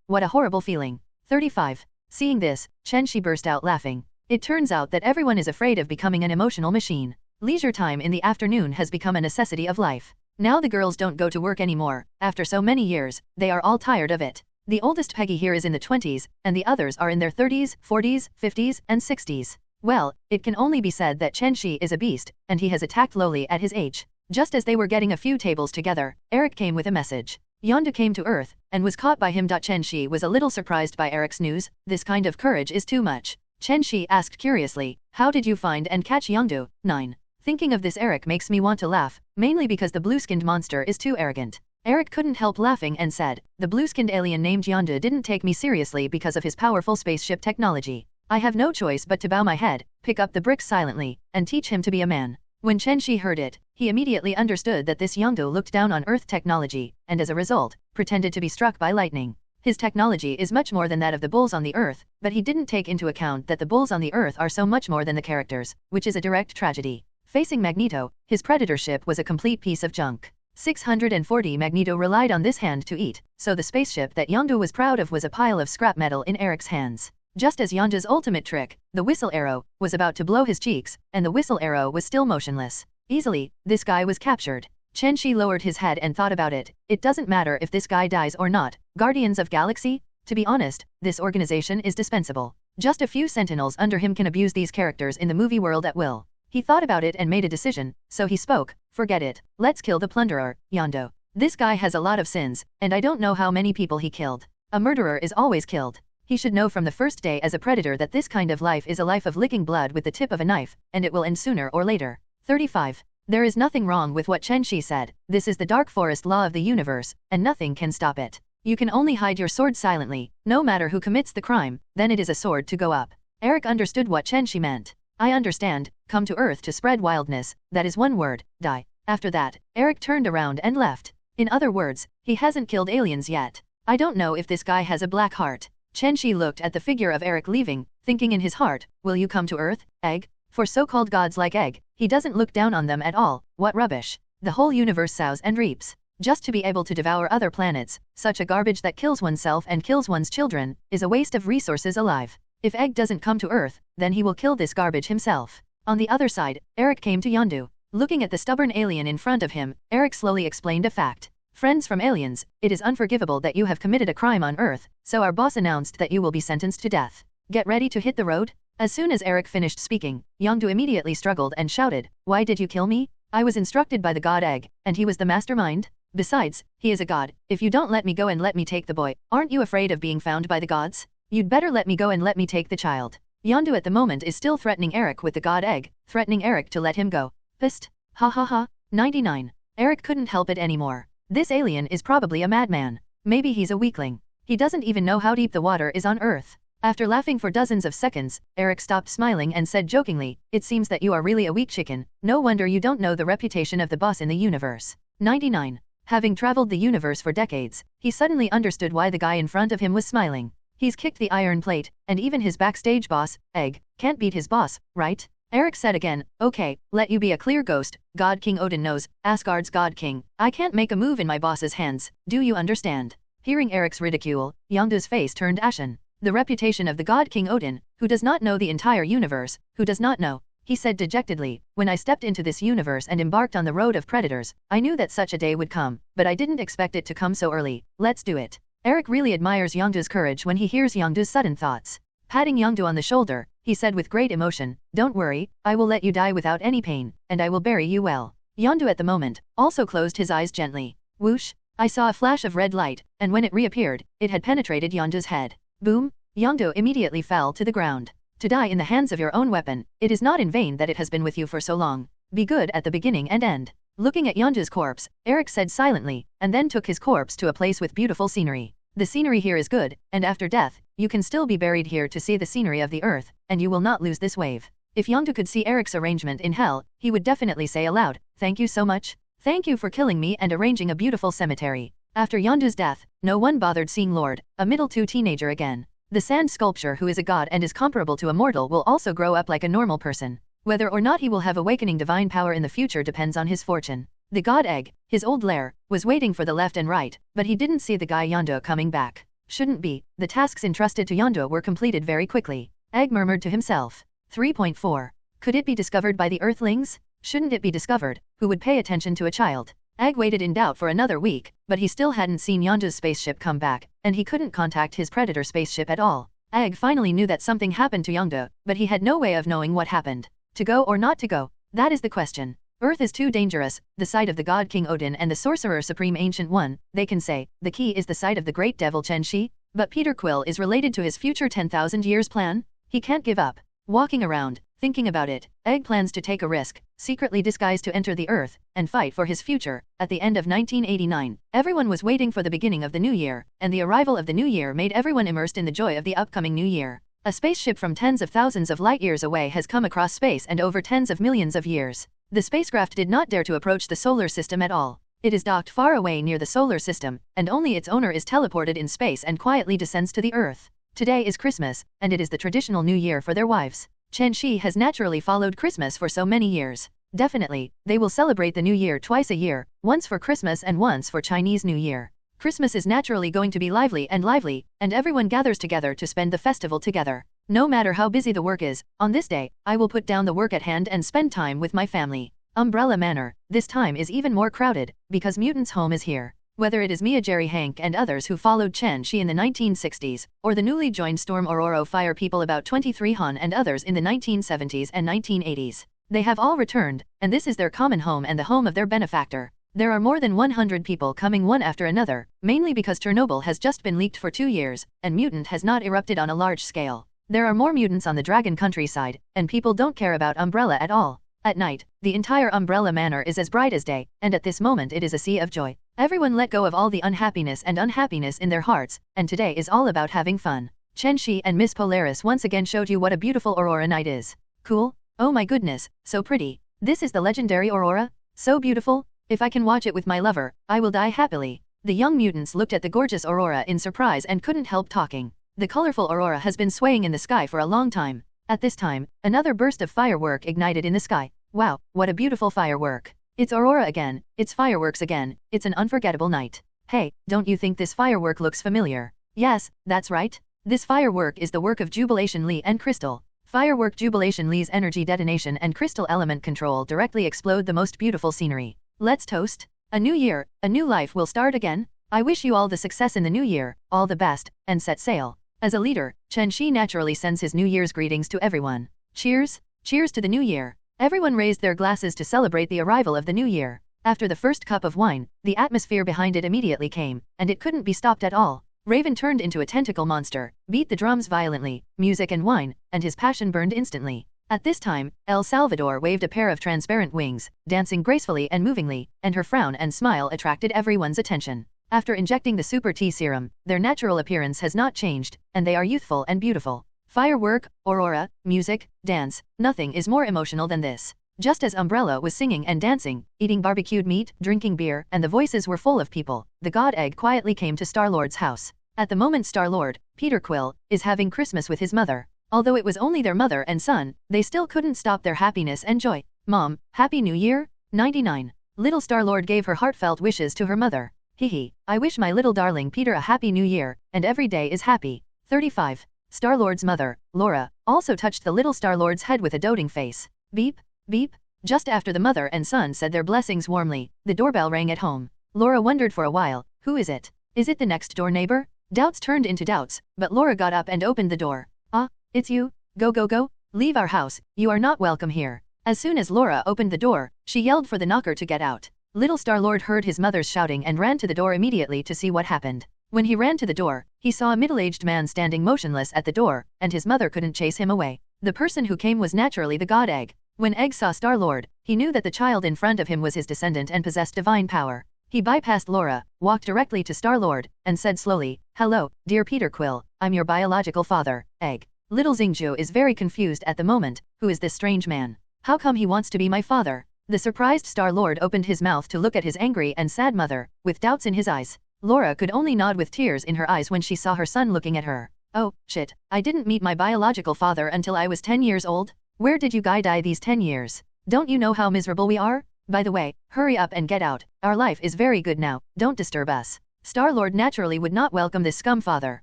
What a horrible feeling. 35. Seeing this, Chen Xi burst out laughing. It turns out that everyone is afraid of becoming an emotional machine. Leisure time in the afternoon has become a necessity of life. Now the girls don't go to work anymore. After so many years, they are all tired of it. The oldest Peggy here is in the 20s, and the others are in their 30s, 40s, 50s, and 60s. Well, it can only be said that Chen Xi is a beast, and he has attacked lowly at his age. Just as they were getting a few tables together, Eric came with a message. Yondu came to Earth, and was caught by him. Chen Xi was a little surprised by Eric's news. This kind of courage is too much. Chen Xi asked curiously, how did you find and catch Yondu? 9. Thinking of this Eric makes me want to laugh, mainly because the blue-skinned monster is too arrogant. Eric couldn't help laughing and said, the blue-skinned alien named Yondu didn't take me seriously because of his powerful spaceship technology. I have no choice but to bow my head, pick up the bricks silently, and teach him to be a man. When Chen Xi heard it, he immediately understood that this Yangdu looked down on Earth technology, and as a result, pretended to be struck by lightning. His technology is much more than that of the bulls on the Earth, but he didn't take into account that the bulls on the Earth are so much more than the characters, which is a direct tragedy. Facing Magneto, his Predator ship was a complete piece of junk. 640 Magneto relied on this hand to eat, so the spaceship that Yangdu was proud of was a pile of scrap metal in Eric's hands. Just as Yangdu's ultimate trick, the whistle arrow, was about to blow his cheeks, and the whistle arrow was still motionless. Easily, this guy was captured. Chen Xi lowered his head and thought about it. It doesn't matter if this guy dies or not. Guardians of Galaxy? To be honest, this organization is dispensable. Just a few sentinels under him can abuse these characters in the movie world at will. He thought about it and made a decision, so he spoke. Forget it. Let's kill the plunderer, Yangdu. This guy has a lot of sins, and I don't know how many people he killed. A murderer is always killed. He should know from the first day as a predator that this kind of life is a life of licking blood with the tip of a knife, and it will end sooner or later. 35. There is nothing wrong with what Chen Xi said. This is the dark forest law of the universe, and nothing can stop it. You can only hide your sword silently, no matter who commits the crime, then it is a sword to go up. Eric understood what Chen Xi meant. I understand, come to Earth to spread wildness, that is one word, die. After that, Eric turned around and left. In other words, he hasn't killed aliens yet. I don't know if this guy has a black heart. Chen Xi looked at the figure of Eric leaving, thinking in his heart, will you come to Earth, Egg? For so-called gods like Egg, he doesn't look down on them at all. What rubbish. The whole universe sows and reaps. Just to be able to devour other planets, such a garbage that kills oneself and kills one's children, is a waste of resources alive. If Egg doesn't come to Earth, then he will kill this garbage himself. On the other side, Eric came to Yangdu. Looking at the stubborn alien in front of him, Eric slowly explained a fact. Friends from aliens, it is unforgivable that you have committed a crime on Earth, so our boss announced that you will be sentenced to death. Get ready to hit the road? As soon as Eric finished speaking, Yangdu immediately struggled and shouted, why did you kill me? I was instructed by the god Egg, and he was the mastermind? Besides, he is a god. If you don't let me go and let me take the boy, aren't you afraid of being found by the gods? You'd better let me go and let me take the child. Yangdu at the moment is still threatening Eric with the god Egg, threatening Eric to let him go. Pissed. Ha ha ha. 99. Eric couldn't help it anymore. This alien is probably a madman. Maybe he's a weakling. He doesn't even know how deep the water is on Earth. After laughing for dozens of seconds, Eric stopped smiling and said jokingly, it seems that you are really a weak chicken. No wonder you don't know the reputation of the boss in the universe. 99. Having traveled the universe for decades, he suddenly understood why the guy in front of him was smiling. He's kicked the iron plate, and even his backstage boss, Egg, can't beat his boss, right? Eric said again, okay, let you be a clear ghost, God King Odin knows, Asgard's God King. I can't make a move in my boss's hands, do you understand? Hearing Eric's ridicule, Yangdu's face turned ashen. The reputation of the God King Odin, who does not know the entire universe, who does not know, he said dejectedly, when I stepped into this universe and embarked on the road of predators, I knew that such a day would come, but I didn't expect it to come so early. Let's do it. Eric really admires Yangdu's courage when he hears Yangdu's sudden thoughts. Patting Yangdu on the shoulder, he said with great emotion, don't worry, I will let you die without any pain, and I will bury you well. Yangdu at the moment, also closed his eyes gently. Whoosh! I saw a flash of red light, and when it reappeared, it had penetrated Yangdu's head. Boom! Yangdu immediately fell to the ground. To die in the hands of your own weapon, it is not in vain that it has been with you for so long. Be good at the beginning and end. Looking at Yangdu's corpse, Eric said silently, and then took his corpse to a place with beautiful scenery. The scenery here is good, and after death, you can still be buried here to see the scenery of the earth, and you will not lose this wave. If Yangdu could see Eric's arrangement in hell, he would definitely say aloud, thank you so much. Thank you for killing me and arranging a beautiful cemetery. After Yangdu's death, no one bothered seeing Lord, a middle-2 teenager again. The sand sculpture who is a god and is comparable to a mortal will also grow up like a normal person. Whether or not he will have awakening divine power in the future depends on his fortune. The god Egg, his old lair, was waiting for the left and right, but he didn't see the guy Yangdu coming back. Shouldn't be, the tasks entrusted to Yangdu were completed very quickly. Egg murmured to himself. 3.4. Could it be discovered by the Earthlings? Shouldn't it be discovered, who would pay attention to a child? Egg waited in doubt for another week, but he still hadn't seen Yangdu's spaceship come back, and he couldn't contact his Predator spaceship at all. Egg finally knew that something happened to Yangdu, but he had no way of knowing what happened. To go or not to go? That is the question. Earth is too dangerous, the site of the god King Odin and the Sorcerer Supreme Ancient One, they can say, the key is the site of the great devil Chen Xi, but Peter Quill is related to his future 10,000 years plan? He can't give up. Walking around, thinking about it, Egg plans to take a risk, secretly disguised to enter the Earth, and fight for his future. At the end of 1989, everyone was waiting for the beginning of the new year, and the arrival of the new year made everyone immersed in the joy of the upcoming new year. A spaceship from tens of thousands of light years away has come across space and over tens of millions of years. The spacecraft did not dare to approach the solar system at all. It is docked far away near the solar system, and only its owner is teleported in space and quietly descends to the Earth. Today is Christmas, and it is the traditional New Year for their wives. Chen Xi has naturally followed Christmas for so many years. Definitely, they will celebrate the New Year twice a year, once for Christmas and once for Chinese New Year. Christmas is naturally going to be lively, and everyone gathers together to spend the festival together. No matter how busy the work is, on this day, I will put down the work at hand and spend time with my family. Umbrella Manor, this time is even more crowded, because Mutant's home is here. Whether it is Mia, Jerry, Hank and others who followed Chen Xi in the 1960s, or the newly joined Storm Aurora Fire people about 23 Han and others in the 1970s and 1980s. They have all returned, and this is their common home and the home of their benefactor. There are more than 100 people coming one after another, mainly because Chernobyl has just been leaked for 2 years, and Mutant has not erupted on a large scale. There are more mutants on the Dragon countryside, and people don't care about Umbrella at all. At night, the entire Umbrella Manor is as bright as day, and at this moment it is a sea of joy. Everyone let go of all the unhappiness in their hearts, and today is all about having fun. Chen Xi and Miss Polaris once again showed you what a beautiful aurora night is. Cool? Oh my goodness, so pretty. This is the legendary aurora? So beautiful? If I can watch it with my lover, I will die happily. The young mutants looked at the gorgeous aurora in surprise and couldn't help talking. The colorful aurora has been swaying in the sky for a long time. At this time, another burst of firework ignited in the sky. Wow, what a beautiful firework. It's aurora again, it's fireworks again, it's an unforgettable night. Hey, don't you think this firework looks familiar? Yes, that's right. This firework is the work of Jubilation Lee and Crystal. Firework Jubilation Lee's energy detonation and crystal element control directly explode the most beautiful scenery. Let's toast. A new year, a new life will start again. I wish you all the success in the new year, all the best, and set sail. As a leader, Chen Xi naturally sends his New Year's greetings to everyone. Cheers, cheers to the new year. Everyone raised their glasses to celebrate the arrival of the new year. After the first cup of wine, the atmosphere behind it immediately came, and it couldn't be stopped at all. Raven turned into a tentacle monster, beat the drums violently, music and wine, and his passion burned instantly. At this time, El Salvador waved a pair of transparent wings, dancing gracefully and movingly, and her frown and smile attracted everyone's attention. After injecting the Super T serum, their natural appearance has not changed, and they are youthful and beautiful. Firework, aurora, music, dance, nothing is more emotional than this. Just as Umbrella was singing and dancing, eating barbecued meat, drinking beer, and the voices were full of people, the God Egg quietly came to Star-Lord's house. At the moment Star-Lord, Peter Quill, is having Christmas with his mother. Although it was only their mother and son, they still couldn't stop their happiness and joy. Mom, Happy New Year? 99. Little Star-Lord gave her heartfelt wishes to her mother. Hee, I wish my little darling Peter a happy new year, and every day is happy. 35. Star-Lord's mother, Laura, also touched the little Star-Lord's head with a doting face. Beep, beep. Just after the mother and son said their blessings warmly, the doorbell rang at home. Laura wondered for a while, who is it? Is it the next door neighbor? Doubts turned into doubts, but Laura got up and opened the door. Ah, it's you? Go go go, leave our house, you are not welcome here. As soon as Laura opened the door, she yelled for the knocker to get out. Little Star-Lord heard his mother's shouting and ran to the door immediately to see what happened. When he ran to the door, he saw a middle-aged man standing motionless at the door, and his mother couldn't chase him away. The person who came was naturally the God Egg. When Egg saw Star-Lord, he knew that the child in front of him was his descendant and possessed divine power. He bypassed Laura, walked directly to Star-Lord, and said slowly, "Hello, dear Peter Quill, I'm your biological father, Egg." Little Xingju is very confused at the moment. Who is this strange man? How come he wants to be my father? The surprised Star-Lord opened his mouth to look at his angry and sad mother, with doubts in his eyes. Laura could only nod with tears in her eyes when she saw her son looking at her. Oh, shit, I didn't meet my biological father until I was 10 years old? Where did you guy die these 10 years? Don't you know how miserable we are? By the way, hurry up and get out, our life is very good now, don't disturb us. Star-Lord naturally would not welcome this scum father.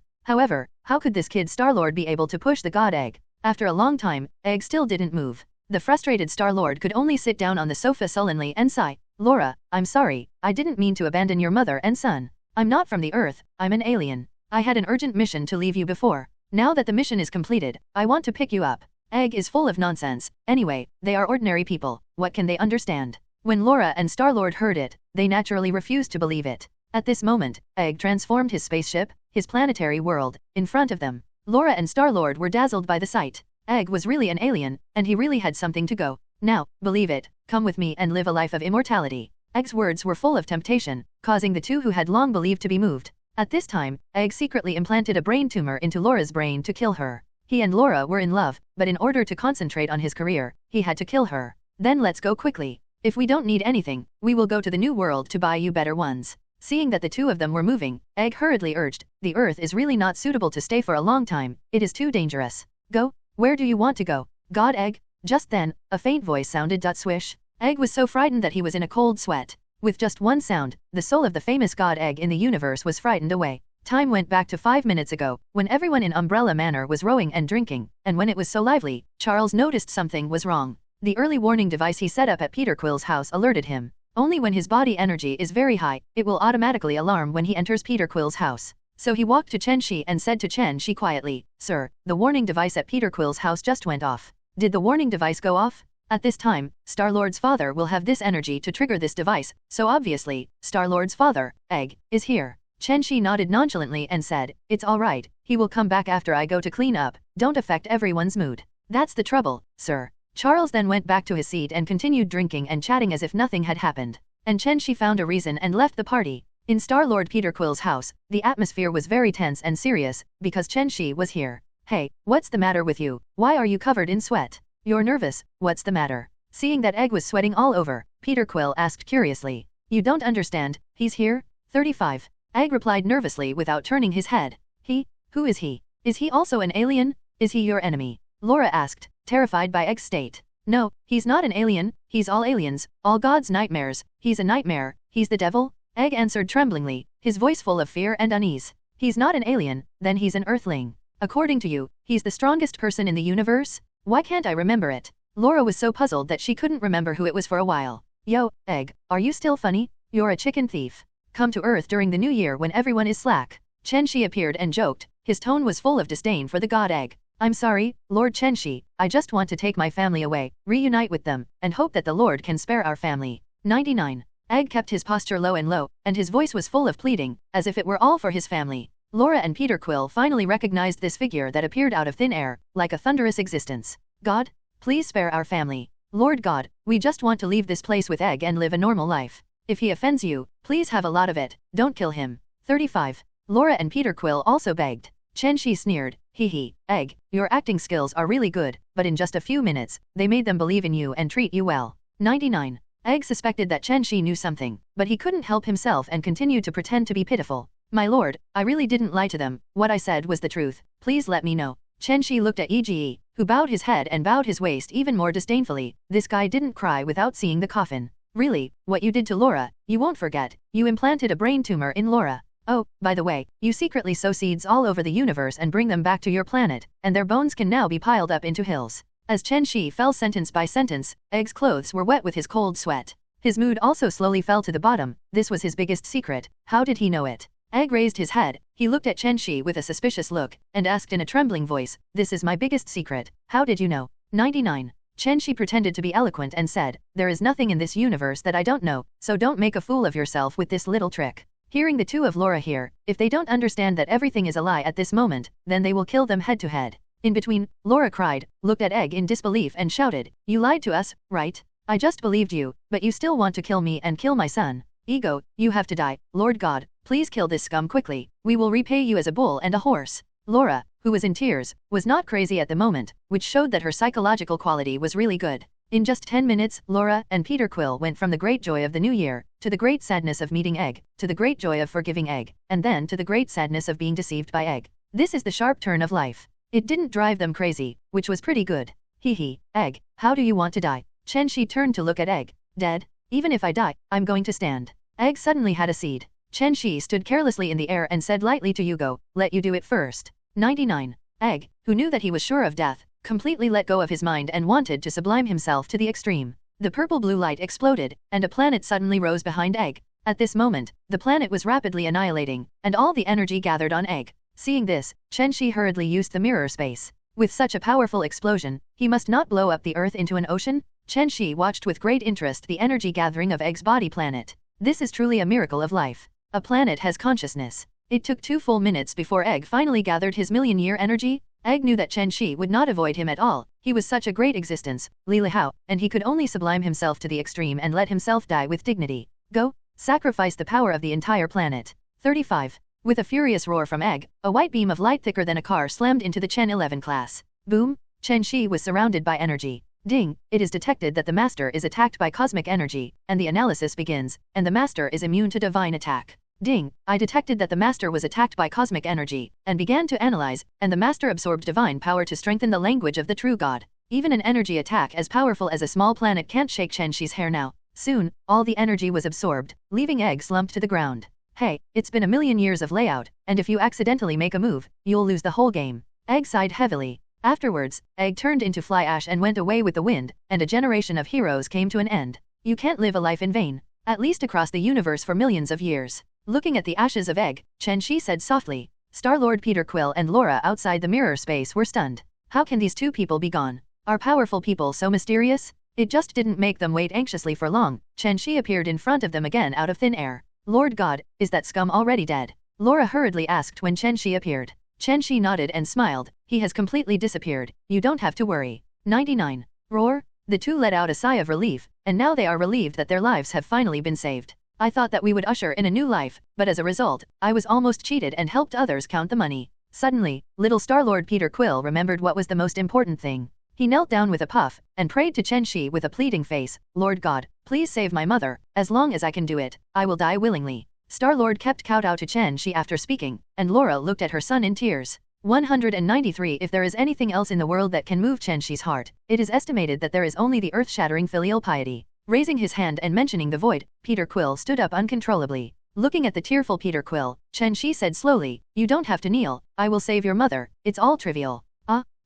However, how could this kid Star-Lord be able to push the God Egg? After a long time, Egg still didn't move. The frustrated Star-Lord could only sit down on the sofa sullenly and sigh. Laura, I'm sorry, I didn't mean to abandon your mother and son. I'm not from the Earth, I'm an alien. I had an urgent mission to leave you before. Now that the mission is completed, I want to pick you up. Egg is full of nonsense. Anyway, they are ordinary people, what can they understand? When Laura and Star-Lord heard it, they naturally refused to believe it. At this moment, Egg transformed his spaceship, his planetary world, in front of them. Laura and Star-Lord were dazzled by the sight. Egg was really an alien, and he really had something to go. Now, believe it, come with me and live a life of immortality. Egg's words were full of temptation, causing the two who had long believed to be moved. At this time, Egg secretly implanted a brain tumor into Laura's brain to kill her. He and Laura were in love, but in order to concentrate on his career, he had to kill her. Then let's go quickly. If we don't need anything, we will go to the new world to buy you better ones. Seeing that the two of them were moving, Egg hurriedly urged, the earth is really not suitable to stay for a long time, it is too dangerous. Go, where do you want to go? God Egg? Just then, a faint voice sounded. Swish. Egg was so frightened that he was in a cold sweat. With just one sound, the soul of the famous god Egg in the universe was frightened away. Time went back to 5 minutes ago, when everyone in Umbrella Manor was rowing and drinking, and when it was so lively, Charles noticed something was wrong. The early warning device he set up at Peter Quill's house alerted him. Only when his body energy is very high, it will automatically alarm when he enters Peter Quill's house. So he walked to Chen Xi and said to Chen Xi quietly, Sir, the warning device at Peter Quill's house just went off. Did the warning device go off? At this time, Star-Lord's father will have this energy to trigger this device, so obviously, Star-Lord's father, Egg, is here. Chen Xi nodded nonchalantly and said, It's alright, he will come back after I go to clean up, don't affect everyone's mood. That's the trouble, sir. Charles then went back to his seat and continued drinking and chatting as if nothing had happened. And Chen Xi found a reason and left the party. In Star-Lord Peter Quill's house, the atmosphere was very tense and serious, because Chen Xi was here. Hey, what's the matter with you? Why are you covered in sweat? You're nervous, what's the matter? Seeing that Egg was sweating all over, Peter Quill asked curiously. You don't understand, he's here? 35. Egg replied nervously without turning his head. He? Who is he? Is he also an alien? Is he your enemy? Laura asked, terrified by Egg's state. No, he's not an alien, he's all aliens, all God's nightmares, he's a nightmare, he's the devil? Egg answered tremblingly, his voice full of fear and unease. He's not an alien, then he's an earthling. According to you, he's the strongest person in the universe? Why can't I remember it? Laura was so puzzled that she couldn't remember who it was for a while. Yo, Egg, are you still funny? You're a chicken thief. Come to Earth during the new year when everyone is slack. Chen Xi appeared and joked, his tone was full of disdain for the god Egg. I'm sorry, Lord Chen Xi, I just want to take my family away, reunite with them, and hope that the Lord can spare our family. 99. Egg kept his posture low, and his voice was full of pleading, as if it were all for his family. Laura and Peter Quill finally recognized this figure that appeared out of thin air, like a thunderous existence. God, please spare our family. Lord God, we just want to leave this place with Egg and live a normal life. If he offends you, please have a lot of it, don't kill him. 35. Laura and Peter Quill also begged. Chen Xi sneered, hee, Egg, your acting skills are really good, but in just a few minutes, they made them believe in you and treat you well. 99. Egg suspected that Chen Xi knew something, but he couldn't help himself and continued to pretend to be pitiful. My lord, I really didn't lie to them, what I said was the truth, please let me know. Chen Xi looked at Ege, who bowed his head and bowed his waist even more disdainfully. This guy didn't cry without seeing the coffin. Really, what you did to Laura, you won't forget, you implanted a brain tumor in Laura. Oh, by the way, you secretly sow seeds all over the universe and bring them back to your planet, and their bones can now be piled up into hills. As Chen Xi fell sentence by sentence, Egg's clothes were wet with his cold sweat. His mood also slowly fell to the bottom, this was his biggest secret, how did he know it? Egg raised his head, he looked at Chen Xi with a suspicious look, and asked in a trembling voice, this is my biggest secret, how did you know? 99. Chen Xi pretended to be eloquent and said, there is nothing in this universe that I don't know, so don't make a fool of yourself with this little trick. Hearing the two of Laura here, if they don't understand that everything is a lie at this moment, then they will kill them head to head. In between, Laura cried, looked at Egg in disbelief and shouted, you lied to us, right? I just believed you, but you still want to kill me and kill my son. Ego, you have to die, Lord God, please kill this scum quickly, we will repay you as a bull and a horse. Laura, who was in tears, was not crazy at the moment, which showed that her psychological quality was really good. In just 10 minutes, Laura and Peter Quill went from the great joy of the new year, to the great sadness of meeting Egg, to the great joy of forgiving Egg, and then to the great sadness of being deceived by Egg. This is the sharp turn of life. It didn't drive them crazy, which was pretty good. Hee, Egg, how do you want to die? Chen Xi turned to look at Egg. Dead? Even if I die, I'm going to stand. Egg suddenly had a seed. Chen Xi stood carelessly in the air and said lightly to Hugo, let you do it first. 99. Egg, who knew that he was sure of death, completely let go of his mind and wanted to sublime himself to the extreme. The purple-blue light exploded, and a planet suddenly rose behind Egg. At this moment, the planet was rapidly annihilating, and all the energy gathered on Egg. Seeing this, Chen Xi hurriedly used the mirror space. With such a powerful explosion, he must not blow up the Earth into an ocean? Chen Xi watched with great interest the energy gathering of Egg's body planet. This is truly a miracle of life. A planet has consciousness. It took 2 full minutes before Egg finally gathered his million-year energy. Egg knew that Chen Xi would not avoid him at all, he was such a great existence, Li Lihao, and he could only sublime himself to the extreme and let himself die with dignity. Go, sacrifice the power of the entire planet. 35. With a furious roar from Egg, a white beam of light thicker than a car slammed into the Chen 11 class. Boom! Chen Xi was surrounded by energy. Ding, it is detected that the master is attacked by cosmic energy, and the analysis begins, and the master is immune to divine attack. Ding, I detected that the master was attacked by cosmic energy, and began to analyze, and the master absorbed divine power to strengthen the language of the true God. Even an energy attack as powerful as a small planet can't shake Chen Xi's hair now. Soon, all the energy was absorbed, leaving Egg slumped to the ground. Hey, it's been a million years of layout, and if you accidentally make a move, you'll lose the whole game. Egg sighed heavily. Afterwards, Egg turned into fly ash and went away with the wind, and a generation of heroes came to an end. You can't live a life in vain, at least across the universe for millions of years. Looking at the ashes of Egg, Chen Xi said softly. Star-Lord Peter Quill and Laura outside the mirror space were stunned. How can these two people be gone? Are powerful people so mysterious? It just didn't make them wait anxiously for long. Chen Xi appeared in front of them again out of thin air. Lord God, is that scum already dead? Laura hurriedly asked when Chen Xi appeared. Chen Xi nodded and smiled. He has completely disappeared. You don't have to worry. 99. Roar. The two let out a sigh of relief, and now they are relieved that their lives have finally been saved. I thought that we would usher in a new life, but as a result, I was almost cheated and helped others count the money. Suddenly, little Star-Lord Peter Quill remembered what was the most important thing. He knelt down with a puff, and prayed to Chen Xi with a pleading face, Lord God, please save my mother, as long as I can do it, I will die willingly. Star-Lord kept kowtow to Chen Xi after speaking, and Laura looked at her son in tears. 193 If there is anything else in the world that can move Chen Xi's heart, it is estimated that there is only the earth-shattering filial piety. Raising his hand and mentioning the void, Peter Quill stood up uncontrollably. Looking at the tearful Peter Quill, Chen Xi said slowly, you don't have to kneel, I will save your mother, it's all trivial.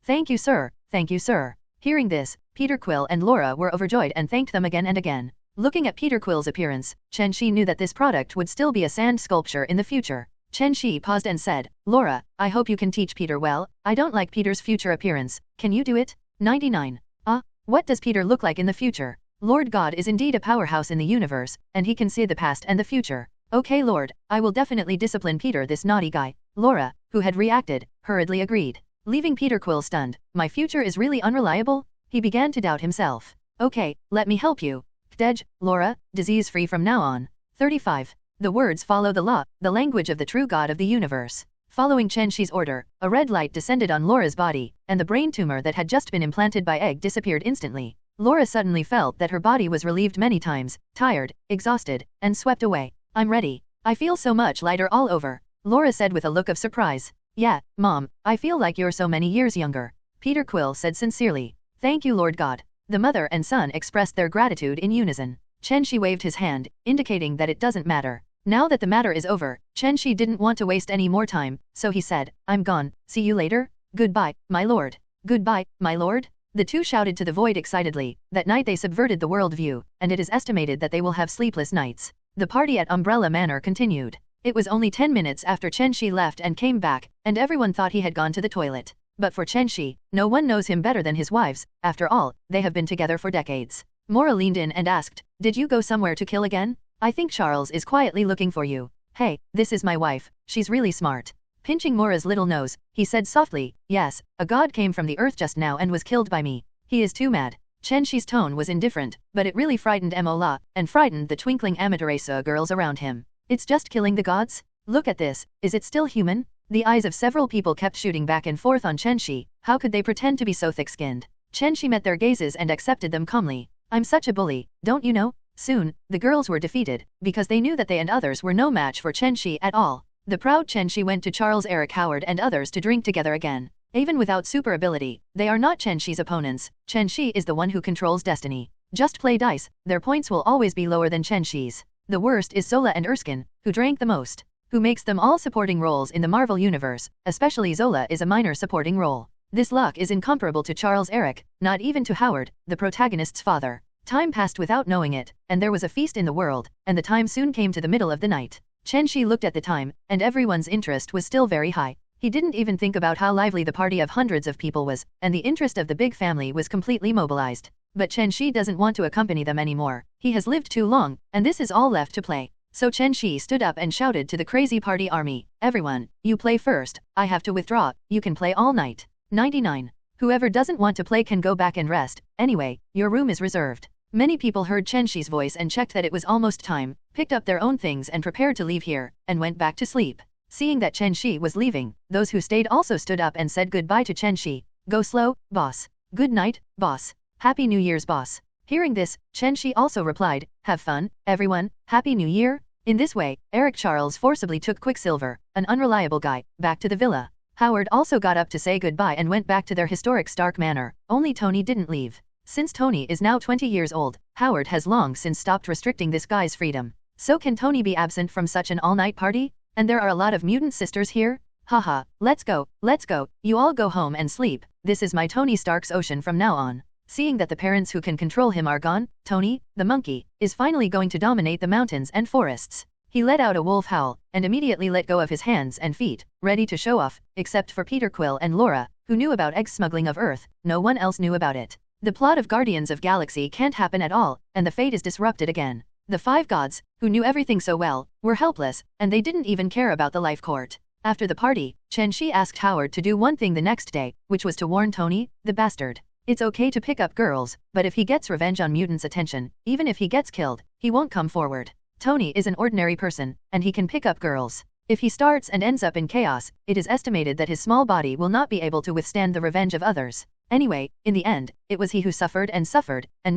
Thank you sir. Thank you sir. Hearing this, Peter Quill and Laura were overjoyed and thanked them again and again. Looking at Peter Quill's appearance, Chen Xi knew that this product would still be a sand sculpture in the future. Chen Xi paused and said, Laura, I hope you can teach Peter well, I don't like Peter's future appearance, can you do it? 99. What does Peter look like in the future? Lord God is indeed a powerhouse in the universe, and he can see the past and the future. Okay Lord, I will definitely discipline Peter this naughty guy. Laura, who had reacted, hurriedly agreed. Leaving Peter Quill stunned, my future is really unreliable? He began to doubt himself. Okay, let me help you. Kdej, Laura, disease-free from now on. 35. The words follow the law, the language of the true God of the universe. Following Chen Xi's order, a red light descended on Laura's body, and the brain tumor that had just been implanted by Egg disappeared instantly. Laura suddenly felt that her body was relieved many times, tired, exhausted, and swept away. I'm ready. I feel so much lighter all over. Laura said with a look of surprise. Yeah, Mom, I feel like you're so many years younger. Peter Quill said sincerely. Thank you Lord God. The mother and son expressed their gratitude in unison. Chen Xi waved his hand, indicating that it doesn't matter. Now that the matter is over, Chen Xi didn't want to waste any more time, so he said, I'm gone, see you later? Goodbye, my lord. Goodbye, my lord? The two shouted to the void excitedly. That night they subverted the world view, and it is estimated that they will have sleepless nights. The party at Umbrella Manor continued. It was only 10 minutes after Chen Xi left and came back, and everyone thought he had gone to the toilet. But for Chen Xi, no one knows him better than his wives, after all, they have been together for decades. Mora leaned in and asked, did you go somewhere to kill again? I think Charles is quietly looking for you. Hey, this is my wife, she's really smart. Pinching Mora's little nose, he said softly, yes, a god came from the earth just now and was killed by me. He is too mad. Chen Xi's tone was indifferent, but it really frightened Mola, and frightened the twinkling Amaterasu girls around him. It's just killing the gods? Look at this, is it still human? The eyes of several people kept shooting back and forth on Chen Xi. How could they pretend to be so thick-skinned? Chen Xi met their gazes and accepted them calmly. I'm such a bully, don't you know? Soon, the girls were defeated, because they knew that they and others were no match for Chen Xi at all. The proud Chen Xi went to Charles Eric Howard and others to drink together again. Even without super ability, they are not Chen Xi's opponents. Chen Xi is the one who controls destiny. Just play dice, their points will always be lower than Chen Xi's. The worst is Zola and Erskine, who drank the most. Who makes them all supporting roles in the Marvel Universe, especially Zola is a minor supporting role. This luck is incomparable to Charles Eric, not even to Howard, the protagonist's father. Time passed without knowing it, and there was a feast in the world, and the time soon came to the middle of the night. Chen Xi looked at the time, and everyone's interest was still very high. He didn't even think about how lively the party of hundreds of people was, and the interest of the big family was completely mobilized. But Chen Xi doesn't want to accompany them anymore. He has lived too long, and this is all left to play. So Chen Xi stood up and shouted to the crazy party army, everyone, you play first, I have to withdraw, you can play all night. 99. Whoever doesn't want to play can go back and rest, anyway, your room is reserved. Many people heard Chen Xi's voice and checked that it was almost time, picked up their own things and prepared to leave here, and went back to sleep. Seeing that Chen Xi was leaving, those who stayed also stood up and said goodbye to Chen Xi. Go slow, boss. Good night, boss. Happy New Year's, boss. Hearing this, Chen Xi also replied, have fun, everyone, Happy New Year? In this way, Eric Charles forcibly took Quicksilver, an unreliable guy, back to the villa. Howard also got up to say goodbye and went back to their historic Stark Manor, only Tony didn't leave. Since Tony is now 20 years old, Howard has long since stopped restricting this guy's freedom. So can Tony be absent from such an all-night party? And there are a lot of mutant sisters here? Haha, let's go, you all go home and sleep, this is my Tony Stark's ocean from now on. Seeing that the parents who can control him are gone, Tony, the monkey, is finally going to dominate the mountains and forests. He let out a wolf howl, and immediately let go of his hands and feet, ready to show off, except for Peter Quill and Laura, who knew about egg smuggling of Earth, no one else knew about it. The plot of Guardians of Galaxy can't happen at all, and the fate is disrupted again. The five gods, who knew everything so well, were helpless, and they didn't even care about the life court. After the party, Chen Xi asked Howard to do one thing the next day, which was to warn Tony, the bastard. It's okay to pick up girls, but if he gets revenge on mutants' attention, even if he gets killed, he won't come forward. Tony is an ordinary person, and he can pick up girls. If he starts and ends up in chaos, it is estimated that his small body will not be able to withstand the revenge of others. Anyway, in the end, it was he who suffered, and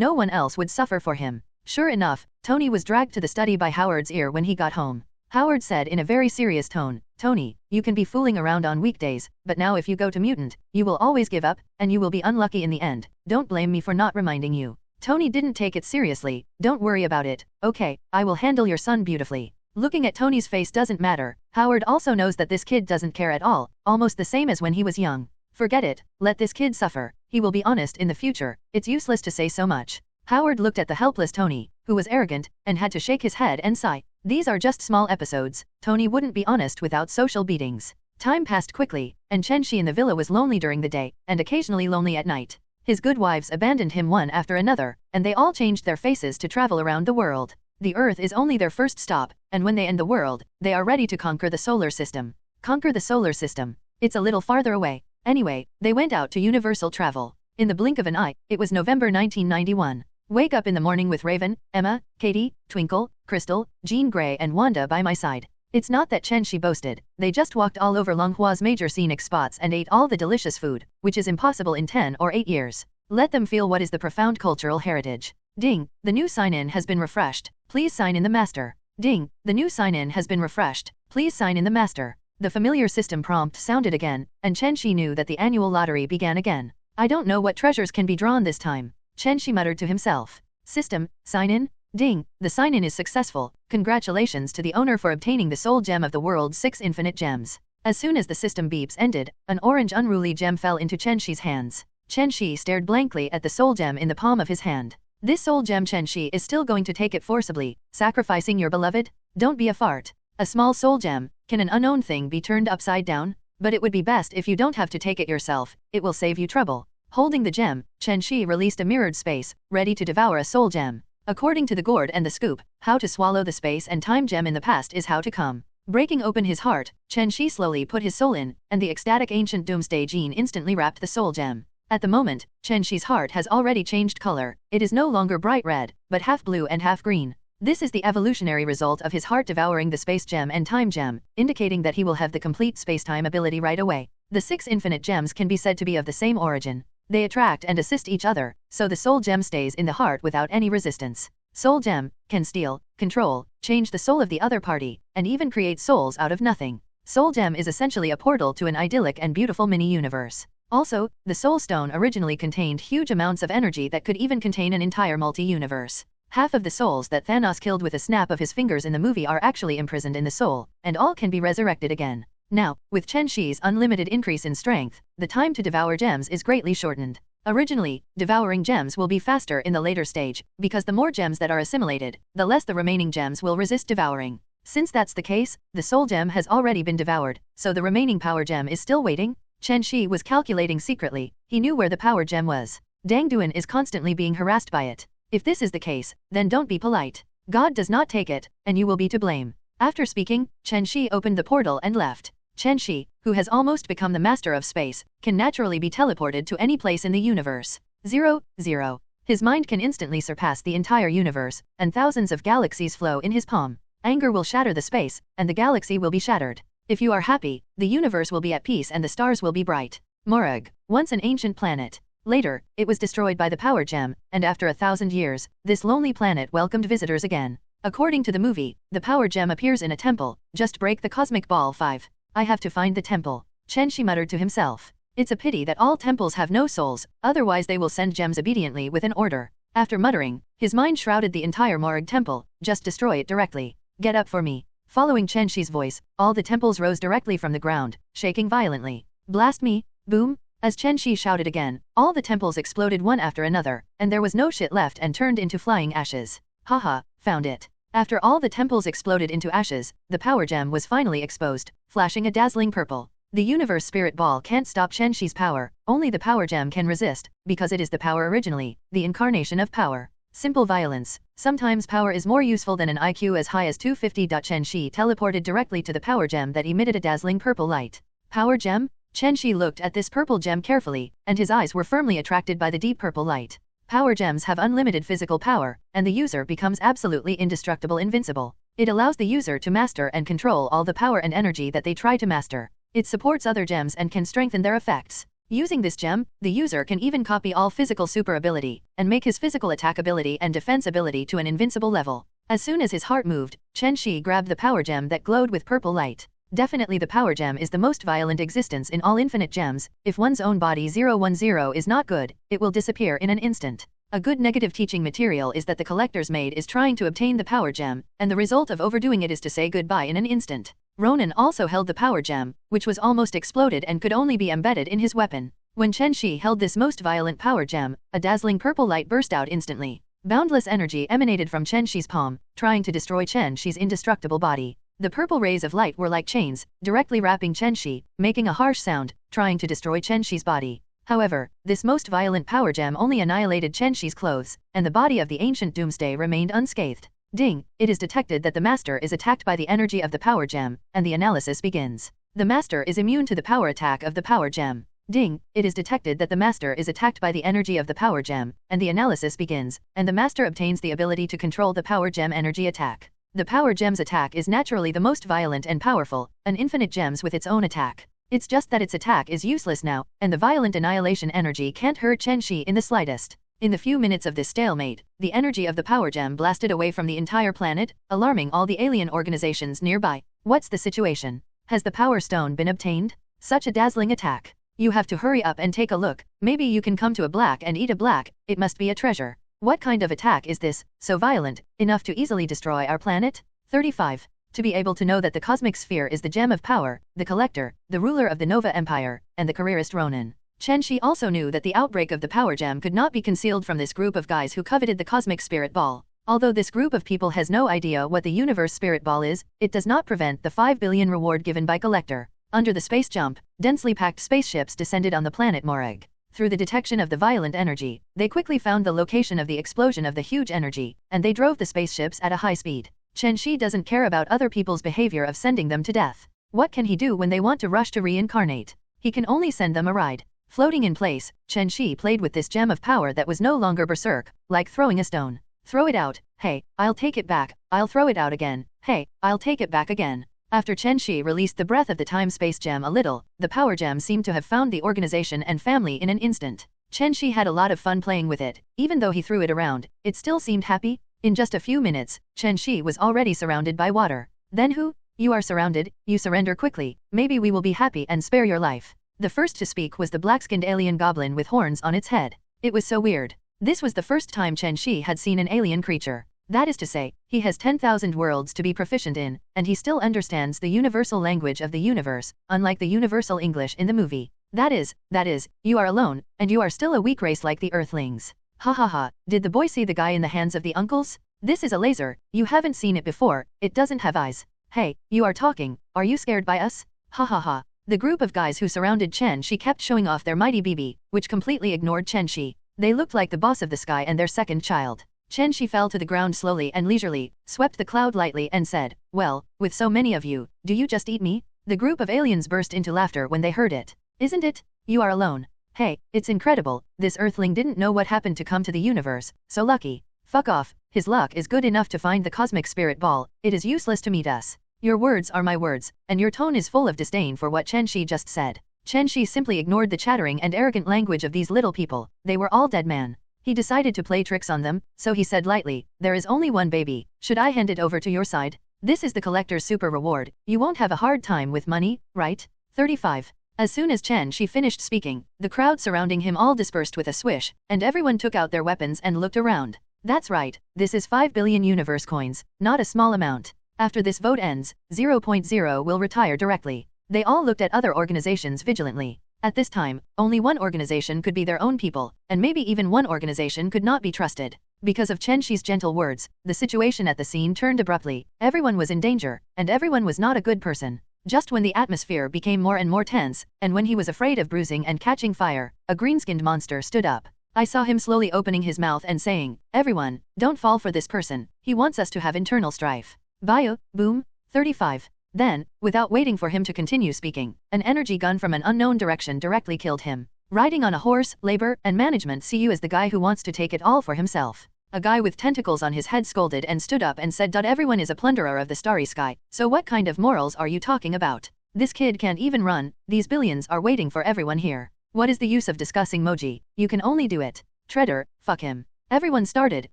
no one else would suffer for him. Sure enough, Tony was dragged to the study by Howard's ear when he got home. Howard said in a very serious tone, Tony, you can be fooling around on weekdays, but now if you go to mutant, you will always give up, and you will be unlucky in the end. Don't blame me for not reminding you. Tony didn't take it seriously. Don't worry about it. Okay, I will handle your son beautifully. Looking at Tony's face doesn't matter. Howard also knows that this kid doesn't care at all, almost the same as when he was young. Forget it, let this kid suffer. He will be honest in the future. It's useless to say so much. Howard looked at the helpless Tony, who was arrogant, and had to shake his head and sigh. These are just small episodes. Tony wouldn't be honest without social beatings. Time passed quickly, and Chen Xi in the villa was lonely during the day, and occasionally lonely at night. His good wives abandoned him one after another, and they all changed their faces to travel around the world. The Earth is only their first stop, and when they end the world, they are ready to conquer the solar system. Conquer the solar system. It's a little farther away. Anyway, they went out to universal travel. In the blink of an eye, it was November 1991. Wake up in the morning with Raven, Emma, Katie, Twinkle, Crystal, Jean Grey and Wanda by my side. It's not that Chen Xi boasted, they just walked all over Longhua's major scenic spots and ate all the delicious food, which is impossible in 10 or 8 years. Let them feel what is the profound cultural heritage. Ding, the new sign-in has been refreshed, please sign in the master. Ding, the new sign-in has been refreshed, please sign in the master. The familiar system prompt sounded again, and Chen Xi knew that the annual lottery began again. I don't know what treasures can be drawn this time, Chen Xi muttered to himself. System, sign-in? Ding, the sign-in is successful. Congratulations to the owner for obtaining the soul gem of the world's 6 infinite gems. As soon as the system beeps ended, an orange unruly gem fell into Chen Xi's hands. Chen Xi stared blankly at the soul gem in the palm of his hand. This soul gem, Chen Xi is still going to take it forcibly, sacrificing your beloved? Don't be a fart. A small soul gem, can an unknown thing be turned upside down? But it would be best if you don't have to take it yourself, it will save you trouble. Holding the gem, Chen Xi released a mirrored space, ready to devour a soul gem. According to the gourd and the scoop, how to swallow the space and time gem in the past is how to come. Breaking open his heart, Chen Xi slowly put his soul in, and the ecstatic ancient Doomsday gene instantly wrapped the soul gem. At the moment, Chen Xi's heart has already changed color. It is no longer bright red, but half blue and half green. This is the evolutionary result of his heart devouring the space gem and time gem, indicating that he will have the complete space-time ability right away. The 6 infinite gems can be said to be of the same origin. They attract and assist each other, so the soul gem stays in the heart without any resistance. Soul gem can steal, control, change the soul of the other party, and even create souls out of nothing. Soul gem is essentially a portal to an idyllic and beautiful mini-universe. Also, the soul stone originally contained huge amounts of energy that could even contain an entire multi-universe. Half of the souls that Thanos killed with a snap of his fingers in the movie are actually imprisoned in the soul, and all can be resurrected again. Now, with Chen Xi's unlimited increase in strength, the time to devour gems is greatly shortened. Originally, devouring gems will be faster in the later stage, because the more gems that are assimilated, the less the remaining gems will resist devouring. Since that's the case, the soul gem has already been devoured, so the remaining power gem is still waiting. Chen Xi was calculating secretly, he knew where the power gem was. Dang Duan is constantly being harassed by it. If this is the case, then don't be polite. God does not take it, and you will be to blame. After speaking, Chen Xi opened the portal and left. Chen Xi, who has almost become the master of space, can naturally be teleported to any place in the universe. 0, 0. His mind can instantly surpass the entire universe, and thousands of galaxies flow in his palm. Anger will shatter the space, and the galaxy will be shattered. If you are happy, the universe will be at peace and the stars will be bright. Morag, once an ancient planet. Later, it was destroyed by the power gem, and after 1,000 years, this lonely planet welcomed visitors again. According to the movie, the power gem appears in a temple. Just break the cosmic ball 5. I have to find the temple. Chen Xi muttered to himself. It's a pity that all temples have no souls, otherwise they will send gems obediently with an order. After muttering, his mind shrouded the entire Morag temple. Just destroy it directly. Get up for me. Following Chen Xi's voice, all the temples rose directly from the ground, shaking violently. Blast me! Boom! As Chen Xi shouted again, all the temples exploded one after another, and there was no shit left and turned into flying ashes. Haha, found it. After all the temples exploded into ashes, the power gem was finally exposed, flashing a dazzling purple. The universe spirit ball can't stop Chen Xi's power, only the power gem can resist, because it is the power originally, the incarnation of power. Simple violence. Sometimes power is more useful than an IQ as high as 250. Chen Xi teleported directly to the power gem that emitted a dazzling purple light. Power gem? Chen Xi looked at this purple gem carefully, and his eyes were firmly attracted by the deep purple light. Power gems have unlimited physical power, and the user becomes absolutely indestructible, invincible. It allows the user to master and control all the power and energy that they try to master. It supports other gems and can strengthen their effects. Using this gem, the user can even copy all physical super ability, and make his physical attack ability and defense ability to an invincible level. As soon as his heart moved, Chen Xi grabbed the power gem that glowed with purple light. Definitely the power gem is the most violent existence in all infinite gems. If one's own body 010 is not good, it will disappear in an instant. A good negative teaching material is that the collector's maid is trying to obtain the power gem, and the result of overdoing it is to say goodbye in an instant. Ronan also held the power gem, which was almost exploded and could only be embedded in his weapon. When Chen Xi held this most violent power gem, a dazzling purple light burst out instantly. Boundless energy emanated from Chen Xi's palm, trying to destroy Chen Xi's indestructible body. The purple rays of light were like chains, directly wrapping Chen Xi, making a harsh sound, trying to destroy Chen Xi's body. However, this most violent power gem only annihilated Chen Xi's clothes, and the body of the ancient Doomsday remained unscathed. Ding! It is detected that the master is attacked by the energy of the power gem, and the analysis begins. The master is immune to the power attack of the power gem. Ding! It is detected that the master is attacked by the energy of the power gem, and the analysis begins, and the master obtains the ability to control the power gem energy attack. The power gem's attack is naturally the most violent and powerful, an infinite gems with its own attack. It's just that its attack is useless now, and the violent annihilation energy can't hurt Chen Xi in the slightest. In the few minutes of this stalemate, the energy of the power gem blasted away from the entire planet, alarming all the alien organizations nearby. What's the situation? Has the power stone been obtained? Such a dazzling attack. You have to hurry up and take a look. Maybe you can come to a black and eat a black. It must be a treasure. What kind of attack is this, so violent, enough to easily destroy our planet? 35. To be able to know that the cosmic sphere is the gem of power, the collector, the ruler of the Nova Empire, and the careerist Ronan. Chen Xi also knew that the outbreak of the power gem could not be concealed from this group of guys who coveted the cosmic spirit ball. Although this group of people has no idea what the universe spirit ball is, it does not prevent the 5 billion reward given by collector. Under the space jump, densely packed spaceships descended on the planet Morag. Through the detection of the violent energy, they quickly found the location of the explosion of the huge energy, and they drove the spaceships at a high speed. Chen Xi doesn't care about other people's behavior of sending them to death. What can he do when they want to rush to reincarnate? He can only send them a ride. Floating in place, Chen Xi played with this gem of power that was no longer berserk, like throwing a stone. Throw it out. Hey, I'll take it back. I'll throw it out again. Hey, I'll take it back again. After Chen Xi released the breath of the time-space gem a little, the power gem seemed to have found the organization and family in an instant. Chen Xi had a lot of fun playing with it. Even though he threw it around, it still seemed happy. In just a few minutes, Chen Xi was already surrounded by water. Then who? You are surrounded, you surrender quickly, maybe we will be happy and spare your life. The first to speak was the black-skinned alien goblin with horns on its head. It was so weird. This was the first time Chen Xi had seen an alien creature. That is to say, he has 10,000 worlds to be proficient in, and he still understands the universal language of the universe, unlike the universal English in the movie. That is, you are alone, and you are still a weak race like the Earthlings. Ha ha ha, did the boy see the guy in the hands of the uncles? This is a laser, you haven't seen it before, it doesn't have eyes. Hey, you are talking, are you scared by us? Ha ha ha. The group of guys who surrounded Chen Xi kept showing off their mighty BB, which completely ignored Chen Xi. They looked like the boss of the sky and their second child. Chen Xi fell to the ground slowly and leisurely, swept the cloud lightly and said, "Well, with so many of you, do you just eat me?" The group of aliens burst into laughter when they heard it. "Isn't it? You are alone. Hey, it's incredible, this Earthling didn't know what happened to come to the universe, so lucky. Fuck off, his luck is good enough to find the cosmic spirit ball, it is useless to meet us. Your words are my words, and your tone is full of disdain for what Chen Xi just said." Chen Xi simply ignored the chattering and arrogant language of these little people. They were all dead man. He decided to play tricks on them, so he said lightly, "There is only one baby. Should I hand it over to your side? This is the collector's super reward. You won't have a hard time with money, right?" 35. As soon as Chen Xi finished speaking, the crowd surrounding him all dispersed with a swish, and everyone took out their weapons and looked around. That's right, this is 5 billion universe coins, not a small amount. After this vote ends, 0.0 will retire directly. They all looked at other organizations vigilantly. At this time, only one organization could be their own people, and maybe even one organization could not be trusted. Because of Chen Xi's gentle words, the situation at the scene turned abruptly. Everyone was in danger, and everyone was not a good person. Just when the atmosphere became more and more tense, and when he was afraid of bruising and catching fire, a green-skinned monster stood up. I saw him slowly opening his mouth and saying, "Everyone, don't fall for this person. He wants us to have internal strife." Bio, boom, 35. Then, without waiting for him to continue speaking, an energy gun from an unknown direction directly killed him. Riding on a horse, labor and management see you as the guy who wants to take it all for himself. A guy with tentacles on his head scolded and stood up and said, "Everyone is a plunderer of the starry sky, so what kind of morals are you talking about? This kid can't even run, these billions are waiting for everyone here. What is the use of discussing Moji? You can only do it. Treader, fuck him." Everyone started,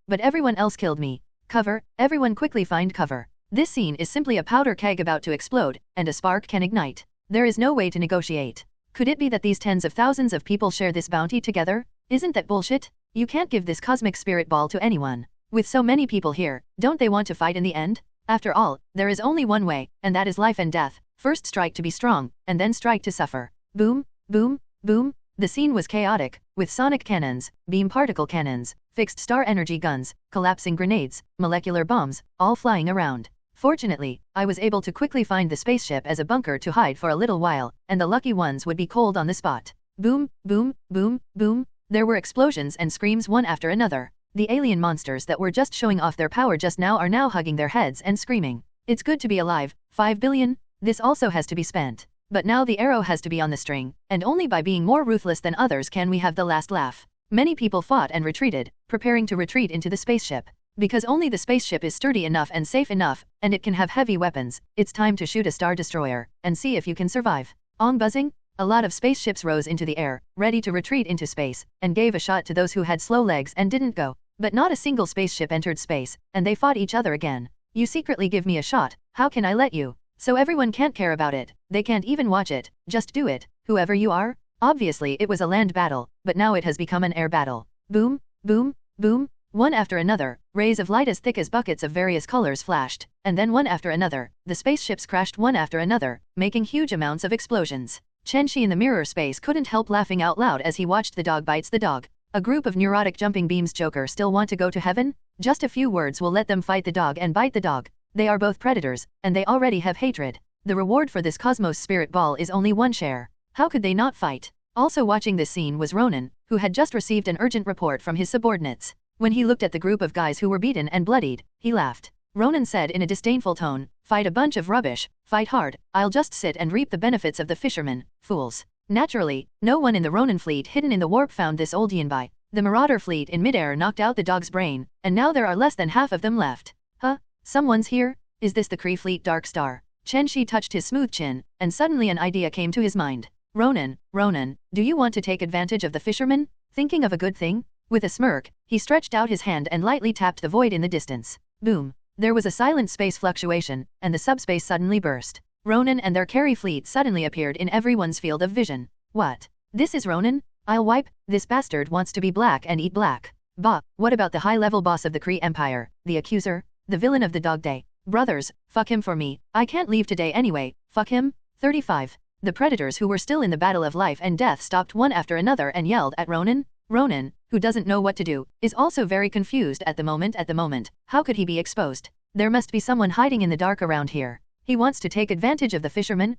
but everyone else killed me. Cover, everyone quickly find cover. This scene is simply a powder keg about to explode, and a spark can ignite. There is no way to negotiate. Could it be that these tens of thousands of people share this bounty together? Isn't that bullshit? You can't give this cosmic spirit ball to anyone. With so many people here, don't they want to fight in the end? After all, there is only one way, and that is life and death. First strike to be strong, and then strike to suffer. Boom, boom, boom. The scene was chaotic, with sonic cannons, beam particle cannons, fixed star energy guns, collapsing grenades, molecular bombs, all flying around. Fortunately, I was able to quickly find the spaceship as a bunker to hide for a little while, and the lucky ones would be cold on the spot. Boom, boom, boom, boom. There were explosions and screams one after another. The alien monsters that were just showing off their power just now are now hugging their heads and screaming. It's good to be alive, 5 billion? This also has to be spent. But now the arrow has to be on the string, and only by being more ruthless than others can we have the last laugh. Many people fought and retreated, preparing to retreat into the spaceship. Because only the spaceship is sturdy enough and safe enough, and it can have heavy weapons, it's time to shoot a star destroyer, and see if you can survive. On buzzing? A lot of spaceships rose into the air, ready to retreat into space, and gave a shot to those who had slow legs and didn't go. But not a single spaceship entered space, and they fought each other again. You secretly give me a shot, how can I let you? So everyone can't care about it, they can't even watch it, just do it, whoever you are? Obviously it was a land battle, but now it has become an air battle. Boom, boom, boom. One after another, rays of light as thick as buckets of various colors flashed, and then one after another, the spaceships crashed one after another, making huge amounts of explosions. Chen Xi in the mirror space couldn't help laughing out loud as he watched the dog bites the dog. A group of neurotic jumping beams Joker still want to go to heaven? Just a few words will let them fight the dog and bite the dog. They are both predators, and they already have hatred. The reward for this Cosmos Spirit Ball is only 1 share. How could they not fight? Also watching this scene was Ronan, who had just received an urgent report from his subordinates. When he looked at the group of guys who were beaten and bloodied, he laughed. Ronan said in a disdainful tone, "Fight a bunch of rubbish, fight hard, I'll just sit and reap the benefits of the fishermen, fools." Naturally, no one in the Ronan fleet hidden in the warp found this old Yanbai. The Marauder fleet in midair knocked out the dog's brain, and now there are less than half of them left. Huh? Someone's here? Is this the Kree fleet Dark Star? Chen Xi touched his smooth chin, and suddenly an idea came to his mind. Ronan, do you want to take advantage of the fishermen? Thinking of a good thing? With a smirk, he stretched out his hand and lightly tapped the void in the distance. Boom. There was a silent space fluctuation, and the subspace suddenly burst. Ronan and their carry fleet suddenly appeared in everyone's field of vision. What? This is Ronan? I'll wipe, this bastard wants to be black and eat black. Bah, what about the high-level boss of the Kree Empire, the accuser, the villain of the Dog Day? Brothers, fuck him for me, I can't leave today anyway, fuck him? 35. The predators who were still in the battle of life and death stopped one after another and yelled at Ronan. Ronan, who doesn't know what to do, is also very confused at the moment. How could he be exposed? There must be someone hiding in the dark around here. He wants to take advantage of the fishermen,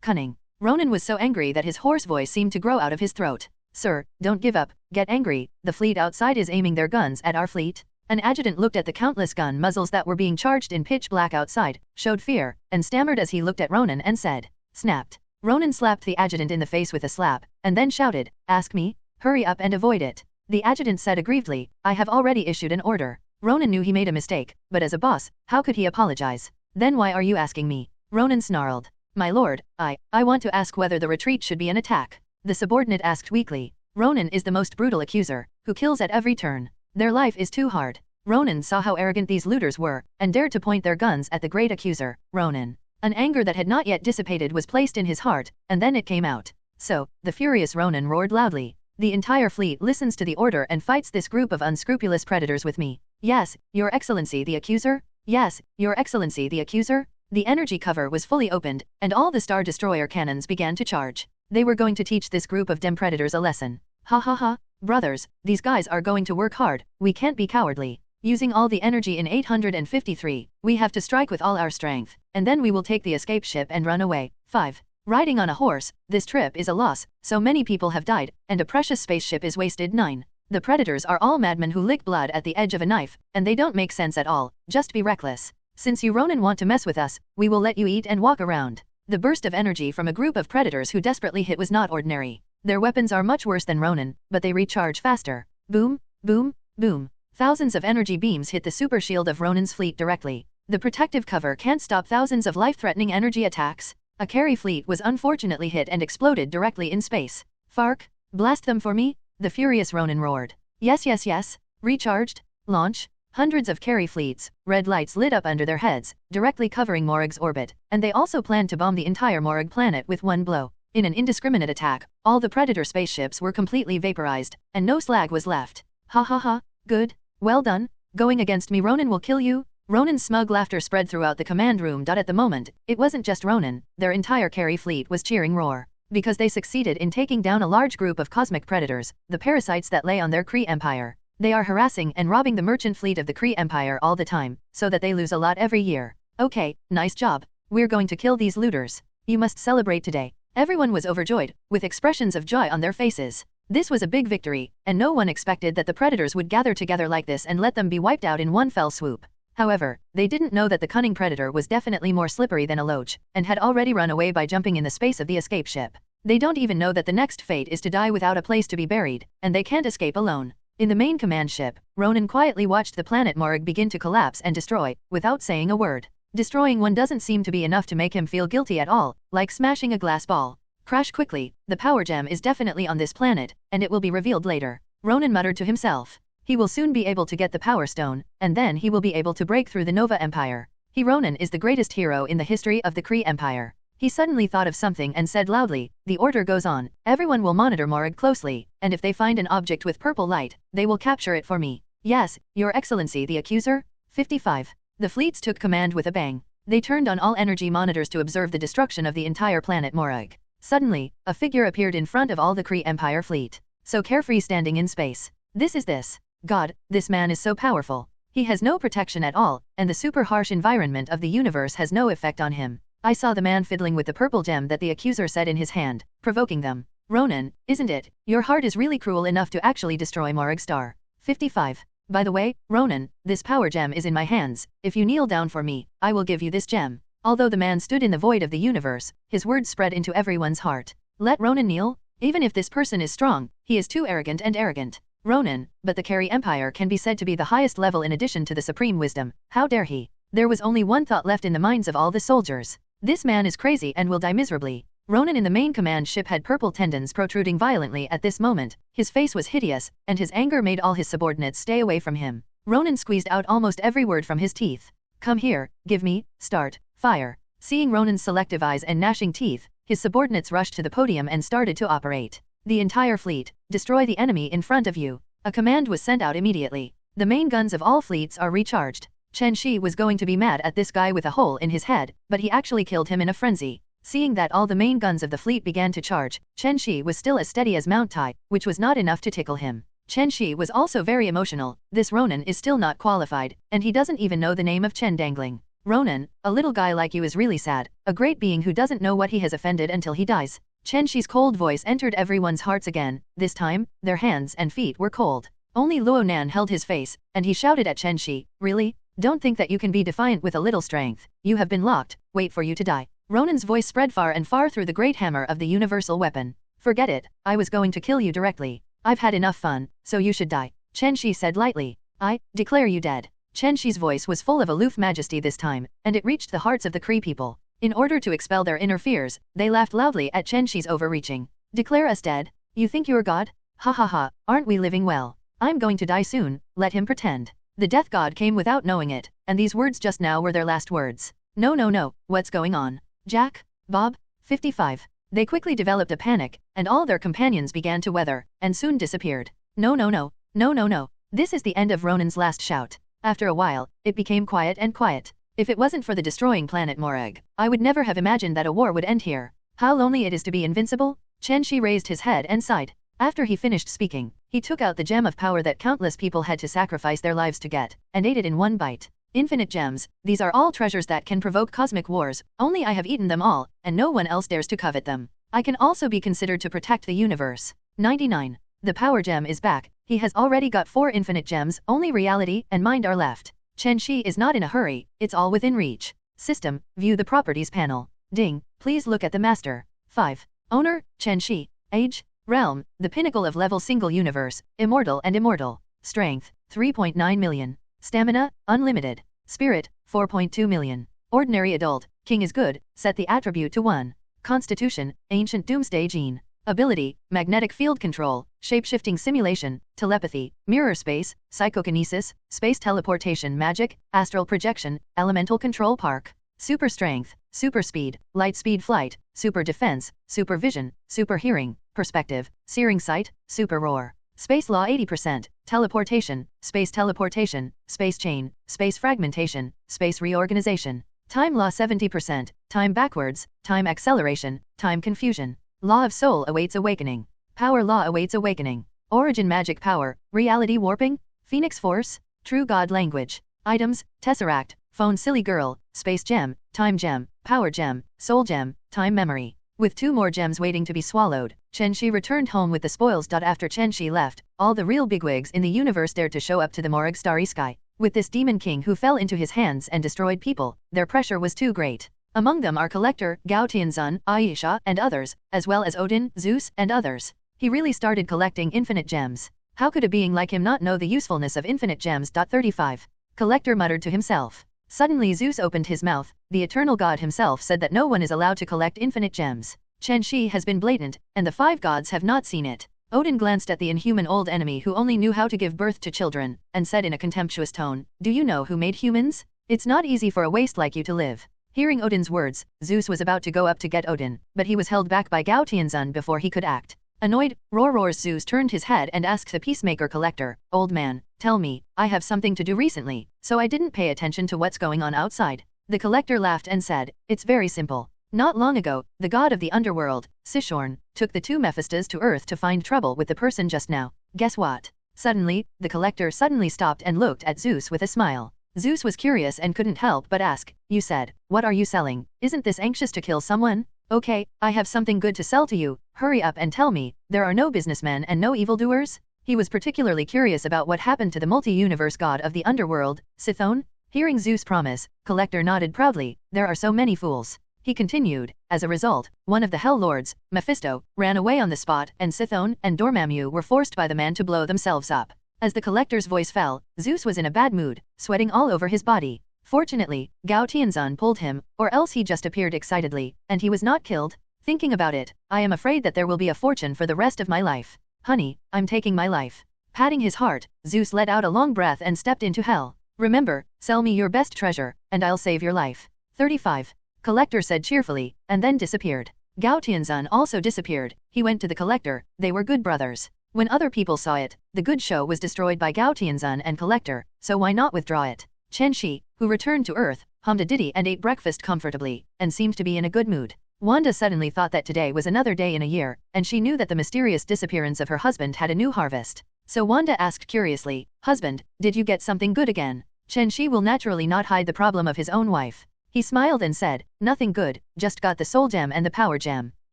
cunning. Ronan was so angry that his hoarse voice seemed to grow out of his throat. Sir, don't give up, get angry, the fleet outside is aiming their guns at our fleet. An adjutant looked at the countless gun muzzles that were being charged in pitch black outside, showed fear, and stammered as he looked at Ronan and said, "Snapped." Ronan slapped the adjutant in the face with a slap, and then shouted, "Ask me? Hurry up and avoid it." The adjutant said aggrievedly, "I have already issued an order." Ronan knew he made a mistake, but as a boss, how could he apologize? Then why are you asking me? Ronan snarled. My lord, I want to ask whether the retreat should be an attack. The subordinate asked weakly. Ronan is the most brutal accuser, who kills at every turn. Their life is too hard. Ronan saw how arrogant these looters were, and dared to point their guns at the great accuser, Ronan. An anger that had not yet dissipated was placed in his heart, and then it came out. So, the furious Ronan roared loudly. The entire fleet listens to the order and fights this group of unscrupulous predators with me. Yes, Your Excellency the accuser? Yes, Your Excellency the accuser? The energy cover was fully opened, and all the Star Destroyer cannons began to charge. They were going to teach this group of dem predators a lesson. Ha ha ha, brothers, these guys are going to work hard, we can't be cowardly. Using all the energy in 853, we have to strike with all our strength, and then we will take the escape ship and run away. 5. Riding on a horse, this trip is a loss, so many people have died, and a precious spaceship is wasted. 9. The predators are all madmen who lick blood at the edge of a knife, and they don't make sense at all, just be reckless. Since you Ronin want to mess with us, we will let you eat and walk around. The burst of energy from a group of predators who desperately hit was not ordinary. Their weapons are much worse than Ronin, but they recharge faster. Boom, boom, boom. Thousands of energy beams hit the super shield of Ronin's fleet directly. The protective cover can't stop thousands of life-threatening energy attacks. A carry fleet was unfortunately hit and exploded directly in space. Fark, blast them for me? The furious Ronin roared. Yes, yes, yes. Recharged. Launch. Hundreds of carry fleets, red lights lit up under their heads, directly covering Morag's orbit, and they also planned to bomb the entire Morag planet with one blow. In an indiscriminate attack, all the Predator spaceships were completely vaporized, and no slag was left. Ha ha ha, good, well done, going against me Ronin will kill you? Ronin's smug laughter spread throughout the command room. At the moment, it wasn't just Ronin, their entire carry fleet was cheering roar. Because they succeeded in taking down a large group of cosmic predators, the parasites that lay on their Kree Empire. They are harassing and robbing the merchant fleet of the Kree Empire all the time, so that they lose a lot every year. Okay, nice job. We're going to kill these looters. You must celebrate today. Everyone was overjoyed, with expressions of joy on their faces. This was a big victory, and no one expected that the predators would gather together like this and let them be wiped out in one fell swoop. However, they didn't know that the cunning predator was definitely more slippery than a loach, and had already run away by jumping in the space of the escape ship. They don't even know that the next fate is to die without a place to be buried, and they can't escape alone. In the main command ship, Ronan quietly watched the planet Morag begin to collapse and destroy, without saying a word. Destroying one doesn't seem to be enough to make him feel guilty at all, like smashing a glass ball. Crash quickly, the power gem is definitely on this planet, and it will be revealed later. Ronan muttered to himself. He will soon be able to get the power stone, and then he will be able to break through the Nova Empire. Ronan is the greatest hero in the history of the Kree Empire. He suddenly thought of something and said loudly, the order goes on, everyone will monitor Morag closely, and if they find an object with purple light, they will capture it for me. Yes, Your Excellency the Accuser? 55. The fleets took command with a bang. They turned on all energy monitors to observe the destruction of the entire planet Morag. Suddenly, a figure appeared in front of all the Kree Empire fleet. So carefree standing in space. This. God, this man is so powerful. He has no protection at all, and the super harsh environment of the universe has no effect on him. I saw the man fiddling with the purple gem that the accuser said in his hand, provoking them. Ronan, isn't it? Your heart is really cruel enough to actually destroy Morag Star. 55. By the way, Ronan, this power gem is in my hands. If you kneel down for me, I will give you this gem. Although the man stood in the void of the universe, his words spread into everyone's heart. Let Ronan kneel? Even if this person is strong, he is too arrogant. Ronan, but the Carry Empire can be said to be the highest level in addition to the supreme wisdom. How dare he? There was only one thought left in the minds of all the soldiers. This man is crazy and will die miserably. Ronan in the main command ship had purple tendons protruding violently at this moment. His face was hideous, and his anger made all his subordinates stay away from him. Ronan squeezed out almost every word from his teeth. Come here, give me, start, fire. Seeing Ronan's selective eyes and gnashing teeth, his subordinates rushed to the podium and started to operate. The entire fleet, destroy the enemy in front of you. A command was sent out immediately. The main guns of all fleets are recharged. Chen Xi was going to be mad at this guy with a hole in his head, but he actually killed him in a frenzy. Seeing that all the main guns of the fleet began to charge, Chen Xi was still as steady as Mount Tai, which was not enough to tickle him. Chen Xi was also very emotional. This Ronan is still not qualified, and he doesn't even know the name of Chen Dangling. Ronan, a little guy like you is really sad, a great being who doesn't know what he has offended until he dies. Chen Xi's cold voice entered everyone's hearts again. This time, their hands and feet were cold. Only Luo Nan held his face, and he shouted at Chen Xi, really? Don't think that you can be defiant with a little strength. You have been locked, wait for you to die. Ronan's voice spread far and far through the great hammer of the universal weapon. Forget it, I was going to kill you directly. I've had enough fun, so you should die. Chen Xi said lightly. I declare you dead. Chen Xi's voice was full of aloof majesty this time, and it reached the hearts of the Kree people. In order to expel their inner fears, they laughed loudly at Chen Xi's overreaching. Declare us dead? You think you're God? Ha ha ha, aren't we living well? I'm going to die soon, let him pretend. The death god came without knowing it, and these words just now were their last words. No no no, what's going on? Jack? Bob? 55. They quickly developed a panic, and all their companions began to weather, and soon disappeared. No no no, no no no. This is the end of Ronan's last shout. After a while, it became quiet and quiet. If it wasn't for the destroying planet Morag, I would never have imagined that a war would end here. How lonely it is to be invincible? Chen Xi raised his head and sighed. After he finished speaking, he took out the gem of power that countless people had to sacrifice their lives to get, and ate it in one bite. Infinite gems, these are all treasures that can provoke cosmic wars, only I have eaten them all, and no one else dares to covet them. I can also be considered to protect the universe. 99. The power gem is back, he has already got 4 infinite gems, only reality and mind are left. Chen Xi is not in a hurry, it's all within reach. System, view the properties panel. Ding, please look at the master. 5. Owner, Chen Xi. Age, realm, the pinnacle of level single universe, immortal and immortal. Strength, 3.9 million. Stamina, unlimited. Spirit, 4.2 million. Ordinary adult, king is good, set the attribute to 1. Constitution, ancient Doomsday gene. Ability, magnetic field control, shape-shifting simulation, telepathy, mirror space, psychokinesis, space teleportation magic, astral projection, elemental control park. Super strength, super speed, light speed flight, super defense, super vision, super hearing, perspective, searing sight, super roar. Space law 80%, teleportation, space chain, space fragmentation, space reorganization. Time law 70%, time backwards, time acceleration, time confusion. Law of soul awaits awakening. Power law awaits awakening. Origin magic power, reality warping, phoenix force, true god language. Items, tesseract, phone silly girl, space gem, time gem, power gem, soul gem, time memory. With 2 more gems waiting to be swallowed, Chen Xi returned home with the spoils. After Chen Xi left, all the real bigwigs in the universe dared to show up to the Morag starry sky. With this demon king who fell into his hands and destroyed people, their pressure was too great. Among them are Collector, Gao Tianzun, Aisha, and others, as well as Odin, Zeus, and others. He really started collecting infinite gems. How could a being like him not know the usefulness of infinite gems? 35. Collector muttered to himself. Suddenly Zeus opened his mouth. The eternal god himself said that no one is allowed to collect infinite gems. Chen Xi has been blatant, and the 5 gods have not seen it. Odin glanced at the inhuman old enemy who only knew how to give birth to children, and said in a contemptuous tone, "Do you know who made humans? It's not easy for a waste like you to live." Hearing Odin's words, Zeus was about to go up to get Odin, but he was held back by Gao Tianzun before he could act. Annoyed, roars Zeus turned his head and asked the peacemaker Collector, "Old man, tell me, I have something to do recently, so I didn't pay attention to what's going on outside." The Collector laughed and said, "It's very simple. Not long ago, the god of the underworld, Sishorn, took the 2 Mephistas to Earth to find trouble with the person just now. Guess what?" Suddenly, the Collector suddenly stopped and looked at Zeus with a smile. Zeus was curious and couldn't help but ask, "You said, what are you selling? Isn't this anxious to kill someone?" "Okay, I have something good to sell to you, hurry up and tell me, there are no businessmen and no evildoers?" He was particularly curious about what happened to the multi-universe god of the underworld, Sithon. Hearing Zeus' promise, Collector nodded proudly, "There are so many fools." He continued, "As a result, one of the Hell Lords, Mephisto, ran away on the spot and Sithon and Dormammu were forced by the man to blow themselves up." As the Collector's voice fell, Zeus was in a bad mood, sweating all over his body. Fortunately, Gao Tianzun pulled him, or else he just appeared excitedly, and he was not killed. "Thinking about it, I am afraid that there will be a fortune for the rest of my life. Honey, I'm taking my life." Patting his heart, Zeus let out a long breath and stepped into hell. "Remember, sell me your best treasure, and I'll save your life." 35. Collector said cheerfully, and then disappeared. Gao Tianzun also disappeared. He went to the Collector. They were good brothers. When other people saw it, the good show was destroyed by Gao Tianzun and Collector, so why not withdraw it? Chen Xi, who returned to Earth, hummed a ditty and ate breakfast comfortably, and seemed to be in a good mood. Wanda suddenly thought that today was another day in a year, and she knew that the mysterious disappearance of her husband had a new harvest. So Wanda asked curiously, "Husband, did you get something good again?" Chen Xi will naturally not hide the problem of his own wife. He smiled and said, "Nothing good, just got the soul gem and the power gem."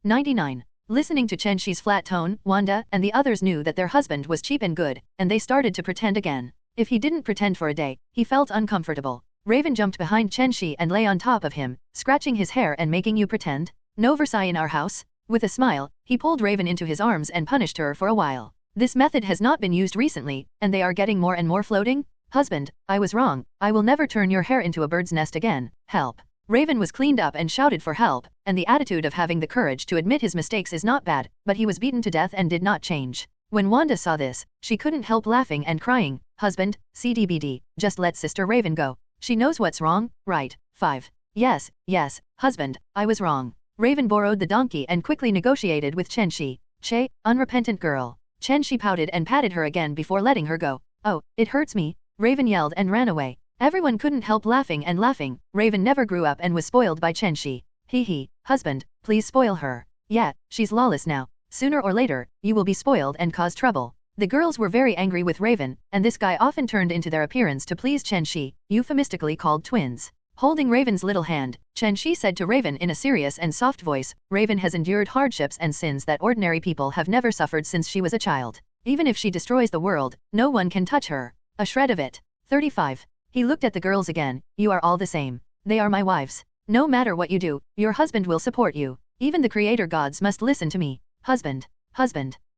99. Listening to Chen Xi's flat tone, Wanda and the others knew that their husband was cheap and good, and they started to pretend again. If he didn't pretend for a day, he felt uncomfortable. Raven jumped behind Chen Xi and lay on top of him, scratching his hair and making you pretend. "No Versailles in our house?" With a smile, he pulled Raven into his arms and punished her for a while. This method has not been used recently, and they are getting more and more floating. "Husband, I was wrong, I will never turn your hair into a bird's nest again, help." Raven was cleaned up and shouted for help, and the attitude of having the courage to admit his mistakes is not bad, but he was beaten to death and did not change. When Wanda saw this, she couldn't help laughing and crying, "Husband, CDBD, just let Sister Raven go. She knows what's wrong, right?" 5. Yes, husband, I was wrong. Raven borrowed the donkey and quickly negotiated with Chen Xi. Che, unrepentant girl. Chen Xi pouted and patted her again before letting her go. "Oh, it hurts me," Raven yelled and ran away. Everyone couldn't help laughing and laughing. Raven never grew up and was spoiled by Chen Xi. Hee, husband, please spoil her. Yeah, she's lawless now. Sooner or later, you will be spoiled and cause trouble. The girls were very angry with Raven, and this guy often turned into their appearance to please Chen Xi, euphemistically called twins. Holding Raven's little hand, Chen Xi said to Raven in a serious and soft voice, "Raven has endured hardships and sins that ordinary people have never suffered since she was a child. Even if she destroys the world, no one can touch her. A shred of it." 35. He looked at the girls again. "You are all the same. They are my wives. No matter what you do, your husband will support you. Even the creator gods must listen to me. Husband.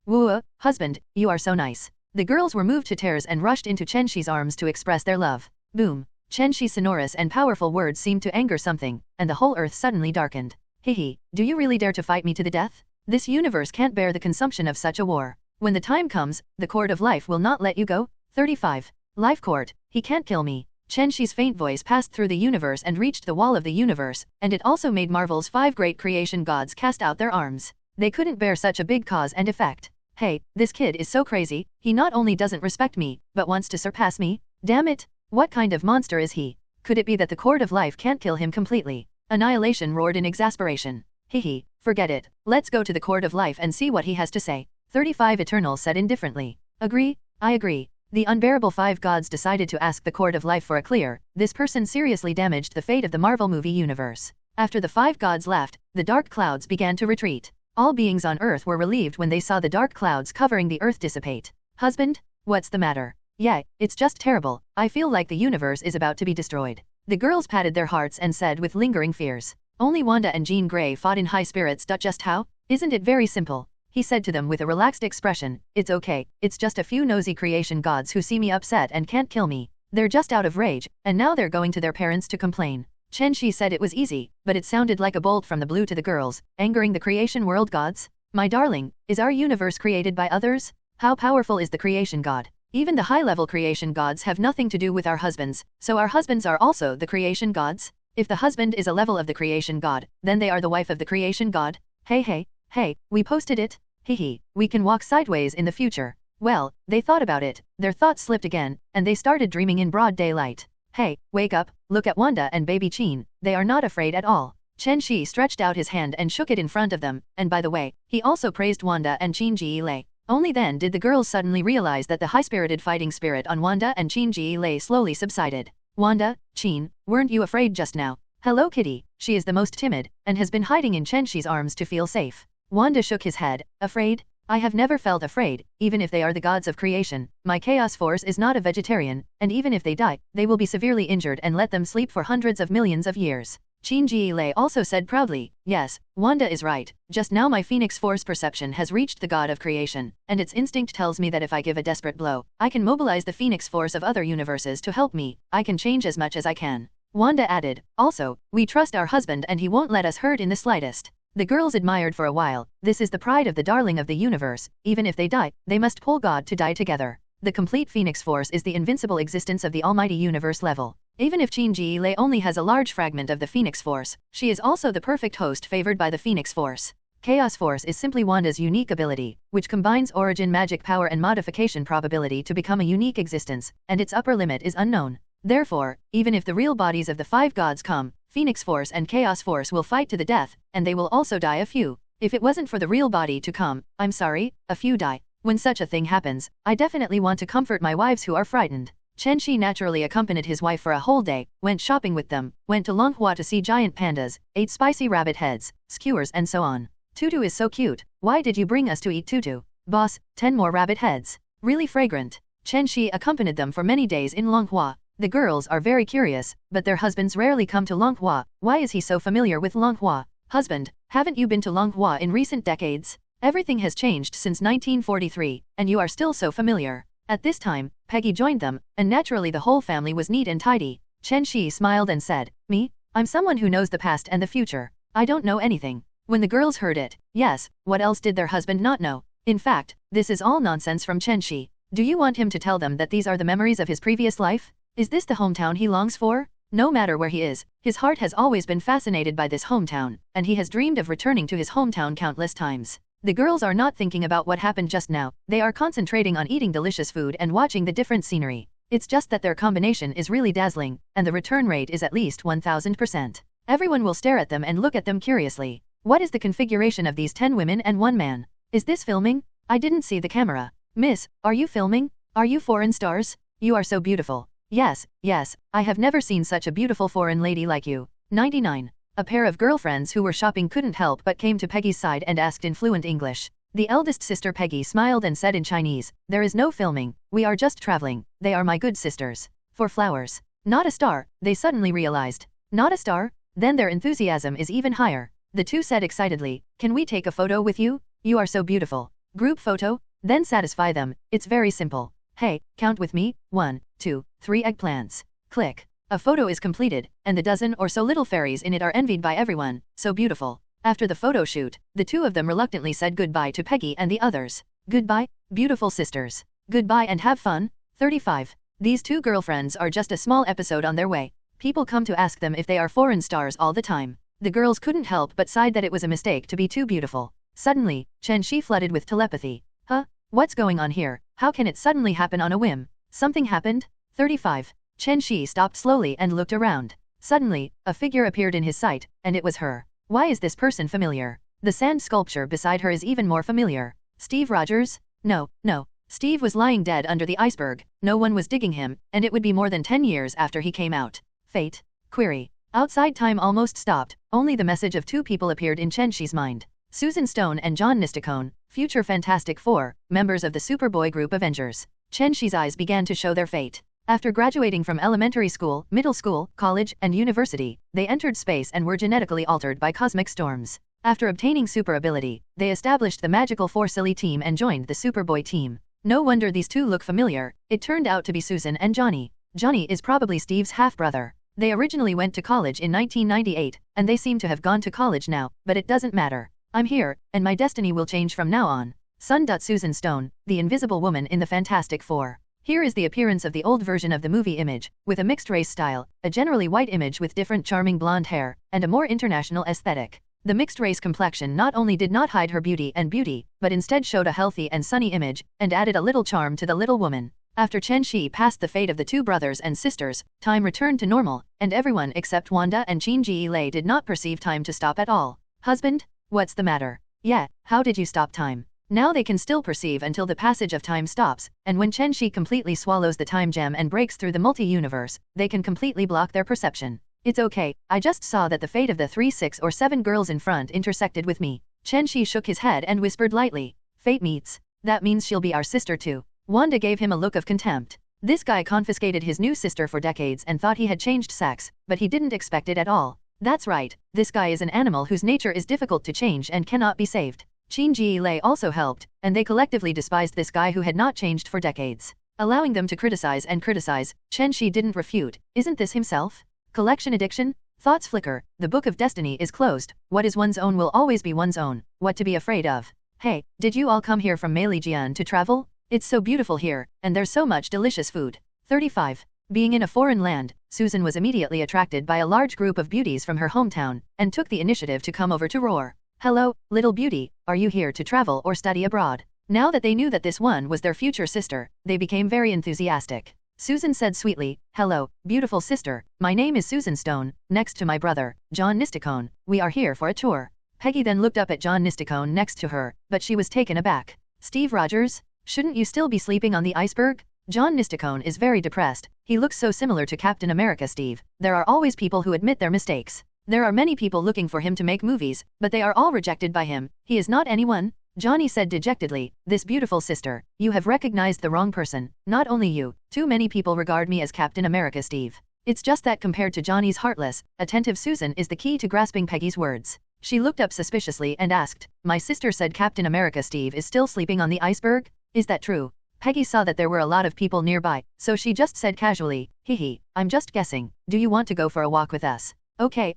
Woo, husband, you are so nice." The girls were moved to tears and rushed into Chen Xi's arms to express their love. Boom. Chen Xi's sonorous and powerful words seemed to anger something, and the whole earth suddenly darkened. "Hehe, do you really dare to fight me to the death? This universe can't bear the consumption of such a war. When the time comes, the Court of Life will not let you go." 35. Life Court, he can't kill me. Chen Xi's faint voice passed through the universe and reached the wall of the universe, and it also made Marvel's 5 great creation gods cast out their arms. They couldn't bear such a big cause and effect. "Hey, this kid is so crazy, he not only doesn't respect me, but wants to surpass me? Damn it! What kind of monster is he? Could it be that the Court of Life can't kill him completely?" Annihilation roared in exasperation. "Hehe, forget it. Let's go to the Court of Life and see what he has to say." 35 Eternal said indifferently. "Agree? I agree." The unbearable 5 gods decided to ask the Court of Life for a clear. This person seriously damaged the fate of the Marvel movie universe. After the 5 gods left, the dark clouds began to retreat. All beings on Earth were relieved when they saw the dark clouds covering the Earth dissipate. "Husband? What's the matter?" "Yeah, it's just terrible. I feel like the universe is about to be destroyed." The girls patted their hearts and said with lingering fears. "Only Wanda and Jean Grey fought in high spirits. Just how? Isn't it very simple?" He said to them with a relaxed expression. "It's okay, it's just a few nosy creation gods who see me upset and can't kill me. They're just out of rage, and now they're going to their parents to complain." Chen Xi said it was easy, but it sounded like a bolt from the blue to the girls, angering the creation world gods. "My darling, is our universe created by others? How powerful is the creation god? Even the high-level creation gods have nothing to do with our husbands, so our husbands are also the creation gods? If the husband is a level of the creation god, then they are the wife of the creation god? Hey, we posted it? Hehe, we can walk sideways in the future." Well, they thought about it, their thoughts slipped again, and they started dreaming in broad daylight. "Hey, wake up, look at Wanda and baby Chen, they are not afraid at all." Chen Xi stretched out his hand and shook it in front of them, and by the way, he also praised Wanda and Chen Ji-Lei. Only then did the girls suddenly realize that the high-spirited fighting spirit on Wanda and Chen Ji-Lei slowly subsided. "Wanda, Chen, weren't you afraid just now?" "Hello Kitty," she is the most timid, and has been hiding in Chen Xi's arms to feel safe. Wanda shook his head. "Afraid? I have never felt afraid, even if they are the gods of creation. My chaos force is not a vegetarian, and even if they die, they will be severely injured and let them sleep for hundreds of millions of years." Chen Ji-Lei also said proudly, "Yes, Wanda is right. Just now my phoenix force perception has reached the god of creation, and its instinct tells me that if I give a desperate blow, I can mobilize the phoenix force of other universes to help me. I can change as much as I can." Wanda added, "Also, we trust our husband and he won't let us hurt in the slightest." The girls admired for a while. This is the pride of the darling of the universe. Even if they die, they must pull God to die together. The complete Phoenix Force is the invincible existence of the almighty universe level. Even if Chen Ji-Lei only has a large fragment of the Phoenix Force, she is also the perfect host favored by the Phoenix Force. Chaos Force is simply Wanda's unique ability, which combines origin magic power and modification probability to become a unique existence, and its upper limit is unknown. Therefore, even if the real bodies of the 5 gods come, Phoenix Force and Chaos Force will fight to the death, and they will also die a few. If it wasn't for the real body to come, I'm sorry, a few die. When such a thing happens, I definitely want to comfort my wives who are frightened. Chen Xi naturally accompanied his wife for a whole day, went shopping with them, went to Longhua to see giant pandas, ate spicy rabbit heads, skewers and so on. "Tutu is so cute, why did you bring us to eat Tutu? Boss, 10 more rabbit heads. Really fragrant." Chen Xi accompanied them for many days in Longhua. The girls are very curious, but their husbands rarely come to Longhua. Why is he so familiar with Longhua? "Husband, haven't you been to Longhua in recent decades? Everything has changed since 1943, and you are still so familiar." At this time, Peggy joined them, and naturally the whole family was neat and tidy. Chen Xi smiled and said, "Me? I'm someone who knows the past and the future. I don't know anything. When the girls heard it, yes, what else did their husband not know? In fact, this is all nonsense from Chen Xi. Do you want him to tell them that these are the memories of his previous life? Is this the hometown he longs for? No matter where he is, his heart has always been fascinated by this hometown, and he has dreamed of returning to his hometown countless times. The girls are not thinking about what happened just now, they are concentrating on eating delicious food and watching the different scenery. It's just that their combination is really dazzling, and the return rate is at least 1000%. Everyone will stare at them and look at them curiously. What is the configuration of these 10 women and 1 man? Is this filming? I didn't see the camera. Miss, are you filming? Are you foreign stars? You are so beautiful. Yes, yes, I have never seen such a beautiful foreign lady like you. 99. A pair of girlfriends who were shopping couldn't help but came to Peggy's side and asked in fluent English. The eldest sister Peggy smiled and said in Chinese, "There is no filming, we are just traveling, they are my good sisters." For flowers. Not a star, they suddenly realized. Not a star? Then their enthusiasm is even higher. The two said excitedly, "Can we take a photo with you? You are so beautiful." Group photo? Then satisfy them, it's very simple. Hey, count with me, 1, 2, 3 eggplants. Click. A photo is completed, and the dozen or so little fairies in it are envied by everyone, so beautiful. After the photo shoot, the two of them reluctantly said goodbye to Peggy and the others. Goodbye, beautiful sisters. Goodbye and have fun. 35. These two girlfriends are just a small episode on their way. People come to ask them if they are foreign stars all the time. The girls couldn't help but sighed that it was a mistake to be too beautiful. Suddenly, Chen Xi flooded with telepathy. Huh? What's going on here? How can it suddenly happen on a whim? Something happened? 35. Chen Xi stopped slowly and looked around. Suddenly, a figure appeared in his sight, and it was her. Why is this person familiar? The sand sculpture beside her is even more familiar. Steve Rogers? No, no. Steve was lying dead under the iceberg, no one was digging him, and it would be more than 10 years after he came out. Fate? Query. Outside time almost stopped, only the message of 2 people appeared in Chen Xi's mind. Susan Stone and John Nisticone, future Fantastic Four, members of the Superboy group Avengers. Chen Xi's eyes began to show their fate. After graduating from elementary school, middle school, college, and university, they entered space and were genetically altered by cosmic storms. After obtaining super ability, they established the magical forcibly team and joined the Superboy team. No wonder these two look familiar, it turned out to be Susan and Johnny. Johnny is probably Steve's half-brother. They originally went to college in 1998, and they seem to have gone to college now, but it doesn't matter. I'm here, and my destiny will change from now on. Susan Stone, the invisible woman in the Fantastic Four. Here is the appearance of the old version of the movie image, with a mixed race style, a generally white image with different charming blonde hair, and a more international aesthetic. The mixed race complexion not only did not hide her beauty, but instead showed a healthy and sunny image, and added a little charm to the little woman. After Chen Xi passed the fate of the 2 brothers and sisters, time returned to normal, and everyone except Wanda and Chen Xi did not perceive time to stop at all. Husband? What's the matter? Yeah, how did you stop time? Now they can still perceive until the passage of time stops, and when Chen Xi completely swallows the time gem and breaks through the multi-universe, they can completely block their perception. It's okay, I just saw that the fate of the 3, 6 or 7 girls in front intersected with me. Chen Xi shook his head and whispered lightly. Fate meets. That means she'll be our sister too. Wanda gave him a look of contempt. This guy confiscated his new sister for decades and thought he had changed sex, but he didn't expect it at all. That's right, this guy is an animal whose nature is difficult to change and cannot be saved. Chen Xi also helped, and they collectively despised this guy who had not changed for decades. Allowing them to criticize and criticize, Chen Xi didn't refute. Isn't this himself? Collection addiction? Thoughts flicker, the book of destiny is closed, what is one's own will always be one's own, what to be afraid of. Hey, did you all come here from Meijian to travel? It's so beautiful here, and there's so much delicious food. 35. Being in a foreign land, Susan was immediately attracted by a large group of beauties from her hometown, and took the initiative to come over to Roar. Hello, little beauty, are you here to travel or study abroad? Now that they knew that this one was their future sister, they became very enthusiastic. Susan said sweetly, hello, beautiful sister, my name is Susan Stone, next to my brother, John Nisticone, we are here for a tour. Peggy then looked up at John Nisticone next to her, but she was taken aback. Steve Rogers? Shouldn't you still be sleeping on the iceberg? John Nisticone is very depressed, he looks so similar to Captain America Steve. There are always people who admit their mistakes. There are many people looking for him to make movies, but they are all rejected by him. He is not anyone. Johnny said dejectedly, this beautiful sister, you have recognized the wrong person. Not only you, too many people regard me as Captain America Steve. It's just that compared to Johnny's heartless, attentive Susan is the key to grasping Peggy's words. She looked up suspiciously and asked, my sister said Captain America Steve is still sleeping on the iceberg? Is that true? Peggy saw that there were a lot of people nearby, so she just said casually, hee hee, I'm just guessing, do you want to go for a walk with us? Okay,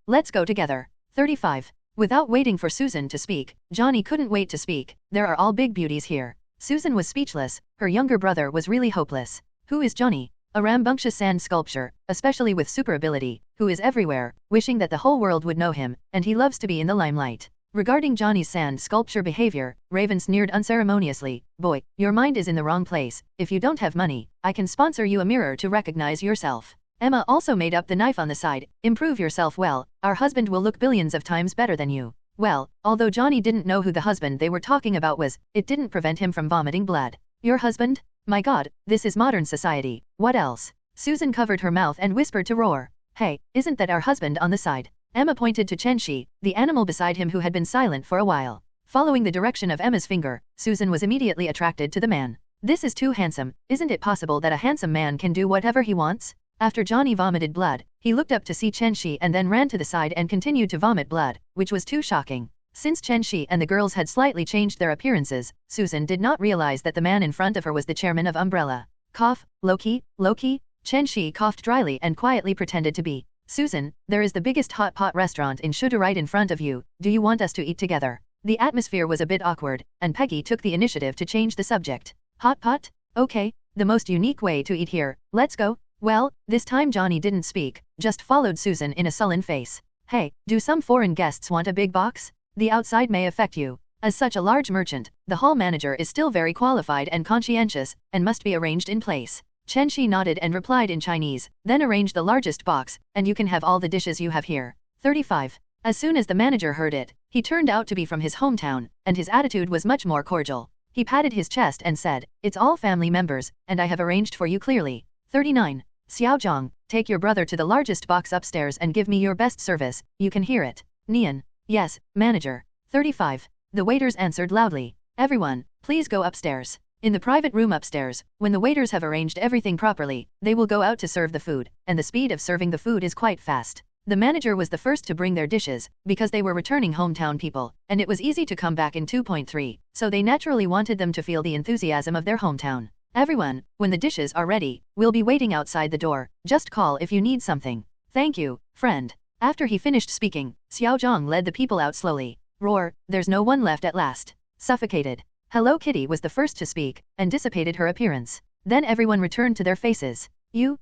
let's go together. 35. Without waiting for Susan to speak, Johnny couldn't wait to speak. There are all big beauties here. Susan was speechless, her younger brother was really hopeless. Who is Johnny? A rambunctious sand sculpture, especially with super ability, who is everywhere, wishing that the whole world would know him, and he loves to be in the limelight. Regarding Johnny's sand sculpture behavior, Raven sneered unceremoniously, "Boy, your mind is in the wrong place. If you don't have money, I can sponsor you a mirror to recognize yourself." Emma also made up the knife on the side. "Improve yourself well, our husband will look billions of times better than you." Well, although Johnny didn't know who the husband they were talking about was, it didn't prevent him from vomiting blood. "Your husband? My god, this is modern society. What else?" Susan covered her mouth and whispered to Roar, "Hey, isn't that our husband on the side?" Emma pointed to Chen Xi, the animal beside him who had been silent for a while. Following the direction of Emma's finger, Susan was immediately attracted to the man. "This is too handsome. Isn't it possible that a handsome man can do whatever he wants?" After Johnny vomited blood, he looked up to see Chen Xi and then ran to the side and continued to vomit blood, which was too shocking. Since Chen Xi and the girls had slightly changed their appearances, Susan did not realize that the man in front of her was the chairman of Umbrella. Cough, Loki. Chen Xi coughed dryly and quietly pretended to be. "Susan, there is the biggest hot pot restaurant in Shuda right in front of you. Do you want us to eat together?" The atmosphere was a bit awkward, and Peggy took the initiative to change the subject. "Hot pot? Okay, the most unique way to eat here. Let's go." Well, this time Johnny didn't speak, just followed Susan in a sullen face. "Hey, do some foreign guests want a big box? The outside may affect you. As such a large merchant, the hall manager is still very qualified and conscientious, and must be arranged in place." Chen Xi nodded and replied in Chinese, "Then arrange the largest box, and you can have all the dishes you have here." 35. As soon as the manager heard it, he turned out to be from his hometown, and his attitude was much more cordial. He patted his chest and said, "It's all family members, and I have arranged for you clearly." 39. Xiaozhang, take your brother to the largest box upstairs and give me your best service, you can hear it. Nian. Yes, manager. 35. The waiters answered loudly. Everyone, please go upstairs. In the private room upstairs, when the waiters have arranged everything properly, they will go out to serve the food, and the speed of serving the food is quite fast. The manager was the first to bring their dishes, because they were returning hometown people, and it was easy to come back in 2.3, so they naturally wanted them to feel the enthusiasm of their hometown. Everyone, when the dishes are ready, we'll be waiting outside the door, just call if you need something. Thank you, friend. After he finished speaking, Xiaozhang led the people out slowly. Roar, there's no one left at last. Suffocated. Hello Kitty was the first to speak, and dissipated her appearance. Then everyone returned to their faces. You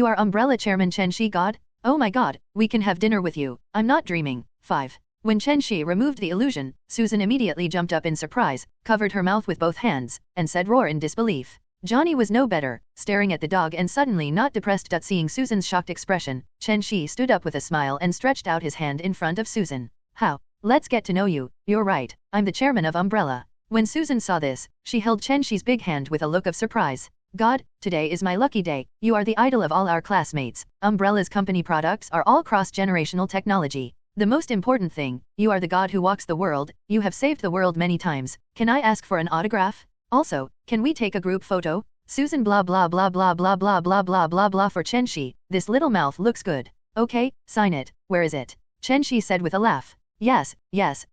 are Umbrella Chairman Chen Xi God? Oh my god, we can have dinner with you, I'm not dreaming. 5. When Chen Xi removed the illusion, Susan immediately jumped up in surprise, covered her mouth with both hands, and said roar in disbelief. Johnny was no better, staring at the dog and suddenly not depressed. Seeing Susan's shocked expression, Chen Xi stood up with a smile and stretched out his hand in front of Susan. How? Let's get to know you, you're right, I'm the chairman of Umbrella. When Susan saw this, she held Chen Xi's big hand with a look of surprise. God, today is my lucky day, you are the idol of all our classmates. Umbrella's company products are all cross-generational technology. The most important thing, you are the god who walks the world, you have saved the world many times. Can I ask for an autograph? Also, can we take a group photo? Susan blah blah blah blah blah blah blah blah blah blah for Chen Xi, this little mouth looks good. Okay, sign it, where is it? Chen Xi said with a laugh. Yes,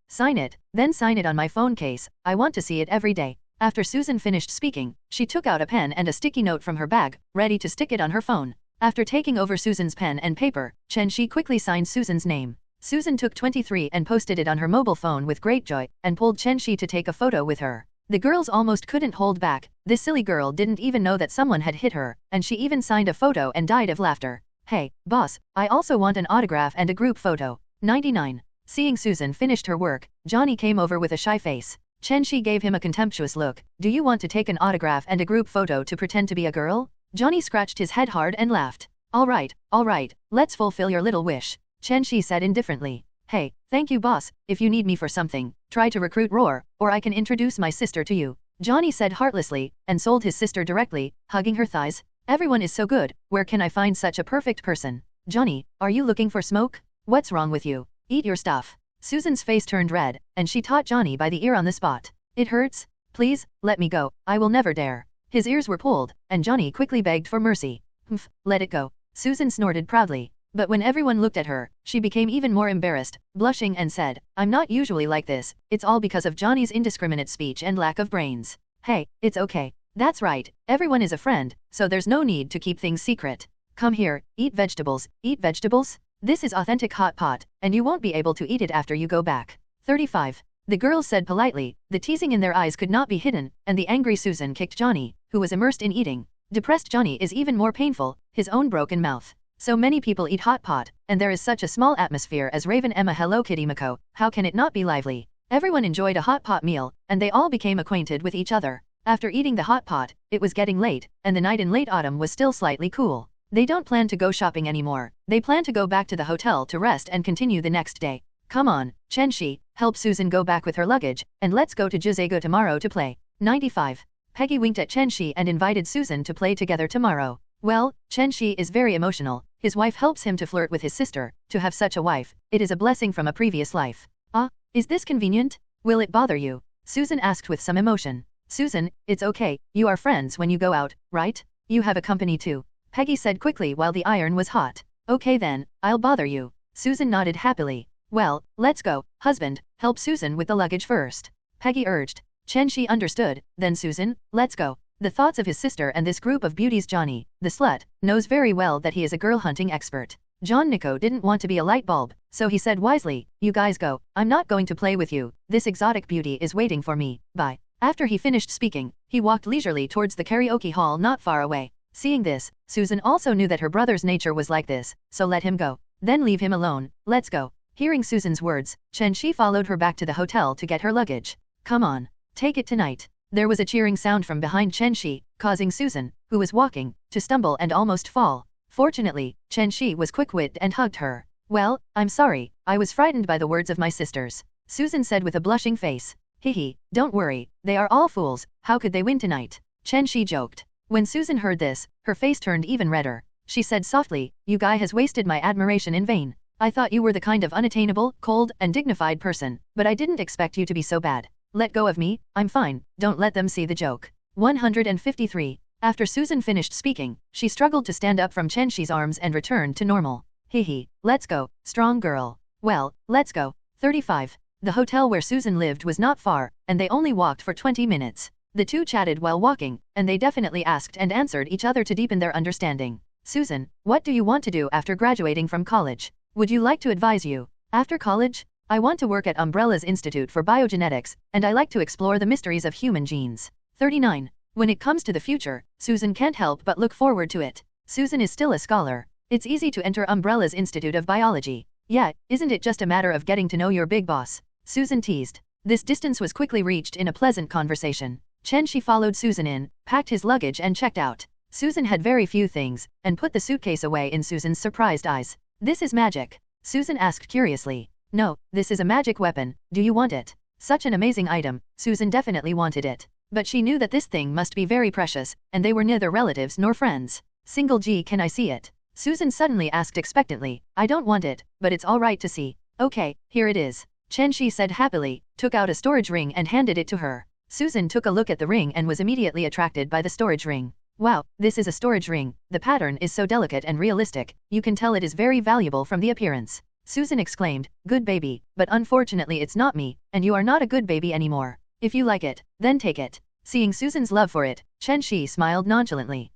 sign it, then sign it on my phone case, I want to see it every day. After Susan finished speaking, she took out a pen and a sticky note from her bag, ready to stick it on her phone. After taking over Susan's pen and paper, Chen Xi quickly signed Susan's name. Susan took 23 and posted it on her mobile phone with great joy, and pulled Chen Xi to take a photo with her. The girls almost couldn't hold back. This silly girl didn't even know that someone had hit her, and she even signed a photo and died of laughter. Hey, boss, I also want an autograph and a group photo. 99. Seeing Susan finished her work, Johnny came over with a shy face. Chen Xi gave him a contemptuous look. Do you want to take an autograph and a group photo to pretend to be a girl? Johnny scratched his head hard and laughed. All right, let's fulfill your little wish. Chen Xi said indifferently. Hey, thank you boss, if you need me for something, try to recruit Roar, or I can introduce my sister to you. Johnny said heartlessly, and sold his sister directly, hugging her thighs. Everyone is so good, where can I find such a perfect person? Johnny, are you looking for smoke? What's wrong with you? Eat your stuff. Susan's face turned red, and she caught Johnny by the ear on the spot. It hurts? Please, let me go, I will never dare. His ears were pulled, and Johnny quickly begged for mercy. Humph, let it go. Susan snorted proudly. But when everyone looked at her, she became even more embarrassed, blushing and said, I'm not usually like this, it's all because of Johnny's indiscriminate speech and lack of brains. Hey, it's okay. That's right, everyone is a friend, so there's no need to keep things secret. Come here, eat vegetables, eat vegetables. This is authentic hot pot, and you won't be able to eat it after you go back. 35. The girls said politely, the teasing in their eyes could not be hidden, and the angry Susan kicked Johnny, who was immersed in eating. Depressed Johnny is even more painful, his own broken mouth. So many people eat hot pot, and there is such a small atmosphere as Raven Emma Hello Kitty Mako, how can it not be lively? Everyone enjoyed a hot pot meal, and they all became acquainted with each other. After eating the hot pot, it was getting late, and the night in late autumn was still slightly cool. They don't plan to go shopping anymore, they plan to go back to the hotel to rest and continue the next day. Come on, Chen Xi, help Susan go back with her luggage, and let's go to Jizego tomorrow to play. 95. Peggy winked at Chen Xi and invited Susan to play together tomorrow. Well, Chen Xi is very emotional, his wife helps him to flirt with his sister, to have such a wife, it is a blessing from a previous life. Ah, is this convenient? Will it bother you? Susan asked with some emotion. Susan, it's okay, you are friends when you go out, right? You have a company too. Peggy said quickly while the iron was hot. Okay then, I'll bother you. Susan nodded happily. Well, let's go, husband, help Susan with the luggage first. Peggy urged. Chen Xi understood, then Susan, let's go. The thoughts of his sister and this group of beauties. Johnny, the slut, knows very well that he is a girl hunting expert. John Nico didn't want to be a light bulb, so he said wisely, you guys go, I'm not going to play with you, this exotic beauty is waiting for me, bye. After he finished speaking, he walked leisurely towards the karaoke hall not far away. Seeing this, Susan also knew that her brother's nature was like this, so let him go. Then leave him alone, let's go. Hearing Susan's words, Chen Xi followed her back to the hotel to get her luggage. Come on, take it tonight. There was a cheering sound from behind Chen Xi, causing Susan, who was walking, to stumble and almost fall. Fortunately, Chen Xi was quick-witted and hugged her. Well, I'm sorry, I was frightened by the words of my sisters. Susan said with a blushing face. Hehe, don't worry, they are all fools, how could they win tonight? Chen Xi joked. When Susan heard this, her face turned even redder. She said softly, you guy has wasted my admiration in vain. I thought you were the kind of unattainable, cold, and dignified person, but I didn't expect you to be so bad. Let go of me, I'm fine, don't let them see the joke. 153. After Susan finished speaking, she struggled to stand up from Chen Xi's arms and returned to normal. Hehe, let's go, strong girl. Well, let's go. 35. The hotel where Susan lived was not far, and they only walked for 20 minutes. The two chatted while walking, and they definitely asked and answered each other to deepen their understanding. Susan, what do you want to do after graduating from college? Would you like to advise you? After college? I want to work at Umbrella's Institute for Biogenetics, and I like to explore the mysteries of human genes. 39. When it comes to the future, Susan can't help but look forward to it. Susan is still a scholar. It's easy to enter Umbrella's Institute of Biology. Yeah, isn't it just a matter of getting to know your big boss? Susan teased. This distance was quickly reached in a pleasant conversation. Chen Xi followed Susan in, packed his luggage and checked out. Susan had very few things, and put the suitcase away in Susan's surprised eyes. This is magic? Susan asked curiously. No, this is a magic weapon, do you want it? Such an amazing item, Susan definitely wanted it. But she knew that this thing must be very precious, and they were neither relatives nor friends. Single G, can I see it? Susan suddenly asked expectantly. I don't want it, but it's all right to see. Okay, here it is. Chen Xi said happily, took out a storage ring and handed it to her. Susan took a look at the ring and was immediately attracted by the storage ring. Wow, this is a storage ring, the pattern is so delicate and realistic, you can tell it is very valuable from the appearance. Susan exclaimed, good baby, but unfortunately it's not me, and you are not a good baby anymore. If you like it, then take it. Seeing Susan's love for it, Chen Xi smiled nonchalantly.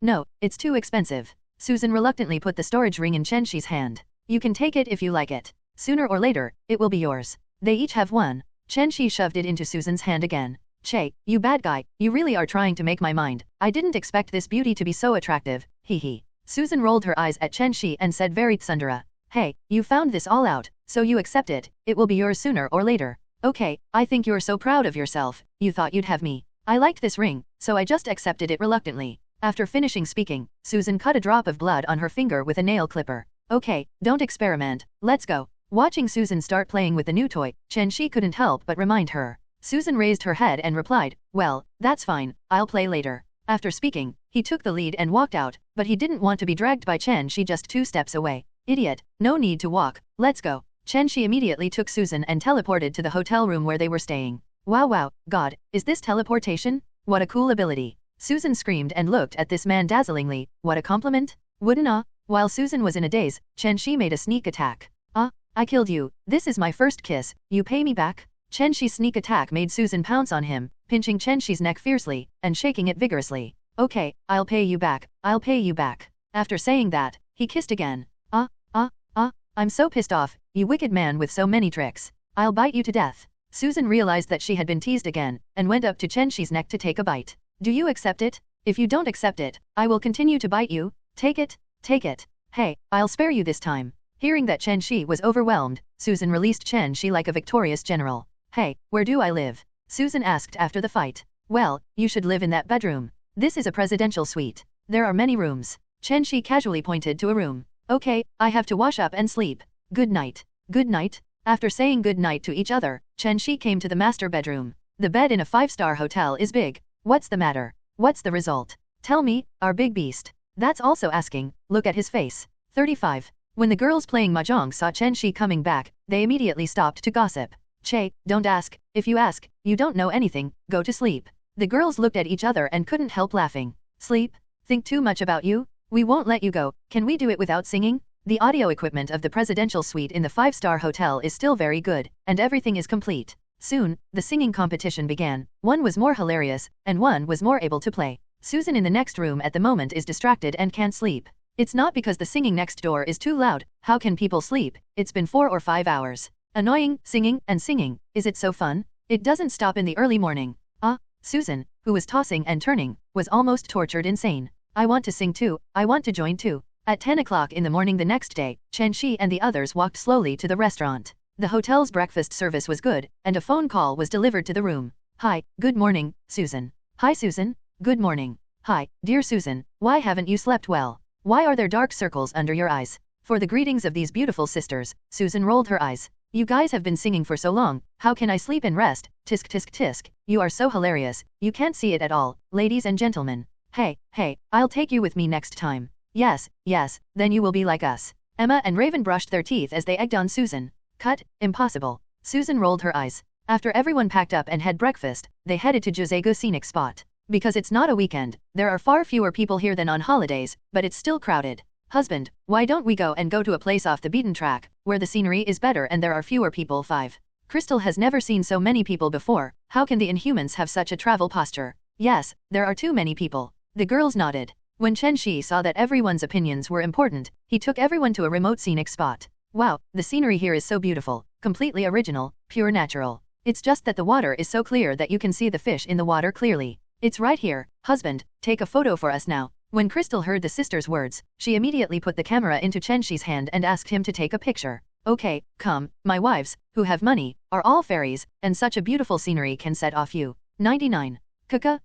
No, it's too expensive. Susan reluctantly put the storage ring in Chen Xi's hand. You can take it if you like it. Sooner or later, it will be yours. They each have one. Chen Xi shoved it into Susan's hand again. Che, you bad guy, you really are trying to make my mind. I didn't expect this beauty to be so attractive, hee. Susan rolled her eyes at Chen Xi and said very tsundere. Hey, you found this all out, so you accept it, it will be yours sooner or later. Okay, I think you're so proud of yourself, you thought you'd have me. I liked this ring, so I just accepted it reluctantly. After finishing speaking, Susan cut a drop of blood on her finger with a nail clipper. Okay, don't experiment, let's go. Watching Susan start playing with the new toy, Chen Xi couldn't help but remind her. Susan raised her head and replied, well, that's fine, I'll play later. After speaking, he took the lead and walked out, but he didn't want to be dragged by Chen Xi just 2 steps away. Idiot, no need to walk, let's go. Chen Xi immediately took Susan and teleported to the hotel room where they were staying. Wow, God, is this teleportation? What a cool ability. Susan screamed and looked at this man dazzlingly, what a compliment? Wouldn't? While Susan was in a daze, Chen Xi made a sneak attack. I killed you, this is my first kiss, you pay me back? Chen Xi's sneak attack made Susan pounce on him, pinching Chen Xi's neck fiercely, and shaking it vigorously. Okay, I'll pay you back, I'll pay you back. After saying that, he kissed again. I'm so pissed off, you wicked man with so many tricks. I'll bite you to death. Susan realized that she had been teased again, and went up to Chen Xi's neck to take a bite. Do you accept it? If you don't accept it, I will continue to bite you. Take it, take it. Hey, I'll spare you this time. Hearing that Chen Xi was overwhelmed, Susan released Chen Xi like a victorious general. Hey, where do I live? Susan asked after the fight. Well, you should live in that bedroom. This is a presidential suite. There are many rooms. Chen Xi casually pointed to a room. Okay, I have to wash up and sleep. Good night. Good night. After saying good night to each other, Chen Xi came to the master bedroom. The bed in a 5-star hotel is big. What's the matter? What's the result? Tell me, our big beast. That's also asking. Look at his face. 35. When the girls playing mahjong saw Chen Xi coming back, they immediately stopped to gossip. Che, don't ask. If you ask, you don't know anything. Go to sleep. The girls looked at each other and couldn't help laughing. Sleep? Think too much about you? We won't let you go. Can we do it without singing? The audio equipment of the presidential suite in the 5-star hotel is still very good, and everything is complete. Soon, the singing competition began. One was more hilarious, and one was more able to play. Susan in the next room at the moment is distracted and can't sleep. It's not because the singing next door is too loud. How can people sleep? It's been 4 or 5 hours. Annoying, singing, and singing. Is it so fun? It doesn't stop in the early morning. Susan, who was tossing and turning, was almost tortured insane. I want to sing too. I want to join too. At 10 o'clock in the morning the next day, Chen Xi and the others walked slowly to the restaurant. The hotel's breakfast service was good, and a phone call was delivered to the room. Hi, good morning, Susan. Hi Susan. Good morning. Hi, dear Susan, why haven't you slept well? Why are there dark circles under your eyes? For the greetings of these beautiful sisters, Susan rolled her eyes. You guys have been singing for so long, how can I sleep and rest? Tisk tisk tisk, you are so hilarious, you can't see it at all, ladies and gentlemen. Hey, I'll take you with me next time. Yes, then you will be like us. Emma and Raven brushed their teeth as they egged on Susan. Cut, impossible. Susan rolled her eyes. After everyone packed up and had breakfast, they headed to Josego Scenic Spot. Because it's not a weekend, there are far fewer people here than on holidays, but it's still crowded. Husband, why don't we go to a place off the beaten track, where the scenery is better and there are fewer people? 5. Crystal has never seen so many people before. How can the Inhumans have such a travel posture? Yes, there are too many people. The girls nodded. When Chen Xi saw that everyone's opinions were important, he took everyone to a remote scenic spot. Wow, the scenery here is so beautiful, completely original, pure natural. It's just that the water is so clear that you can see the fish in the water clearly. It's right here. Husband, take a photo for us now. When Crystal heard the sister's words, she immediately put the camera into Chen Xi's hand and asked him to take a picture. Okay, come, my wives, who have money, are all fairies, and such a beautiful scenery can set off you. 99. Kaka.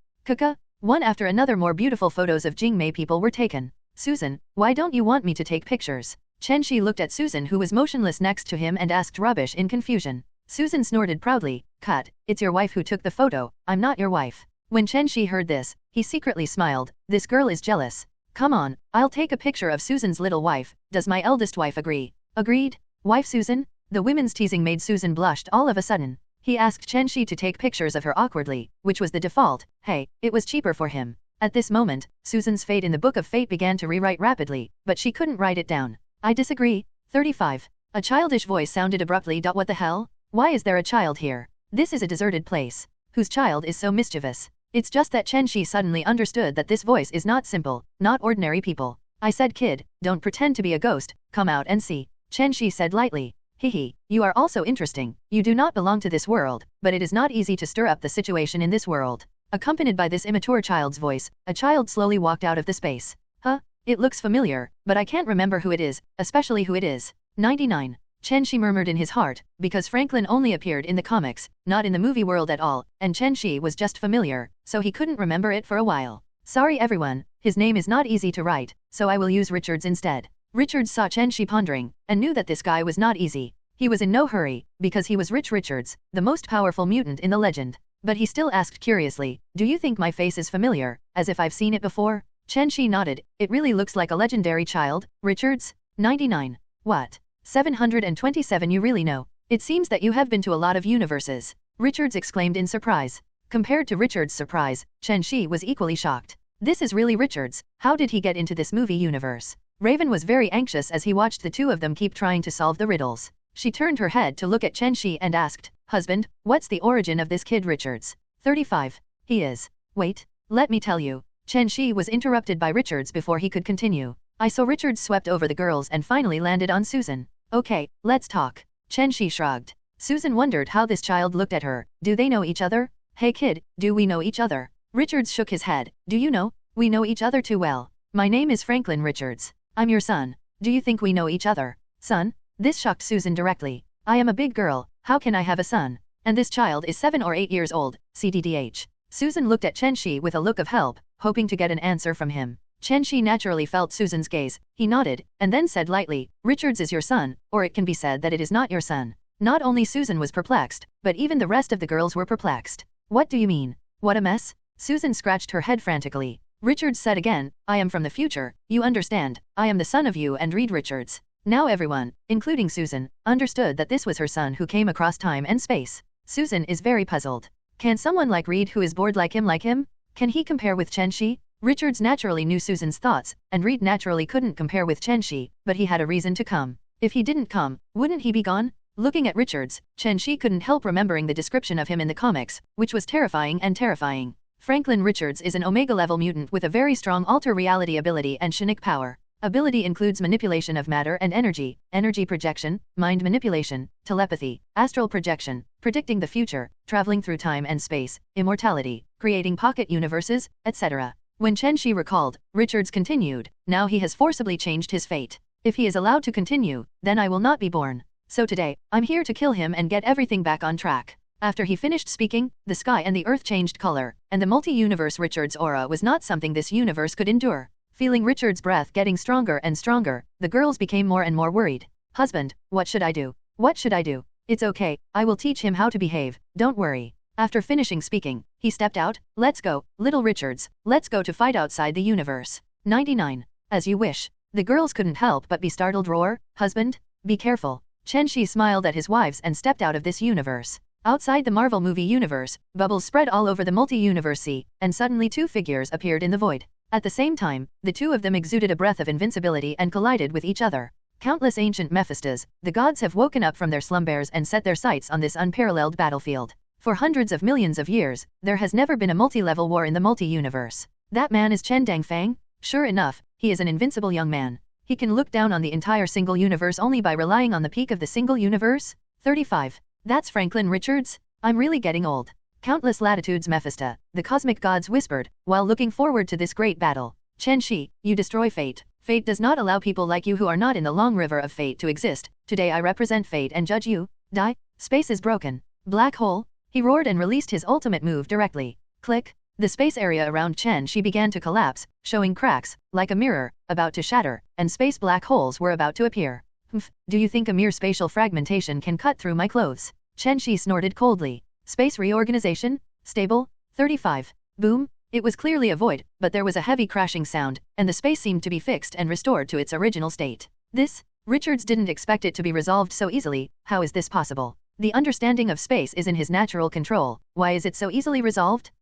One after another more beautiful photos of Jingmei people were taken. Susan, why don't you want me to take pictures? Chen Xi looked at Susan who was motionless next to him and asked rubbish in confusion. Susan snorted proudly. Cut, it's your wife who took the photo, I'm not your wife. When Chen Xi heard this, he secretly smiled. This girl is jealous. Come on, I'll take a picture of Susan's little wife. Does my eldest wife agree? Agreed? Wife Susan? The women's teasing made Susan blushed all of a sudden. He asked Chen Xi to take pictures of her awkwardly, which was the default. Hey, it was cheaper for him. At this moment, Susan's fate in the Book of Fate began to rewrite rapidly, but she couldn't write it down. I disagree. 35. A childish voice sounded abruptly. What the hell? Why is there a child here? This is a deserted place. Whose child is so mischievous? It's just that Chen Xi suddenly understood that this voice is not simple, not ordinary people. I said kid, don't pretend to be a ghost, come out and see. Chen Xi said lightly. Hehe, you are also interesting. You do not belong to this world, but it is not easy to stir up the situation in this world. Accompanied by this immature child's voice, a child slowly walked out of the space. Huh? It looks familiar, but I can't remember who it is, especially who it is. 99. Chen Xi murmured in his heart, because Franklin only appeared in the comics, not in the movie world at all, and Chen Xi was just familiar, so he couldn't remember it for a while. Sorry everyone, his name is not easy to write, so I will use Richards instead. Richards saw Chen Xi pondering, and knew that this guy was not easy. He was in no hurry, because he was Richards, the most powerful mutant in the legend. But he still asked curiously, do you think my face is familiar, as if I've seen it before? Chen Xi nodded. It really looks like a legendary child, Richards? 99. What? 727 You really know. It seems that you have been to a lot of universes. Richards exclaimed in surprise. Compared to Richards' surprise, Chen Xi was equally shocked. This is really Richards, how did he get into this movie universe? Raven was very anxious as he watched the two of them keep trying to solve the riddles. She turned her head to look at Chen Xi and asked, Husband, what's the origin of this kid Richards? 35. He is. Wait, let me tell you. Chen Xi was interrupted by Richards before he could continue. I saw Richards swept over the girls and finally landed on Susan. Okay, let's talk. Chen Xi shrugged. Susan wondered how this child looked at her. Do they know each other? Hey kid, do we know each other? Richards shook his head. Do you know? We know each other too well. My name is Franklin Richards. I'm your son. Do you think we know each other? Son? This shocked Susan directly. I am a big girl, how can I have a son? And this child is 7 or 8 years old, CDDH. Susan looked at Chen Xi with a look of help, hoping to get an answer from him. Chen Xi naturally felt Susan's gaze. He nodded, and then said lightly, Richards is your son, or it can be said that it is not your son. Not only Susan was perplexed, but even the rest of the girls were perplexed. What do you mean? What a mess? Susan scratched her head frantically. Richards said again, I am from the future, you understand, I am the son of you and Reed Richards. Now everyone, including Susan, understood that this was her son who came across time and space. Susan is very puzzled. Can someone like Reed who is bored like him? Can he compare with Chen Xi? Richards naturally knew Susan's thoughts, and Reed naturally couldn't compare with Chen Xi, but he had a reason to come. If he didn't come, wouldn't he be gone? Looking at Richards, Chen Xi couldn't help remembering the description of him in the comics, which was terrifying and terrifying. Franklin Richards is an Omega-level mutant with a very strong alter-reality ability and psionic power. Ability includes manipulation of matter and energy, energy projection, mind manipulation, telepathy, astral projection, predicting the future, traveling through time and space, immortality, creating pocket universes, etc. When Chen Xi recalled, Richards continued, now he has forcibly changed his fate. If he is allowed to continue, then I will not be born. So today, I'm here to kill him and get everything back on track. After he finished speaking, the sky and the earth changed color, and the multi-universe Richards' aura was not something this universe could endure. Feeling Richards' breath getting stronger and stronger, the girls became more and more worried. Husband, what should I do? What should I do? It's okay, I will teach him how to behave, don't worry. After finishing speaking, he stepped out. Let's go, little Richards, let's go to fight outside the universe. 99. As you wish. The girls couldn't help but be startled. Roar, husband, be careful. Chen Xi smiled at his wives and stepped out of this universe. Outside the Marvel movie universe, bubbles spread all over the multi-universe sea, and suddenly 2 figures appeared in the void. At the same time, the 2 of them exuded a breath of invincibility and collided with each other. Countless ancient Mephistos, the gods have woken up from their slumbers and set their sights on this unparalleled battlefield. For hundreds of millions of years, there has never been a multi-level war in the multi-universe. That man is Chen Dangfang? Sure enough, he is an invincible young man. He can look down on the entire single universe only by relying on the peak of the single universe? 35. That's Franklin Richards? I'm really getting old. Countless latitudes Mephisto, the cosmic gods whispered, while looking forward to this great battle. Chen Xi, you destroy fate. Fate does not allow people like you who are not in the long river of fate to exist. Today I represent fate and judge you. Die. Space is broken. Black hole. He roared and released his ultimate move directly. Click. The space area around Chen Xi began to collapse, showing cracks, like a mirror, about to shatter, and space black holes were about to appear. Humph, do you think a mere spatial fragmentation can cut through my clothes? Chen Xi snorted coldly. Space reorganization? Stable? 35. Boom. It was clearly a void, but there was a heavy crashing sound, and the space seemed to be fixed and restored to its original state. This? Richards didn't expect it to be resolved so easily. How is this possible? The understanding of space is in his natural control. Why is it so easily resolved?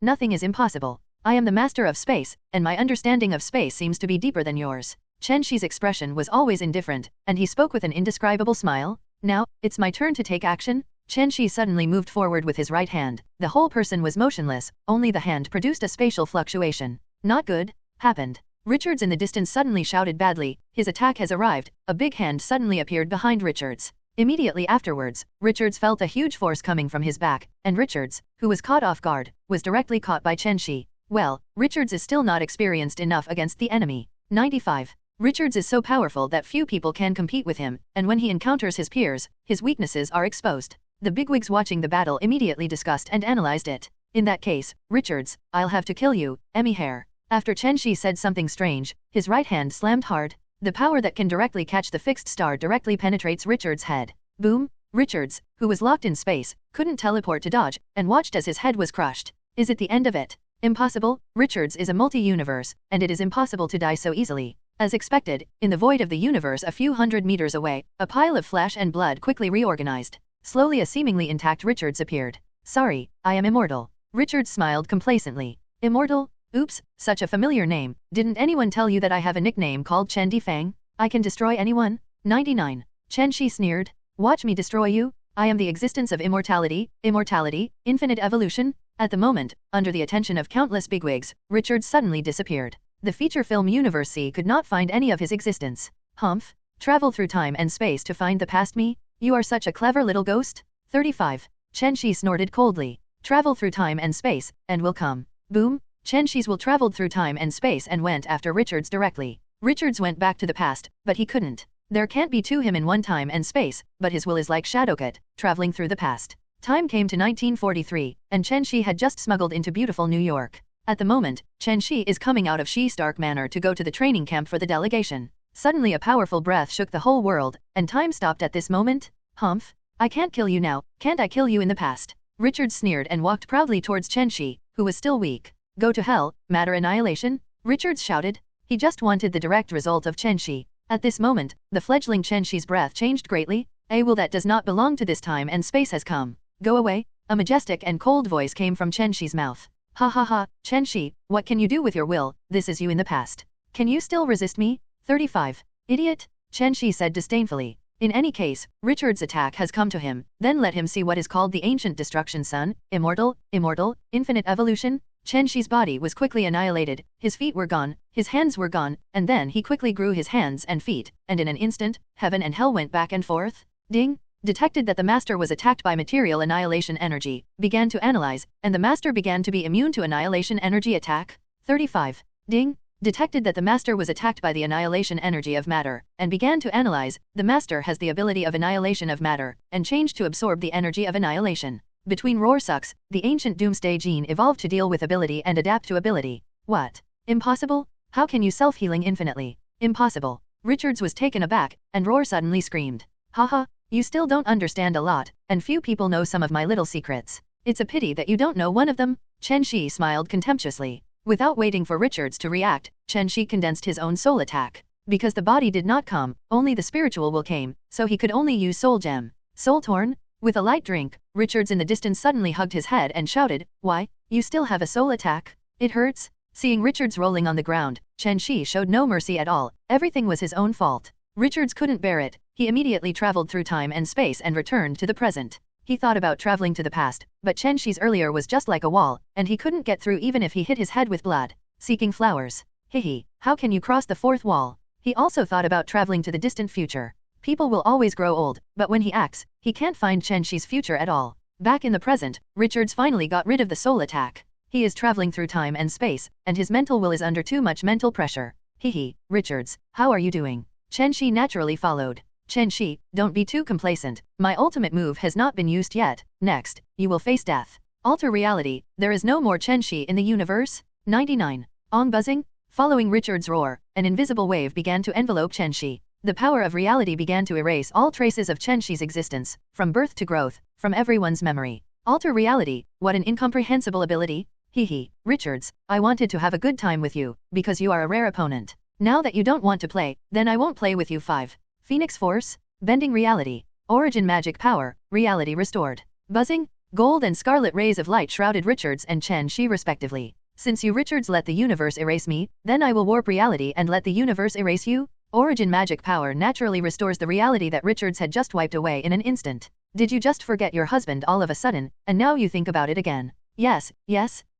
Nothing is impossible. I am the master of space, and my understanding of space seems to be deeper than yours. Chen Xi's expression was always indifferent, and he spoke with an indescribable smile. Now, it's my turn to take action. Chen Xi suddenly moved forward with his right hand. The whole person was motionless, only the hand produced a spatial fluctuation. Not good. Happened. Richards in the distance suddenly shouted badly, his attack has arrived. A big hand suddenly appeared behind Richards. Immediately afterwards, Richards felt a huge force coming from his back, and Richards, who was caught off guard, was directly caught by Chen Xi. Well, Richards is still not experienced enough against the enemy. 95. Richards is so powerful that few people can compete with him, and when he encounters his peers, his weaknesses are exposed. The bigwigs watching the battle immediately discussed and analyzed it. In that case, Richards, I'll have to kill you, Emmy Hare. After Chen Xi said something strange, his right hand slammed hard. The power that can directly catch the fixed star directly penetrates Richards' head. Boom! Richards, who was locked in space, couldn't teleport to dodge, and watched as his head was crushed. Is it the end of it? Impossible. Richards is a multi-universe, and it is impossible to die so easily. As expected, in the void of the universe a few hundred meters away, a pile of flesh and blood quickly reorganized. Slowly a seemingly intact Richards appeared. Sorry, I am immortal. Richards smiled complacently. Immortal? Oops, such a familiar name. Didn't anyone tell you that I have a nickname called Chen Difang? I can destroy anyone? 99. Chen Xi sneered. Watch me destroy you? I am the existence of immortality, infinite evolution. At the moment, under the attention of countless bigwigs, Richards suddenly disappeared. The feature film universe C could not find any of his existence. Humph. Travel through time and space to find the past me? You are such a clever little ghost? 35. Chen Xi snorted coldly. Travel through time and space, and will come. Boom! Chen Xi's will traveled through time and space and went after Richards directly. Richards went back to the past, but he couldn't. There can't be two him in one time and space, but his will is like Shadowcut, traveling through the past. Time came to 1943, and Chen Xi had just smuggled into beautiful New York. At the moment, Chen Xi is coming out of Xi Stark Manor to go to the training camp for the delegation. Suddenly a powerful breath shook the whole world, and time stopped at this moment. Humph! I can't kill you now, can't I kill you in the past? Richard sneered and walked proudly towards Chen Xi, who was still weak. Go to hell, matter annihilation? Richards shouted. He just wanted the direct result of Chen Xi. At this moment, the fledgling Chen Xi's breath changed greatly. A will that does not belong to this time and space has come. Go away. A majestic and cold voice came from Chen Xi's mouth. Ha ha ha, Chen Xi, what can you do with your will? This is you in the past. Can you still resist me? 35. Idiot, Chen Xi said disdainfully. In any case, Richard's attack has come to him, then let him see what is called the ancient destruction sun, immortal, infinite evolution. Chen Xi's body was quickly annihilated, his feet were gone, his hands were gone, and then he quickly grew his hands and feet, and in an instant, heaven and hell went back and forth. Ding! Detected that the master was attacked by material annihilation energy, began to analyze, and the master began to be immune to annihilation energy attack. 35. Ding! Detected that the master was attacked by the annihilation energy of matter, and began to analyze, the master has the ability of annihilation of matter, and changed to absorb the energy of annihilation. Between Rorschachs, the ancient Doomsday gene evolved to deal with ability and adapt to ability. What? Impossible? How can you self-healing infinitely? Impossible. Richards was taken aback, and Roar suddenly screamed. Haha, you still don't understand a lot, and few people know some of my little secrets. It's a pity that you don't know one of them. Chen Xi smiled contemptuously. Without waiting for Richards to react, Chen Xi condensed his own soul attack. Because the body did not come, only the spiritual will came, so he could only use soul gem. Soul torn? With a light drink, Richards in the distance suddenly hugged his head and shouted, Why, you still have a soul attack? It hurts? Seeing Richards rolling on the ground, Chen Xi showed no mercy at all, everything was his own fault. Richards couldn't bear it, he immediately traveled through time and space and returned to the present. He thought about traveling to the past, but Chen Xi's earlier was just like a wall, and he couldn't get through even if he hit his head with blood. Seeking flowers. Hihi, how can you cross the fourth wall? He also thought about traveling to the distant future. People will always grow old, but when he acts, he can't find Chen Xi's future at all. Back in the present, Richards finally got rid of the soul attack. He is traveling through time and space, and his mental will is under too much mental pressure. Hihi, Richards, how are you doing? Chen Xi naturally followed. Chen Xi, don't be too complacent, my ultimate move has not been used yet. Next, you will face death. Alter reality, there is no more Chen Xi in the universe? 99. On buzzing? Following Richard's roar, an invisible wave began to envelope Chen Xi. The power of reality began to erase all traces of Chen Xi's existence, from birth to growth, from everyone's memory. Alter reality, what an incomprehensible ability. Hihi, Richards, I wanted to have a good time with you, because you are a rare opponent. Now that you don't want to play, then I won't play with you. 5. Phoenix Force, bending reality. Origin magic power, reality restored. Buzzing, gold and scarlet rays of light shrouded Richards and Chen Xi respectively. Since you Richards let the universe erase me, then I will warp reality and let the universe erase you. Origin magic power naturally restores the reality that Richards had just wiped away in an instant. Did you just forget your husband all of a sudden, and now you think about it again? Yes,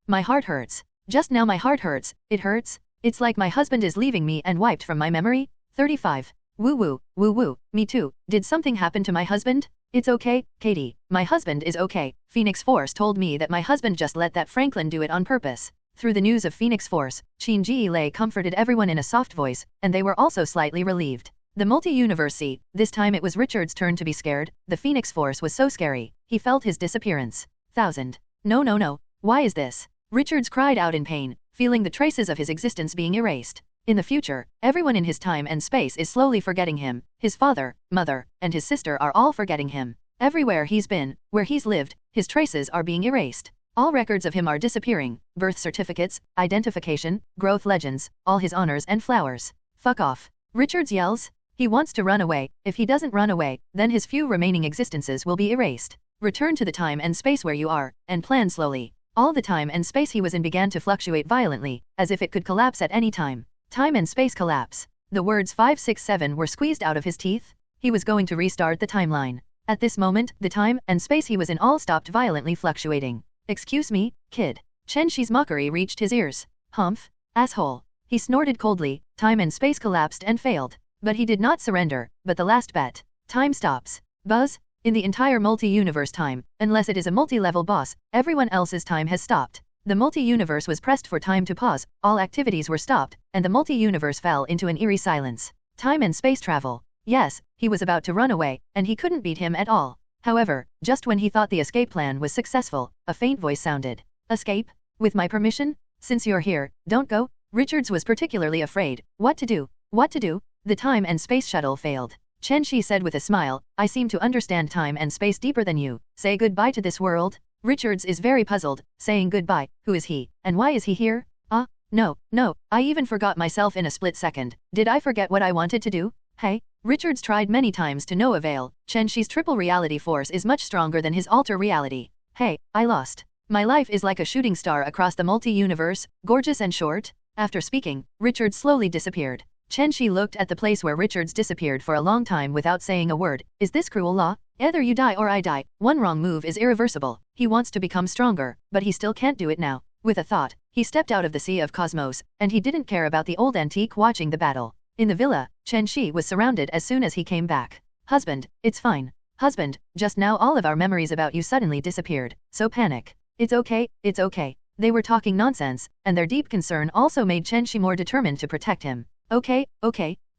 my heart hurts. Just now my heart hurts, it hurts. It's like my husband is leaving me and wiped from my memory. 35. Woo woo, me too. Did something happen to my husband? It's okay, Katie, my husband is okay. Phoenix Force told me that my husband just let that Franklin do it on purpose. Through the news of Phoenix Force, Chen Xi Lei comforted everyone in a soft voice, and they were also slightly relieved. The multi-universe see, this time it was Richard's turn to be scared. The Phoenix Force was so scary, he felt his disappearance. 1000. No, why is this? Richards cried out in pain, feeling the traces of his existence being erased. In the future, everyone in his time and space is slowly forgetting him. His father, mother, and his sister are all forgetting him. Everywhere he's been, where he's lived, his traces are being erased. All records of him are disappearing, birth certificates, identification, growth legends, all his honors and flowers. Fuck off. Richards yells. He wants to run away. If he doesn't run away, then his few remaining existences will be erased. Return to the time and space where you are, and plan slowly. All the time and space he was in began to fluctuate violently, as if it could collapse at any time. Time and space collapse. The words 567 were squeezed out of his teeth. He was going to restart the timeline. At this moment, the time and space he was in all stopped violently fluctuating. Excuse me, kid. Chen Xi's mockery reached his ears. Humph, asshole. He snorted coldly, time and space collapsed and failed. But he did not surrender, but the last bet. Time stops. Buzz? In the entire multi-universe time, unless it is a multi-level boss, everyone else's time has stopped. The multi-universe was pressed for time to pause, all activities were stopped, and the multi-universe fell into an eerie silence. Time and space travel. Yes, he was about to run away, and he couldn't beat him at all. However, just when he thought the escape plan was successful, a faint voice sounded. Escape? With my permission? Since you're here, don't go. Richards was particularly afraid. What to do? What to do? The time and space shuttle failed. Chen Xi said with a smile, I seem to understand time and space deeper than you. Say goodbye to this world? Richards is very puzzled, saying goodbye. Who is he, and why is he here? No, I even forgot myself in a split second. Did I forget what I wanted to do? Hey? Richards tried many times to no avail. Chen Xi's triple reality force is much stronger than his alter reality. Hey, I lost. My life is like a shooting star across the multi-universe, gorgeous and short. After speaking, Richards slowly disappeared. Chen Xi looked at the place where Richards disappeared for a long time without saying a word. Is this cruel law? Either you die or I die. One wrong move is irreversible. He wants to become stronger, but he still can't do it now. With a thought, he stepped out of the sea of cosmos, and he didn't care about the old antique watching the battle. In the villa, Chen Xi was surrounded as soon as he came back. Husband, it's fine. Husband, just now all of our memories about you suddenly disappeared, so panic. It's okay, it's okay. They were talking nonsense, and their deep concern also made Chen Xi more determined to protect him. Okay,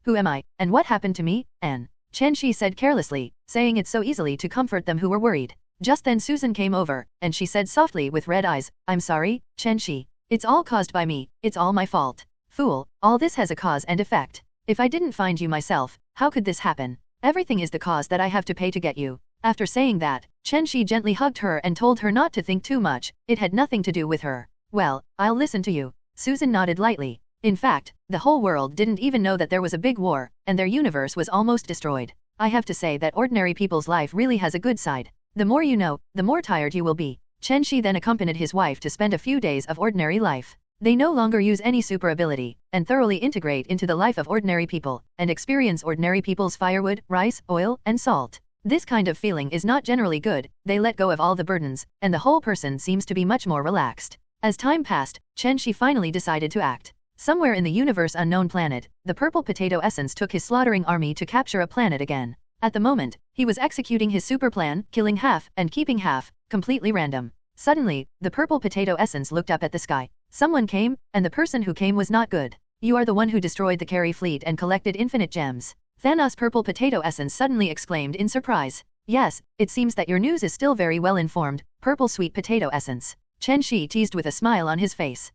who am I, and what happened to me, Anne? Chen Xi said carelessly, saying it so easily to comfort them who were worried. Just then Susan came over, and she said softly with red eyes, I'm sorry, Chen Xi. It's all caused by me, it's all my fault. Fool, all this has a cause and effect. If I didn't find you myself, how could this happen? Everything is the cause that I have to pay to get you. After saying that, Chen Xi gently hugged her and told her not to think too much, it had nothing to do with her. Well, I'll listen to you. Susan nodded lightly. In fact, the whole world didn't even know that there was a big war, and their universe was almost destroyed. I have to say that ordinary people's life really has a good side. The more you know, the more tired you will be. Chen Xi then accompanied his wife to spend a few days of ordinary life. They no longer use any super ability, and thoroughly integrate into the life of ordinary people, and experience ordinary people's firewood, rice, oil, and salt. This kind of feeling is not generally good, they let go of all the burdens, and the whole person seems to be much more relaxed. As time passed, Chen Xi finally decided to act. Somewhere in the universe unknown planet, the purple potato essence took his slaughtering army to capture a planet again. At the moment, he was executing his super plan, killing half and keeping half, completely random. Suddenly, the purple potato essence looked up at the sky. Someone came, and the person who came was not good. You are the one who destroyed the Carry fleet and collected infinite gems. Thanos' purple potato essence suddenly exclaimed in surprise. Yes, it seems that your news is still very well informed, purple sweet potato essence. Chen Xi teased with a smile on his face.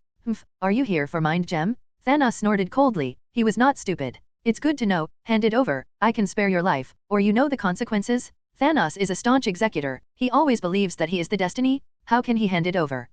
Are you here for mind gem? Thanos snorted coldly. He was not stupid. It's good to know, hand it over, I can spare your life, or you know the consequences? Thanos is a staunch executor, he always believes that he is the destiny. How can he hand it over?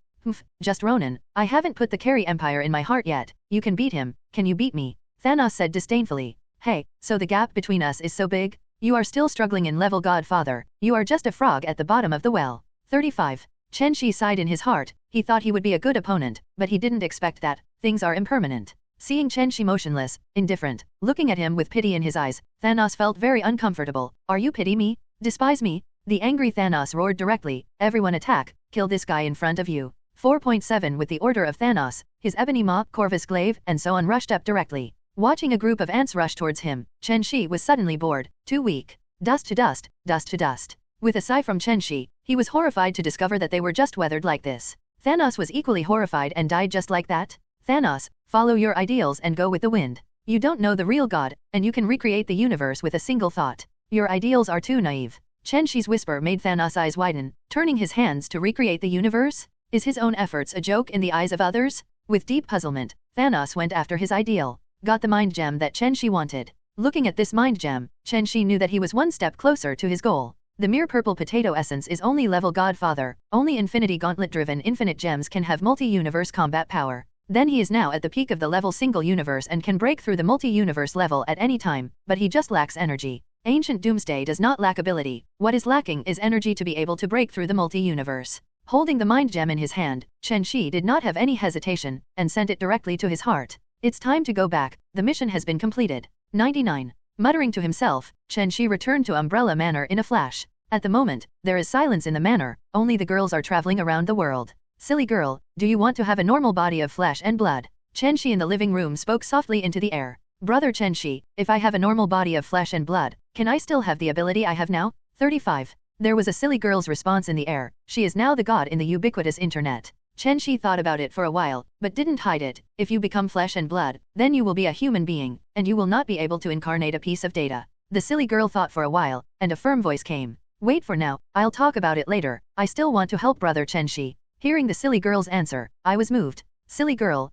Just Ronan, I haven't put the Carry Empire in my heart yet. You can beat him, can you beat me? Thanos said disdainfully. Hey, so the gap between us is so big? You are still struggling in level Godfather, you are just a frog at the bottom of the well. 35. Chen Xi sighed in his heart, he thought he would be a good opponent, but he didn't expect that. Things are impermanent. Seeing Chen Xi motionless, indifferent, looking at him with pity in his eyes, Thanos felt very uncomfortable. Are you pity me? Despise me? The angry Thanos roared directly, everyone attack, kill this guy in front of you. 4.7 With the order of Thanos, his ebony maw, Corvus glaive, and so on rushed up directly. Watching a group of ants rush towards him, Chen Xi was suddenly bored, too weak. Dust to dust, dust to dust. With a sigh from Chen Xi, he was horrified to discover that they were just weathered like this. Thanos was equally horrified and died just like that. Thanos, follow your ideals and go with the wind. You don't know the real God, and you can recreate the universe with a single thought. Your ideals are too naive. Chen Xi's whisper made Thanos' eyes widen, turning his hands to recreate the universe? Is his own efforts a joke in the eyes of others? With deep puzzlement, Thanos went after his ideal. Got the mind gem that Chen Xi wanted. Looking at this mind gem, Chen Xi knew that he was one step closer to his goal. The mere purple potato essence is only level Godfather, only Infinity Gauntlet-driven infinite gems can have multi-universe combat power. Then he is now at the peak of the level single universe and can break through the multi-universe level at any time, but he just lacks energy. Ancient Doomsday does not lack ability, what is lacking is energy to be able to break through the multi-universe. Holding the mind gem in his hand, Chen Xi did not have any hesitation, and sent it directly to his heart. It's time to go back, the mission has been completed. 99. Muttering to himself, Chen Xi returned to Umbrella Manor in a flash. At the moment, there is silence in the manor, only the girls are traveling around the world. Silly girl, do you want to have a normal body of flesh and blood? Chen Xi in the living room spoke softly into the air. Brother Chen Xi, if I have a normal body of flesh and blood, can I still have the ability I have now? 35. There was a silly girl's response in the air. She is now the god in the ubiquitous internet. Chen Xi thought about it for a while, but didn't hide it. If you become flesh and blood, then you will be a human being, and you will not be able to incarnate a piece of data. The silly girl thought for a while, and a firm voice came. Wait for now, I'll talk about it later. I still want to help brother Chen Xi. Hearing the silly girl's answer, I was moved. Silly girl,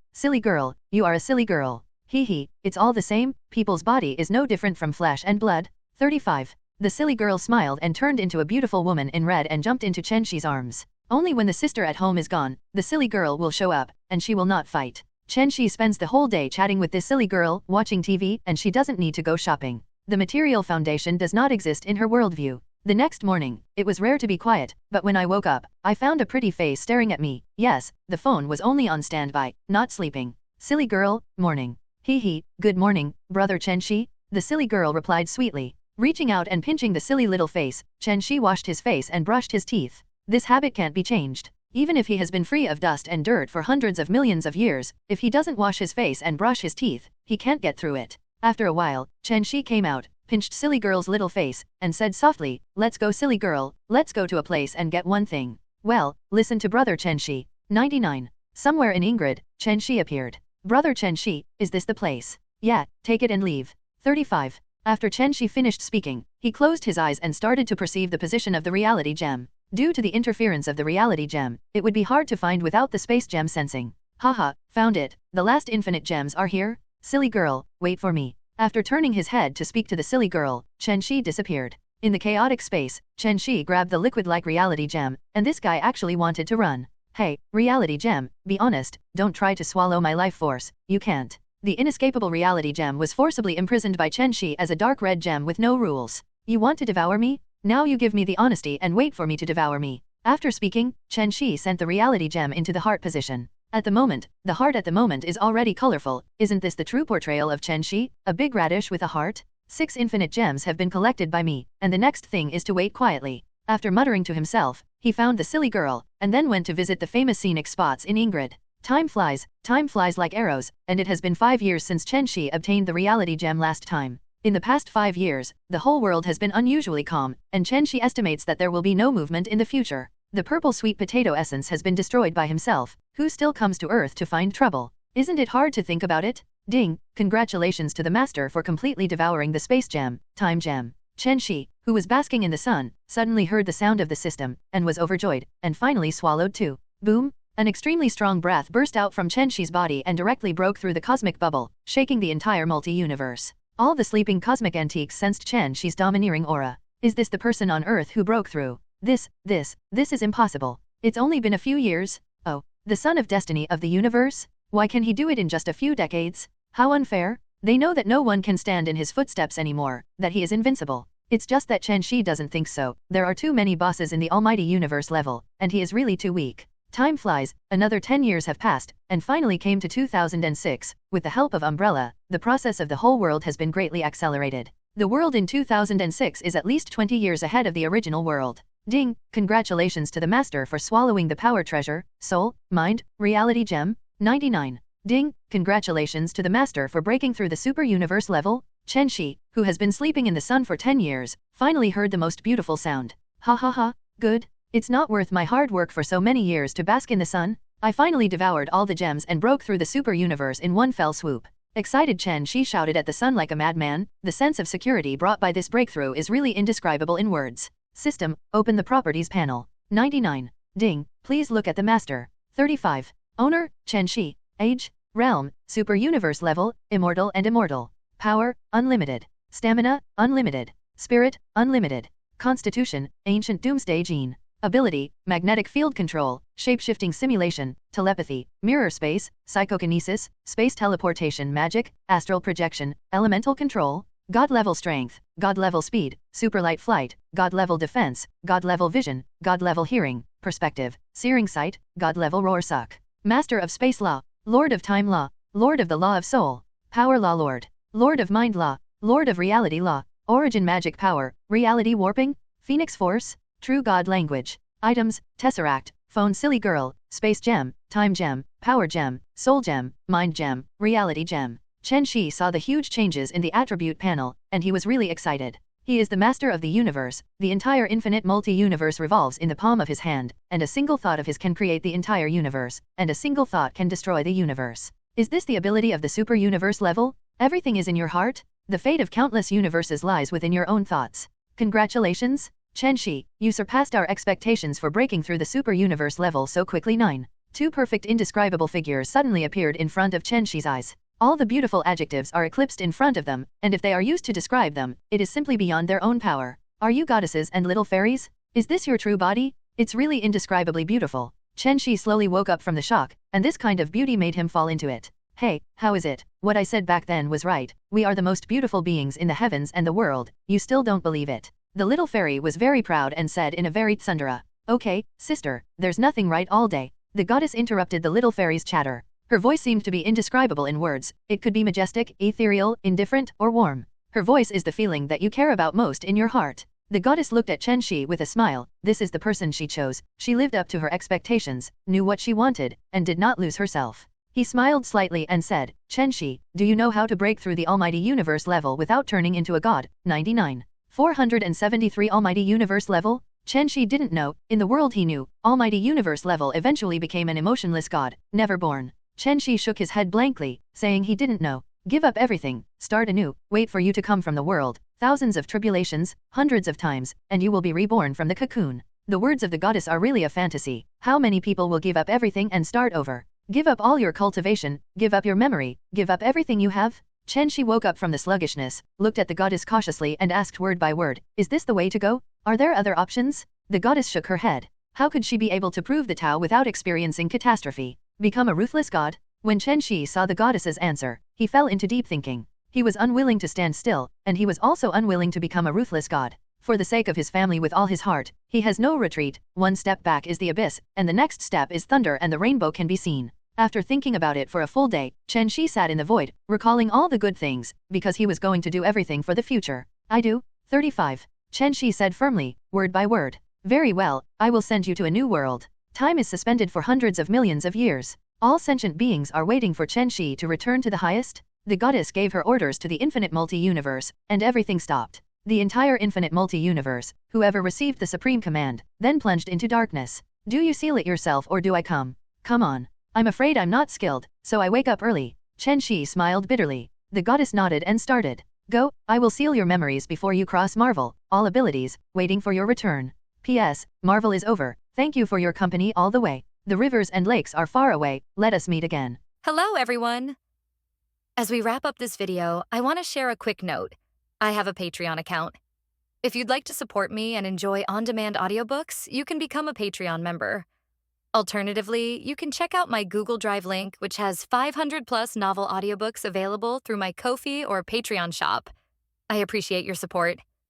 you are a silly girl. Hee, it's all the same, people's body is no different from flesh and blood. 35. The silly girl smiled and turned into a beautiful woman in red and jumped into Chen Xi's arms. Only when the sister at home is gone, the silly girl will show up, and she will not fight. Chen Xi spends the whole day chatting with this silly girl, watching TV, and she doesn't need to go shopping. The material foundation does not exist in her worldview. The next morning, it was rare to be quiet, but when I woke up, I found a pretty face staring at me. Yes, the phone was only on standby, not sleeping. Silly girl, morning. Hee, good morning, brother Chen Xi, the silly girl replied sweetly. Reaching out and pinching the silly little face, Chen Xi washed his face and brushed his teeth. This habit can't be changed. Even if he has been free of dust and dirt for hundreds of millions of years, if he doesn't wash his face and brush his teeth, he can't get through it. After a while, Chen Xi came out, pinched silly girl's little face, and said softly, let's go silly girl, let's go to a place and get one thing. Well, listen to brother Chen Xi. 99. Somewhere in Ingrid, Chen Xi appeared. Brother Chen Xi, is this the place? Yeah, take it and leave. 35. After Chen Xi finished speaking, he closed his eyes and started to perceive the position of the reality gem. Due to the interference of the reality gem, it would be hard to find without the space gem sensing. Haha, found it. The last infinite gems are here. Silly girl, wait for me. After turning his head to speak to the silly girl, Chen Xi disappeared. In the chaotic space, Chen Xi grabbed the liquid-like reality gem, and this guy actually wanted to run. Hey, reality gem, be honest, don't try to swallow my life force, you can't. The inescapable reality gem was forcibly imprisoned by Chen Xi as a dark red gem with no rules. You want to devour me? Now you give me the honesty and wait for me to devour me. After speaking, Chen Xi sent the reality gem into the heart position. At the moment, the heart at the moment is already colorful. Isn't this the true portrayal of Chen Xi, a big radish with a heart? 6 infinite gems have been collected by me, and the next thing is to wait quietly. After muttering to himself, he found the silly girl, and then went to visit the famous scenic spots in Ingrid. Time flies like arrows, and it has been 5 years since Chen Xi obtained the reality gem last time. In the past 5 years, the whole world has been unusually calm, and Chen Xi estimates that there will be no movement in the future. The purple sweet potato essence has been destroyed by himself, who still comes to Earth to find trouble. Isn't it hard to think about it? Ding, congratulations to the master for completely devouring the space gem, time gem. Chen Xi, who was basking in the sun, suddenly heard the sound of the system, and was overjoyed, and finally swallowed too. Boom! An extremely strong breath burst out from Chen Xi's body and directly broke through the cosmic bubble, shaking the entire multi-universe. All the sleeping cosmic antiques sensed Chen Xi's domineering aura. Is this the person on Earth who broke through? This is impossible. It's only been a few years. Oh, the son of destiny of the universe? Why can he do it in just a few decades? How unfair. They know that no one can stand in his footsteps anymore, that he is invincible. It's just that Chen Xi doesn't think so. There are too many bosses in the almighty universe level, and he is really too weak. Time flies, another 10 years have passed, and finally came to 2006. With the help of Umbrella, the process of the whole world has been greatly accelerated. The world in 2006 is at least 20 years ahead of the original world. Ding, congratulations to the master for swallowing the power treasure, soul, mind, reality gem. 99. Ding, congratulations to the master for breaking through the super universe level. Chen Xi, who has been sleeping in the sun for 10 years, finally heard the most beautiful sound. Ha ha ha, good. It's not worth my hard work for so many years to bask in the sun. I finally devoured all the gems and broke through the super universe in one fell swoop. Excited Chen Xi shouted at the sun like a madman. The sense of security brought by this breakthrough is really indescribable in words. System, open the properties panel. 99. Ding, please look at the master. 35. Owner, Chen Xi. Age, realm, super universe level, immortal and immortal. Power, unlimited. Stamina, unlimited. Spirit, unlimited. Constitution, ancient Doomsday gene. Ability, magnetic field control, shape-shifting simulation, telepathy, mirror space, psychokinesis, space teleportation magic, astral projection, elemental control, God-level strength, God-level speed, super-light flight, God-level defense, God-level vision, God-level hearing, perspective, searing sight, God-level roar suck. Master of space law, Lord of time law, Lord of the law of soul, power law lord, Lord of mind law, Lord of reality law, origin magic power, reality warping, phoenix force, true God language, items, tesseract, phone silly girl, space gem, time gem, power gem, soul gem, mind gem, reality gem. Chen Xi saw the huge changes in the attribute panel, and he was really excited. He is the master of the universe, the entire infinite multi-universe revolves in the palm of his hand, and a single thought of his can create the entire universe, and a single thought can destroy the universe. Is this the ability of the super universe level? Everything is in your heart? The fate of countless universes lies within your own thoughts. Congratulations, Chen Xi, you surpassed our expectations for breaking through the super universe level so quickly. 2 perfect indescribable figures suddenly appeared in front of Chen Xi's eyes. All the beautiful adjectives are eclipsed in front of them, and if they are used to describe them, it is simply beyond their own power. Are you goddesses and little fairies? Is this your true body? It's really indescribably beautiful. Chen Xi slowly woke up from the shock, and this kind of beauty made him fall into it. Hey, how is it? What I said back then was right. We are the most beautiful beings in the heavens and the world. You still don't believe it. The little fairy was very proud and said in a very tsundere. Okay, sister, there's nothing right all day. The goddess interrupted the little fairy's chatter. Her voice seemed to be indescribable in words. It could be majestic, ethereal, indifferent, or warm. Her voice is the feeling that you care about most in your heart. The goddess looked at Chen Xi with a smile. This is the person she chose. She lived up to her expectations, knew what she wanted, and did not lose herself. He smiled slightly and said, Chen Xi, do you know how to break through the almighty universe level without turning into a god? 99. 473 almighty universe level? Chen Xi didn't know. In the world he knew, almighty universe level eventually became an emotionless god, never born. Chen Xi shook his head blankly, saying he didn't know. Give up everything, start anew, wait for you to come from the world, thousands of tribulations, hundreds of times, and you will be reborn from the cocoon. The words of the goddess are really a fantasy. How many people will give up everything and start over? Give up all your cultivation, give up your memory, give up everything you have? Chen Xi woke up from the sluggishness, looked at the goddess cautiously and asked word by word, is this the way to go? Are there other options? The goddess shook her head. How could she be able to prove the Tao without experiencing catastrophe? Become a ruthless god? When Chen Xi saw the goddess's answer, he fell into deep thinking. He was unwilling to stand still, and he was also unwilling to become a ruthless god. For the sake of his family with all his heart, he has no retreat. One step back is the abyss, and the next step is thunder and the rainbow can be seen. After thinking about it for a full day, Chen Xi sat in the void, recalling all the good things, because he was going to do everything for the future. I do. 35. Chen Xi said firmly, word by word. Very well, I will send you to a new world. Time is suspended for hundreds of millions of years. All sentient beings are waiting for Chen Xi to return to the highest. The goddess gave her orders to the infinite multi-universe, and everything stopped. The entire infinite multi-universe, whoever received the supreme command, then plunged into darkness. Do you seal it yourself or do I come? Come on. I'm afraid I'm not skilled, so I wake up early. Chen Xi smiled bitterly. The goddess nodded and started. Go, I will seal your memories before you cross Marvel. All abilities, waiting for your return. P.S. Marvel is over. Thank you for your company all the way. The rivers and lakes are far away. Let us meet again. Hello, everyone. As we wrap up this video, I want to share a quick note. I have a Patreon account. If you'd like to support me and enjoy on-demand audiobooks, you can become a Patreon member. Alternatively, you can check out my Google Drive link, which has 500+ novel audiobooks available through my Ko-fi or Patreon shop. I appreciate your support.